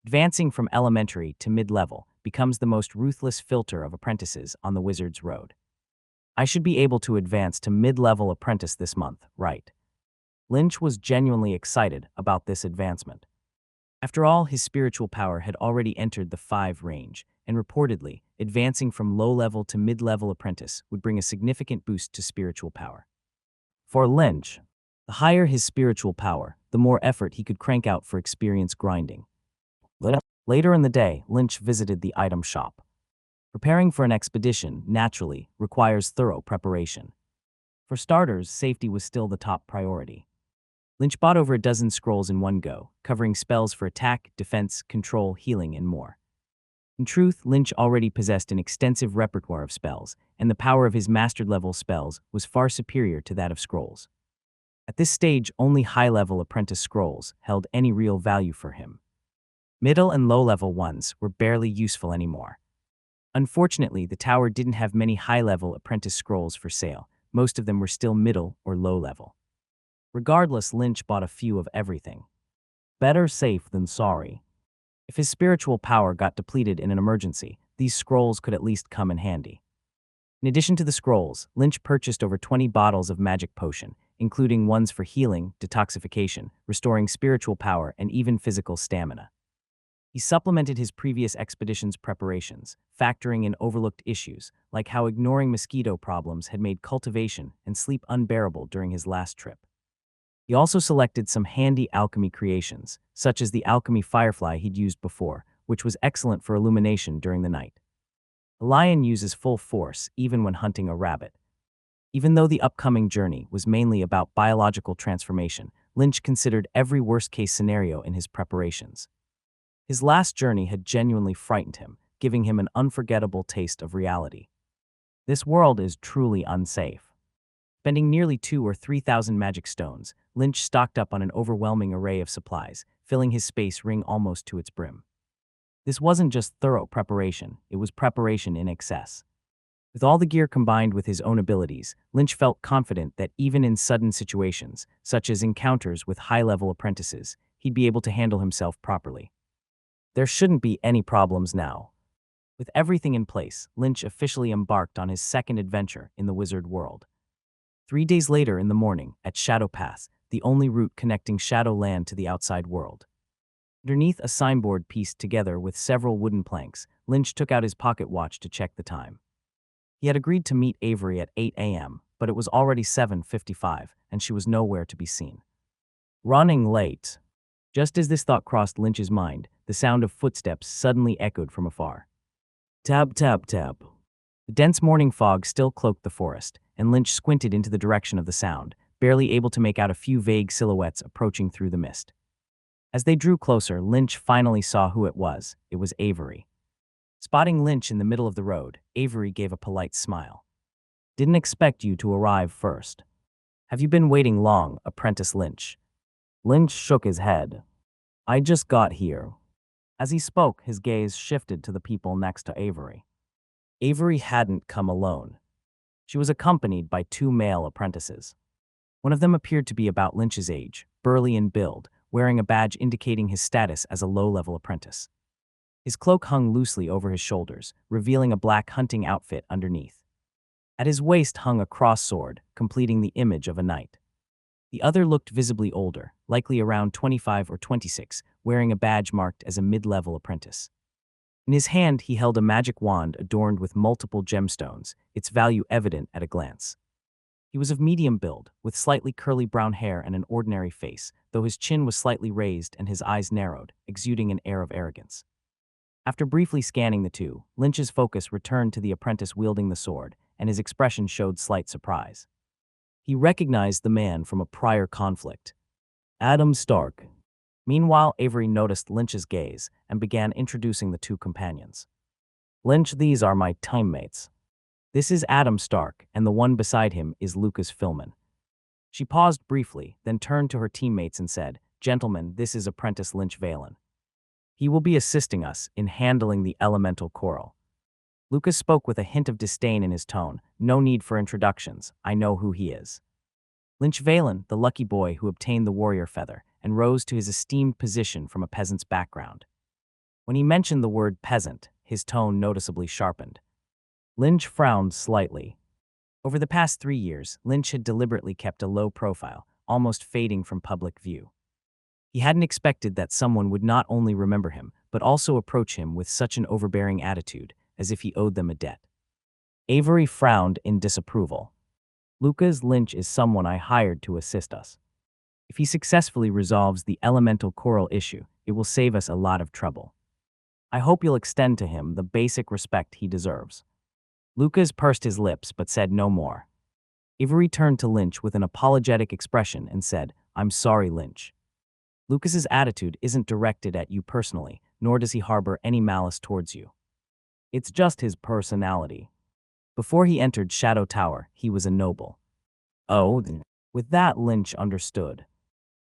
Advancing from elementary to mid-level becomes the most ruthless filter of apprentices on the wizard's road. I should be able to advance to mid-level apprentice this month, right? Lynch was genuinely excited about this advancement. After all, his spiritual power had already entered the 5 range, and reportedly, advancing from low-level to mid-level apprentice would bring a significant boost to spiritual power. For Lynch, the higher his spiritual power, the more effort he could crank out for experience grinding. Later in the day, Lynch visited the item shop. Preparing for an expedition, naturally, requires thorough preparation. For starters, safety was still the top priority. Lynch bought over a dozen scrolls in one go, covering spells for attack, defense, control, healing, and more. In truth, Lynch already possessed an extensive repertoire of spells, and the power of his mastered-level spells was far superior to that of scrolls. At this stage, only high-level apprentice scrolls held any real value for him. Middle and low-level ones were barely useful anymore. Unfortunately, the tower didn't have many high-level apprentice scrolls for sale. Most of them were still middle or low-level. Regardless, Lynch bought a few of everything. Better safe than sorry. If his spiritual power got depleted in an emergency, these scrolls could at least come in handy. In addition to the scrolls, Lynch purchased over 20 bottles of magic potion, including ones for healing, detoxification, restoring spiritual power, and even physical stamina. He supplemented his previous expedition's preparations, factoring in overlooked issues, like how ignoring mosquito problems had made cultivation and sleep unbearable during his last trip. He also selected some handy alchemy creations, such as the alchemy firefly he'd used before, which was excellent for illumination during the night. A lion uses full force even when hunting a rabbit. Even though the upcoming journey was mainly about biological transformation, Lynch considered every worst-case scenario in his preparations. His last journey had genuinely frightened him, giving him an unforgettable taste of reality. This world is truly unsafe. Spending nearly 2,000 or 3,000 magic stones, Lynch stocked up on an overwhelming array of supplies, filling his space ring almost to its brim. This wasn't just thorough preparation, it was preparation in excess. With all the gear combined with his own abilities, Lynch felt confident that even in sudden situations, such as encounters with high-level apprentices, he'd be able to handle himself properly. There shouldn't be any problems now. With everything in place, Lynch officially embarked on his second adventure in the wizard world. 3 days later in the morning, at Shadow Pass, the only route connecting Shadowland to the outside world. Underneath a signboard pieced together with several wooden planks, Lynch took out his pocket watch to check the time. He had agreed to meet Avery at 8 a.m., but it was already 7:55, and she was nowhere to be seen. Running late. Just as this thought crossed Lynch's mind, the sound of footsteps suddenly echoed from afar. Tap, tap, tap. The dense morning fog still cloaked the forest, and Lynch squinted into the direction of the sound, barely able to make out a few vague silhouettes approaching through the mist. As they drew closer, Lynch finally saw who it was. It was Avery. Spotting Lynch in the middle of the road, Avery gave a polite smile. Didn't expect you to arrive first. Have you been waiting long, Apprentice Lynch? Lynch shook his head. I just got here. As he spoke, his gaze shifted to the people next to Avery. Avery hadn't come alone. She was accompanied by 2 male apprentices. One of them appeared to be about Lynch's age, burly in build, wearing a badge indicating his status as a low-level apprentice. His cloak hung loosely over his shoulders, revealing a black hunting outfit underneath. At his waist hung a cross sword, completing the image of a knight. The other looked visibly older, likely around 25 or 26, wearing a badge marked as a mid-level apprentice. In his hand, he held a magic wand adorned with multiple gemstones, its value evident at a glance. He was of medium build, with slightly curly brown hair and an ordinary face, though his chin was slightly raised and his eyes narrowed, exuding an air of arrogance. After briefly scanning the two, Lynch's focus returned to the apprentice wielding the sword, and his expression showed slight surprise. He recognized the man from a prior conflict. Adam Stark. Meanwhile, Avery noticed Lynch's gaze and began introducing the 2 companions. Lynch, these are my timemates. This is Adam Stark, and the one beside him is Lucas Filman. She paused briefly, then turned to her teammates and said, Gentlemen, this is Apprentice Lynch Valen. He will be assisting us in handling the elemental coral. Lucas spoke with a hint of disdain in his tone. No need for introductions. I know who he is. Lynch Valen, the lucky boy who obtained the warrior feather and rose to his esteemed position from a peasant's background. When he mentioned the word peasant, his tone noticeably sharpened. Lynch frowned slightly. Over the past 3 years, Lynch had deliberately kept a low profile, almost fading from public view. He hadn't expected that someone would not only remember him, but also approach him with such an overbearing attitude, as if he owed them a debt. Avery frowned in disapproval. Lucas Lynch is someone I hired to assist us. If he successfully resolves the elemental coral issue, it will save us a lot of trouble. I hope you'll extend to him the basic respect he deserves. Lucas pursed his lips but said no more. Avery turned to Lynch with an apologetic expression and said, I'm sorry, Lynch. Lucas's attitude isn't directed at you personally, nor does he harbor any malice towards you. It's just his personality. Before he entered Shadow Tower, he was a noble. Oh, with that Lynch understood.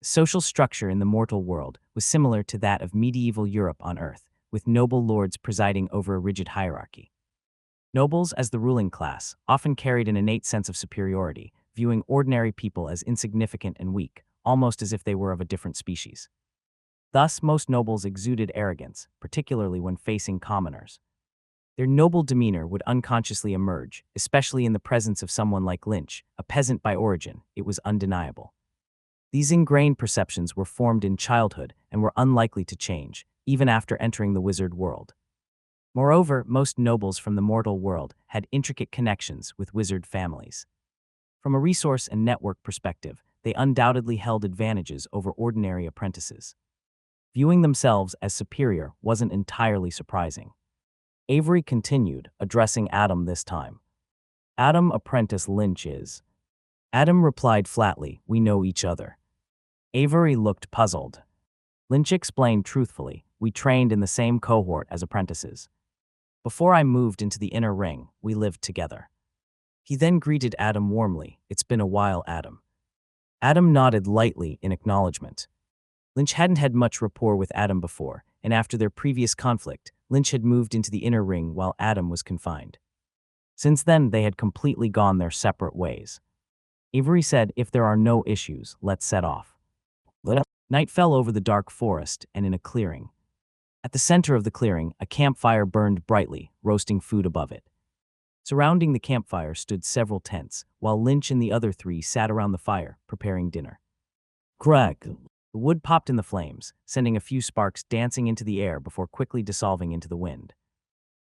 The social structure in the mortal world was similar to that of medieval Europe on Earth, with noble lords presiding over a rigid hierarchy. Nobles, as the ruling class, often carried an innate sense of superiority, viewing ordinary people as insignificant and weak, almost as if they were of a different species. Thus, most nobles exuded arrogance, particularly when facing commoners. Their noble demeanor would unconsciously emerge, especially in the presence of someone like Lynch, a peasant by origin. It was undeniable. These ingrained perceptions were formed in childhood and were unlikely to change, even after entering the wizard world. Moreover, most nobles from the mortal world had intricate connections with wizard families. From a resource and network perspective, they undoubtedly held advantages over ordinary apprentices. Viewing themselves as superior wasn't entirely surprising. Avery continued, addressing Adam this time. Adam, Apprentice Lynch is. Adam replied flatly, we know each other. Avery looked puzzled. Lynch explained truthfully, we trained in the same cohort as apprentices. Before I moved into the inner ring, we lived together. He then greeted Adam warmly. It's been a while, Adam. Adam nodded lightly in acknowledgement. Lynch hadn't had much rapport with Adam before, and after their previous conflict, Lynch had moved into the inner ring while Adam was confined. Since then, they had completely gone their separate ways. Avery said, "If there are no issues, let's set off." Night fell over the dark forest and in a clearing. At the center of the clearing, a campfire burned brightly, roasting food above it. Surrounding the campfire stood several tents, while Lynch and the other three sat around the fire, preparing dinner. Crack! The wood popped in the flames, sending a few sparks dancing into the air before quickly dissolving into the wind.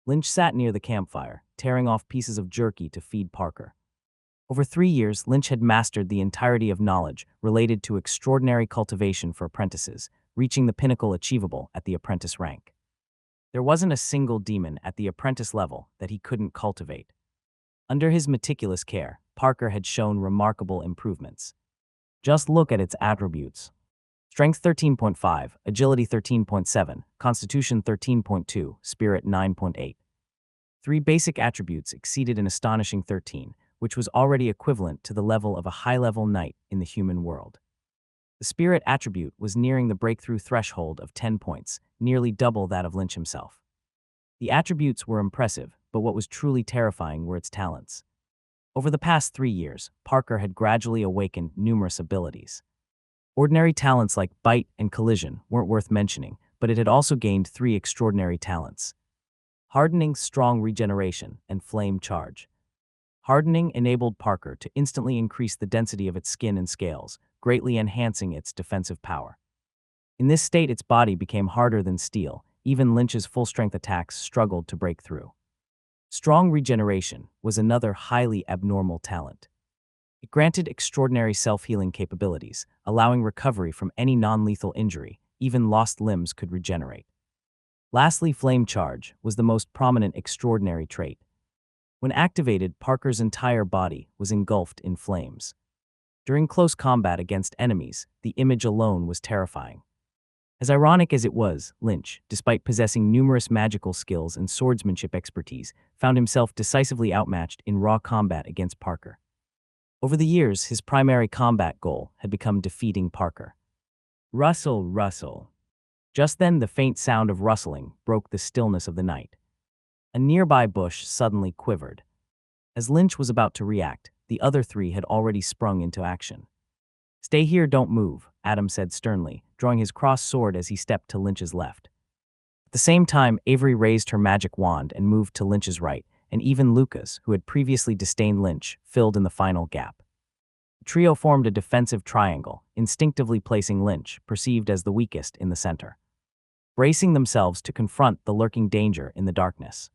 Lynch sat near the campfire, tearing off pieces of jerky to feed Parker. Over 3 years, Lynch had mastered the entirety of knowledge related to extraordinary cultivation for apprentices, reaching the pinnacle achievable at the apprentice rank. There wasn't a single demon at the apprentice level that he couldn't cultivate. Under his meticulous care, Parker had shown remarkable improvements. Just look at its attributes. Strength 13.5, Agility 13.7, Constitution 13.2, Spirit 9.8. 3 basic attributes exceeded an astonishing 13, which was already equivalent to the level of a high-level knight in the human world. The Spirit attribute was nearing the breakthrough threshold of 10 points, nearly double that of Lynch himself. The attributes were impressive, but what was truly terrifying were its talents. Over the past 3 years, Parker had gradually awakened numerous abilities. Ordinary talents like bite and collision weren't worth mentioning, but it had also gained 3 extraordinary talents: hardening, strong regeneration, and flame charge. Hardening enabled Parker to instantly increase the density of its skin and scales, greatly enhancing its defensive power. In this state, its body became harder than steel. Even Lynch's full-strength attacks struggled to break through. Strong regeneration was another highly abnormal talent. It granted extraordinary self-healing capabilities, allowing recovery from any non-lethal injury. Even lost limbs could regenerate. Lastly, flame charge was the most prominent extraordinary trait. When activated, Parker's entire body was engulfed in flames. During close combat against enemies, the image alone was terrifying. As ironic as it was, Lynch, despite possessing numerous magical skills and swordsmanship expertise, found himself decisively outmatched in raw combat against Parker. Over the years, his primary combat goal had become defeating Parker. Rustle, rustle. Just then, the faint sound of rustling broke the stillness of the night. A nearby bush suddenly quivered. As Lynch was about to react, the other 3 had already sprung into action. "Stay here, don't move," Adam said sternly, drawing his crossed sword as he stepped to Lynch's left. At the same time, Avery raised her magic wand and moved to Lynch's right, and even Lucas, who had previously disdained Lynch, filled in the final gap. The trio formed a defensive triangle, instinctively placing Lynch, perceived as the weakest, in the center. Bracing themselves to confront the lurking danger in the darkness,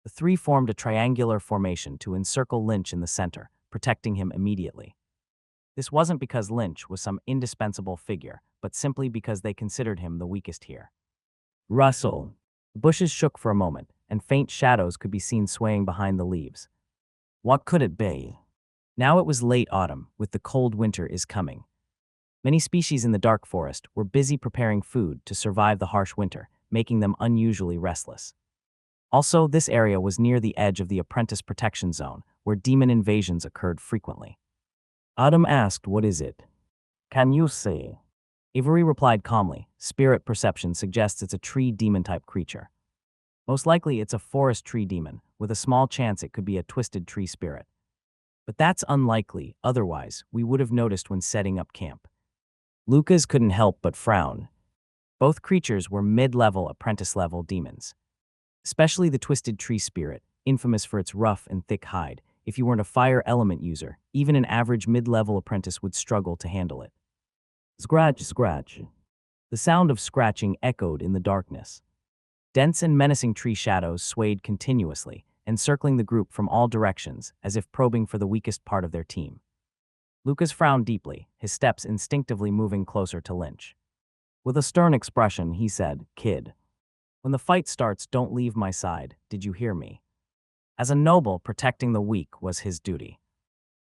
the 3 formed a triangular formation to encircle Lynch in the center, protecting him immediately. This wasn't because Lynch was some indispensable figure, but simply because they considered him the weakest here. Rustle. The bushes shook for a moment, and faint shadows could be seen swaying behind the leaves. What could it be? Now it was late autumn, with the cold winter is coming. Many species in the dark forest were busy preparing food to survive the harsh winter, making them unusually restless. Also, this area was near the edge of the apprentice protection zone, where demon invasions occurred frequently. Adam asked, "What is it?" "Can you see?" Avery replied calmly. "Spirit perception suggests it's a tree demon-type creature. Most likely it's a forest tree demon, with a small chance it could be a twisted tree spirit. But that's unlikely, otherwise we would have noticed when setting up camp." Lucas couldn't help but frown. Both creatures were mid-level apprentice-level demons. Especially the twisted tree spirit, infamous for its rough and thick hide. If you weren't a fire element user, even an average mid-level apprentice would struggle to handle it. Scratch, scratch. The sound of scratching echoed in the darkness. Dense and menacing tree shadows swayed continuously, encircling the group from all directions, as if probing for the weakest part of their team. Lucas frowned deeply, his steps instinctively moving closer to Lynch. With a stern expression, he said, "Kid, when the fight starts, don't leave my side, did you hear me?" As a noble, protecting the weak was his duty.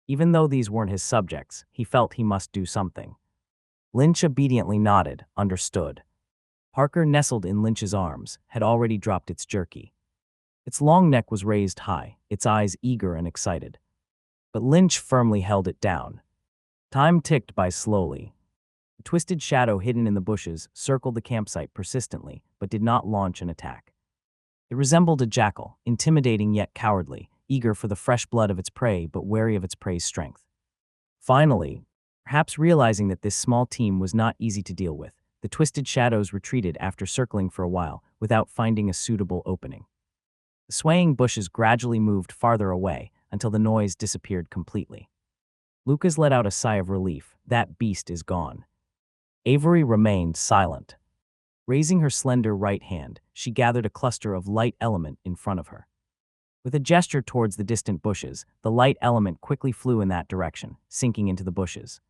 Even though these weren't his subjects, he felt he must do something. Lynch obediently nodded, understood. Parker, nestled in Lynch's arms, had already dropped its jerky. Its long neck was raised high, its eyes eager and excited. But Lynch firmly held it down. Time ticked by slowly. A twisted shadow hidden in the bushes circled the campsite persistently, but did not launch an attack. It resembled a jackal, intimidating yet cowardly, eager for the fresh blood of its prey but wary of its prey's strength. Finally, perhaps realizing that this small team was not easy to deal with, the twisted shadows retreated after circling for a while without finding a suitable opening. The swaying bushes gradually moved farther away until the noise disappeared completely. Lucas let out a sigh of relief. That beast is gone. Avery remained silent. Raising her slender right hand, she gathered a cluster of light element in front of her. With a gesture towards the distant bushes, the light element quickly flew in that direction, sinking into the bushes.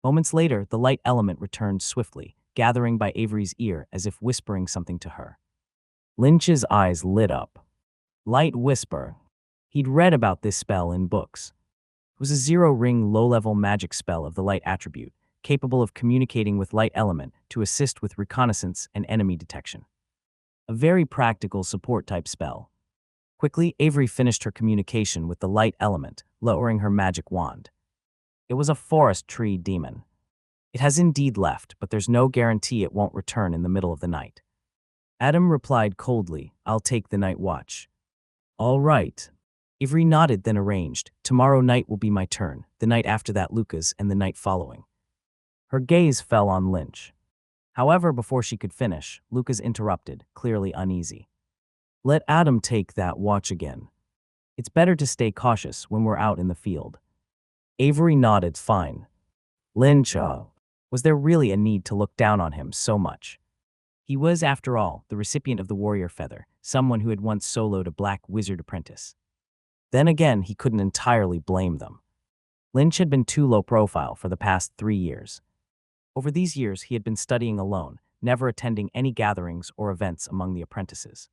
Moments later, the light element returned swiftly, gathering by Avery's ear as if whispering something to her. Lynch's eyes lit up. Light whisper. He'd read about this spell in books. It was a zero-ring low-level magic spell of the light attribute, capable of communicating with light element to assist with reconnaissance and enemy detection. A very practical support-type spell. Quickly, Avery finished her communication with the light element, lowering her magic wand. It was a forest tree demon. It has indeed left, but there's no guarantee it won't return in the middle of the night. Adam replied coldly, "I'll take the night watch." "All right." Avery nodded, then arranged, "Tomorrow night will be my turn, the night after that Lucas, and the night following." Her gaze fell on Lynch. However, before she could finish, Lucas interrupted, clearly uneasy. "Let Adam take that watch again. It's better to stay cautious when we're out in the field." Avery nodded, "Fine." Lynch, was there really a need to look down on him so much? He was, after all, the recipient of the warrior feather, someone who had once soloed a black wizard apprentice. Then again, he couldn't entirely blame them. Lynch had been too low profile for the past 3 years. Over these years, he had been studying alone, never attending any gatherings or events among the apprentices.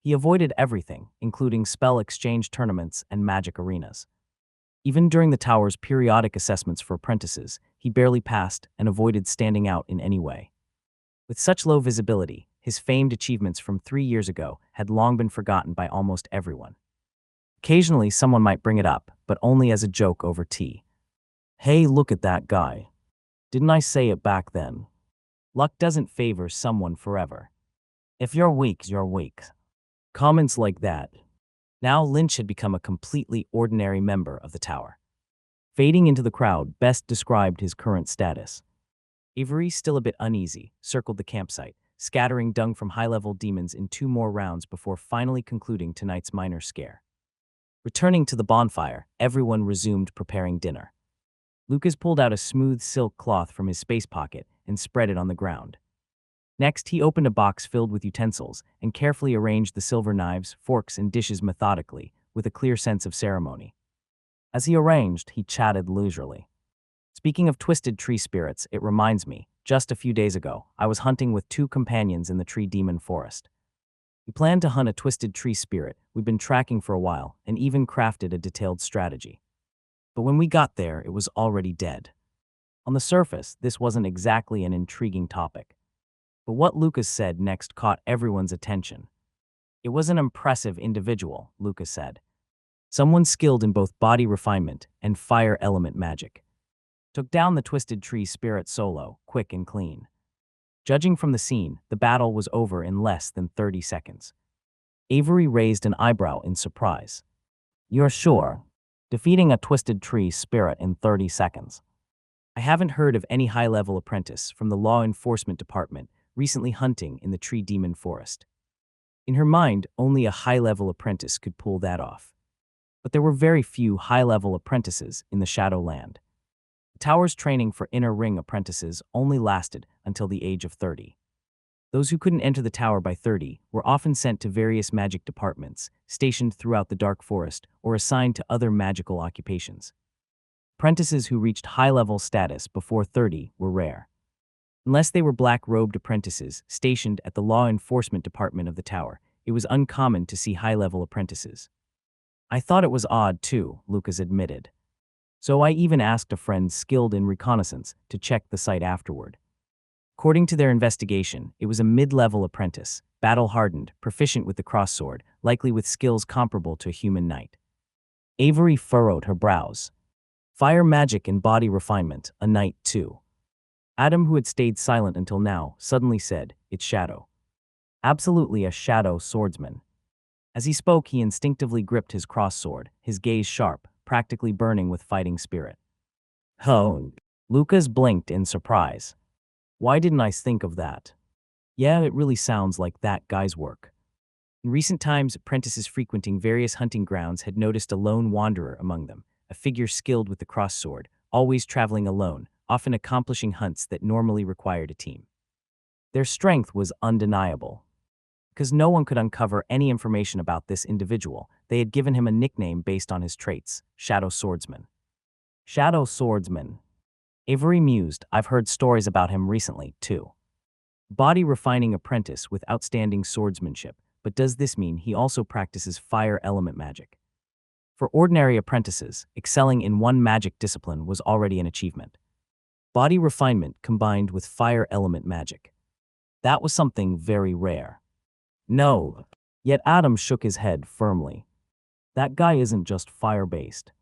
He avoided everything, including spell exchange tournaments and magic arenas. Even during the tower's periodic assessments for apprentices, he barely passed and avoided standing out in any way. With such low visibility, his famed achievements from 3 years ago had long been forgotten by almost everyone. Occasionally, someone might bring it up, but only as a joke over tea. "Hey, look at that guy. Didn't I say it back then?" Luck doesn't favor someone forever. If you're weak, you're weak. Comments like that. Now Lynch had become a completely ordinary member of the tower. Fading into the crowd best described his current status. Avery, still a bit uneasy, circled the campsite, scattering dung from high-level demons in 2 more rounds before finally concluding tonight's minor scare. Returning to the bonfire, everyone resumed preparing dinner. Lucas pulled out a smooth silk cloth from his space pocket and spread it on the ground. Next, he opened a box filled with utensils and carefully arranged the silver knives, forks, and dishes methodically, with a clear sense of ceremony. As he arranged, he chatted leisurely. "Speaking of twisted tree spirits, it reminds me, just a few days ago, I was hunting with 2 companions in the tree demon forest. We planned to hunt a twisted tree spirit we'd been tracking for a while and even crafted a detailed strategy. But when we got there, it was already dead." On the surface, this wasn't exactly an intriguing topic. But what Lucas said next caught everyone's attention. "It was an impressive individual," Lucas said. "Someone skilled in both body refinement and fire element magic. Took down the twisted tree spirit solo, quick and clean. Judging from the scene, the battle was over in less than 30 seconds. Avery raised an eyebrow in surprise. "You're sure? Defeating a twisted tree spirit in 30 seconds? I haven't heard of any high-level apprentice from the law enforcement department recently hunting in the tree demon forest." In her mind, only a high-level apprentice could pull that off. But there were very few high-level apprentices in the Shadowland. The tower's training for inner ring apprentices only lasted until the age of 30. Those who couldn't enter the tower by 30 were often sent to various magic departments, stationed throughout the dark forest, or assigned to other magical occupations. Apprentices who reached high-level status before 30 were rare. Unless they were black-robed apprentices stationed at the law enforcement department of the tower, it was uncommon to see high-level apprentices. "I thought it was odd, too," Lucas admitted. "So I even asked a friend skilled in reconnaissance to check the site afterward. According to their investigation, it was a mid-level apprentice, battle-hardened, proficient with the cross-sword, likely with skills comparable to a human knight." Avery furrowed her brows. "Fire magic and body refinement, a knight too. Adam, who had stayed silent until now, suddenly said, "It's Shadow." Absolutely a shadow swordsman. As he spoke, he instinctively gripped his cross sword, his gaze sharp, practically burning with fighting spirit. Oh. Lucas blinked in surprise. Why didn't I think of that? Yeah, it really sounds like that guy's work. In recent times, apprentices frequenting various hunting grounds had noticed a lone wanderer among them, a figure skilled with the cross sword, always traveling alone, often accomplishing hunts that normally required a team. Their strength was undeniable. Because no one could uncover any information about this individual, they had given him a nickname based on his traits, Shadow Swordsman. Shadow Swordsman. Avery mused. I've heard stories about him recently, too. Body refining apprentice with outstanding swordsmanship, but does this mean he also practices fire element magic? For ordinary apprentices, excelling in one magic discipline was already an achievement. Body refinement combined with fire element magic. That was something very rare. No. Yet Adam shook his head firmly. That guy isn't just fire-based.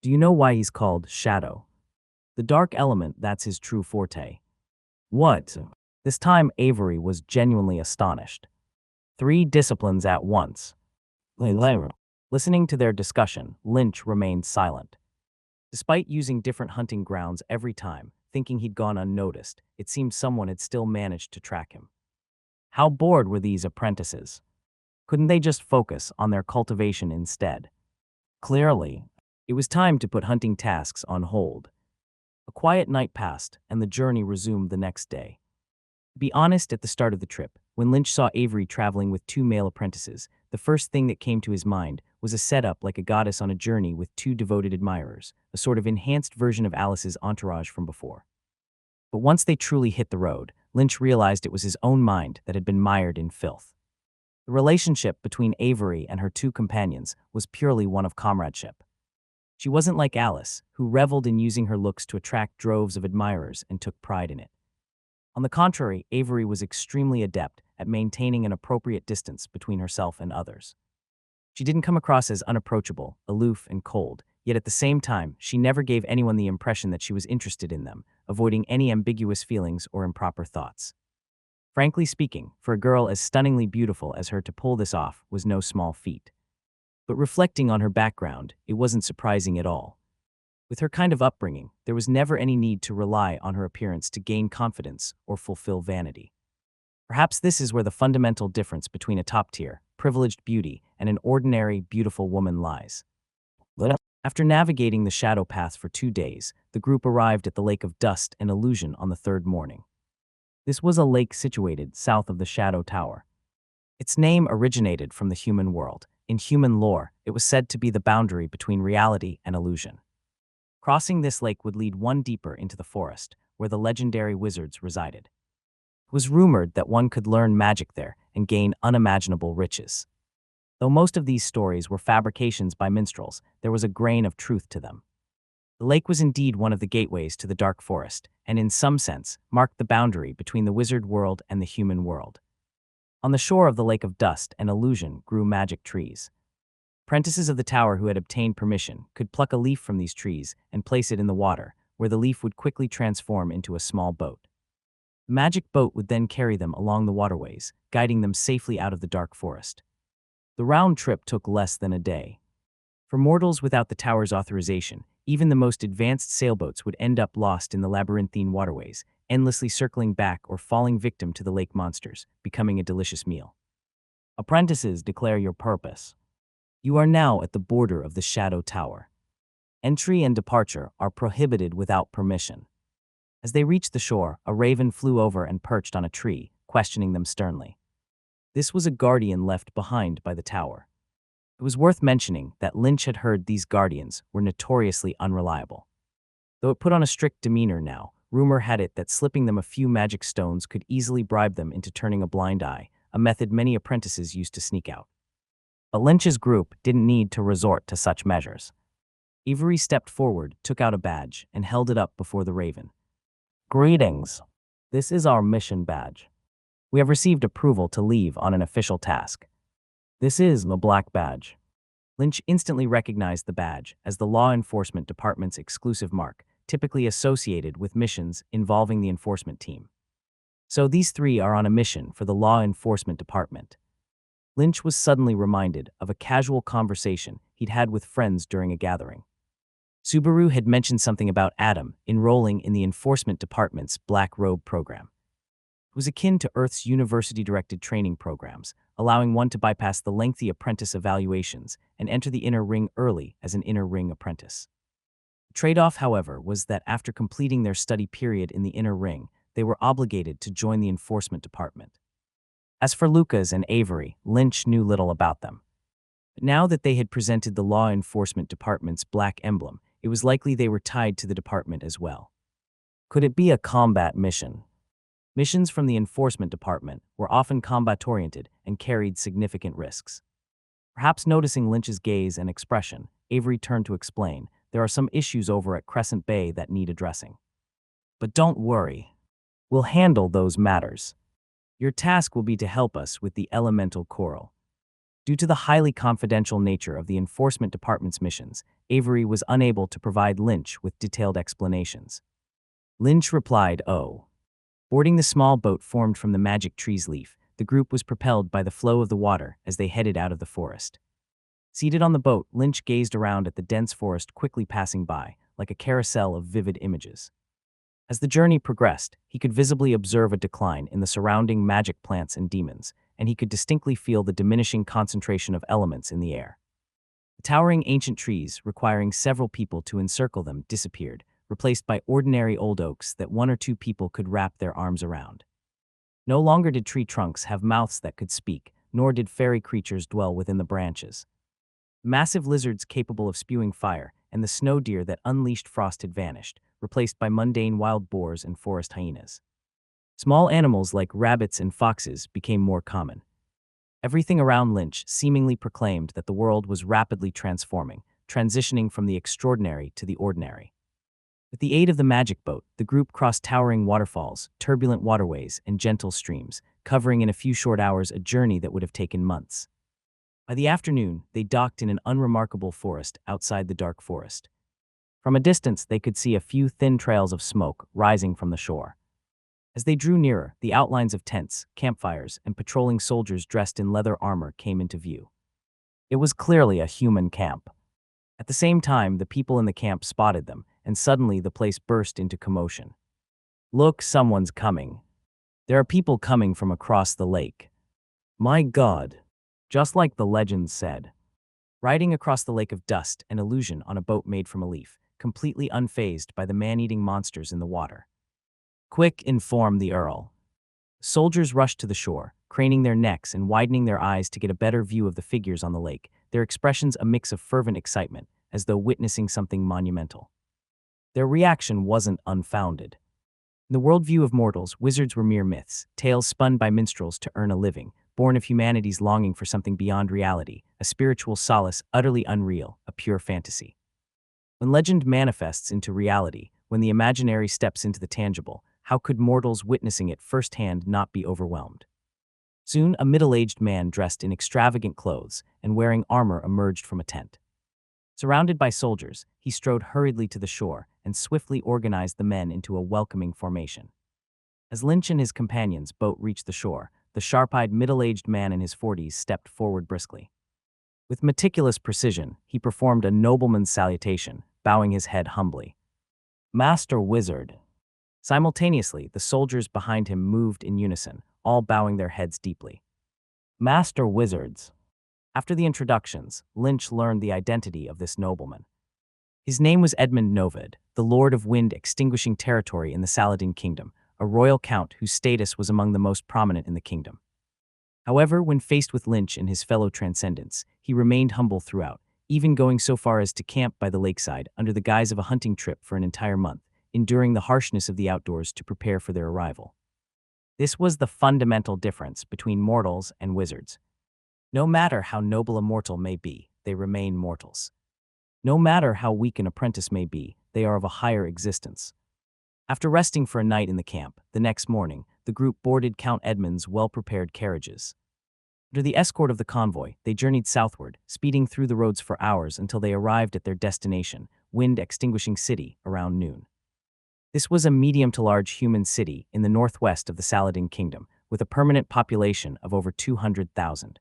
Do you know why he's called Shadow? The dark element, that's his true forte. What? This time Avery was genuinely astonished. 3 disciplines at once. Listening to their discussion, Lynch remained silent. Despite using different hunting grounds every time, thinking he'd gone unnoticed, it seemed someone had still managed to track him. How bored were these apprentices? Couldn't they just focus on their cultivation instead? Clearly, it was time to put hunting tasks on hold. A quiet night passed, and the journey resumed the next day. To be honest, at the start of the trip, when Lynch saw Avery traveling with 2 male apprentices, the first thing that came to his mind was a setup like a goddess on a journey with 2 devoted admirers, a sort of enhanced version of Alice's entourage from before. But once they truly hit the road, Lynch realized it was his own mind that had been mired in filth. The relationship between Avery and her 2 companions was purely one of comradeship. She wasn't like Alice, who reveled in using her looks to attract droves of admirers and took pride in it. On the contrary, Avery was extremely adept at maintaining an appropriate distance between herself and others. She didn't come across as unapproachable, aloof, and cold, yet at the same time, she never gave anyone the impression that she was interested in them, avoiding any ambiguous feelings or improper thoughts. Frankly speaking, for a girl as stunningly beautiful as her to pull this off was no small feat. But reflecting on her background, it wasn't surprising at all. With her kind of upbringing, there was never any need to rely on her appearance to gain confidence or fulfill vanity. Perhaps this is where the fundamental difference between a top-tier, privileged beauty and an ordinary, beautiful woman lies. After navigating the shadow path for 2 days, the group arrived at the Lake of Dust and Illusion on the 3rd morning. This was a lake situated south of the Shadow Tower. Its name originated from the human world. In human lore, it was said to be the boundary between reality and illusion. Crossing this lake would lead one deeper into the forest, where the legendary wizards resided. It was rumored that one could learn magic there and gain unimaginable riches. Though most of these stories were fabrications by minstrels, there was a grain of truth to them. The lake was indeed one of the gateways to the dark forest, and in some sense, marked the boundary between the wizard world and the human world. On the shore of the Lake of Dust and Illusion grew magic trees. Apprentices of the tower who had obtained permission could pluck a leaf from these trees and place it in the water, where the leaf would quickly transform into a small boat. The magic boat would then carry them along the waterways, guiding them safely out of the dark forest. The round trip took less than a day. For mortals without the tower's authorization, even the most advanced sailboats would end up lost in the labyrinthine waterways, endlessly circling back or falling victim to the lake monsters, becoming a delicious meal. Apprentices, declare your purpose. You are now at the border of the Shadow Tower. Entry and departure are prohibited without permission. As they reached the shore, a raven flew over and perched on a tree, questioning them sternly. This was a guardian left behind by the tower. It was worth mentioning that Lynch had heard these guardians were notoriously unreliable. Though it put on a strict demeanor now, rumor had it that slipping them a few magic stones could easily bribe them into turning a blind eye, a method many apprentices used to sneak out. But Lynch's group didn't need to resort to such measures. Avery stepped forward, took out a badge, and held it up before the raven. Greetings. This is our mission badge. We have received approval to leave on an official task. This is the black badge. Lynch instantly recognized the badge as the law enforcement department's exclusive mark, typically associated with missions involving the enforcement team. So these three are on a mission for the law enforcement department. Lynch was suddenly reminded of a casual conversation he'd had with friends during a gathering. Subaru had mentioned something about Adam enrolling in the enforcement department's Black Robe program. It was akin to Earth's university-directed training programs, allowing one to bypass the lengthy apprentice evaluations and enter the inner ring early as an inner ring apprentice. The trade-off, however, was that after completing their study period in the inner ring, they were obligated to join the enforcement department. As for Lucas and Avery, Lynch knew little about them. But now that they had presented the law enforcement department's black emblem, it was likely they were tied to the department as well. Could it be a combat mission? Missions from the enforcement department were often combat-oriented and carried significant risks. Perhaps noticing Lynch's gaze and expression, Avery turned to explain, "There are some issues over at Crescent Bay that need addressing. But don't worry. We'll handle those matters. Your task will be to help us with the elemental coral." Due to the highly confidential nature of the enforcement department's missions, Avery was unable to provide Lynch with detailed explanations. Lynch replied, "Oh." Boarding the small boat formed from the magic tree's leaf, the group was propelled by the flow of the water as they headed out of the forest. Seated on the boat, Lynch gazed around at the dense forest quickly passing by, like a carousel of vivid images. As the journey progressed, he could visibly observe a decline in the surrounding magic plants and demons, and he could distinctly feel the diminishing concentration of elements in the air. The towering ancient trees, requiring several people to encircle them, disappeared, replaced by ordinary old oaks that one or two people could wrap their arms around. No longer did tree trunks have mouths that could speak, nor did fairy creatures dwell within the branches. Massive lizards capable of spewing fire and the snow deer that unleashed frost had vanished, replaced by mundane wild boars and forest hyenas. Small animals like rabbits and foxes became more common. Everything around Lynch seemingly proclaimed that the world was rapidly transforming, transitioning from the extraordinary to the ordinary. With the aid of the magic boat, the group crossed towering waterfalls, turbulent waterways, and gentle streams, covering in a few short hours a journey that would have taken months. By the afternoon, they docked in an unremarkable forest outside the dark forest. From a distance, they could see a few thin trails of smoke rising from the shore. As they drew nearer, the outlines of tents, campfires, and patrolling soldiers dressed in leather armor came into view. It was clearly a human camp. At the same time, the people in the camp spotted them, and suddenly the place burst into commotion. "Look, someone's coming. There are people coming from across the lake. My God." Just like the legends said. Riding across the lake of dust, an illusion on a boat made from a leaf, completely unfazed by the man-eating monsters in the water. "Quick, inform the Earl." Soldiers rushed to the shore, craning their necks and widening their eyes to get a better view of the figures on the lake, their expressions a mix of fervent excitement, as though witnessing something monumental. Their reaction wasn't unfounded. In the worldview of mortals, wizards were mere myths, tales spun by minstrels to earn a living, born of humanity's longing for something beyond reality, a spiritual solace utterly unreal, a pure fantasy. When legend manifests into reality, when the imaginary steps into the tangible, how could mortals witnessing it firsthand not be overwhelmed? Soon, a middle-aged man dressed in extravagant clothes and wearing armor emerged from a tent. Surrounded by soldiers, he strode hurriedly to the shore and swiftly organized the men into a welcoming formation. As Lynch and his companions' boat reached the shore, the sharp-eyed middle-aged man in his 40s stepped forward briskly. With meticulous precision, he performed a nobleman's salutation, bowing his head humbly. "Master Wizard." Simultaneously, the soldiers behind him moved in unison, all bowing their heads deeply. "Master Wizards." After the introductions, Lynch learned the identity of this nobleman. His name was Edmund Novelrecap, the Lord of Wind extinguishing territory in the Saladin Kingdom, a royal count whose status was among the most prominent in the kingdom. However, when faced with Lynch and his fellow transcendents, he remained humble throughout, even going so far as to camp by the lakeside under the guise of a hunting trip for an entire month, enduring the harshness of the outdoors to prepare for their arrival. This was the fundamental difference between mortals and wizards. No matter how noble a mortal may be, they remain mortals. No matter how weak an apprentice may be, they are of a higher existence. After resting for a night in the camp, the next morning, the group boarded Count Edmund's well-prepared carriages. Under the escort of the convoy, they journeyed southward, speeding through the roads for hours until they arrived at their destination, Wind Extinguishing City, around noon. This was a medium to large human city in the northwest of the Saladin Kingdom, with a permanent population of over 200,000.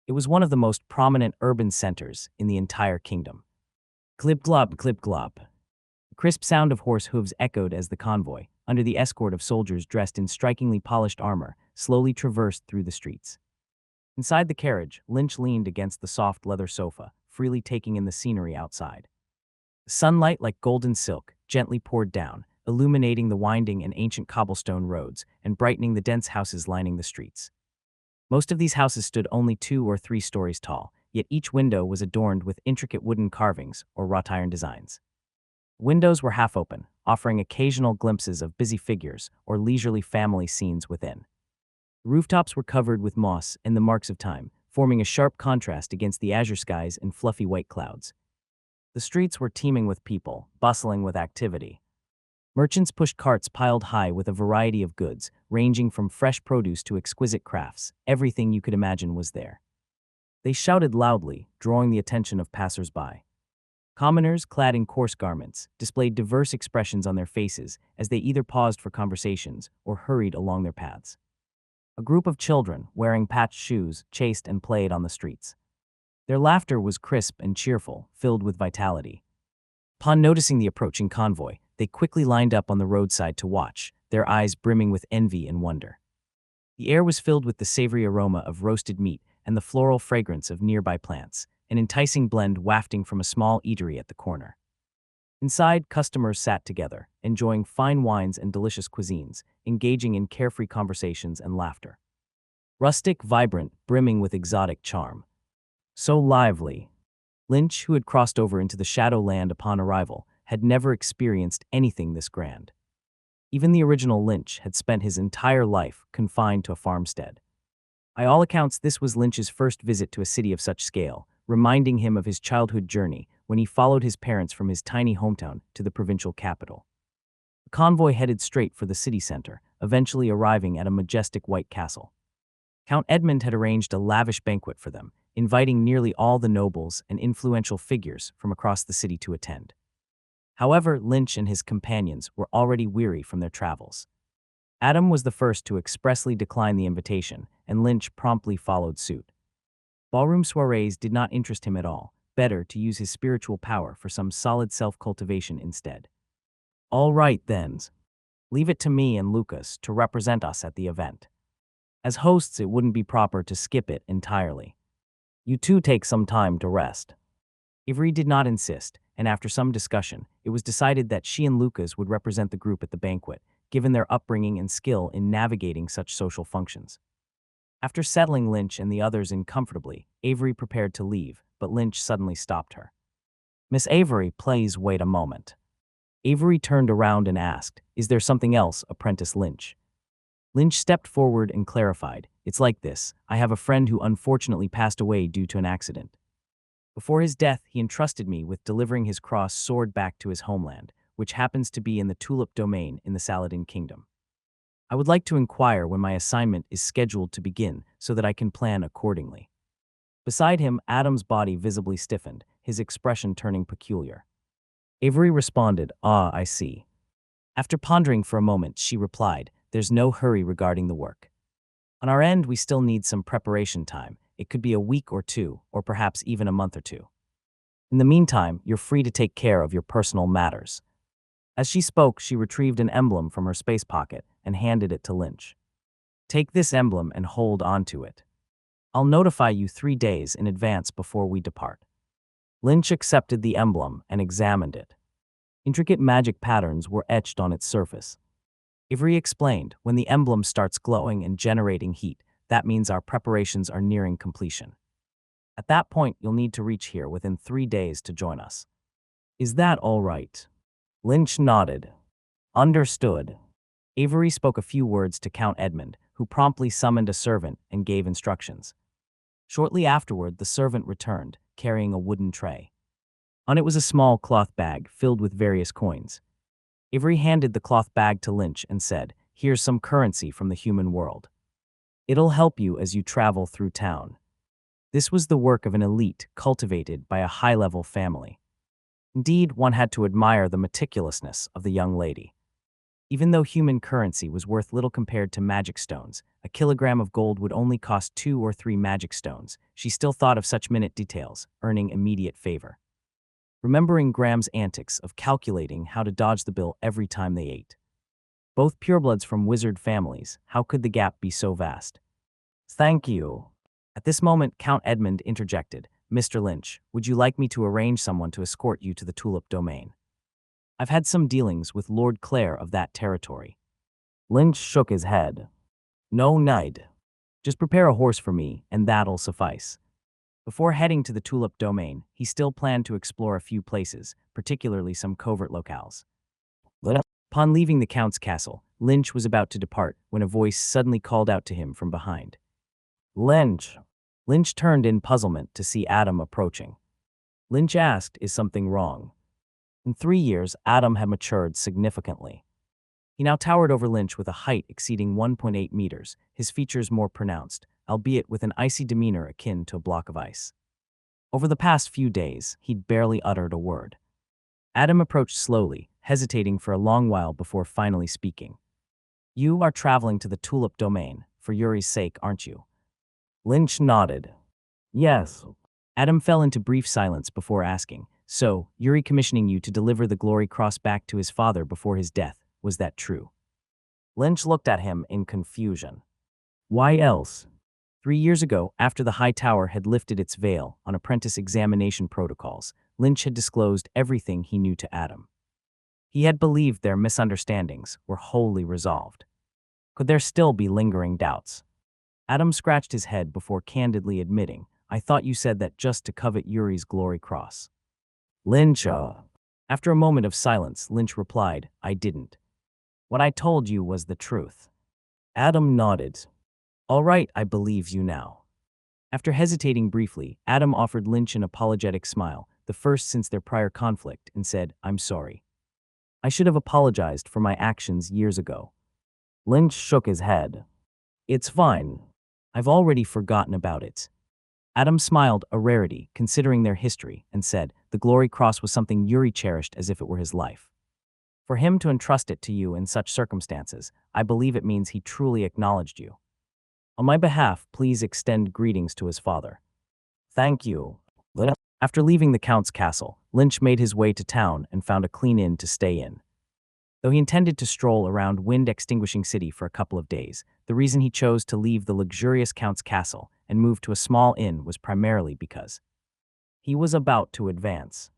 It was one of the most prominent urban centers in the entire kingdom. Glib glob, glib glob. The crisp sound of horse hooves echoed as the convoy, under the escort of soldiers dressed in strikingly polished armor, slowly traversed through the streets. Inside the carriage, Lynch leaned against the soft leather sofa, freely taking in the scenery outside. The sunlight, like golden silk, gently poured down, illuminating the winding and ancient cobblestone roads and brightening the dense houses lining the streets. Most of these houses stood only 2 or 3 stories tall, yet each window was adorned with intricate wooden carvings or wrought iron designs. Windows were half open, offering occasional glimpses of busy figures or leisurely family scenes within. Rooftops were covered with moss and the marks of time, forming a sharp contrast against the azure skies and fluffy white clouds. The streets were teeming with people, bustling with activity. Merchants pushed carts piled high with a variety of goods, ranging from fresh produce to exquisite crafts. Everything you could imagine was there. They shouted loudly, drawing the attention of passers-by. Commoners, clad in coarse garments, displayed diverse expressions on their faces as they either paused for conversations or hurried along their paths. A group of children, wearing patched shoes, chased and played on the streets. Their laughter was crisp and cheerful, filled with vitality. Upon noticing the approaching convoy, they quickly lined up on the roadside to watch, their eyes brimming with envy and wonder. The air was filled with the savory aroma of roasted meat and the floral fragrance of nearby plants, an enticing blend wafting from a small eatery at the corner. Inside, customers sat together, enjoying fine wines and delicious cuisines, engaging in carefree conversations and laughter. Rustic, vibrant, brimming with exotic charm. So lively. Lynch, who had crossed over into the Shadowland upon arrival, had never experienced anything this grand. Even the original Lynch had spent his entire life confined to a farmstead. By all accounts, this was Lynch's first visit to a city of such scale, reminding him of his childhood journey when he followed his parents from his tiny hometown to the provincial capital. The convoy headed straight for the city center, eventually arriving at a majestic white castle. Count Edmund had arranged a lavish banquet for them, inviting nearly all the nobles and influential figures from across the city to attend. However, Lynch and his companions were already weary from their travels. Adam was the first to expressly decline the invitation, and Lynch promptly followed suit. Ballroom soirees did not interest him at all. Better to use his spiritual power for some solid self-cultivation instead. All right, then. Leave it to me and Lucas to represent us at the event. As hosts, it wouldn't be proper to skip it entirely. You two take some time to rest. Avery did not insist, and after some discussion, it was decided that she and Lucas would represent the group at the banquet, given their upbringing and skill in navigating such social functions. After settling Lynch and the others in comfortably, Avery prepared to leave, but Lynch suddenly stopped her. "Miss Avery, please wait a moment." Avery turned around and asked, "Is there something else, Apprentice Lynch?" Lynch stepped forward and clarified, "It's like this. I have a friend who unfortunately passed away due to an accident. Before his death, he entrusted me with delivering his crossed sword back to his homeland, which happens to be in the Tulip Domain in the Saladin Kingdom. I would like to inquire when my assignment is scheduled to begin so that I can plan accordingly." Beside him, Adam's body visibly stiffened, his expression turning peculiar. Avery responded, "Ah, I see." After pondering for a moment, she replied, "There's no hurry regarding the work. On our end, we still need some preparation time. It could be a week or two, or perhaps even a month or two. In the meantime, you're free to take care of your personal matters." As she spoke, she retrieved an emblem from her space pocket and handed it to Lynch. "Take this emblem and hold on to it. I'll notify you 3 days in advance before we depart." Lynch accepted the emblem and examined it. Intricate magic patterns were etched on its surface. Avery explained, "When the emblem starts glowing and generating heat, that means our preparations are nearing completion. At that point, you'll need to reach here within 3 days to join us." "Is that all right?" Lynch nodded. "Understood." Avery spoke a few words to Count Edmund, who promptly summoned a servant and gave instructions. Shortly afterward, the servant returned, carrying a wooden tray. On it was a small cloth bag filled with various coins. Avery handed the cloth bag to Lynch and said, "Here's some currency from the human world. It'll help you as you travel through town." This was the work of an elite cultivated by a high-level family. Indeed, one had to admire the meticulousness of the young lady. Even though human currency was worth little compared to magic stones, a kilogram of gold would only cost 2 or 3 magic stones. She still thought of such minute details, earning immediate favor. Remembering Graham's antics of calculating how to dodge the bill every time they ate. Both purebloods from wizard families, how could the gap be so vast? Thank you. At this moment, Count Edmund interjected. Mr. Lynch, would you like me to arrange someone to escort you to the tulip domain? I've had some dealings with Lord Clare of that territory. Lynch shook his head. No need. Just prepare a horse for me, and that'll suffice. Before heading to the tulip domain, he still planned to explore a few places, particularly some covert locales. Upon leaving the Count's castle, Lynch was about to depart when a voice suddenly called out to him from behind. Lynch. Lynch turned in puzzlement to see Adam approaching. Lynch asked, is something wrong? In 3 years, Adam had matured significantly. He now towered over Lynch with a height exceeding 1.8 meters, his features more pronounced, albeit with an icy demeanor akin to a block of ice. Over the past few days, he'd barely uttered a word. Adam approached slowly, hesitating for a long while before finally speaking. You are traveling to the tulip domain, for Yuri's sake, aren't you? Lynch nodded. Yes. Adam fell into brief silence before asking, so, Yuri commissioning you to deliver the glory cross back to his father before his death, was that true? Lynch looked at him in confusion. Why else? 3 years ago, after the High Tower had lifted its veil on apprentice examination protocols, Lynch had disclosed everything he knew to Adam. He had believed their misunderstandings were wholly resolved. Could there still be lingering doubts? Adam scratched his head before candidly admitting, I thought you said that just to covet Yuri's glory cross. Lynch, After a moment of silence, Lynch replied, I didn't. What I told you was the truth. Adam nodded. All right, I believe you now. After hesitating briefly, Adam offered Lynch an apologetic smile, the first since their prior conflict, and said, I'm sorry. I should have apologized for my actions years ago. Lynch shook his head. It's fine. I've already forgotten about it. Adam smiled, a rarity, considering their history, and said, the glory cross was something Yuri cherished as if it were his life. For him to entrust it to you in such circumstances, I believe it means he truly acknowledged you. On my behalf, please extend greetings to his father. Thank you. After leaving the Count's castle, Lynch made his way to town and found a clean inn to stay in. Though he intended to stroll around wind-extinguishing city for a couple of days, the reason he chose to leave the luxurious Count's castle and move to a small inn was primarily because he was about to advance.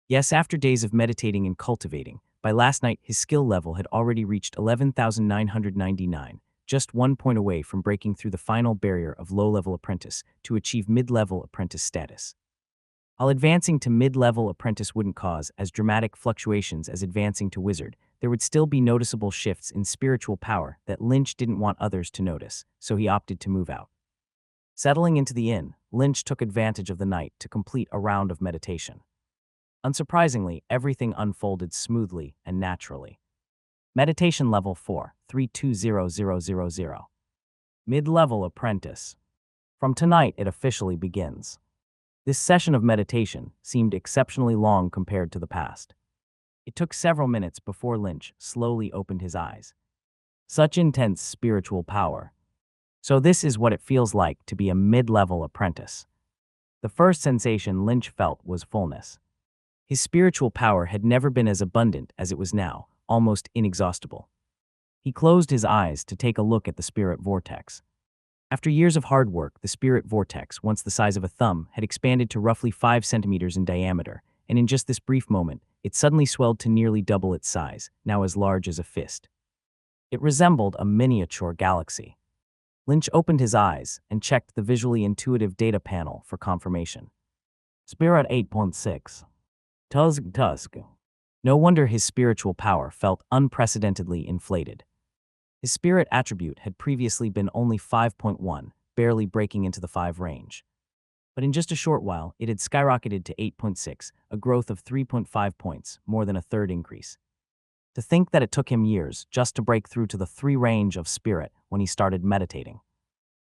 Yes, after days of meditating and cultivating, by last night his skill level had already reached 11,999, just 1 point away from breaking through the final barrier of low-level apprentice to achieve mid-level apprentice status. While advancing to mid-level apprentice wouldn't cause as dramatic fluctuations as advancing to wizard, there would still be noticeable shifts in spiritual power that Lynch didn't want others to notice, so he opted to move out. Settling into the inn, Lynch took advantage of the night to complete a round of meditation. Unsurprisingly, everything unfolded smoothly and naturally. Meditation level 4, 320000. Mid-level apprentice. From tonight, it officially begins. This session of meditation seemed exceptionally long compared to the past. It took several minutes before Lynch slowly opened his eyes. Such intense spiritual power. So this is what it feels like to be a mid-level apprentice. The first sensation Lynch felt was fullness. His spiritual power had never been as abundant as it was now, almost inexhaustible. He closed his eyes to take a look at the spirit vortex. After years of hard work, the spirit vortex, once the size of a thumb, had expanded to roughly 5 centimeters in diameter, and in just this brief moment, it suddenly swelled to nearly double its size, now as large as a fist. It resembled a miniature galaxy. Lynch opened his eyes and checked the visually intuitive data panel for confirmation. Spirit 8.6. Tusk. No wonder his spiritual power felt unprecedentedly inflated. His spirit attribute had previously been only 5.1, barely breaking into the 5 range. But in just a short while, it had skyrocketed to 8.6, a growth of 3.5 points, more than a third increase. To think that it took him years just to break through to the 3 range of spirit when he started meditating.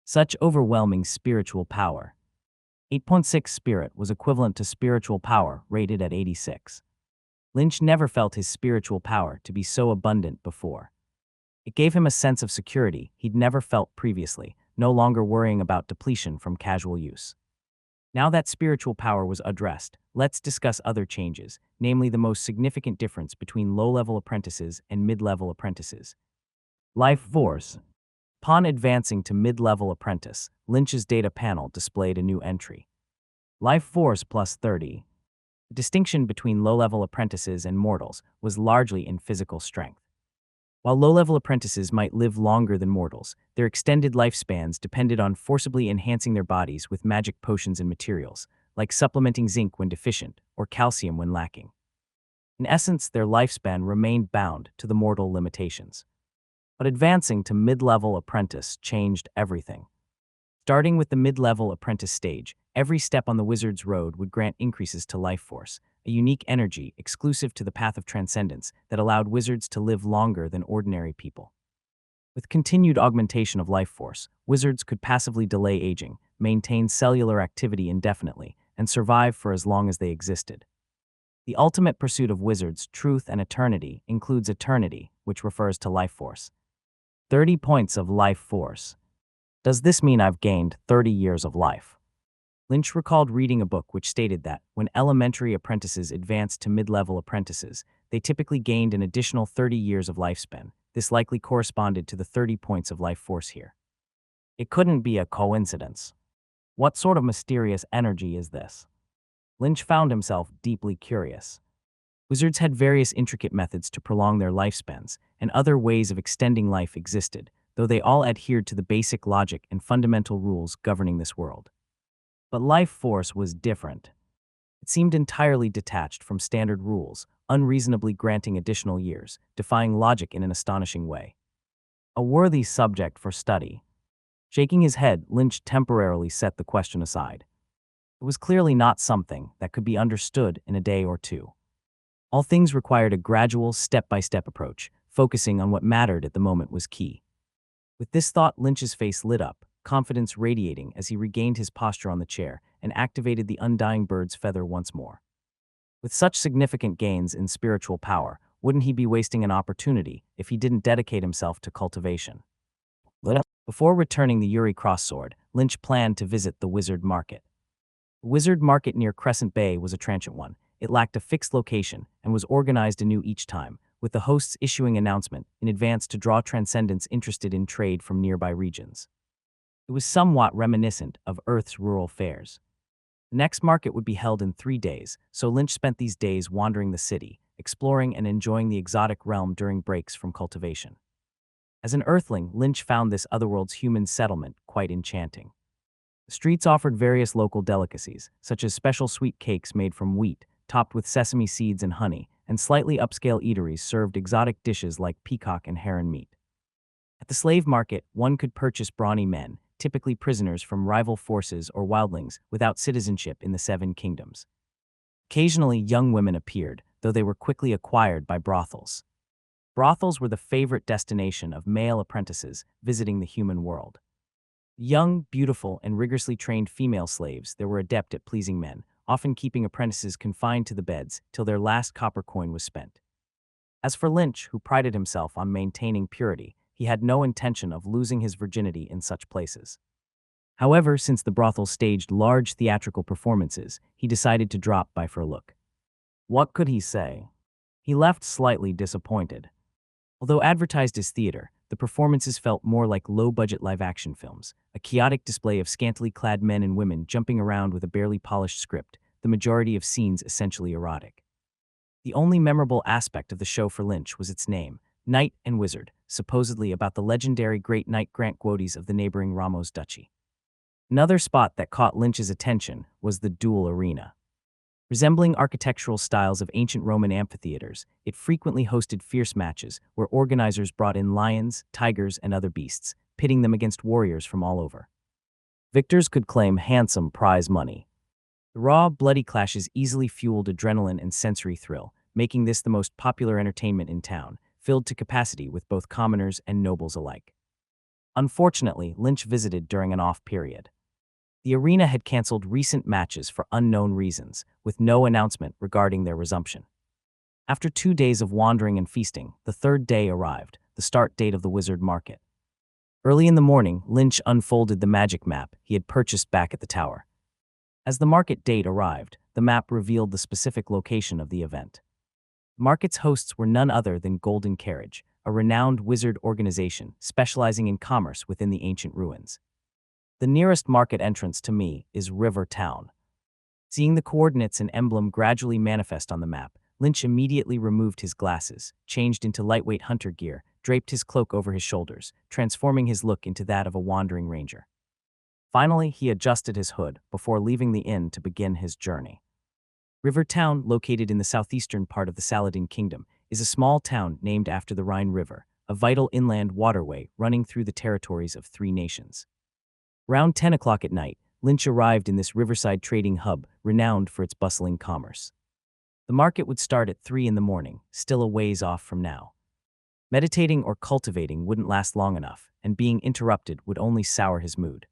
Such overwhelming spiritual power. 8.6 spirit was equivalent to spiritual power rated at 86. Lynch never felt his spiritual power to be so abundant before. It gave him a sense of security he'd never felt previously, no longer worrying about depletion from casual use. Now that spiritual power was addressed, let's discuss other changes, namely the most significant difference between low-level apprentices and mid-level apprentices. Life Force. Upon advancing to mid-level apprentice, Lynch's data panel displayed a new entry. Life Force plus 30. The distinction between low-level apprentices and mortals was largely in physical strength. While low-level apprentices might live longer than mortals, their extended lifespans depended on forcibly enhancing their bodies with magic potions and materials, like supplementing zinc when deficient or calcium when lacking. In essence, their lifespan remained bound to the mortal limitations. But advancing to mid-level apprentice changed everything. Starting with the mid-level apprentice stage, every step on the wizard's road would grant increases to life force, a unique energy exclusive to the path of transcendence that allowed wizards to live longer than ordinary people. With continued augmentation of life force, wizards could passively delay aging, maintain cellular activity indefinitely, and survive for as long as they existed. The ultimate pursuit of wizards, truth and eternity, includes eternity, which refers to life force. 30 points of life force. Does this mean I've gained 30 years of life? Lynch recalled reading a book which stated that, when elementary apprentices advanced to mid-level apprentices, they typically gained an additional 30 years of lifespan. This likely corresponded to the 30 points of life force here. It couldn't be a coincidence. What sort of mysterious energy is this? Lynch found himself deeply curious. Wizards had various intricate methods to prolong their lifespans, and other ways of extending life existed, though they all adhered to the basic logic and fundamental rules governing this world. But life force was different. It seemed entirely detached from standard rules, unreasonably granting additional years, defying logic in an astonishing way. A worthy subject for study. Shaking his head, Lynch temporarily set the question aside. It was clearly not something that could be understood in a day or two. All things required a gradual, step-by-step approach, focusing on what mattered at the moment was key. With this thought, Lynch's face lit up, confidence radiating as he regained his posture on the chair and activated the undying bird's feather once more. With such significant gains in spiritual power, wouldn't he be wasting an opportunity if he didn't dedicate himself to cultivation? Before returning the Yuri Crosssword, Lynch planned to visit the Wizard Market. The Wizard Market near Crescent Bay was a transient one. It lacked a fixed location and was organized anew each time, with the hosts issuing announcement in advance to draw transcendents interested in trade from nearby regions. It was somewhat reminiscent of Earth's rural fairs. The next market would be held in 3 days, so Lynch spent these days wandering the city, exploring and enjoying the exotic realm during breaks from cultivation. As an Earthling, Lynch found this otherworld's human settlement quite enchanting. The streets offered various local delicacies, such as special sweet cakes made from wheat, topped with sesame seeds and honey, and slightly upscale eateries served exotic dishes like peacock and heron meat. At the slave market, one could purchase brawny men, typically prisoners from rival forces or wildlings without citizenship in the Seven Kingdoms. Occasionally, young women appeared, though they were quickly acquired by brothels. Brothels were the favorite destination of male apprentices visiting the human world. Young, beautiful, and rigorously trained female slaves, they were adept at pleasing men, often keeping apprentices confined to the beds till their last copper coin was spent. As for Lynch, who prided himself on maintaining purity, he had no intention of losing his virginity in such places. However, since the brothel staged large theatrical performances, he decided to drop by for a look. What could he say? He left slightly disappointed. Although advertised as theater, the performances felt more like low-budget live-action films, a chaotic display of scantily clad men and women jumping around with a barely polished script, the majority of scenes essentially erotic. The only memorable aspect of the show for Lynch was its name, Knight and Wizard, supposedly about the legendary great knight Grant Gwodies of the neighboring Ramos Duchy. Another spot that caught Lynch's attention was the duel arena. Resembling architectural styles of ancient Roman amphitheaters, it frequently hosted fierce matches where organizers brought in lions, tigers, and other beasts, pitting them against warriors from all over. Victors could claim handsome prize money. The raw, bloody clashes easily fueled adrenaline and sensory thrill, making this the most popular entertainment in town, filled to capacity with both commoners and nobles alike. Unfortunately, Lynch visited during an off period. The arena had canceled recent matches for unknown reasons, with no announcement regarding their resumption. After 2 days of wandering and feasting, the third day arrived, the start date of the wizard market. Early in the morning, Lynch unfolded the magic map he had purchased back at the tower. As the market date arrived, the map revealed the specific location of the event. The market's hosts were none other than Golden Carriage, a renowned wizard organization specializing in commerce within the ancient ruins. The nearest market entrance to me is River Town. Seeing the coordinates and emblem gradually manifest on the map, Lynch immediately removed his glasses, changed into lightweight hunter gear, draped his cloak over his shoulders, transforming his look into that of a wandering ranger. Finally, he adjusted his hood before leaving the inn to begin his journey. River Town, located in the southeastern part of the Saladin Kingdom, is a small town named after the Rhine River, a vital inland waterway running through the territories of 3 nations. Around 10 o'clock at night, Lynch arrived in this riverside trading hub renowned for its bustling commerce. The market would start at 3 in the morning, still a ways off from now. Meditating or cultivating wouldn't last long enough, and being interrupted would only sour his mood.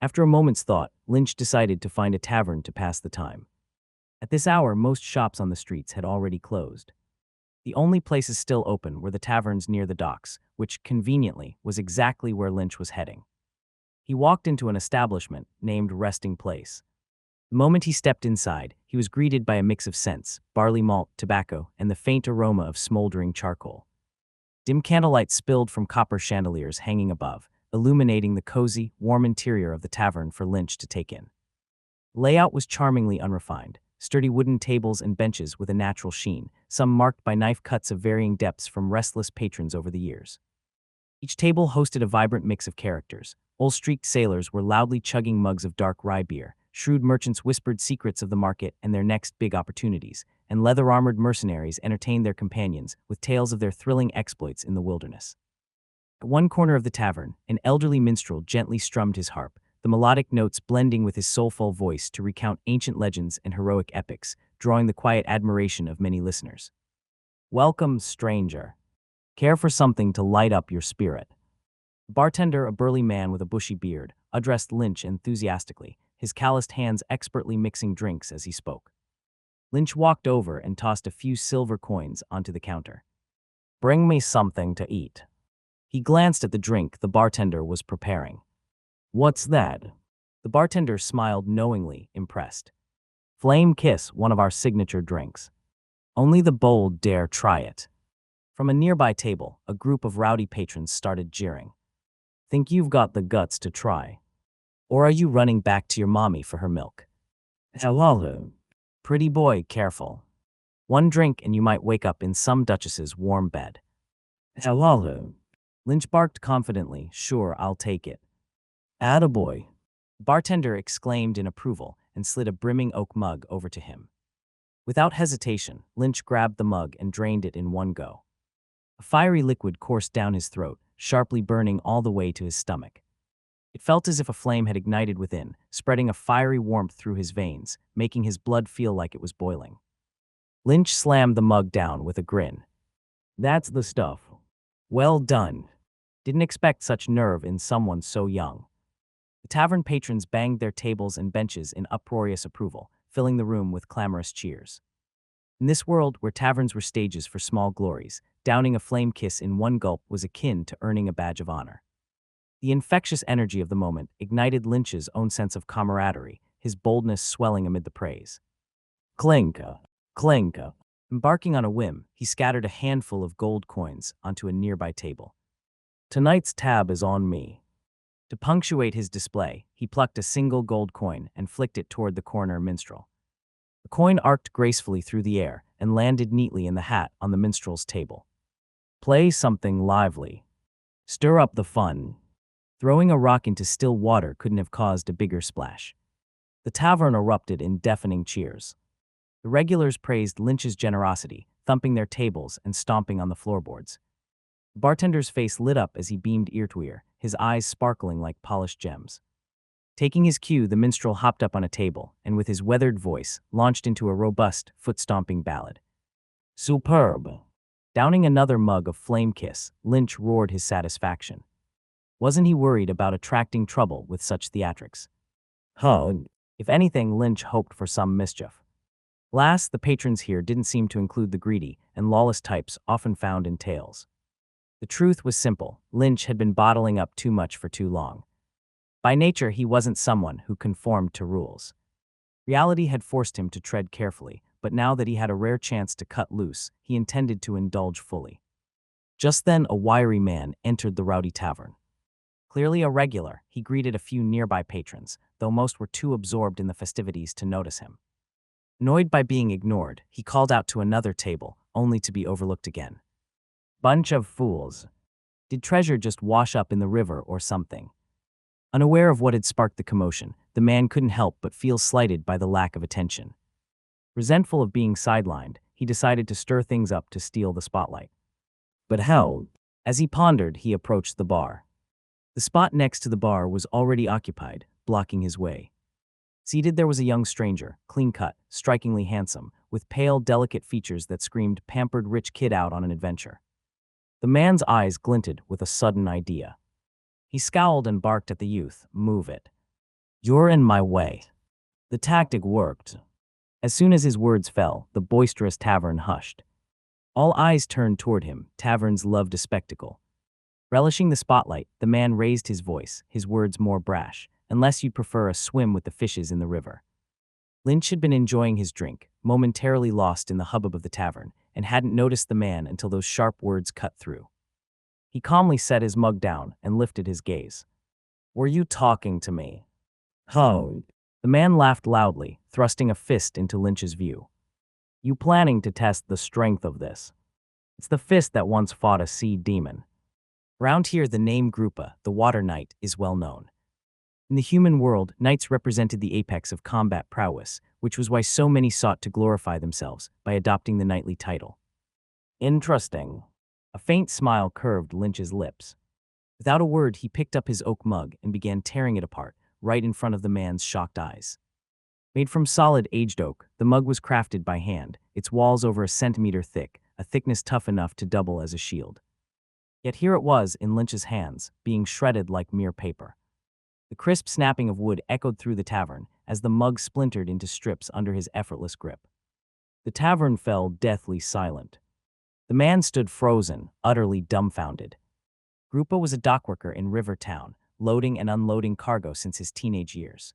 After a moment's thought, Lynch decided to find a tavern to pass the time. At this hour, most shops on the streets had already closed. The only places still open were the taverns near the docks, which, conveniently, was exactly where Lynch was heading. He walked into an establishment named Resting Place. The moment he stepped inside, he was greeted by a mix of scents, barley malt, tobacco, and the faint aroma of smoldering charcoal. Dim candlelight spilled from copper chandeliers hanging above, illuminating the cozy, warm interior of the tavern for Lynch to take in. The layout was charmingly unrefined, sturdy wooden tables and benches with a natural sheen, some marked by knife cuts of varying depths from restless patrons over the years. Each table hosted a vibrant mix of characters. Old-streaked sailors were loudly chugging mugs of dark rye beer, shrewd merchants whispered secrets of the market and their next big opportunities, and leather-armored mercenaries entertained their companions with tales of their thrilling exploits in the wilderness. At one corner of the tavern, an elderly minstrel gently strummed his harp, the melodic notes blending with his soulful voice to recount ancient legends and heroic epics, drawing the quiet admiration of many listeners. "Welcome, stranger. Care for something to light up your spirit?" The bartender, a burly man with a bushy beard, addressed Lynch enthusiastically, his calloused hands expertly mixing drinks as he spoke. Lynch walked over and tossed a few silver coins onto the counter. "Bring me something to eat." He glanced at the drink the bartender was preparing. "What's that?" The bartender smiled knowingly, impressed. "Flame Kiss, one of our signature drinks. Only the bold dare try it." From a nearby table, a group of rowdy patrons started jeering. "Think you've got the guts to try? Or are you running back to your mommy for her milk?" "Hello. Pretty boy, careful. One drink and you might wake up in some duchess's warm bed." "Hello." Lynch barked confidently, "Sure, I'll take it." "Attaboy." The bartender exclaimed in approval and slid a brimming oak mug over to him. Without hesitation, Lynch grabbed the mug and drained it in one go. A fiery liquid coursed down his throat, sharply burning all the way to his stomach. It felt as if a flame had ignited within, spreading a fiery warmth through his veins, making his blood feel like it was boiling. Lynch slammed the mug down with a grin. "That's the stuff. Well done. Didn't expect such nerve in someone so young." The tavern patrons banged their tables and benches in uproarious approval, filling the room with clamorous cheers. In this world, where taverns were stages for small glories, downing a flame kiss in one gulp was akin to earning a badge of honor. The infectious energy of the moment ignited Lynch's own sense of camaraderie, his boldness swelling amid the praise. Clinka, clinka. Embarking on a whim, he scattered a handful of gold coins onto a nearby table. "Tonight's tab is on me." To punctuate his display, he plucked a single gold coin and flicked it toward the corner minstrel. The coin arced gracefully through the air and landed neatly in the hat on the minstrel's table. "Play something lively. Stir up the fun." Throwing a rock into still water couldn't have caused a bigger splash. The tavern erupted in deafening cheers. The regulars praised Lynch's generosity, thumping their tables and stomping on the floorboards. The bartender's face lit up as he beamed ear to ear, his eyes sparkling like polished gems. Taking his cue, the minstrel hopped up on a table and, with his weathered voice, launched into a robust, foot-stomping ballad. "Superb." Downing another mug of Flame Kiss, Lynch roared his satisfaction. Wasn't he worried about attracting trouble with such theatrics? If anything, Lynch hoped for some mischief. Last, the patrons here didn't seem to include the greedy and lawless types often found in tales. The truth was simple: Lynch had been bottling up too much for too long. By nature, he wasn't someone who conformed to rules. Reality had forced him to tread carefully, but now that he had a rare chance to cut loose, he intended to indulge fully. Just then, a wiry man entered the rowdy tavern. Clearly a regular, he greeted a few nearby patrons, though most were too absorbed in the festivities to notice him. Annoyed by being ignored, he called out to another table, only to be overlooked again. Bunch of fools. Did treasure just wash up in the river or something? Unaware of what had sparked the commotion, the man couldn't help but feel slighted by the lack of attention. Resentful of being sidelined, he decided to stir things up to steal the spotlight. But how? As he pondered, he approached the bar. The spot next to the bar was already occupied, blocking his way. Seated there was a young stranger, clean-cut, strikingly handsome, with pale, delicate features that screamed pampered rich kid out on an adventure. The man's eyes glinted with a sudden idea. He scowled and barked at the youth. Move it. You're in my way. The tactic worked. As soon as his words fell, the boisterous tavern hushed. All eyes turned toward him. Taverns loved a spectacle. Relishing the spotlight, the man raised his voice, his words more brash. Unless you'd prefer a swim with the fishes in the river. Lynch had been enjoying his drink, momentarily lost in the hubbub of the tavern, and hadn't noticed the man until those sharp words cut through. He calmly set his mug down and lifted his gaze. Were you talking to me? Oh. The man laughed loudly, thrusting a fist into Lynch's view. You planning to test the strength of this? It's the fist that once fought a sea demon. Around here, the name Grupa, the Water Knight, is well known. In the human world, knights represented the apex of combat prowess, which was why so many sought to glorify themselves by adopting the knightly title. Interesting. A faint smile curved Lynch's lips. Without a word, he picked up his oak mug and began tearing it apart, right in front of the man's shocked eyes. Made from solid aged oak, the mug was crafted by hand, its walls over a centimeter thick, a thickness tough enough to double as a shield. Yet here it was in Lynch's hands, being shredded like mere paper. The crisp snapping of wood echoed through the tavern as the mug splintered into strips under his effortless grip. The tavern fell deathly silent. The man stood frozen, utterly dumbfounded. Grupa was a dockworker in River Town, loading and unloading cargo since his teenage years.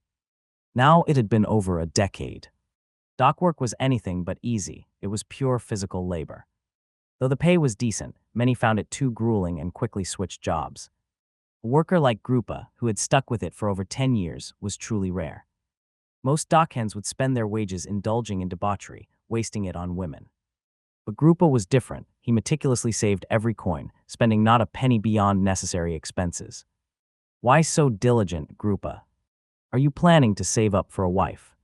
Now it had been over a decade. Dockwork was anything but easy. It was pure physical labor. Though the pay was decent, many found it too grueling and quickly switched jobs. A worker like Grupa, who had stuck with it for over 10 years, was truly rare. Most dockhands would spend their wages indulging in debauchery, wasting it on women. But Grupa was different. He meticulously saved every coin, spending not a penny beyond necessary expenses. Why so diligent, Grupa? Are you planning to save up for a wife?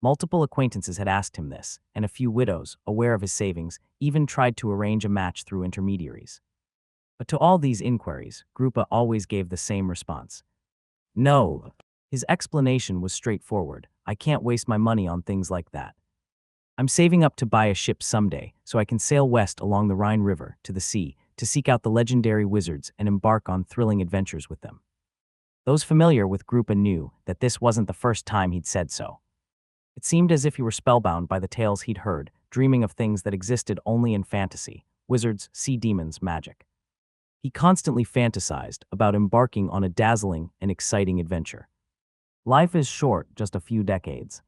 Multiple acquaintances had asked him this, and a few widows, aware of his savings, even tried to arrange a match through intermediaries. But to all these inquiries, Grupa always gave the same response. No. His explanation was straightforward. I can't waste my money on things like that. I'm saving up to buy a ship someday, so I can sail west along the Rhine River to the sea to seek out the legendary wizards and embark on thrilling adventures with them. Those familiar with Grupa knew that this wasn't the first time he'd said so. It seemed as if he were spellbound by the tales he'd heard, dreaming of things that existed only in fantasy: wizards, sea demons, magic. He constantly fantasized about embarking on a dazzling and exciting adventure. Life is short, just a few decades.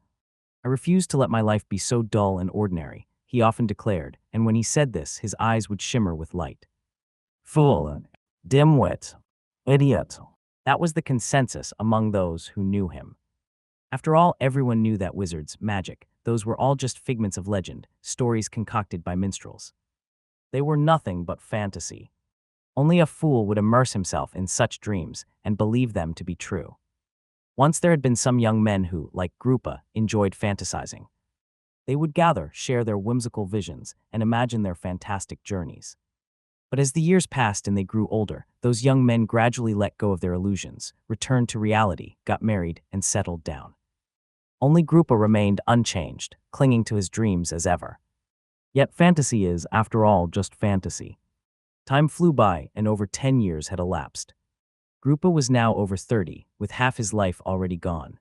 I refuse to let my life be so dull and ordinary, he often declared, and when he said this, his eyes would shimmer with light. Fool, dimwit, idiot. That was the consensus among those who knew him. After all, everyone knew that wizards, magic, those were all just figments of legend, stories concocted by minstrels. They were nothing but fantasy. Only a fool would immerse himself in such dreams and believe them to be true. Once there had been some young men who, like Grupa, enjoyed fantasizing. They would gather, share their whimsical visions, and imagine their fantastic journeys. But as the years passed and they grew older, those young men gradually let go of their illusions, returned to reality, got married, and settled down. Only Grupa remained unchanged, clinging to his dreams as ever. Yet fantasy is, after all, just fantasy. Time flew by, and over 10 years had elapsed. Grupa was now over 30, with half his life already gone.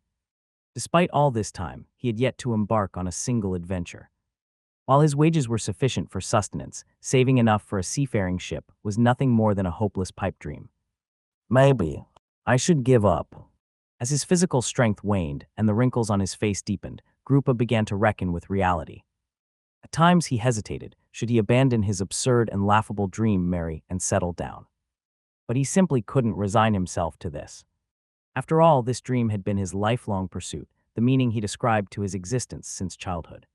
Despite all this time, he had yet to embark on a single adventure. While his wages were sufficient for sustenance, saving enough for a seafaring ship was nothing more than a hopeless pipe dream. Maybe I should give up. As his physical strength waned and the wrinkles on his face deepened, Grupa began to reckon with reality. At times he hesitated, should he abandon his absurd and laughable dream, marry, and settle down. But he simply couldn't resign himself to this. After all, this dream had been his lifelong pursuit, the meaning he'd ascribed to his existence since childhood.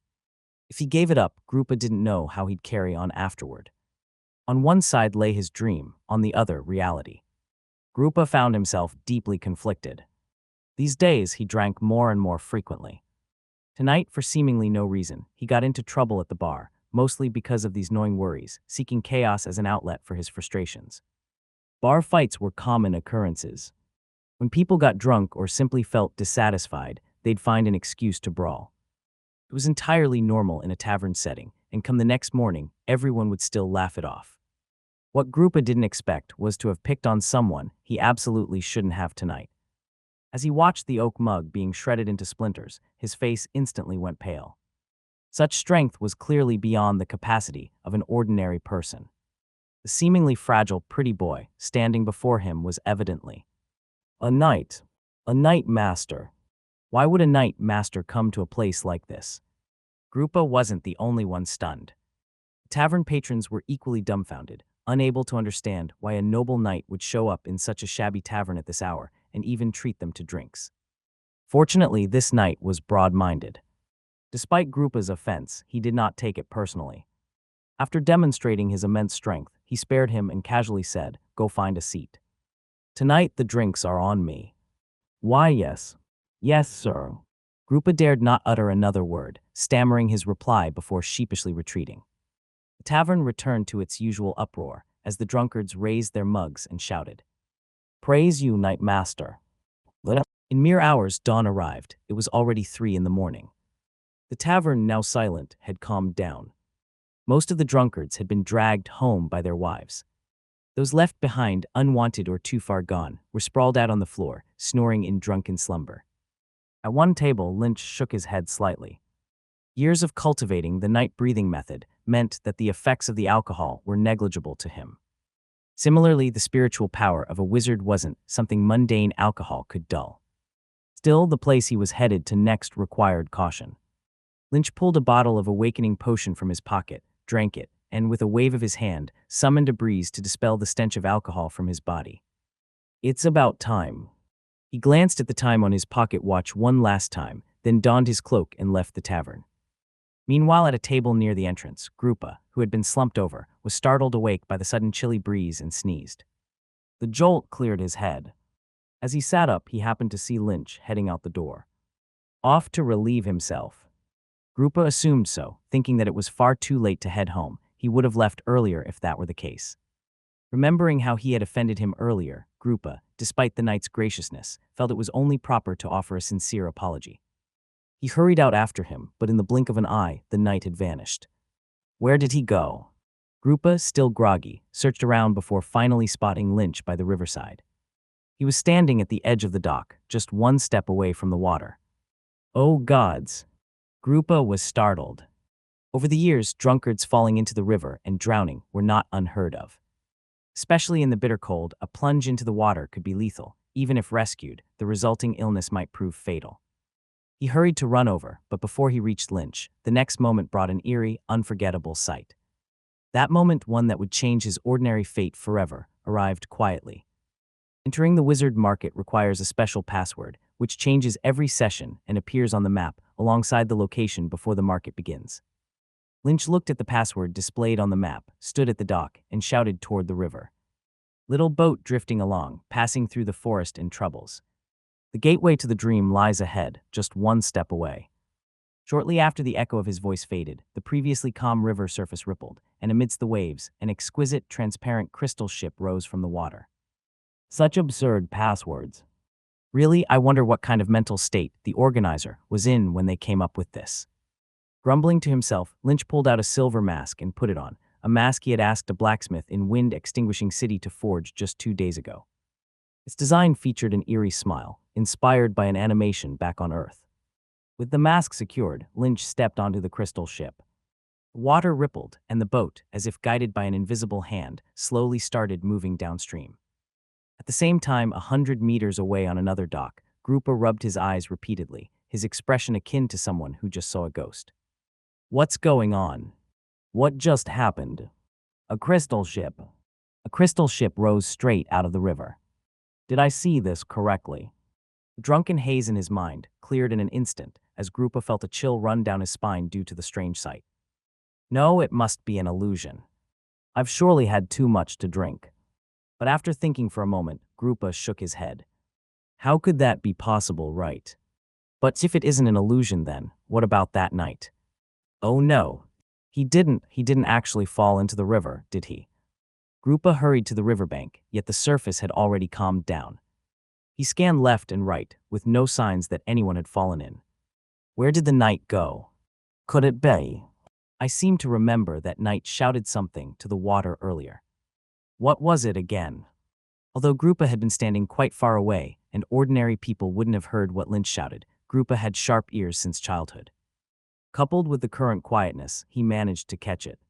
If he gave it up, Grupa didn't know how he'd carry on afterward. On one side lay his dream, on the other, reality. Grupa found himself deeply conflicted. These days, he drank more and more frequently. Tonight, for seemingly no reason, he got into trouble at the bar, mostly because of these gnawing worries, seeking chaos as an outlet for his frustrations. Bar fights were common occurrences. When people got drunk or simply felt dissatisfied, they'd find an excuse to brawl. It was entirely normal in a tavern setting, and come the next morning, everyone would still laugh it off. What Grupa didn't expect was to have picked on someone he absolutely shouldn't have tonight. As he watched the oak mug being shredded into splinters, his face instantly went pale. Such strength was clearly beyond the capacity of an ordinary person. The seemingly fragile, pretty boy standing before him was evidently a knight master. Why would a knight master come to a place like this? Grupa wasn't the only one stunned. Tavern patrons were equally dumbfounded, unable to understand why a noble knight would show up in such a shabby tavern at this hour and even treat them to drinks. Fortunately, this knight was broad-minded. Despite Grupa's offense, he did not take it personally. After demonstrating his immense strength, he spared him and casually said, "Go find a seat. Tonight the drinks are on me." "Why, yes. Yes, sir." Grupa dared not utter another word, stammering his reply before sheepishly retreating. The tavern returned to its usual uproar as the drunkards raised their mugs and shouted, "Praise you, Knight Master." In mere hours, dawn arrived. It was already 3 in the morning. The tavern, now silent, had calmed down. Most of the drunkards had been dragged home by their wives. Those left behind, unwanted or too far gone, were sprawled out on the floor, snoring in drunken slumber. At one table, Lynch shook his head slightly. Years of cultivating the night breathing method meant that the effects of the alcohol were negligible to him. Similarly, the spiritual power of a wizard wasn't something mundane alcohol could dull. Still, the place he was headed to next required caution. Lynch pulled a bottle of awakening potion from his pocket, drank it, and with a wave of his hand, summoned a breeze to dispel the stench of alcohol from his body. "It's about time." He glanced at the time on his pocket watch one last time, then donned his cloak and left the tavern. Meanwhile, at a table near the entrance, Grupa, who had been slumped over, was startled awake by the sudden chilly breeze and sneezed. The jolt cleared his head. As he sat up, he happened to see Lynch heading out the door. Off to relieve himself. Grupa assumed so, thinking that it was far too late to head home. He would have left earlier if that were the case. Remembering how he had offended him earlier, Grupa, despite the knight's graciousness, felt it was only proper to offer a sincere apology. He hurried out after him, but in the blink of an eye, the knight had vanished. Where did he go? Grupa, still groggy, searched around before finally spotting Lynch by the riverside. He was standing at the edge of the dock, just one step away from the water. Oh gods! Grupa was startled. Over the years, drunkards falling into the river and drowning were not unheard of. Especially in the bitter cold, a plunge into the water could be lethal. Even if rescued, the resulting illness might prove fatal. He hurried to run over, but before he reached Lynch, the next moment brought an eerie, unforgettable sight. That moment, one that would change his ordinary fate forever, arrived quietly. Entering the wizard market requires a special password, which changes every session and appears on the map alongside the location before the market begins. Lynch looked at the password displayed on the map, stood at the dock, and shouted toward the river. Little boat drifting along, passing through the forest and troubles. The gateway to the dream lies ahead, just one step away. Shortly after the echo of his voice faded, the previously calm river surface rippled, and amidst the waves, an exquisite, transparent crystal ship rose from the water. Such absurd passwords. Really, I wonder what kind of mental state the organizer was in when they came up with this. Grumbling to himself, Lynch pulled out a silver mask and put it on, a mask he had asked a blacksmith in Wind Extinguishing City to forge just 2 days ago. Its design featured an eerie smile, inspired by an animation back on Earth. With the mask secured, Lynch stepped onto the crystal ship. The water rippled, and the boat, as if guided by an invisible hand, slowly started moving downstream. At the same time, 100 meters away on another dock, Grupa rubbed his eyes repeatedly, his expression akin to someone who just saw a ghost. What's going on? What just happened? A crystal ship. A crystal ship rose straight out of the river. Did I see this correctly? The drunken haze in his mind cleared in an instant as Grupa felt a chill run down his spine due to the strange sight. No, it must be an illusion. I've surely had too much to drink. But after thinking for a moment, Grupa shook his head. How could that be possible, right? But if it isn't an illusion then, what about that night? Oh no. He didn't actually fall into the river, did he? Grupa hurried to the riverbank, yet the surface had already calmed down. He scanned left and right, with no signs that anyone had fallen in. Where did the knight go? Could it be? I seem to remember that knight shouted something to the water earlier. What was it again? Although Grupa had been standing quite far away, and ordinary people wouldn't have heard what Lynch shouted, Grupa had sharp ears since childhood. Coupled with the current quietness, he managed to catch it.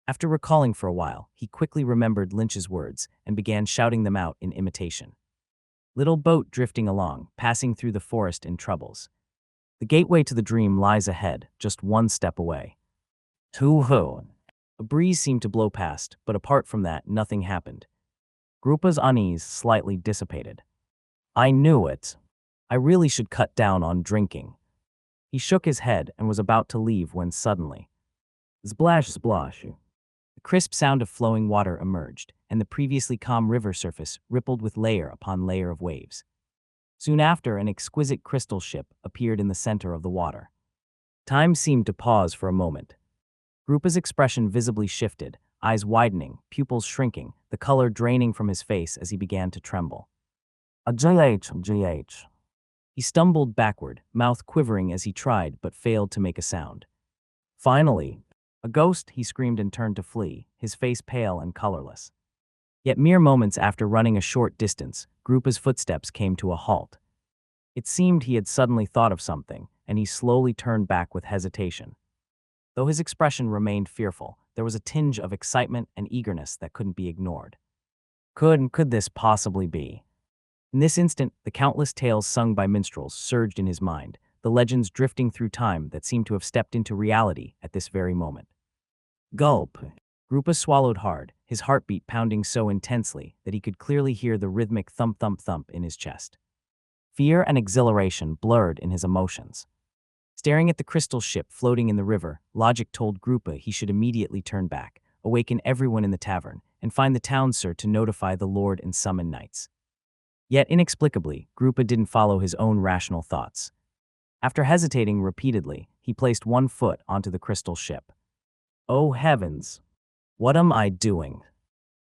After recalling for a while, he quickly remembered Lynch's words and began shouting them out in imitation. Little boat drifting along, passing through the forest in troubles. The gateway to the dream lies ahead, just one step away. Hoo-hoo. A breeze seemed to blow past, but apart from that, nothing happened. Grupa's unease slightly dissipated. I knew it. I really should cut down on drinking. He shook his head and was about to leave when suddenly, splash, splash. The crisp sound of flowing water emerged, and the previously calm river surface rippled with layer upon layer of waves. Soon after, an exquisite crystal ship appeared in the center of the water. Time seemed to pause for a moment. Grupa's expression visibly shifted, eyes widening, pupils shrinking, the color draining from his face as he began to tremble. A GH. He stumbled backward, mouth quivering as he tried but failed to make a sound. Finally, a ghost, he screamed and turned to flee, his face pale and colorless. Yet mere moments after running a short distance, Grupa's footsteps came to a halt. It seemed he had suddenly thought of something, and he slowly turned back with hesitation. Though his expression remained fearful, there was a tinge of excitement and eagerness that couldn't be ignored. Could this possibly be? In this instant, the countless tales sung by minstrels surged in his mind, the legends drifting through time that seemed to have stepped into reality at this very moment. Gulp. Grupa swallowed hard, his heartbeat pounding so intensely that he could clearly hear the rhythmic thump-thump-thump in his chest. Fear and exhilaration blurred in his emotions. Staring at the crystal ship floating in the river, logic told Grupa he should immediately turn back, awaken everyone in the tavern, and find the town sir to notify the lord and summon knights. Yet inexplicably, Grupa didn't follow his own rational thoughts. After hesitating repeatedly, he placed one foot onto the crystal ship. Oh heavens! What am I doing?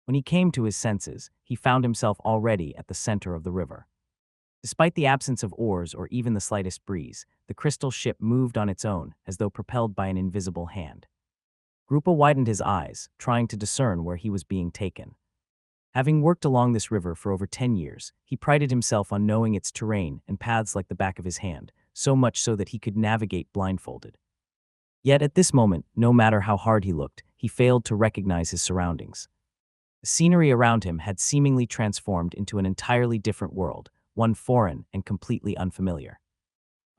When he came to his senses, he found himself already at the center of the river. Despite the absence of oars or even the slightest breeze, the crystal ship moved on its own as though propelled by an invisible hand. Grupa widened his eyes, trying to discern where he was being taken. Having worked along this river for over 10 years, he prided himself on knowing its terrain and paths like the back of his hand, so much so that he could navigate blindfolded. Yet at this moment, no matter how hard he looked, he failed to recognize his surroundings. The scenery around him had seemingly transformed into an entirely different world, one foreign and completely unfamiliar.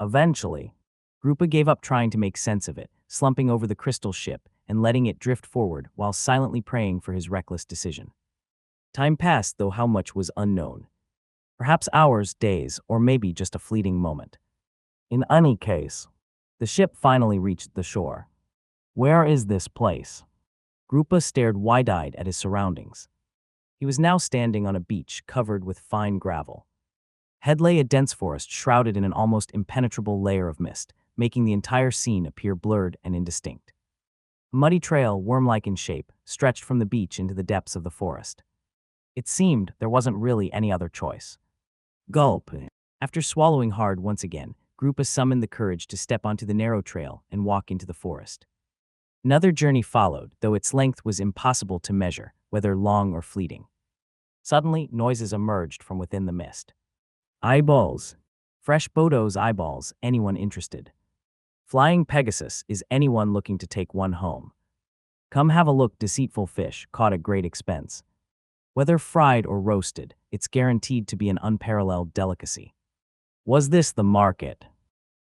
Eventually, Grupa gave up trying to make sense of it, slumping over the crystal ship and letting it drift forward while silently praying for his reckless decision. Time passed, though how much was unknown. Perhaps hours, days, or maybe just a fleeting moment. In any case, the ship finally reached the shore. Where is this place? Grupa stared wide-eyed at his surroundings. He was now standing on a beach covered with fine gravel. Ahead lay a dense forest shrouded in an almost impenetrable layer of mist, making the entire scene appear blurred and indistinct. A muddy trail, worm-like in shape, stretched from the beach into the depths of the forest. It seemed there wasn't really any other choice. Gulp. After swallowing hard once again, Grupa summoned the courage to step onto the narrow trail and walk into the forest. Another journey followed, though its length was impossible to measure, whether long or fleeting. Suddenly, noises emerged from within the mist. Eyeballs. Fresh Bodo's eyeballs, anyone interested? Flying Pegasus is anyone looking to take one home. Come have a look, deceitful fish, caught at great expense. Whether fried or roasted, it's guaranteed to be an unparalleled delicacy. Was this the market?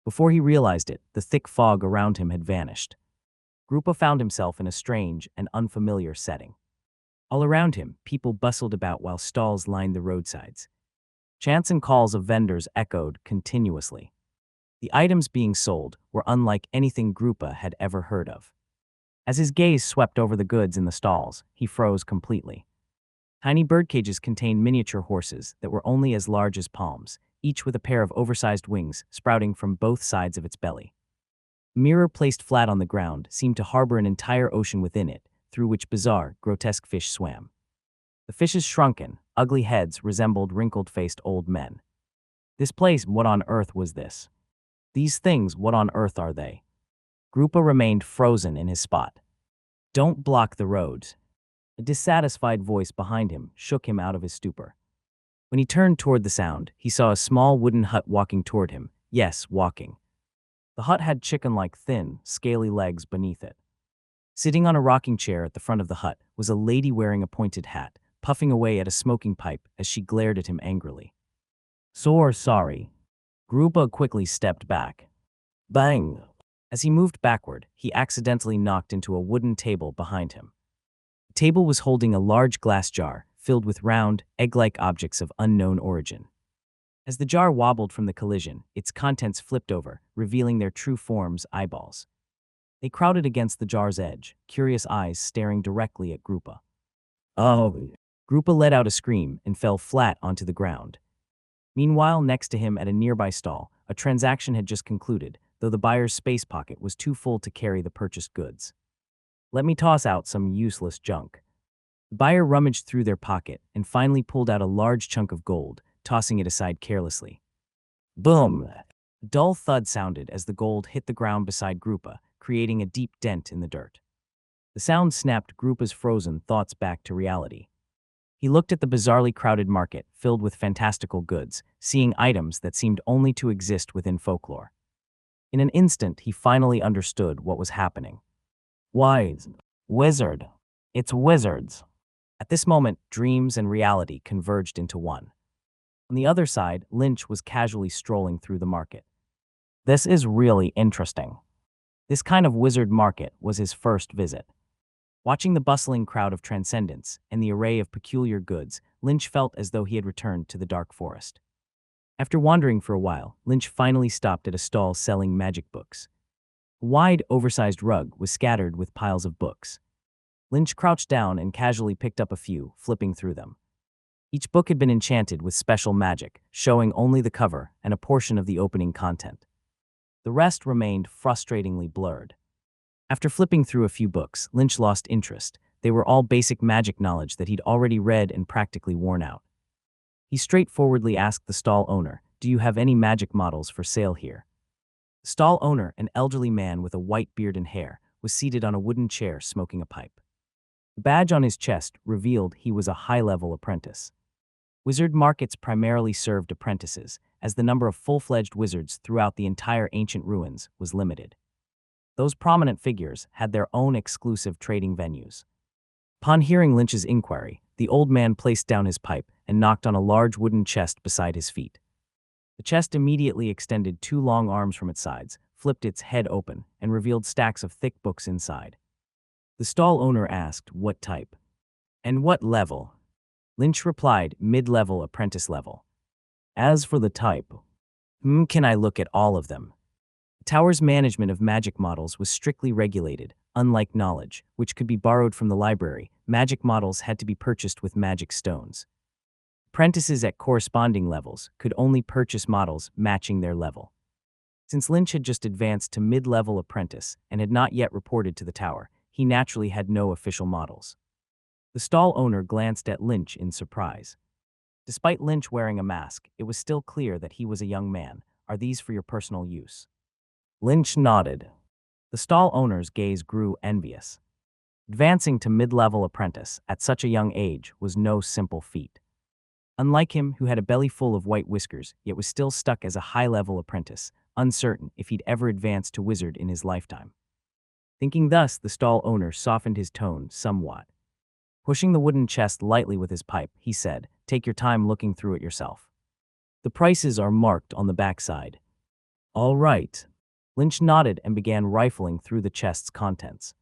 Before he realized it, the thick fog around him had vanished. Grupa found himself in a strange and unfamiliar setting. All around him, people bustled about while stalls lined the roadsides. Chants and calls of vendors echoed continuously. The items being sold were unlike anything Grupa had ever heard of. As his gaze swept over the goods in the stalls, he froze completely. Tiny birdcages contained miniature horses that were only as large as palms, each with a pair of oversized wings sprouting from both sides of its belly. A mirror placed flat on the ground seemed to harbor an entire ocean within it, through which bizarre, grotesque fish swam. The fish's shrunken, ugly heads resembled wrinkled-faced old men. This place, what on earth was this? These things, what on earth are they? Grupa remained frozen in his spot. Don't block the roads. A dissatisfied voice behind him shook him out of his stupor. When he turned toward the sound, he saw a small wooden hut walking toward him. Yes, walking. The hut had chicken-like thin, scaly legs beneath it. Sitting on a rocking chair at the front of the hut was a lady wearing a pointed hat, puffing away at a smoking pipe as she glared at him angrily. Sorry. Grupa quickly stepped back. Bang! As he moved backward, he accidentally knocked into a wooden table behind him. The table was holding a large glass jar filled with round, egg-like objects of unknown origin. As the jar wobbled from the collision, its contents flipped over, revealing their true forms, eyeballs. They crowded against the jar's edge, curious eyes staring directly at Grupa. Oh! Grupa let out a scream and fell flat onto the ground. Meanwhile, next to him at a nearby stall, a transaction had just concluded, though the buyer's space pocket was too full to carry the purchased goods. Let me toss out some useless junk. The buyer rummaged through their pocket and finally pulled out a large chunk of gold, tossing it aside carelessly. Boom! A dull thud sounded as the gold hit the ground beside Grupa, creating a deep dent in the dirt. The sound snapped Grupa's frozen thoughts back to reality. He looked at the bizarrely crowded market, filled with fantastical goods, seeing items that seemed only to exist within folklore. In an instant, he finally understood what was happening. Wise. Wizard. It's wizards. At this moment, dreams and reality converged into one. On the other side, Lynch was casually strolling through the market. This is really interesting. This kind of wizard market was his first visit. Watching the bustling crowd of transcendents and the array of peculiar goods, Lynch felt as though he had returned to the dark forest. After wandering for a while, Lynch finally stopped at a stall selling magic books. A wide, oversized rug was scattered with piles of books. Lynch crouched down and casually picked up a few, flipping through them. Each book had been enchanted with special magic, showing only the cover and a portion of the opening content. The rest remained frustratingly blurred. After flipping through a few books, Lynch lost interest. They were all basic magic knowledge that he'd already read and practically worn out. He straightforwardly asked the stall owner, "Do you have any magic models for sale here?" The stall owner, an elderly man with a white beard and hair, was seated on a wooden chair smoking a pipe. The badge on his chest revealed he was a high-level apprentice. Wizard markets primarily served apprentices, as the number of full-fledged wizards throughout the entire ancient ruins was limited. Those prominent figures had their own exclusive trading venues. Upon hearing Lynch's inquiry, the old man placed down his pipe and knocked on a large wooden chest beside his feet. The chest immediately extended two long arms from its sides, flipped its head open, and revealed stacks of thick books inside. The stall owner asked, "What type?" "And what level?" Lynch replied, "Mid-level, apprentice level." "As for the type, can I look at all of them?" The tower's management of magic models was strictly regulated. Unlike knowledge, which could be borrowed from the library, magic models had to be purchased with magic stones. Apprentices at corresponding levels could only purchase models matching their level. Since Lynch had just advanced to mid-level apprentice and had not yet reported to the tower, he naturally had no official models. The stall owner glanced at Lynch in surprise. Despite Lynch wearing a mask, it was still clear that he was a young man. "Are these for your personal use?" Lynch nodded. The stall owner's gaze grew envious. Advancing to mid-level apprentice at such a young age was no simple feat. Unlike him, who had a belly full of white whiskers, yet was still stuck as a high-level apprentice, uncertain if he'd ever advance to wizard in his lifetime. Thinking thus, the stall owner softened his tone somewhat. Pushing the wooden chest lightly with his pipe, he said, "Take your time looking through it yourself. The prices are marked on the backside." "All right." Lynch nodded and began rifling through the chest's contents.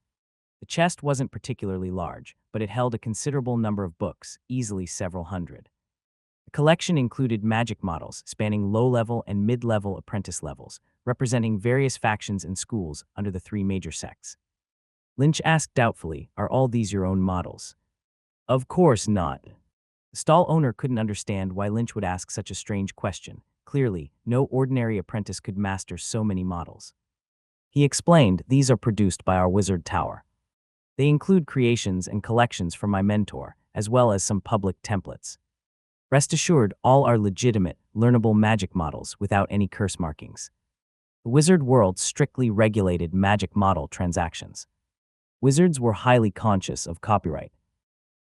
The chest wasn't particularly large, but it held a considerable number of books, easily several hundred. The collection included magic models spanning low-level and mid-level apprentice levels, representing various factions and schools under the three major sects. Lynch asked doubtfully, "Are all these your own models?" "Of course not." The stall owner couldn't understand why Lynch would ask such a strange question. Clearly, no ordinary apprentice could master so many models. He explained, "These are produced by our wizard tower. They include creations and collections from my mentor, as well as some public templates. Rest assured, all are legitimate, learnable magic models without any curse markings." The wizard world strictly regulated magic model transactions. Wizards were highly conscious of copyright.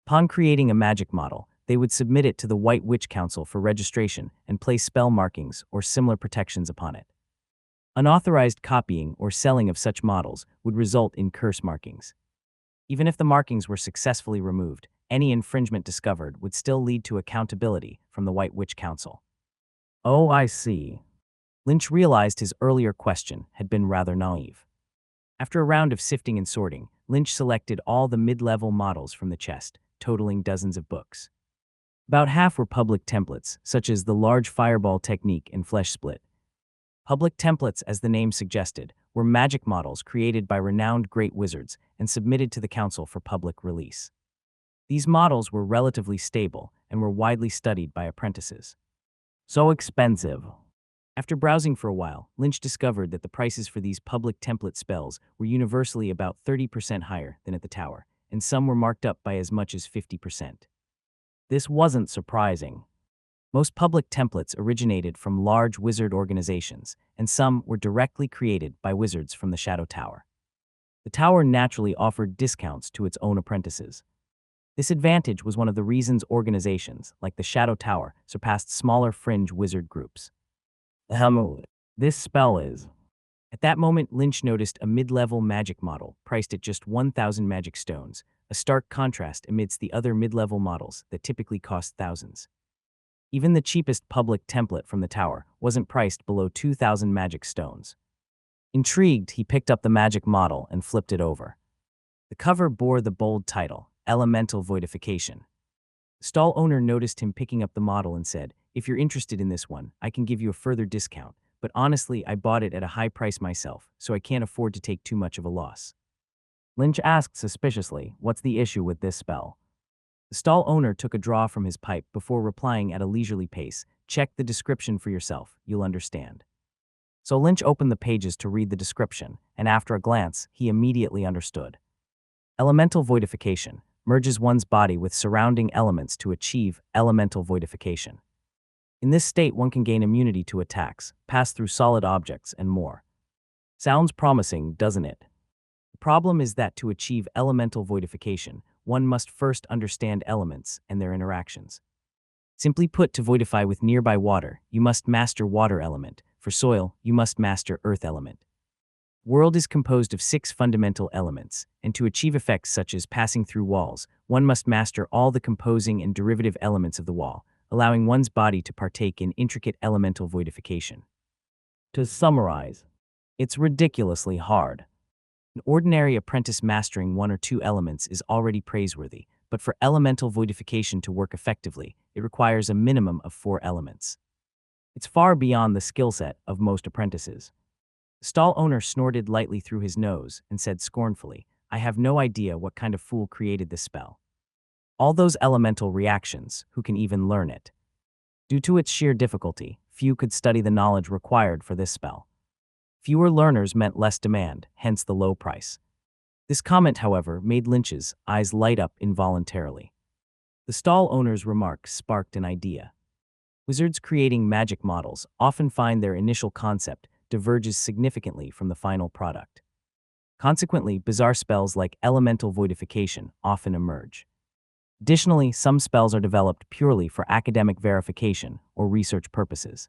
Upon creating a magic model, they would submit it to the White Witch Council for registration and place spell markings or similar protections upon it. Unauthorized copying or selling of such models would result in curse markings. Even if the markings were successfully removed, any infringement discovered would still lead to accountability from the White Witch Council. "Oh, I see." Lynch realized his earlier question had been rather naive. After a round of sifting and sorting, Lynch selected all the mid-level models from the chest, totaling dozens of books. About half were public templates, such as the large fireball technique and flesh split. Public templates, as the name suggested, were magic models created by renowned great wizards and submitted to the council for public release. These models were relatively stable and were widely studied by apprentices. "So expensive." After browsing for a while, Lynch discovered that the prices for these public template spells were universally about 30% higher than at the tower, and some were marked up by as much as 50%. This wasn't surprising. Most public templates originated from large wizard organizations, and some were directly created by wizards from the Shadow Tower. The tower naturally offered discounts to its own apprentices. This advantage was one of the reasons organizations, like the Shadow Tower, surpassed smaller fringe wizard groups. This spell is." At that moment, Lynch noticed a mid-level magic model priced at just 1,000 magic stones, a stark contrast amidst the other mid-level models that typically cost thousands. Even the cheapest public template from the tower wasn't priced below 2,000 magic stones. Intrigued, he picked up the magic model and flipped it over. The cover bore the bold title, Elemental Voidification. The stall owner noticed him picking up the model and said, "If you're interested in this one, I can give you a further discount, but honestly, I bought it at a high price myself, so I can't afford to take too much of a loss." Lynch asked suspiciously, "What's the issue with this spell?" The stall owner took a draw from his pipe before replying at a leisurely pace, "Check the description for yourself, you'll understand." So Lynch opened the pages to read the description, and after a glance, he immediately understood. Elemental voidification merges one's body with surrounding elements to achieve elemental voidification. In this state, one can gain immunity to attacks, pass through solid objects, and more. Sounds promising, doesn't it? The problem is that to achieve elemental voidification, one must first understand elements and their interactions. Simply put, to voidify with nearby water, you must master water element. For soil, you must master earth element. World is composed of 6 fundamental elements, and to achieve effects such as passing through walls, one must master all the composing and derivative elements of the wall, allowing one's body to partake in intricate elemental voidification. To summarize, it's ridiculously hard. An ordinary apprentice mastering 1 or 2 elements is already praiseworthy, but for elemental voidification to work effectively, it requires a minimum of 4 elements. It's far beyond the skill set of most apprentices. The stall owner snorted lightly through his nose and said scornfully, "I have no idea what kind of fool created this spell. All those elemental reactions, who can even learn it? Due to its sheer difficulty, few could study the knowledge required for this spell. Fewer learners meant less demand, hence the low price." This comment, however, made Lynch's eyes light up involuntarily. The stall owner's remark sparked an idea. Wizards creating magic models often find their initial concept diverges significantly from the final product. Consequently, bizarre spells like elemental voidification often emerge. Additionally, some spells are developed purely for academic verification or research purposes.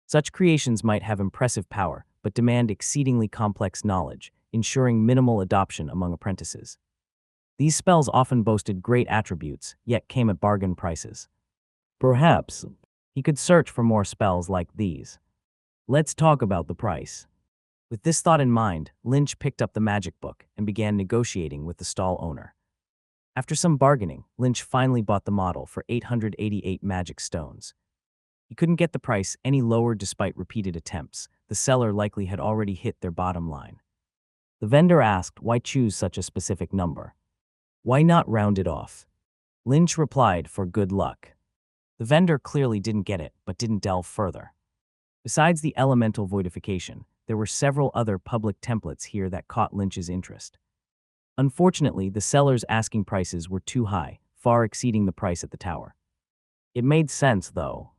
Such creations might have impressive power, but demand exceedingly complex knowledge, ensuring minimal adoption among apprentices. These spells often boasted great attributes, yet came at bargain prices. Perhaps he could search for more spells like these. Let's talk about the price. With this thought in mind, Lynch picked up the magic book and began negotiating with the stall owner. After some bargaining, Lynch finally bought the model for 888 magic stones. He couldn't get the price any lower despite repeated attempts. The seller likely had already hit their bottom line. The vendor asked why choose such a specific number. Why not round it off? Lynch replied for good luck. The vendor clearly didn't get it, but didn't delve further. Besides the elemental voidification, there were several other public templates here that caught Lynch's interest. Unfortunately, the seller's asking prices were too high, far exceeding the price at the tower. It made sense, though.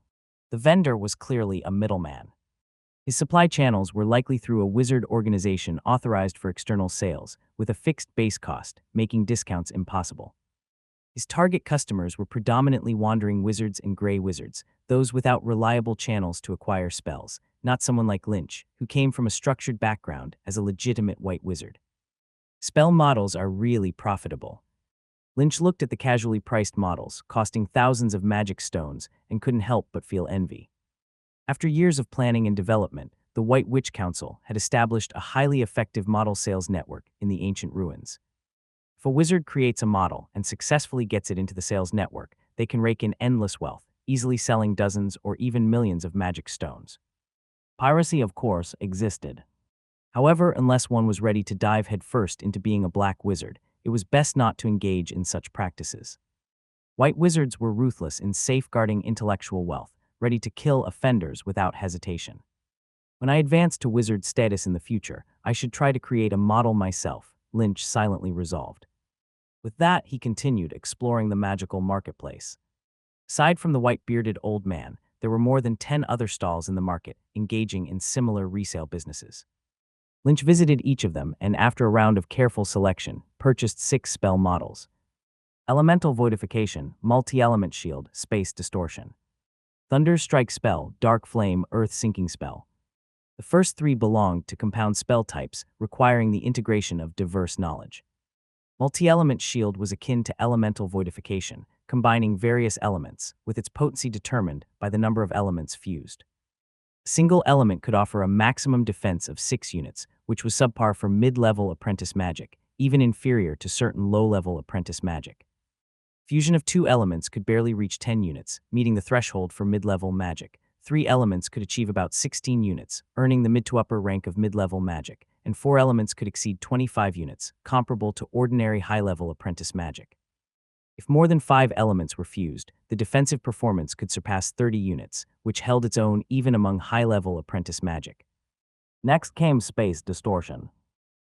The vendor was clearly a middleman. His supply channels were likely through a wizard organization authorized for external sales, with a fixed base cost, making discounts impossible. His target customers were predominantly wandering wizards and gray wizards, those without reliable channels to acquire spells, not someone like Lynch, who came from a structured background as a legitimate white wizard. Spell models are really profitable. Lynch looked at the casually priced models, costing thousands of magic stones, and couldn't help but feel envy. After years of planning and development, the White Witch Council had established a highly effective model sales network in the ancient ruins. If a wizard creates a model and successfully gets it into the sales network, they can rake in endless wealth, easily selling dozens or even millions of magic stones. Piracy, of course, existed. However, unless one was ready to dive headfirst into being a black wizard, it was best not to engage in such practices. White wizards were ruthless in safeguarding intellectual wealth, ready to kill offenders without hesitation. When I advance to wizard status in the future, I should try to create a model myself, Lynch silently resolved. With that, he continued exploring the magical marketplace. Aside from the white-bearded old man, there were more than 10 other stalls in the market, engaging in similar resale businesses. Lynch visited each of them and, after a round of careful selection, purchased 6 spell models. Elemental Voidification, Multi-Element Shield, Space Distortion. Thunder Strike Spell, Dark Flame, Earth Sinking Spell. The first 3 belonged to compound spell types, requiring the integration of diverse knowledge. Multi-Element Shield was akin to Elemental Voidification, combining various elements, with its potency determined by the number of elements fused. A single element could offer a maximum defense of 6 units, which was subpar for mid-level apprentice magic, even inferior to certain low-level apprentice magic. Fusion of 2 elements could barely reach 10 units, meeting the threshold for mid-level magic. 3 elements could achieve about 16 units, earning the mid to upper rank of mid-level magic, and 4 elements could exceed 25 units, comparable to ordinary high-level apprentice magic. If more than 5 elements were fused, the defensive performance could surpass 30 units, which held its own even among high-level apprentice magic. Next came Space Distortion.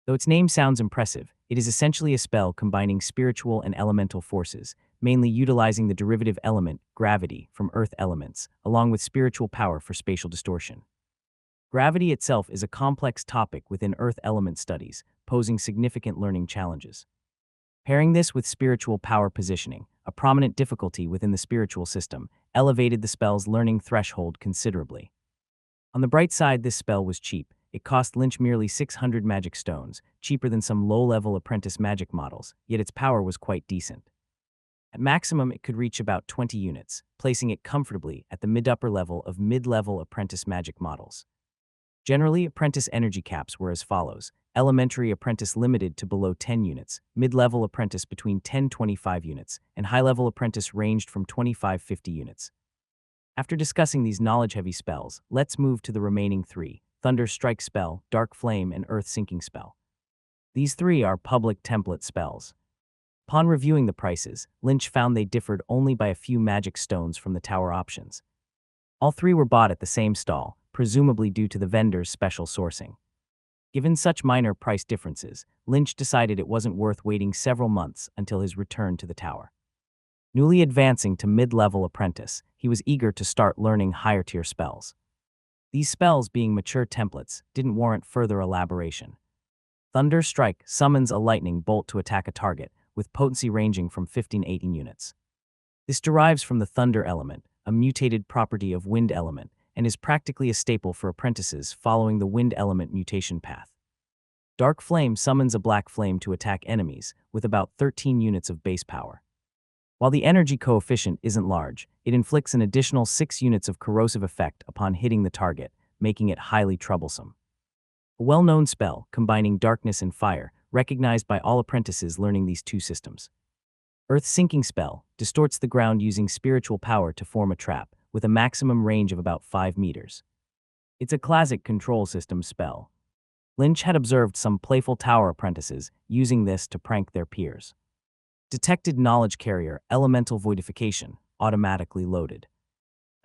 Though its name sounds impressive, it is essentially a spell combining spiritual and elemental forces, mainly utilizing the derivative element, gravity, from earth elements, along with spiritual power for spatial distortion. Gravity itself is a complex topic within earth element studies, posing significant learning challenges. Pairing this with spiritual power positioning, a prominent difficulty within the spiritual system, elevated the spell's learning threshold considerably. On the bright side, this spell was cheap. It cost Lynch merely 600 magic stones, cheaper than some low-level apprentice magic models, yet its power was quite decent. At maximum, it could reach about 20 units, placing it comfortably at the mid-upper level of mid-level apprentice magic models. Generally, apprentice energy caps were as follows: elementary apprentice limited to below 10 units, mid-level apprentice between 10-25 units, and high-level apprentice ranged from 25-50 units. After discussing these knowledge-heavy spells, let's move to the remaining 3, Thunder Strike Spell, Dark Flame, and Earth Sinking Spell. These 3 are public template spells. Upon reviewing the prices, Lynch found they differed only by a few magic stones from the tower options. All 3 were bought at the same stall, presumably due to the vendor's special sourcing. Given such minor price differences, Lynch decided it wasn't worth waiting several months until his return to the tower. Newly advancing to mid-level apprentice, he was eager to start learning higher-tier spells. These spells, being mature templates, didn't warrant further elaboration. Thunder Strike summons a lightning bolt to attack a target, with potency ranging from 15 to 18 units. This derives from the thunder element, a mutated property of wind element, and is practically a staple for apprentices following the wind element mutation path. Dark Flame summons a black flame to attack enemies, with about 13 units of base power. While the energy coefficient isn't large, it inflicts an additional 6 units of corrosive effect upon hitting the target, making it highly troublesome. A well-known spell, combining darkness and fire, recognized by all apprentices learning these two systems. Earth Sinking Spell distorts the ground using spiritual power to form a trap, with a maximum range of about 5 meters. It's a classic control system spell. Lynch had observed some playful tower apprentices using this to prank their peers. Detected Knowledge Carrier Elemental Voidification, automatically loaded.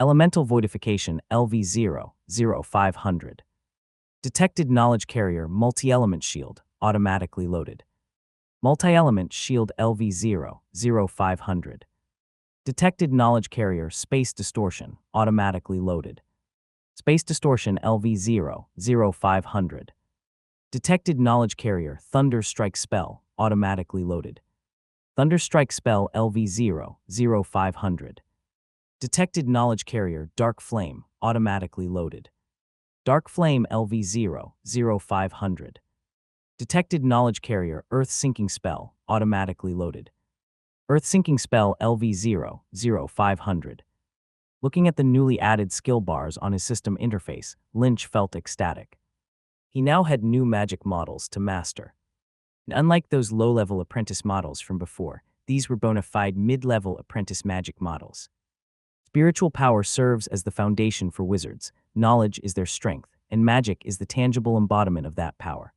Elemental Voidification LV0-0500. Detected Knowledge Carrier Multi-Element Shield, automatically loaded. Multi-Element Shield LV0-0500. Detected Knowledge Carrier Space Distortion, automatically loaded. Space Distortion LV0-0500. Detected Knowledge Carrier Thunder Strike Spell, automatically loaded. Thunder Strike Spell LV0-0500. Detected Knowledge Carrier Dark Flame, automatically loaded. Dark Flame LV0-0500. Detected Knowledge Carrier Earth Sinking Spell, automatically loaded. Earth Sinking Spell LV0-0500. Looking at the newly added skill bars on his system interface, Lynch felt ecstatic. He now had new magic models to master. And unlike those low-level apprentice models from before, these were bona fide mid-level apprentice magic models. Spiritual power serves as the foundation for wizards, knowledge is their strength, and magic is the tangible embodiment of that power.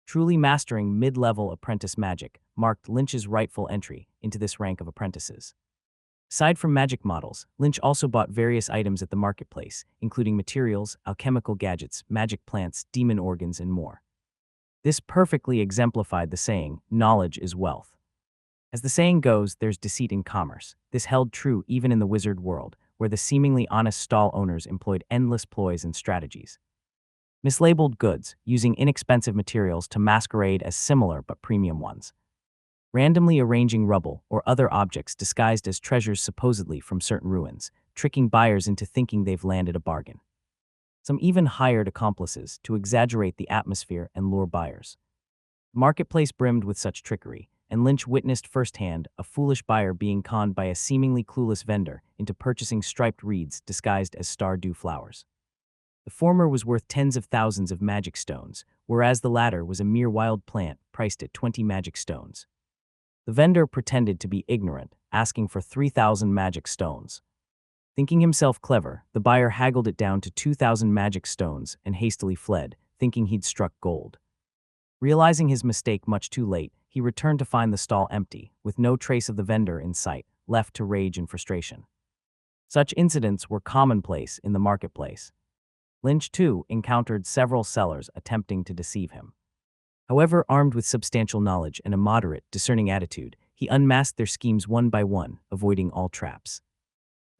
Truly mastering mid-level apprentice magic marked Lynch's rightful entry into this rank of apprentices. Aside from magic models, Lynch also bought various items at the marketplace, including materials, alchemical gadgets, magic plants, demon organs, and more. This perfectly exemplified the saying, knowledge is wealth. As the saying goes, there's deceit in commerce. This held true even in the wizard world, where the seemingly honest stall owners employed endless ploys and strategies. Mislabeled goods, using inexpensive materials to masquerade as similar but premium ones. Randomly arranging rubble or other objects disguised as treasures supposedly from certain ruins, tricking buyers into thinking they've landed a bargain. Some even hired accomplices to exaggerate the atmosphere and lure buyers. The marketplace brimmed with such trickery, and Lynch witnessed firsthand a foolish buyer being conned by a seemingly clueless vendor into purchasing striped reeds disguised as stardew flowers. The former was worth tens of thousands of magic stones, whereas the latter was a mere wild plant priced at 20 magic stones. The vendor pretended to be ignorant, asking for 3,000 magic stones. Thinking himself clever, the buyer haggled it down to 2,000 magic stones and hastily fled, thinking he'd struck gold. Realizing his mistake much too late, he returned to find the stall empty, with no trace of the vendor in sight, left to rage and frustration. Such incidents were commonplace in the marketplace. Lynch, too, encountered several sellers attempting to deceive him. However, armed with substantial knowledge and a moderate, discerning attitude, he unmasked their schemes one by one, avoiding all traps.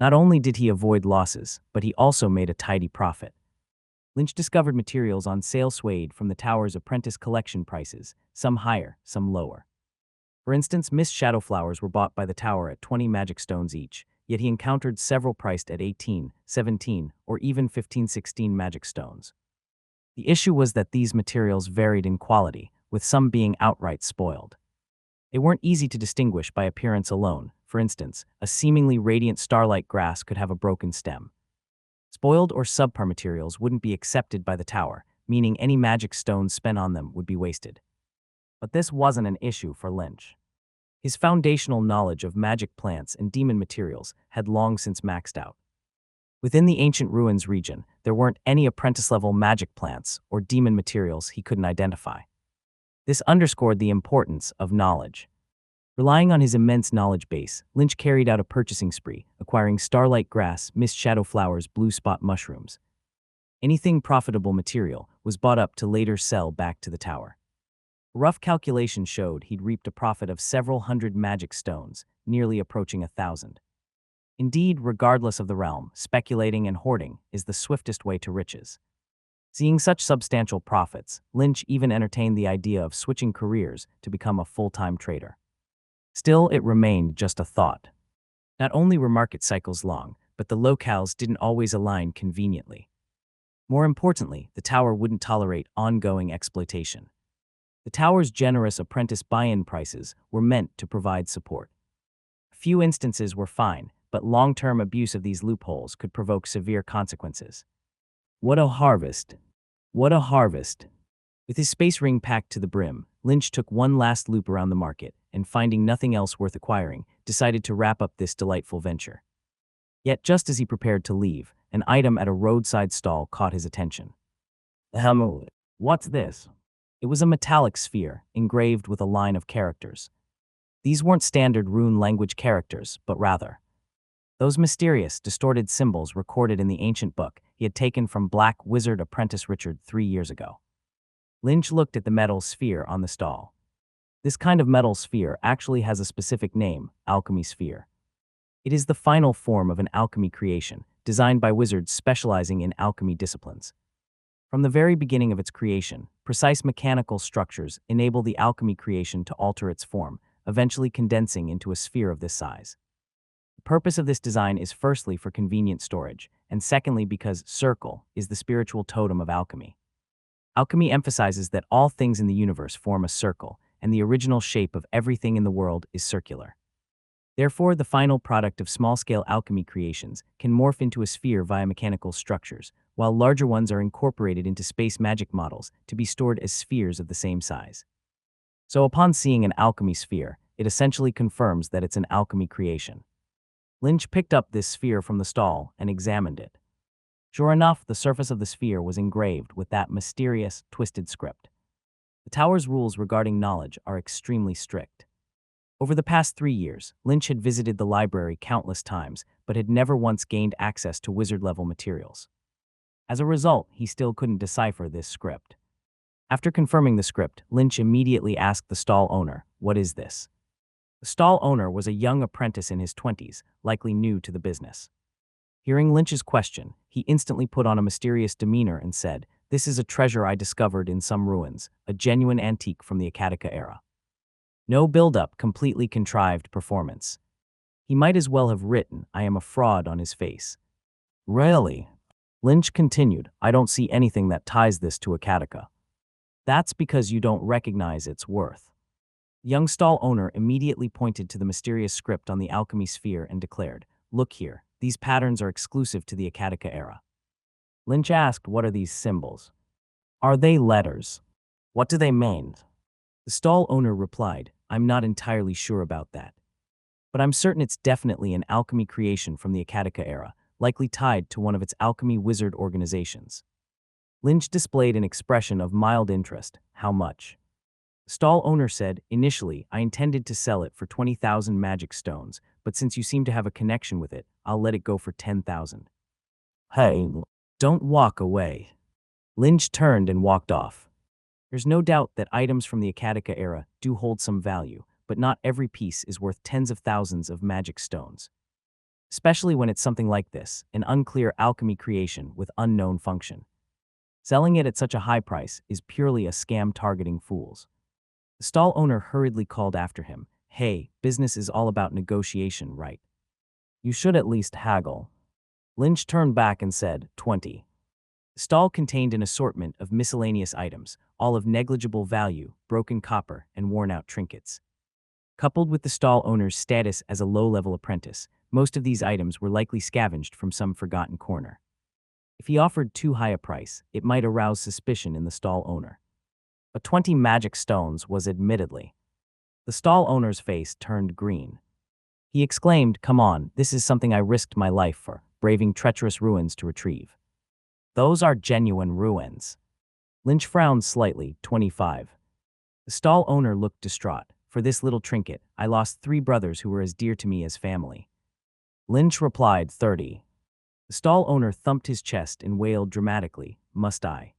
Not only did he avoid losses, but he also made a tidy profit. Lynch discovered materials on sale swayed from the tower's apprentice collection prices, some higher, some lower. For instance, mist shadow flowers were bought by the tower at 20 magic stones each, yet he encountered several priced at 18, 17, or even 15-16 magic stones. The issue was that these materials varied in quality, with some being outright spoiled. They weren't easy to distinguish by appearance alone. For instance, a seemingly radiant starlight grass could have a broken stem. Spoiled or subpar materials wouldn't be accepted by the tower, meaning any magic stones spent on them would be wasted. But this wasn't an issue for Lynch. His foundational knowledge of magic plants and demon materials had long since maxed out. Within the ancient ruins region, there weren't any apprentice-level magic plants or demon materials he couldn't identify. This underscored the importance of knowledge. Relying on his immense knowledge base, Lynch carried out a purchasing spree, acquiring starlight grass, mist shadow flowers, blue spot mushrooms. Anything profitable material was bought up to later sell back to the tower. A rough calculation showed he'd reaped a profit of several hundred magic stones, nearly approaching 1,000. Indeed, regardless of the realm, speculating and hoarding is the swiftest way to riches. Seeing such substantial profits, Lynch even entertained the idea of switching careers to become a full-time trader. Still, it remained just a thought. Not only were market cycles long, but the locales didn't always align conveniently. More importantly, the tower wouldn't tolerate ongoing exploitation. The tower's generous apprentice buy-in prices were meant to provide support. A few instances were fine, but long-term abuse of these loopholes could provoke severe consequences. What a harvest! What a harvest! With his space ring packed to the brim, Lynch took one last loop around the market and, finding nothing else worth acquiring, decided to wrap up this delightful venture. Yet just as he prepared to leave, an item at a roadside stall caught his attention. What's this? It was a metallic sphere, engraved with a line of characters. These weren't standard rune language characters, but rather those mysterious, distorted symbols recorded in the ancient book he had taken from Black Wizard apprentice Richard 3 years ago. Lynch looked at the metal sphere on the stall. This kind of metal sphere actually has a specific name, alchemy sphere. It is the final form of an alchemy creation, designed by wizards specializing in alchemy disciplines. From the very beginning of its creation, precise mechanical structures enable the alchemy creation to alter its form, eventually condensing into a sphere of this size. The purpose of this design is firstly for convenient storage, and secondly because circle is the spiritual totem of alchemy. Alchemy emphasizes that all things in the universe form a circle, and the original shape of everything in the world is circular. Therefore, the final product of small-scale alchemy creations can morph into a sphere via mechanical structures, while larger ones are incorporated into space magic models to be stored as spheres of the same size. So upon seeing an alchemy sphere, it essentially confirms that it's an alchemy creation. Lynch picked up this sphere from the stall and examined it. Sure enough, the surface of the sphere was engraved with that mysterious, twisted script. The tower's rules regarding knowledge are extremely strict. Over the past 3 years, Lynch had visited the library countless times, but had never once gained access to wizard-level materials. As a result, he still couldn't decipher this script. After confirming the script, Lynch immediately asked the stall owner, "What is this?" The stall owner was a young apprentice in his 20s, likely new to the business. Hearing Lynch's question, he instantly put on a mysterious demeanor and said, "This is a treasure I discovered in some ruins, a genuine antique from the Akataka era." No build-up, completely contrived performance. He might as well have written, "I am a fraud" on his face. Really? Lynch continued, "I don't see anything that ties this to Akataka. That's because you don't recognize its worth." The young stall owner immediately pointed to the mysterious script on the alchemy sphere and declared, "Look here, these patterns are exclusive to the Akataka era." Lynch asked, "What are these symbols? Are they letters? What do they mean?" The stall owner replied, "I'm not entirely sure about that. But I'm certain it's definitely an alchemy creation from the Akataka era, likely tied to one of its alchemy wizard organizations." Lynch displayed an expression of mild interest. "How much?" The stall owner said, "Initially, I intended to sell it for 20,000 magic stones, but since you seem to have a connection with it, I'll let it go for 10,000. Hey, don't walk away." Lynch turned and walked off. There's no doubt that items from the Akataka era do hold some value, but not every piece is worth tens of thousands of magic stones. Especially when it's something like this, an unclear alchemy creation with unknown function. Selling it at such a high price is purely a scam targeting fools. The stall owner hurriedly called after him, "Hey, business is all about negotiation, right? You should at least haggle." Lynch turned back and said, 20. The stall contained an assortment of miscellaneous items, all of negligible value, broken copper, and worn-out trinkets. Coupled with the stall owner's status as a low-level apprentice, most of these items were likely scavenged from some forgotten corner. If he offered too high a price, it might arouse suspicion in the stall owner. But 20 magic stones was admittedly. The stall owner's face turned green. He exclaimed, "Come on, this is something I risked my life for, braving treacherous ruins to retrieve. Those are genuine ruins." Lynch frowned slightly, 25. The stall owner looked distraught. "For this little trinket, I lost 3 brothers who were as dear to me as family." Lynch replied, 30. The stall owner thumped his chest and wailed dramatically, "Must I?"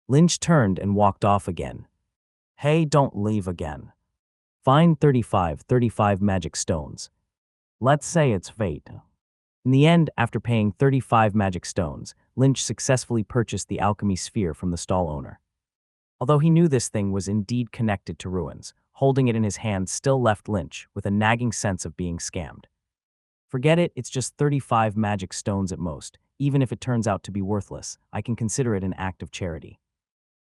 Lynch turned and walked off again. "Hey, don't leave again. Find 35 magic stones. Let's say it's fate." In the end, after paying 35 magic stones, Lynch successfully purchased the alchemy sphere from the stall owner. Although he knew this thing was indeed connected to ruins, holding it in his hand, still left Lynch with a nagging sense of being scammed. Forget it, it's just 35 magic stones at most. Even if it turns out to be worthless, I can consider it an act of charity.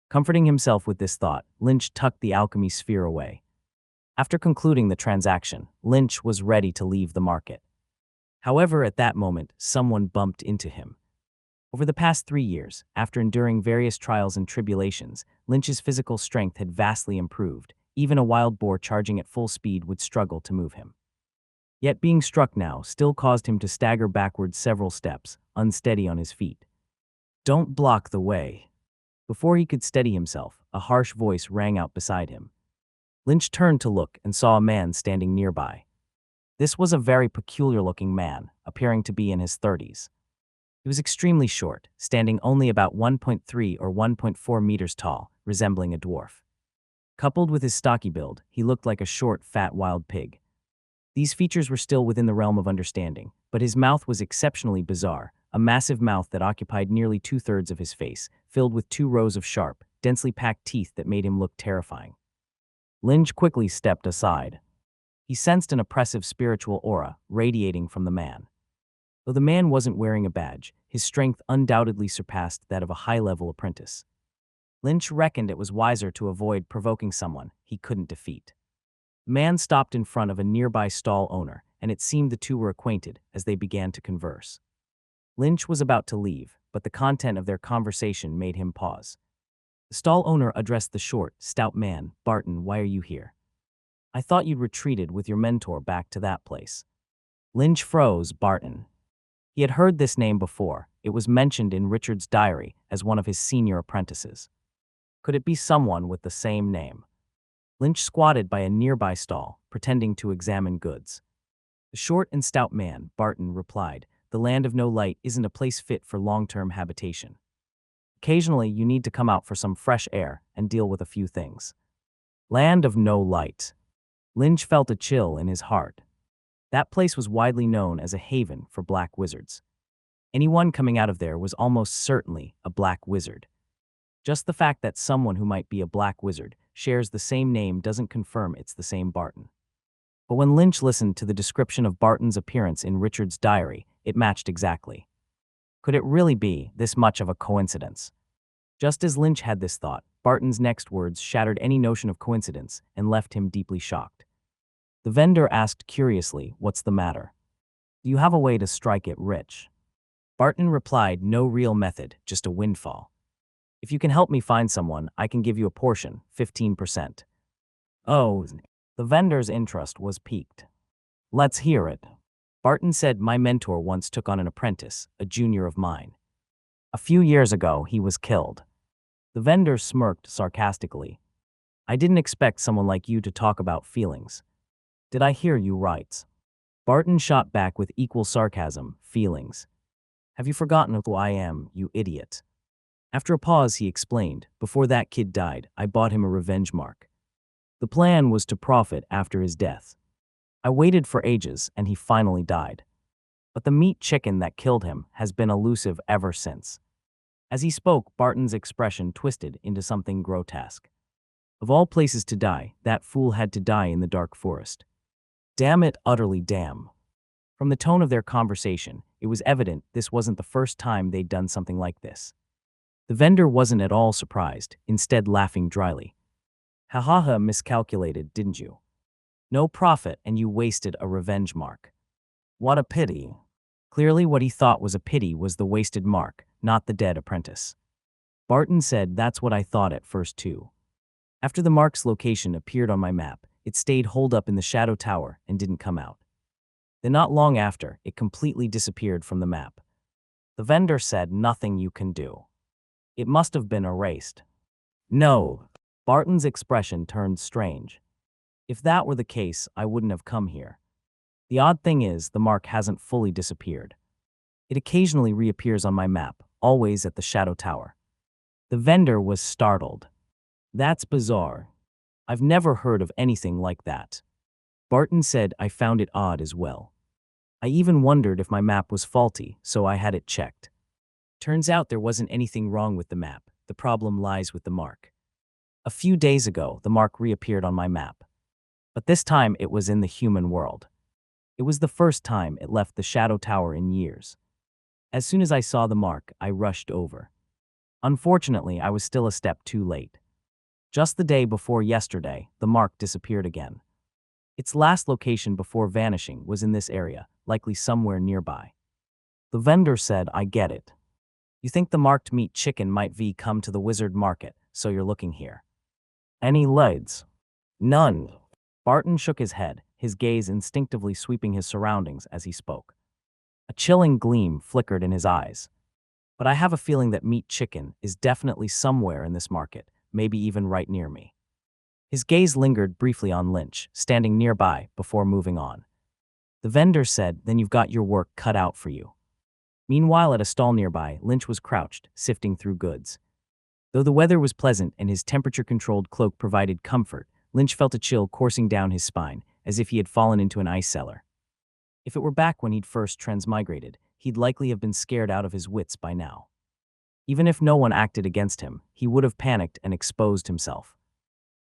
Comforting himself with this thought, Lynch tucked the alchemy sphere away. After concluding the transaction, Lynch was ready to leave the market. However, at that moment, someone bumped into him. Over the past 3 years, after enduring various trials and tribulations, Lynch's physical strength had vastly improved. Even a wild boar charging at full speed would struggle to move him. Yet being struck now still caused him to stagger backwards several steps, unsteady on his feet. "Don't block the way." Before he could steady himself, a harsh voice rang out beside him. Lynch turned to look and saw a man standing nearby. This was a very peculiar-looking man, appearing to be in his 30s. He was extremely short, standing only about 1.3 or 1.4 meters tall, resembling a dwarf. Coupled with his stocky build, he looked like a short, fat wild pig. These features were still within the realm of understanding, but his mouth was exceptionally bizarre, a massive mouth that occupied nearly 2/3 of his face, filled with 2 rows of sharp, densely packed teeth that made him look terrifying. Lynch quickly stepped aside. He sensed an oppressive spiritual aura radiating from the man. Though the man wasn't wearing a badge, his strength undoubtedly surpassed that of a high-level apprentice. Lynch reckoned it was wiser to avoid provoking someone he couldn't defeat. The man stopped in front of a nearby stall owner, and it seemed the two were acquainted as they began to converse. Lynch was about to leave, but the content of their conversation made him pause. The stall owner addressed the short, stout man. "Barton, why are you here? I thought you'd retreated with your mentor back to that place." Lynch froze. Barton. He had heard this name before. It was mentioned in Richard's diary as one of his senior apprentices. Could it be someone with the same name? Lynch squatted by a nearby stall, pretending to examine goods. The short and stout man, Barton, replied, "The land of no light isn't a place fit for long-term habitation. Occasionally, you need to come out for some fresh air and deal with a few things." Land of no light. Lynch felt a chill in his heart. That place was widely known as a haven for black wizards. Anyone coming out of there was almost certainly a black wizard. Just the fact that someone who might be a black wizard shares the same name doesn't confirm it's the same Barton. But when Lynch listened to the description of Barton's appearance in Richard's diary, it matched exactly. Could it really be this much of a coincidence? Just as Lynch had this thought, Barton's next words shattered any notion of coincidence and left him deeply shocked. The vendor asked curiously, "What's the matter? Do you have a way to strike it rich?" Barton replied, "No real method, just a windfall. If you can help me find someone, I can give you a portion, 15%. Oh, the vendor's interest was piqued. "Let's hear it." Barton said, "My mentor once took on an apprentice, a junior of mine. A few years ago, he was killed." The vendor smirked sarcastically. "I didn't expect someone like you to talk about feelings. Did I hear you right?" Barton shot back with equal sarcasm, "Feelings? Have you forgotten who I am, you idiot?" After a pause, he explained, "Before that kid died, I bought him a revenge mark. The plan was to profit after his death. I waited for ages, and he finally died. But the meat chicken that killed him has been elusive ever since." As he spoke, Barton's expression twisted into something grotesque. Of all places to die, that fool had to die in the dark forest. Damn it, utterly damn. From the tone of their conversation, it was evident this wasn't the first time they'd done something like this. The vendor wasn't at all surprised, instead laughing dryly. "Ha ha ha, miscalculated, didn't you? No profit and you wasted a revenge mark. What a pity." Clearly what he thought was a pity was the wasted mark, not the dead apprentice. Barton said, "That's what I thought at first too. After the mark's location appeared on my map, it stayed holed up in the shadow tower and didn't come out. Then not long after, it completely disappeared from the map." The vendor said, "Nothing you can do. It must have been erased." "No." Barton's expression turned strange. "If that were the case, I wouldn't have come here. The odd thing is, the mark hasn't fully disappeared. It occasionally reappears on my map, always at the shadow tower." The vendor was startled. "That's bizarre. I've never heard of anything like that." Barton said, "I found it odd as well. I even wondered if my map was faulty, so I had it checked. Turns out there wasn't anything wrong with the map. The problem lies with the mark. A few days ago, the mark reappeared on my map. But this time it was in the human world. It was the first time it left the Shadow Tower in years. As soon as I saw the mark, I rushed over. Unfortunately, I was still a step too late. Just the day before yesterday, the mark disappeared again. Its last location before vanishing was in this area, likely somewhere nearby. The vendor said, I get it. You think the marked meat chicken might come to the wizard market, so you're looking here. Any leads? None. Barton shook his head, his gaze instinctively sweeping his surroundings as he spoke. A chilling gleam flickered in his eyes. But I have a feeling that meat chicken is definitely somewhere in this market, maybe even right near me. His gaze lingered briefly on Lynch, standing nearby, before moving on. The vendor said, then you've got your work cut out for you. Meanwhile, at a stall nearby, Lynch was crouched, sifting through goods. Though the weather was pleasant and his temperature-controlled cloak provided comfort, Lynch felt a chill coursing down his spine, as if he had fallen into an ice cellar. If it were back when he'd first transmigrated, he'd likely have been scared out of his wits by now. Even if no one acted against him, he would have panicked and exposed himself.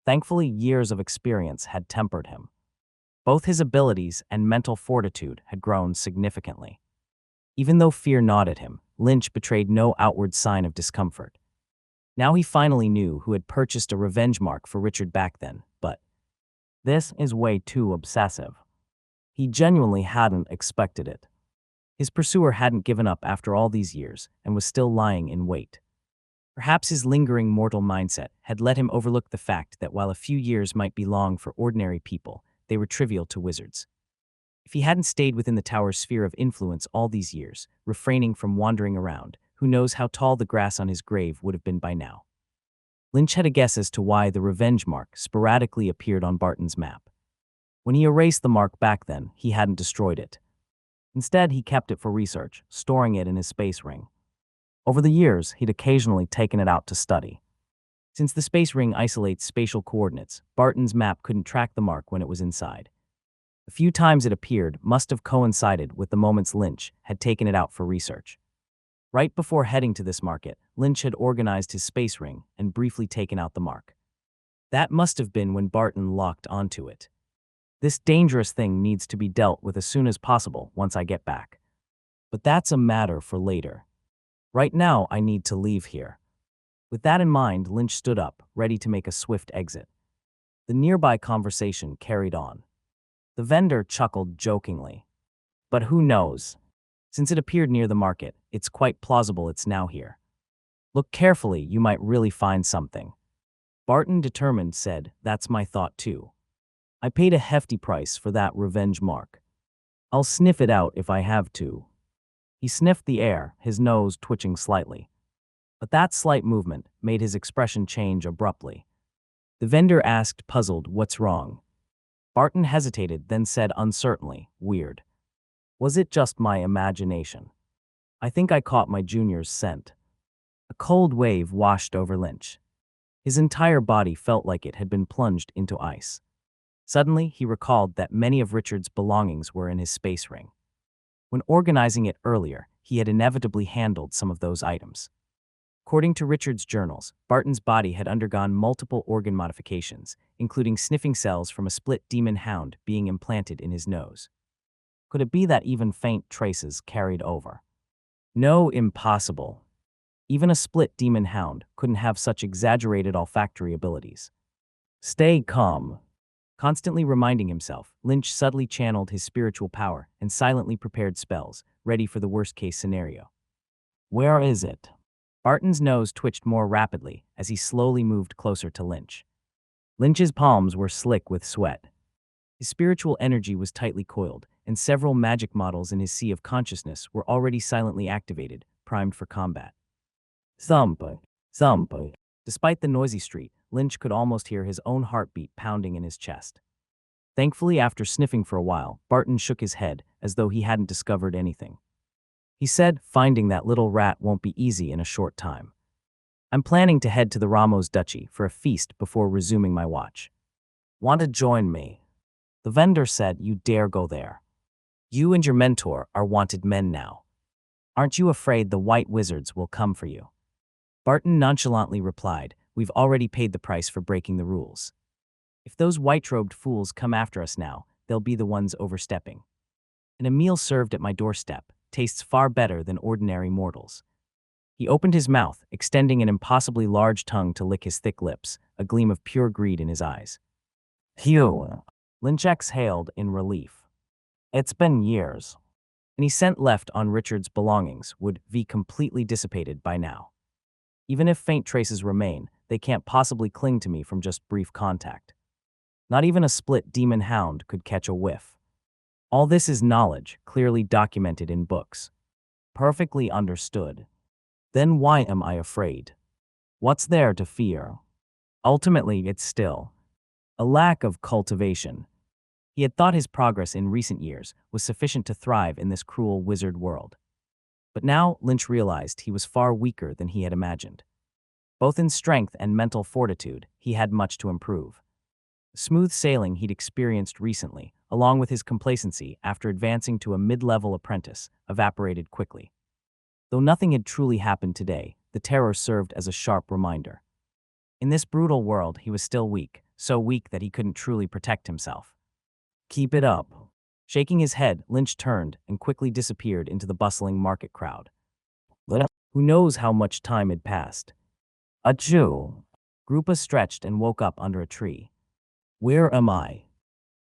Thankfully, years of experience had tempered him. Both his abilities and mental fortitude had grown significantly. Even though fear gnawed at him, Lynch betrayed no outward sign of discomfort. Now he finally knew who had purchased a revenge mark for Richard back then, but this is way too obsessive. He genuinely hadn't expected it. His pursuer hadn't given up after all these years and was still lying in wait. Perhaps his lingering mortal mindset had let him overlook the fact that while a few years might be long for ordinary people, they were trivial to wizards. If he hadn't stayed within the tower's sphere of influence all these years, refraining from wandering around, who knows how tall the grass on his grave would have been by now. Lynch had a guess as to why the revenge mark sporadically appeared on Barton's map. When he erased the mark back then, he hadn't destroyed it. Instead, he kept it for research, storing it in his space ring. Over the years, he'd occasionally taken it out to study. Since the space ring isolates spatial coordinates, Barton's map couldn't track the mark when it was inside. The few times it appeared must have coincided with the moments Lynch had taken it out for research. Right before heading to this market, Lynch had organized his space ring and briefly taken out the mark. That must have been when Barton locked onto it. This dangerous thing needs to be dealt with as soon as possible once I get back. But that's a matter for later. Right now, I need to leave here. With that in mind, Lynch stood up, ready to make a swift exit. The nearby conversation carried on. The vendor chuckled jokingly. But who knows? Since it appeared near the market, it's quite plausible it's now here. Look carefully, you might really find something. Barton, determined, said, that's my thought too. I paid a hefty price for that revenge mark. I'll sniff it out if I have to. He sniffed the air, his nose twitching slightly. But that slight movement made his expression change abruptly. The vendor asked, puzzled, what's wrong? Barton hesitated, then said uncertainly, weird. Was it just my imagination? I think I caught my junior's scent. A cold wave washed over Lynch. His entire body felt like it had been plunged into ice. Suddenly, he recalled that many of Richard's belongings were in his space ring. When organizing it earlier, he had inevitably handled some of those items. According to Richard's journals, Barton's body had undergone multiple organ modifications, including sniffing cells from a split demon hound being implanted in his nose. Could it be that even faint traces carried over? No, impossible. Even a split demon hound couldn't have such exaggerated olfactory abilities. Stay calm. Constantly reminding himself, Lynch subtly channeled his spiritual power and silently prepared spells, ready for the worst-case scenario. Where is it? Barton's nose twitched more rapidly as he slowly moved closer to Lynch. Lynch's palms were slick with sweat. His spiritual energy was tightly coiled, and several magic models in his sea of consciousness were already silently activated, primed for combat. Thump, thump. Despite the noisy street, Lynch could almost hear his own heartbeat pounding in his chest. Thankfully, after sniffing for a while, Barton shook his head as though he hadn't discovered anything. He said, finding that little rat won't be easy in a short time. I'm planning to head to the Ramos Duchy for a feast before resuming my watch. Want to join me? The vendor said, you dare go there. You and your mentor are wanted men now. Aren't you afraid the white wizards will come for you? Barton nonchalantly replied, we've already paid the price for breaking the rules. If those white-robed fools come after us now, they'll be the ones overstepping. And a meal served at my doorstep tastes far better than ordinary mortals. He opened his mouth, extending an impossibly large tongue to lick his thick lips, a gleam of pure greed in his eyes. Phew. Lynch exhaled in relief. It's been years. Any cent left on Richard's belongings would be completely dissipated by now. Even if faint traces remain, they can't possibly cling to me from just brief contact. Not even a split demon hound could catch a whiff. All this is knowledge, clearly documented in books. Perfectly understood. Then why am I afraid? What's there to fear? Ultimately, it's still a lack of cultivation. He had thought his progress in recent years was sufficient to thrive in this cruel wizard world. But now Lynch realized he was far weaker than he had imagined. Both in strength and mental fortitude, he had much to improve. The smooth sailing he'd experienced recently, along with his complacency after advancing to a mid-level apprentice, evaporated quickly. Though nothing had truly happened today, the terror served as a sharp reminder. In this brutal world, he was still weak, so weak that he couldn't truly protect himself. Keep it up. Shaking his head, Lynch turned and quickly disappeared into the bustling market crowd. Who knows how much time had passed? Achoo! Grupa stretched and woke up under a tree. Where am I?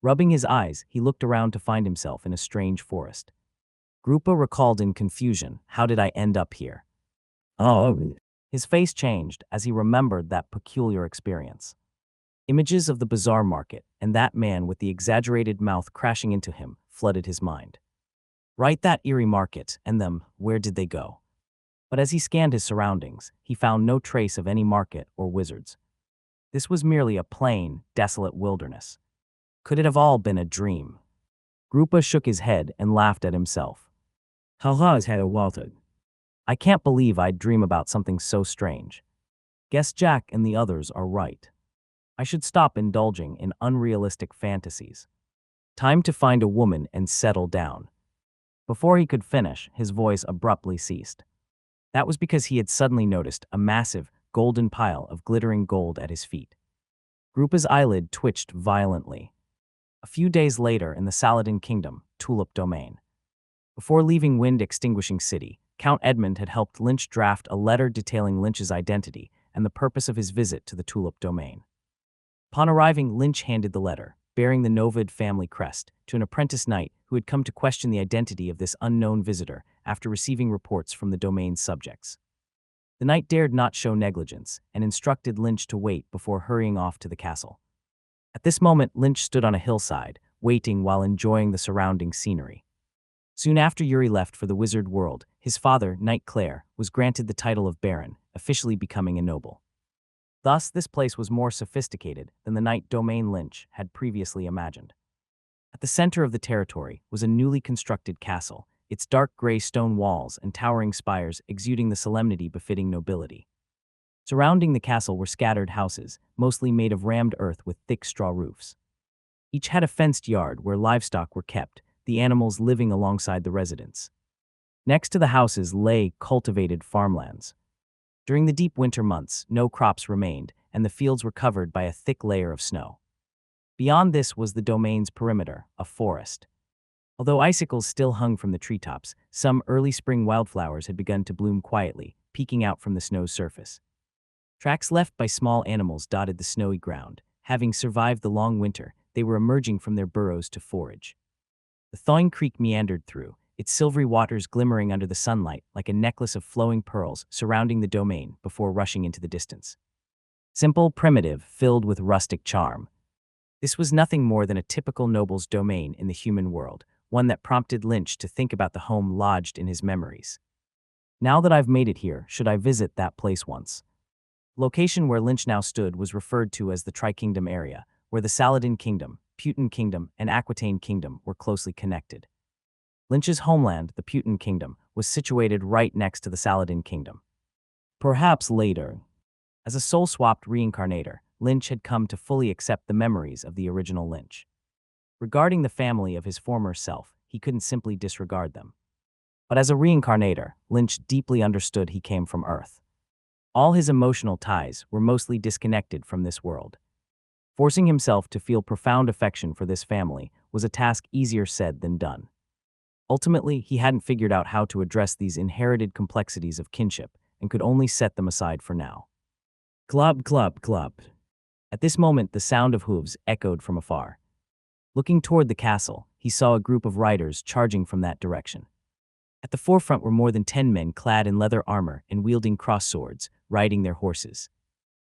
Rubbing his eyes, he looked around to find himself in a strange forest. Grupa recalled in confusion, how did I end up here? Oh. His face changed as he remembered that peculiar experience. Images of the bazaar market and that man with the exaggerated mouth crashing into him flooded his mind. Right, that eerie market, and them, where did they go? But as he scanned his surroundings, he found no trace of any market or wizards. This was merely a plain, desolate wilderness. Could it have all been a dream? Grupa shook his head and laughed at himself. Haha's had a walted. I can't believe I'd dream about something so strange. Guess Jack and the others are right. I should stop indulging in unrealistic fantasies. Time to find a woman and settle down. Before he could finish, his voice abruptly ceased. That was because he had suddenly noticed a massive, golden pile of glittering gold at his feet. Grupa's eyelid twitched violently. A few days later in the Saladin Kingdom, Tulip Domain. Before leaving Wind-Extinguishing City, Count Edmund had helped Lynch draft a letter detailing Lynch's identity and the purpose of his visit to the Tulip Domain. Upon arriving, Lynch handed the letter, bearing the Novelrecap family crest, to an apprentice knight who had come to question the identity of this unknown visitor after receiving reports from the domain's subjects. The knight dared not show negligence and instructed Lynch to wait before hurrying off to the castle. At this moment, Lynch stood on a hillside, waiting while enjoying the surrounding scenery. Soon after Yuri left for the wizard world, his father, Knight Clare, was granted the title of Baron, officially becoming a noble. Thus, this place was more sophisticated than the Knight Domain Lynch had previously imagined. At the center of the territory was a newly constructed castle, its dark gray stone walls and towering spires exuding the solemnity befitting nobility. Surrounding the castle were scattered houses, mostly made of rammed earth with thick straw roofs. Each had a fenced yard where livestock were kept, the animals living alongside the residents. Next to the houses lay cultivated farmlands. During the deep winter months, no crops remained, and the fields were covered by a thick layer of snow. Beyond this was the domain's perimeter, a forest. Although icicles still hung from the treetops, some early spring wildflowers had begun to bloom quietly, peeking out from the snow's surface. Tracks left by small animals dotted the snowy ground. Having survived the long winter, they were emerging from their burrows to forage. The thawing creek meandered through, its silvery waters glimmering under the sunlight like a necklace of flowing pearls surrounding the domain before rushing into the distance. Simple, primitive, filled with rustic charm. This was nothing more than a typical noble's domain in the human world, one that prompted Lynch to think about the home lodged in his memories. Now that I've made it here, should I visit that place once? The location where Lynch now stood was referred to as the Tri-Kingdom area, where the Saladin Kingdom, Putin Kingdom, and Aquitaine Kingdom were closely connected. Lynch's homeland, the Putin Kingdom, was situated right next to the Saladin Kingdom. Perhaps later. As a soul-swapped reincarnator, Lynch had come to fully accept the memories of the original Lynch. Regarding the family of his former self, he couldn't simply disregard them. But as a reincarnator, Lynch deeply understood he came from Earth. All his emotional ties were mostly disconnected from this world. Forcing himself to feel profound affection for this family was a task easier said than done. Ultimately, he hadn't figured out how to address these inherited complexities of kinship and could only set them aside for now. Glub, glub, glub. At this moment, the sound of hooves echoed from afar. Looking toward the castle, he saw a group of riders charging from that direction. At the forefront were more than 10 men clad in leather armor and wielding cross swords, riding their horses.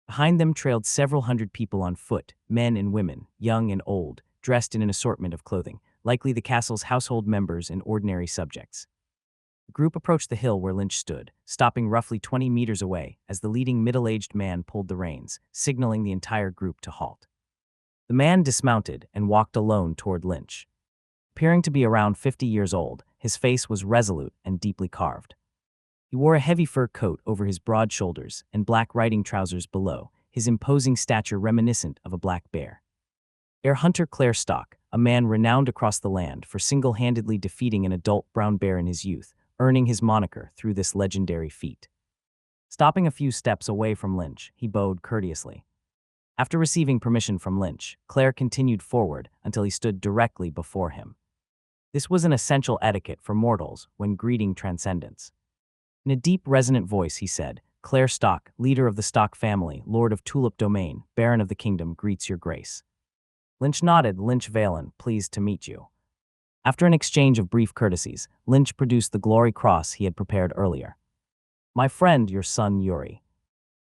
Behind them trailed several hundred people on foot, men and women, young and old, dressed in an assortment of clothing, likely the castle's household members and ordinary subjects. The group approached the hill where Lynch stood, stopping roughly 20 meters away as the leading middle-aged man pulled the reins, signaling the entire group to halt. The man dismounted and walked alone toward Lynch. Appearing to be around 50 years old, his face was resolute and deeply carved. He wore a heavy fur coat over his broad shoulders and black riding trousers below, his imposing stature reminiscent of a black bear. Bear hunter Claire Stock, a man renowned across the land for single-handedly defeating an adult brown bear in his youth, earning his moniker through this legendary feat. Stopping a few steps away from Lynch, he bowed courteously. After receiving permission from Lynch, Claire continued forward until he stood directly before him. This was an essential etiquette for mortals when greeting transcendence. In a deep, resonant voice, he said, "Claire Stock, leader of the Stock family, lord of Tulip Domain, baron of the kingdom, greets your grace." Lynch nodded. "Lynch Valen, pleased to meet you." After an exchange of brief courtesies, Lynch produced the glory cross he had prepared earlier. "My friend, your son Yuri.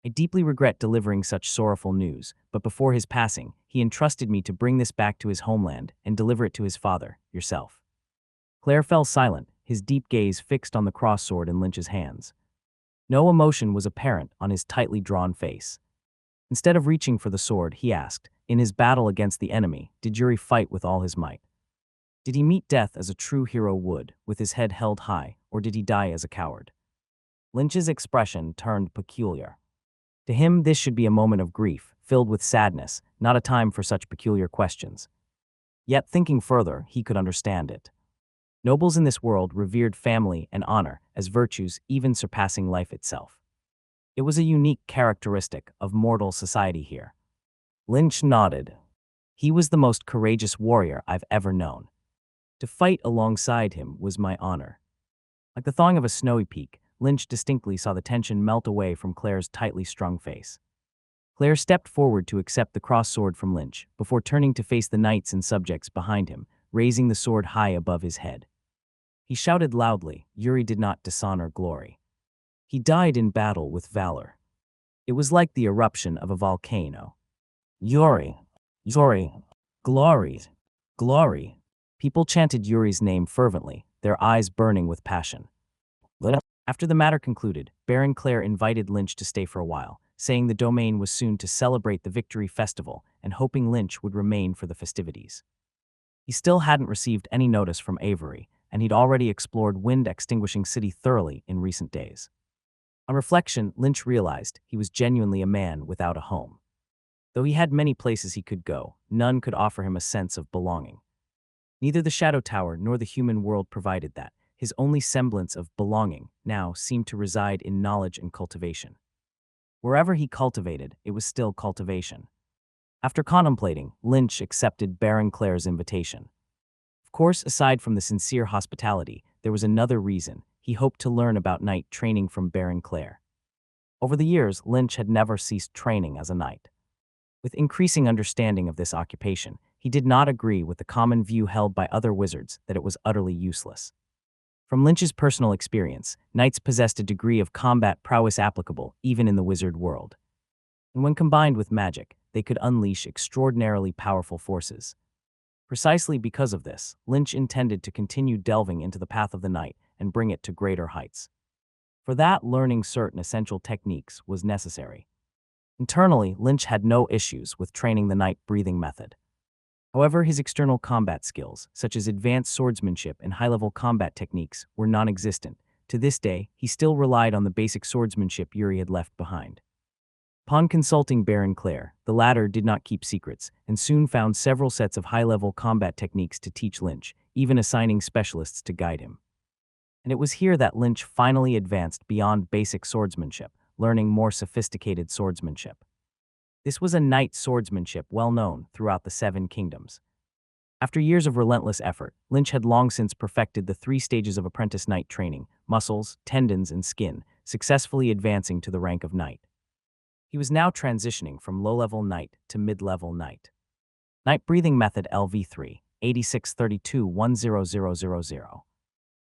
I deeply regret delivering such sorrowful news, but before his passing, he entrusted me to bring this back to his homeland and deliver it to his father, yourself." Claire fell silent, his deep gaze fixed on the cross sword in Lynch's hands. No emotion was apparent on his tightly drawn face. Instead of reaching for the sword, he asked, "In his battle against the enemy, did Yuri fight with all his might? Did he meet death as a true hero would, with his head held high, or did he die as a coward?" Lynch's expression turned peculiar. To him, this should be a moment of grief, filled with sadness, not a time for such peculiar questions. Yet, thinking further, he could understand it. Nobles in this world revered family and honor as virtues even surpassing life itself. It was a unique characteristic of mortal society here. Lynch nodded. "He was the most courageous warrior I've ever known. To fight alongside him was my honor." Like the thawing of a snowy peak, Lynch distinctly saw the tension melt away from Claire's tightly strung face. Claire stepped forward to accept the cross sword from Lynch, before turning to face the knights and subjects behind him, raising the sword high above his head. He shouted loudly, "Yuri did not dishonor glory. He died in battle with valor." It was like the eruption of a volcano. "Yuri, Yuri, glory, glory." People chanted Yuri's name fervently, their eyes burning with passion. After the matter concluded, Baron Claire invited Lynch to stay for a while, saying the domain was soon to celebrate the Victory Festival and hoping Lynch would remain for the festivities. He still hadn't received any notice from Avery, and he'd already explored Wind Extinguishing City thoroughly in recent days. On reflection, Lynch realized he was genuinely a man without a home. Though he had many places he could go, none could offer him a sense of belonging. Neither the Shadow Tower nor the human world provided that. His only semblance of belonging now seemed to reside in knowledge and cultivation. Wherever he cultivated, it was still cultivation. After contemplating, Lynch accepted Baron Claire's invitation. Of course, aside from the sincere hospitality, there was another reason. He hoped to learn about knight training from Baron Claire. Over the years, Lynch had never ceased training as a knight. With increasing understanding of this occupation, he did not agree with the common view held by other wizards that it was utterly useless. From Lynch's personal experience, knights possessed a degree of combat prowess applicable even in the wizard world. And when combined with magic, they could unleash extraordinarily powerful forces. Precisely because of this, Lynch intended to continue delving into the path of the knight and bring it to greater heights. For that, learning certain essential techniques was necessary. Internally, Lynch had no issues with training the knight breathing method. However, his external combat skills, such as advanced swordsmanship and high-level combat techniques, were non-existent. To this day, he still relied on the basic swordsmanship Yuri had left behind. Upon consulting Baron Claire, the latter did not keep secrets, and soon found several sets of high-level combat techniques to teach Lynch, even assigning specialists to guide him. And it was here that Lynch finally advanced beyond basic swordsmanship, learning more sophisticated swordsmanship. This was a knight swordsmanship well known throughout the Seven Kingdoms. After years of relentless effort, Lynch had long since perfected the 3 stages of apprentice knight training: muscles, tendons, and skin, successfully advancing to the rank of knight. He was now transitioning from low-level knight to mid-level knight. Knight breathing method LV3, 8632-10000.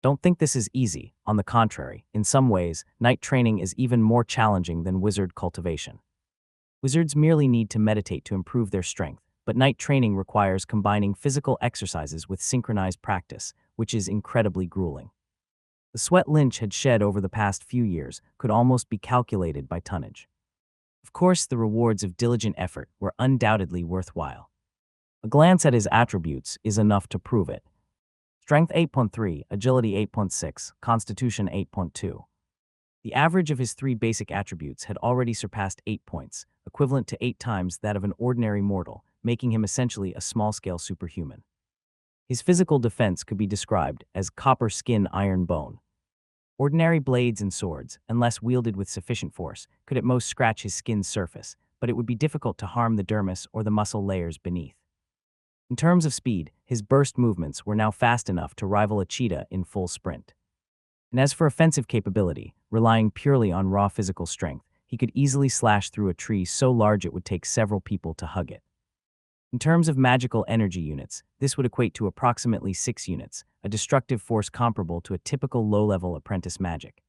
Don't think this is easy. On the contrary, in some ways, knight training is even more challenging than wizard cultivation. Wizards merely need to meditate to improve their strength, but knight training requires combining physical exercises with synchronized practice, which is incredibly grueling. The sweat Lynch had shed over the past few years could almost be calculated by tonnage. Of course, the rewards of diligent effort were undoubtedly worthwhile. A glance at his attributes is enough to prove it. Strength 8.3, Agility 8.6, Constitution 8.2. The average of his 3 basic attributes had already surpassed 8 points, equivalent to 8 times that of an ordinary mortal, making him essentially a small-scale superhuman. His physical defense could be described as copper skin iron bone. Ordinary blades and swords, unless wielded with sufficient force, could at most scratch his skin's surface, but it would be difficult to harm the dermis or the muscle layers beneath. In terms of speed, his burst movements were now fast enough to rival a cheetah in full sprint. And as for offensive capability, relying purely on raw physical strength, he could easily slash through a tree so large it would take several people to hug it. In terms of magical energy units, this would equate to approximately 6 units, a destructive force comparable to a typical low-level apprentice magic.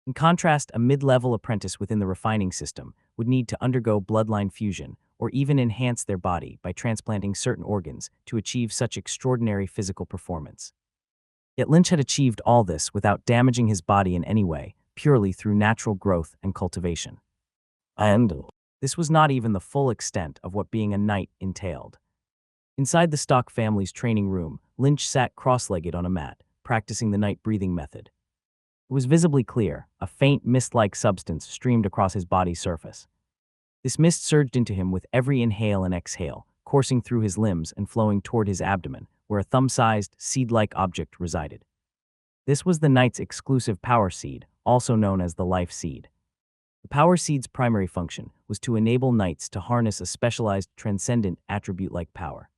In contrast, a mid-level apprentice within the refining system would need to undergo bloodline fusion or even enhance their body by transplanting certain organs to achieve such extraordinary physical performance. Yet Lynch had achieved all this without damaging his body in any way, purely through natural growth and cultivation. And this was not even the full extent of what being a knight entailed. Inside the Stock family's training room, Lynch sat cross-legged on a mat, practicing the knight breathing method. It was visibly clear. A faint mist-like substance streamed across his body's surface. This mist surged into him with every inhale and exhale, coursing through his limbs and flowing toward his abdomen, where a thumb-sized, seed-like object resided. This was the knight's exclusive power seed, also known as the life seed. The power seed's primary function was to enable knights to harness a specialized transcendent attribute-like power.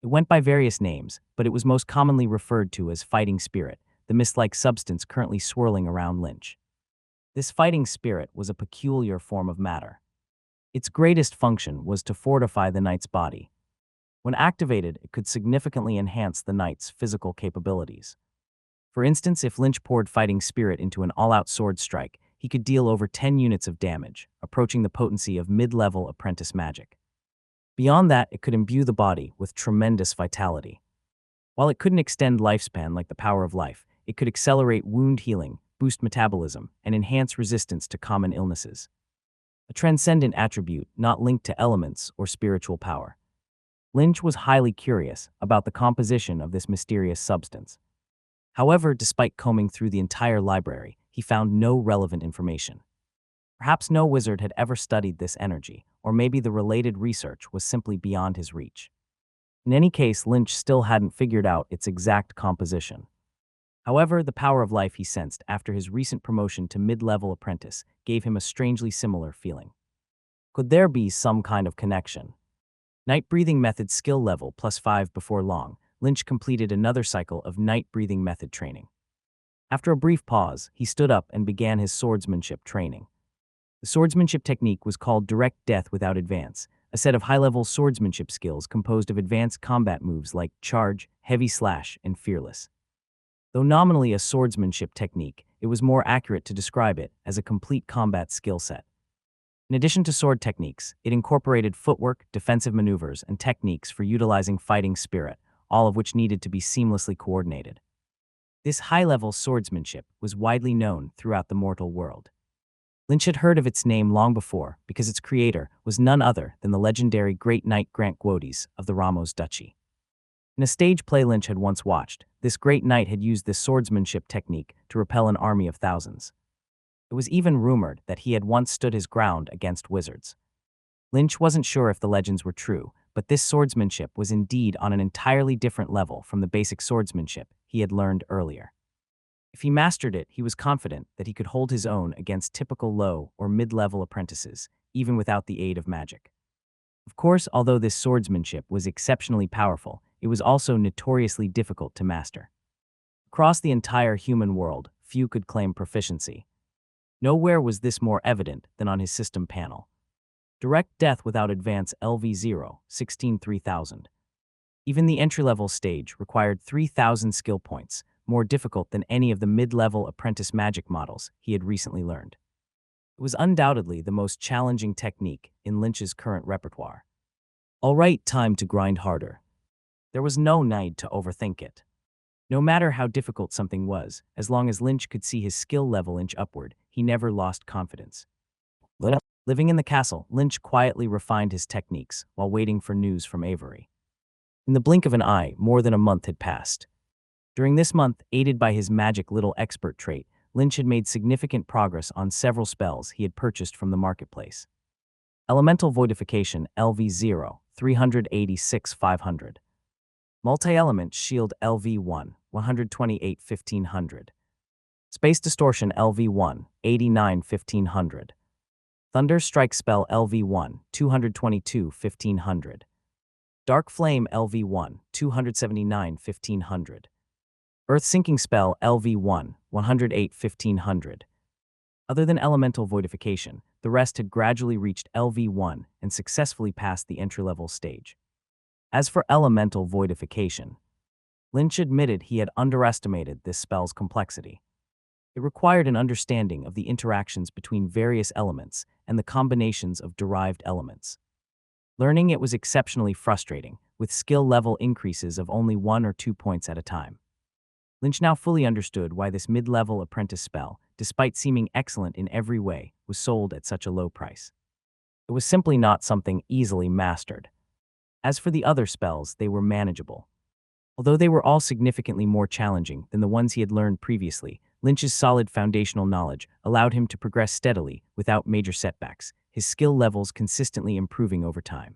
It went by various names, but it was most commonly referred to as fighting spirit, the mist-like substance currently swirling around Lynch. This fighting spirit was a peculiar form of matter. Its greatest function was to fortify the knight's body. When activated, it could significantly enhance the knight's physical capabilities. For instance, if Lynch poured fighting spirit into an all-out sword strike, he could deal over 10 units of damage, approaching the potency of mid-level apprentice magic. Beyond that, it could imbue the body with tremendous vitality. While it couldn't extend lifespan like the power of life, it could accelerate wound healing, boost metabolism, and enhance resistance to common illnesses. A transcendent attribute not linked to elements or spiritual power. Lynch was highly curious about the composition of this mysterious substance. However, despite combing through the entire library, he found no relevant information. Perhaps no wizard had ever studied this energy, or maybe the related research was simply beyond his reach. In any case, Lynch still hadn't figured out its exact composition. However, the power of life he sensed after his recent promotion to mid-level apprentice gave him a strangely similar feeling. Could there be some kind of connection? Night breathing method skill level +5. Before long, Lynch completed another cycle of night breathing method training. After a brief pause, he stood up and began his swordsmanship training. The swordsmanship technique was called direct death without advance, a set of high-level swordsmanship skills composed of advanced combat moves like charge, heavy slash, and fearless. Though nominally a swordsmanship technique, it was more accurate to describe it as a complete combat skill set. In addition to sword techniques, it incorporated footwork, defensive maneuvers, and techniques for utilizing fighting spirit, all of which needed to be seamlessly coordinated. This high-level swordsmanship was widely known throughout the mortal world. Lynch had heard of its name long before because its creator was none other than the legendary Great Knight Grant Gwodis of the Ramos Duchy. In a stage play Lynch had once watched, this great knight had used this swordsmanship technique to repel an army of thousands. It was even rumored that he had once stood his ground against wizards. Lynch wasn't sure if the legends were true, but this swordsmanship was indeed on an entirely different level from the basic swordsmanship he had learned earlier. If he mastered it, he was confident that he could hold his own against typical low or mid-level apprentices, even without the aid of magic. Of course, although this swordsmanship was exceptionally powerful, it was also notoriously difficult to master. Across the entire human world, few could claim proficiency. Nowhere was this more evident than on his system panel. Direct death without advance LV0, 16,3000. Even the entry-level stage required 3,000 skill points, more difficult than any of the mid-level apprentice magic models he had recently learned. It was undoubtedly the most challenging technique in Lynch's current repertoire. All right, time to grind harder. There was no need to overthink it. No matter how difficult something was, as long as Lynch could see his skill level inch upward, he never lost confidence. Living in the castle, Lynch quietly refined his techniques while waiting for news from Avery. In the blink of an eye, more than a month had passed. During this month, aided by his magic little expert trait, Lynch had made significant progress on several spells he had purchased from the marketplace. Elemental Voidification LV0, 386,500. Multi-Element Shield LV1, 128,1500. Space Distortion LV1, 89,1500. Thunder Strike Spell LV1, 222,1500. Dark Flame LV1, 279,1500. Earth Sinking Spell LV1, 108,1500. Other than Elemental Voidification, the rest had gradually reached LV1 and successfully passed the entry-level stage. As for Elemental Voidification, Lynch admitted he had underestimated this spell's complexity. It required an understanding of the interactions between various elements and the combinations of derived elements. Learning it was exceptionally frustrating, with skill level increases of only 1 or 2 points at a time. Lynch now fully understood why this mid-level apprentice spell, despite seeming excellent in every way, was sold at such a low price. It was simply not something easily mastered. As for the other spells, they were manageable. Although they were all significantly more challenging than the ones he had learned previously, Lynch's solid foundational knowledge allowed him to progress steadily without major setbacks, his skill levels consistently improving over time.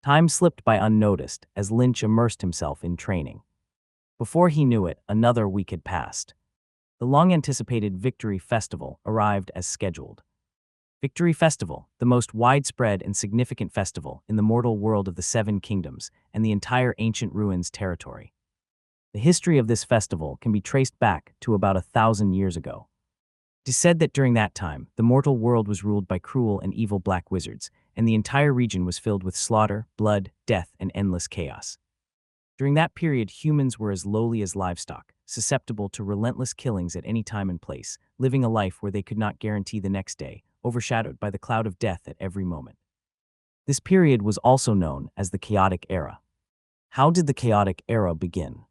Time slipped by unnoticed as Lynch immersed himself in training. Before he knew it, another week had passed. The long-anticipated Victory Festival arrived as scheduled. Victory Festival, the most widespread and significant festival in the mortal world of the Seven Kingdoms and the entire ancient ruins territory. The history of this festival can be traced back to about 1,000 years ago. It is said that during that time, the mortal world was ruled by cruel and evil black wizards, and the entire region was filled with slaughter, blood, death, and endless chaos. During that period, humans were as lowly as livestock, susceptible to relentless killings at any time and place, living a life where they could not guarantee the next day, overshadowed by the cloud of death at every moment. This period was also known as the Chaotic Era. How did the Chaotic Era begin?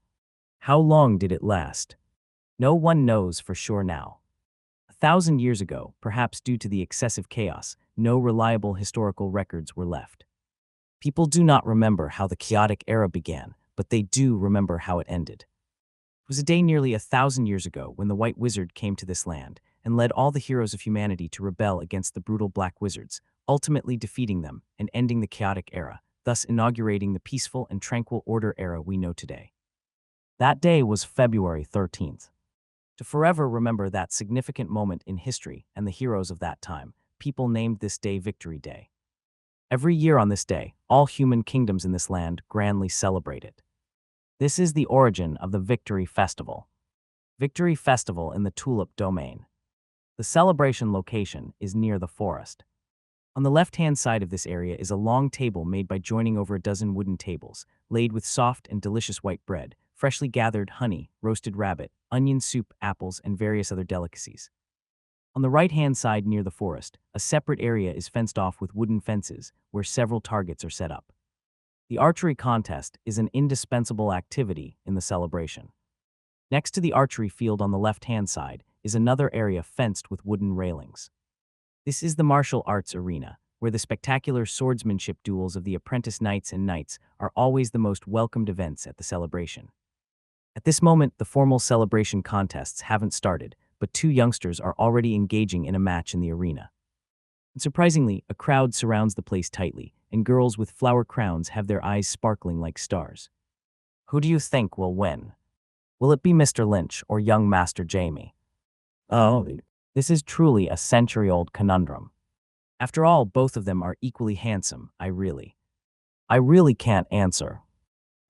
How long did it last? No one knows for sure now. 1,000 years ago, perhaps due to the excessive chaos, no reliable historical records were left. People do not remember how the Chaotic Era began, but they do remember how it ended. It was a day nearly 1,000 years ago when the White Wizard came to this land and led all the heroes of humanity to rebel against the brutal Black Wizards, ultimately defeating them and ending the Chaotic Era, thus inaugurating the peaceful and tranquil order era we know today. That day was February 13th. To forever remember that significant moment in history and the heroes of that time, people named this day Victory Day. Every year on this day, all human kingdoms in this land grandly celebrate it. This is the origin of the Victory Festival. Victory Festival in the Tulip Domain. The celebration location is near the forest. On the left-hand side of this area is a long table made by joining over a dozen wooden tables, laid with soft and delicious white bread, freshly gathered honey, roasted rabbit, onion soup, apples, and various other delicacies. On the right-hand side near the forest, a separate area is fenced off with wooden fences, where several targets are set up. The archery contest is an indispensable activity in the celebration. Next to the archery field on the left-hand side is another area fenced with wooden railings. This is the martial arts arena, where the spectacular swordsmanship duels of the apprentice knights and knights are always the most welcomed events at the celebration. At this moment, the formal celebration contests haven't started, but two youngsters are already engaging in a match in the arena. And surprisingly, a crowd surrounds the place tightly, and girls with flower crowns have their eyes sparkling like stars. Who do you think will win? Will it be Mr. Lynch or young Master Jamie? Oh, this is truly a century-old conundrum. After all, both of them are equally handsome. I really can't answer.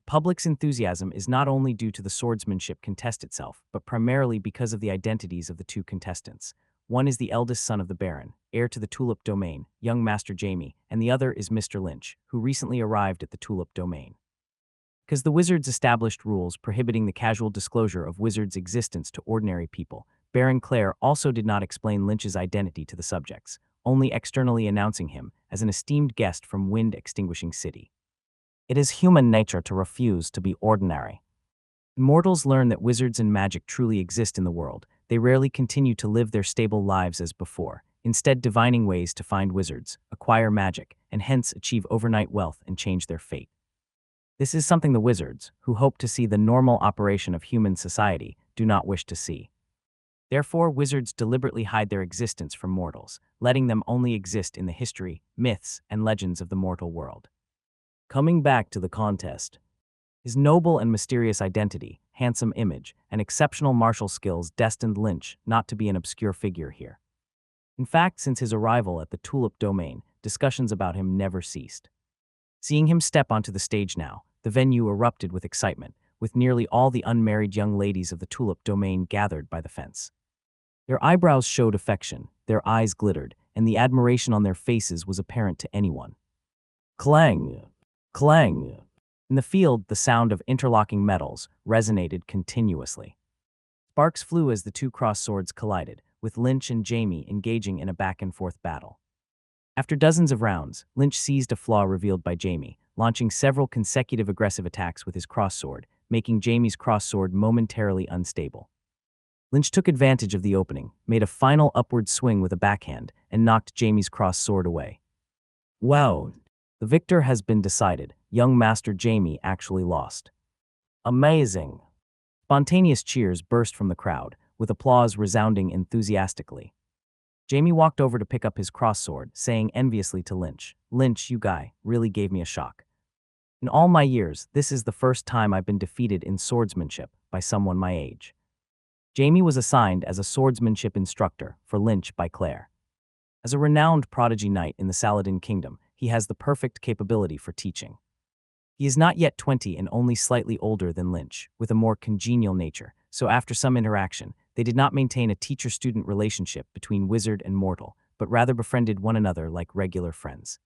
Public's enthusiasm is not only due to the swordsmanship contest itself, but primarily because of the identities of the two contestants. One is the eldest son of the Baron, heir to the Tulip Domain, young Master Jamie, and the other is Mr. Lynch, who recently arrived at the Tulip Domain. Because the wizards established rules prohibiting the casual disclosure of wizards' existence to ordinary people, Baron Clare also did not explain Lynch's identity to the subjects, only externally announcing him as an esteemed guest from Wind Extinguishing City. It is human nature to refuse to be ordinary. When mortals learn that wizards and magic truly exist in the world, they rarely continue to live their stable lives as before, instead divining ways to find wizards, acquire magic, and hence achieve overnight wealth and change their fate. This is something the wizards, who hope to see the normal operation of human society, do not wish to see. Therefore, wizards deliberately hide their existence from mortals, letting them only exist in the history, myths, and legends of the mortal world. Coming back to the contest, his noble and mysterious identity, handsome image, and exceptional martial skills destined Lynch not to be an obscure figure here. In fact, since his arrival at the Tulip Domain, discussions about him never ceased. Seeing him step onto the stage now, the venue erupted with excitement, with nearly all the unmarried young ladies of the Tulip Domain gathered by the fence. Their eyebrows showed affection, their eyes glittered, and the admiration on their faces was apparent to anyone. Clang! Clang! In the field, the sound of interlocking metals resonated continuously. Sparks flew as the two crossed swords collided, with Lynch and Jamie engaging in a back-and-forth battle. After dozens of rounds, Lynch seized a flaw revealed by Jamie, launching several consecutive aggressive attacks with his cross-sword, making Jamie's cross-sword momentarily unstable. Lynch took advantage of the opening, made a final upward swing with a backhand, and knocked Jamie's cross-sword away. Wow! The victor has been decided. Young Master Jamie actually lost. Amazing! Spontaneous cheers burst from the crowd, with applause resounding enthusiastically. Jamie walked over to pick up his cross-sword, saying enviously to Lynch, "Lynch, you guy, really gave me a shock. In all my years, this is the first time I've been defeated in swordsmanship by someone my age." Jamie was assigned as a swordsmanship instructor for Lynch by Claire. As a renowned prodigy knight in the Saladin Kingdom, he has the perfect capability for teaching. He is not yet 20 and only slightly older than Lynch, with a more congenial nature, so after some interaction, they did not maintain a teacher-student relationship between wizard and mortal, but rather befriended one another like regular friends.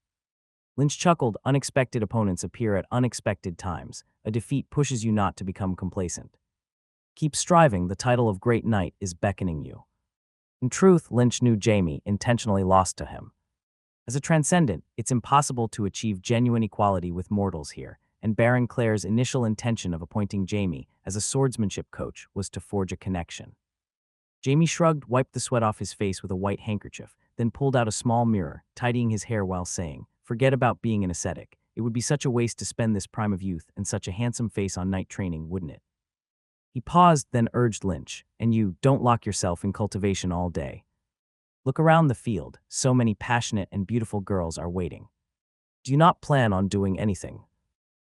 Lynch chuckled, "Unexpected opponents appear at unexpected times. A defeat pushes you not to become complacent. Keep striving, the title of Great Knight is beckoning you." In truth, Lynch knew Jamie intentionally lost to him. As a transcendent, it's impossible to achieve genuine equality with mortals here, and Baron Clare's initial intention of appointing Jamie as a swordsmanship coach was to forge a connection. Jamie shrugged, wiped the sweat off his face with a white handkerchief, then pulled out a small mirror, tidying his hair while saying, "Forget about being an ascetic. It would be such a waste to spend this prime of youth and such a handsome face on night training, wouldn't it?" He paused, then urged Lynch, "And you, don't lock yourself in cultivation all day. Look around the field, so many passionate and beautiful girls are waiting. Do you not plan on doing anything?"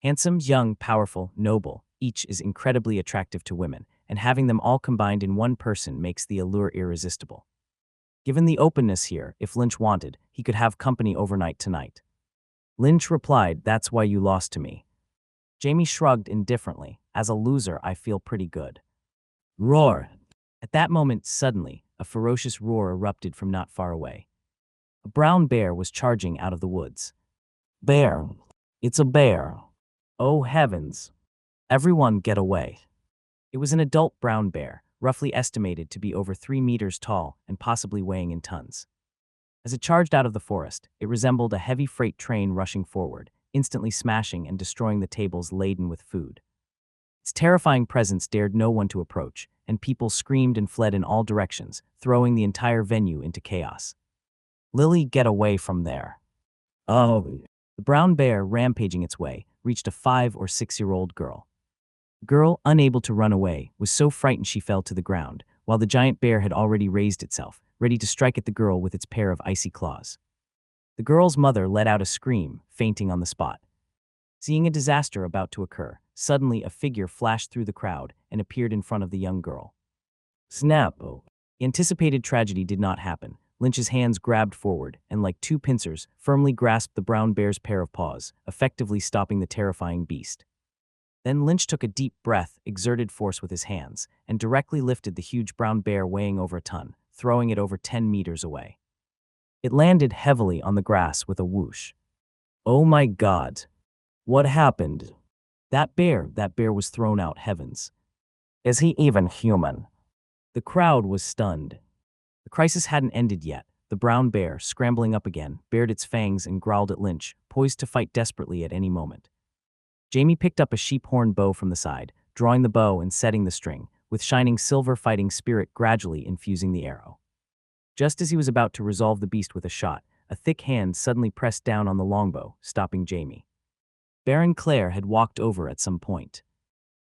Handsome, young, powerful, noble, each is incredibly attractive to women, and having them all combined in one person makes the allure irresistible. Given the openness here, if Lynch wanted, he could have company overnight tonight. Lynch replied, "That's why you lost to me." Jamie shrugged indifferently. "As a loser, I feel pretty good." Roar! At that moment, suddenly, a ferocious roar erupted from not far away. A brown bear was charging out of the woods. "Bear! It's a bear! Oh heavens! Everyone get away!" It was an adult brown bear, roughly estimated to be over 3 meters tall and possibly weighing in tons. As it charged out of the forest, it resembled a heavy freight train rushing forward, instantly smashing and destroying the tables laden with food. Its terrifying presence dared no one to approach, and people screamed and fled in all directions, throwing the entire venue into chaos. "Lily, get away from there!" Oh! The brown bear, rampaging its way, reached a 5 or 6-year-old girl. The girl, unable to run away, was so frightened she fell to the ground, while the giant bear had already raised itself, ready to strike at the girl with its pair of icy claws. The girl's mother let out a scream, fainting on the spot. Seeing a disaster about to occur, suddenly a figure flashed through the crowd and appeared in front of the young girl. Snap! The anticipated tragedy did not happen. Lynch's hands grabbed forward and, like two pincers, firmly grasped the brown bear's pair of paws, effectively stopping the terrifying beast. Then Lynch took a deep breath, exerted force with his hands, and directly lifted the huge brown bear weighing over a ton, throwing it over 10 meters away. It landed heavily on the grass with a whoosh. "Oh my God! What happened?" That bear was thrown out, heavens. Is he even human?" The crowd was stunned. The crisis hadn't ended yet. The brown bear, scrambling up again, bared its fangs and growled at Lynch, poised to fight desperately at any moment. Jamie picked up a sheep-horn bow from the side, drawing the bow and setting the string, with shining silver fighting spirit gradually infusing the arrow. Just as he was about to resolve the beast with a shot, a thick hand suddenly pressed down on the longbow, stopping Jamie. Baron Clare had walked over at some point.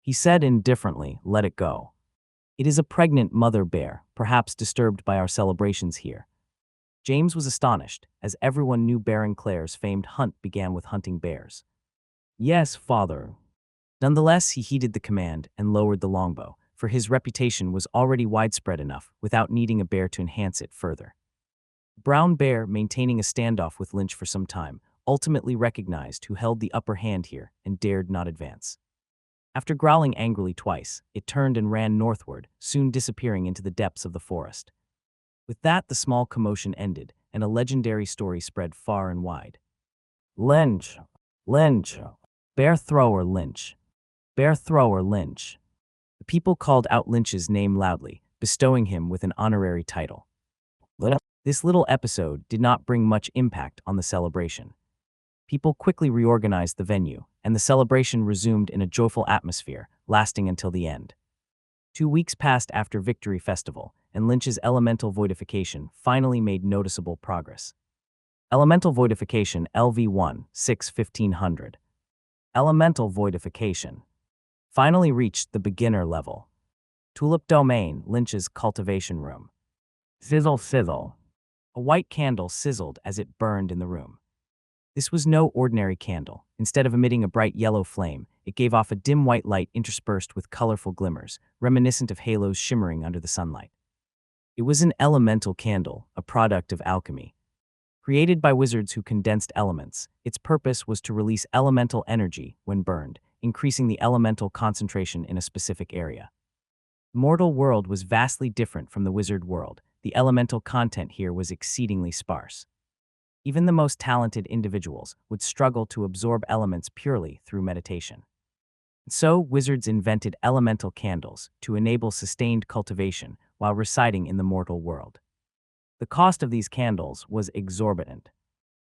He said indifferently, "Let it go. It is a pregnant mother bear, perhaps disturbed by our celebrations here." James was astonished, as everyone knew Baron Clare's famed hunt began with hunting bears. "Yes, father." Nonetheless, he heeded the command and lowered the longbow, for his reputation was already widespread enough without needing a bear to enhance it further. Brown Bear, maintaining a standoff with Lynch for some time, ultimately recognized who held the upper hand here and dared not advance. After growling angrily twice, it turned and ran northward, soon disappearing into the depths of the forest. With that, the small commotion ended, and a legendary story spread far and wide. "Lynch! Lynch! Bear thrower Lynch! Bear thrower Lynch!" The people called out Lynch's name loudly, bestowing him with an honorary title. This little episode did not bring much impact on the celebration. People quickly reorganized the venue, and the celebration resumed in a joyful atmosphere, lasting until the end. 2 weeks passed after Victory Festival, and Lynch's elemental voidification finally made noticeable progress. Elemental voidification LV1 6-1500. Elemental voidification finally reached the beginner level. Tulip Domain, Lynch's cultivation room. Sizzle, sizzle. A white candle sizzled as it burned in the room. This was no ordinary candle. Instead of emitting a bright yellow flame, it gave off a dim white light interspersed with colorful glimmers, reminiscent of halos shimmering under the sunlight. It was an elemental candle, a product of alchemy. Created by wizards who condensed elements, its purpose was to release elemental energy when burned, increasing the elemental concentration in a specific area. The mortal world was vastly different from the wizard world. The elemental content here was exceedingly sparse. Even the most talented individuals would struggle to absorb elements purely through meditation. So, wizards invented elemental candles to enable sustained cultivation while residing in the mortal world. The cost of these candles was exorbitant.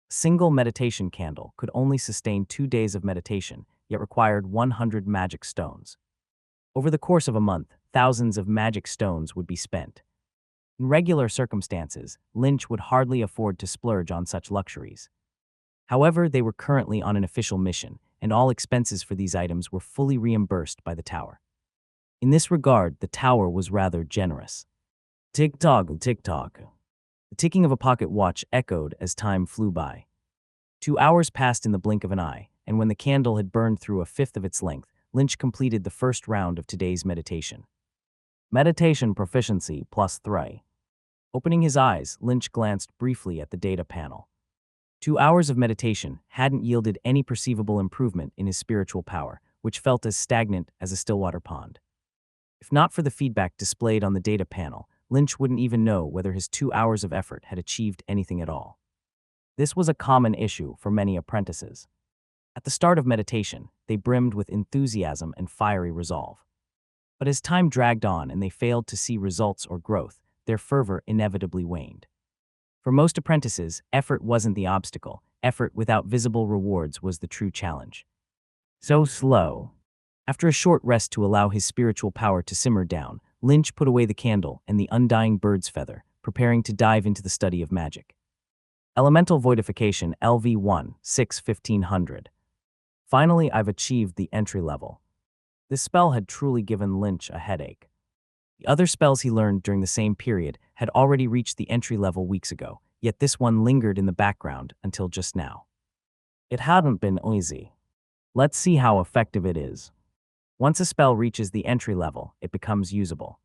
A single meditation candle could only sustain 2 days of meditation, yet required 100 magic stones. Over the course of a month, thousands of magic stones would be spent. In regular circumstances, Lynch would hardly afford to splurge on such luxuries. However, they were currently on an official mission, and all expenses for these items were fully reimbursed by the tower. In this regard, the tower was rather generous. Tick-tock, tick-tock. The ticking of a pocket watch echoed as time flew by. 2 hours passed in the blink of an eye, and when the candle had burned through a fifth of its length, Lynch completed the first round of today's meditation. Meditation proficiency +3. Opening his eyes, Lynch glanced briefly at the data panel. 2 hours of meditation hadn't yielded any perceivable improvement in his spiritual power, which felt as stagnant as a stillwater pond. If not for the feedback displayed on the data panel, Lynch wouldn't even know whether his 2 hours of effort had achieved anything at all. This was a common issue for many apprentices. At the start of meditation, they brimmed with enthusiasm and fiery resolve. But as time dragged on and they failed to see results or growth, their fervor inevitably waned. For most apprentices, effort wasn't the obstacle. Effort without visible rewards was the true challenge. So slow. After a short rest to allow his spiritual power to simmer down, Lynch put away the candle and the undying bird's feather, preparing to dive into the study of magic. Elemental Voidification LV1 6-1500. Finally, I've achieved the entry level. This spell had truly given Lynch a headache. The other spells he learned during the same period had already reached the entry level weeks ago, yet this one lingered in the background until just now. It hadn't been easy. Let's see how effective it is. Once a spell reaches the entry level, it becomes usable.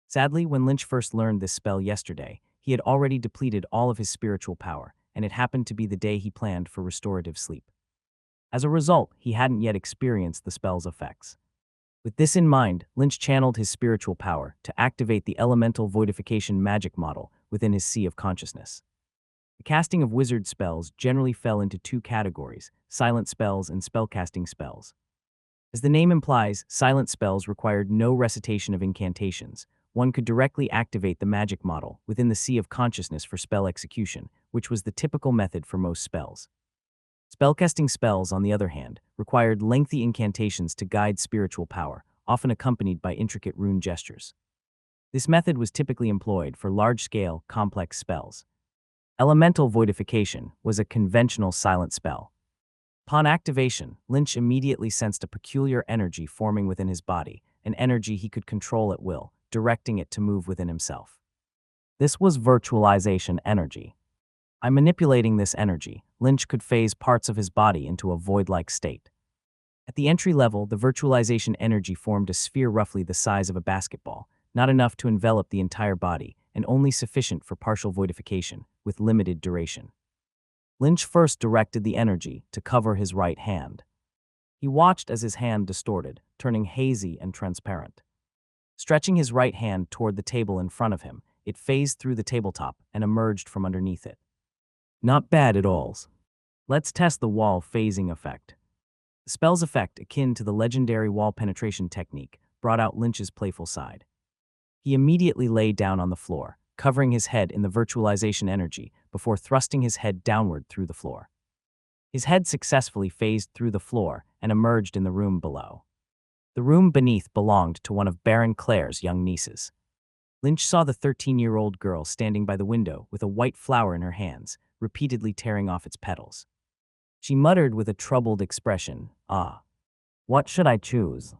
Sadly, when Lynch first learned this spell yesterday, he had already depleted all of his spiritual power, and it happened to be the day he planned for restorative sleep. As a result, he hadn't yet experienced the spell's effects. With this in mind, Lynch channeled his spiritual power to activate the elemental voidification magic model within his sea of consciousness. The casting of wizard spells generally fell into two categories: silent spells and spellcasting spells. As the name implies, silent spells required no recitation of incantations. One could directly activate the magic model within the sea of consciousness for spell execution, which was the typical method for most spells. Spellcasting spells, on the other hand, required lengthy incantations to guide spiritual power, often accompanied by intricate rune gestures. This method was typically employed for large-scale, complex spells. Elemental voidification was a conventional silent spell. Upon activation, Lynch immediately sensed a peculiar energy forming within his body, an energy he could control at will, directing it to move within himself. This was virtualization energy. By manipulating this energy, Lynch could phase parts of his body into a void-like state. At the entry level, the virtualization energy formed a sphere roughly the size of a basketball, not enough to envelop the entire body, and only sufficient for partial voidification, with limited duration. Lynch first directed the energy to cover his right hand. He watched as his hand distorted, turning hazy and transparent. Stretching his right hand toward the table in front of him, it phased through the tabletop and emerged from underneath it. Not bad at all. Let's test the wall phasing effect. The spell's effect, akin to the legendary wall penetration technique, brought out Lynch's playful side. He immediately lay down on the floor, covering his head in the virtualization energy before thrusting his head downward through the floor. His head successfully phased through the floor and emerged in the room below. The room beneath belonged to one of Baron Claire's young nieces. Lynch saw the 13-year-old girl standing by the window with a white flower in her hands, repeatedly tearing off its petals. She muttered with a troubled expression, "Ah, what should I choose?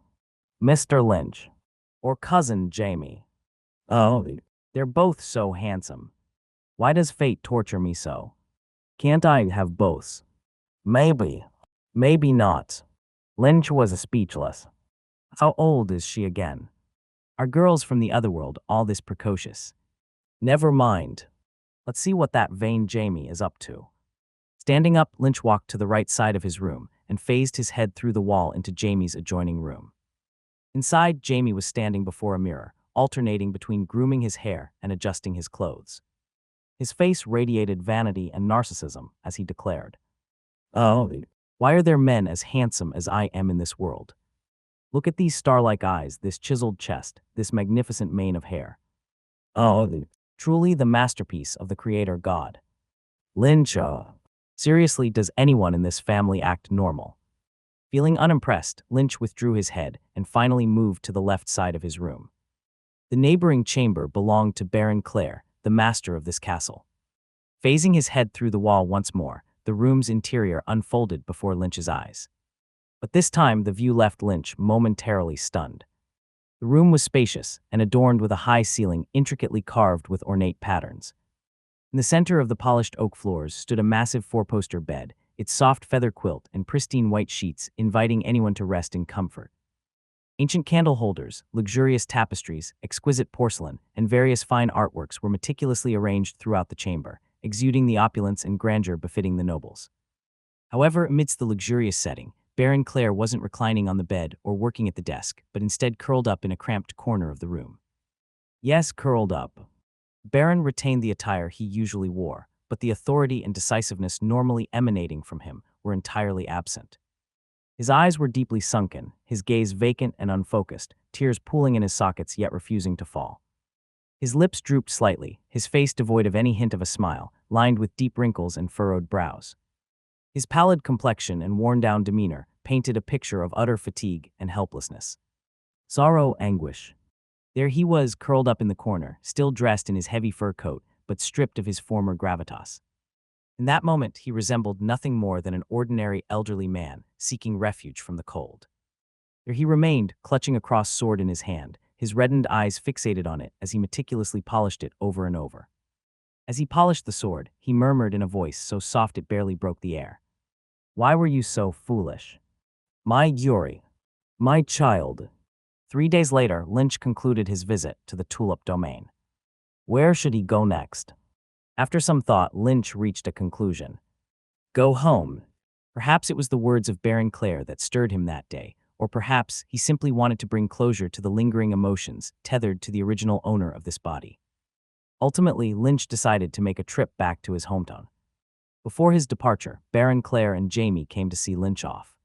Mr. Lynch or Cousin Jamie? Oh, they're both so handsome. Why does fate torture me so? Can't I have both? Maybe, maybe not." Lynch was speechless. How old is she again? Are girls from the other world all this precocious? Never mind. Let's see what that vain Jamie is up to. Standing up, Lynch walked to the right side of his room and phased his head through the wall into Jamie's adjoining room. Inside, Jamie was standing before a mirror, alternating between grooming his hair and adjusting his clothes. His face radiated vanity and narcissism as he declared, "Oh, why are there men as handsome as I am in this world? Look at these star-like eyes, this chiseled chest, this magnificent mane of hair. Oh, truly the masterpiece of the creator God. Lynch, seriously, does anyone in this family act normal?" Feeling unimpressed, Lynch withdrew his head and finally moved to the left side of his room. The neighboring chamber belonged to Baron Claire, the master of this castle. Phasing his head through the wall once more, the room's interior unfolded before Lynch's eyes. But this time, the view left Lynch momentarily stunned. The room was spacious and adorned with a high ceiling intricately carved with ornate patterns. In the center of the polished oak floors stood a massive four-poster bed, its soft feather quilt and pristine white sheets inviting anyone to rest in comfort. Ancient candle holders, luxurious tapestries, exquisite porcelain, and various fine artworks were meticulously arranged throughout the chamber, exuding the opulence and grandeur befitting the nobles. However, amidst the luxurious setting, Baron Claire wasn't reclining on the bed or working at the desk, but instead curled up in a cramped corner of the room. Yes, curled up. Baron retained the attire he usually wore, but the authority and decisiveness normally emanating from him were entirely absent. His eyes were deeply sunken, his gaze vacant and unfocused, tears pooling in his sockets yet refusing to fall. His lips drooped slightly, his face devoid of any hint of a smile, lined with deep wrinkles and furrowed brows. His pallid complexion and worn-down demeanor painted a picture of utter fatigue and helplessness. Sorrow, anguish. There he was, curled up in the corner, still dressed in his heavy fur coat, but stripped of his former gravitas. In that moment, he resembled nothing more than an ordinary elderly man seeking refuge from the cold. There he remained, clutching a crossed sword in his hand, his reddened eyes fixated on it as he meticulously polished it over and over. As he polished the sword, he murmured in a voice so soft it barely broke the air, "Why were you so foolish? My Yuri, my child." 3 days later, Lynch concluded his visit to the Tulip Domain. Where should he go next? After some thought, Lynch reached a conclusion. Go home. Perhaps it was the words of Baron Clare that stirred him that day, or perhaps he simply wanted to bring closure to the lingering emotions tethered to the original owner of this body. Ultimately, Lynch decided to make a trip back to his hometown. Before his departure, Baron Clare and Jamie came to see Lynch off.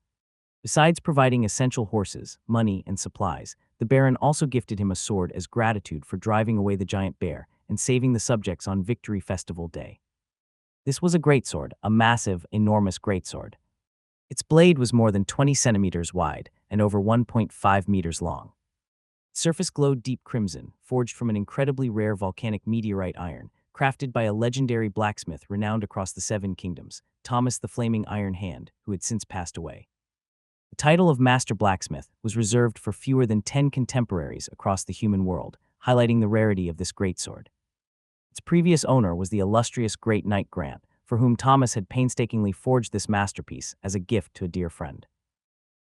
Besides providing essential horses, money, and supplies, the Baron also gifted him a sword as gratitude for driving away the giant bear and saving the subjects on Victory Festival Day. This was a greatsword, a massive, enormous greatsword. Its blade was more than 20 centimeters wide and over 1.5 meters long. Its surface glowed deep crimson, forged from an incredibly rare volcanic meteorite iron, crafted by a legendary blacksmith renowned across the Seven Kingdoms, Thomas the Flaming Iron Hand, who had since passed away. The title of Master Blacksmith was reserved for fewer than 10 contemporaries across the human world, highlighting the rarity of this greatsword. Its previous owner was the illustrious Great Knight Grant, for whom Thomas had painstakingly forged this masterpiece as a gift to a dear friend.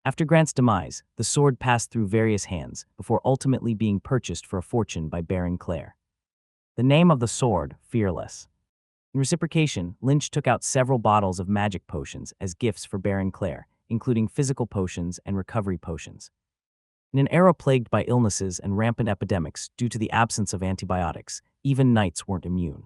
After Grant's demise, the sword passed through various hands before ultimately being purchased for a fortune by Baron Clare. The name of the sword, Fearless. In reciprocation, Lynch took out several bottles of magic potions as gifts for Baron Clare, including physical potions and recovery potions. In an era plagued by illnesses and rampant epidemics due to the absence of antibiotics, even knights weren't immune.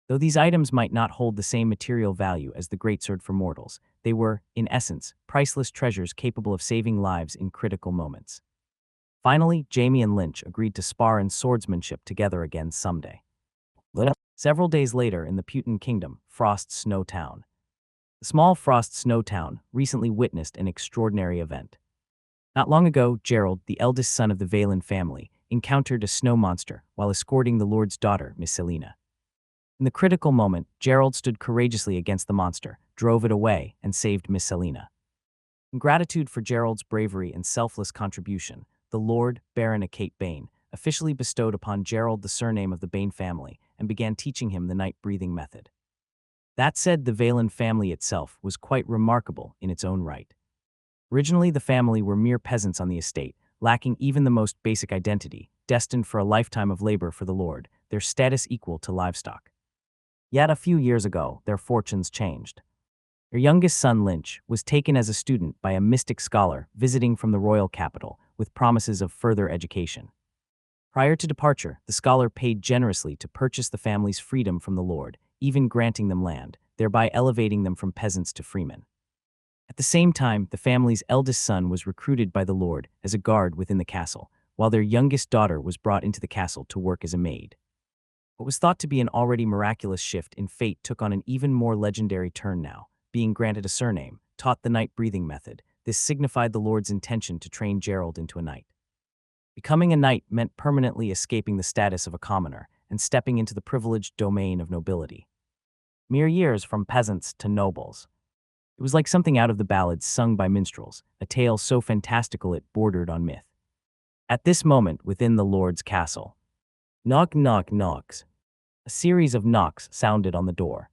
Though these items might not hold the same material value as the greatsword for mortals, they were, in essence, priceless treasures capable of saving lives in critical moments. Finally, Jamie and Lynch agreed to spar in swordsmanship together again someday. Several days later in the Putin Kingdom, Frost Snow Town. The small Frost Snow Town recently witnessed an extraordinary event. Not long ago, Gerald, the eldest son of the Valen family, encountered a snow monster while escorting the Lord's daughter, Miss Selena. In the critical moment, Gerald stood courageously against the monster, drove it away, and saved Miss Selena. In gratitude for Gerald's bravery and selfless contribution, the Lord, Baron Kate Bane, officially bestowed upon Gerald the surname of the Bane family and began teaching him the night breathing method. That said, the Valen family itself was quite remarkable in its own right. Originally, the family were mere peasants on the estate, lacking even the most basic identity, destined for a lifetime of labor for the Lord, their status equal to livestock. Yet a few years ago, their fortunes changed. Their youngest son, Lynch, was taken as a student by a mystic scholar visiting from the royal capital with promises of further education. Prior to departure, the scholar paid generously to purchase the family's freedom from the Lord, even granting them land, thereby elevating them from peasants to freemen. At the same time, the family's eldest son was recruited by the Lord as a guard within the castle, while their youngest daughter was brought into the castle to work as a maid. What was thought to be an already miraculous shift in fate took on an even more legendary turn now. Being granted a surname, taught the night breathing method, this signified the Lord's intention to train Gerald into a knight. Becoming a knight meant permanently escaping the status of a commoner and stepping into the privileged domain of nobility. Mere years from peasants to nobles. It was like something out of the ballads sung by minstrels, a tale so fantastical it bordered on myth. At this moment within the Lord's castle, knock knock knocks. A series of knocks sounded on the door.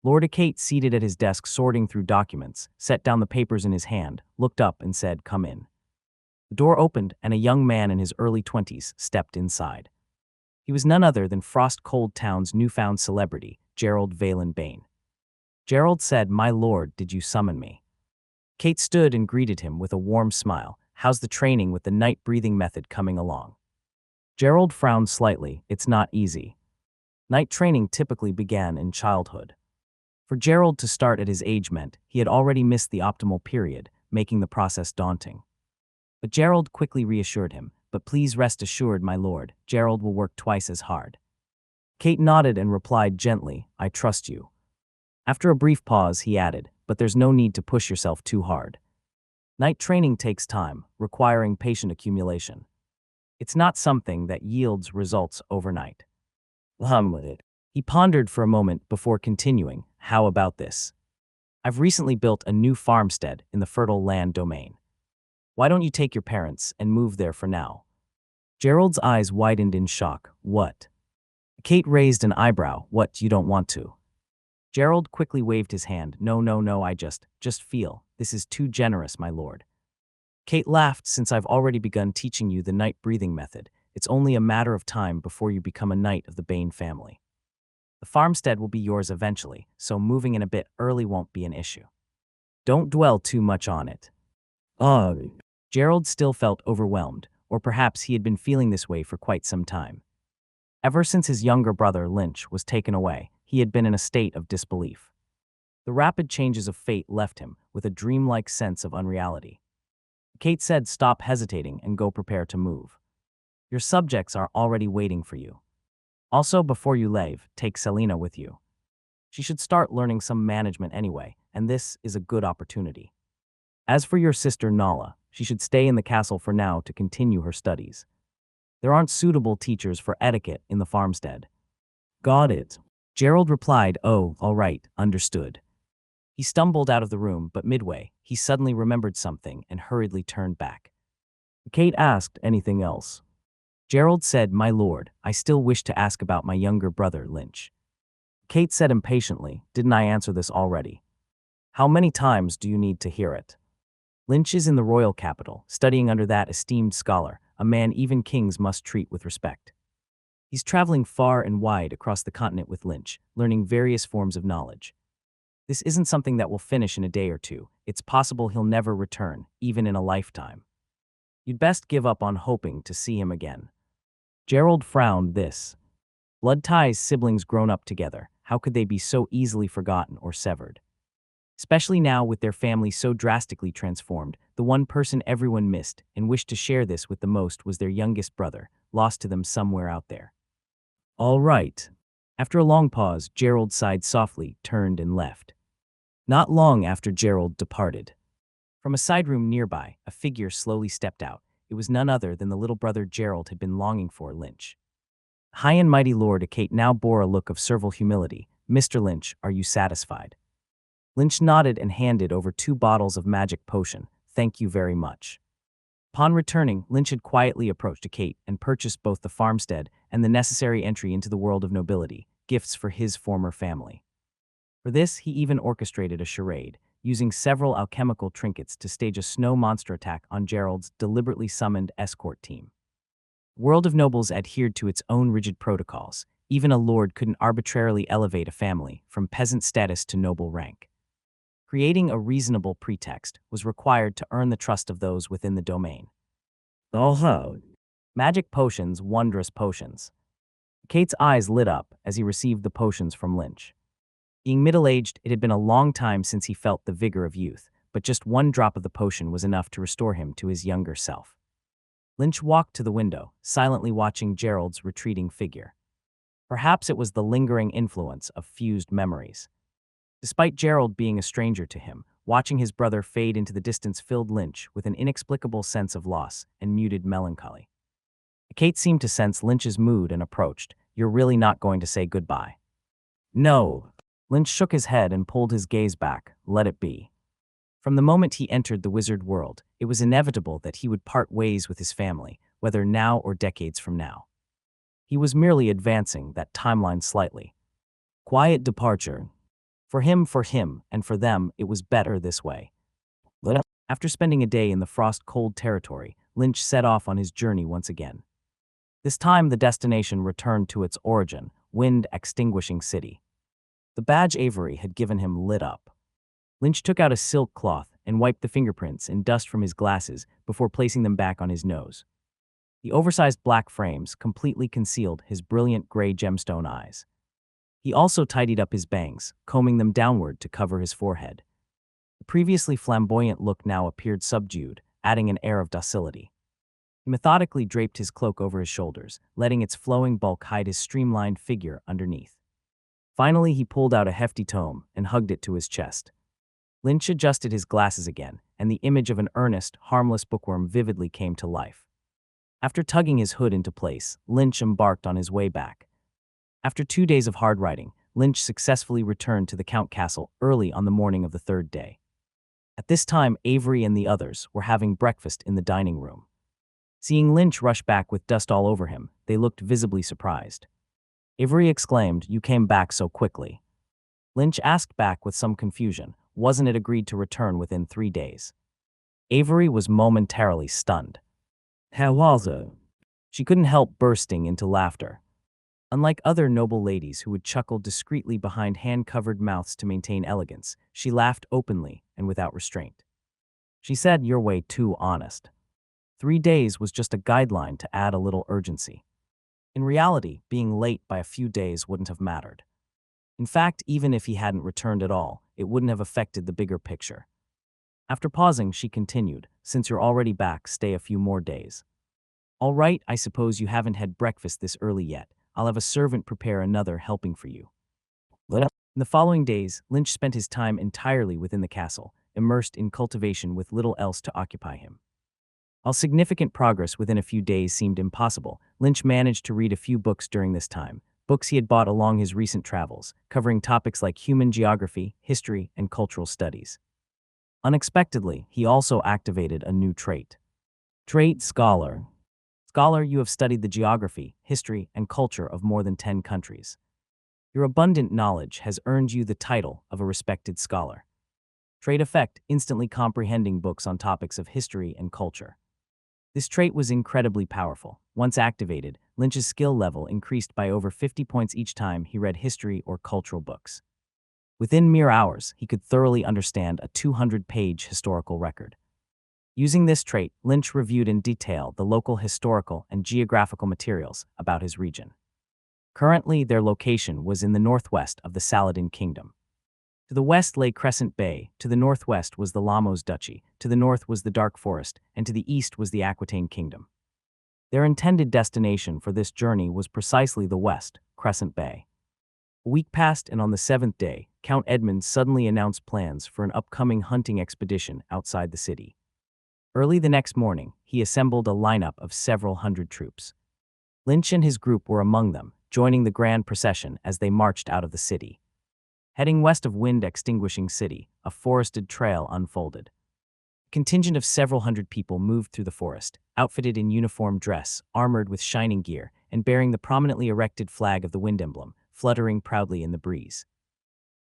Lord Acate, seated at his desk sorting through documents, set down the papers in his hand, looked up and said, "Come in." The door opened and a young man in his early 20s stepped inside. He was none other than Frost Cold Town's newfound celebrity, Gerald Valen Bane. Gerald said, "My lord, did you summon me?" Kate stood and greeted him with a warm smile. "How's the training with the night breathing method coming along?" Gerald frowned slightly. "It's not easy. Night training typically began in childhood." For Gerald to start at his age meant he had already missed the optimal period, making the process daunting. But Gerald quickly reassured him, "But please rest assured, my lord, Gerald will work twice as hard." Kate nodded and replied gently, "I trust you." After a brief pause, he added, "But there's no need to push yourself too hard. Night training takes time, requiring patient accumulation. It's not something that yields results overnight." He pondered for a moment before continuing, "How about this? I've recently built a new farmstead in the fertile land domain. Why don't you take your parents and move there for now?" Gerald's eyes widened in shock. "What?" Kate raised an eyebrow. "What, you don't want to?" Gerald quickly waved his hand. No, I just feel this is too generous, my lord." Kate laughed. "Since I've already begun teaching you the night breathing method, It's only a matter of time before you become a knight of the Bain family. The farmstead will be yours eventually, so moving in a bit early won't be an issue. Don't dwell too much on it. Gerald still felt overwhelmed, or perhaps he had been feeling this way for quite some time. Ever since his younger brother, Lynch, was taken away, he had been in a state of disbelief. The rapid changes of fate left him with a dreamlike sense of unreality. Kate said, "Stop hesitating and go prepare to move. Your subjects are already waiting for you. Also, before you leave, take Selena with you. She should start learning some management anyway, and this is a good opportunity. As for your sister Nala, she should stay in the castle for now to continue her studies. There aren't suitable teachers for etiquette in the farmstead." "Got it." Gerald replied, "Oh, all right, understood." He stumbled out of the room, but midway, he suddenly remembered something and hurriedly turned back. Kate asked, "Anything else?" Gerald said, "My lord, I still wish to ask about my younger brother, Lynch." Kate said impatiently, "Didn't I answer this already? How many times do you need to hear it? Lynch is in the royal capital, studying under that esteemed scholar, a man even kings must treat with respect. He's traveling far and wide across the continent with Lynch, learning various forms of knowledge. This isn't something that will finish in a day or two. It's possible he'll never return, even in a lifetime. You'd best give up on hoping to see him again." Gerald frowned this. Blood ties, siblings grown up together, how could they be so easily forgotten or severed? Especially now with their family so drastically transformed, the one person everyone missed and wished to share this with the most was their youngest brother, lost to them somewhere out there. "All right." After a long pause, Gerald sighed softly, turned and left. Not long after Gerald departed, from a side room nearby, a figure slowly stepped out. It was none other than the little brother Gerald had been longing for, Lynch. High and mighty Lord Kate now bore a look of servile humility. "Mr. Lynch, are you satisfied?" Lynch nodded and handed over 2 bottles of magic potion. "Thank you very much." Upon returning, Lynch had quietly approached Kate and purchased both the farmstead and the necessary entry into the world of nobility, gifts for his former family. For this, he even orchestrated a charade, using several alchemical trinkets to stage a snow monster attack on Gerald's deliberately summoned escort team. The world of nobles adhered to its own rigid protocols. Even a lord couldn't arbitrarily elevate a family from peasant status to noble rank. Creating a reasonable pretext was required to earn the trust of those within the domain. "Oh, magic potions, wondrous potions." Kate's eyes lit up as he received the potions from Lynch. Being middle-aged, it had been a long time since he felt the vigor of youth, but just 1 drop of the potion was enough to restore him to his younger self. Lynch walked to the window, silently watching Gerald's retreating figure. Perhaps it was the lingering influence of fused memories. Despite Gerald being a stranger to him, watching his brother fade into the distance filled Lynch with an inexplicable sense of loss and muted melancholy. Kate seemed to sense Lynch's mood and approached. "You're really not going to say goodbye?" "No." Lynch shook his head and pulled his gaze back. "Let it be." From the moment he entered the wizard world, it was inevitable that he would part ways with his family, whether now or decades from now. He was merely advancing that timeline slightly. Quiet departure. For him, and for them, it was better this way. After spending a day in the frost-cold territory, Lynch set off on his journey once again. This time, the destination returned to its origin, wind-extinguishing city. The badge Avery had given him lit up. Lynch took out a silk cloth and wiped the fingerprints and dust from his glasses before placing them back on his nose. The oversized black frames completely concealed his brilliant gray gemstone eyes. He also tidied up his bangs, combing them downward to cover his forehead. The previously flamboyant look now appeared subdued, adding an air of docility. He methodically draped his cloak over his shoulders, letting its flowing bulk hide his streamlined figure underneath. Finally, he pulled out a hefty tome and hugged it to his chest. Lynch adjusted his glasses again, and the image of an earnest, harmless bookworm vividly came to life. After tugging his hood into place, Lynch embarked on his way back. After 2 days of hard riding, Lynch successfully returned to the Count Castle early on the morning of the 3rd day. At this time, Avery and the others were having breakfast in the dining room. Seeing Lynch rush back with dust all over him, they looked visibly surprised. Avery exclaimed, "You came back so quickly." Lynch asked back with some confusion, wasn't it agreed to return within 3 days? Avery was momentarily stunned. "How was it?" She couldn't help bursting into laughter. Unlike other noble ladies who would chuckle discreetly behind hand-covered mouths to maintain elegance, she laughed openly and without restraint. She said, "You're way too honest." 3 days was just a guideline to add a little urgency. In reality, being late by a few days wouldn't have mattered. In fact, even if he hadn't returned at all, it wouldn't have affected the bigger picture. After pausing, she continued, "Since you're already back, stay a few more days." "All right, I suppose you haven't had breakfast this early yet. I'll have a servant prepare another helping for you." In the following days, Lynch spent his time entirely within the castle, immersed in cultivation with little else to occupy him. While significant progress within a few days seemed impossible, Lynch managed to read a few books during this time, books he had bought along his recent travels, covering topics like human geography, history, and cultural studies. Unexpectedly, he also activated a new trait. Trait Scholar. Scholar, you have studied the geography, history, and culture of more than 10 countries. Your abundant knowledge has earned you the title of a respected scholar. Trait Effect, instantly comprehending books on topics of history and culture. This trait was incredibly powerful. Once activated, Lynch's skill level increased by over 50 points each time he read history or cultural books. Within mere hours, he could thoroughly understand a 200-page historical record. Using this trait, Lynch reviewed in detail the local historical and geographical materials about his region. Currently, their location was in the northwest of the Saladin Kingdom. To the west lay Crescent Bay, to the northwest was the Lamos Duchy, to the north was the Dark Forest, and to the east was the Aquitaine Kingdom. Their intended destination for this journey was precisely the west, Crescent Bay. A week passed, and on the 7th day, Count Edmund suddenly announced plans for an upcoming hunting expedition outside the city. Early the next morning, he assembled a lineup of several hundred troops. Lynch and his group were among them, joining the grand procession as they marched out of the city. Heading west of wind-extinguishing city, a forested trail unfolded. A contingent of several hundred people moved through the forest, outfitted in uniform dress, armored with shining gear, and bearing the prominently erected flag of the wind emblem, fluttering proudly in the breeze.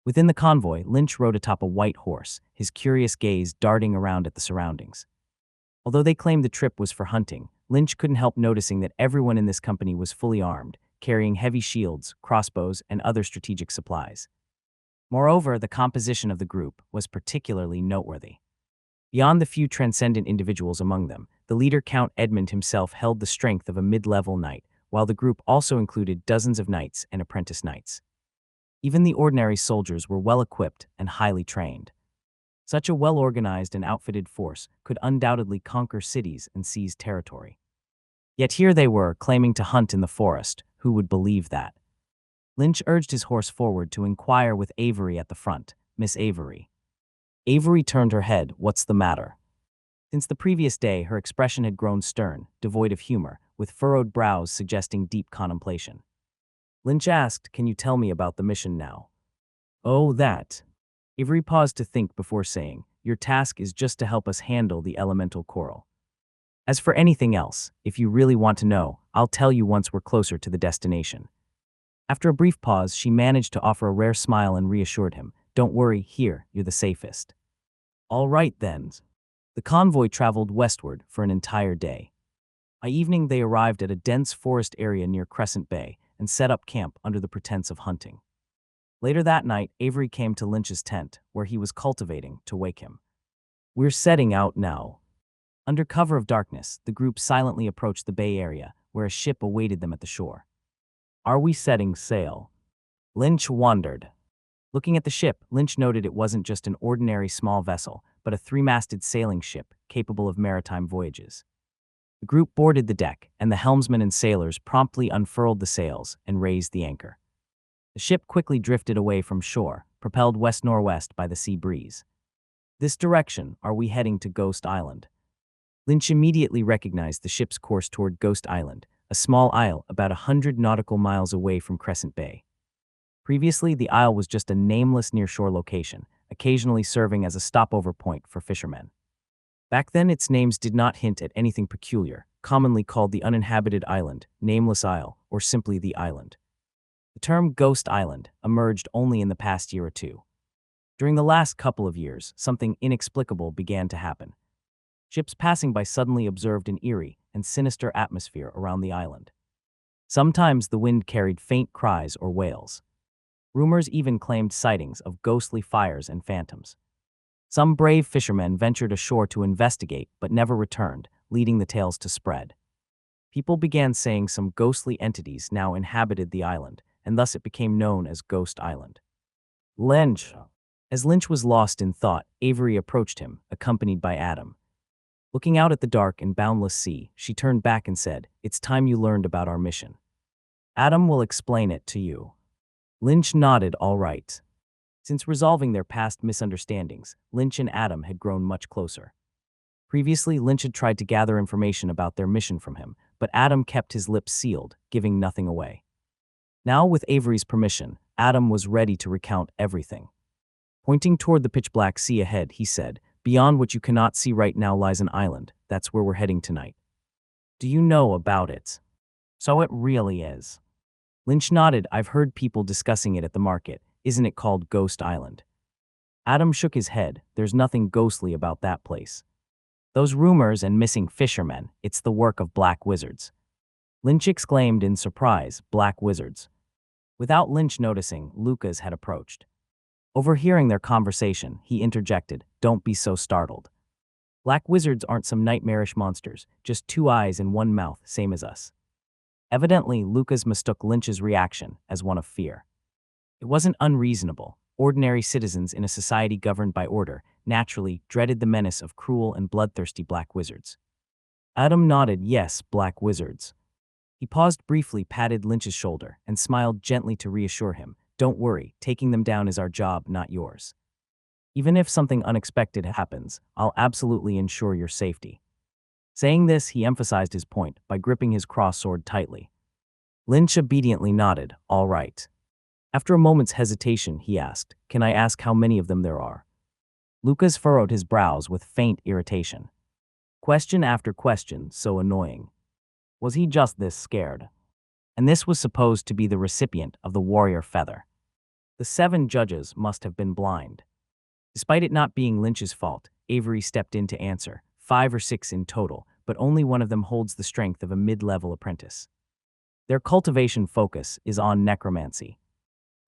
Within the convoy, Lynch rode atop a white horse, his curious gaze darting around at the surroundings. Although they claimed the trip was for hunting, Lynch couldn't help noticing that everyone in this company was fully armed, carrying heavy shields, crossbows, and other strategic supplies. Moreover, the composition of the group was particularly noteworthy. Beyond the few transcendent individuals among them, the leader Count Edmund himself held the strength of a mid-level knight, while the group also included dozens of knights and apprentice knights. Even the ordinary soldiers were well-equipped and highly trained. Such a well-organized and outfitted force could undoubtedly conquer cities and seize territory. Yet here they were, claiming to hunt in the forest. Who would believe that? Lynch urged his horse forward to inquire with Avery at the front. "Miss Avery." Avery turned her head. "What's the matter?" Since the previous day, her expression had grown stern, devoid of humor, with furrowed brows suggesting deep contemplation. Lynch asked, "Can you tell me about the mission now?" "Oh, that." Avery paused to think before saying, "Your task is just to help us handle the elemental coral. As for anything else, if you really want to know, I'll tell you once we're closer to the destination." After a brief pause, she managed to offer a rare smile and reassured him, "Don't worry, here, you're the safest." All right then. The convoy traveled westward for an entire day. By evening, they arrived at a dense forest area near Crescent Bay and set up camp under the pretense of hunting. Later that night, Avery came to Lynch's tent, where he was cultivating, to wake him. "We're setting out now." Under cover of darkness, the group silently approached the bay area, where a ship awaited them at the shore. "Are we setting sail?" Lynch wondered. Looking at the ship, Lynch noted it wasn't just an ordinary small vessel, but a three-masted sailing ship capable of maritime voyages. The group boarded the deck, and the helmsman and sailors promptly unfurled the sails and raised the anchor. The ship quickly drifted away from shore, propelled west-northwest by the sea breeze. "This direction, are we heading to Ghost Island?" Lynch immediately recognized the ship's course toward Ghost Island, a small isle about 100 nautical miles away from Crescent Bay. Previously, the isle was just a nameless nearshore location, occasionally serving as a stopover point for fishermen. Back then, its names did not hint at anything peculiar, commonly called the uninhabited island, nameless isle, or simply the island. The term Ghost Island emerged only in the past year or two. During the last couple of years, something inexplicable began to happen. Ships passing by suddenly observed an eerie, and sinister atmosphere around the island. Sometimes the wind carried faint cries or wails. Rumors even claimed sightings of ghostly fires and phantoms. Some brave fishermen ventured ashore to investigate but never returned, leading the tales to spread. People began saying some ghostly entities now inhabited the island, and thus it became known as Ghost Island. Lynch. As Lynch was lost in thought, Avery approached him, accompanied by Adam. Looking out at the dark and boundless sea, she turned back and said, "It's time you learned about our mission. Adam will explain it to you." Lynch nodded, all right. Since resolving their past misunderstandings, Lynch and Adam had grown much closer. Previously, Lynch had tried to gather information about their mission from him, but Adam kept his lips sealed, giving nothing away. Now, with Avery's permission, Adam was ready to recount everything. Pointing toward the pitch-black sea ahead, he said, "Beyond what you cannot see right now lies an island. That's where we're heading tonight. Do you know about it?" "So it really is." Lynch nodded. "I've heard people discussing it at the market. Isn't it called Ghost Island?" Adam shook his head. "There's nothing ghostly about that place. Those rumors and missing fishermen, it's the work of black wizards." Lynch exclaimed in surprise, "Black wizards?" Without Lynch noticing, Lucas had approached. Overhearing their conversation, he interjected, "Don't be so startled. Black wizards aren't some nightmarish monsters, just 2 eyes and 1 mouth, same as us." Evidently, Lucas mistook Lynch's reaction as one of fear. It wasn't unreasonable. Ordinary citizens in a society governed by order naturally dreaded the menace of cruel and bloodthirsty black wizards. Adam nodded, "Yes, black wizards." He paused briefly, patted Lynch's shoulder, and smiled gently to reassure him, "Don't worry, taking them down is our job, not yours. Even if something unexpected happens, I'll absolutely ensure your safety." Saying this, he emphasized his point by gripping his cross-sword tightly. Lynch obediently nodded, "All right." After a moment's hesitation, he asked, "Can I ask how many of them there are?" Lucas furrowed his brows with faint irritation. Question after question, so annoying. Was he just this scared? And this was supposed to be the recipient of the warrior feather. The 7 judges must have been blind. Despite it not being Lynch's fault, Avery stepped in to answer, 5 or 6 in total, but only one of them holds the strength of a mid-level apprentice. Their cultivation focus is on necromancy.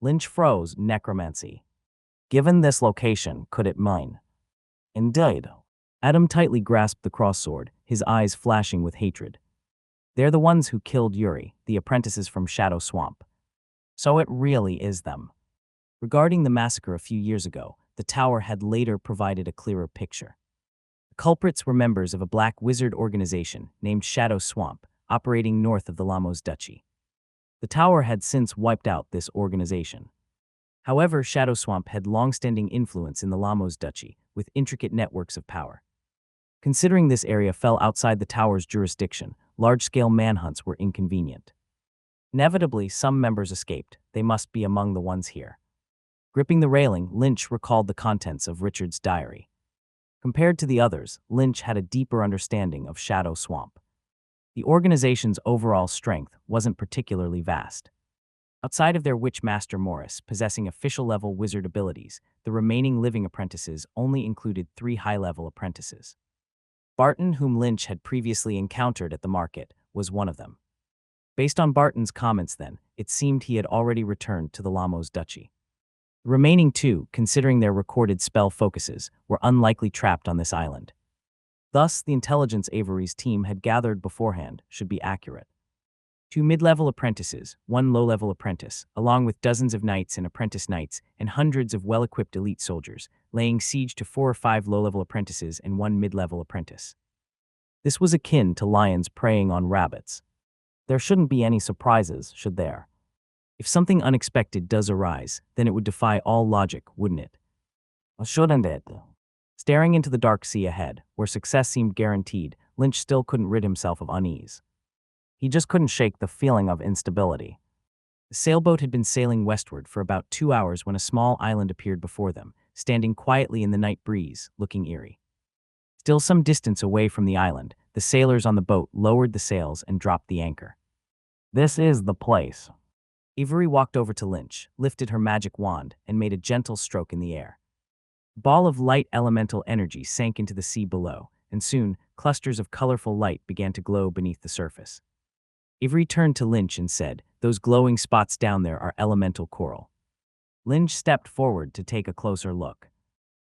Lynch froze. Necromancy. Given this location, could it mine? Indeed. Adam tightly grasped the cross-sword, his eyes flashing with hatred. They're the ones who killed Yuri, the apprentices from Shadow Swamp. So it really is them. Regarding the massacre a few years ago, the tower had later provided a clearer picture. The culprits were members of a black wizard organization named Shadow Swamp, operating north of the Lamos Duchy. The tower had since wiped out this organization. However, Shadow Swamp had long-standing influence in the Lamos Duchy, with intricate networks of power. Considering this area fell outside the tower's jurisdiction, large-scale manhunts were inconvenient. Inevitably, some members escaped. They must be among the ones here. Gripping the railing, Lynch recalled the contents of Richard's diary. Compared to the others, Lynch had a deeper understanding of Shadow Swamp. The organization's overall strength wasn't particularly vast. Outside of their witch master Morris, possessing official-level wizard abilities, the remaining living apprentices only included 3 high-level apprentices. Barton, whom Lynch had previously encountered at the market, was one of them. Based on Barton's comments then, it seemed he had already returned to the Lamos Duchy. The remaining 2, considering their recorded spell focuses, were unlikely trapped on this island. Thus, the intelligence Avery's team had gathered beforehand should be accurate. 2 mid-level apprentices, 1 low-level apprentice, along with dozens of knights and apprentice knights and hundreds of well-equipped elite soldiers, laying siege to 4 or 5 low-level apprentices and 1 mid-level apprentice. This was akin to lions preying on rabbits. There shouldn't be any surprises, should there? If something unexpected does arise, then it would defy all logic, wouldn't it? Or shouldn't it? Staring into the dark sea ahead, where success seemed guaranteed, Lynch still couldn't rid himself of unease. He just couldn't shake the feeling of instability. The sailboat had been sailing westward for about 2 hours when a small island appeared before them, standing quietly in the night breeze, looking eerie. Still some distance away from the island, the sailors on the boat lowered the sails and dropped the anchor. "This is the place." Avery walked over to Lynch, lifted her magic wand, and made a gentle stroke in the air. A ball of light elemental energy sank into the sea below, and soon, clusters of colorful light began to glow beneath the surface. Avery turned to Lynch and said, "Those glowing spots down there are elemental coral." Lynch stepped forward to take a closer look.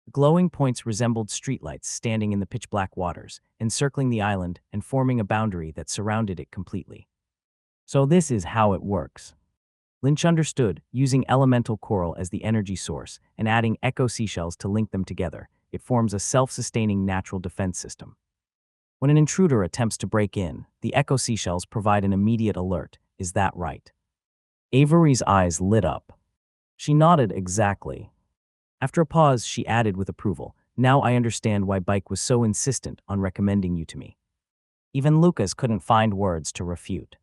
The glowing points resembled streetlights standing in the pitch-black waters, encircling the island and forming a boundary that surrounded it completely. So this is how it works. Lynch understood, using elemental coral as the energy source and adding echo seashells to link them together, it forms a self-sustaining natural defense system. When an intruder attempts to break in, the echo seashells provide an immediate alert. Is that right? Avery's eyes lit up. She nodded exactly. After a pause, she added with approval, "Now I understand why Bike was so insistent on recommending you to me." Even Lucas couldn't find words to refute.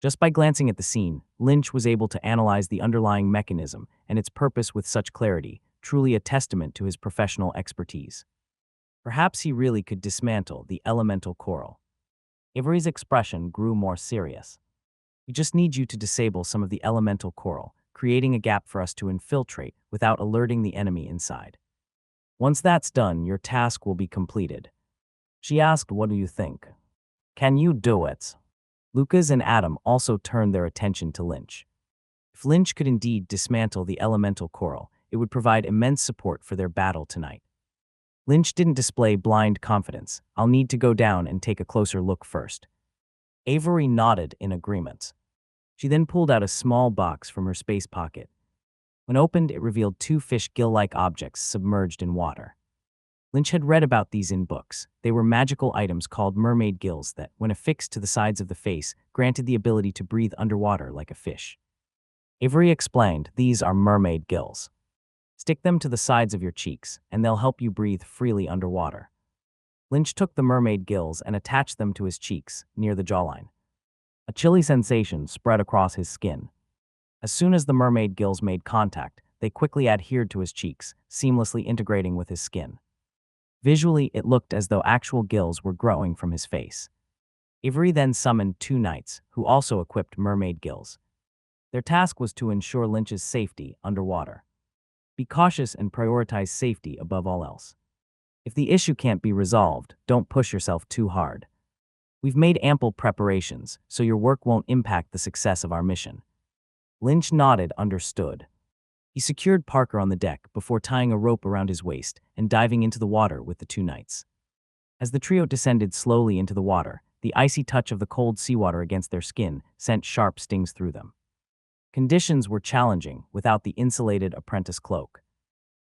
Just by glancing at the scene, Lynch was able to analyze the underlying mechanism and its purpose with such clarity, truly a testament to his professional expertise. Perhaps he really could dismantle the elemental coral. Avery's expression grew more serious. "We just need you to disable some of the elemental coral, creating a gap for us to infiltrate without alerting the enemy inside. Once that's done, your task will be completed." She asked, "What do you think? Can you do it?" Lucas and Adam also turned their attention to Lynch. If Lynch could indeed dismantle the elemental coral, it would provide immense support for their battle tonight. Lynch didn't display blind confidence. "I'll need to go down and take a closer look first." Avery nodded in agreement. She then pulled out a small box from her space pocket. When opened, it revealed two fish gill-like objects submerged in water. Lynch had read about these in books. They were magical items called mermaid gills that, when affixed to the sides of the face, granted the ability to breathe underwater like a fish. Avery explained, "These are mermaid gills. Stick them to the sides of your cheeks, and they'll help you breathe freely underwater." Lynch took the mermaid gills and attached them to his cheeks, near the jawline. A chilly sensation spread across his skin. As soon as the mermaid gills made contact, they quickly adhered to his cheeks, seamlessly integrating with his skin. Visually, it looked as though actual gills were growing from his face. Avery then summoned two knights, who also equipped mermaid gills. Their task was to ensure Lynch's safety underwater. Be cautious and prioritize safety above all else. If the issue can't be resolved, don't push yourself too hard. We've made ample preparations, so your work won't impact the success of our mission." Lynch nodded, understood. He secured Parker on the deck before tying a rope around his waist and diving into the water with the two knights. As the trio descended slowly into the water, the icy touch of the cold seawater against their skin sent sharp stings through them. Conditions were challenging without the insulated apprentice cloak.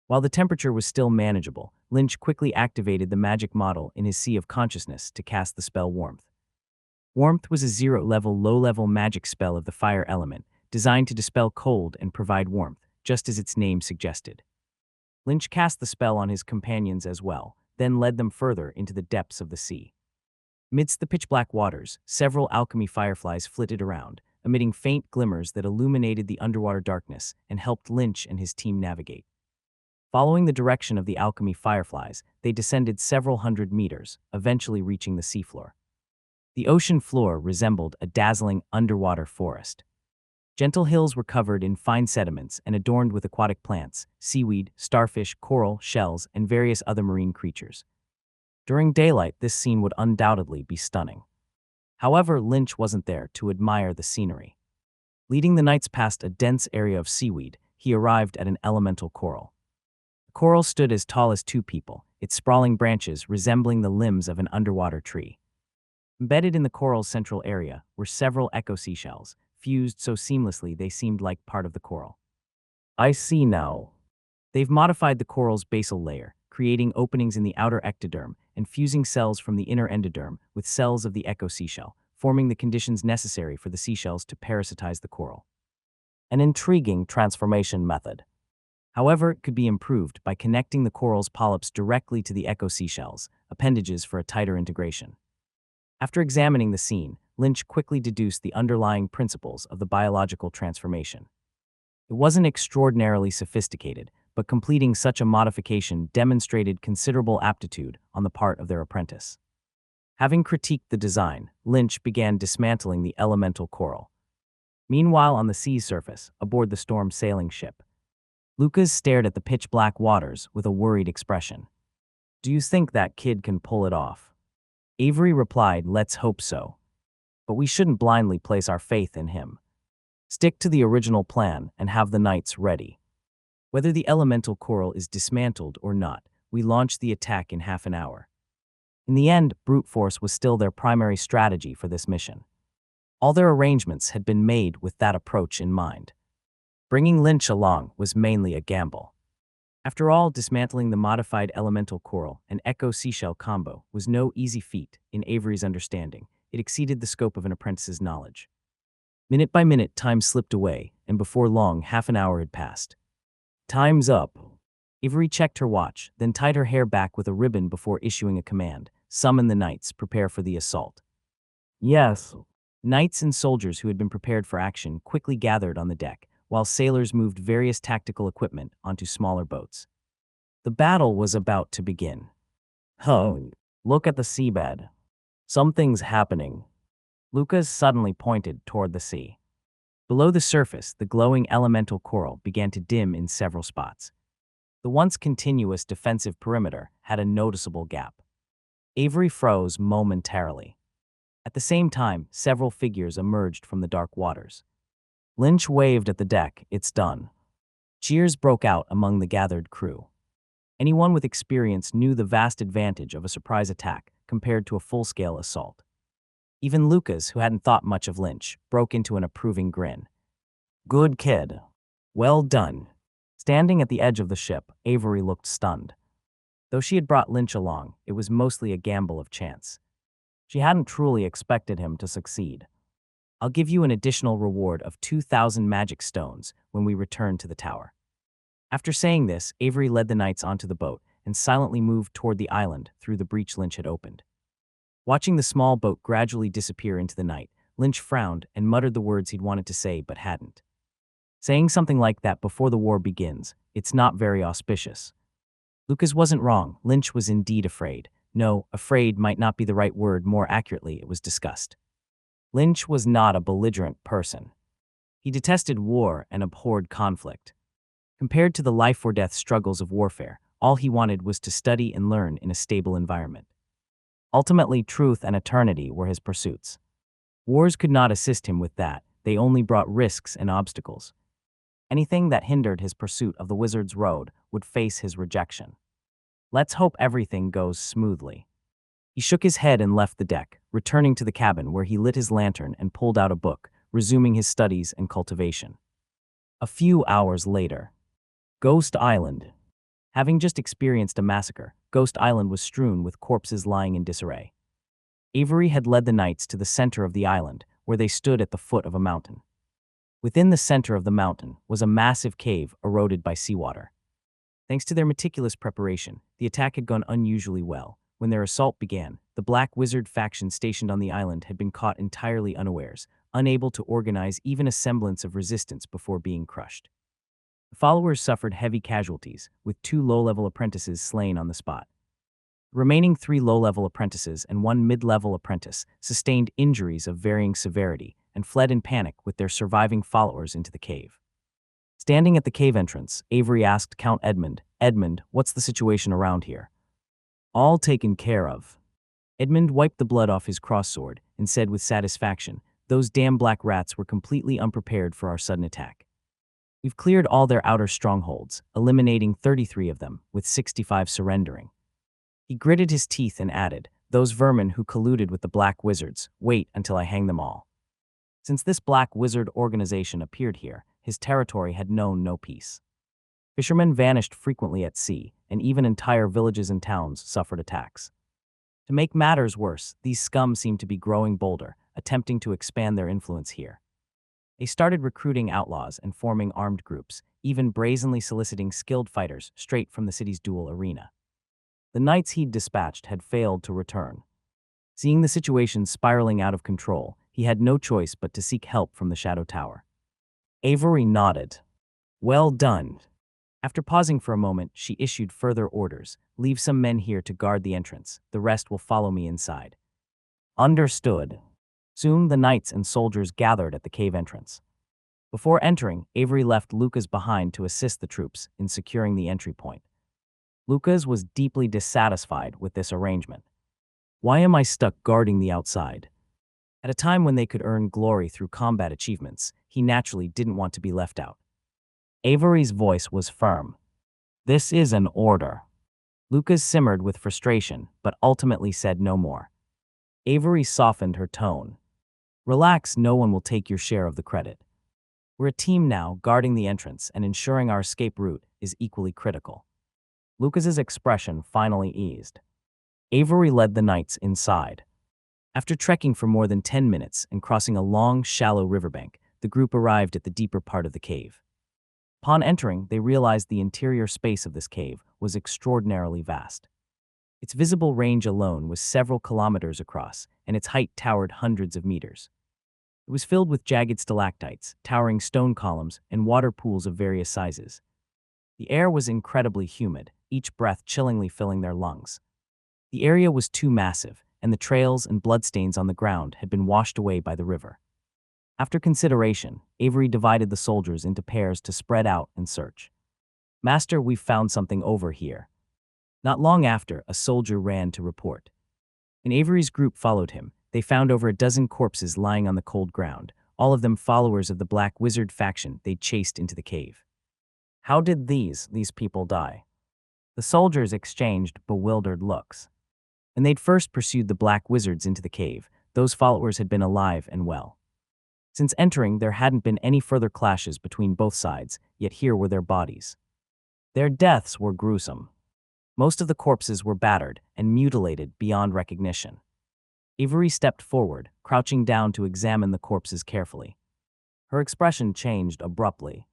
While the temperature was still manageable, Lynch quickly activated the magic model in his Sea of Consciousness to cast the spell Warmth. Warmth was a zero-level, low-level magic spell of the fire element, designed to dispel cold and provide warmth, just as its name suggested. Lynch cast the spell on his companions as well, then led them further into the depths of the sea. Amidst the pitch-black waters, several alchemy fireflies flitted around, emitting faint glimmers that illuminated the underwater darkness and helped Lynch and his team navigate. Following the direction of the alchemy fireflies, they descended several hundred meters, eventually reaching the seafloor. The ocean floor resembled a dazzling underwater forest. Gentle hills were covered in fine sediments and adorned with aquatic plants, seaweed, starfish, coral, shells, and various other marine creatures. During daylight, this scene would undoubtedly be stunning. However, Lynch wasn't there to admire the scenery. Leading the knights past a dense area of seaweed, he arrived at an elemental coral. The coral stood as tall as two people, its sprawling branches resembling the limbs of an underwater tree. Embedded in the coral's central area were several echo seashells, fused so seamlessly they seemed like part of the coral. "I see now." They've modified the coral's basal layer, creating openings in the outer ectoderm and fusing cells from the inner endoderm with cells of the echo seashell, forming the conditions necessary for the seashells to parasitize the coral. An intriguing transformation method. However, it could be improved by connecting the coral's polyps directly to the echo seashells, appendages for a tighter integration. After examining the scene, Lynch quickly deduced the underlying principles of the biological transformation. It wasn't extraordinarily sophisticated, but completing such a modification demonstrated considerable aptitude on the part of their apprentice. Having critiqued the design, Lynch began dismantling the elemental coral. Meanwhile, on the sea's surface, aboard the storm sailing ship, Lucas stared at the pitch-black waters with a worried expression. Do you think that kid can pull it off? Avery replied, let's hope so. But we shouldn't blindly place our faith in him. Stick to the original plan and have the knights ready. Whether the elemental coral is dismantled or not, we launch the attack in half an hour. In the end, brute force was still their primary strategy for this mission. All their arrangements had been made with that approach in mind. Bringing Lynch along was mainly a gamble. After all, dismantling the modified elemental coral and echo seashell combo was no easy feat in Avery's understanding. It exceeded the scope of an apprentice's knowledge. Minute by minute, time slipped away, and before long, half an hour had passed. Time's up. Avery checked her watch, then tied her hair back with a ribbon before issuing a command. Summon the knights, prepare for the assault. Yes. Knights and soldiers who had been prepared for action quickly gathered on the deck, while sailors moved various tactical equipment onto smaller boats. The battle was about to begin. Oh, look at the seabed. Something's happening. Lucas suddenly pointed toward the sea. Below the surface, the glowing elemental coral began to dim in several spots. The once continuous defensive perimeter had a noticeable gap. Avery froze momentarily. At the same time, several figures emerged from the dark waters. Lynch waved at the deck, it's done. Cheers broke out among the gathered crew. Anyone with experience knew the vast advantage of a surprise attack compared to a full-scale assault. Even Lucas, who hadn't thought much of Lynch, broke into an approving grin. Good kid. Well done. Standing at the edge of the ship, Avery looked stunned. Though she had brought Lynch along, it was mostly a gamble of chance. She hadn't truly expected him to succeed. I'll give you an additional reward of 2,000 magic stones when we return to the tower. After saying this, Avery led the knights onto the boat and silently moved toward the island through the breach Lynch had opened. Watching the small boat gradually disappear into the night, Lynch frowned and muttered the words he'd wanted to say but hadn't. Saying something like that before the war begins, it's not very auspicious. Lucas wasn't wrong. Lynch was indeed afraid. No, afraid might not be the right word. More accurately, it was disgust. Lynch was not a belligerent person. He detested war and abhorred conflict. Compared to the life-or-death struggles of warfare, all he wanted was to study and learn in a stable environment. Ultimately, truth and eternity were his pursuits. Wars could not assist him with that. They only brought risks and obstacles. Anything that hindered his pursuit of the wizard's road would face his rejection. Let's hope everything goes smoothly. He shook his head and left the deck, returning to the cabin where he lit his lantern and pulled out a book, resuming his studies and cultivation. A few hours later. Ghost Island. Having just experienced a massacre, Ghost Island was strewn with corpses lying in disarray. Avery had led the knights to the center of the island, where they stood at the foot of a mountain. Within the center of the mountain was a massive cave eroded by seawater. Thanks to their meticulous preparation, the attack had gone unusually well. When their assault began, the Black Wizard faction stationed on the island had been caught entirely unawares, unable to organize even a semblance of resistance before being crushed. The followers suffered heavy casualties, with 2 low-level apprentices slain on the spot. The remaining 3 low-level apprentices and 1 mid-level apprentice sustained injuries of varying severity and fled in panic with their surviving followers into the cave. Standing at the cave entrance, Avery asked Count Edmund, "Edmund, what's the situation around here?" "All taken care of." Edmund wiped the blood off his cross-sword and said with satisfaction, "Those damn black rats were completely unprepared for our sudden attack. We've cleared all their outer strongholds, eliminating 33 of them, with 65 surrendering." He gritted his teeth and added, "Those vermin who colluded with the Black Wizards, wait until I hang them all." Since this Black Wizard organization appeared here, his territory had known no peace. Fishermen vanished frequently at sea, and even entire villages and towns suffered attacks. To make matters worse, these scum seemed to be growing bolder, attempting to expand their influence here. They started recruiting outlaws and forming armed groups, even brazenly soliciting skilled fighters straight from the city's duel arena. The knights he'd dispatched had failed to return. Seeing the situation spiraling out of control, he had no choice but to seek help from the Shadow Tower. Avery nodded. "Well done." After pausing for a moment, she issued further orders. "Leave some men here to guard the entrance. The rest will follow me inside." Understood. Soon the knights and soldiers gathered at the cave entrance. Before entering, Avery left Lucas behind to assist the troops in securing the entry point. Lucas was deeply dissatisfied with this arrangement. Why am I stuck guarding the outside? At a time when they could earn glory through combat achievements, he naturally didn't want to be left out. Avery's voice was firm. This is an order. Lucas simmered with frustration, but ultimately said no more. Avery softened her tone. Relax, no one will take your share of the credit. We're a team now, guarding the entrance, and ensuring our escape route is equally critical. Lucas's expression finally eased. Avery led the knights inside. After trekking for more than 10 minutes and crossing a long, shallow riverbank, the group arrived at the deeper part of the cave. Upon entering, they realized the interior space of this cave was extraordinarily vast. Its visible range alone was several kilometers across, and its height towered hundreds of meters. It was filled with jagged stalactites, towering stone columns, and water pools of various sizes. The air was incredibly humid, each breath chillingly filling their lungs. The area was too massive, and the trails and bloodstains on the ground had been washed away by the river. After consideration, Avery divided the soldiers into pairs to spread out and search. Master, we've found something over here. Not long after, a soldier ran to report. When Avery's group followed him, they found over a dozen corpses lying on the cold ground, all of them followers of the Black Wizard faction they'd chased into the cave. How did these people die? The soldiers exchanged bewildered looks. When they'd first pursued the Black Wizards into the cave, those followers had been alive and well. Since entering, there hadn't been any further clashes between both sides, yet here were their bodies. Their deaths were gruesome. Most of the corpses were battered and mutilated beyond recognition. Avery stepped forward, crouching down to examine the corpses carefully. Her expression changed abruptly.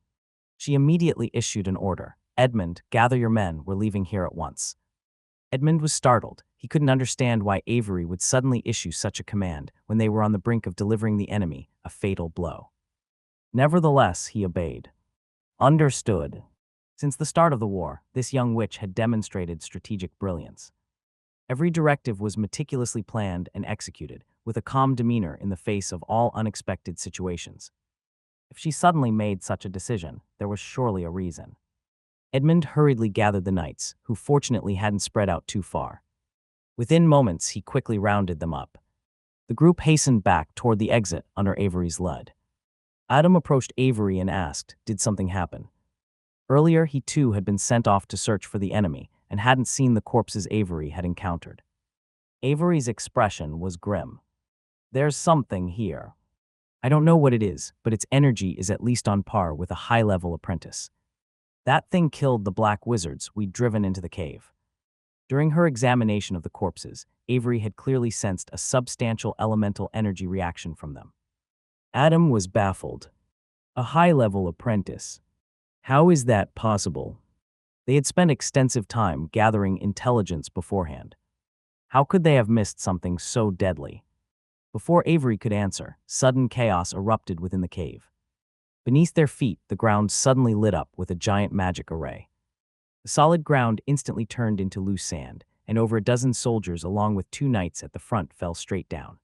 She immediately issued an order. Edmund, gather your men, we're leaving here at once. Edmund was startled. He couldn't understand why Avery would suddenly issue such a command when they were on the brink of delivering the enemy a fatal blow. Nevertheless, he obeyed. Understood. Since the start of the war, this young witch had demonstrated strategic brilliance. Every directive was meticulously planned and executed, with a calm demeanor in the face of all unexpected situations. If she suddenly made such a decision, there was surely a reason. Edmund hurriedly gathered the knights, who fortunately hadn't spread out too far. Within moments, he quickly rounded them up. The group hastened back toward the exit under Avery's lead. Adam approached Avery and asked, did something happen? Earlier, he too had been sent off to search for the enemy and hadn't seen the corpses Avery had encountered. Avery's expression was grim. There's something here. I don't know what it is, but its energy is at least on par with a high-level apprentice. That thing killed the Black Wizards we'd driven into the cave. During her examination of the corpses, Avery had clearly sensed a substantial elemental energy reaction from them. Adam was baffled. A high-level apprentice. How is that possible? They had spent extensive time gathering intelligence beforehand. How could they have missed something so deadly? Before Avery could answer, sudden chaos erupted within the cave. Beneath their feet, the ground suddenly lit up with a giant magic array. The solid ground instantly turned into loose sand, and over a dozen soldiers along with 2 knights at the front fell straight down.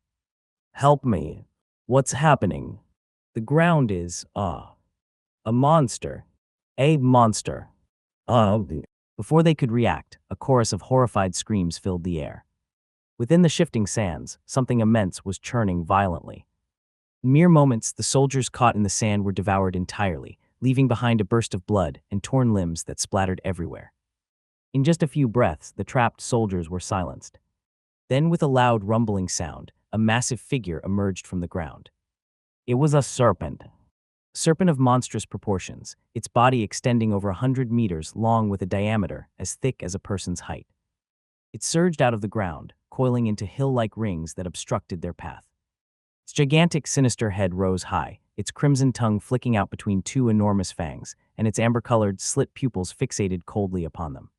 Help me. What's happening? The ground is, a monster. A monster. Before they could react, a chorus of horrified screams filled the air. Within the shifting sands, something immense was churning violently. In mere moments, the soldiers caught in the sand were devoured entirely, leaving behind a burst of blood and torn limbs that splattered everywhere. In just a few breaths, the trapped soldiers were silenced. Then, with a loud rumbling sound, a massive figure emerged from the ground. It was a serpent. A serpent of monstrous proportions, its body extending over 100 meters long with a diameter as thick as a person's height. It surged out of the ground, coiling into hill-like rings that obstructed their path. Its gigantic, sinister head rose high, its crimson tongue flicking out between 2 enormous fangs, and its amber-colored, slit pupils fixated coldly upon them.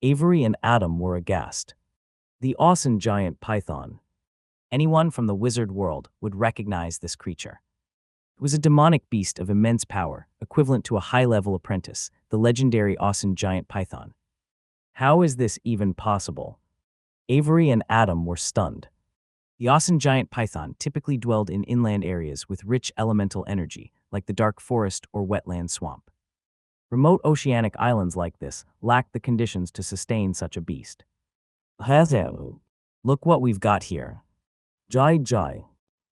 Avery and Adam were aghast. The awesome giant python. Anyone from the wizard world would recognize this creature. It was a demonic beast of immense power, equivalent to a high-level apprentice, the legendary awesome giant python. How is this even possible? Avery and Adam were stunned. The awesome giant python typically dwelled in inland areas with rich elemental energy, like the dark forest or wetland swamp. Remote oceanic islands like this lack the conditions to sustain such a beast. Hazel, look what we've got here. Jai Jai.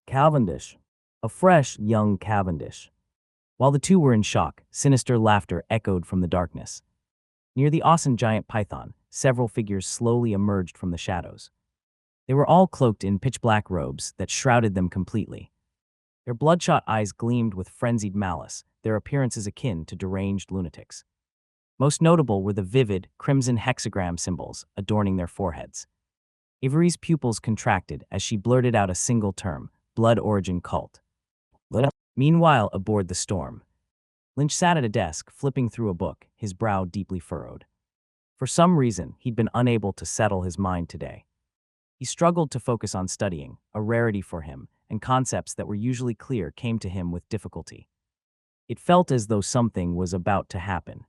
Cavendish. A fresh, young Cavendish. While the two were in shock, sinister laughter echoed from the darkness. Near the awesome giant python, several figures slowly emerged from the shadows. They were all cloaked in pitch-black robes that shrouded them completely. Their bloodshot eyes gleamed with frenzied malice, their appearances akin to deranged lunatics. Most notable were the vivid, crimson hexagram symbols adorning their foreheads. Avery's pupils contracted as she blurted out a single term, blood origin cult. Meanwhile, aboard the Storm, Lynch sat at a desk, flipping through a book, his brow deeply furrowed. For some reason, he'd been unable to settle his mind today. He struggled to focus on studying, a rarity for him, and concepts that were usually clear came to him with difficulty. It felt as though something was about to happen.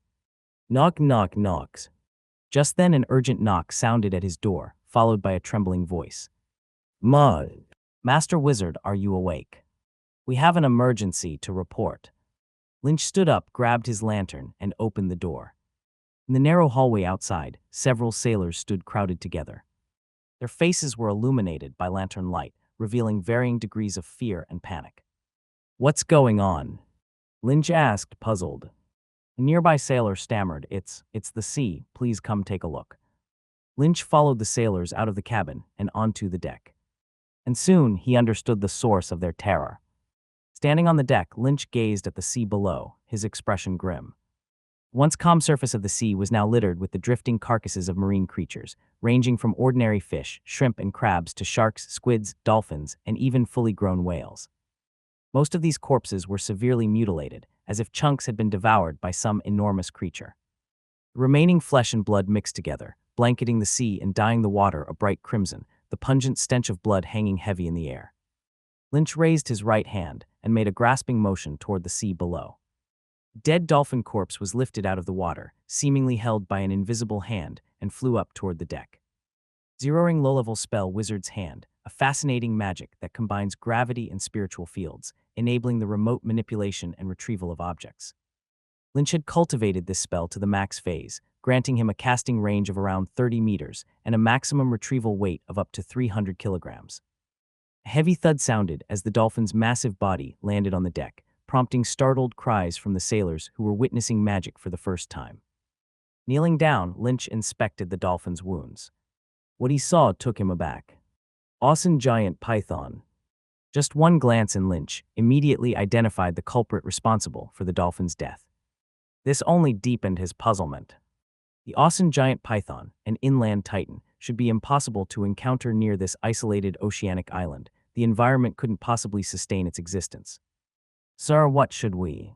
Knock, knock, knocks. Just then an urgent knock sounded at his door, followed by a trembling voice. Master Wizard, are you awake? We have an emergency to report. Lynch stood up, grabbed his lantern, and opened the door. In the narrow hallway outside, several sailors stood crowded together. Their faces were illuminated by lantern light, revealing varying degrees of fear and panic. What's going on? Lynch asked, puzzled. A nearby sailor stammered, It's the sea, please come take a look. Lynch followed the sailors out of the cabin and onto the deck. And soon he understood the source of their terror. Standing on the deck, Lynch gazed at the sea below, his expression grim. The once calm surface of the sea was now littered with the drifting carcasses of marine creatures, ranging from ordinary fish, shrimp, and crabs to sharks, squids, dolphins, and even fully grown whales. Most of these corpses were severely mutilated, as if chunks had been devoured by some enormous creature. The remaining flesh and blood mixed together, blanketing the sea and dyeing the water a bright crimson, the pungent stench of blood hanging heavy in the air. Lynch raised his right hand and made a grasping motion toward the sea below. A dead dolphin corpse was lifted out of the water, seemingly held by an invisible hand, and flew up toward the deck. Zeroing low-level spell Wizard's Hand, a fascinating magic that combines gravity and spiritual fields, enabling the remote manipulation and retrieval of objects. Lynch had cultivated this spell to the max phase, granting him a casting range of around 30 meters and a maximum retrieval weight of up to 300 kilograms. A heavy thud sounded as the dolphin's massive body landed on the deck, prompting startled cries from the sailors who were witnessing magic for the first time. Kneeling down, Lynch inspected the dolphin's wounds. What he saw took him aback. Awesome giant python. Just one glance in Lynch immediately identified the culprit responsible for the dolphin's death. This only deepened his puzzlement. The awesome giant python, an inland titan, should be impossible to encounter near this isolated oceanic island. The environment couldn't possibly sustain its existence. Sir, what should we?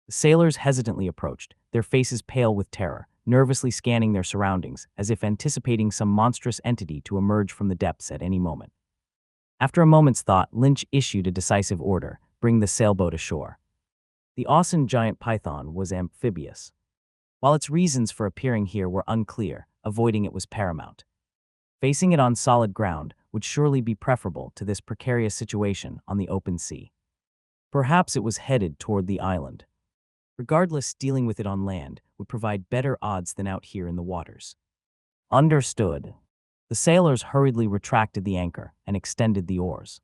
The sailors hesitantly approached, their faces pale with terror, nervously scanning their surroundings as if anticipating some monstrous entity to emerge from the depths at any moment. After a moment's thought, Lynch issued a decisive order, bring the sailboat ashore. The awesome giant python was amphibious. While its reasons for appearing here were unclear, avoiding it was paramount. Facing it on solid ground would surely be preferable to this precarious situation on the open sea. Perhaps it was headed toward the island. Regardless, dealing with it on land would provide better odds than out here in the waters. Understood. The sailors hurriedly retracted the anchor and extended the oars.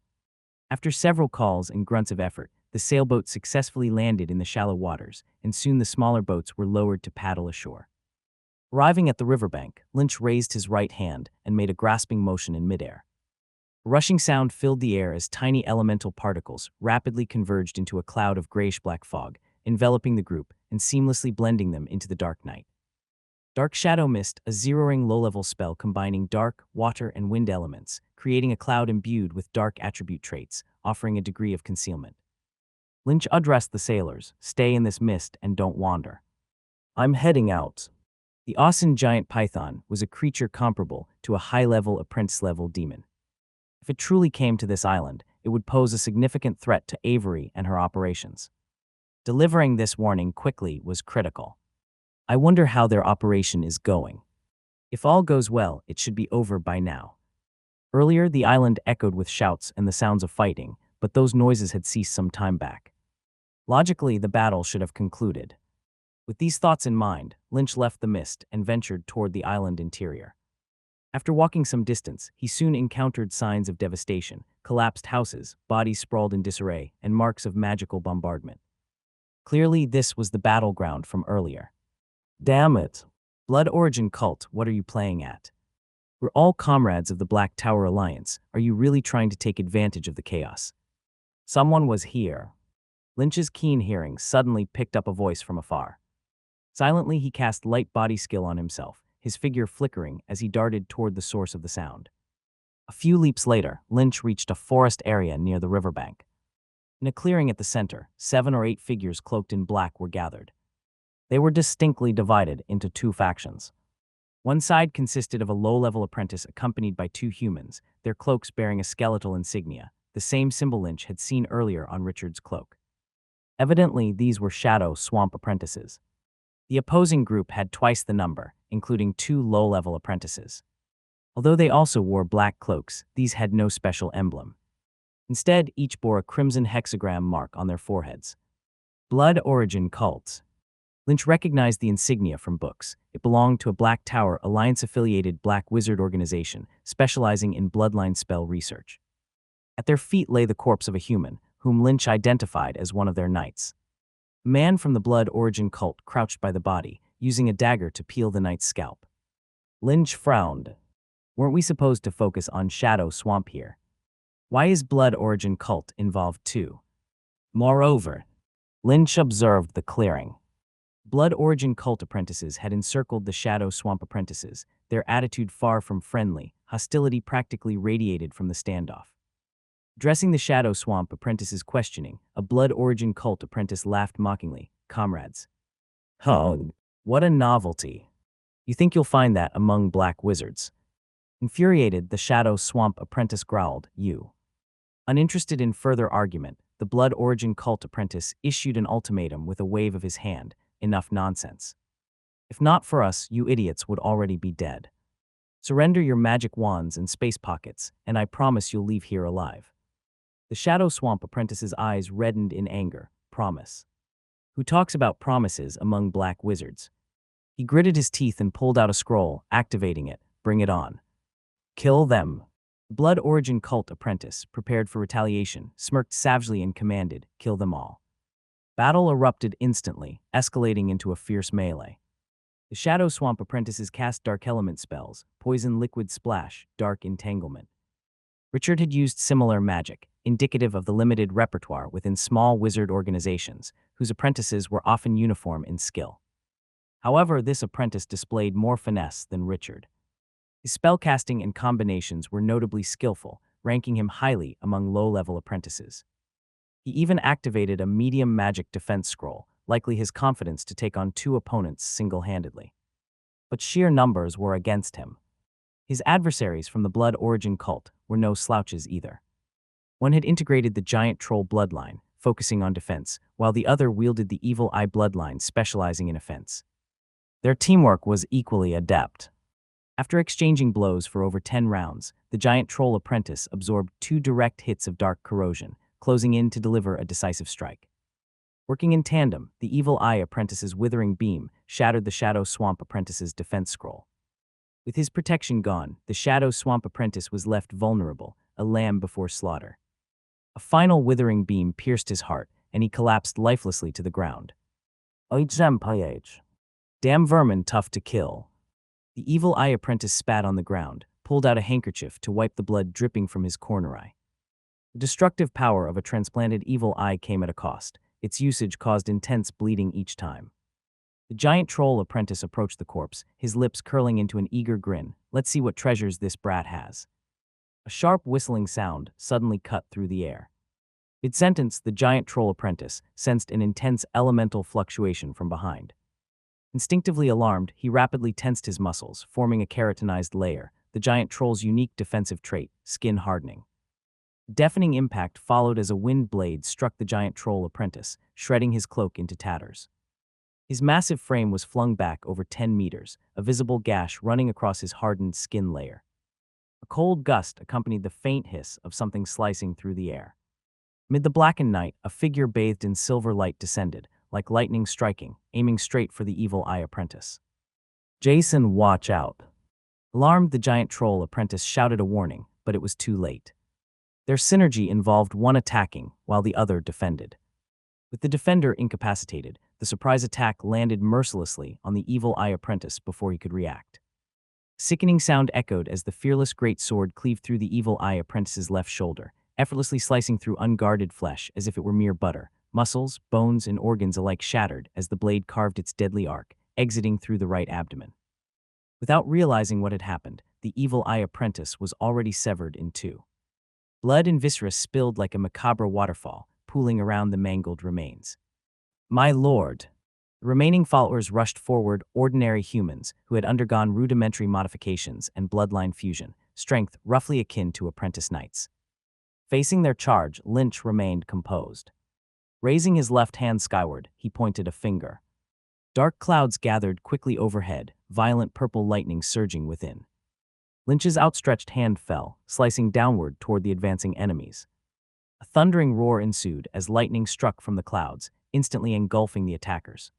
After several calls and grunts of effort, the sailboat successfully landed in the shallow waters, and soon the smaller boats were lowered to paddle ashore. Arriving at the riverbank, Lynch raised his right hand and made a grasping motion in midair. A rushing sound filled the air as tiny elemental particles rapidly converged into a cloud of grayish-black fog, enveloping the group and seamlessly blending them into the dark night. Dark Shadow Mist, a zeroing low-level spell combining dark, water, and wind elements, creating a cloud imbued with dark attribute traits, offering a degree of concealment. Lynch addressed the sailors, stay in this mist and don't wander. I'm heading out. The awesome giant python was a creature comparable to a high-level apprentice-level demon. If it truly came to this island, it would pose a significant threat to Avery and her operations. Delivering this warning quickly was critical. I wonder how their operation is going. If all goes well, it should be over by now. Earlier, the island echoed with shouts and the sounds of fighting, but those noises had ceased some time back. Logically, the battle should have concluded. With these thoughts in mind, Lynch left the mist and ventured toward the island interior. After walking some distance, he soon encountered signs of devastation, collapsed houses, bodies sprawled in disarray, and marks of magical bombardment. Clearly, this was the battleground from earlier. Damn it. Blood Origin Cult, what are you playing at? We're all comrades of the Black Tower Alliance. Are you really trying to take advantage of the chaos? Someone was here. Lynch's keen hearing suddenly picked up a voice from afar. Silently, he cast light body skill on himself, his figure flickering as he darted toward the source of the sound. A few leaps later, Lynch reached a forest area near the riverbank. In a clearing at the center, 7 or 8 figures cloaked in black were gathered. They were distinctly divided into 2 factions. One side consisted of a low-level apprentice accompanied by 2 humans, their cloaks bearing a skeletal insignia, the same symbol Lynch had seen earlier on Richard's cloak. Evidently, these were Shadow Swamp apprentices. The opposing group had twice the number, including 2 low-level apprentices. Although they also wore black cloaks, these had no special emblem. Instead, each bore a crimson hexagram mark on their foreheads. Blood Origin Cults. Lynch recognized the insignia from books. It belonged to a Black Tower Alliance-affiliated Black Wizard organization specializing in bloodline spell research. At their feet lay the corpse of a human, whom Lynch identified as one of their knights. A man from the Blood Origin cult crouched by the body, using a dagger to peel the knight's scalp. Lynch frowned. Weren't we supposed to focus on Shadow Swamp here? Why is Blood Origin cult involved too? Moreover, Lynch observed the clearing. Blood Origin cult apprentices had encircled the Shadow Swamp apprentices, their attitude far from friendly, hostility practically radiated from the standoff. Addressing the Shadow Swamp apprentices' questioning, a Blood Origin cult apprentice laughed mockingly. Comrades. Oh, what a novelty. You think you'll find that among black wizards? Infuriated, the Shadow Swamp apprentice growled, You. Uninterested in further argument, the Blood Origin cult apprentice issued an ultimatum with a wave of his hand. Enough nonsense. If not for us, you idiots would already be dead. Surrender your magic wands and space pockets, and I promise you'll leave here alive. The Shadow Swamp apprentice's eyes reddened in anger. Promise. Who talks about promises among black wizards? He gritted his teeth and pulled out a scroll, activating it. Bring it on. Kill them. Blood Origin cult apprentice, prepared for retaliation, smirked savagely and commanded, Kill them all. Battle erupted instantly, escalating into a fierce melee. The Shadow Swamp apprentices cast dark element spells, poison liquid splash, dark entanglement. Richard had used similar magic, indicative of the limited repertoire within small wizard organizations, whose apprentices were often uniform in skill. However, this apprentice displayed more finesse than Richard. His spellcasting and combinations were notably skillful, ranking him highly among low-level apprentices. He even activated a medium magic defense scroll, likely his confidence to take on 2 opponents single-handedly. But sheer numbers were against him. His adversaries from the Blood Origin cult were no slouches either. One had integrated the giant troll bloodline, focusing on defense, while the other wielded the evil eye bloodline specializing in offense. Their teamwork was equally adept. After exchanging blows for over 10 rounds, the giant troll apprentice absorbed 2 direct hits of dark corrosion, closing in to deliver a decisive strike. Working in tandem, the evil eye apprentice's withering beam shattered the Shadow Swamp apprentice's defense scroll. With his protection gone, the Shadow Swamp apprentice was left vulnerable, a lamb before slaughter. A final withering beam pierced his heart, and he collapsed lifelessly to the ground. Damn vermin tough to kill. The evil eye apprentice spat on the ground, pulled out a handkerchief to wipe the blood dripping from his corner eye. The destructive power of a transplanted evil eye came at a cost. Its usage caused intense bleeding each time. The giant troll apprentice approached the corpse, his lips curling into an eager grin. Let's see what treasures this brat has. A sharp whistling sound suddenly cut through the air. Mid-sentence, the giant troll apprentice sensed an intense elemental fluctuation from behind. Instinctively alarmed, he rapidly tensed his muscles, forming a keratinized layer, the giant troll's unique defensive trait, skin hardening. A deafening impact followed as a wind blade struck the giant troll apprentice, shredding his cloak into tatters. His massive frame was flung back over 10 meters, a visible gash running across his hardened skin layer. A cold gust accompanied the faint hiss of something slicing through the air. Mid the blackened night, a figure bathed in silver light descended, like lightning striking, aiming straight for the evil eye apprentice. "Jason, watch out." Alarmed, the giant troll apprentice shouted a warning, but it was too late. Their synergy involved one attacking while the other defended. With the defender incapacitated, the surprise attack landed mercilessly on the evil eye apprentice before he could react. A sickening sound echoed as the fearless great sword cleaved through the evil eye apprentice's left shoulder, effortlessly slicing through unguarded flesh as if it were mere butter. Muscles, bones, and organs alike shattered as the blade carved its deadly arc, exiting through the right abdomen. Without realizing what had happened, the evil eye apprentice was already severed in two. Blood and viscera spilled like a macabre waterfall, pooling around the mangled remains. "My lord!" The remaining followers rushed forward, ordinary humans who had undergone rudimentary modifications and bloodline fusion, strength roughly akin to apprentice knights. Facing their charge, Lynch remained composed. Raising his left hand skyward, he pointed a finger. Dark clouds gathered quickly overhead, violent purple lightning surging within. Lynch's outstretched hand fell, slicing downward toward the advancing enemies. A thundering roar ensued as lightning struck from the clouds, instantly engulfing the attackers.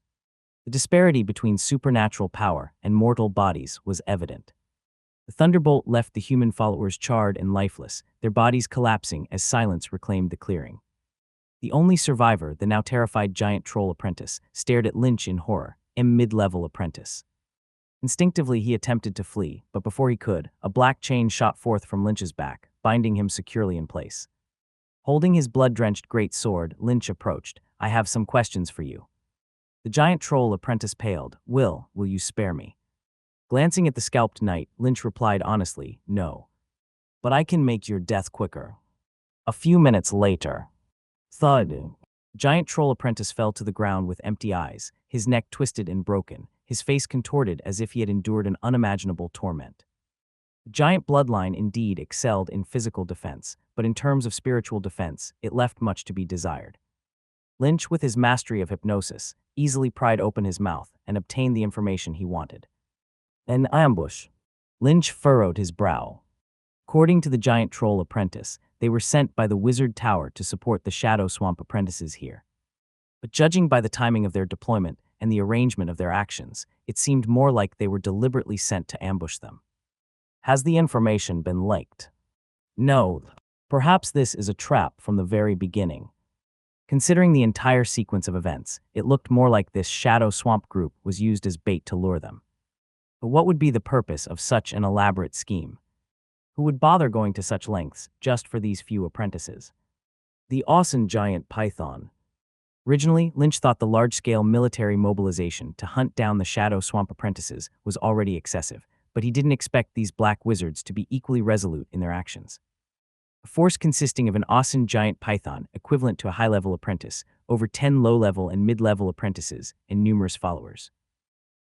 The disparity between supernatural power and mortal bodies was evident. The thunderbolt left the human followers charred and lifeless, their bodies collapsing as silence reclaimed the clearing. The only survivor, the now terrified giant troll apprentice, stared at Lynch in horror, a mid-level apprentice. Instinctively, he attempted to flee, but before he could, a black chain shot forth from Lynch's back, binding him securely in place. Holding his blood-drenched great sword, Lynch approached. "I have some questions for you." The giant troll apprentice paled. Will you spare me?" Glancing at the scalped knight, Lynch replied honestly, "No. But I can make your death quicker." A few minutes later. Thud. Giant troll apprentice fell to the ground with empty eyes, his neck twisted and broken, his face contorted as if he had endured an unimaginable torment. The giant bloodline indeed excelled in physical defense, but in terms of spiritual defense, it left much to be desired. Lynch, with his mastery of hypnosis, easily pried open his mouth and obtained the information he wanted. "An ambush." Lynch furrowed his brow. According to the giant troll apprentice, they were sent by the Wizard Tower to support the Shadow Swamp apprentices here. But judging by the timing of their deployment and the arrangement of their actions, it seemed more like they were deliberately sent to ambush them. "Has the information been leaked?" "No. Perhaps this is a trap from the very beginning." Considering the entire sequence of events, it looked more like this Shadow Swamp group was used as bait to lure them. But what would be the purpose of such an elaborate scheme? Who would bother going to such lengths just for these few apprentices? The awesome giant python. Originally, Lynch thought the large-scale military mobilization to hunt down the Shadow Swamp apprentices was already excessive, but he didn't expect these black wizards to be equally resolute in their actions. A force consisting of an awesome giant python, equivalent to a high-level apprentice, over 10 low-level and mid-level apprentices, and numerous followers.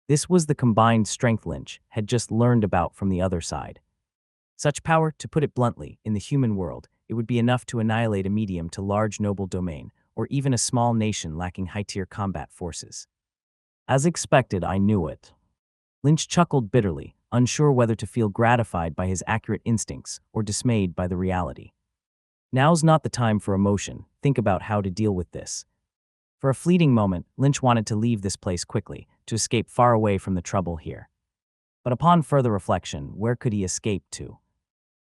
This was the combined strength Lynch had just learned about from the other side. Such power, to put it bluntly, in the human world, it would be enough to annihilate a medium to large noble domain, or even a small nation lacking high-tier combat forces. As expected, I knew it. Lynch chuckled bitterly, unsure whether to feel gratified by his accurate instincts or dismayed by the reality. Now's not the time for emotion. Think about how to deal with this. For a fleeting moment, Lynch wanted to leave this place quickly, to escape far away from the trouble here. But upon further reflection, where could he escape to?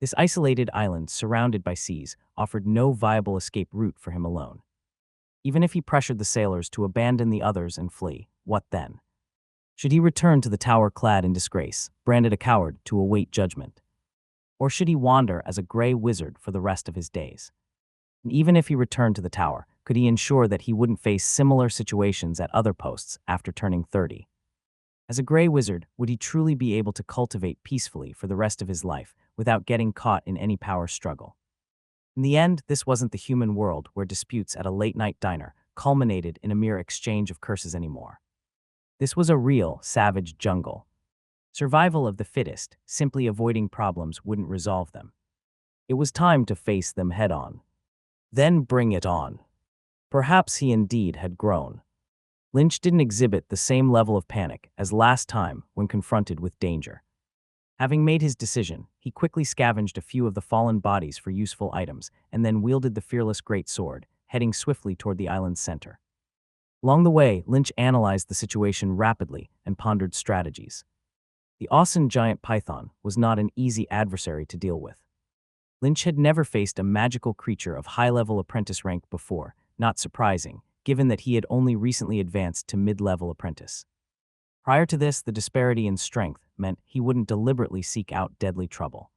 This isolated island, surrounded by seas, offered no viable escape route for him alone. Even if he pressured the sailors to abandon the others and flee, what then? Should he return to the tower clad in disgrace, branded a coward to await judgment? Or should he wander as a gray wizard for the rest of his days? And even if he returned to the tower, could he ensure that he wouldn't face similar situations at other posts after turning 30? As a gray wizard, would he truly be able to cultivate peacefully for the rest of his life without getting caught in any power struggle? In the end, this wasn't the human world where disputes at a late-night diner culminated in a mere exchange of curses anymore. This was a real, savage jungle. Survival of the fittest, simply avoiding problems wouldn't resolve them. It was time to face them head-on. Then bring it on. Perhaps he indeed had grown. Lynch didn't exhibit the same level of panic as last time when confronted with danger. Having made his decision, he quickly scavenged a few of the fallen bodies for useful items and then wielded the fearless great sword, heading swiftly toward the island's center. Along the way, Lynch analyzed the situation rapidly and pondered strategies. The awesome giant python was not an easy adversary to deal with. Lynch had never faced a magical creature of high-level apprentice rank before, not surprising, given that he had only recently advanced to mid-level apprentice. Prior to this, the disparity in strength meant he wouldn't deliberately seek out deadly trouble.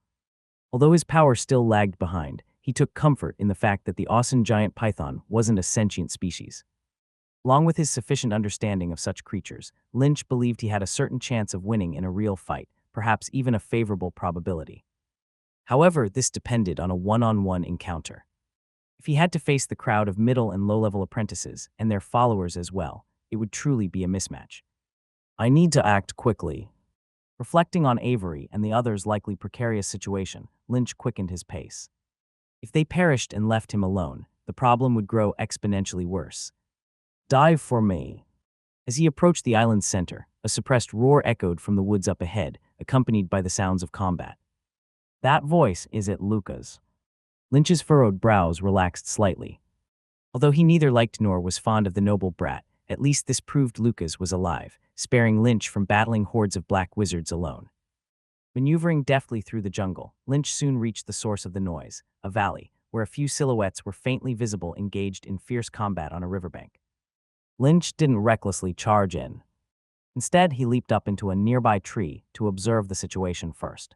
Although his power still lagged behind, he took comfort in the fact that the awesome giant python wasn't a sentient species. Along with his sufficient understanding of such creatures, Lynch believed he had a certain chance of winning in a real fight, perhaps even a favorable probability. However, this depended on a one-on-one encounter. If he had to face the crowd of middle and low-level apprentices, and their followers as well, it would truly be a mismatch. I need to act quickly. Reflecting on Avery and the others' likely precarious situation, Lynch quickened his pace. If they perished and left him alone, the problem would grow exponentially worse. Dive for me. As he approached the island's center, a suppressed roar echoed from the woods up ahead, accompanied by the sounds of combat. That voice, is it Luca's? Lynch's furrowed brows relaxed slightly. Although he neither liked nor was fond of the noble brat, at least this proved Lucas was alive, sparing Lynch from battling hordes of black wizards alone. Maneuvering deftly through the jungle, Lynch soon reached the source of the noise, a valley, where a few silhouettes were faintly visible engaged in fierce combat on a riverbank. Lynch didn't recklessly charge in. Instead, he leaped up into a nearby tree to observe the situation first.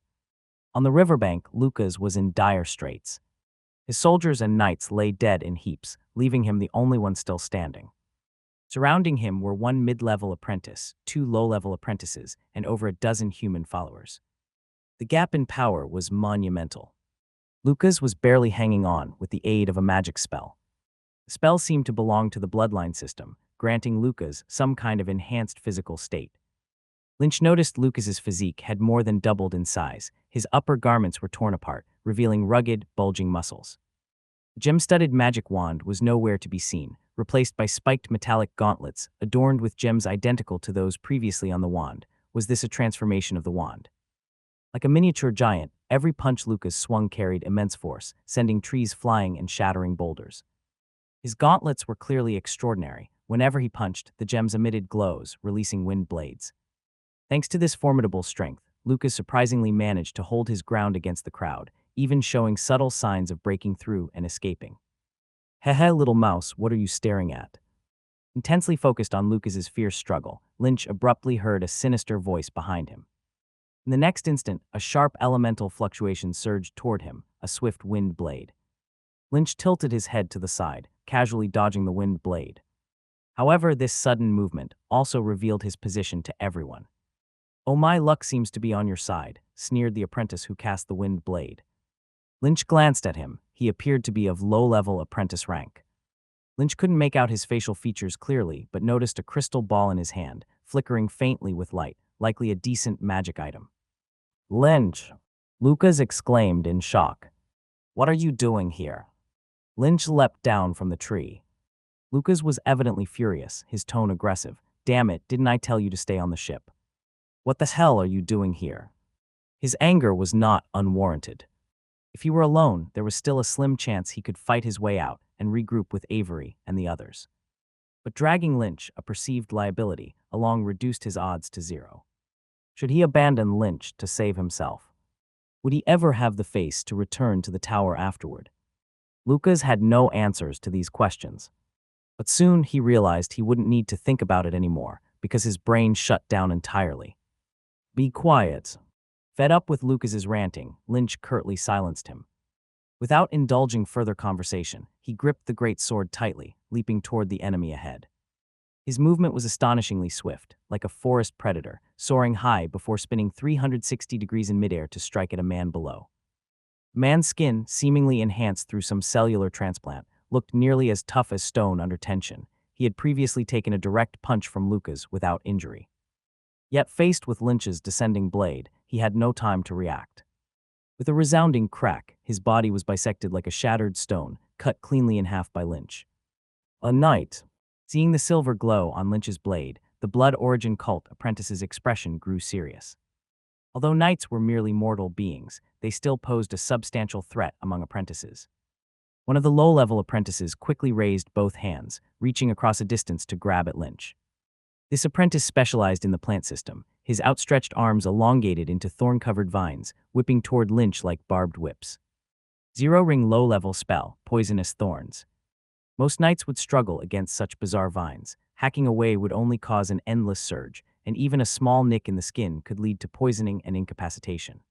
On the riverbank, Lucas was in dire straits. His soldiers and knights lay dead in heaps, leaving him the only one still standing. Surrounding him were one mid-level apprentice, two low-level apprentices, and over a dozen human followers. The gap in power was monumental. Lucas was barely hanging on with the aid of a magic spell. The spell seemed to belong to the bloodline system, granting Lucas some kind of enhanced physical state. Lynch noticed Lucas's physique had more than doubled in size. His upper garments were torn apart, revealing rugged, bulging muscles. The gem-studded magic wand was nowhere to be seen, replaced by spiked metallic gauntlets adorned with gems identical to those previously on the wand. Was this a transformation of the wand? Like a miniature giant, every punch Lucas swung carried immense force, sending trees flying and shattering boulders. His gauntlets were clearly extraordinary. Whenever he punched, the gems emitted glows, releasing wind blades. Thanks to this formidable strength, Lucas surprisingly managed to hold his ground against the crowd, even showing subtle signs of breaking through and escaping. Heh, little mouse, what are you staring at? Intensely focused on Lucas's fierce struggle, Lynch abruptly heard a sinister voice behind him. In the next instant, a sharp elemental fluctuation surged toward him, a swift wind blade. Lynch tilted his head to the side, casually dodging the wind blade. However, this sudden movement also revealed his position to everyone. Oh, my luck seems to be on your side, sneered the apprentice who cast the wind blade. Lynch glanced at him. He appeared to be of low-level apprentice rank. Lynch couldn't make out his facial features clearly, but noticed a crystal ball in his hand, flickering faintly with light, likely a decent magic item. Lynch! Lucas exclaimed in shock. What are you doing here? Lynch leapt down from the tree. Lucas was evidently furious, his tone aggressive. Damn it, didn't I tell you to stay on the ship? What the hell are you doing here? His anger was not unwarranted. If he were alone, there was still a slim chance he could fight his way out and regroup with Avery and the others. But dragging Lynch, a perceived liability, along reduced his odds to zero. Should he abandon Lynch to save himself? Would he ever have the face to return to the tower afterward? Lucas had no answers to these questions. But soon he realized he wouldn't need to think about it anymore because his brain shut down entirely. Be quiet. Fed up with Lucas's ranting, Lynch curtly silenced him. Without indulging further conversation, he gripped the great sword tightly, leaping toward the enemy ahead. His movement was astonishingly swift, like a forest predator, soaring high before spinning 360 degrees in midair to strike at a man below. The man's skin, seemingly enhanced through some cellular transplant, looked nearly as tough as stone under tension. He had previously taken a direct punch from Lucas without injury. Yet faced with Lynch's descending blade, he had no time to react. With a resounding crack, his body was bisected like a shattered stone, cut cleanly in half by Lynch. A knight. Seeing the silver glow on Lynch's blade, the Blood Origin cult apprentice's expression grew serious. Although knights were merely mortal beings, they still posed a substantial threat among apprentices. One of the low-level apprentices quickly raised both hands, reaching across a distance to grab at Lynch. This apprentice specialized in the plant system, his outstretched arms elongated into thorn-covered vines, whipping toward Lynch like barbed whips. Zero-ring low-level spell, Poisonous Thorns. Most knights would struggle against such bizarre vines. Hacking away would only cause an endless surge, and even a small nick in the skin could lead to poisoning and incapacitation.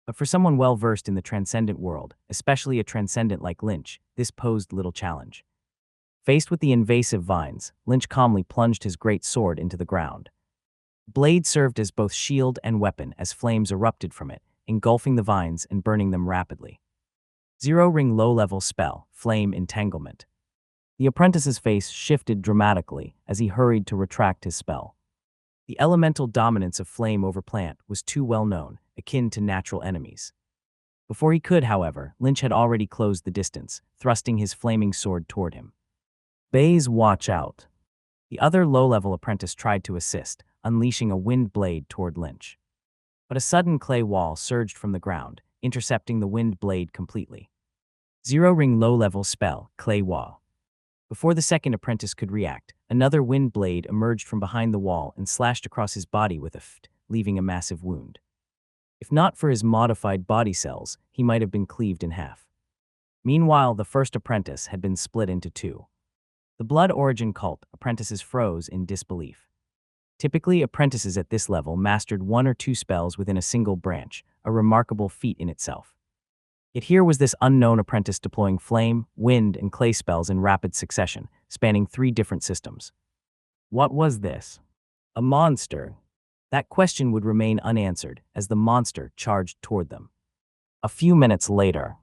But for someone well-versed in the transcendent world, especially a transcendent like Lynch, this posed little challenge. Faced with the invasive vines, Lynch calmly plunged his great sword into the ground. The blade served as both shield and weapon as flames erupted from it, engulfing the vines and burning them rapidly. Zero-ring low-level spell, Flame Entanglement. The apprentice's face shifted dramatically as he hurried to retract his spell. The elemental dominance of flame over plant was too well known, akin to natural enemies. Before he could, however, Lynch had already closed the distance, thrusting his flaming sword toward him. Bays, watch out. The other low-level apprentice tried to assist, unleashing a wind blade toward Lynch. But a sudden clay wall surged from the ground, intercepting the wind blade completely. Zero-ring low-level spell, Clay Wall. Before the second apprentice could react, another wind blade emerged from behind the wall and slashed across his body with a ft, leaving a massive wound. If not for his modified body cells, he might have been cleaved in half. Meanwhile, the first apprentice had been split into two. The Blood Origin Cult apprentices froze in disbelief. Typically, apprentices at this level mastered one or two spells within a single branch, a remarkable feat in itself. Yet here was this unknown apprentice deploying flame, wind, and clay spells in rapid succession, spanning 3 different systems. What was this? A monster? That question would remain unanswered as the monster charged toward them. A few minutes later,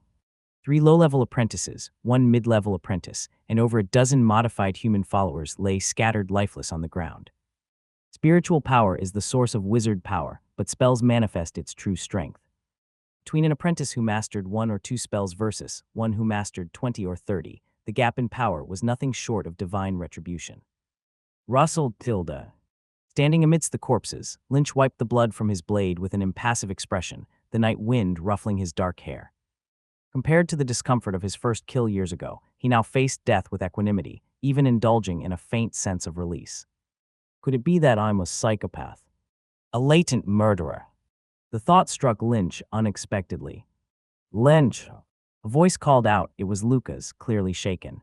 3 low-level apprentices, 1 mid-level apprentice, and over a dozen modified human followers lay scattered lifeless on the ground. Spiritual power is the source of wizard power, but spells manifest its true strength. Between an apprentice who mastered 1 or 2 spells versus one who mastered 20 or 30, the gap in power was nothing short of divine retribution. Russell Tilda. Standing amidst the corpses, Lynch wiped the blood from his blade with an impassive expression, the night wind ruffling his dark hair. Compared to the discomfort of his first kill years ago, he now faced death with equanimity, even indulging in a faint sense of release. Could it be that I'm a psychopath? A latent murderer? The thought struck Lynch unexpectedly. Lynch! A voice called out. It was Lucas, clearly shaken.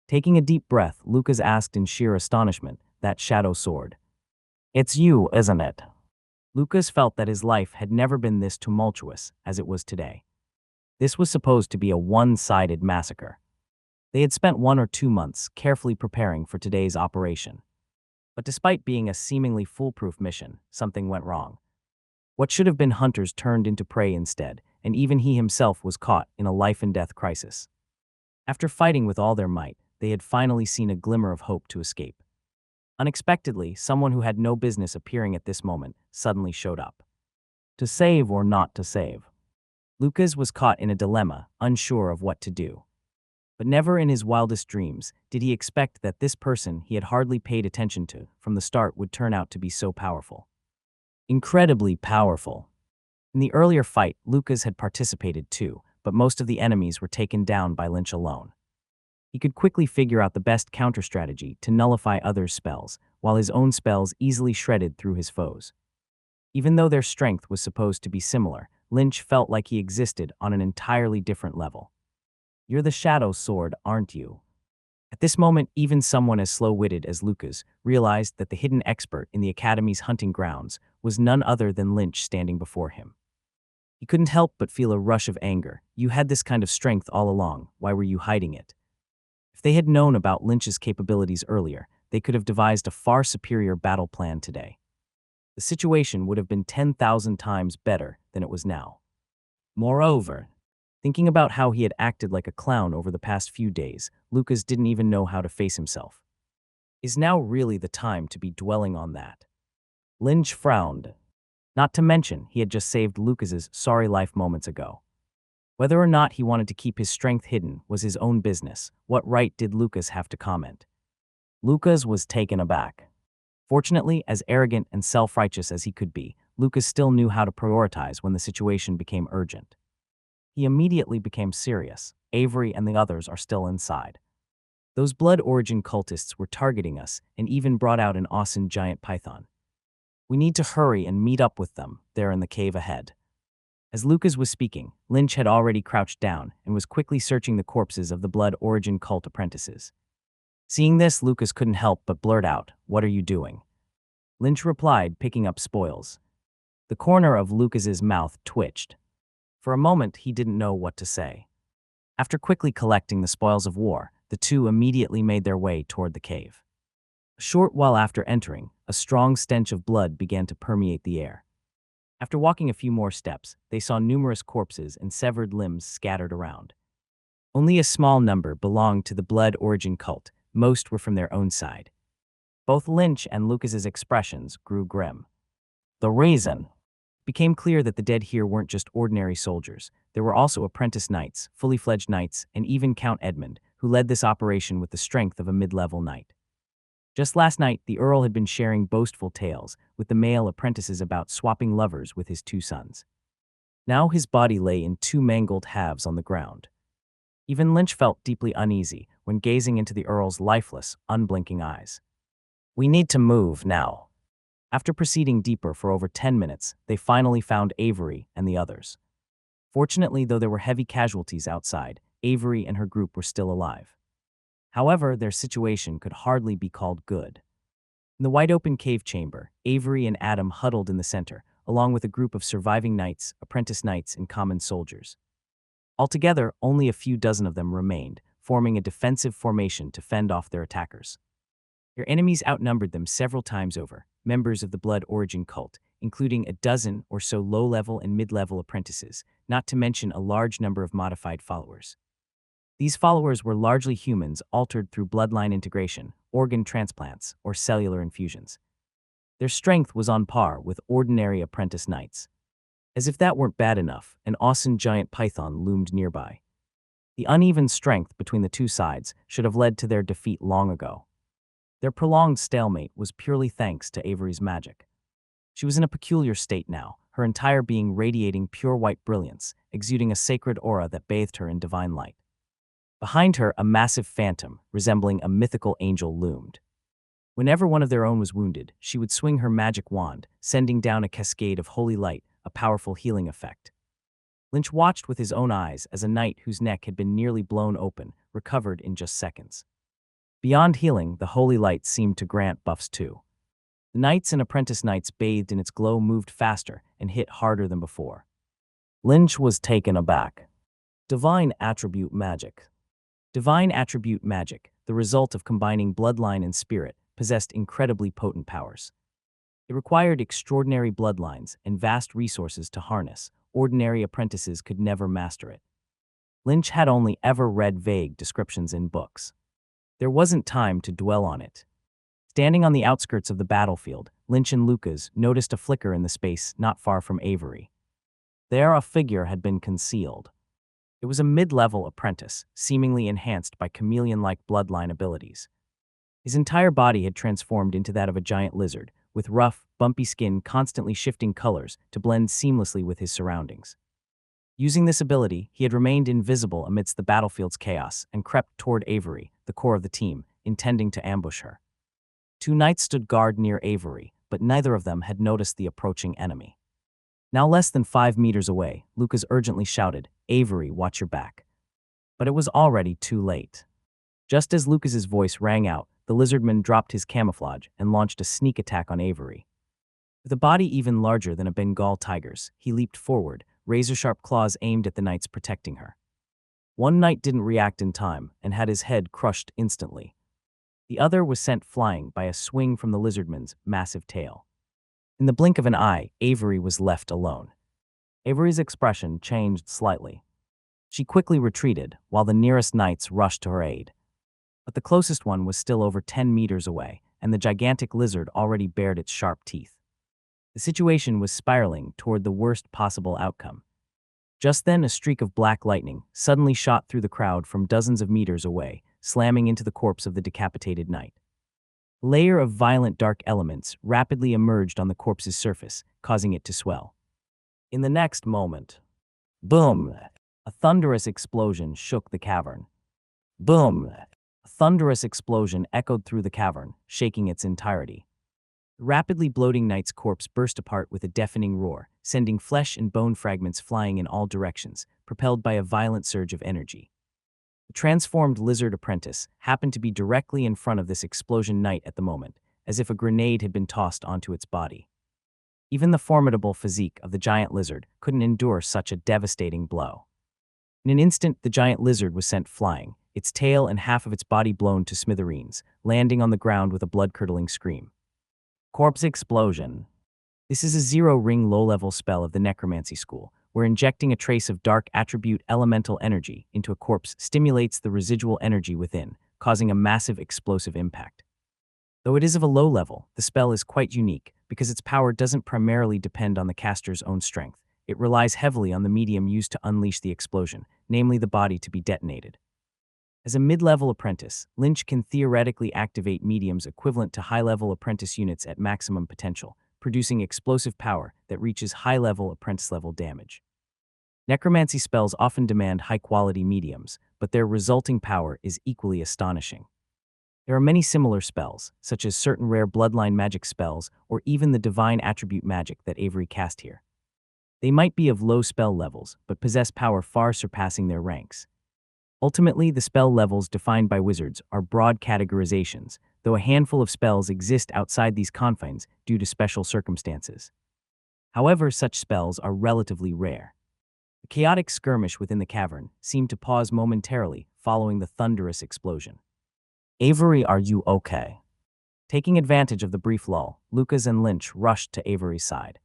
Taking a deep breath, Lucas asked in sheer astonishment, that shadow sword. It's you, isn't it? Lucas felt that his life had never been this tumultuous as it was today. This was supposed to be a one-sided massacre. They had spent 1 or 2 months carefully preparing for today's operation. But despite being a seemingly foolproof mission, something went wrong. What should have been hunters turned into prey instead, and even he himself was caught in a life-and-death crisis. After fighting with all their might, they had finally seen a glimmer of hope to escape. Unexpectedly, someone who had no business appearing at this moment suddenly showed up. To save or not to save? Lucas was caught in a dilemma, unsure of what to do. But never in his wildest dreams did he expect that this person he had hardly paid attention to from the start would turn out to be so powerful. Incredibly powerful. In the earlier fight, Lucas had participated too, but most of the enemies were taken down by Lynch alone. He could quickly figure out the best counter-strategy to nullify others' spells, while his own spells easily shredded through his foes. Even though their strength was supposed to be similar, Lynch felt like he existed on an entirely different level. You're the Shadow Sword, aren't you? At this moment, even someone as slow-witted as Lucas realized that the hidden expert in the Academy's hunting grounds was none other than Lynch standing before him. He couldn't help but feel a rush of anger. You had this kind of strength all along, why were you hiding it? If they had known about Lynch's capabilities earlier, they could have devised a far superior battle plan today. The situation would have been 10,000 times better than it was now. Moreover, thinking about how he had acted like a clown over the past few days, Lucas didn't even know how to face himself. Is now really the time to be dwelling on that? Lynch frowned. Not to mention, he had just saved Lucas's sorry life moments ago. Whether or not he wanted to keep his strength hidden was his own business. What right did Lucas have to comment? Lucas was taken aback. Fortunately, as arrogant and self-righteous as he could be, Lucas still knew how to prioritize when the situation became urgent. He immediately became serious. Avery and the others are still inside. Those blood origin cultists were targeting us and even brought out an awesome giant python. We need to hurry and meet up with them there in the cave ahead. As Lucas was speaking, Lynch had already crouched down and was quickly searching the corpses of the blood origin cult apprentices. Seeing this, Lucas couldn't help but blurt out, "What are you doing?" Lynch replied, picking up spoils. The corner of Lucas's mouth twitched. For a moment, he didn't know what to say. After quickly collecting the spoils of war, the two immediately made their way toward the cave. A short while after entering, a strong stench of blood began to permeate the air. After walking a few more steps, they saw numerous corpses and severed limbs scattered around. Only a small number belonged to the blood origin cult. Most were from their own side. Both Lynch and Lucas's expressions grew grim. The reason became clear that the dead here weren't just ordinary soldiers. There were also apprentice knights, fully fledged knights, and even Count Edmund, who led this operation with the strength of a mid-level knight. Just last night, the Earl had been sharing boastful tales with the male apprentices about swapping lovers with his two sons. Now his body lay in two mangled halves on the ground. Even Lynch felt deeply uneasy when gazing into the Earl's lifeless, unblinking eyes. "We need to move now." After proceeding deeper for over 10 minutes, they finally found Avery and the others. Fortunately, though there were heavy casualties outside, Avery and her group were still alive. However, their situation could hardly be called good. In the wide-open cave chamber, Avery and Adam huddled in the center, along with a group of surviving knights, apprentice knights, and common soldiers. Altogether, only a few dozen of them remained, forming a defensive formation to fend off their attackers. Their enemies outnumbered them several times over, members of the blood origin cult, including a dozen or so low-level and mid-level apprentices, not to mention a large number of modified followers. These followers were largely humans altered through bloodline integration, organ transplants, or cellular infusions. Their strength was on par with ordinary apprentice knights. As if that weren't bad enough, an awesome giant python loomed nearby. The uneven strength between the two sides should have led to their defeat long ago. Their prolonged stalemate was purely thanks to Avery's magic. She was in a peculiar state now, her entire being radiating pure white brilliance, exuding a sacred aura that bathed her in divine light. Behind her, a massive phantom, resembling a mythical angel, loomed. Whenever one of their own was wounded, she would swing her magic wand, sending down a cascade of holy light, a powerful healing effect. Lynch watched with his own eyes as a knight whose neck had been nearly blown open recovered in just seconds. Beyond healing, the holy light seemed to grant buffs too. The knights and apprentice knights bathed in its glow moved faster and hit harder than before. Lynch was taken aback. Divine attribute magic. Divine attribute magic, the result of combining bloodline and spirit, possessed incredibly potent powers. It required extraordinary bloodlines and vast resources to harness. Ordinary apprentices could never master it. Lynch had only ever read vague descriptions in books. There wasn't time to dwell on it. Standing on the outskirts of the battlefield, Lynch and Lucas noticed a flicker in the space not far from Avery. There a figure had been concealed. It was a mid-level apprentice, seemingly enhanced by chameleon-like bloodline abilities. His entire body had transformed into that of a giant lizard, with rough, bumpy skin constantly shifting colors to blend seamlessly with his surroundings. Using this ability, he had remained invisible amidst the battlefield's chaos and crept toward Avery, the core of the team, intending to ambush her. Two knights stood guard near Avery, but neither of them had noticed the approaching enemy. Now less than 5 meters away, Lucas urgently shouted, "Avery, watch your back." But it was already too late. Just as Lucas's voice rang out, the lizardman dropped his camouflage and launched a sneak attack on Avery. With a body even larger than a Bengal tiger's, he leaped forward, razor-sharp claws aimed at the knights protecting her. One knight didn't react in time and had his head crushed instantly. The other was sent flying by a swing from the lizardman's massive tail. In the blink of an eye, Avery was left alone. Avery's expression changed slightly. She quickly retreated while the nearest knights rushed to her aid. But the closest one was still over 10 meters away, and the gigantic lizard already bared its sharp teeth. The situation was spiraling toward the worst possible outcome. Just then, a streak of black lightning suddenly shot through the crowd from dozens of meters away, slamming into the corpse of the decapitated knight. A layer of violent dark elements rapidly emerged on the corpse's surface, causing it to swell. In the next moment, boom! A thunderous explosion shook the cavern. Boom! A thunderous explosion echoed through the cavern, shaking its entirety. The rapidly bloating knight's corpse burst apart with a deafening roar, sending flesh and bone fragments flying in all directions, propelled by a violent surge of energy. The transformed lizard apprentice happened to be directly in front of this explosion knight at the moment, as if a grenade had been tossed onto its body. Even the formidable physique of the giant lizard couldn't endure such a devastating blow. In an instant, the giant lizard was sent flying, its tail and half of its body blown to smithereens, landing on the ground with a blood-curdling scream. Corpse explosion. This is a zero-ring low-level spell of the necromancy school, where injecting a trace of dark attribute elemental energy into a corpse stimulates the residual energy within, causing a massive explosive impact. Though it is of a low level, the spell is quite unique because its power doesn't primarily depend on the caster's own strength. It relies heavily on the medium used to unleash the explosion, namely the body to be detonated. As a mid-level apprentice, Lynch can theoretically activate mediums equivalent to high-level apprentice units at maximum potential, producing explosive power that reaches high-level apprentice-level damage. Necromancy spells often demand high-quality mediums, but their resulting power is equally astonishing. There are many similar spells, such as certain rare bloodline magic spells or even the divine attribute magic that Avery cast here. They might be of low spell levels, but possess power far surpassing their ranks. Ultimately, the spell levels defined by wizards are broad categorizations, though a handful of spells exist outside these confines due to special circumstances. However, such spells are relatively rare. The chaotic skirmish within the cavern seemed to pause momentarily following the thunderous explosion. Avery, are you okay? Taking advantage of the brief lull, Lucas and Lynch rushed to Avery's side.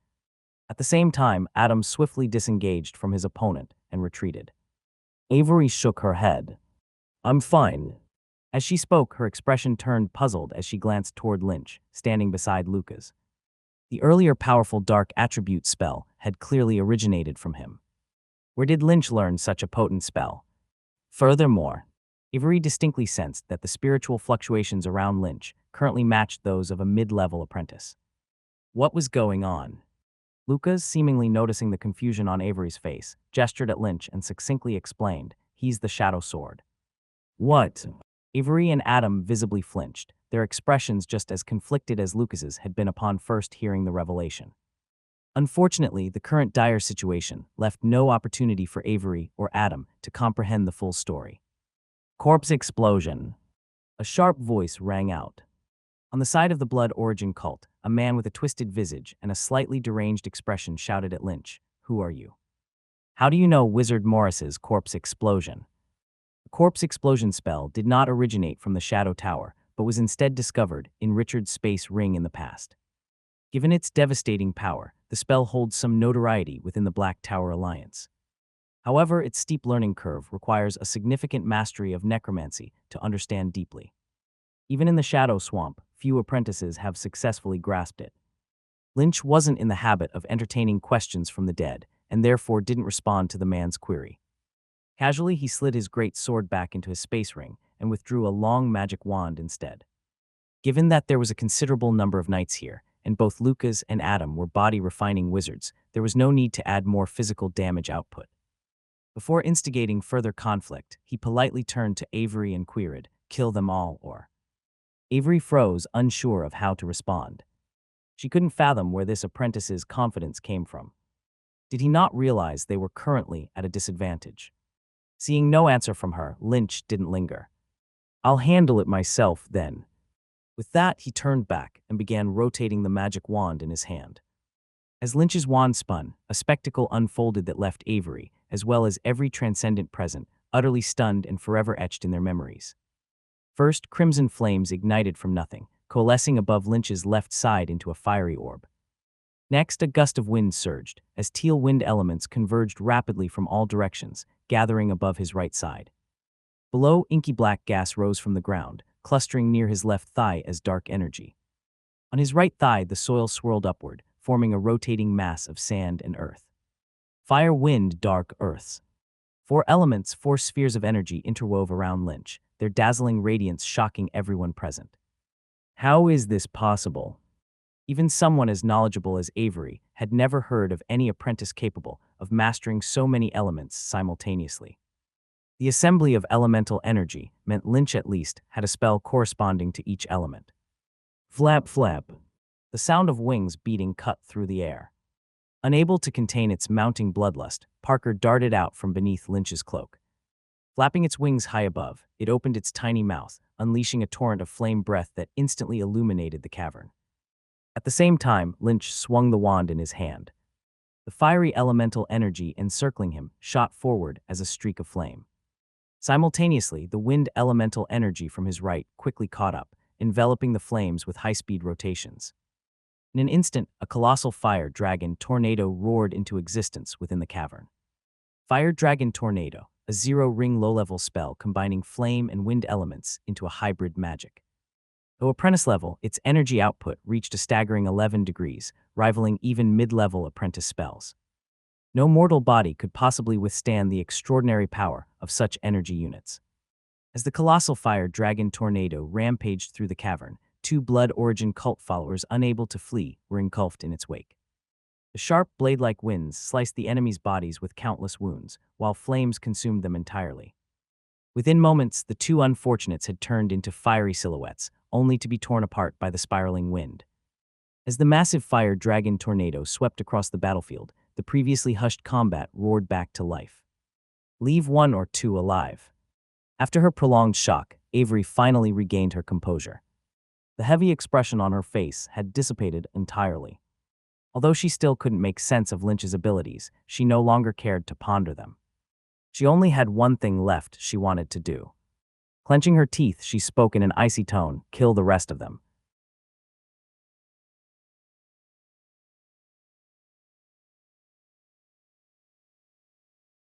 At the same time, Adam swiftly disengaged from his opponent and retreated. Avery shook her head. I'm fine. As she spoke, her expression turned puzzled as she glanced toward Lynch, standing beside Lucas. The earlier powerful dark attribute spell had clearly originated from him. Where did Lynch learn such a potent spell? Furthermore, Avery distinctly sensed that the spiritual fluctuations around Lynch currently matched those of a mid-level apprentice. What was going on? Lucas, seemingly noticing the confusion on Avery's face, gestured at Lynch and succinctly explained, "He's the Shadow Sword." What? Avery and Adam visibly flinched, their expressions just as conflicted as Lucas's had been upon first hearing the revelation. Unfortunately, the current dire situation left no opportunity for Avery or Adam to comprehend the full story. Corpse explosion. A sharp voice rang out. On the side of the Blood Origin cult, a man with a twisted visage and a slightly deranged expression shouted at Lynch, "Who are you? How do you know Wizard Morris's corpse explosion?" The corpse explosion spell did not originate from the Shadow Tower, but was instead discovered in Richard's space ring in the past. Given its devastating power, the spell holds some notoriety within the Black Tower Alliance. However, its steep learning curve requires a significant mastery of necromancy to understand deeply. Even in the Shadow Swamp, few apprentices have successfully grasped it. Lynch wasn't in the habit of entertaining questions from the dead, and therefore didn't respond to the man's query. Casually, he slid his great sword back into his space ring and withdrew a long magic wand instead. Given that there was a considerable number of knights here, and both Lucas and Adam were body-refining wizards, there was no need to add more physical damage output. Before instigating further conflict, he politely turned to Avery and queried, "Kill them all, or?" Avery froze, unsure of how to respond. She couldn't fathom where this apprentice's confidence came from. Did he not realize they were currently at a disadvantage? Seeing no answer from her, Lynch didn't linger. "I'll handle it myself, then." With that, he turned back and began rotating the magic wand in his hand. As Lynch's wand spun, a spectacle unfolded that left Avery, as well as every transcendent present, utterly stunned and forever etched in their memories. First, crimson flames ignited from nothing, coalescing above Lynch's left side into a fiery orb. Next, a gust of wind surged, as teal wind elements converged rapidly from all directions, gathering above his right side. Below, inky black gas rose from the ground, clustering near his left thigh as dark energy. On his right thigh, the soil swirled upward, forming a rotating mass of sand and earth. Fire, wind, dark, earths. 4 elements, 4 spheres of energy interwove around Lynch, their dazzling radiance shocking everyone present. How is this possible? Even someone as knowledgeable as Avery had never heard of any apprentice capable of mastering so many elements simultaneously. The assembly of elemental energy meant Lynch at least had a spell corresponding to each element. Flap flap. The sound of wings beating cut through the air. Unable to contain its mounting bloodlust, Parker darted out from beneath Lynch's cloak. Flapping its wings high above, it opened its tiny mouth, unleashing a torrent of flame breath that instantly illuminated the cavern. At the same time, Lynch swung the wand in his hand. The fiery elemental energy encircling him shot forward as a streak of flame. Simultaneously, the wind elemental energy from his right quickly caught up, enveloping the flames with high-speed rotations. In an instant, a colossal fire dragon tornado roared into existence within the cavern. Fire Dragon Tornado, a zero-ring low-level spell combining flame and wind elements into a hybrid magic. Though apprentice level, its energy output reached a staggering 11 degrees, rivaling even mid-level apprentice spells. No mortal body could possibly withstand the extraordinary power of such energy units. As the colossal fire dragon tornado rampaged through the cavern, two Blood Origin cult followers unable to flee were engulfed in its wake. The sharp blade-like winds sliced the enemy's bodies with countless wounds, while flames consumed them entirely. Within moments, the two unfortunates had turned into fiery silhouettes, only to be torn apart by the spiraling wind. As the massive fire dragon tornado swept across the battlefield, the previously hushed combat roared back to life. Leave one or two alive. After her prolonged shock, Avery finally regained her composure. The heavy expression on her face had dissipated entirely. Although she still couldn't make sense of Lynch's abilities, she no longer cared to ponder them. She only had one thing left she wanted to do. Clenching her teeth, she spoke in an icy tone, "Kill the rest of them."